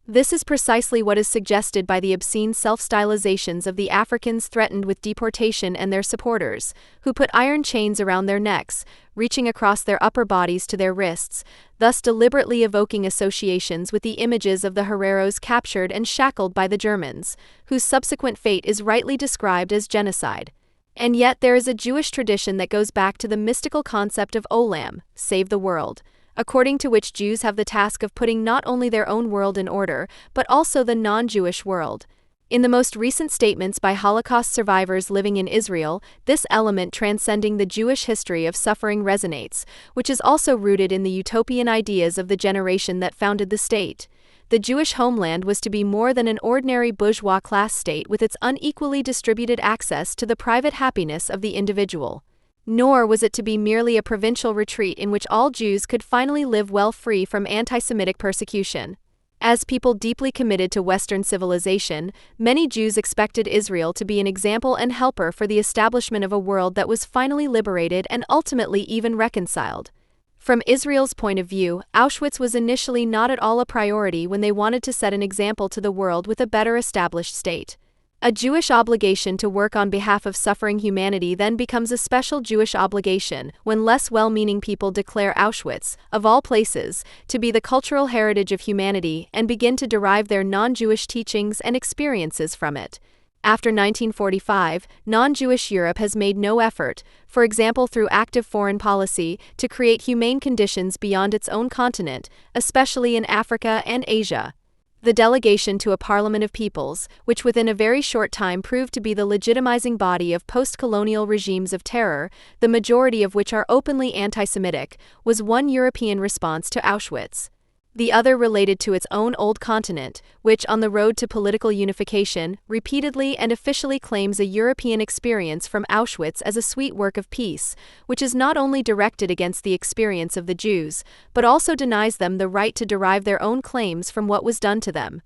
B: This is precisely what is suggested by the obscene self-stylizations of the Africans threatened with deportation and their supporters, who put iron chains around their necks, reaching across their upper bodies to their wrists, thus deliberately evoking associations with the images of the Hereros captured and shackled by the Germans, whose subsequent fate is rightly described as genocide. And yet there is a Jewish tradition that goes back to the mystical concept of Olam, save the world, according to which Jews have the task of putting not only their own world in order, but also the non-Jewish world. In the most recent statements by Holocaust survivors living in Israel, this element transcending the Jewish history of suffering resonates, which is also rooted in the utopian ideas of the generation that founded the state. The Jewish homeland was to be more than an ordinary bourgeois class state with its unequally distributed access to the private happiness of the individual. Nor was it to be merely a provincial retreat in which all Jews could finally live well free from anti-Semitic persecution. As people deeply committed to Western civilization, many Jews expected Israel to be an example and helper for the establishment of a world that was finally liberated and ultimately even reconciled. From Israel's point of view, Auschwitz was initially not at all a priority when they wanted to set an example to the world with a better established state. A Jewish obligation to work on behalf of suffering humanity then becomes a special Jewish obligation when less well-meaning people declare Auschwitz, of all places, to be the cultural heritage of humanity and begin to derive their non-Jewish teachings and experiences from it. After 1945, non-Jewish Europe has made no effort, for example through active foreign policy, to create humane conditions beyond its own continent, especially in Africa and Asia. The delegation to a Parliament of Peoples, which within a very short time proved to be the legitimizing body of post-colonial regimes of terror, the majority of which are openly anti-Semitic, was one European response to Auschwitz. The other related to its own old continent, which, on the road to political unification, repeatedly and officially claims a European experience from Auschwitz as a sweet work of peace, which is not only directed against the experience of the Jews, but also denies them the right to derive their own claims from what was done to them.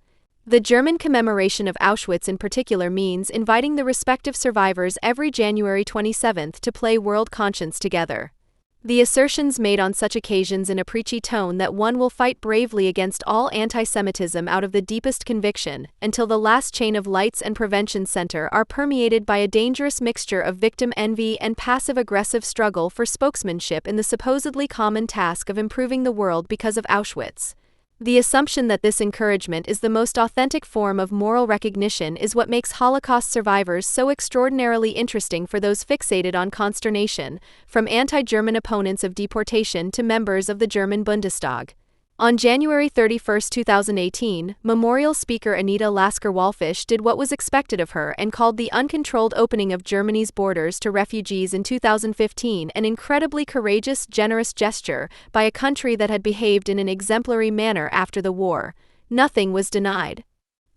B: The German commemoration of Auschwitz in particular means inviting the respective survivors every January 27 to play World Conscience together. The assertions made on such occasions in a preachy tone that one will fight bravely against all anti-Semitism out of the deepest conviction, until the last chain of lights and prevention center are permeated by a dangerous mixture of victim envy and passive-aggressive struggle for spokesmanship in the supposedly common task of improving the world because of Auschwitz. The assumption that this encouragement is the most authentic form of moral recognition is what makes Holocaust survivors so extraordinarily interesting for those fixated on consternation, from anti-German opponents of deportation to members of the German Bundestag. On January 31, 2018, Memorial Speaker Anita Lasker-Wallfisch did what was expected of her and called the uncontrolled opening of Germany's borders to refugees in 2015 an incredibly courageous, generous gesture by a country that had behaved in an exemplary manner after the war. Nothing was denied.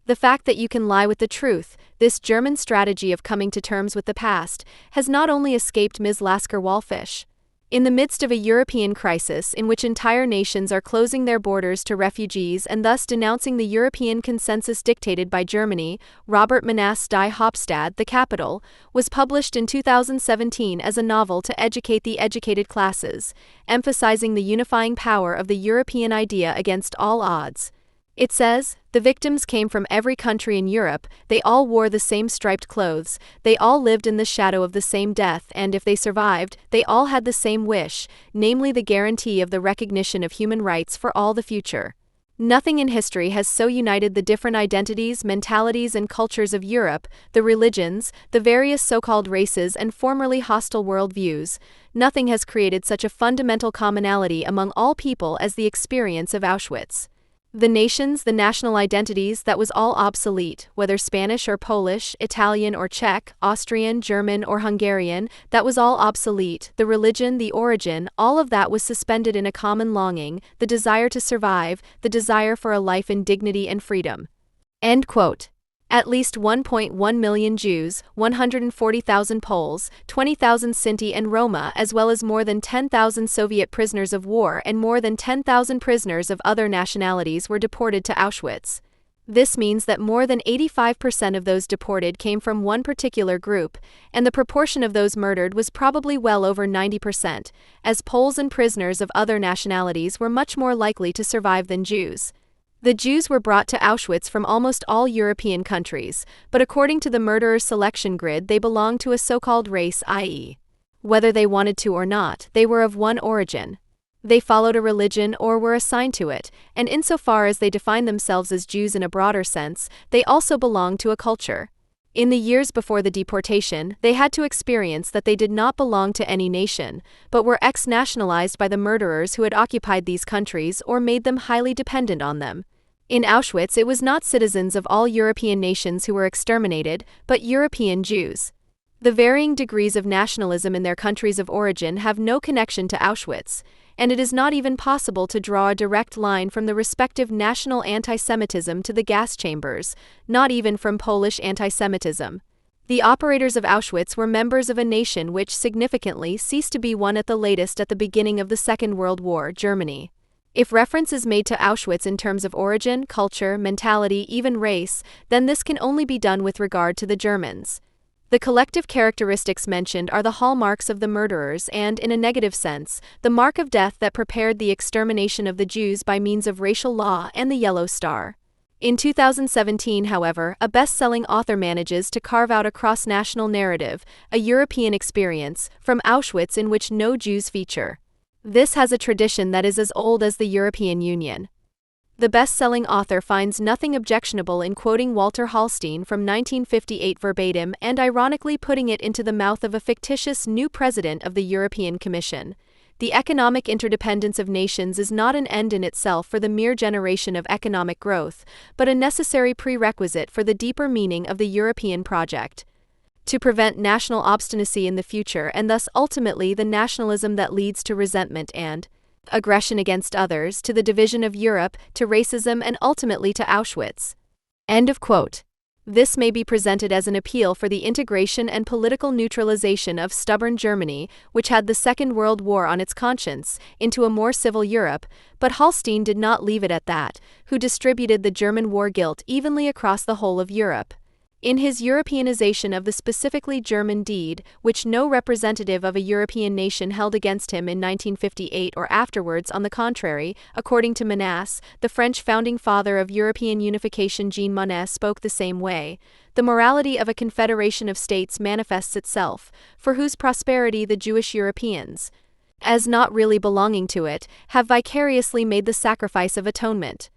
B: The fact that you can lie with the truth, this German strategy of coming to terms with the past, has not only escaped Ms. Lasker-Wallfisch. In the midst of a European crisis in which entire nations are closing their borders to refugees and thus denouncing the European consensus dictated by Germany, Robert Manasse Die Hauptstadt, The Capital, was published in 2017 as a novel to educate the educated classes, emphasizing the unifying power of the European idea against all odds. It says, the victims came from every country in Europe, they all wore the same striped clothes, they all lived in the shadow of the same death, and if they survived, they all had the same wish, namely the guarantee of the recognition of human rights for all the future. Nothing in history has so united the different identities, mentalities, and cultures of Europe, the religions, the various so-called races, and formerly hostile worldviews. Nothing has created such a fundamental commonality among all people as the experience of Auschwitz. The nations, the national identities, that was all obsolete, whether Spanish or Polish, Italian or Czech, Austrian, German or Hungarian, that was all obsolete, the religion, the origin, all of that was suspended in a common longing, the desire to survive, the desire for a life in dignity and freedom. End quote. At least 1.1 million Jews, 140,000 Poles, 20,000 Sinti and Roma, as well as more than 10,000 Soviet prisoners of war and more than 10,000 prisoners of other nationalities were deported to Auschwitz. This means that more than 85% of those deported came from one particular group, and the proportion of those murdered was probably well over 90%, as Poles and prisoners of other nationalities were much more likely to survive than Jews. The Jews were brought to Auschwitz from almost all European countries, but according to the murderer's selection grid they belonged to a so-called race, i.e., whether they wanted to or not, they were of one origin. They followed a religion or were assigned to it, and insofar as they defined themselves as Jews in a broader sense, they also belonged to a culture. In the years before the deportation, they had to experience that they did not belong to any nation, but were ex-nationalized by the murderers who had occupied these countries or made them highly dependent on them. In Auschwitz, it was not citizens of all European nations who were exterminated, but European Jews. The varying degrees of nationalism in their countries of origin have no connection to Auschwitz, and it is not even possible to draw a direct line from the respective national anti-Semitism to the gas chambers, not even from Polish anti-Semitism. The operators of Auschwitz were members of a nation which significantly ceased to be one at the latest at the beginning of the Second World War, Germany. If reference is made to Auschwitz in terms of origin, culture, mentality, even race, then this can only be done with regard to the Germans. The collective characteristics mentioned are the hallmarks of the murderers and, in a negative sense, the mark of death that prepared the extermination of the Jews by means of racial law and the Yellow Star. In 2017, however, a best-selling author manages to carve out a cross-national narrative, a European experience, from Auschwitz in which no Jews feature. This has a tradition that is as old as the European Union. The best-selling author finds nothing objectionable in quoting Walter Hallstein from 1958 verbatim and ironically putting it into the mouth of a fictitious new president of the European Commission. The economic interdependence of nations is not an end in itself for the mere generation of economic growth, but a necessary prerequisite for the deeper meaning of the European project. To prevent national obstinacy in the future and thus ultimately the nationalism that leads to resentment and aggression against others, to the division of Europe, to racism and ultimately to Auschwitz. End of quote. This may be presented as an appeal for the integration and political neutralization of stubborn Germany, which had the Second World War on its conscience, into a more civil Europe, but Hallstein did not leave it at that, who distributed the German war guilt evenly across the whole of Europe. In his Europeanization of the specifically German deed, which no representative of a European nation held against him in 1958 or afterwards, on the contrary, according to Monnet, the French founding father of European unification Jean Monnet spoke the same way, the morality of a confederation of states manifests itself, for whose prosperity the Jewish Europeans, as not really belonging to it, have vicariously made the sacrifice of atonement.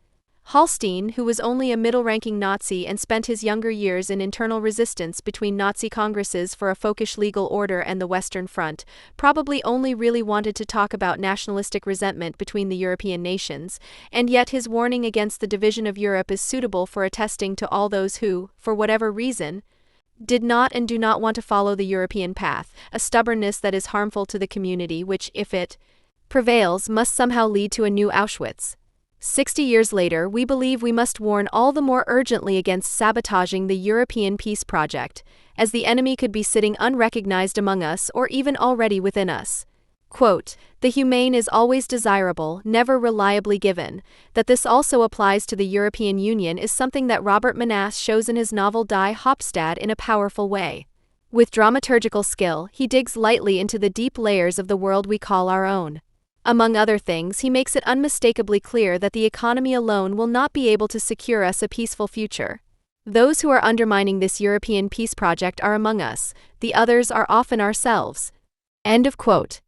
B: Hallstein, who was only a middle-ranking Nazi and spent his younger years in internal resistance between Nazi congresses for a folkish legal order and the Western Front, probably only really wanted to talk about nationalistic resentment between the European nations, and yet his warning against the division of Europe is suitable for attesting to all those who, for whatever reason, did not and do not want to follow the European path, a stubbornness that is harmful to the community which, if it prevails, must somehow lead to a new Auschwitz. 60 years later, we believe we must warn all the more urgently against sabotaging the European peace project, as the enemy could be sitting unrecognized among us or even already within us. Quote, "The humane is always desirable, never reliably given. That this also applies to the European Union is something that Robert Monnet shows in his novel Die Hauptstadt in a powerful way. With dramaturgical skill, he digs lightly into the deep layers of the world we call our own. Among other things, he makes it unmistakably clear that the economy alone will not be able to secure us a peaceful future. Those who are undermining this European peace project are among us, the others are often ourselves." End of quote.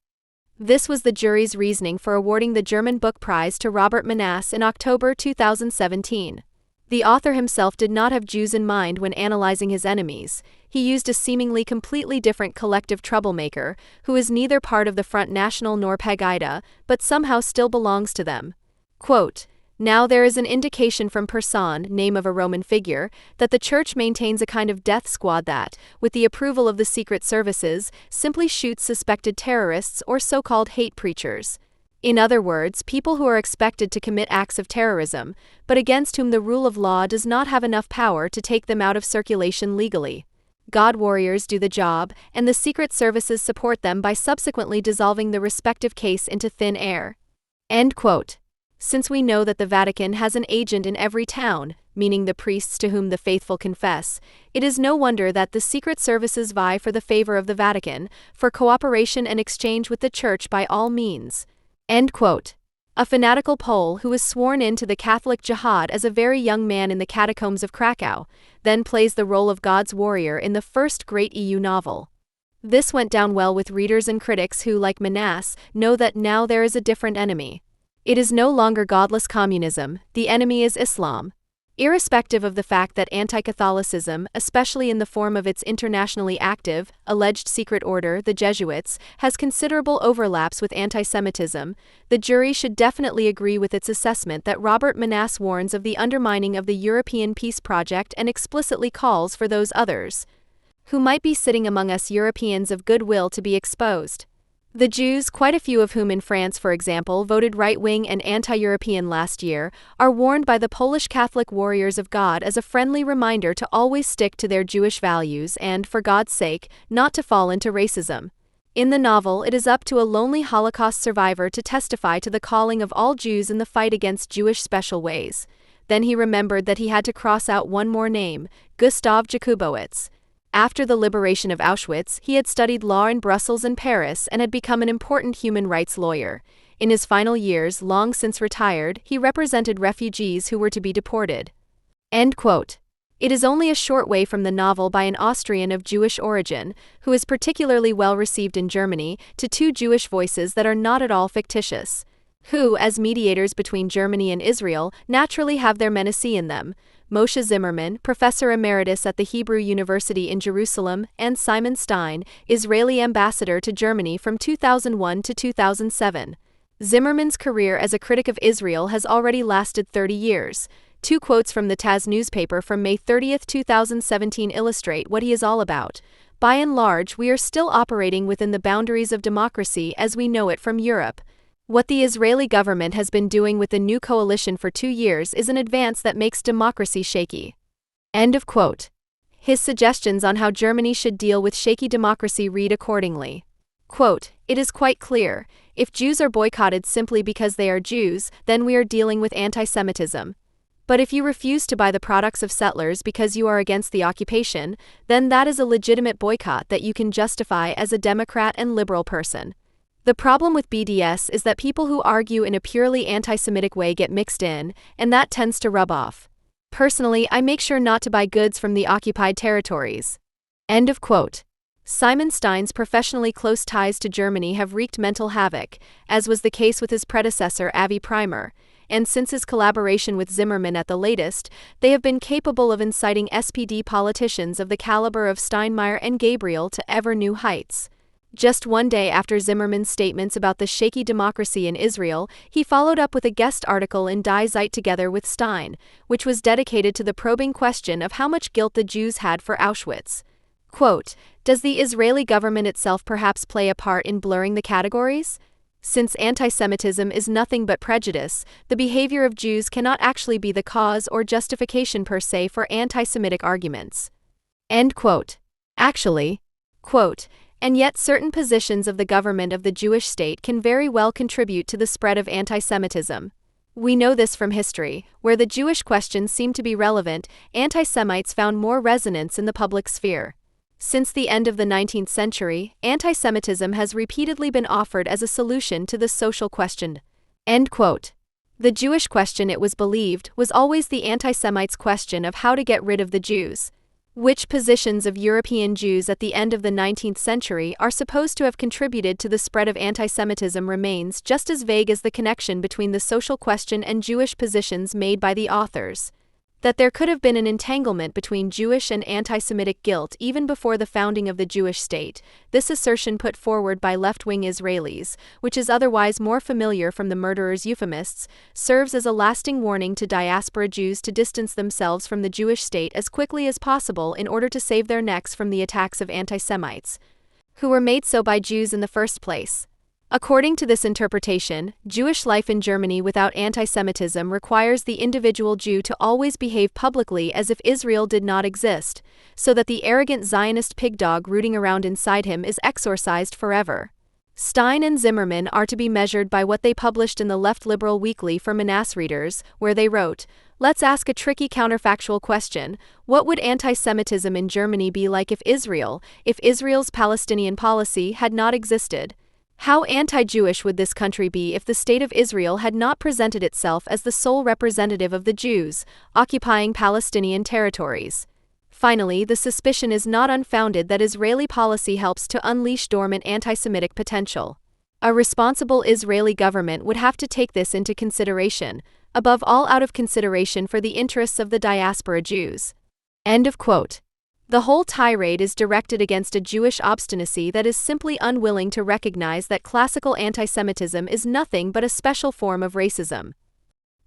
B: This was the jury's reasoning for awarding the German Book Prize to Robert Monnet in October 2017. The author himself did not have Jews in mind when analyzing his enemies. He used a seemingly completely different collective troublemaker, who is neither part of the Front National nor Pegida, but somehow still belongs to them. Quote, "Now there is an indication from Person, name of a Roman figure, that the Church maintains a kind of death squad that, with the approval of the secret services, simply shoots suspected terrorists or so-called hate preachers. In other words, people who are expected to commit acts of terrorism, but against whom the rule of law does not have enough power to take them out of circulation legally. God warriors do the job, and the secret services support them by subsequently dissolving the respective case into thin air." End quote. Since we know that the Vatican has an agent in every town, meaning the priests to whom the faithful confess, it is no wonder that the secret services vie for the favor of the Vatican, for cooperation and exchange with the Church by all means. End quote. A fanatical Pole who was sworn in to the Catholic Jihad as a very young man in the catacombs of Krakow, then plays the role of God's warrior in the first great EU novel. This went down well with readers and critics who, like Monnet, know that now there is a different enemy. It is no longer godless communism, the enemy is Islam. Irrespective of the fact that anti-Catholicism, especially in the form of its internationally active, alleged secret order, the Jesuits, has considerable overlaps with anti-Semitism, the jury should definitely agree with its assessment that Robert Manasse warns of the undermining of the European peace project and explicitly calls for those others who might be sitting among us Europeans of goodwill to be exposed. The Jews, quite a few of whom in France, for example, voted right-wing and anti-European last year, are warned by the Polish Catholic Warriors of God as a friendly reminder to always stick to their Jewish values and, for God's sake, not to fall into racism. In the novel, it is up to a lonely Holocaust survivor to testify to the calling of all Jews in the fight against Jewish special ways. Then he remembered that he had to cross out one more name, Gustav Jakubowicz. After the liberation of Auschwitz, he had studied law in Brussels and Paris and had become an important human rights lawyer. In his final years, long since retired, he represented refugees who were to be deported. End quote. It is only a short way from the novel by an Austrian of Jewish origin, who is particularly well received in Germany, to two Jewish voices that are not at all fictitious, who, as mediators between Germany and Israel, naturally have their Menashe in them. Moshe Zimmerman, professor emeritus at the Hebrew University in Jerusalem, and Simon Stein, Israeli ambassador to Germany from 2001 to 2007. Zimmerman's career as a critic of Israel has already lasted 30 years. Two quotes from the Taz newspaper from May 30, 2017 illustrate what he is all about. By and large, we are still operating within the boundaries of democracy as we know it from Europe. What the Israeli government has been doing with the new coalition for 2 years is an advance that makes democracy shaky. End of quote. His suggestions on how Germany should deal with shaky democracy read accordingly. Quote, "It is quite clear, if Jews are boycotted simply because they are Jews, then we are dealing with anti-Semitism. But if you refuse to buy the products of settlers because you are against the occupation, then that is a legitimate boycott that you can justify as a Democrat and liberal person. The problem with BDS is that people who argue in a purely anti-Semitic way get mixed in, and that tends to rub off. Personally, I make sure not to buy goods from the occupied territories." End of quote. Simon Stein's professionally close ties to Germany have wreaked mental havoc, as was the case with his predecessor Avi Primer, and since his collaboration with Zimmerman at the latest, they have been capable of inciting SPD politicians of the caliber of Steinmeier and Gabriel to ever new heights. Just one day after Zimmerman's statements about the shaky democracy in Israel, he followed up with a guest article in Die Zeit together with Stein, which was dedicated to the probing question of how much guilt the Jews had for Auschwitz. Quote, "Does the Israeli government itself perhaps play a part in blurring the categories? Since anti-Semitism is nothing but prejudice, the behavior of Jews cannot actually be the cause or justification per se for anti-Semitic arguments." End quote. Actually, quote, "And yet certain positions of the government of the Jewish state can very well contribute to the spread of anti-Semitism. We know this from history, where the Jewish question seemed to be relevant, anti-Semites found more resonance in the public sphere. Since the end of the 19th century, anti-Semitism has repeatedly been offered as a solution to this social question." End quote. The Jewish question, it was believed, was always the anti-Semites' question of how to get rid of the Jews. Which positions of European Jews at the end of the 19th century are supposed to have contributed to the spread of anti-Semitism remains just as vague as the connection between the social question and Jewish positions made by the authors. That there could have been an entanglement between Jewish and anti-Semitic guilt even before the founding of the Jewish state, this assertion put forward by left-wing Israelis, which is otherwise more familiar from the murderers' euphemists, serves as a lasting warning to diaspora Jews to distance themselves from the Jewish state as quickly as possible in order to save their necks from the attacks of anti-Semites, who were made so by Jews in the first place. According to this interpretation, Jewish life in Germany without anti-Semitism requires the individual Jew to always behave publicly as if Israel did not exist, so that the arrogant Zionist pig-dog rooting around inside him is exorcised forever. Stein and Zimmerman are to be measured by what they published in the Left Liberal Weekly for Manasse readers, where they wrote, "Let's ask a tricky counterfactual question. What would anti-Semitism in Germany be like if Israel's Palestinian policy had not existed? How anti-Jewish would this country be if the State of Israel had not presented itself as the sole representative of the Jews, occupying Palestinian territories?" Finally, the suspicion is not unfounded that Israeli policy helps to unleash dormant anti-Semitic potential. A responsible Israeli government would have to take this into consideration. above all out of consideration for the interests of the diaspora Jews. End of quote. The whole tirade is directed against a Jewish obstinacy that is simply unwilling to recognize that classical antisemitism is nothing but a special form of racism.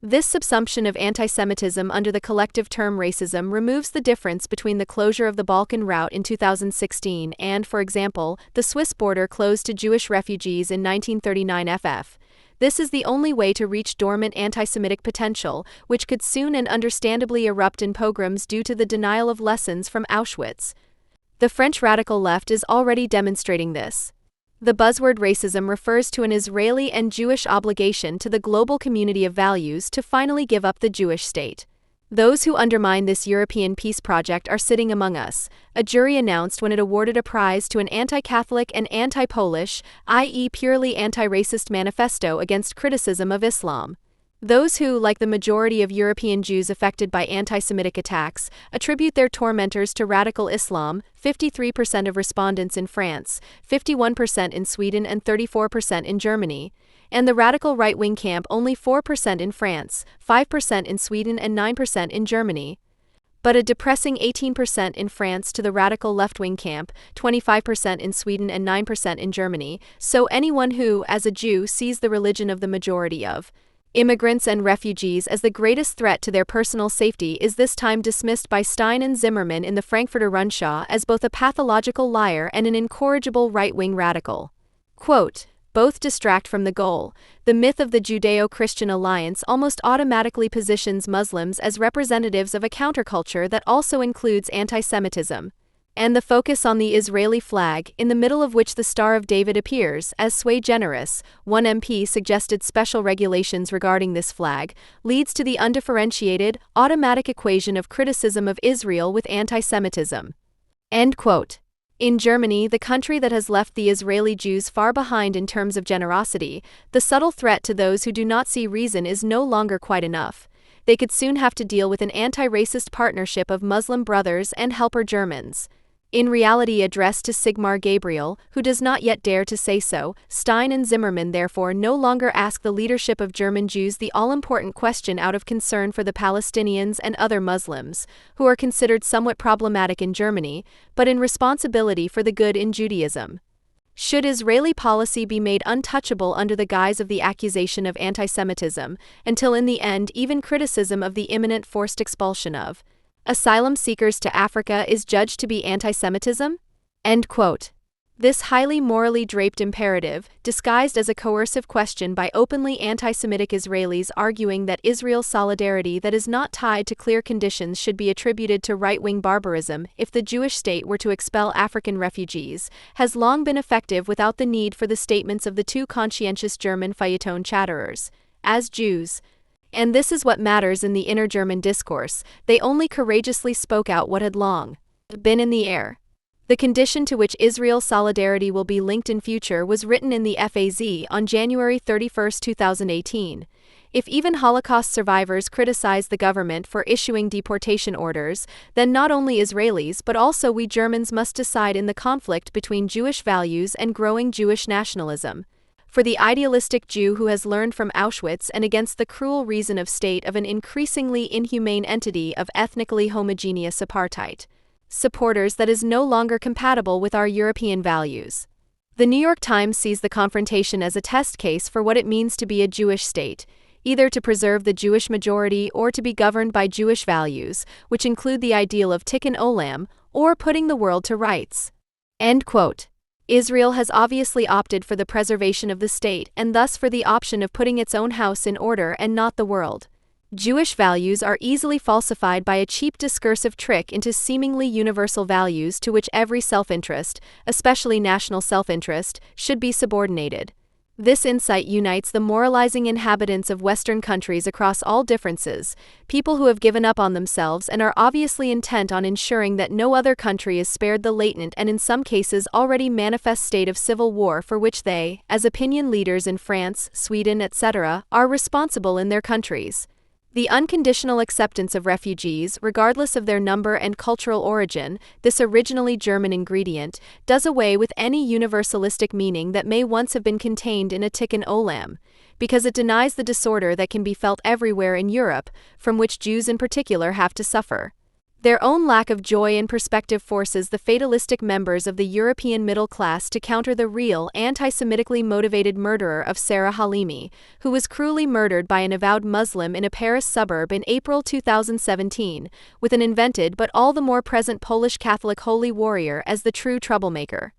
B: This subsumption of antisemitism under the collective term racism removes the difference between the closure of the Balkan route in 2016 and, for example, the Swiss border closed to Jewish refugees in 1939 FF. This is the only way to reach dormant anti-Semitic potential, which could soon and understandably erupt in pogroms due to the denial of lessons from Auschwitz. The French radical left is already demonstrating this. The buzzword racism refers to an Israeli and Jewish obligation to the global community of values to finally give up the Jewish state. Those who undermine this European peace project are sitting among us, a jury announced when it awarded a prize to an anti-Catholic and anti-Polish, i.e. purely anti-racist manifesto against criticism of Islam. Those who, like the majority of European Jews affected by anti-Semitic attacks, attribute their tormentors to radical Islam, 53% of respondents in France, 51% in Sweden and 34% in Germany, and the radical right-wing camp only 4% in France, 5% in Sweden and 9% in Germany, but a depressing 18% in France to the radical left-wing camp, 25% in Sweden and 9% in Germany. So anyone who, as a Jew, sees the religion of the majority of immigrants and refugees as the greatest threat to their personal safety is this time dismissed by Stein and Zimmerman in the Frankfurter Rundschau as both a pathological liar and an incorrigible right-wing radical. Quote, both distract from the goal. The myth of the Judeo-Christian alliance almost automatically positions Muslims as representatives of a counterculture that also includes anti-Semitism. And the focus on the Israeli flag, in the middle of which the Star of David appears, as sui generis, one MP suggested special regulations regarding this flag, leads to the undifferentiated, automatic equation of criticism of Israel with anti-Semitism. End quote. In Germany, the country that has left the Israeli Jews far behind in terms of generosity, the subtle threat to those who do not see reason is no longer quite enough. They could soon have to deal with an anti-racist partnership of Muslim brothers and helper Germans. In reality addressed to Sigmar Gabriel, who does not yet dare to say so, Stein and Zimmerman therefore no longer ask the leadership of German Jews the all-important question out of concern for the Palestinians and other Muslims, who are considered somewhat problematic in Germany, but in responsibility for the good in Judaism. Should Israeli policy be made untouchable under the guise of the accusation of anti-Semitism, until in the end even criticism of the imminent forced expulsion of asylum seekers to Africa is judged to be anti-Semitism? End quote. This highly morally draped imperative, disguised as a coercive question by openly anti-Semitic Israelis arguing that Israel's solidarity that is not tied to clear conditions should be attributed to right-wing barbarism if the Jewish state were to expel African refugees, has long been effective without the need for the statements of the two conscientious German feuilleton chatterers. As Jews, and this is what matters in the inner German discourse, they only courageously spoke out what had long been in the air. The condition to which Israel's solidarity will be linked in future was written in the FAZ on January 31, 2018. If even Holocaust survivors criticize the government for issuing deportation orders, then not only Israelis but also we Germans must decide in the conflict between Jewish values and growing Jewish nationalism. For the idealistic Jew who has learned from Auschwitz and against the cruel reason of state of an increasingly inhumane entity of ethnically homogeneous apartheid supporters that is no longer compatible with our European values. The New York Times sees the confrontation as a test case for what it means to be a Jewish state, either to preserve the Jewish majority or to be governed by Jewish values, which include the ideal of tikkun olam, or putting the world to rights. End quote. Israel has obviously opted for the preservation of the state and thus for the option of putting its own house in order and not the world. Jewish values are easily falsified by a cheap discursive trick into seemingly universal values to which every self-interest, especially national self-interest, should be subordinated. This insight unites the moralizing inhabitants of Western countries across all differences, people who have given up on themselves and are obviously intent on ensuring that no other country is spared the latent and in some cases already manifest state of civil war for which they, as opinion leaders in France, Sweden, etc., are responsible in their countries. The unconditional acceptance of refugees, regardless of their number and cultural origin, this originally German ingredient, does away with any universalistic meaning that may once have been contained in a Tikkun Olam, because it denies the disorder that can be felt everywhere in Europe, from which Jews in particular have to suffer. Their own lack of joy and perspective forces the fatalistic members of the European middle class to counter the real, anti-Semitically motivated murderer of Sarah Halimi, who was cruelly murdered by an avowed Muslim in a Paris suburb in April 2017, with an invented but all the more present Polish Catholic holy warrior as the true troublemaker.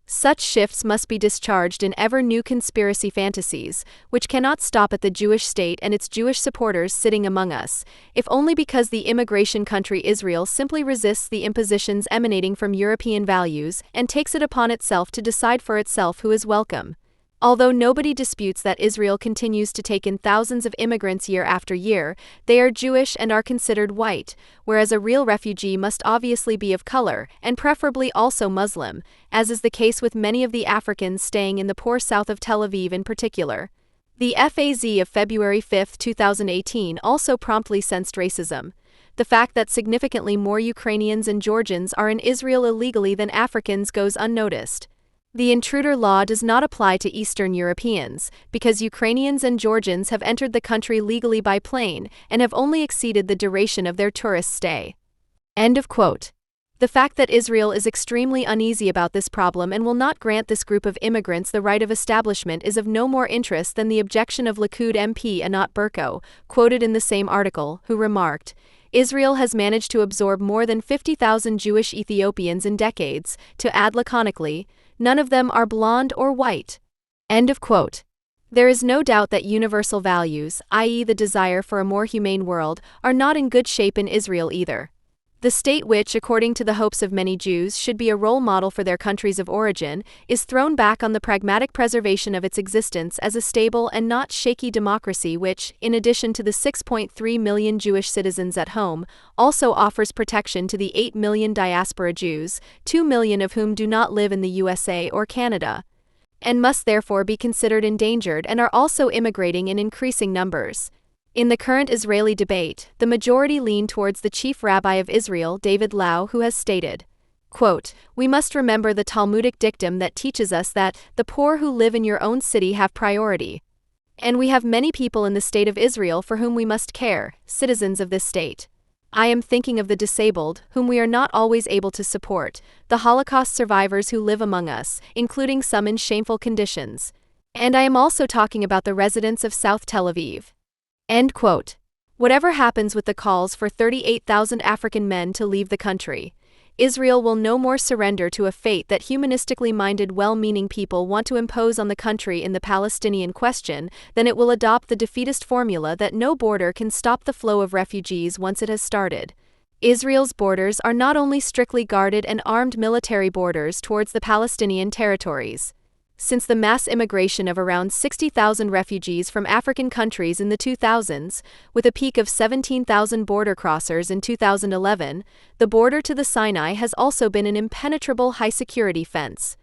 B: Such shifts must be discharged in ever-new conspiracy fantasies, which cannot stop at the Jewish state and its Jewish supporters sitting among us, if only because the immigration country Israel simply resists the impositions emanating from European values and takes it upon itself to decide for itself who is welcome. Although nobody disputes that Israel continues to take in thousands of immigrants year after year, they are Jewish and are considered white, whereas a real refugee must obviously be of color, and preferably also Muslim, as is the case with many of the Africans staying in the poor south of Tel Aviv in particular. The FAZ of February 5, 2018 also promptly sensed racism. The fact that significantly more Ukrainians and Georgians are in Israel illegally than Africans goes unnoticed. The intruder law does not apply to Eastern Europeans, because Ukrainians and Georgians have entered the country legally by plane and have only exceeded the duration of their tourist stay. End of quote. The fact that Israel is extremely uneasy about this problem and will not grant this group of immigrants the right of establishment is of no more interest than the objection of Likud MP Anat Berko, quoted in the same article, who remarked, "Israel has managed to absorb more than 50,000 Jewish Ethiopians in decades," to add laconically, "None of them are blonde or white." End of quote. There is no doubt that universal values, i.e., the desire for a more humane world, are not in good shape in Israel either. The state which, according to the hopes of many Jews, should be a role model for their countries of origin, is thrown back on the pragmatic preservation of its existence as a stable and not shaky democracy which, in addition to the 6.3 million Jewish citizens at home, also offers protection to the 8 million diaspora Jews, 2 million of whom do not live in the USA or Canada, and must therefore be considered endangered and are also immigrating in increasing numbers. In the current Israeli debate, the majority lean towards the chief rabbi of Israel, David Lau, who has stated, quote, "We must remember the Talmudic dictum that teaches us that the poor who live in your own city have priority. And we have many people in the state of Israel for whom we must care, citizens of this state. I am thinking of the disabled, whom we are not always able to support, the Holocaust survivors who live among us, including some in shameful conditions. And I am also talking about the residents of South Tel Aviv." End quote. Whatever happens with the calls for 38,000 African men to leave the country, Israel will no more surrender to a fate that humanistically minded well-meaning people want to impose on the country in the Palestinian question than it will adopt the defeatist formula that no border can stop the flow of refugees once it has started. Israel's borders are not only strictly guarded and armed military borders towards the Palestinian territories. Since the mass immigration of around 60,000 refugees from African countries in the 2000s, with a peak of 17,000 border crossers in 2011, the border to the Sinai has also been an impenetrable high-security fence.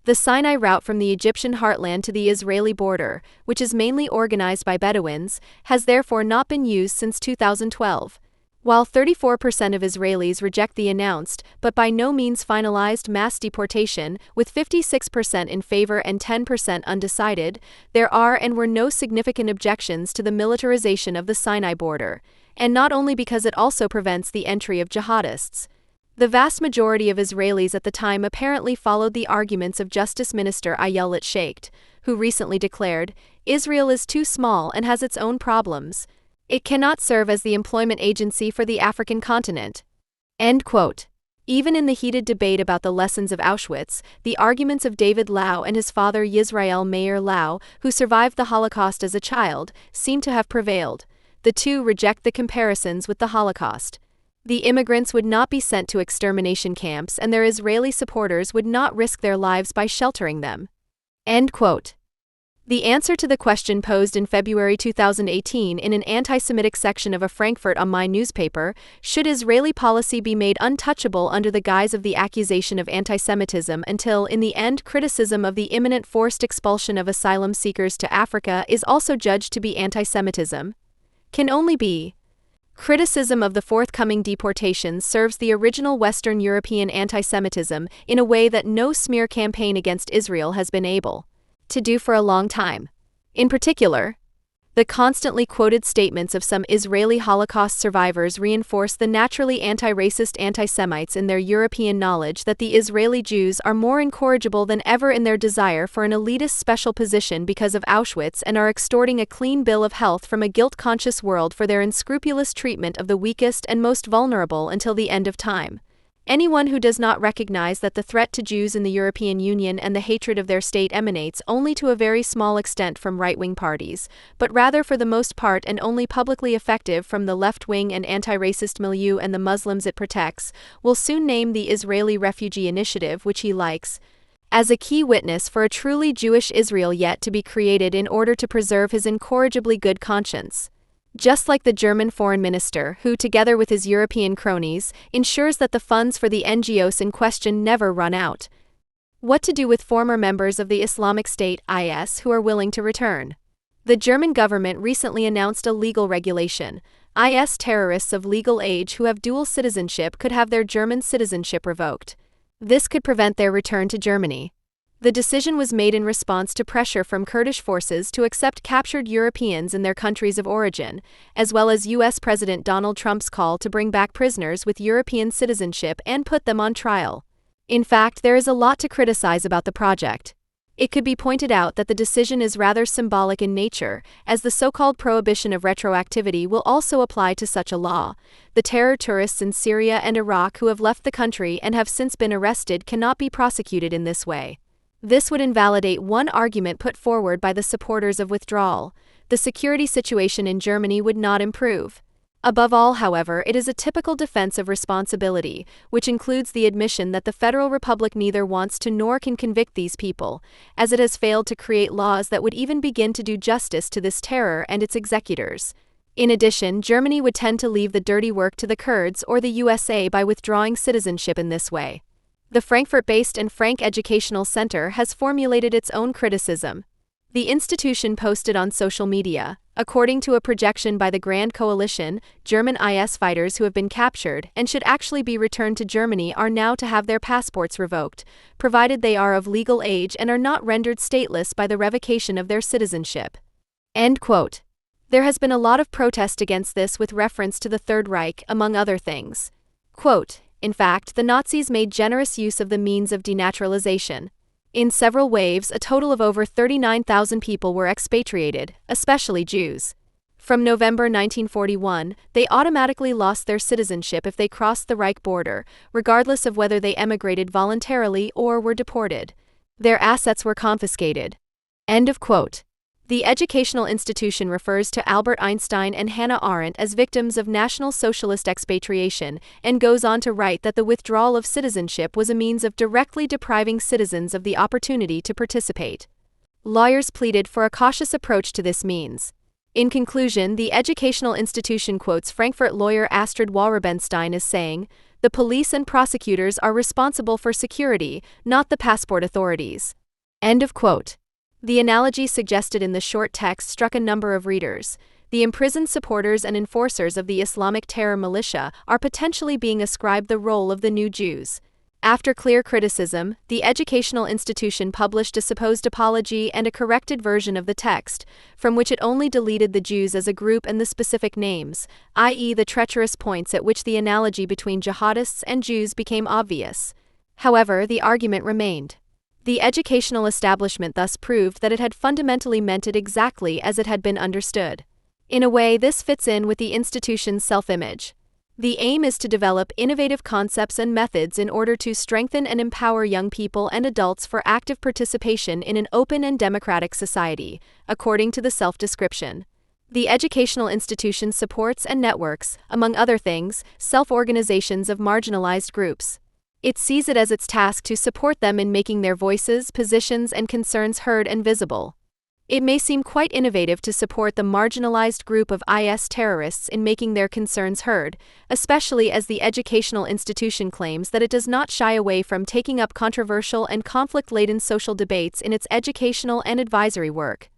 B: The Sinai route from the Egyptian heartland to the Israeli border, which is mainly organized by Bedouins, has therefore not been used since 2012. While 34% of Israelis reject the announced, but by no means finalized mass deportation, with 56% in favor and 10% undecided, there are and were no significant objections to the militarization of the Sinai border, and not only because it also prevents the entry of jihadists. The vast majority of Israelis at the time apparently followed the arguments of Justice Minister Ayelet Shaked, who recently declared, "Israel is too small and has its own problems. It cannot serve as the employment agency for the African continent." End quote. Even in the heated debate about the lessons of Auschwitz, the arguments of David Lau and his father Yisrael Meir Lau, who survived the Holocaust as a child, seem to have prevailed. The two reject the comparisons with the Holocaust. The immigrants would not be sent to extermination camps and their Israeli supporters would not risk their lives by sheltering them. End quote. The answer to the question posed in February 2018 in an anti-Semitic section of a Frankfurt am Main newspaper, should Israeli policy be made untouchable under the guise of the accusation of anti-Semitism until, in the end, criticism of the imminent forced expulsion of asylum seekers to Africa is also judged to be anti-Semitism? Can only be. Criticism of the forthcoming deportations serves the original Western European anti-Semitism in a way that no smear campaign against Israel has been able to do for a long time. In particular, the constantly quoted statements of some Israeli Holocaust survivors reinforce the naturally anti-racist anti-Semites in their European knowledge that the Israeli Jews are more incorrigible than ever in their desire for an elitist special position because of Auschwitz and are extorting a clean bill of health from a guilt-conscious world for their unscrupulous treatment of the weakest and most vulnerable until the end of time. Anyone who does not recognize that the threat to Jews in the European Union and the hatred of their state emanates only to a very small extent from right-wing parties, but rather for the most part and only publicly effective from the left-wing and anti-racist milieu and the Muslims it protects, will soon name the Israeli Refugee Initiative, which he likes, as a key witness for a truly Jewish Israel yet to be created in order to preserve his incorrigibly good conscience. Just like the German foreign minister, who, together with his European cronies, ensures that the funds for the NGOs in question never run out. What to do with former members of the Islamic State (IS) who are willing to return? The German government recently announced a legal regulation. IS terrorists of legal age who have dual citizenship could have their German citizenship revoked. This could prevent their return to Germany. The decision was made in response to pressure from Kurdish forces to accept captured Europeans in their countries of origin, as well as U.S. President Donald Trump's call to bring back prisoners with European citizenship and put them on trial. In fact, there is a lot to criticize about the project. It could be pointed out that the decision is rather symbolic in nature, as the so-called prohibition of retroactivity will also apply to such a law. The terror tourists in Syria and Iraq who have left the country and have since been arrested cannot be prosecuted in this way. This would invalidate one argument put forward by the supporters of withdrawal: the security situation in Germany would not improve. Above all, however, it is a typical defense of responsibility, which includes the admission that the Federal Republic neither wants to nor can convict these people, as it has failed to create laws that would even begin to do justice to this terror and its executors. In addition, Germany would tend to leave the dirty work to the Kurds or the USA by withdrawing citizenship in this way. The Frankfurt-based and Frank Educational Center has formulated its own criticism. The institution posted on social media, according to a projection by the Grand Coalition, German IS fighters who have been captured and should actually be returned to Germany are now to have their passports revoked, provided they are of legal age and are not rendered stateless by the revocation of their citizenship. End quote. There has been a lot of protest against this with reference to the Third Reich, among other things. Quote, in fact, the Nazis made generous use of the means of denaturalization. In several waves, a total of over 39,000 people were expatriated, especially Jews. From November 1941, they automatically lost their citizenship if they crossed the Reich border, regardless of whether they emigrated voluntarily or were deported. Their assets were confiscated. End of quote. The educational institution refers to Albert Einstein and Hannah Arendt as victims of National Socialist expatriation and goes on to write that the withdrawal of citizenship was a means of directly depriving citizens of the opportunity to participate. Lawyers pleaded for a cautious approach to this means. In conclusion, the educational institution quotes Frankfurt lawyer Astrid Wallrabenstein as saying, "The police and prosecutors are responsible for security, not the passport authorities." End of quote. The analogy suggested in the short text struck a number of readers. The imprisoned supporters and enforcers of the Islamic terror militia are potentially being ascribed the role of the new Jews. After clear criticism, the educational institution published a supposed apology and a corrected version of the text, from which it only deleted the Jews as a group and the specific names, i.e., the treacherous points at which the analogy between jihadists and Jews became obvious. However, the argument remained. The educational establishment thus proved that it had fundamentally meant it exactly as it had been understood. In a way, this fits in with the institution's self-image. The aim is to develop innovative concepts and methods in order to strengthen and empower young people and adults for active participation in an open and democratic society, according to the self-description. The educational institution supports and networks, among other things, self-organizations of marginalized groups. It sees it as its task to support them in making their voices, positions, and concerns heard and visible. It may seem quite innovative to support the marginalized group of IS terrorists in making their concerns heard, especially as the educational institution claims that it does not shy away from taking up controversial and conflict-laden social debates in its educational and advisory work.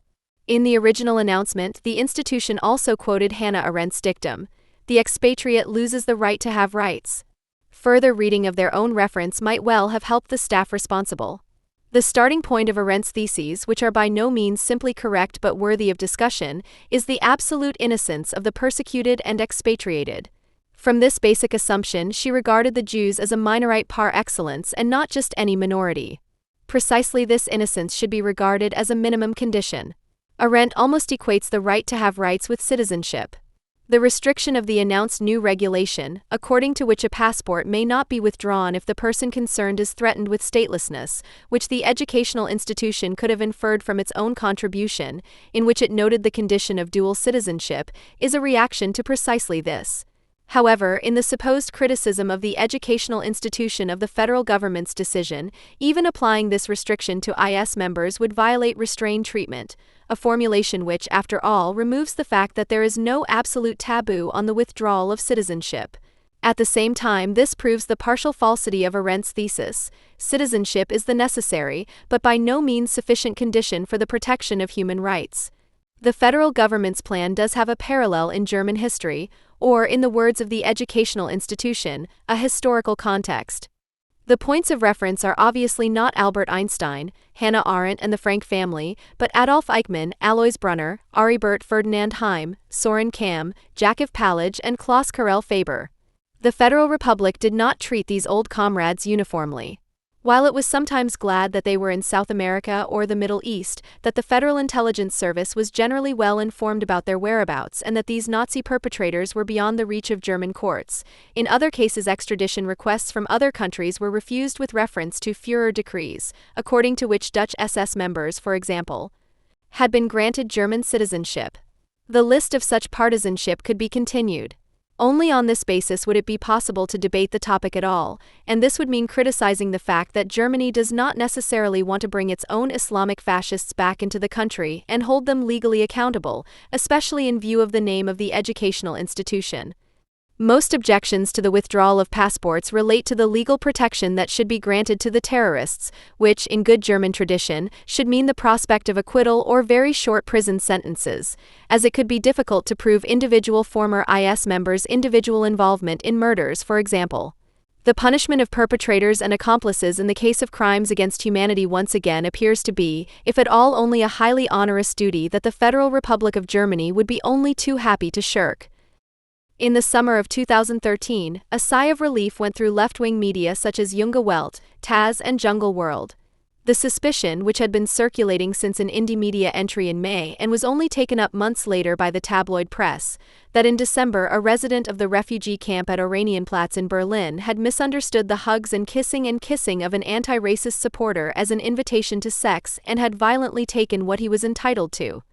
B: In the original announcement, the institution also quoted Hannah Arendt's dictum, the expatriate loses the right to have rights. Further reading of their own reference might well have helped the staff responsible. The starting point of Arendt's theses, which are by no means simply correct but worthy of discussion, is the absolute innocence of the persecuted and expatriated. From this basic assumption, she regarded the Jews as a minorite par excellence and not just any minority. Precisely this innocence should be regarded as a minimum condition. Arendt almost equates the right to have rights with citizenship. The restriction of the announced new regulation, according to which a passport may not be withdrawn if the person concerned is threatened with statelessness, which the educational institution could have inferred from its own contribution, in which it noted the condition of dual citizenship, is a reaction to precisely this. However, in the supposed criticism of the educational institution of the federal government's decision, even applying this restriction to IS members would violate restrained treatment, a formulation which, after all, removes the fact that there is no absolute taboo on the withdrawal of citizenship. At the same time, this proves the partial falsity of Arendt's thesis. Citizenship is the necessary, but by no means sufficient condition for the protection of human rights. The federal government's plan does have a parallel in German history, or, in the words of the educational institution, a historical context. The points of reference are obviously not Albert Einstein, Hannah Arendt and the Frank family, but Adolf Eichmann, Alois Brunner, Aribert Ferdinand Heim, Soren Kamm, Jakob Palage and Klaus Karel Faber. The Federal Republic did not treat these old comrades uniformly. While it was sometimes glad that they were in South America or the Middle East, that the Federal Intelligence Service was generally well informed about their whereabouts and that these Nazi perpetrators were beyond the reach of German courts, in other cases extradition requests from other countries were refused with reference to Führer decrees, according to which Dutch SS members, for example, had been granted German citizenship. The list of such partisanship could be continued. Only on this basis would it be possible to debate the topic at all, and this would mean criticizing the fact that Germany does not necessarily want to bring its own Islamic fascists back into the country and hold them legally accountable, especially in view of the name of the educational institution. Most objections to the withdrawal of passports relate to the legal protection that should be granted to the terrorists, which, in good German tradition, should mean the prospect of acquittal or very short prison sentences, as it could be difficult to prove individual former IS members' individual involvement in murders, for example. The punishment of perpetrators and accomplices in the case of crimes against humanity once again appears to be, if at all, only a highly onerous duty that the Federal Republic of Germany would be only too happy to shirk. In the summer of 2013, a sigh of relief went through left-wing media such as Junge Welt, Taz and Jungle World. The suspicion, which had been circulating since an indie media entry in May and was only taken up months later by the tabloid press, that in December a resident of the refugee camp at Oranienplatz in Berlin had misunderstood the hugs and kissing of an anti-racist supporter as an invitation to sex and had violently taken what he was entitled to.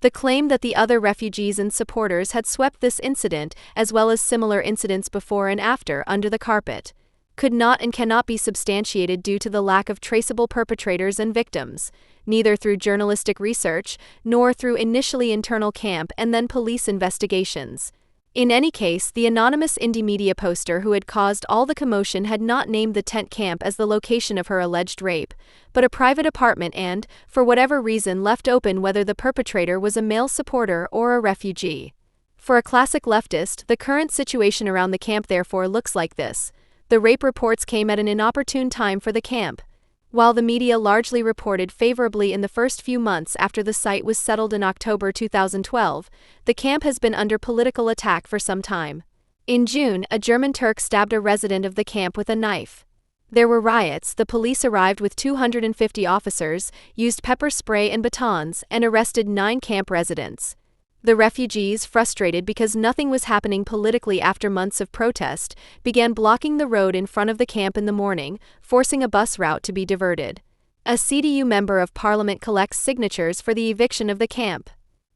B: The claim that the other refugees and supporters had swept this incident, as well as similar incidents before and after, under the carpet, could not and cannot be substantiated due to the lack of traceable perpetrators and victims, neither through journalistic research, nor through initially internal camp and then police investigations. In any case, the anonymous indie media poster who had caused all the commotion had not named the tent camp as the location of her alleged rape, but a private apartment and, for whatever reason, left open whether the perpetrator was a male supporter or a refugee. For a classic leftist, the current situation around the camp therefore looks like this. The rape reports came at an inopportune time for the camp. While the media largely reported favorably in the first few months after the site was settled in October 2012, the camp has been under political attack for some time. In June, a German Turk stabbed a resident of the camp with a knife. There were riots, the police arrived with 250 officers, used pepper spray and batons, and arrested 9 camp residents. The refugees, frustrated because nothing was happening politically after months of protest, began blocking the road in front of the camp in the morning, forcing a bus route to be diverted. A CDU member of parliament collects signatures for the eviction of the camp.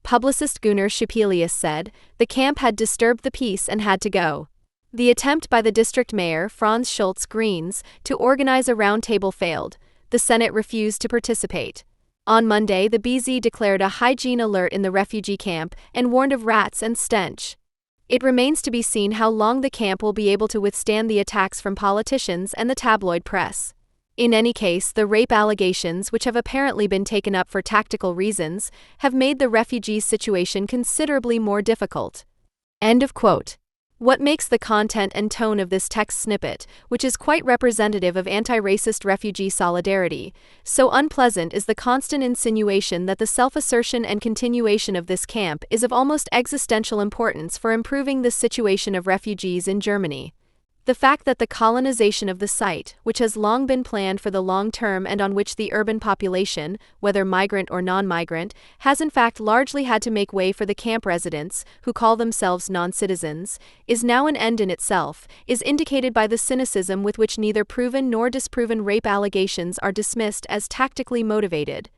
B: Publicist Gunnar Schipelius said, "The camp had disturbed the peace and had to go." The attempt by the district mayor, Franz Schulz, Greens, to organize a roundtable failed. The Senate refused to participate. On Monday, the BZ declared a hygiene alert in the refugee camp and warned of rats and stench. It remains to be seen how long the camp will be able to withstand the attacks from politicians and the tabloid press. In any case, the rape allegations, which have apparently been taken up for tactical reasons, have made the refugees' situation considerably more difficult. End of quote. What makes the content and tone of this text snippet, which is quite representative of anti-racist refugee solidarity, so unpleasant is the constant insinuation that the self-assertion and continuation of this camp is of almost existential importance for improving the situation of refugees in Germany. The fact that the colonization of the site, which has long been planned for the long term and on which the urban population, whether migrant or non-migrant, has in fact largely had to make way for the camp residents, who call themselves non-citizens, is now an end in itself, is indicated by the cynicism with which neither proven nor disproven rape allegations are dismissed as tactically motivated.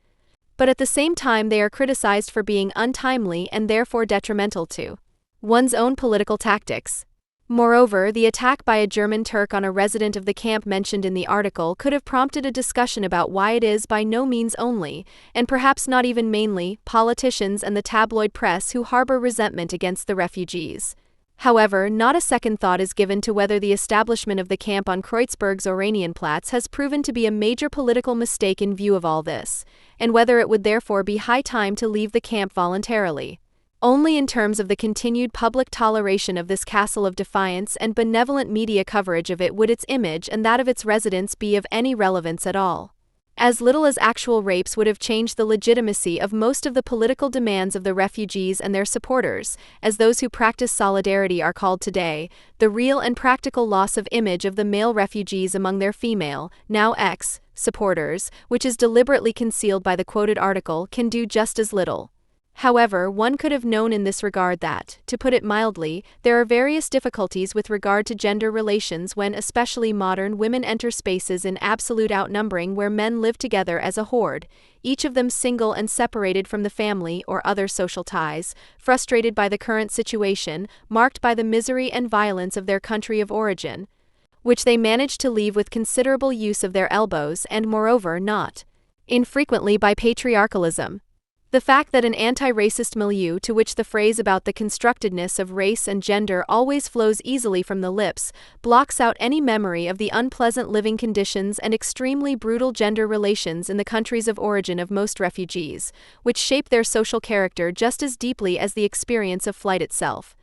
B: But at the same time they are criticized for being untimely and therefore detrimental to one's own political tactics. Moreover, the attack by a German Turk on a resident of the camp mentioned in the article could have prompted a discussion about why it is by no means only, and perhaps not even mainly, politicians and the tabloid press who harbor resentment against the refugees. However, not a second thought is given to whether the establishment of the camp on Kreuzberg's Oranienplatz has proven to be a major political mistake in view of all this, and whether it would therefore be high time to leave the camp voluntarily. Only in terms of the continued public toleration of this castle of defiance and benevolent media coverage of it would its image and that of its residents be of any relevance at all. As little as actual rapes would have changed the legitimacy of most of the political demands of the refugees and their supporters, as those who practice solidarity are called today, the real and practical loss of image of the male refugees among their female, now ex-supporters, which is deliberately concealed by the quoted article, can do just as little. However, one could have known in this regard that, to put it mildly, there are various difficulties with regard to gender relations when especially modern women enter spaces in absolute outnumbering where men live together as a horde, each of them single and separated from the family or other social ties, frustrated by the current situation, marked by the misery and violence of their country of origin, which they manage to leave with considerable use of their elbows and moreover not infrequently by patriarchalism. The fact that an anti-racist milieu to which the phrase about the constructedness of race and gender always flows easily from the lips blocks out any memory of the unpleasant living conditions and extremely brutal gender relations in the countries of origin of most refugees, which shape their social character just as deeply as the experience of flight itself,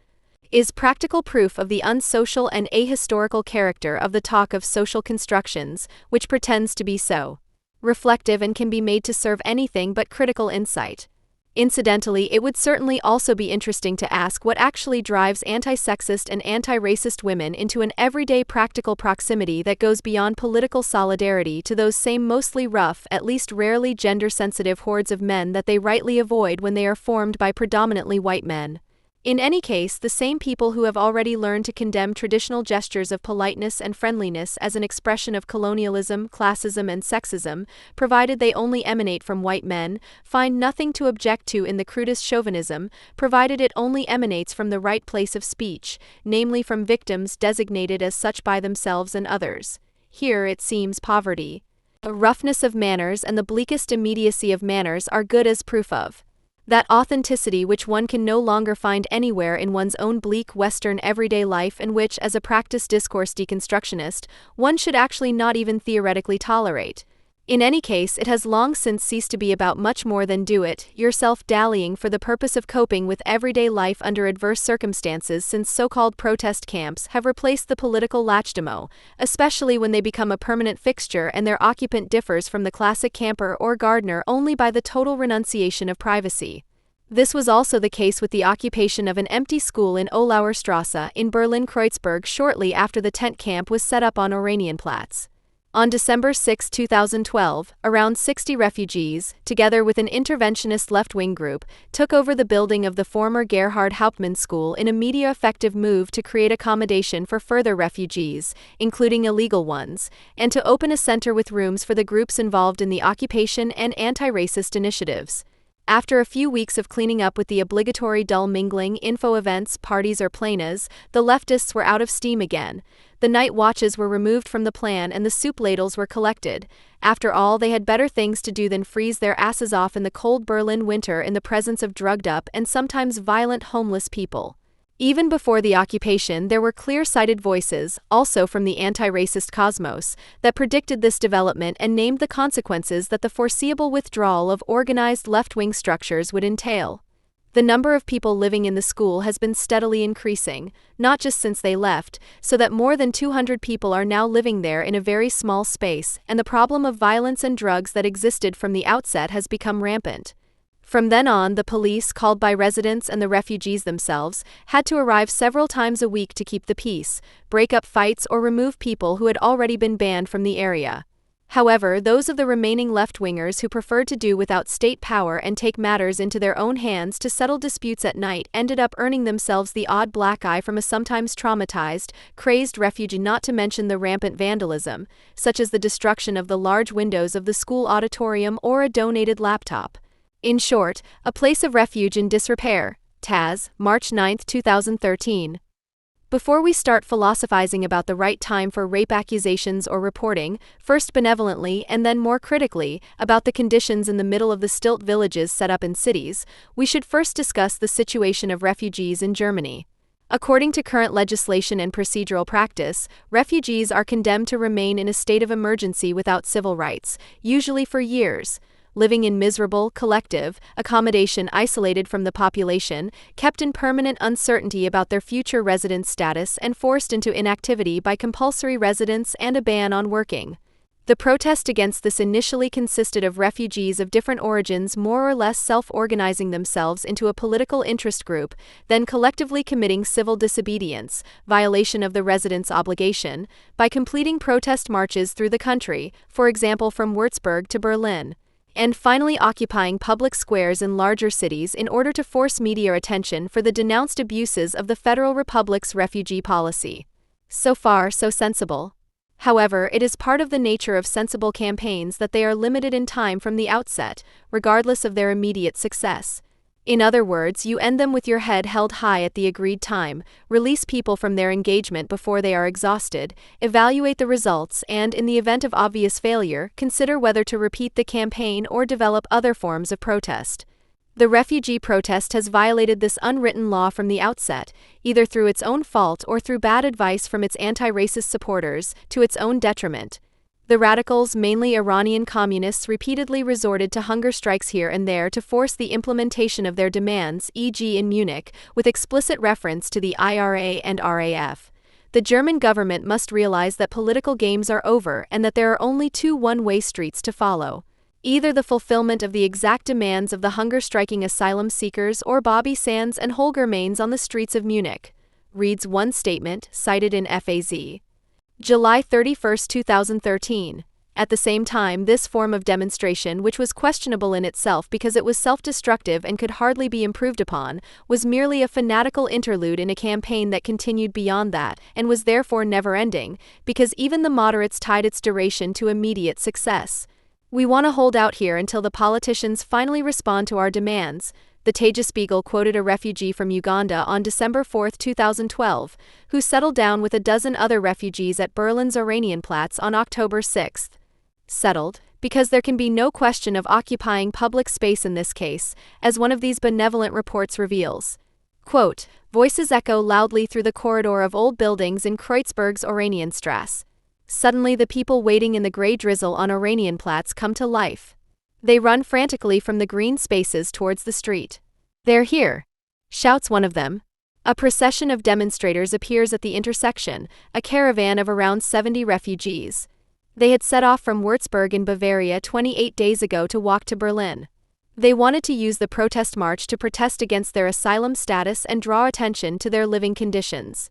B: is practical proof of the unsocial and ahistorical character of the talk of social constructions, which pretends to be so reflective and can be made to serve anything but critical insight. Incidentally, it would certainly also be interesting to ask what actually drives anti-sexist and anti-racist women into an everyday practical proximity that goes beyond political solidarity to those same mostly rough, at least rarely gender-sensitive hordes of men that they rightly avoid when they are formed by predominantly white men. In any case, the same people who have already learned to condemn traditional gestures of politeness and friendliness as an expression of colonialism, classism and sexism, provided they only emanate from white men, find nothing to object to in the crudest chauvinism, provided it only emanates from the right place of speech, namely from victims designated as such by themselves and others. Here, it seems, poverty, a roughness of manners and the bleakest immediacy of manners are good as proof of that authenticity which one can no longer find anywhere in one's own bleak Western everyday life and which, as a practiced discourse deconstructionist, one should actually not even theoretically tolerate. In any case, it has long since ceased to be about much more than do-it-yourself dallying for the purpose of coping with everyday life under adverse circumstances since so-called protest camps have replaced the political latchdomo, especially when they become a permanent fixture and their occupant differs from the classic camper or gardener only by the total renunciation of privacy. This was also the case with the occupation of an empty school in Olauer Strasse in Berlin-Kreuzberg shortly after the tent camp was set up on Oranienplatz. On December 6, 2012, around 60 refugees, together with an interventionist left-wing group, took over the building of the former Gerhard Hauptmann School in a media-effective move to create accommodation for further refugees, including illegal ones, and to open a center with rooms for the groups involved in the occupation and anti-racist initiatives. After a few weeks of cleaning up with the obligatory dull mingling, info events, parties or plenas, the leftists were out of steam again. The night watches were removed from the plan and the soup ladles were collected. After all, they had better things to do than freeze their asses off in the cold Berlin winter in the presence of drugged-up and sometimes violent homeless people. Even before the occupation, there were clear-sighted voices, also from the anti-racist cosmos, that predicted this development and named the consequences that the foreseeable withdrawal of organized left-wing structures would entail. The number of people living in the school has been steadily increasing, not just since they left, so that more than 200 people are now living there in a very small space, and the problem of violence and drugs that existed from the outset has become rampant. From then on, the police, called by residents and the refugees themselves, had to arrive several times a week to keep the peace, break up fights, or remove people who had already been banned from the area. However, those of the remaining left-wingers who preferred to do without state power and take matters into their own hands to settle disputes at night ended up earning themselves the odd black eye from a sometimes traumatized, crazed refugee, not to mention the rampant vandalism, such as the destruction of the large windows of the school auditorium or a donated laptop. In short, a place of refuge in disrepair. Taz, March 9, 2013. Before we start philosophizing about the right time for rape accusations or reporting, first benevolently and then more critically, about the conditions in the middle of the stilt villages set up in cities, we should first discuss the situation of refugees in Germany. According to current legislation and procedural practice, refugees are condemned to remain in a state of emergency without civil rights, usually for years, living in miserable, collective accommodation, isolated from the population, kept in permanent uncertainty about their future residence status, and forced into inactivity by compulsory residence and a ban on working. The protest against this initially consisted of refugees of different origins more or less self-organizing themselves into a political interest group, then collectively committing civil disobedience, violation of the residence obligation, by completing protest marches through the country, for example from Würzburg to Berlin, and finally occupying public squares in larger cities in order to force media attention for the denounced abuses of the Federal Republic's refugee policy. So far, so sensible. However, it is part of the nature of sensible campaigns that they are limited in time from the outset, regardless of their immediate success. In other words, you end them with your head held high at the agreed time, release people from their engagement before they are exhausted, evaluate the results, and, in the event of obvious failure, consider whether to repeat the campaign or develop other forms of protest. The refugee protest has violated this unwritten law from the outset, either through its own fault or through bad advice from its anti-racist supporters, to its own detriment. The radicals, mainly Iranian communists, repeatedly resorted to hunger strikes here and there to force the implementation of their demands, e.g. in Munich, with explicit reference to the IRA and RAF. The German government must realize that political games are over and that there are only two one-way streets to follow. Either the fulfillment of the exact demands of the hunger-striking asylum seekers or Bobby Sands and Holger Mainz on the streets of Munich, reads one statement, cited in FAZ. July 31, 2013. At the same time, this form of demonstration, which was questionable in itself because it was self-destructive and could hardly be improved upon, was merely a fanatical interlude in a campaign that continued beyond that, and was therefore never-ending, because even the moderates tied its duration to immediate success. We want to hold out here until the politicians finally respond to our demands. The Tagesspiegel quoted a refugee from Uganda on December 4, 2012, who settled down with a dozen other refugees at Berlin's Oranienplatz on October 6. Settled, because there can be no question of occupying public space in this case, as one of these benevolent reports reveals. Quote, voices echo loudly through the corridor of old buildings in Kreuzberg's Oranienstrasse. Suddenly the people waiting in the grey drizzle on Oranienplatz come to life. They run frantically from the green spaces towards the street. They're here, shouts one of them. A procession of demonstrators appears at the intersection, a caravan of around 70 refugees. They had set off from Würzburg in Bavaria 28 days ago to walk to Berlin. They wanted to use the protest march to protest against their asylum status and draw attention to their living conditions.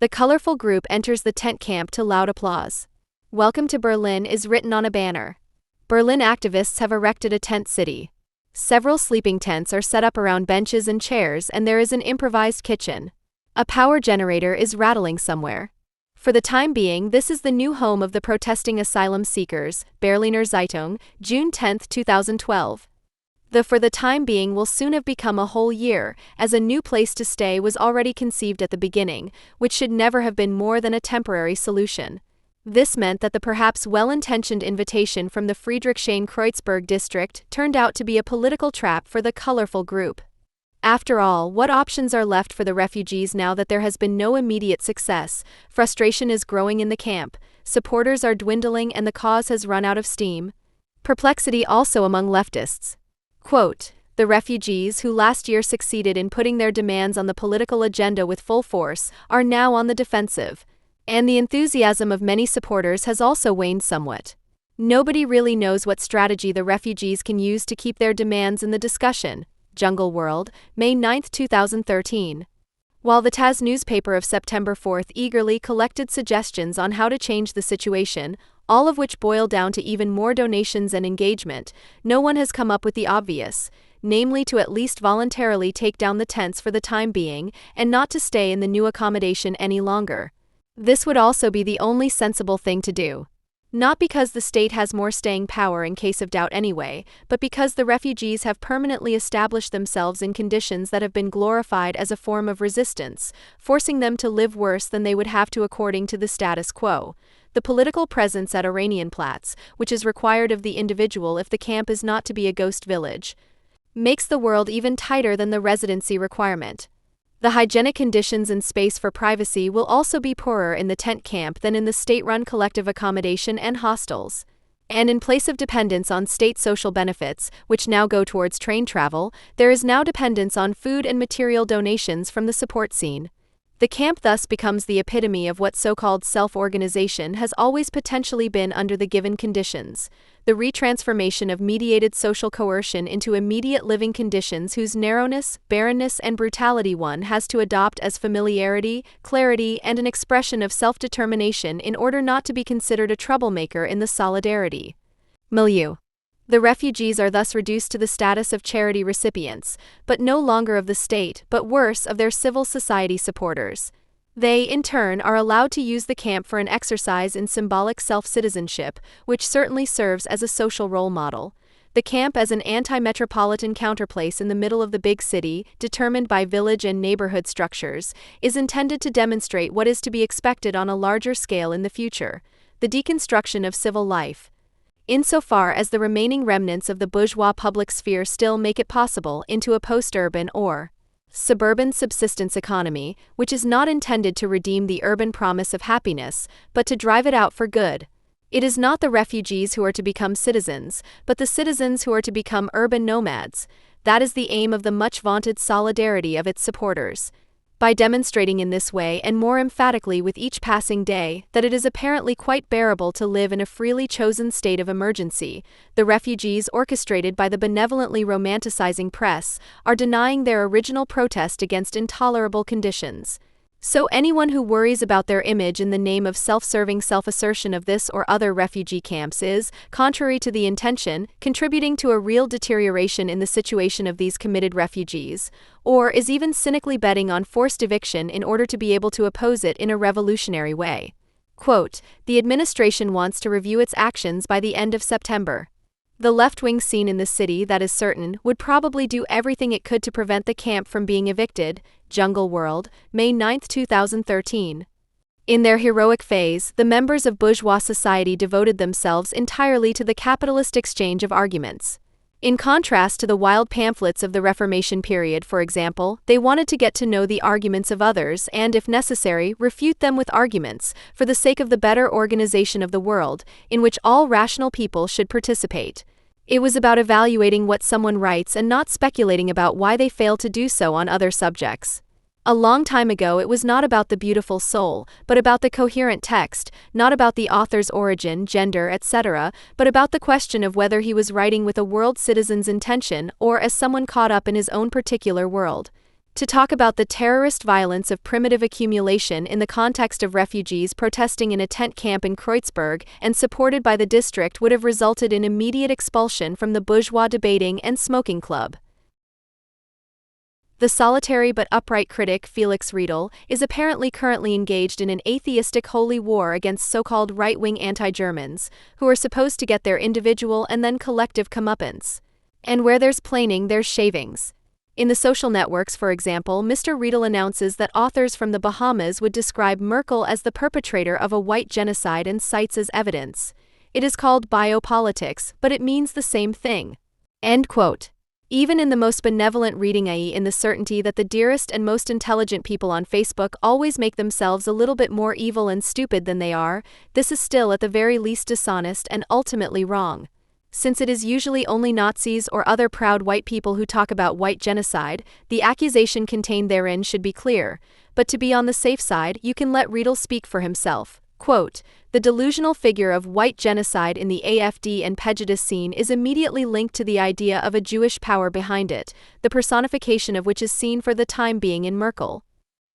B: The colorful group enters the tent camp to loud applause. Welcome to Berlin is written on a banner. Berlin activists have erected a tent city. Several sleeping tents are set up around benches and chairs, and there is an improvised kitchen. A power generator is rattling somewhere. For the time being, this is the new home of the protesting asylum seekers, Berliner Zeitung, June 10, 2012. The for the time being will soon have become a whole year, as a new place to stay was already conceived at the beginning, which should never have been more than a temporary solution. This meant that the perhaps well-intentioned invitation from the Friedrichshain-Kreuzberg district turned out to be a political trap for the colorful group. After all, what options are left for the refugees now that there has been no immediate success? Frustration is growing in the camp, supporters are dwindling, and the cause has run out of steam. Perplexity also among leftists. Quote, The refugees, who last year succeeded in putting their demands on the political agenda with full force, are now on the defensive. And the enthusiasm of many supporters has also waned somewhat. Nobody really knows what strategy the refugees can use to keep their demands in the discussion. Jungle World, May 9, 2013. While the TASS newspaper of September 4 eagerly collected suggestions on how to change the situation, all of which boil down to even more donations and engagement, no one has come up with the obvious, namely to at least voluntarily take down the tents for the time being and not to stay in the new accommodation any longer. This would also be the only sensible thing to do. Not because the state has more staying power in case of doubt anyway, but because the refugees have permanently established themselves in conditions that have been glorified as a form of resistance, forcing them to live worse than they would have to according to the status quo. The political presence at Oranienplatz, which is required of the individual if the camp is not to be a ghost village, makes the world even tighter than the residency requirement. The hygienic conditions and space for privacy will also be poorer in the tent camp than in the state-run collective accommodation and hostels. And in place of dependence on state social benefits, which now go towards train travel, there is now dependence on food and material donations from the support scene. The camp thus becomes the epitome of what so-called self-organization has always potentially been under the given conditions, the retransformation of mediated social coercion into immediate living conditions whose narrowness, barrenness, and brutality one has to adopt as familiarity, clarity, and an expression of self-determination in order not to be considered a troublemaker in the solidarity milieu. The refugees are thus reduced to the status of charity recipients, but no longer of the state, but worse, of their civil society supporters. They, in turn, are allowed to use the camp for an exercise in symbolic self-citizenship, which certainly serves as a social role model. The camp as an anti-metropolitan counterplace in the middle of the big city, determined by village and neighborhood structures, is intended to demonstrate what is to be expected on a larger scale in the future: the deconstruction of civil life. Insofar as the remaining remnants of the bourgeois public sphere still make it possible, into a post-urban or suburban subsistence economy, which is not intended to redeem the urban promise of happiness, but to drive it out for good. It is not the refugees who are to become citizens, but the citizens who are to become urban nomads. That is the aim of the much-vaunted solidarity of its supporters. By demonstrating in this way, and more emphatically with each passing day, that it is apparently quite bearable to live in a freely chosen state of emergency, the refugees, orchestrated by the benevolently romanticizing press, are denying their original protest against intolerable conditions. So anyone who worries about their image in the name of self-serving self-assertion of this or other refugee camps is, contrary to the intention, contributing to a real deterioration in the situation of these committed refugees, or is even cynically betting on forced eviction in order to be able to oppose it in a revolutionary way. Quote, the administration wants to review its actions by the end of September. The left-wing scene in the city, that is certain, would probably do everything it could to prevent the camp from being evicted. Jungle World, May 9, 2013. In their heroic phase, the members of bourgeois society devoted themselves entirely to the capitalist exchange of arguments. In contrast to the wild pamphlets of the Reformation period, for example, they wanted to get to know the arguments of others and, if necessary, refute them with arguments, for the sake of the better organization of the world, in which all rational people should participate. It was about evaluating what someone writes and not speculating about why they fail to do so on other subjects. A long time ago it was not about the beautiful soul, but about the coherent text, not about the author's origin, gender, etc., but about the question of whether he was writing with a world citizen's intention or as someone caught up in his own particular world. To talk about the terrorist violence of primitive accumulation in the context of refugees protesting in a tent camp in Kreuzberg and supported by the district would have resulted in immediate expulsion from the bourgeois debating and smoking club. The solitary but upright critic Felix Riedel is apparently currently engaged in an atheistic holy war against so-called right-wing anti-Germans, who are supposed to get their individual and then collective comeuppance. And where there's planing, there's shavings. In the social networks, for example, Mr. Riedel announces that authors from the Bahamas would describe Merkel as the perpetrator of a white genocide and cites as evidence. It is called biopolitics, but it means the same thing. End quote. Even in the most benevolent reading, i.e. in the certainty that the dearest and most intelligent people on Facebook always make themselves a little bit more evil and stupid than they are, this is still at the very least dishonest and ultimately wrong. Since it is usually only Nazis or other proud white people who talk about white genocide, the accusation contained therein should be clear. But to be on the safe side, you can let Riedel speak for himself. Quote, "The delusional figure of white genocide in the AfD and prejudice scene is immediately linked to the idea of a Jewish power behind it, the personification of which is seen for the time being in Merkel."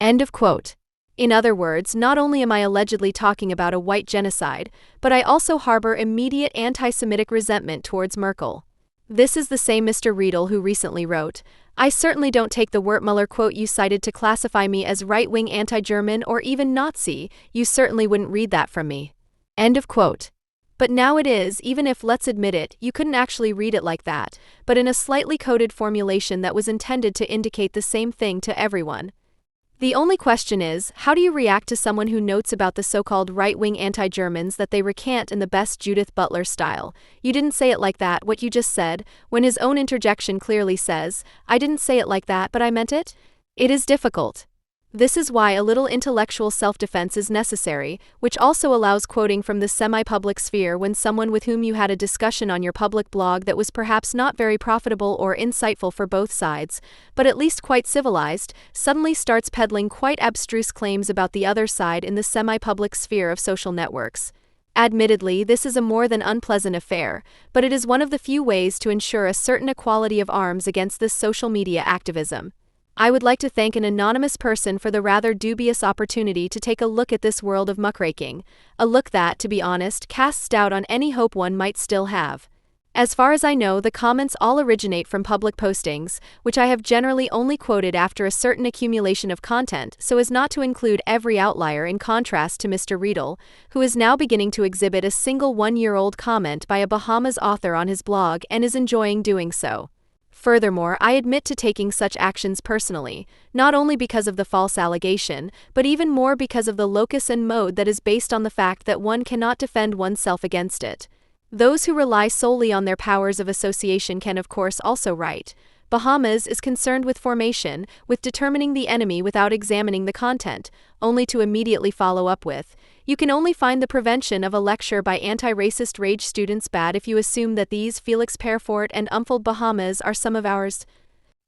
B: End of quote. In other words, not only am I allegedly talking about a white genocide, but I also harbor immediate anti-Semitic resentment towards Merkel. This is the same Mr. Riedel who recently wrote, "I certainly don't take the Wertmüller quote you cited to classify me as right-wing anti-German or even Nazi. You certainly wouldn't read that from me." End of quote. But now it is, even if, let's admit it, you couldn't actually read it like that, but in a slightly coded formulation that was intended to indicate the same thing to everyone. The only question is, how do you react to someone who notes about the so-called right-wing anti-Germans that they recant in the best Judith Butler style? "You didn't say it like that, what you just said," when his own interjection clearly says, "I didn't say it like that, but I meant it?" It is difficult. This is why a little intellectual self-defense is necessary, which also allows quoting from the semi-public sphere when someone with whom you had a discussion on your public blog that was perhaps not very profitable or insightful for both sides, but at least quite civilized, suddenly starts peddling quite abstruse claims about the other side in the semi-public sphere of social networks. Admittedly, this is a more than unpleasant affair, but it is one of the few ways to ensure a certain equality of arms against this social media activism. I would like to thank an anonymous person for the rather dubious opportunity to take a look at this world of muckraking, a look that, to be honest, casts doubt on any hope one might still have. As far as I know, the comments all originate from public postings, which I have generally only quoted after a certain accumulation of content so as not to include every outlier, in contrast to Mr. Riedel, who is now beginning to exhibit a single one-year-old comment by a Bahamas author on his blog and is enjoying doing so. Furthermore, I admit to taking such actions personally, not only because of the false allegation, but even more because of the locus and mode that is based on the fact that one cannot defend oneself against it. Those who rely solely on their powers of association can of course also write. Bahamas is concerned with formation, with determining the enemy without examining the content, only to immediately follow up with, "You can only find the prevention of a lecture by anti-racist rage students bad if you assume that these Felix Perfort and Umfold Bahamas are some of ours."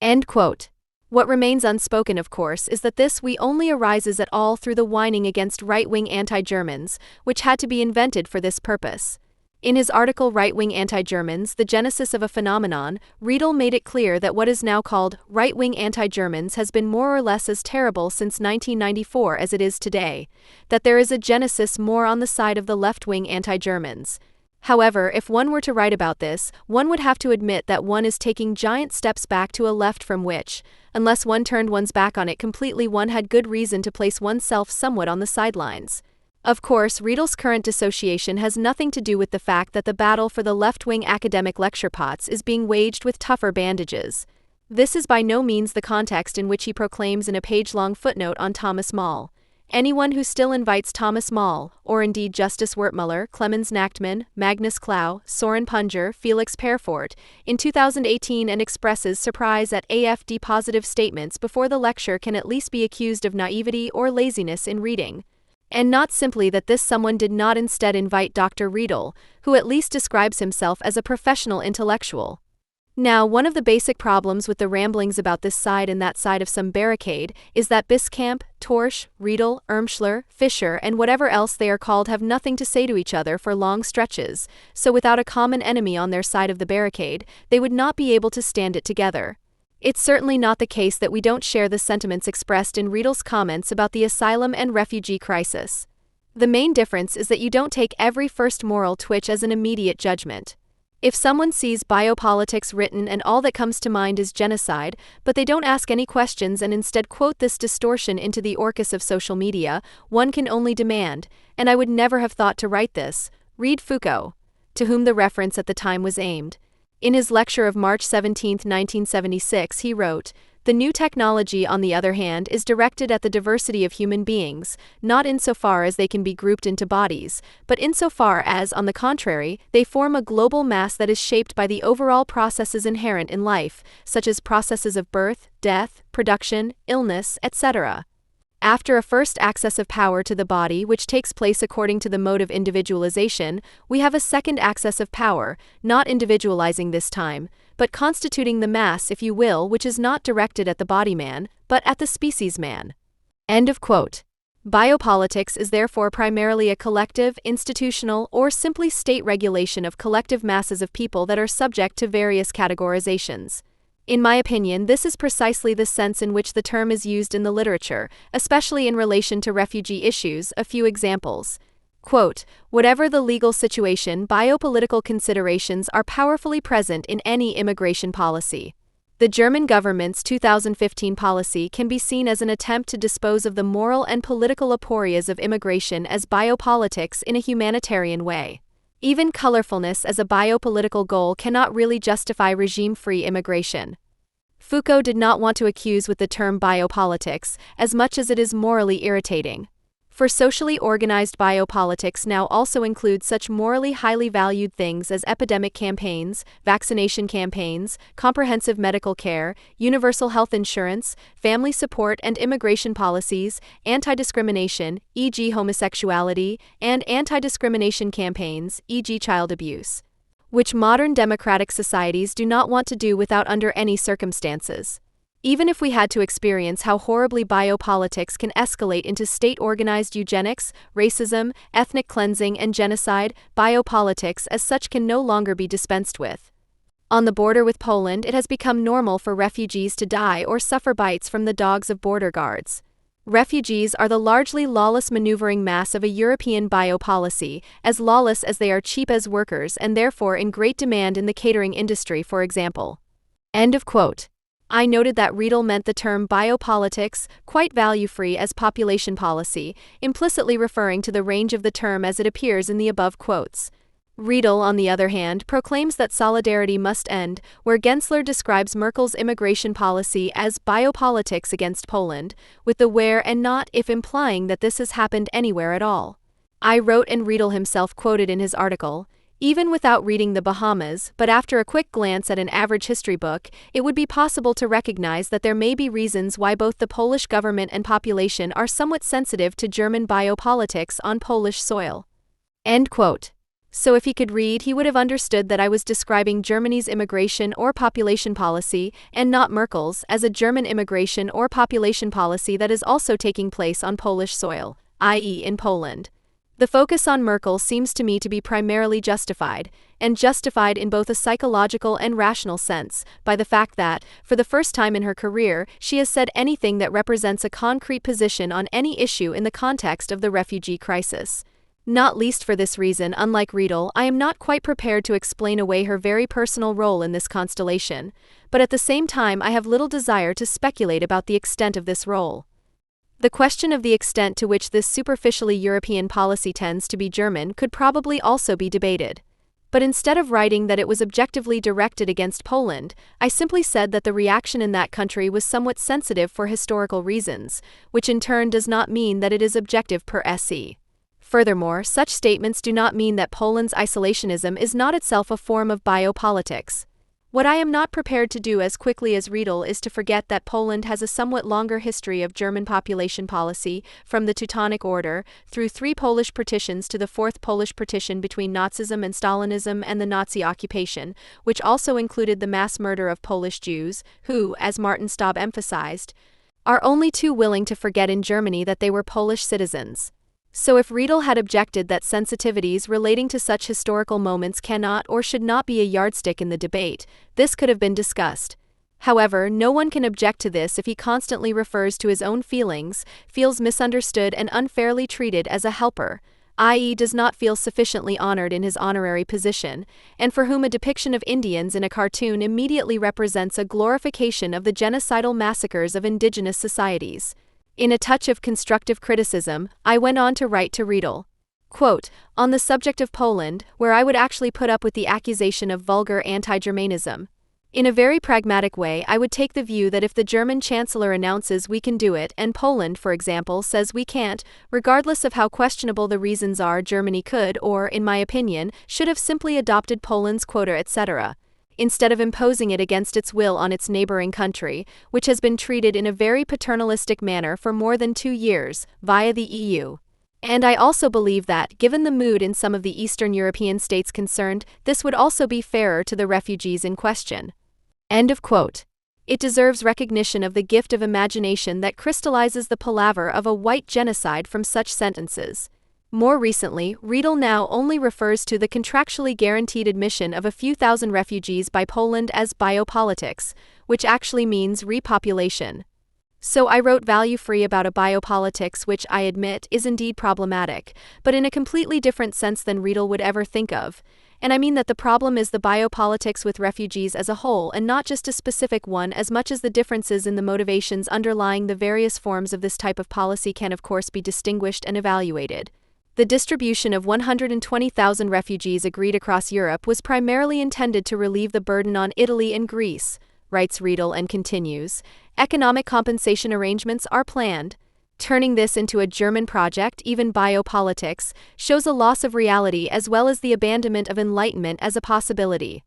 B: End quote. What remains unspoken, of course, is that this "we" only arises at all through the whining against right-wing anti-Germans, which had to be invented for this purpose. In his article Right-Wing Anti-Germans, The Genesis of a Phenomenon, Riedel made it clear that what is now called right-wing anti-Germans has been more or less as terrible since 1994 as it is today, that there is a genesis more on the side of the left-wing anti-Germans. However, if one were to write about this, one would have to admit that one is taking giant steps back to a left from which, unless one turned one's back on it completely, one had good reason to place oneself somewhat on the sidelines. Of course, Riedel's current dissociation has nothing to do with the fact that the battle for the left-wing academic lecture pots is being waged with tougher bandages. This is by no means the context in which he proclaims in a page-long footnote on Thomas Moll. Anyone who still invites Thomas Moll, or indeed Justice Wertmüller, Clemens Nachtmann, Magnus Klau, Soren Punger, Felix Perfort, in 2018 and expresses surprise at AfD positive statements before the lecture can at least be accused of naivety or laziness in reading. And not simply that this someone did not instead invite Dr. Riedel, who at least describes himself as a professional intellectual. Now, one of the basic problems with the ramblings about this side and that side of some barricade is that Biskamp, Torsch, Riedel, Irmschler, Fischer, and whatever else they are called have nothing to say to each other for long stretches, so without a common enemy on their side of the barricade, they would not be able to stand it together. It's certainly not the case that we don't share the sentiments expressed in Riedel's comments about the asylum and refugee crisis. The main difference is that you don't take every first moral twitch as an immediate judgment. If someone sees biopolitics written and all that comes to mind is genocide, but they don't ask any questions and instead quote this distortion into the orcus of social media, one can only demand, and I would never have thought to write this, read Foucault, to whom the reference at the time was aimed. In his lecture of March 17, 1976, he wrote, "The new technology, on the other hand, is directed at the diversity of human beings, not insofar as they can be grouped into bodies, but insofar as, on the contrary, they form a global mass that is shaped by the overall processes inherent in life, such as processes of birth, death, production, illness, etc." After a first access of power to the body, which takes place according to the mode of individualization, we have a second access of power, not individualizing this time, but constituting the mass, if you will, which is not directed at the body man, but at the species man. End of quote. Biopolitics is therefore primarily a collective, institutional, or simply state regulation of collective masses of people that are subject to various categorizations. In my opinion, this is precisely the sense in which the term is used in the literature, especially in relation to refugee issues. A few examples. Quote, whatever the legal situation, biopolitical considerations are powerfully present in any immigration policy. The German government's 2015 policy can be seen as an attempt to dispose of the moral and political aporias of immigration as biopolitics in a humanitarian way. Even colorfulness as a biopolitical goal cannot really justify regime-free immigration. Foucault did not want to accuse with the term biopolitics, as much as it is morally irritating. For socially organized biopolitics now also include such morally highly valued things as epidemic campaigns, vaccination campaigns, comprehensive medical care, universal health insurance, family support and immigration policies, anti-discrimination, e.g. homosexuality, and anti-discrimination campaigns, e.g. child abuse, which modern democratic societies do not want to do without under any circumstances. Even if we had to experience how horribly biopolitics can escalate into state-organized eugenics, racism, ethnic cleansing and genocide, biopolitics as such can no longer be dispensed with. On the border with Poland, it has become normal for refugees to die or suffer bites from the dogs of border guards. Refugees are the largely lawless maneuvering mass of a European biopolicy, as lawless as they are cheap as workers and therefore in great demand in the catering industry, for example. End of quote. I noted that Riedel meant the term biopolitics quite value-free as population policy, implicitly referring to the range of the term as it appears in the above quotes. Riedel, on the other hand, proclaims that solidarity must end, where Gensler describes Merkel's immigration policy as biopolitics against Poland, with the where and not if implying that this has happened anywhere at all. I wrote, and Riedel himself quoted in his article, even without reading the Bahamas, but after a quick glance at an average history book, it would be possible to recognize that there may be reasons why both the Polish government and population are somewhat sensitive to German biopolitics on Polish soil. End quote. So if he could read, he would have understood that I was describing Germany's immigration or population policy, and not Merkel's, as a German immigration or population policy that is also taking place on Polish soil, i.e. in Poland. The focus on Merkel seems to me to be primarily justified, and justified in both a psychological and rational sense, by the fact that, for the first time in her career, she has said anything that represents a concrete position on any issue in the context of the refugee crisis. Not least for this reason, unlike Riedel, I am not quite prepared to explain away her very personal role in this constellation, but at the same time I have little desire to speculate about the extent of this role. The question of the extent to which this superficially European policy tends to be German could probably also be debated. But instead of writing that it was objectively directed against Poland, I simply said that the reaction in that country was somewhat sensitive for historical reasons, which in turn does not mean that it is objective per se. Furthermore, such statements do not mean that Poland's isolationism is not itself a form of biopolitics. What I am not prepared to do as quickly as Riedel is to forget that Poland has a somewhat longer history of German population policy, from the Teutonic Order, through 3 Polish partitions to the 4th Polish partition between Nazism and Stalinism and the Nazi occupation, which also included the mass murder of Polish Jews, who, as Martin Staub emphasized, are only too willing to forget in Germany that they were Polish citizens. So if Riedel had objected that sensitivities relating to such historical moments cannot or should not be a yardstick in the debate, this could have been discussed. However, no one can object to this if he constantly refers to his own feelings, feels misunderstood and unfairly treated as a helper, i.e. does not feel sufficiently honored in his honorary position, and for whom a depiction of Indians in a cartoon immediately represents a glorification of the genocidal massacres of indigenous societies. In a touch of constructive criticism, I went on to write to Riedel, quote, on the subject of Poland, where I would actually put up with the accusation of vulgar anti-Germanism. In a very pragmatic way, I would take the view that if the German Chancellor announces we can do it and Poland, for example, says we can't, regardless of how questionable the reasons are, Germany could or, in my opinion, should have simply adopted Poland's quota, etc. instead of imposing it against its will on its neighboring country, which has been treated in a very paternalistic manner for more than 2 years, via the EU. And I also believe that, given the mood in some of the Eastern European states concerned, this would also be fairer to the refugees in question. End of quote. It deserves recognition of the gift of imagination that crystallizes the palaver of a white genocide from such sentences. More recently, Riedel now only refers to the contractually guaranteed admission of a few thousand refugees by Poland as biopolitics, which actually means repopulation. So I wrote value-free about a biopolitics which, I admit, is indeed problematic, but in a completely different sense than Riedel would ever think of. And I mean that the problem is the biopolitics with refugees as a whole and not just a specific one, as much as the differences in the motivations underlying the various forms of this type of policy can of course be distinguished and evaluated. The distribution of 120,000 refugees agreed across Europe was primarily intended to relieve the burden on Italy and Greece, writes Riedel and continues. Economic compensation arrangements are planned. Turning this into a German project, even biopolitics, shows a loss of reality as well as the abandonment of enlightenment as a possibility.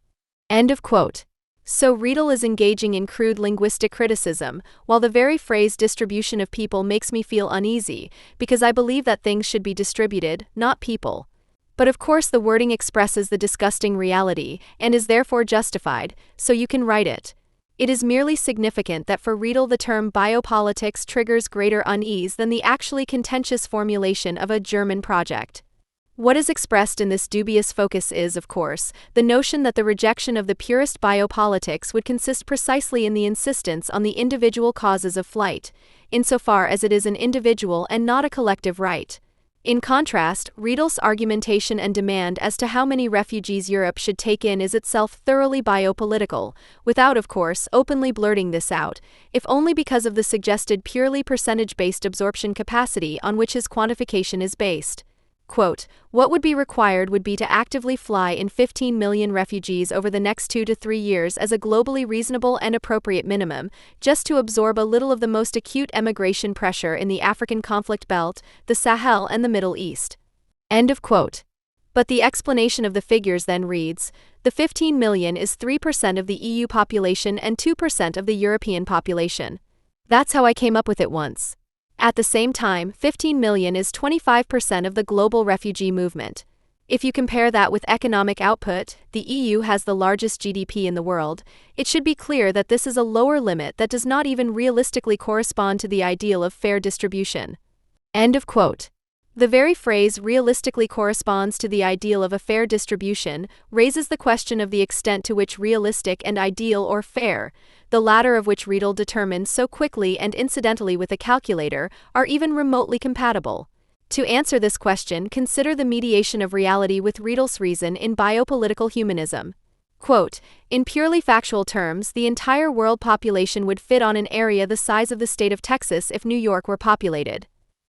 B: End of quote. So Riedel is engaging in crude linguistic criticism, while the very phrase distribution of people makes me feel uneasy, because I believe that things should be distributed, not people. But of course the wording expresses the disgusting reality, and is therefore justified, so you can write it. It is merely significant that for Riedel the term biopolitics triggers greater unease than the actually contentious formulation of a German project. What is expressed in this dubious focus is, of course, the notion that the rejection of the purest biopolitics would consist precisely in the insistence on the individual causes of flight, insofar as it is an individual and not a collective right. In contrast, Riedel's argumentation and demand as to how many refugees Europe should take in is itself thoroughly biopolitical, without, of course, openly blurting this out, if only because of the suggested purely percentage-based absorption capacity on which his quantification is based. Quote, what would be required would be to actively fly in 15 million refugees over the next 2 to 3 years as a globally reasonable and appropriate minimum, just to absorb a little of the most acute emigration pressure in the African conflict belt, the Sahel and the Middle East. End of quote. But the explanation of the figures then reads, the 15 million is 3% of the EU population and 2% of the European population. That's how I came up with it once. At the same time, 15 million is 25% of the global refugee movement. If you compare that with economic output, the EU has the largest GDP in the world. It should be clear that this is a lower limit that does not even realistically correspond to the ideal of fair distribution. End of quote. The very phrase realistically corresponds to the ideal of a fair distribution raises the question of the extent to which realistic and ideal or fair, the latter of which Riedel determines so quickly and incidentally with a calculator, are even remotely compatible. To answer this question, consider the mediation of reality with Riedel's reason in biopolitical humanism. Quote, in purely factual terms, the entire world population would fit on an area the size of the state of Texas if New York were populated.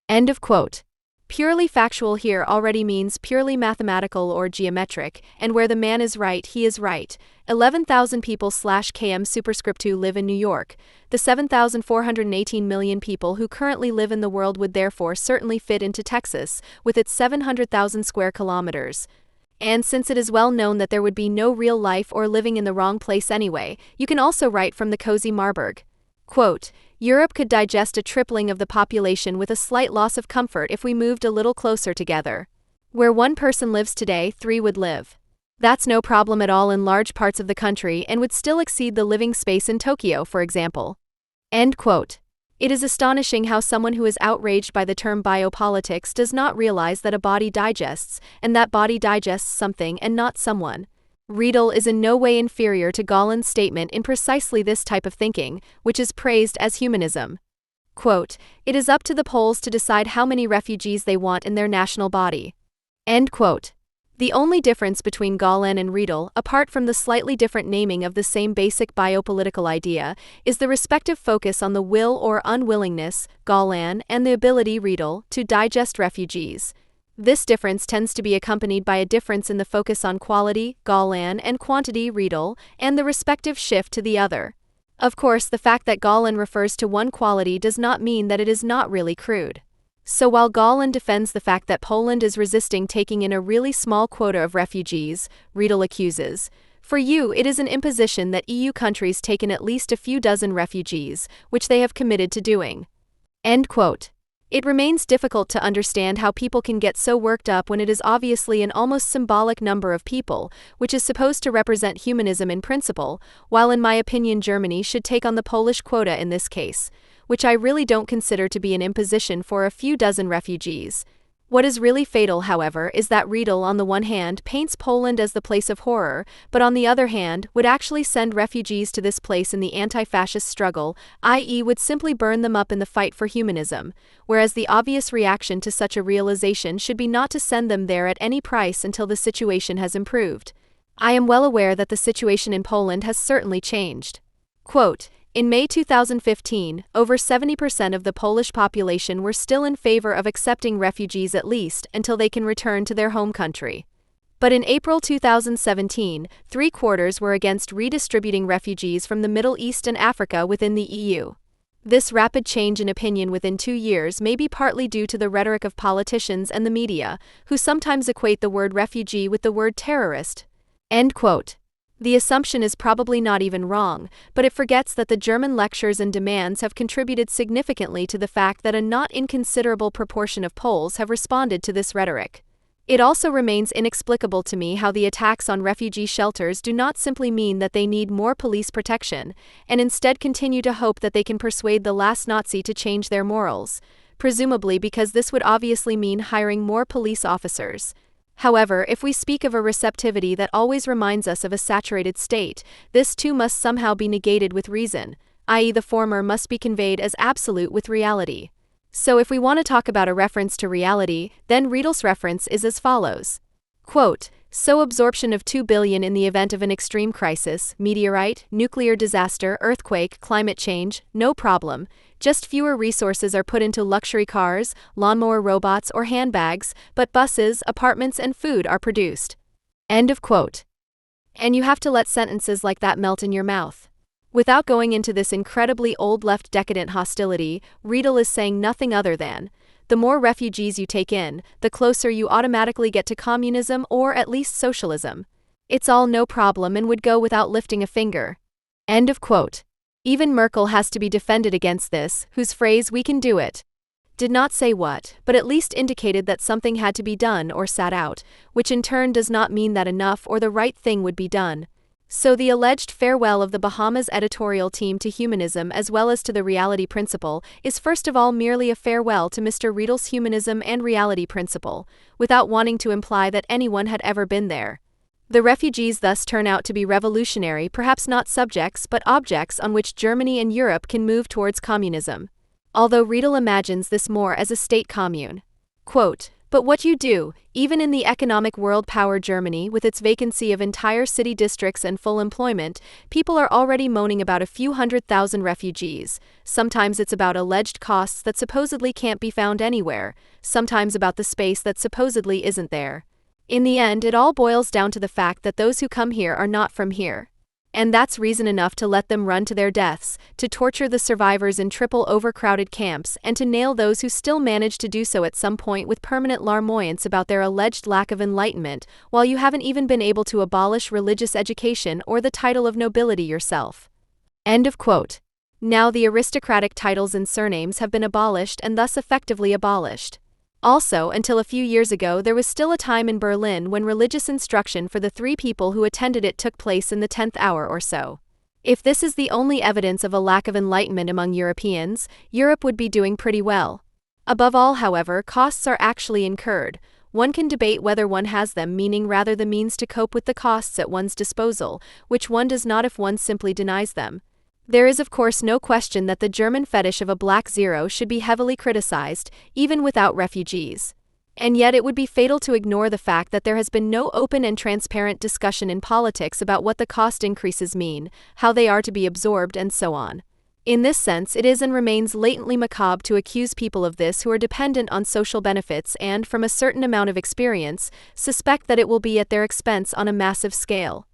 B: End of quote. Purely factual here already means purely mathematical or geometric, and where the man is right, he is right. 11,000 people /km superscript 2 live in New York. The 7,418 million people who currently live in the world would therefore certainly fit into Texas, with its 700,000 square kilometers. And since it is well known that there would be no real life or living in the wrong place anyway, you can also write from the cozy Marburg. Quote, Europe could digest a tripling of the population with a slight loss of comfort if we moved a little closer together. Where one person lives today, 3 would live. That's no problem at all in large parts of the country and would still exceed the living space in Tokyo, for example. End quote. It is astonishing how someone who is outraged by the term biopolitics does not realize that a body digests, and that body digests something and not someone. Riedel is in no way inferior to Gallen's statement in precisely this type of thinking, which is praised as humanism. Quote, it is up to the Poles to decide how many refugees they want in their national body. End quote. The only difference between Gallen and Riedel, apart from the slightly different naming of the same basic biopolitical idea, is the respective focus on the will or unwillingness, Gallen, and the ability, Riedel, to digest refugees. This difference tends to be accompanied by a difference in the focus on quality, Gallen, and quantity, Riedel, and the respective shift to the other. Of course, the fact that Gallen refers to one quality does not mean that it is not really crude. So while Gallen defends the fact that Poland is resisting taking in a really small quota of refugees, Riedel accuses, For you, it is an imposition that EU countries take in at least a few dozen refugees, which they have committed to doing. End quote. It remains difficult to understand how people can get so worked up when it is obviously an almost symbolic number of people, which is supposed to represent humanism in principle, while in my opinion Germany should take on the Polish quota in this case, which I really don't consider to be an imposition for a few dozen refugees. What is really fatal, however, is that Riedel on the one hand paints Poland as the place of horror, but on the other hand would actually send refugees to this place in the anti-fascist struggle, i.e. would simply burn them up in the fight for humanism, whereas the obvious reaction to such a realization should be not to send them there at any price until the situation has improved. I am well aware that the situation in Poland has certainly changed. Quote, in May 2015, over 70% of the Polish population were still in favor of accepting refugees at least until they can return to their home country. But in April 2017, 3/4 were against redistributing refugees from the Middle East and Africa within the EU. This rapid change in opinion within 2 years may be partly due to the rhetoric of politicians and the media, who sometimes equate the word refugee with the word terrorist. End quote. The assumption is probably not even wrong, but it forgets that the German lectures and demands have contributed significantly to the fact that a not inconsiderable proportion of Poles have responded to this rhetoric. It also remains inexplicable to me how the attacks on refugee shelters do not simply mean that they need more police protection, and instead continue to hope that they can persuade the last Nazi to change their morals, presumably because this would obviously mean hiring more police officers. However, if we speak of a receptivity that always reminds us of a saturated state, this too must somehow be negated with reason, i.e. the former must be conveyed as absolute with reality. So if we want to talk about a reference to reality, then Riedel's reference is as follows. Quote, so absorption of 2 billion in the event of an extreme crisis, meteorite, nuclear disaster, earthquake, climate change, no problem. Just fewer resources are put into luxury cars, lawnmower robots, or handbags, but buses, apartments, and food are produced. End of quote. And you have to let sentences like that melt in your mouth. Without going into this incredibly old left decadent hostility, Riedel is saying nothing other than, the more refugees you take in, the closer you automatically get to communism or at least socialism. It's all no problem and would go without lifting a finger. End of quote. Even Merkel has to be defended against this, whose phrase "we can do it" did not say what, but at least indicated that something had to be done or sat out, which in turn does not mean that enough or the right thing would be done. So the alleged farewell of the Bahamas editorial team to humanism as well as to the reality principle is first of all merely a farewell to Mr. Riedel's humanism and reality principle, without wanting to imply that anyone had ever been there. The refugees thus turn out to be revolutionary, perhaps not subjects but objects on which Germany and Europe can move towards communism. Although Riedel imagines this more as a state commune. Quote, but what you do, even in the economic world power Germany with its vacancy of entire city districts and full employment, people are already moaning about a few 100,000 refugees. Sometimes it's about alleged costs that supposedly can't be found anywhere, sometimes about the space that supposedly isn't there. In the end, it all boils down to the fact that those who come here are not from here. And that's reason enough to let them run to their deaths, to torture the survivors in triple overcrowded camps, and to nail those who still manage to do so at some point with permanent larmoyance about their alleged lack of enlightenment, while you haven't even been able to abolish religious education or the title of nobility yourself. End of quote. Now the aristocratic titles and surnames have been abolished and thus effectively abolished. Also, until a few years ago, there was still a time in Berlin when religious instruction for the 3 people who attended it took place in the 10th hour or so. If this is the only evidence of a lack of enlightenment among Europeans, Europe would be doing pretty well. Above all, however, costs are actually incurred. One can debate whether one has them, meaning rather the means to cope with the costs at one's disposal, which one does not if one simply denies them. There is of course no question that the German fetish of a black zero should be heavily criticized, even without refugees. And yet it would be fatal to ignore the fact that there has been no open and transparent discussion in politics about what the cost increases mean, how they are to be absorbed, and so on. In this sense, it is and remains latently macabre to accuse people of this who are dependent on social benefits and, from a certain amount of experience, suspect that it will be at their expense on a massive scale.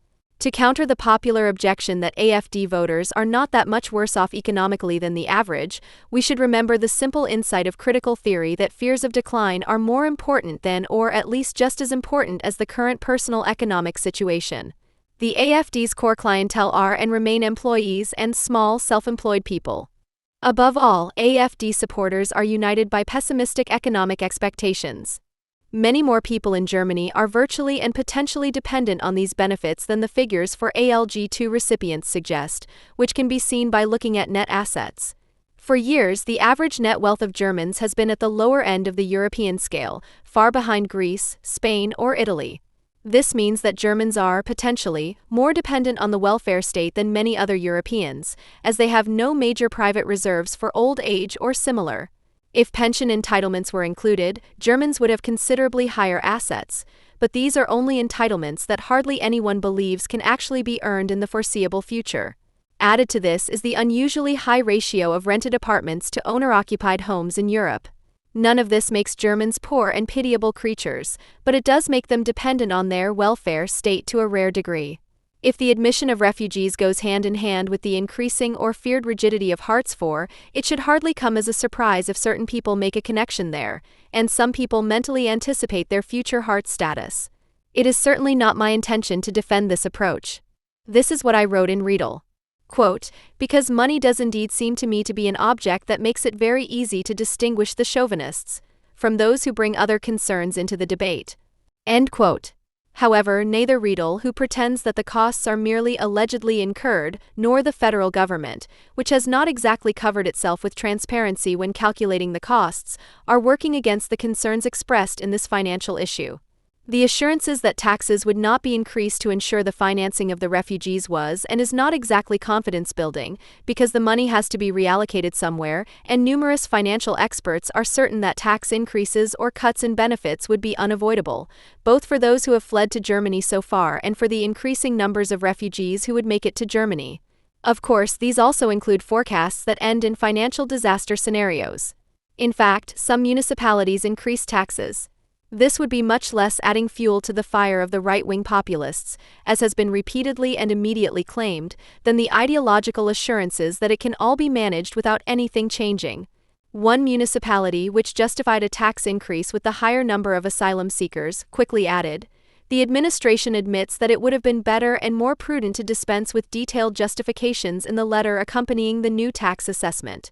B: To counter the popular objection that AfD voters are not that much worse off economically than the average, we should remember the simple insight of critical theory that fears of decline are more important than, or at least just as important as, the current personal economic situation. The AfD's core clientele are and remain employees and small, self-employed people. Above all, AfD supporters are united by pessimistic economic expectations. Many more people in Germany are virtually and potentially dependent on these benefits than the figures for ALG2 recipients suggest, which can be seen by looking at net assets. For years, the average net wealth of Germans has been at the lower end of the European scale, far behind Greece, Spain, or Italy. This means that Germans are, potentially, more dependent on the welfare state than many other Europeans, as they have no major private reserves for old age or similar. If pension entitlements were included, Germans would have considerably higher assets, but these are only entitlements that hardly anyone believes can actually be earned in the foreseeable future. Added to this is the unusually high ratio of rented apartments to owner-occupied homes in Europe. None of this makes Germans poor and pitiable creatures, but it does make them dependent on their welfare state to a rare degree. If the admission of refugees goes hand in hand with the increasing or feared rigidity of Hartz IV, it should hardly come as a surprise if certain people make a connection there, and some people mentally anticipate their future Hartz status. It is certainly not my intention to defend this approach. This is what I wrote in Riedel. Quote, because money does indeed seem to me to be an object that makes it very easy to distinguish the chauvinists from those who bring other concerns into the debate. End quote. However, neither Riedel, who pretends that the costs are merely allegedly incurred, nor the federal government, which has not exactly covered itself with transparency when calculating the costs, are working against the concerns expressed in this financial issue. The assurances that taxes would not be increased to ensure the financing of the refugees was and is not exactly confidence-building, because the money has to be reallocated somewhere, and numerous financial experts are certain that tax increases or cuts in benefits would be unavoidable, both for those who have fled to Germany so far and for the increasing numbers of refugees who would make it to Germany. Of course, these also include forecasts that end in financial disaster scenarios. In fact, some municipalities increase taxes. This would be much less adding fuel to the fire of the right-wing populists, as has been repeatedly and immediately claimed, than the ideological assurances that it can all be managed without anything changing. One municipality, which justified a tax increase with the higher number of asylum seekers, quickly added, "The administration admits that it would have been better and more prudent to dispense with detailed justifications in the letter accompanying the new tax assessment."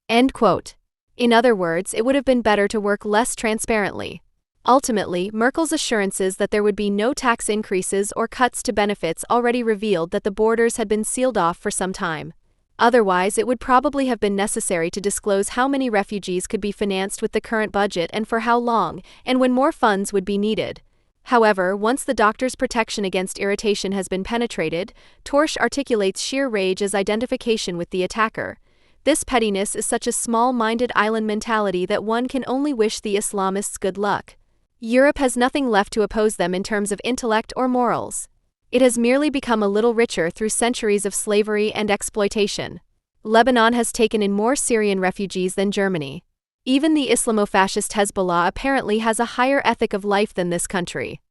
B: End quote. In other words, it would have been better to work less transparently. Ultimately, Merkel's assurances that there would be no tax increases or cuts to benefits already revealed that the borders had been sealed off for some time. Otherwise, it would probably have been necessary to disclose how many refugees could be financed with the current budget and for how long, and when more funds would be needed. However, once the doctor's protection against irritation has been penetrated, Torsch articulates sheer rage as identification with the attacker. This pettiness is such a small-minded island mentality that one can only wish the Islamists good luck. Europe has nothing left to oppose them in terms of intellect or morals. It has merely become a little richer through centuries of slavery and exploitation. Lebanon has taken in more Syrian refugees than Germany. Even the Islamo-fascist Hezbollah apparently has a higher ethic of life than this country.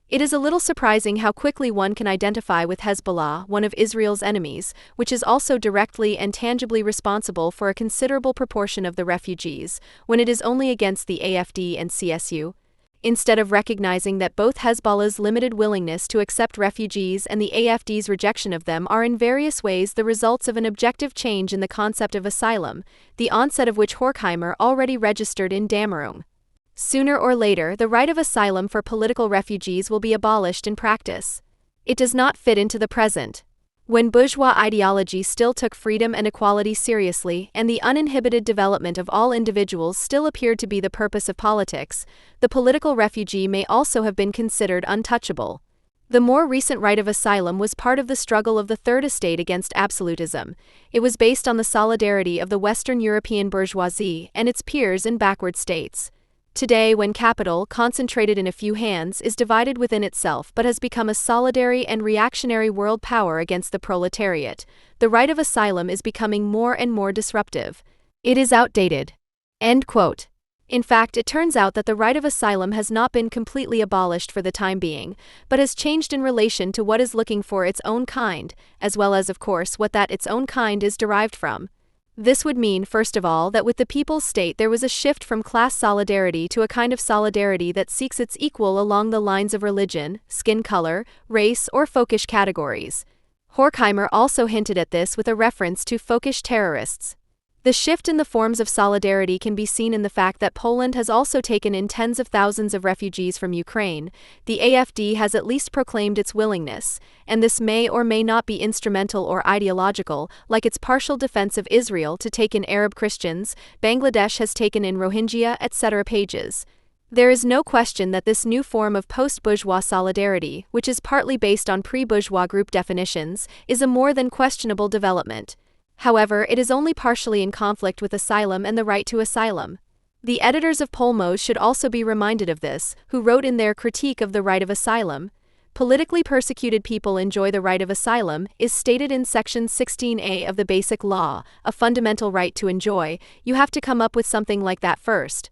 B: It is a little surprising how quickly one can identify with Hezbollah, one of Israel's enemies, which is also directly and tangibly responsible for a considerable proportion of the refugees, when it is only against the AfD and CSU. Instead of recognizing that both Hezbollah's limited willingness to accept refugees and the AfD's rejection of them are in various ways the results of an objective change in the concept of asylum, the onset of which Horkheimer already registered in Dammerung. Sooner or later, the right of asylum for political refugees will be abolished in practice. It does not fit into the present. When bourgeois ideology still took freedom and equality seriously, and the uninhibited development of all individuals still appeared to be the purpose of politics, the political refugee may also have been considered untouchable. The more recent right of asylum was part of the struggle of the Third Estate against absolutism. It was based on the solidarity of the Western European bourgeoisie and its peers in backward states. Today, when capital, concentrated in a few hands, is divided within itself but has become a solidary and reactionary world power against the proletariat, the right of asylum is becoming more and more disruptive. It is outdated. End quote. In fact, it turns out that the right of asylum has not been completely abolished for the time being, but has changed in relation to what is looking for its own kind, as well as, of course, what that its own kind is derived from. This would mean, first of all, that with the people's state there was a shift from class solidarity to a kind of solidarity that seeks its equal along the lines of religion, skin color, race, or folkish categories. Horkheimer also hinted at this with a reference to folkish terrorists. The shift in the forms of solidarity can be seen in the fact that Poland has also taken in tens of thousands of refugees from Ukraine. The AfD has at least proclaimed its willingness, and this may or may not be instrumental or ideological, like its partial defense of Israel, to take in Arab Christians. Bangladesh has taken in Rohingya, etc. pages. There is no question that this new form of post-bourgeois solidarity, which is partly based on pre-bourgeois group definitions, is a more than questionable development. However, it is only partially in conflict with asylum and the right to asylum. The editors of Polmos should also be reminded of this, who wrote in their critique of the right of asylum, "Politically persecuted people enjoy the right of asylum, is stated in Section 16A of the Basic Law, a fundamental right to enjoy. You have to come up with something like that first."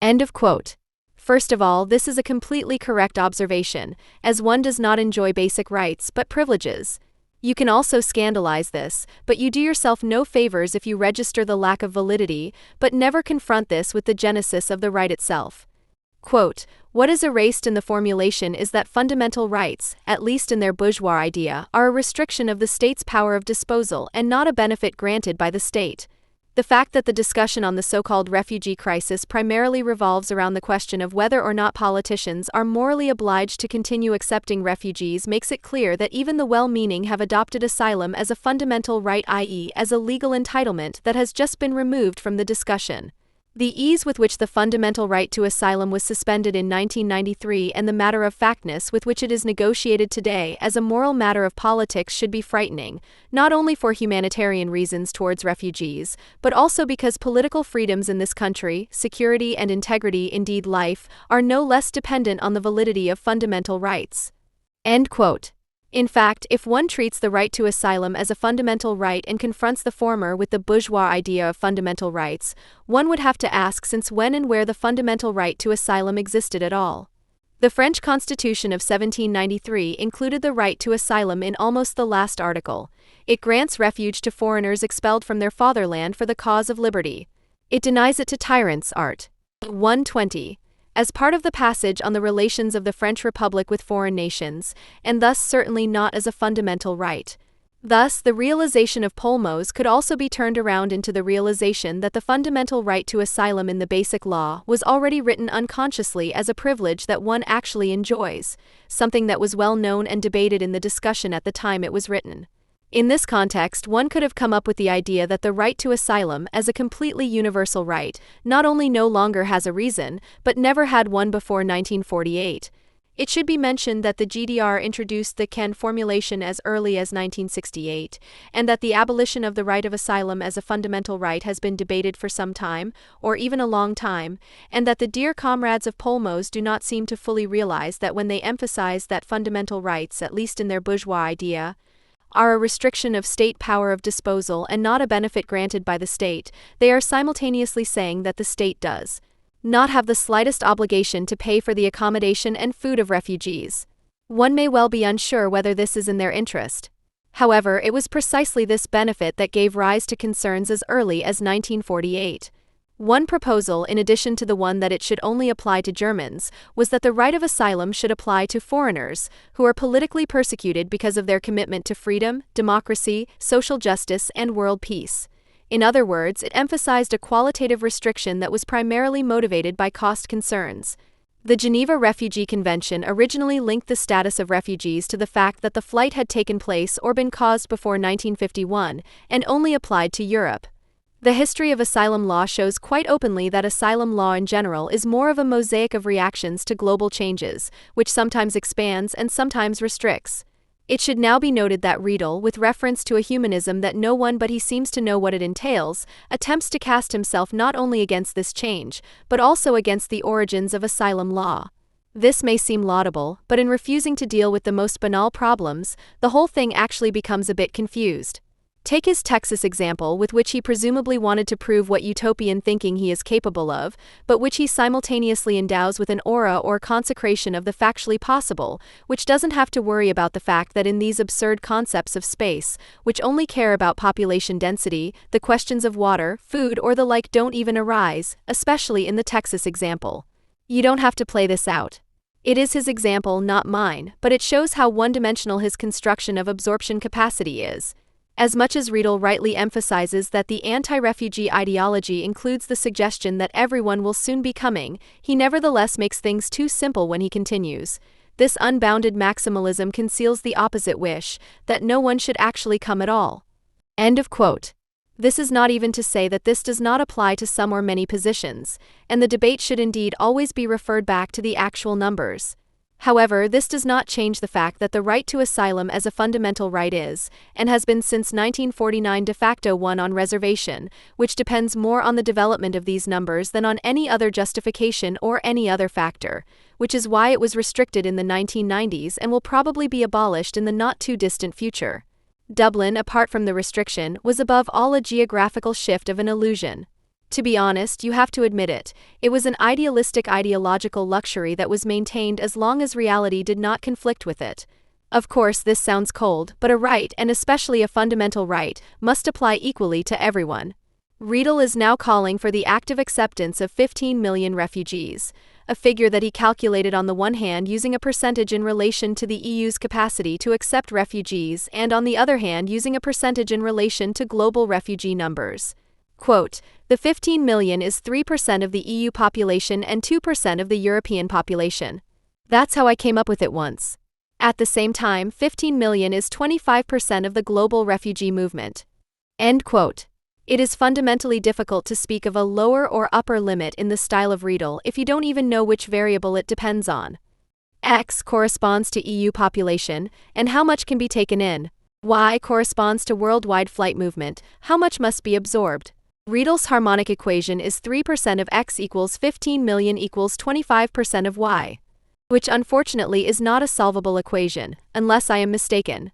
B: End of quote. First of all, this is a completely correct observation, as one does not enjoy basic rights but privileges. You can also scandalize this, but you do yourself no favors if you register the lack of validity, but never confront this with the genesis of the right itself. Quote, "What is erased in the formulation is that fundamental rights, at least in their bourgeois idea, are a restriction of the state's power of disposal and not a benefit granted by the state." The fact that the discussion on the so-called refugee crisis primarily revolves around the question of whether or not politicians are morally obliged to continue accepting refugees makes it clear that even the well-meaning have adopted asylum as a fundamental right, i.e., as a legal entitlement that has just been removed from the discussion. The ease with which the fundamental right to asylum was suspended in 1993 and the matter-of-factness with which it is negotiated today as a moral matter of politics should be frightening, not only for humanitarian reasons towards refugees, but also because political freedoms in this country, security and integrity, indeed life, are no less dependent on the validity of fundamental rights. End quote. In fact, if one treats the right to asylum as a fundamental right and confronts the former with the bourgeois idea of fundamental rights, one would have to ask since when and where the fundamental right to asylum existed at all. The French Constitution of 1793 included the right to asylum in almost the last article. It grants refuge to foreigners expelled from their fatherland for the cause of liberty. It denies it to tyrants. Art. 120. As part of the passage on the relations of the French Republic with foreign nations, and thus certainly not as a fundamental right. Thus, the realization of Polmos could also be turned around into the realization that the fundamental right to asylum in the Basic Law was already written unconsciously as a privilege that one actually enjoys, something that was well known and debated in the discussion at the time it was written. In this context, one could have come up with the idea that the right to asylum, as a completely universal right, not only no longer has a reason, but never had one before 1948. It should be mentioned that the GDR introduced the CAN formulation as early as 1968, and that the abolition of the right of asylum as a fundamental right has been debated for some time, or even a long time, and that the dear comrades of Polmos do not seem to fully realize that when they emphasize that fundamental rights, at least in their bourgeois idea, are a restriction of state power of disposal and not a benefit granted by the state, they are simultaneously saying that the state does not have the slightest obligation to pay for the accommodation and food of refugees. One may well be unsure whether this is in their interest. However, it was precisely this benefit that gave rise to concerns as early as 1948. One proposal, in addition to the one that it should only apply to Germans, was that the right of asylum should apply to foreigners who are politically persecuted because of their commitment to freedom, democracy, social justice, and world peace. In other words, it emphasized a qualitative restriction that was primarily motivated by cost concerns. The Geneva Refugee Convention originally linked the status of refugees to the fact that the flight had taken place or been caused before 1951, and only applied to Europe. The history of asylum law shows quite openly that asylum law in general is more of a mosaic of reactions to global changes, which sometimes expands and sometimes restricts. It should now be noted that Riedel, with reference to a humanism that no one but he seems to know what it entails, attempts to cast himself not only against this change, but also against the origins of asylum law. This may seem laudable, but in refusing to deal with the most banal problems, the whole thing actually becomes a bit confused. Take his Texas example, with which he presumably wanted to prove what utopian thinking he is capable of, but which he simultaneously endows with an aura or consecration of the factually possible, which doesn't have to worry about the fact that in these absurd concepts of space, which only care about population density, the questions of water, food, or the like don't even arise, especially in the Texas example. You don't have to play this out. It is his example, not mine, but it shows how one-dimensional his construction of absorption capacity is. As much as Riedel rightly emphasizes that the anti-refugee ideology includes the suggestion that everyone will soon be coming, he nevertheless makes things too simple when he continues. This unbounded maximalism conceals the opposite wish, that no one should actually come at all. End of quote. This is not even to say that this does not apply to some or many positions, and the debate should indeed always be referred back to the actual numbers. However, this does not change the fact that the right to asylum as a fundamental right is, and has been since 1949 de facto one on reservation, which depends more on the development of these numbers than on any other justification or any other factor, which is why it was restricted in the 1990s and will probably be abolished in the not-too-distant future. Dublin, apart from the restriction, was above all a geographical shift of an illusion. To be honest, you have to admit it, it was an idealistic ideological luxury that was maintained as long as reality did not conflict with it. Of course, this sounds cold, but a right, and especially a fundamental right, must apply equally to everyone. Riedel is now calling for the active acceptance of 15 million refugees, a figure that he calculated on the one hand using a percentage in relation to the EU's capacity to accept refugees and on the other hand using a percentage in relation to global refugee numbers. Quote, the 15 million is 3% of the EU population and 2% of the European population. That's how I came up with it once. At the same time, 15 million is 25% of the global refugee movement. End quote. It is fundamentally difficult to speak of a lower or upper limit in the style of Riedel if you don't even know which variable it depends on. X corresponds to EU population, and how much can be taken in. Y corresponds to worldwide flight movement, how much must be absorbed. Riedel's harmonic equation is 3% of X equals 15 million equals 25% of Y, which unfortunately is not a solvable equation, unless I am mistaken.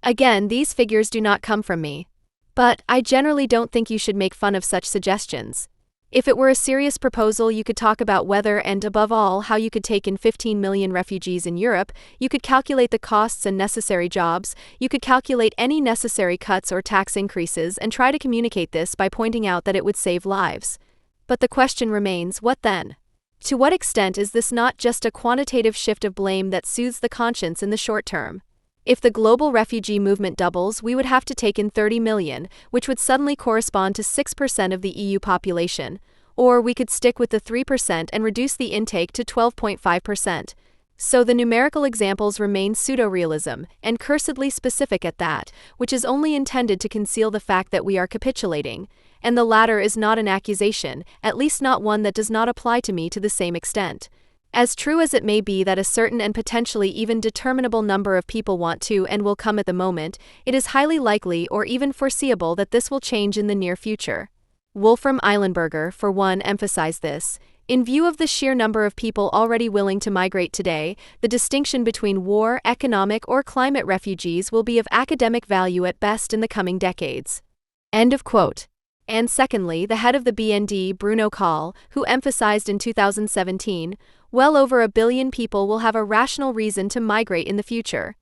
B: Again, these figures do not come from me. But I generally don't think you should make fun of such suggestions. If it were a serious proposal, you could talk about whether and, above all, how you could take in 15 million refugees in Europe, you could calculate the costs and necessary jobs, you could calculate any necessary cuts or tax increases and try to communicate this by pointing out that it would save lives. But the question remains, what then? To what extent is this not just a quantitative shift of blame that soothes the conscience in the short term? If the global refugee movement doubles, we would have to take in 30 million, which would suddenly correspond to 6% of the EU population, or we could stick with the 3% and reduce the intake to 12.5%. So the numerical examples remain pseudo-realism, and cursedly specific at that, which is only intended to conceal the fact that we are capitulating, and the latter is not an accusation, at least not one that does not apply to me to the same extent. As true as it may be that a certain and potentially even determinable number of people want to and will come at the moment, it is highly likely or even foreseeable that this will change in the near future. Wolfram Eilenberger, for one, emphasized this. In view of the sheer number of people already willing to migrate today, the distinction between war, economic, or climate refugees will be of academic value at best in the coming decades. End of quote. And secondly, the head of the BND, Bruno Kahl, who emphasized in 2017, well over 1 billion people will have a rational reason to migrate in the future.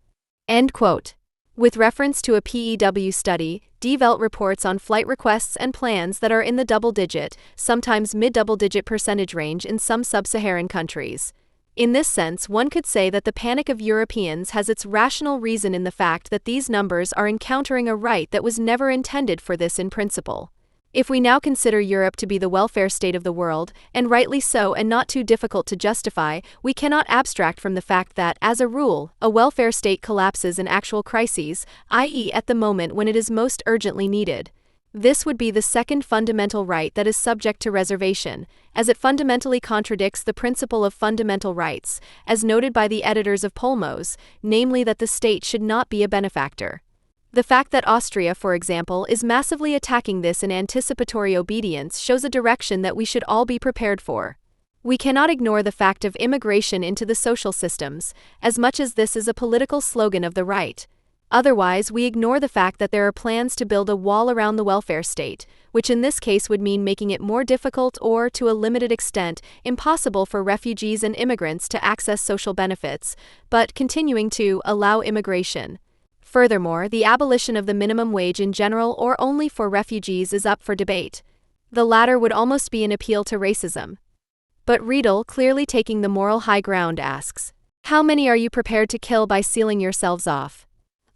B: End quote. With reference to a PEW study, Die Welt reports on flight requests and plans that are in the double-digit, sometimes mid-double-digit percentage range in some sub-Saharan countries. In this sense, one could say that the panic of Europeans has its rational reason in the fact that these numbers are encountering a right that was never intended for this in principle. If we now consider Europe to be the welfare state of the world, and rightly so and not too difficult to justify, we cannot abstract from the fact that, as a rule, a welfare state collapses in actual crises, i.e. at the moment when it is most urgently needed. This would be the second fundamental right that is subject to reservation, as it fundamentally contradicts the principle of fundamental rights, as noted by the editors of Polmos, namely that the state should not be a benefactor. The fact that Austria, for example, is massively attacking this in anticipatory obedience shows a direction that we should all be prepared for. We cannot ignore the fact of immigration into the social systems, as much as this is a political slogan of the right. Otherwise, we ignore the fact that there are plans to build a wall around the welfare state, which in this case would mean making it more difficult or, to a limited extent, impossible for refugees and immigrants to access social benefits, but continuing to allow immigration. Furthermore, the abolition of the minimum wage in general or only for refugees is up for debate. The latter would almost be an appeal to racism. But Riedel, clearly taking the moral high ground, asks, how many are you prepared to kill by sealing yourselves off?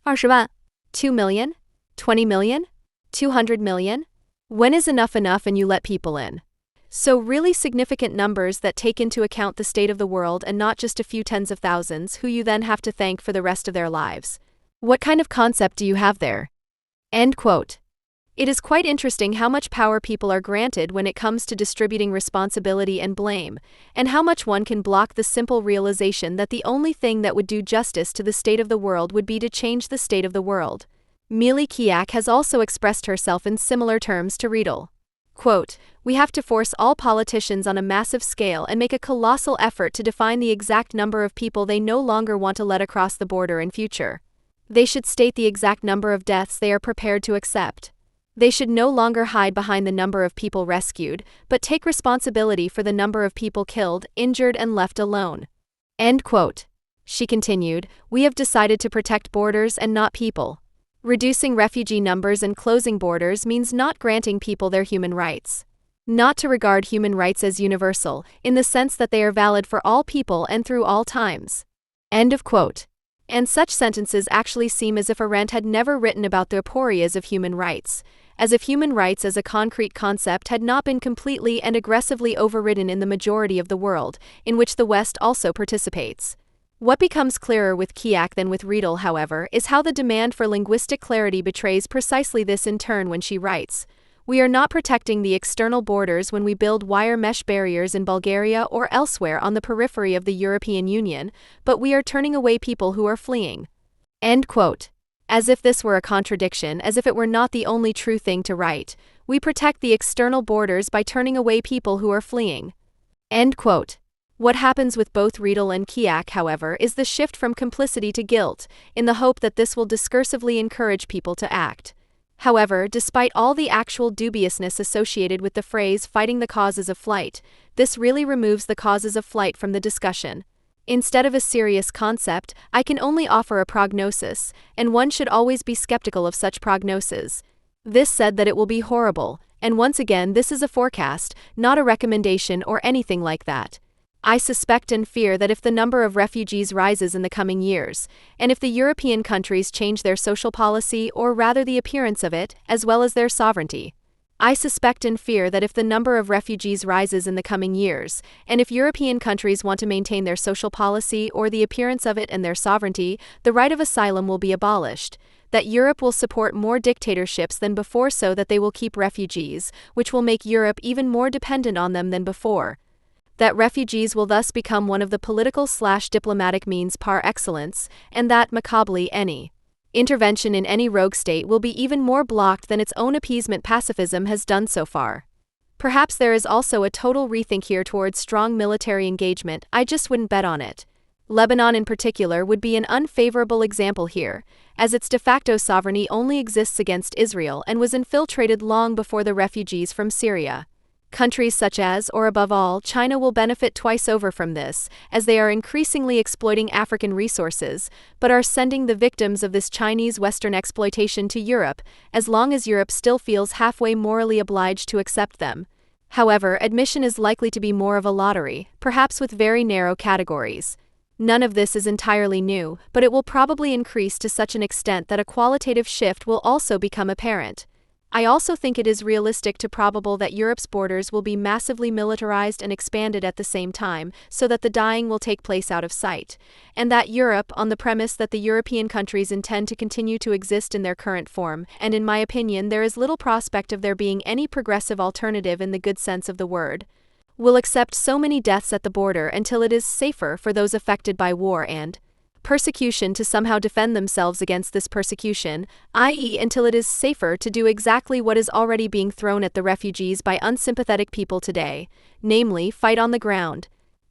A: 20万
B: 2 million? 20 million? 200 million? When is enough enough and you let people in? So really significant numbers that take into account the state of the world and not just a few tens of thousands who you then have to thank for the rest of their lives. What kind of concept do you have there? End quote. It is quite interesting how much power people are granted when it comes to distributing responsibility and blame, and how much one can block the simple realization that the only thing that would do justice to the state of the world would be to change the state of the world. Mili Kiak has also expressed herself in similar terms to Riedel. Quote, we have to force all politicians on a massive scale and make a colossal effort to define the exact number of people they no longer want to let across the border in future. They should state the exact number of deaths they are prepared to accept. They should no longer hide behind the number of people rescued, but take responsibility for the number of people killed, injured, and left alone. End quote. She continued, we have decided to protect borders and not people. Reducing refugee numbers and closing borders means not granting people their human rights. Not to regard human rights as universal, in the sense that they are valid for all people and through all times. End of quote. And such sentences actually seem as if Arendt had never written about the aporias of human rights, as if human rights as a concrete concept had not been completely and aggressively overridden in the majority of the world, in which the West also participates. What becomes clearer with Kiak than with Riedel, however, is how the demand for linguistic clarity betrays precisely this in turn when she writes, we are not protecting the external borders when we build wire mesh barriers in Bulgaria or elsewhere on the periphery of the European Union, but we are turning away people who are fleeing. End quote. As if this were a contradiction, as if it were not the only true thing to write, we protect the external borders by turning away people who are fleeing. End quote. What happens with both Riedel and Kiak, however, is the shift from complicity to guilt, in the hope that this will discursively encourage people to act. However, despite all the actual dubiousness associated with the phrase fighting the causes of flight, this really removes the causes of flight from the discussion. Instead of a serious concept, I can only offer a prognosis, and one should always be skeptical of such prognoses. This said that it will be horrible, and once again this is a forecast, not a recommendation or anything like that. I suspect and fear that if the number of refugees rises in the coming years, and if the European countries change their social policy or rather the appearance of it, as well as their sovereignty, I suspect and fear that if the number of refugees rises in the coming years, and if European countries want to maintain their social policy or the appearance of it and their sovereignty, the right of asylum will be abolished, that Europe will support more dictatorships than before so that they will keep refugees, which will make Europe even more dependent on them than before, that refugees will thus become one of the political/diplomatic means par excellence, and that, macabrely, any intervention in any rogue state will be even more blocked than its own appeasement pacifism has done so far. Perhaps there is also a total rethink here towards strong military engagement, I just wouldn't bet on it. Lebanon in particular would be an unfavorable example here, as its de facto sovereignty only exists against Israel and was infiltrated long before the refugees from Syria. Countries such as, or above all, China will benefit twice over from this, as they are increasingly exploiting African resources, but are sending the victims of this Chinese Western exploitation to Europe, as long as Europe still feels halfway morally obliged to accept them. However, admission is likely to be more of a lottery, perhaps with very narrow categories. None of this is entirely new, but it will probably increase to such an extent that a qualitative shift will also become apparent. I also think it is realistic to probable that Europe's borders will be massively militarized and expanded at the same time, so that the dying will take place out of sight, and that Europe, on the premise that the European countries intend to continue to exist in their current form, and in my opinion there is little prospect of there being any progressive alternative in the good sense of the word, will accept so many deaths at the border until it is safer for those affected by war and persecution to somehow defend themselves against this persecution, i.e. until it is safer to do exactly what is already being thrown at the refugees by unsympathetic people today, namely, fight on the ground.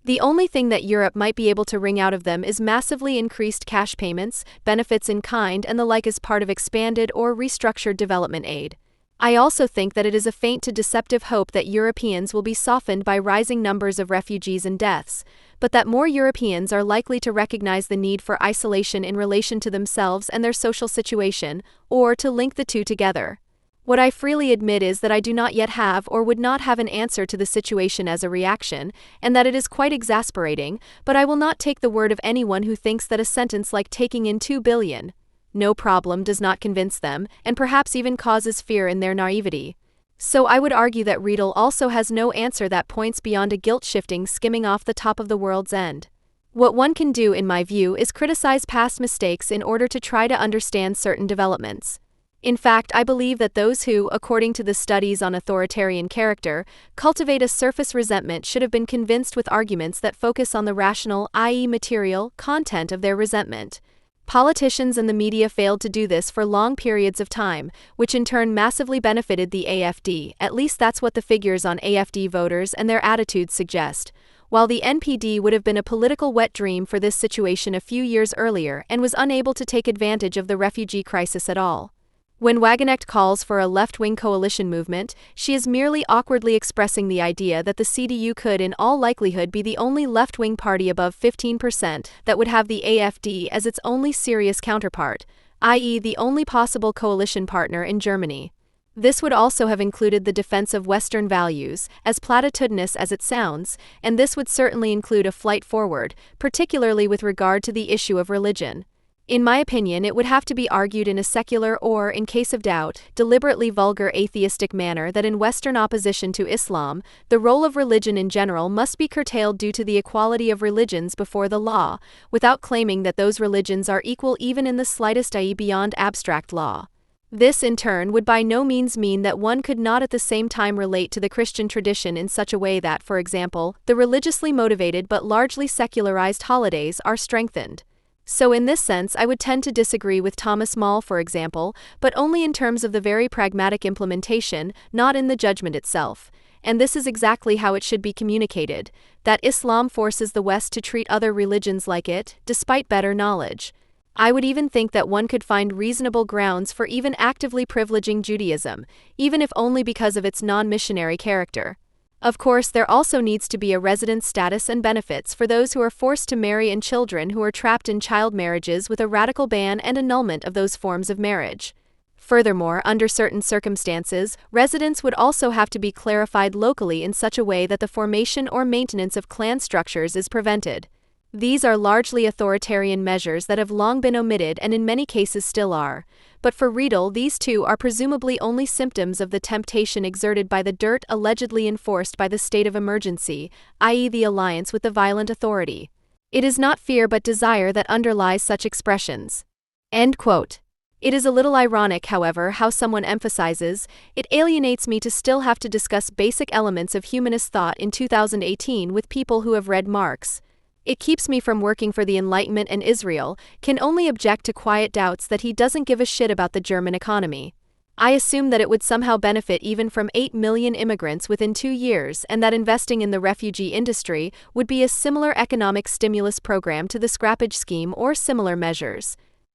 B: The only thing that Europe might be able to wring out of them is massively increased cash payments, benefits in kind, and the like as part of expanded or restructured development aid. I also think that it is a faint to deceptive hope that Europeans will be softened by rising numbers of refugees and deaths, but that more Europeans are likely to recognize the need for isolation in relation to themselves and their social situation, or to link the two together. What I freely admit is that I do not yet have or would not have an answer to the situation as a reaction, and that it is quite exasperating, but I will not take the word of anyone who thinks that a sentence like taking in 2 billion, no problem, does not convince them, and perhaps even causes fear in their naivety. So I would argue that Riedel also has no answer that points beyond a guilt-shifting skimming off the top of the world's end. What one can do, in my view, is criticize past mistakes in order to try to understand certain developments. In fact, I believe that those who, according to the studies on authoritarian character, cultivate a surface resentment should have been convinced with arguments that focus on the rational, i.e., material, content of their resentment. Politicians and the media failed to do this for long periods of time, which in turn massively benefited the AfD, at least that's what the figures on AfD voters and their attitudes suggest. While the NPD would have been a political wet dream for this situation a few years earlier and was unable to take advantage of the refugee crisis at all. When Wagenknecht calls for a left-wing coalition movement, she is merely awkwardly expressing the idea that the CDU could in all likelihood be the only left-wing party above 15% that would have the AfD as its only serious counterpart, i.e. the only possible coalition partner in Germany. This would also have included the defense of Western values, as platitudinous as it sounds, and this would certainly include a flight forward, particularly with regard to the issue of religion. In my opinion, it would have to be argued in a secular or, in case of doubt, deliberately vulgar atheistic manner that in Western opposition to Islam, the role of religion in general must be curtailed due to the equality of religions before the law, without claiming that those religions are equal even in the slightest, i.e. beyond abstract law. This, in turn, would by no means mean that one could not at the same time relate to the Christian tradition in such a way that, for example, the religiously motivated but largely secularized holidays are strengthened. So in this sense I would tend to disagree with Thomas Moll, for example, but only in terms of the very pragmatic implementation, not in the judgment itself. And this is exactly how it should be communicated, that Islam forces the West to treat other religions like it, despite better knowledge. I would even think that one could find reasonable grounds for even actively privileging Judaism, even if only because of its non-missionary character. Of course, there also needs to be a residence status and benefits for those who are forced to marry and children who are trapped in child marriages with a radical ban and annulment of those forms of marriage. Furthermore, under certain circumstances, residence would also have to be clarified locally in such a way that the formation or maintenance of clan structures is prevented. These are largely authoritarian measures that have long been omitted and in many cases still are. But for Riedel, these two are presumably only symptoms of the temptation exerted by the dirt allegedly enforced by the state of emergency, i.e. the alliance with the violent authority. It is not fear but desire that underlies such expressions. End quote. It is a little ironic, however, how someone emphasizes, it alienates me to still have to discuss basic elements of humanist thought in 2018 with people who have read Marx. It keeps me from working for the Enlightenment, and Israel can only object to quiet doubts that he doesn't give a shit about the German economy. I assume that it would somehow benefit even from 8 million immigrants within 2 years, and that investing in the refugee industry would be a similar economic stimulus program to the scrappage scheme or similar measures.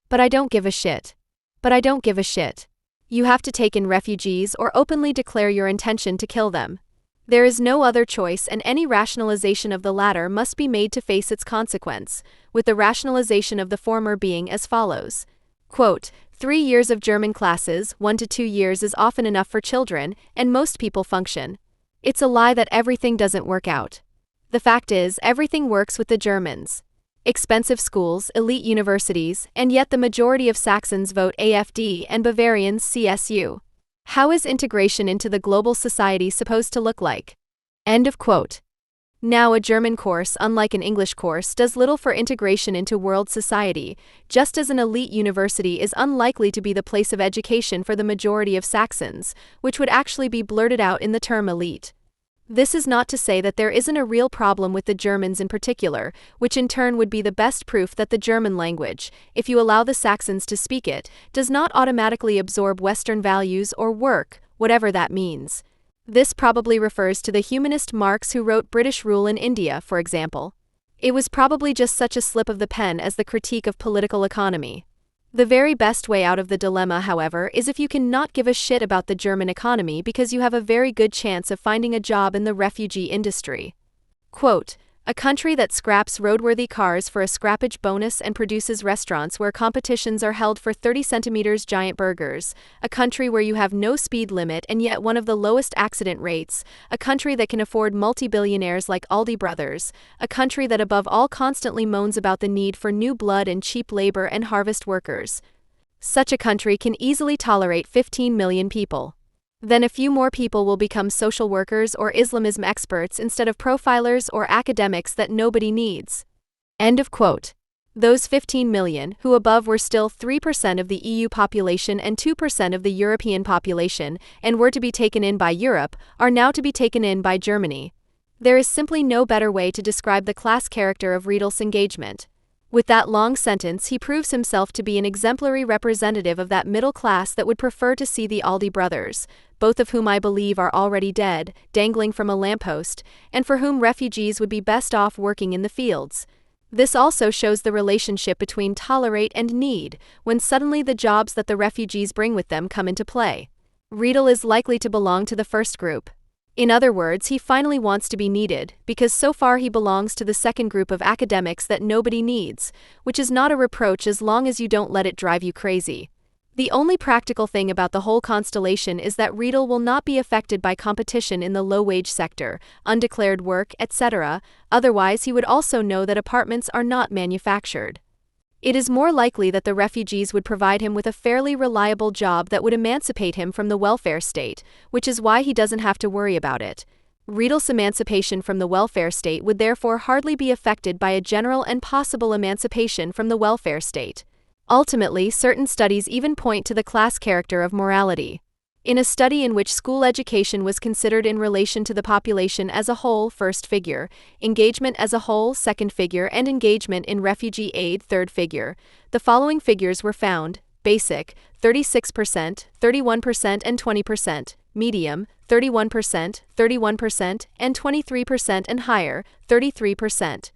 B: But I don't give a shit. You have to take in refugees or openly declare your intention to kill them. There is no other choice, and any rationalization of the latter must be made to face its consequence, with the rationalization of the former being as follows. Quote, 3 years of German classes, 1 to 2 years is often enough for children, and most people function. It's a lie that everything doesn't work out. The fact is, everything works with the Germans. Expensive schools, elite universities, and yet the majority of Saxons vote AfD and Bavarians CSU. How is integration into the global society supposed to look like? End of quote. Now, a German course, unlike an English course, does little for integration into world society, just as an elite university is unlikely to be the place of education for the majority of Saxons, which would actually be blurted out in the term elite. This is not to say that there isn't a real problem with the Germans in particular, which in turn would be the best proof that the German language, if you allow the Saxons to speak it, does not automatically absorb Western values or work, whatever that means. This probably refers to the humanist Marx who wrote British Rule in India, for example. It was probably just such a slip of the pen as the critique of political economy. The very best way out of the dilemma, however, is if you can not give a shit about the German economy because you have a very good chance of finding a job in the refugee industry. Quote, a country that scraps roadworthy cars for a scrappage bonus and produces restaurants where competitions are held for 30 centimeters giant burgers, a country where you have no speed limit and yet one of the lowest accident rates, a country that can afford multi-billionaires like Aldi Brothers, a country that above all constantly moans about the need for new blood and cheap labor and harvest workers. Such a country can easily tolerate 15 million people. Then a few more people will become social workers or Islamism experts instead of profilers or academics that nobody needs. End of quote. Those 15 million, who above were still 3% of the EU population and 2% of the European population, and were to be taken in by Europe, are now to be taken in by Germany. There is simply no better way to describe the class character of Riedel's engagement. With that long sentence, he proves himself to be an exemplary representative of that middle class that would prefer to see the Aldi brothers, both of whom I believe are already dead, dangling from a lamppost, and for whom refugees would be best off working in the fields. This also shows the relationship between tolerate and need, when suddenly the jobs that the refugees bring with them come into play. Riedel is likely to belong to the first group. In other words, he finally wants to be needed, because so far he belongs to the second group of academics that nobody needs, which is not a reproach as long as you don't let it drive you crazy. The only practical thing about the whole constellation is that Riedel will not be affected by competition in the low-wage sector, undeclared work, etc., otherwise he would also know that apartments are not manufactured. It is more likely that the refugees would provide him with a fairly reliable job that would emancipate him from the welfare state, which is why he doesn't have to worry about it. Riedel's emancipation from the welfare state would therefore hardly be affected by a general and possible emancipation from the welfare state. Ultimately, certain studies even point to the class character of morality. In a study in which school education was considered in relation to the population as a whole, first figure, engagement as a whole, second figure, and engagement in refugee aid, third figure, the following figures were found: basic, 36%, 31%, and 20%, medium, 31%, 31%, and 23%, and higher, 33%,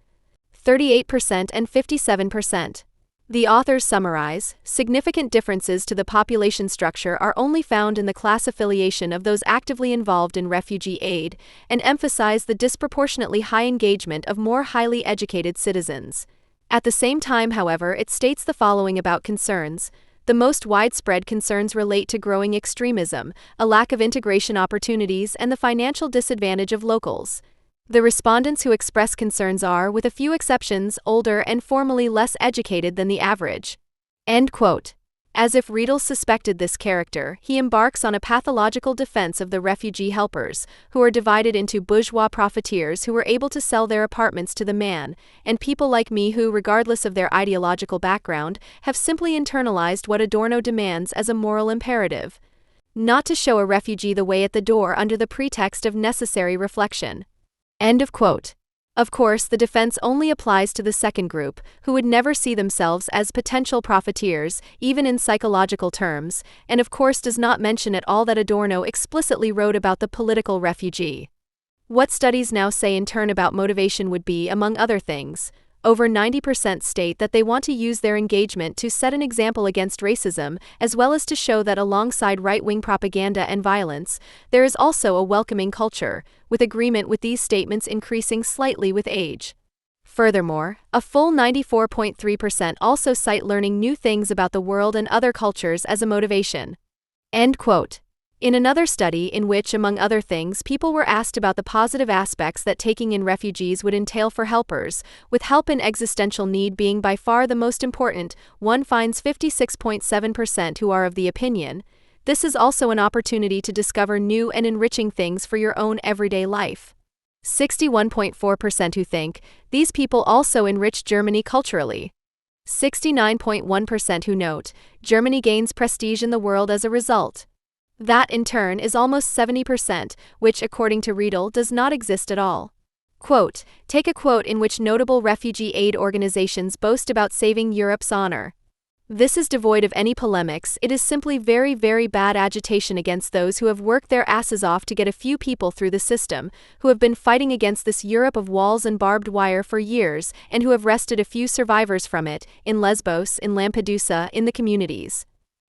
B: 38%, and 57%. The authors summarize, significant differences to the population structure are only found in the class affiliation of those actively involved in refugee aid, and emphasize the disproportionately high engagement of more highly educated citizens. At the same time, however, it states the following about concerns. The most widespread concerns relate to growing extremism, a lack of integration opportunities, and the financial disadvantage of locals. The respondents who express concerns are, with a few exceptions, older and formally less educated than the average. End quote. As if Riedel suspected this character, he embarks on a pathological defense of the refugee helpers, who are divided into bourgeois profiteers who were able to sell their apartments to the man, and people like me who, regardless of their ideological background, have simply internalized what Adorno demands as a moral imperative: not to show a refugee the way at the door under the pretext of necessary reflection. End of quote. Of course, the defense only applies to the second group, who would never see themselves as potential profiteers, even in psychological terms, and of course does not mention at all that Adorno explicitly wrote about the political refugee. What studies now say in turn about motivation would be, among other things, over 90% state that they want to use their engagement to set an example against racism, as well as to show that alongside right-wing propaganda and violence, there is also a welcoming culture, with agreement with these statements increasing slightly with age. Furthermore, a full 94.3% also cite learning new things about the world and other cultures as a motivation. End quote. In another study in which, among other things, people were asked about the positive aspects that taking in refugees would entail for helpers, with help in existential need being by far the most important, one finds 56.7% who are of the opinion, this is also an opportunity to discover new and enriching things for your own everyday life. 61.4% who think, these people also enrich Germany culturally. 69.1% who note, Germany gains prestige in the world as a result. That, in turn, is almost 70%, which, according to Riedel, does not exist at all. Quote, take a quote in which notable refugee aid organizations boast about saving Europe's honor. This is devoid of any polemics, it is simply very, very bad agitation against those who have worked their asses off to get a few people through the system, who have been fighting against this Europe of walls and barbed wire for years, and who have wrested a few survivors from it, in Lesbos, in Lampedusa, in the communities.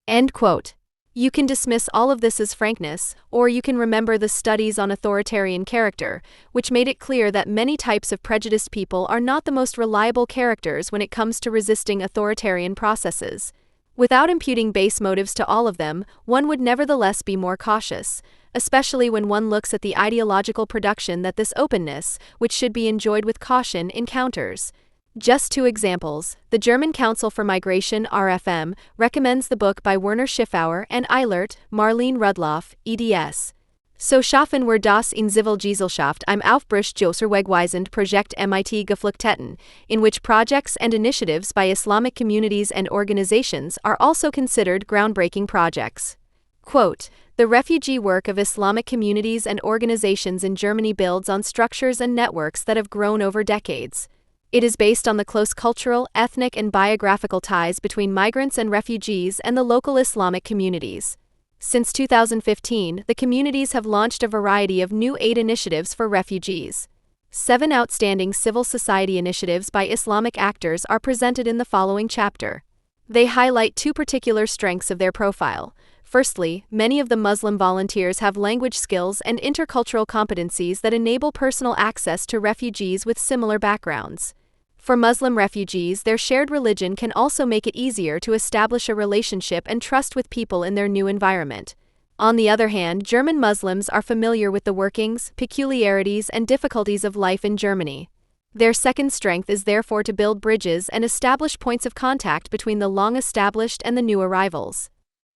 B: End quote. You can dismiss all of this as frankness, or you can remember the studies on authoritarian character, which made it clear that many types of prejudiced people are not the most reliable characters when it comes to resisting authoritarian processes. Without imputing base motives to all of them, one would nevertheless be more cautious, especially when one looks at the ideological production that this openness, which should be enjoyed with caution, encounters. Just 2 examples. The German Council for Migration (RFM) recommends the book by Werner Schiffauer and Eilert, Marlene Rudloff, eds. So schaffen wir das in Zivilgesellschaft im Aufbruch zur Wegweisend Projekt mit Geflüchteten, in which projects and initiatives by Islamic communities and organizations are also considered groundbreaking projects. Quote, the refugee work of Islamic communities and organizations in Germany builds on structures and networks that have grown over decades. It is based on the close cultural, ethnic, and biographical ties between migrants and refugees and the local Islamic communities. Since 2015, the communities have launched a variety of new aid initiatives for refugees. 7 outstanding civil society initiatives by Islamic actors are presented in the following chapter. They highlight 2 particular strengths of their profile. Firstly, many of the Muslim volunteers have language skills and intercultural competencies that enable personal access to refugees with similar backgrounds. For Muslim refugees, their shared religion can also make it easier to establish a relationship and trust with people in their new environment. On the other hand, German Muslims are familiar with the workings, peculiarities, and difficulties of life in Germany. Their second strength is therefore to build bridges and establish points of contact between the long-established and the new arrivals.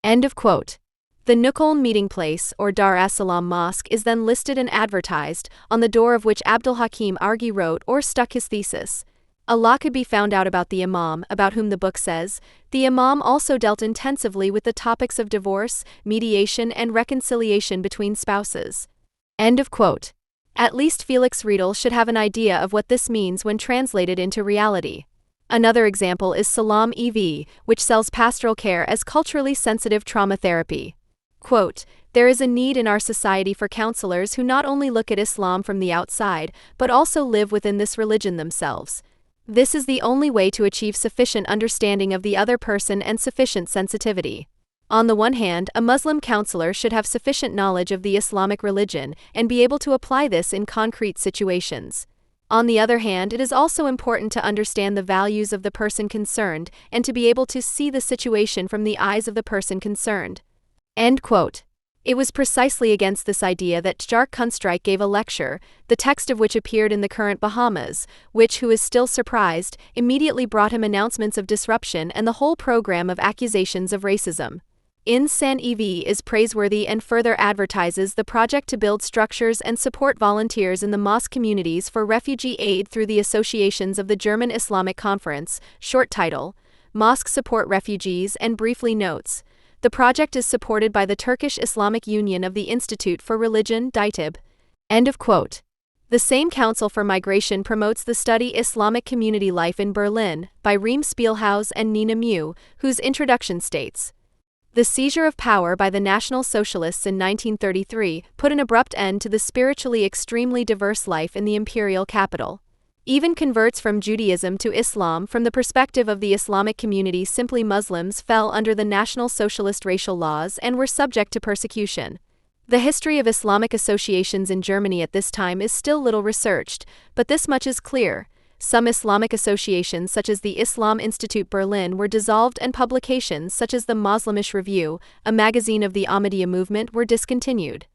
B: End of quote. The Nukoln meeting place, or Dar es Salaam Mosque, is then listed and advertised, on the door of which Abdul Hakim Argi wrote or stuck his thesis. A lot could be found out about the Imam, about whom the book says. The Imam also dealt intensively with the topics of divorce, mediation, and reconciliation between spouses. End of quote. At least Felix Riedel should have an idea of what this means when translated into reality. Another example is Salam EV, which sells pastoral care as culturally sensitive trauma therapy. Quote, there is a need in our society for counselors who not only look at Islam from the outside, but also live within this religion themselves. This is the only way to achieve sufficient understanding of the other person and sufficient sensitivity. On the one hand, a Muslim counselor should have sufficient knowledge of the Islamic religion and be able to apply this in concrete situations. On the other hand, it is also important to understand the values of the person concerned and to be able to see the situation from the eyes of the person concerned. End quote. It was precisely against this idea that Tjark Kunstreich gave a lecture, the text of which appeared in the current Bahamas, which, who is still surprised, immediately brought him announcements of disruption and the whole program of accusations of racism. San EV is praiseworthy and further advertises the project to build structures and support volunteers in the mosque communities for refugee aid through the associations of the German Islamic Conference, short title, Mosque Support Refugees, and briefly notes, the project is supported by the Turkish Islamic Union of the Institute for Religion, DITIB. End of quote. The same Council for Migration promotes the study Islamic Community Life in Berlin, by Reem Spielhaus and Nina Mew, whose introduction states, the seizure of power by the National Socialists in 1933 put an abrupt end to the spiritually extremely diverse life in the imperial capital. Even converts from Judaism to Islam from the perspective of the Islamic community, simply Muslims, fell under the National Socialist racial laws and were subject to persecution. The history of Islamic associations in Germany at this time is still little researched, but this much is clear. Some Islamic associations such as the Islam Institute Berlin were dissolved and publications such as the Moslemish Review, a magazine of the Ahmadiyya movement, were discontinued.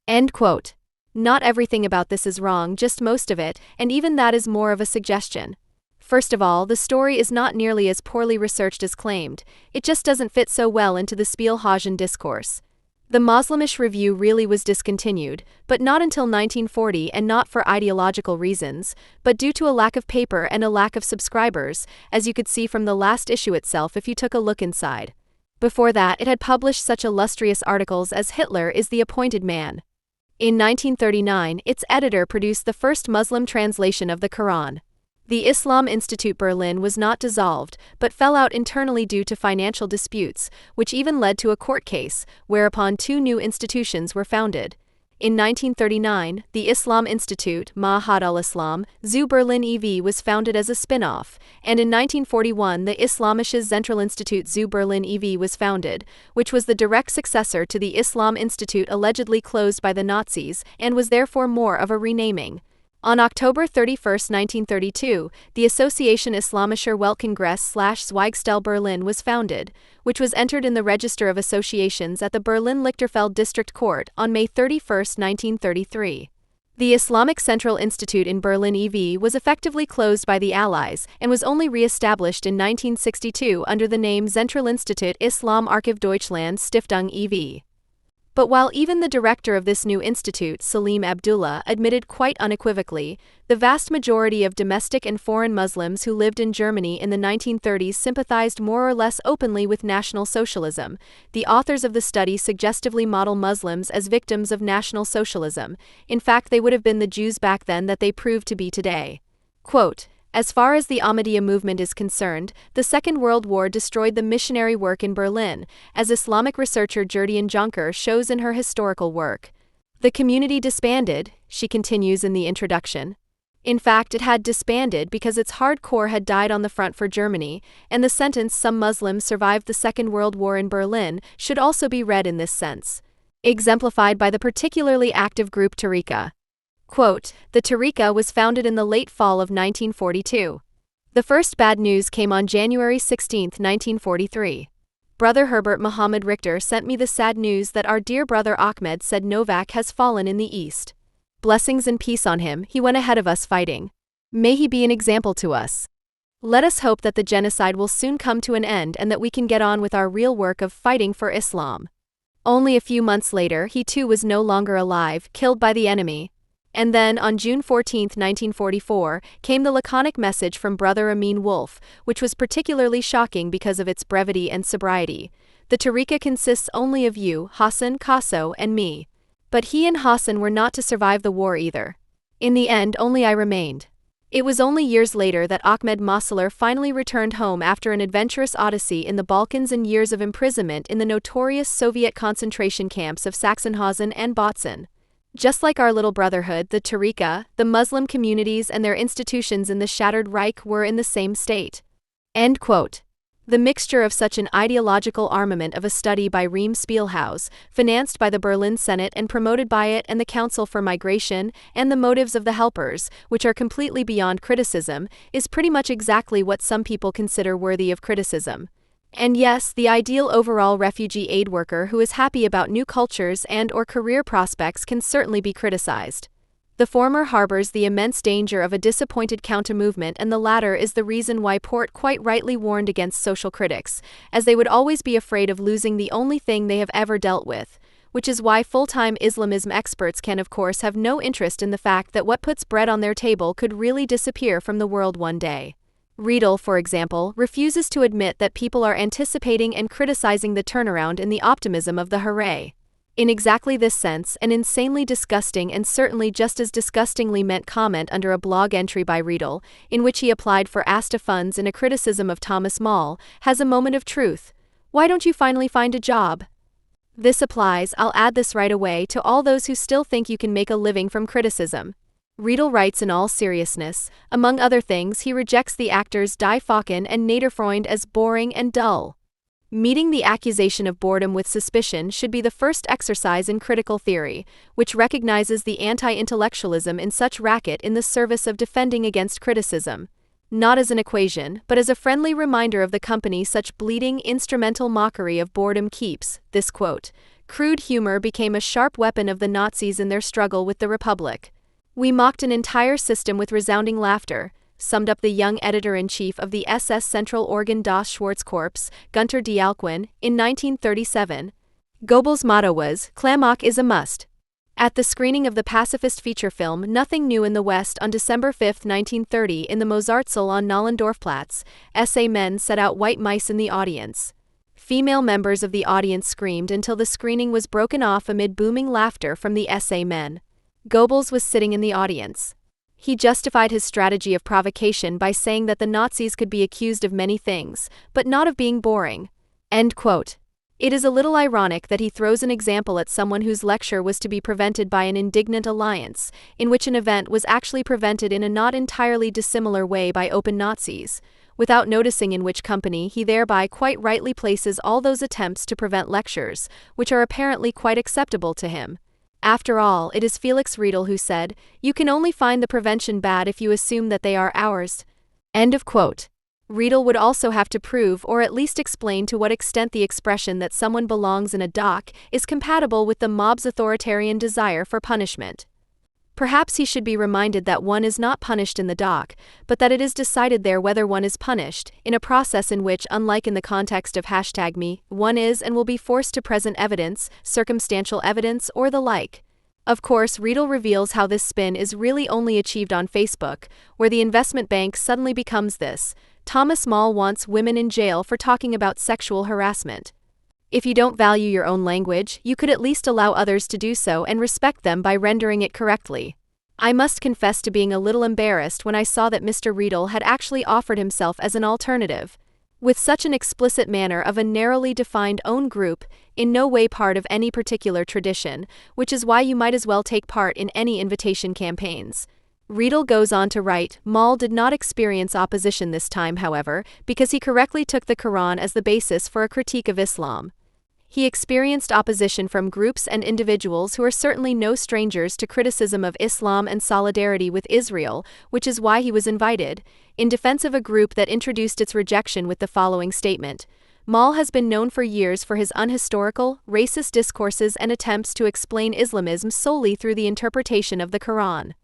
B: End quote. Not everything about this is wrong, just most of it, and even that is more of a suggestion. First of all, the story is not nearly as poorly researched as claimed, it just doesn't fit so well into the Spielhausen discourse. The Moslemish Review really was discontinued, but not until 1940, and not for ideological reasons, but due to a lack of paper and a lack of subscribers, as you could see from the last issue itself if you took a look inside. Before that, it had published such illustrious articles as Hitler is the Appointed Man. In 1939, its editor produced the first Muslim translation of the Quran. The Islam Institute Berlin was not dissolved, but fell out internally due to financial disputes, which even led to a court case, whereupon two new institutions were founded. In 1939, the Islam Institute, Ma'had al-Islam, zu Berlin e.V. was founded as a spin-off, and in 1941 the Islamisches Zentralinstitut zu Berlin e.V. was founded, which was the direct successor to the Islam Institute allegedly closed by the Nazis, and was therefore more of a renaming. On October 31, 1932, the Association Islamischer Weltkongress/Zweigstelle Berlin was founded, which was entered in the Register of Associations at the Berlin-Lichterfeld District Court on May 31, 1933. The Islamic Central Institute in Berlin e.V. was effectively closed by the Allies and was only re-established in 1962 under the name Zentralinstitut Islam Archiv Deutschland Stiftung e.V. But while even the director of this new institute, Salim Abdullah, admitted quite unequivocally, the vast majority of domestic and foreign Muslims who lived in Germany in the 1930s sympathized more or less openly with National Socialism, the authors of the study suggestively model Muslims as victims of National Socialism. In fact, they would have been the Jews back then that they proved to be today. Quote, "As far as the Ahmadiyya movement is concerned, the Second World War destroyed the missionary work in Berlin, as Islamic researcher Gerdian Jonker shows in her historical work. The community disbanded," she continues in the introduction. In fact, it had disbanded because its hardcore had died on the front for Germany, and the sentence "some Muslims survived the Second World War in Berlin" should also be read in this sense. Exemplified by the particularly active group Tariqa. Quote, "The Tariqa was founded in the late fall of 1942. The first bad news came on January 16, 1943. Brother Herbert Muhammad Richter sent me the sad news that our dear brother Ahmed said Novak has fallen in the East. Blessings and peace on him, he went ahead of us fighting. May he be an example to us. Let us hope that the genocide will soon come to an end and that we can get on with our real work of fighting for Islam." Only a few months later, he too was no longer alive, killed by the enemy. And then, on June 14, 1944, came the laconic message from Brother Amin Wolf, which was particularly shocking because of its brevity and sobriety. "The Tariqa consists only of you, Hassan, Kasso, and me." But he and Hassan were not to survive the war either. In the end, only I remained. It was only years later that Ahmed Mosler finally returned home after an adventurous odyssey in the Balkans and years of imprisonment in the notorious Soviet concentration camps of Sachsenhausen and Botzen. Just like our little brotherhood, the Tariqa, the Muslim communities and their institutions in the shattered Reich were in the same state. End quote. The mixture of such an ideological armament of a study by Rehm Spielhaus, financed by the Berlin Senate and promoted by it and the Council for Migration, and the motives of the helpers, which are completely beyond criticism, is pretty much exactly what some people consider worthy of criticism. And yes, the ideal overall refugee aid worker who is happy about new cultures and/or career prospects can certainly be criticized. The former harbors the immense danger of a disappointed counter-movement, and the latter is the reason why Port quite rightly warned against social critics, as they would always be afraid of losing the only thing they have ever dealt with, which is why full-time Islamism experts can of course have no interest in the fact that what puts bread on their table could really disappear from the world one day. Riedel, for example, refuses to admit that people are anticipating and criticizing the turnaround in the optimism of the hooray. In exactly this sense, an insanely disgusting and certainly just as disgustingly meant comment under a blog entry by Riedel, in which he applied for ASTA funds in a criticism of Thomas Mall, has a moment of truth. "Why don't you finally find a job?" This applies, I'll add this right away, to all those who still think you can make a living from criticism. Riedel writes in all seriousness, among other things he rejects the actors Die Faken and Naderfreund as boring and dull. Meeting the accusation of boredom with suspicion should be the first exercise in critical theory, which recognizes the anti-intellectualism in such racket in the service of defending against criticism. Not as an equation, but as a friendly reminder of the company such bleeding, instrumental mockery of boredom keeps. This quote, "Crude humor became a sharp weapon of the Nazis in their struggle with the Republic. We mocked an entire system with resounding laughter," summed up the young editor-in-chief of the SS Central Organ das Schwarzkorps, Gunter Dialquin, in 1937. Goebbels' motto was, "Klamauk is a must." At the screening of the pacifist feature film Nothing New in the West on December 5, 1930 in the Mozartsaal on Nollendorfplatz, SA men set out white mice in the audience. Female members of the audience screamed until the screening was broken off amid booming laughter from the SA men. Goebbels was sitting in the audience. He justified his strategy of provocation by saying that the Nazis could be accused of many things, but not of being boring. End quote. It is a little ironic that he throws an example at someone whose lecture was to be prevented by an indignant alliance, in which an event was actually prevented in a not entirely dissimilar way by open Nazis, without noticing in which company he thereby quite rightly places all those attempts to prevent lectures, which are apparently quite acceptable to him. After all, it is Felix Riedel who said, "You can only find the prevention bad if you assume that they are ours." End of quote. Riedel would also have to prove or at least explain to what extent the expression that someone belongs in a dock is compatible with the mob's authoritarian desire for punishment. Perhaps he should be reminded that one is not punished in the dock, but that it is decided there whether one is punished, in a process in which, unlike in the context of #me, one is and will be forced to present evidence, circumstantial evidence, or the like. Of course, Riedel reveals how this spin is really only achieved on Facebook, where the investment bank suddenly becomes this: Thomas Mall wants women in jail for talking about sexual harassment. If you don't value your own language, you could at least allow others to do so and respect them by rendering it correctly. I must confess to being a little embarrassed when I saw that Mr. Riedel had actually offered himself as an alternative. With such an explicit manner of a narrowly defined own group, in no way part of any particular tradition, which is why you might as well take part in any invitation campaigns. Riedel goes on to write, Mall did not experience opposition this time, however, because he correctly took the Quran as the basis for a critique of Islam. He experienced opposition from groups and individuals who are certainly no strangers to criticism of Islam and solidarity with Israel, which is why he was invited, in defense of a group that introduced its rejection with the following statement: Mall has been known for years for his unhistorical, racist discourses and attempts to explain Islamism solely through the interpretation of the Quran.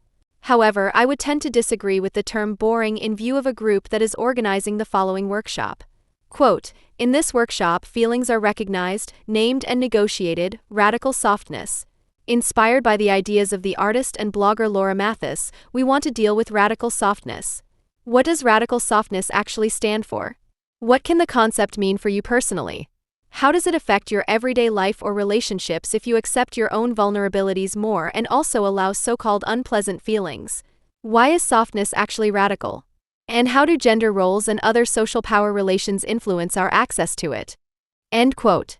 B: However, I would tend to disagree with the term boring in view of a group that is organizing the following workshop. Quote, in this workshop, feelings are recognized, named and negotiated, radical softness. Inspired by the ideas of the artist and blogger Laura Mathis, we want to deal with radical softness. What does radical softness actually stand for? What can the concept mean for you personally? How does it affect your everyday life or relationships if you accept your own vulnerabilities more and also allow so-called unpleasant feelings? Why is softness actually radical? And how do gender roles and other social power relations influence our access to it? End quote.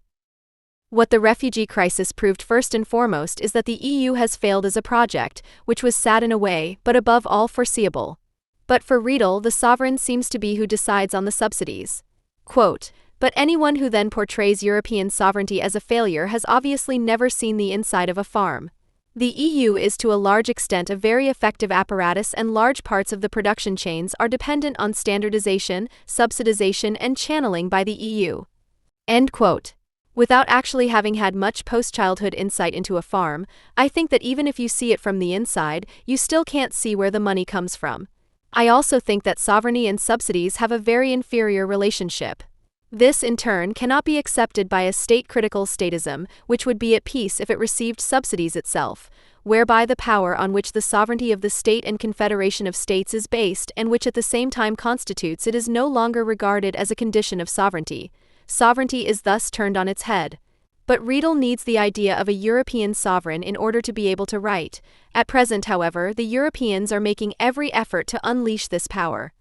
B: What the refugee crisis proved first and foremost is that the EU has failed as a project, which was sad in a way, but above all foreseeable. But for Riedel, the sovereign seems to be who decides on the subsidies. Quote, but anyone who then portrays European sovereignty as a failure has obviously never seen the inside of a farm. The EU is to a large extent a very effective apparatus, and large parts of the production chains are dependent on standardization, subsidization, and channeling by the EU. End quote. Without actually having had much post-childhood insight into a farm, I think that even if you see it from the inside, you still can't see where the money comes from. I also think that sovereignty and subsidies have a very inferior relationship. This, in turn, cannot be accepted by a state-critical statism, which would be at peace if it received subsidies itself, whereby the power on which the sovereignty of the state and confederation of states is based and which at the same time constitutes it is no longer regarded as a condition of sovereignty. Sovereignty is thus turned on its head. But Riedel needs the idea of a European sovereign in order to be able to write. At present, however, the Europeans are making every effort to unleash this power.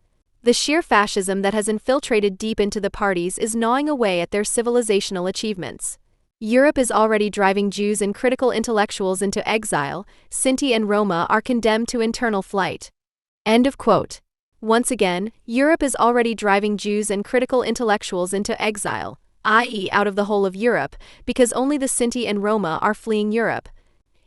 B: The sheer fascism that has infiltrated deep into the parties is gnawing away at their civilizational achievements. Europe is already driving Jews and critical intellectuals into exile. Sinti and Roma are condemned to internal flight. End of quote. Once again, Europe is already driving Jews and critical intellectuals into exile, i.e., out of the whole of Europe, because only the Sinti and Roma are fleeing Europe.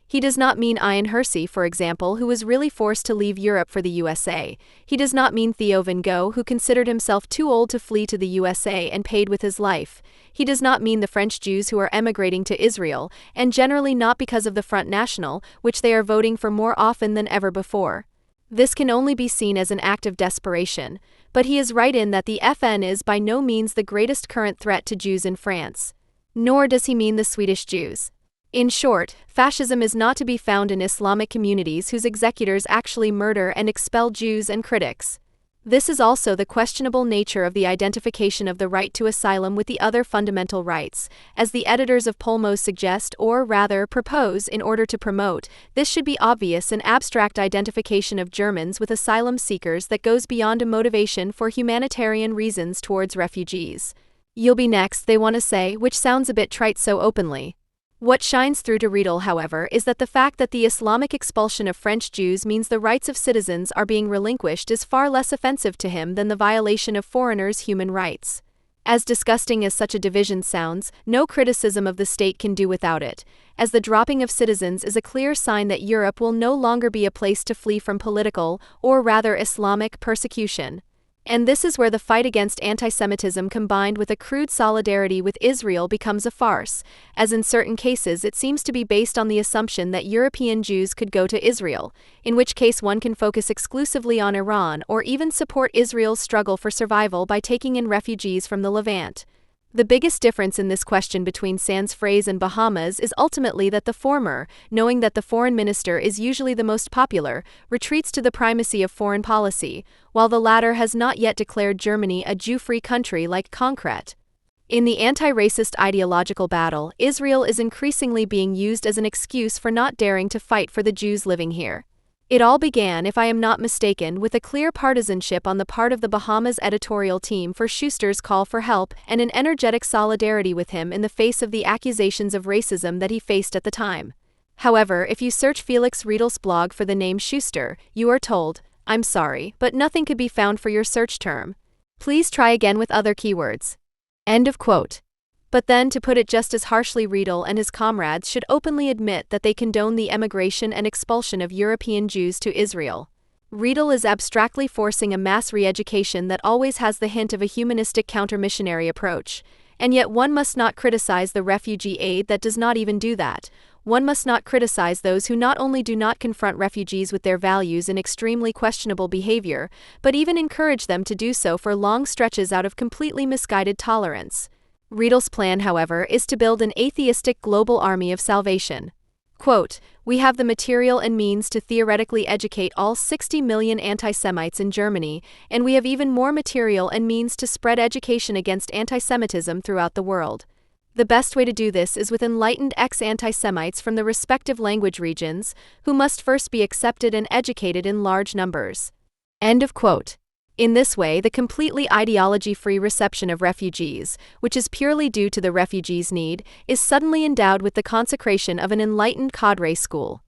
B: He does not mean Ian Hersey, for example, who was really forced to leave Europe for the USA. He does not mean Theo van Gogh, who considered himself too old to flee to the USA and paid with his life. He does not mean the French Jews who are emigrating to Israel, and generally not because of the Front National, which they are voting for more often than ever before. This can only be seen as an act of desperation, but he is right in that the FN is by no means the greatest current threat to Jews in France. Nor does he mean the Swedish Jews. In short, fascism is not to be found in Islamic communities whose executors actually murder and expel Jews and critics. This is also the questionable nature of the identification of the right to asylum with the other fundamental rights, as the editors of Polmos suggest or rather propose in order to promote. This should be obvious an abstract identification of Germans with asylum seekers that goes beyond a motivation for humanitarian reasons towards refugees. You'll be next, they want to say, which sounds a bit trite so openly. What shines through to Riedel, however, is that the fact that the Islamic expulsion of French Jews means the rights of citizens are being relinquished is far less offensive to him than the violation of foreigners' human rights. As disgusting as such a division sounds, no criticism of the state can do without it, as the dropping of citizens is a clear sign that Europe will no longer be a place to flee from political, or rather Islamic, persecution. And this is where the fight against anti-Semitism combined with a crude solidarity with Israel becomes a farce, as in certain cases it seems to be based on the assumption that European Jews could go to Israel, in which case one can focus exclusively on Iran or even support Israel's struggle for survival by taking in refugees from the Levant. The biggest difference in this question between sans phrase and Bahamas is ultimately that the former, knowing that the foreign minister is usually the most popular, retreats to the primacy of foreign policy, while the latter has not yet declared Germany a Jew-free country like Concret. In the anti-racist ideological battle, Israel is increasingly being used as an excuse for not daring to fight for the Jews living here. It all began, if I am not mistaken, with a clear partisanship on the part of the Bahamas editorial team for Schuster's call for help and an energetic solidarity with him in the face of the accusations of racism that he faced at the time. However, if you search Felix Riedel's blog for the name Schuster, you are told, "I'm sorry, but nothing could be found for your search term. Please try again with other keywords." End of quote. But then, to put it just as harshly, Riedel and his comrades should openly admit that they condone the emigration and expulsion of European Jews to Israel. Riedel is abstractly forcing a mass re-education that always has the hint of a humanistic counter-missionary approach. And yet one must not criticize the refugee aid that does not even do that. One must not criticize those who not only do not confront refugees with their values in extremely questionable behavior, but even encourage them to do so for long stretches out of completely misguided tolerance. Riedel's plan, however, is to build an atheistic global army of salvation. Quote, "We have the material and means to theoretically educate all 60 million anti-Semites in Germany, and we have even more material and means to spread education against anti-Semitism throughout the world. The best way to do this is with enlightened ex-anti-Semites from the respective language regions, who must first be accepted and educated in large numbers." End of quote. In this way, the completely ideology-free reception of refugees, which is purely due to the refugees' need, is suddenly endowed with the consecration of an enlightened cadre school.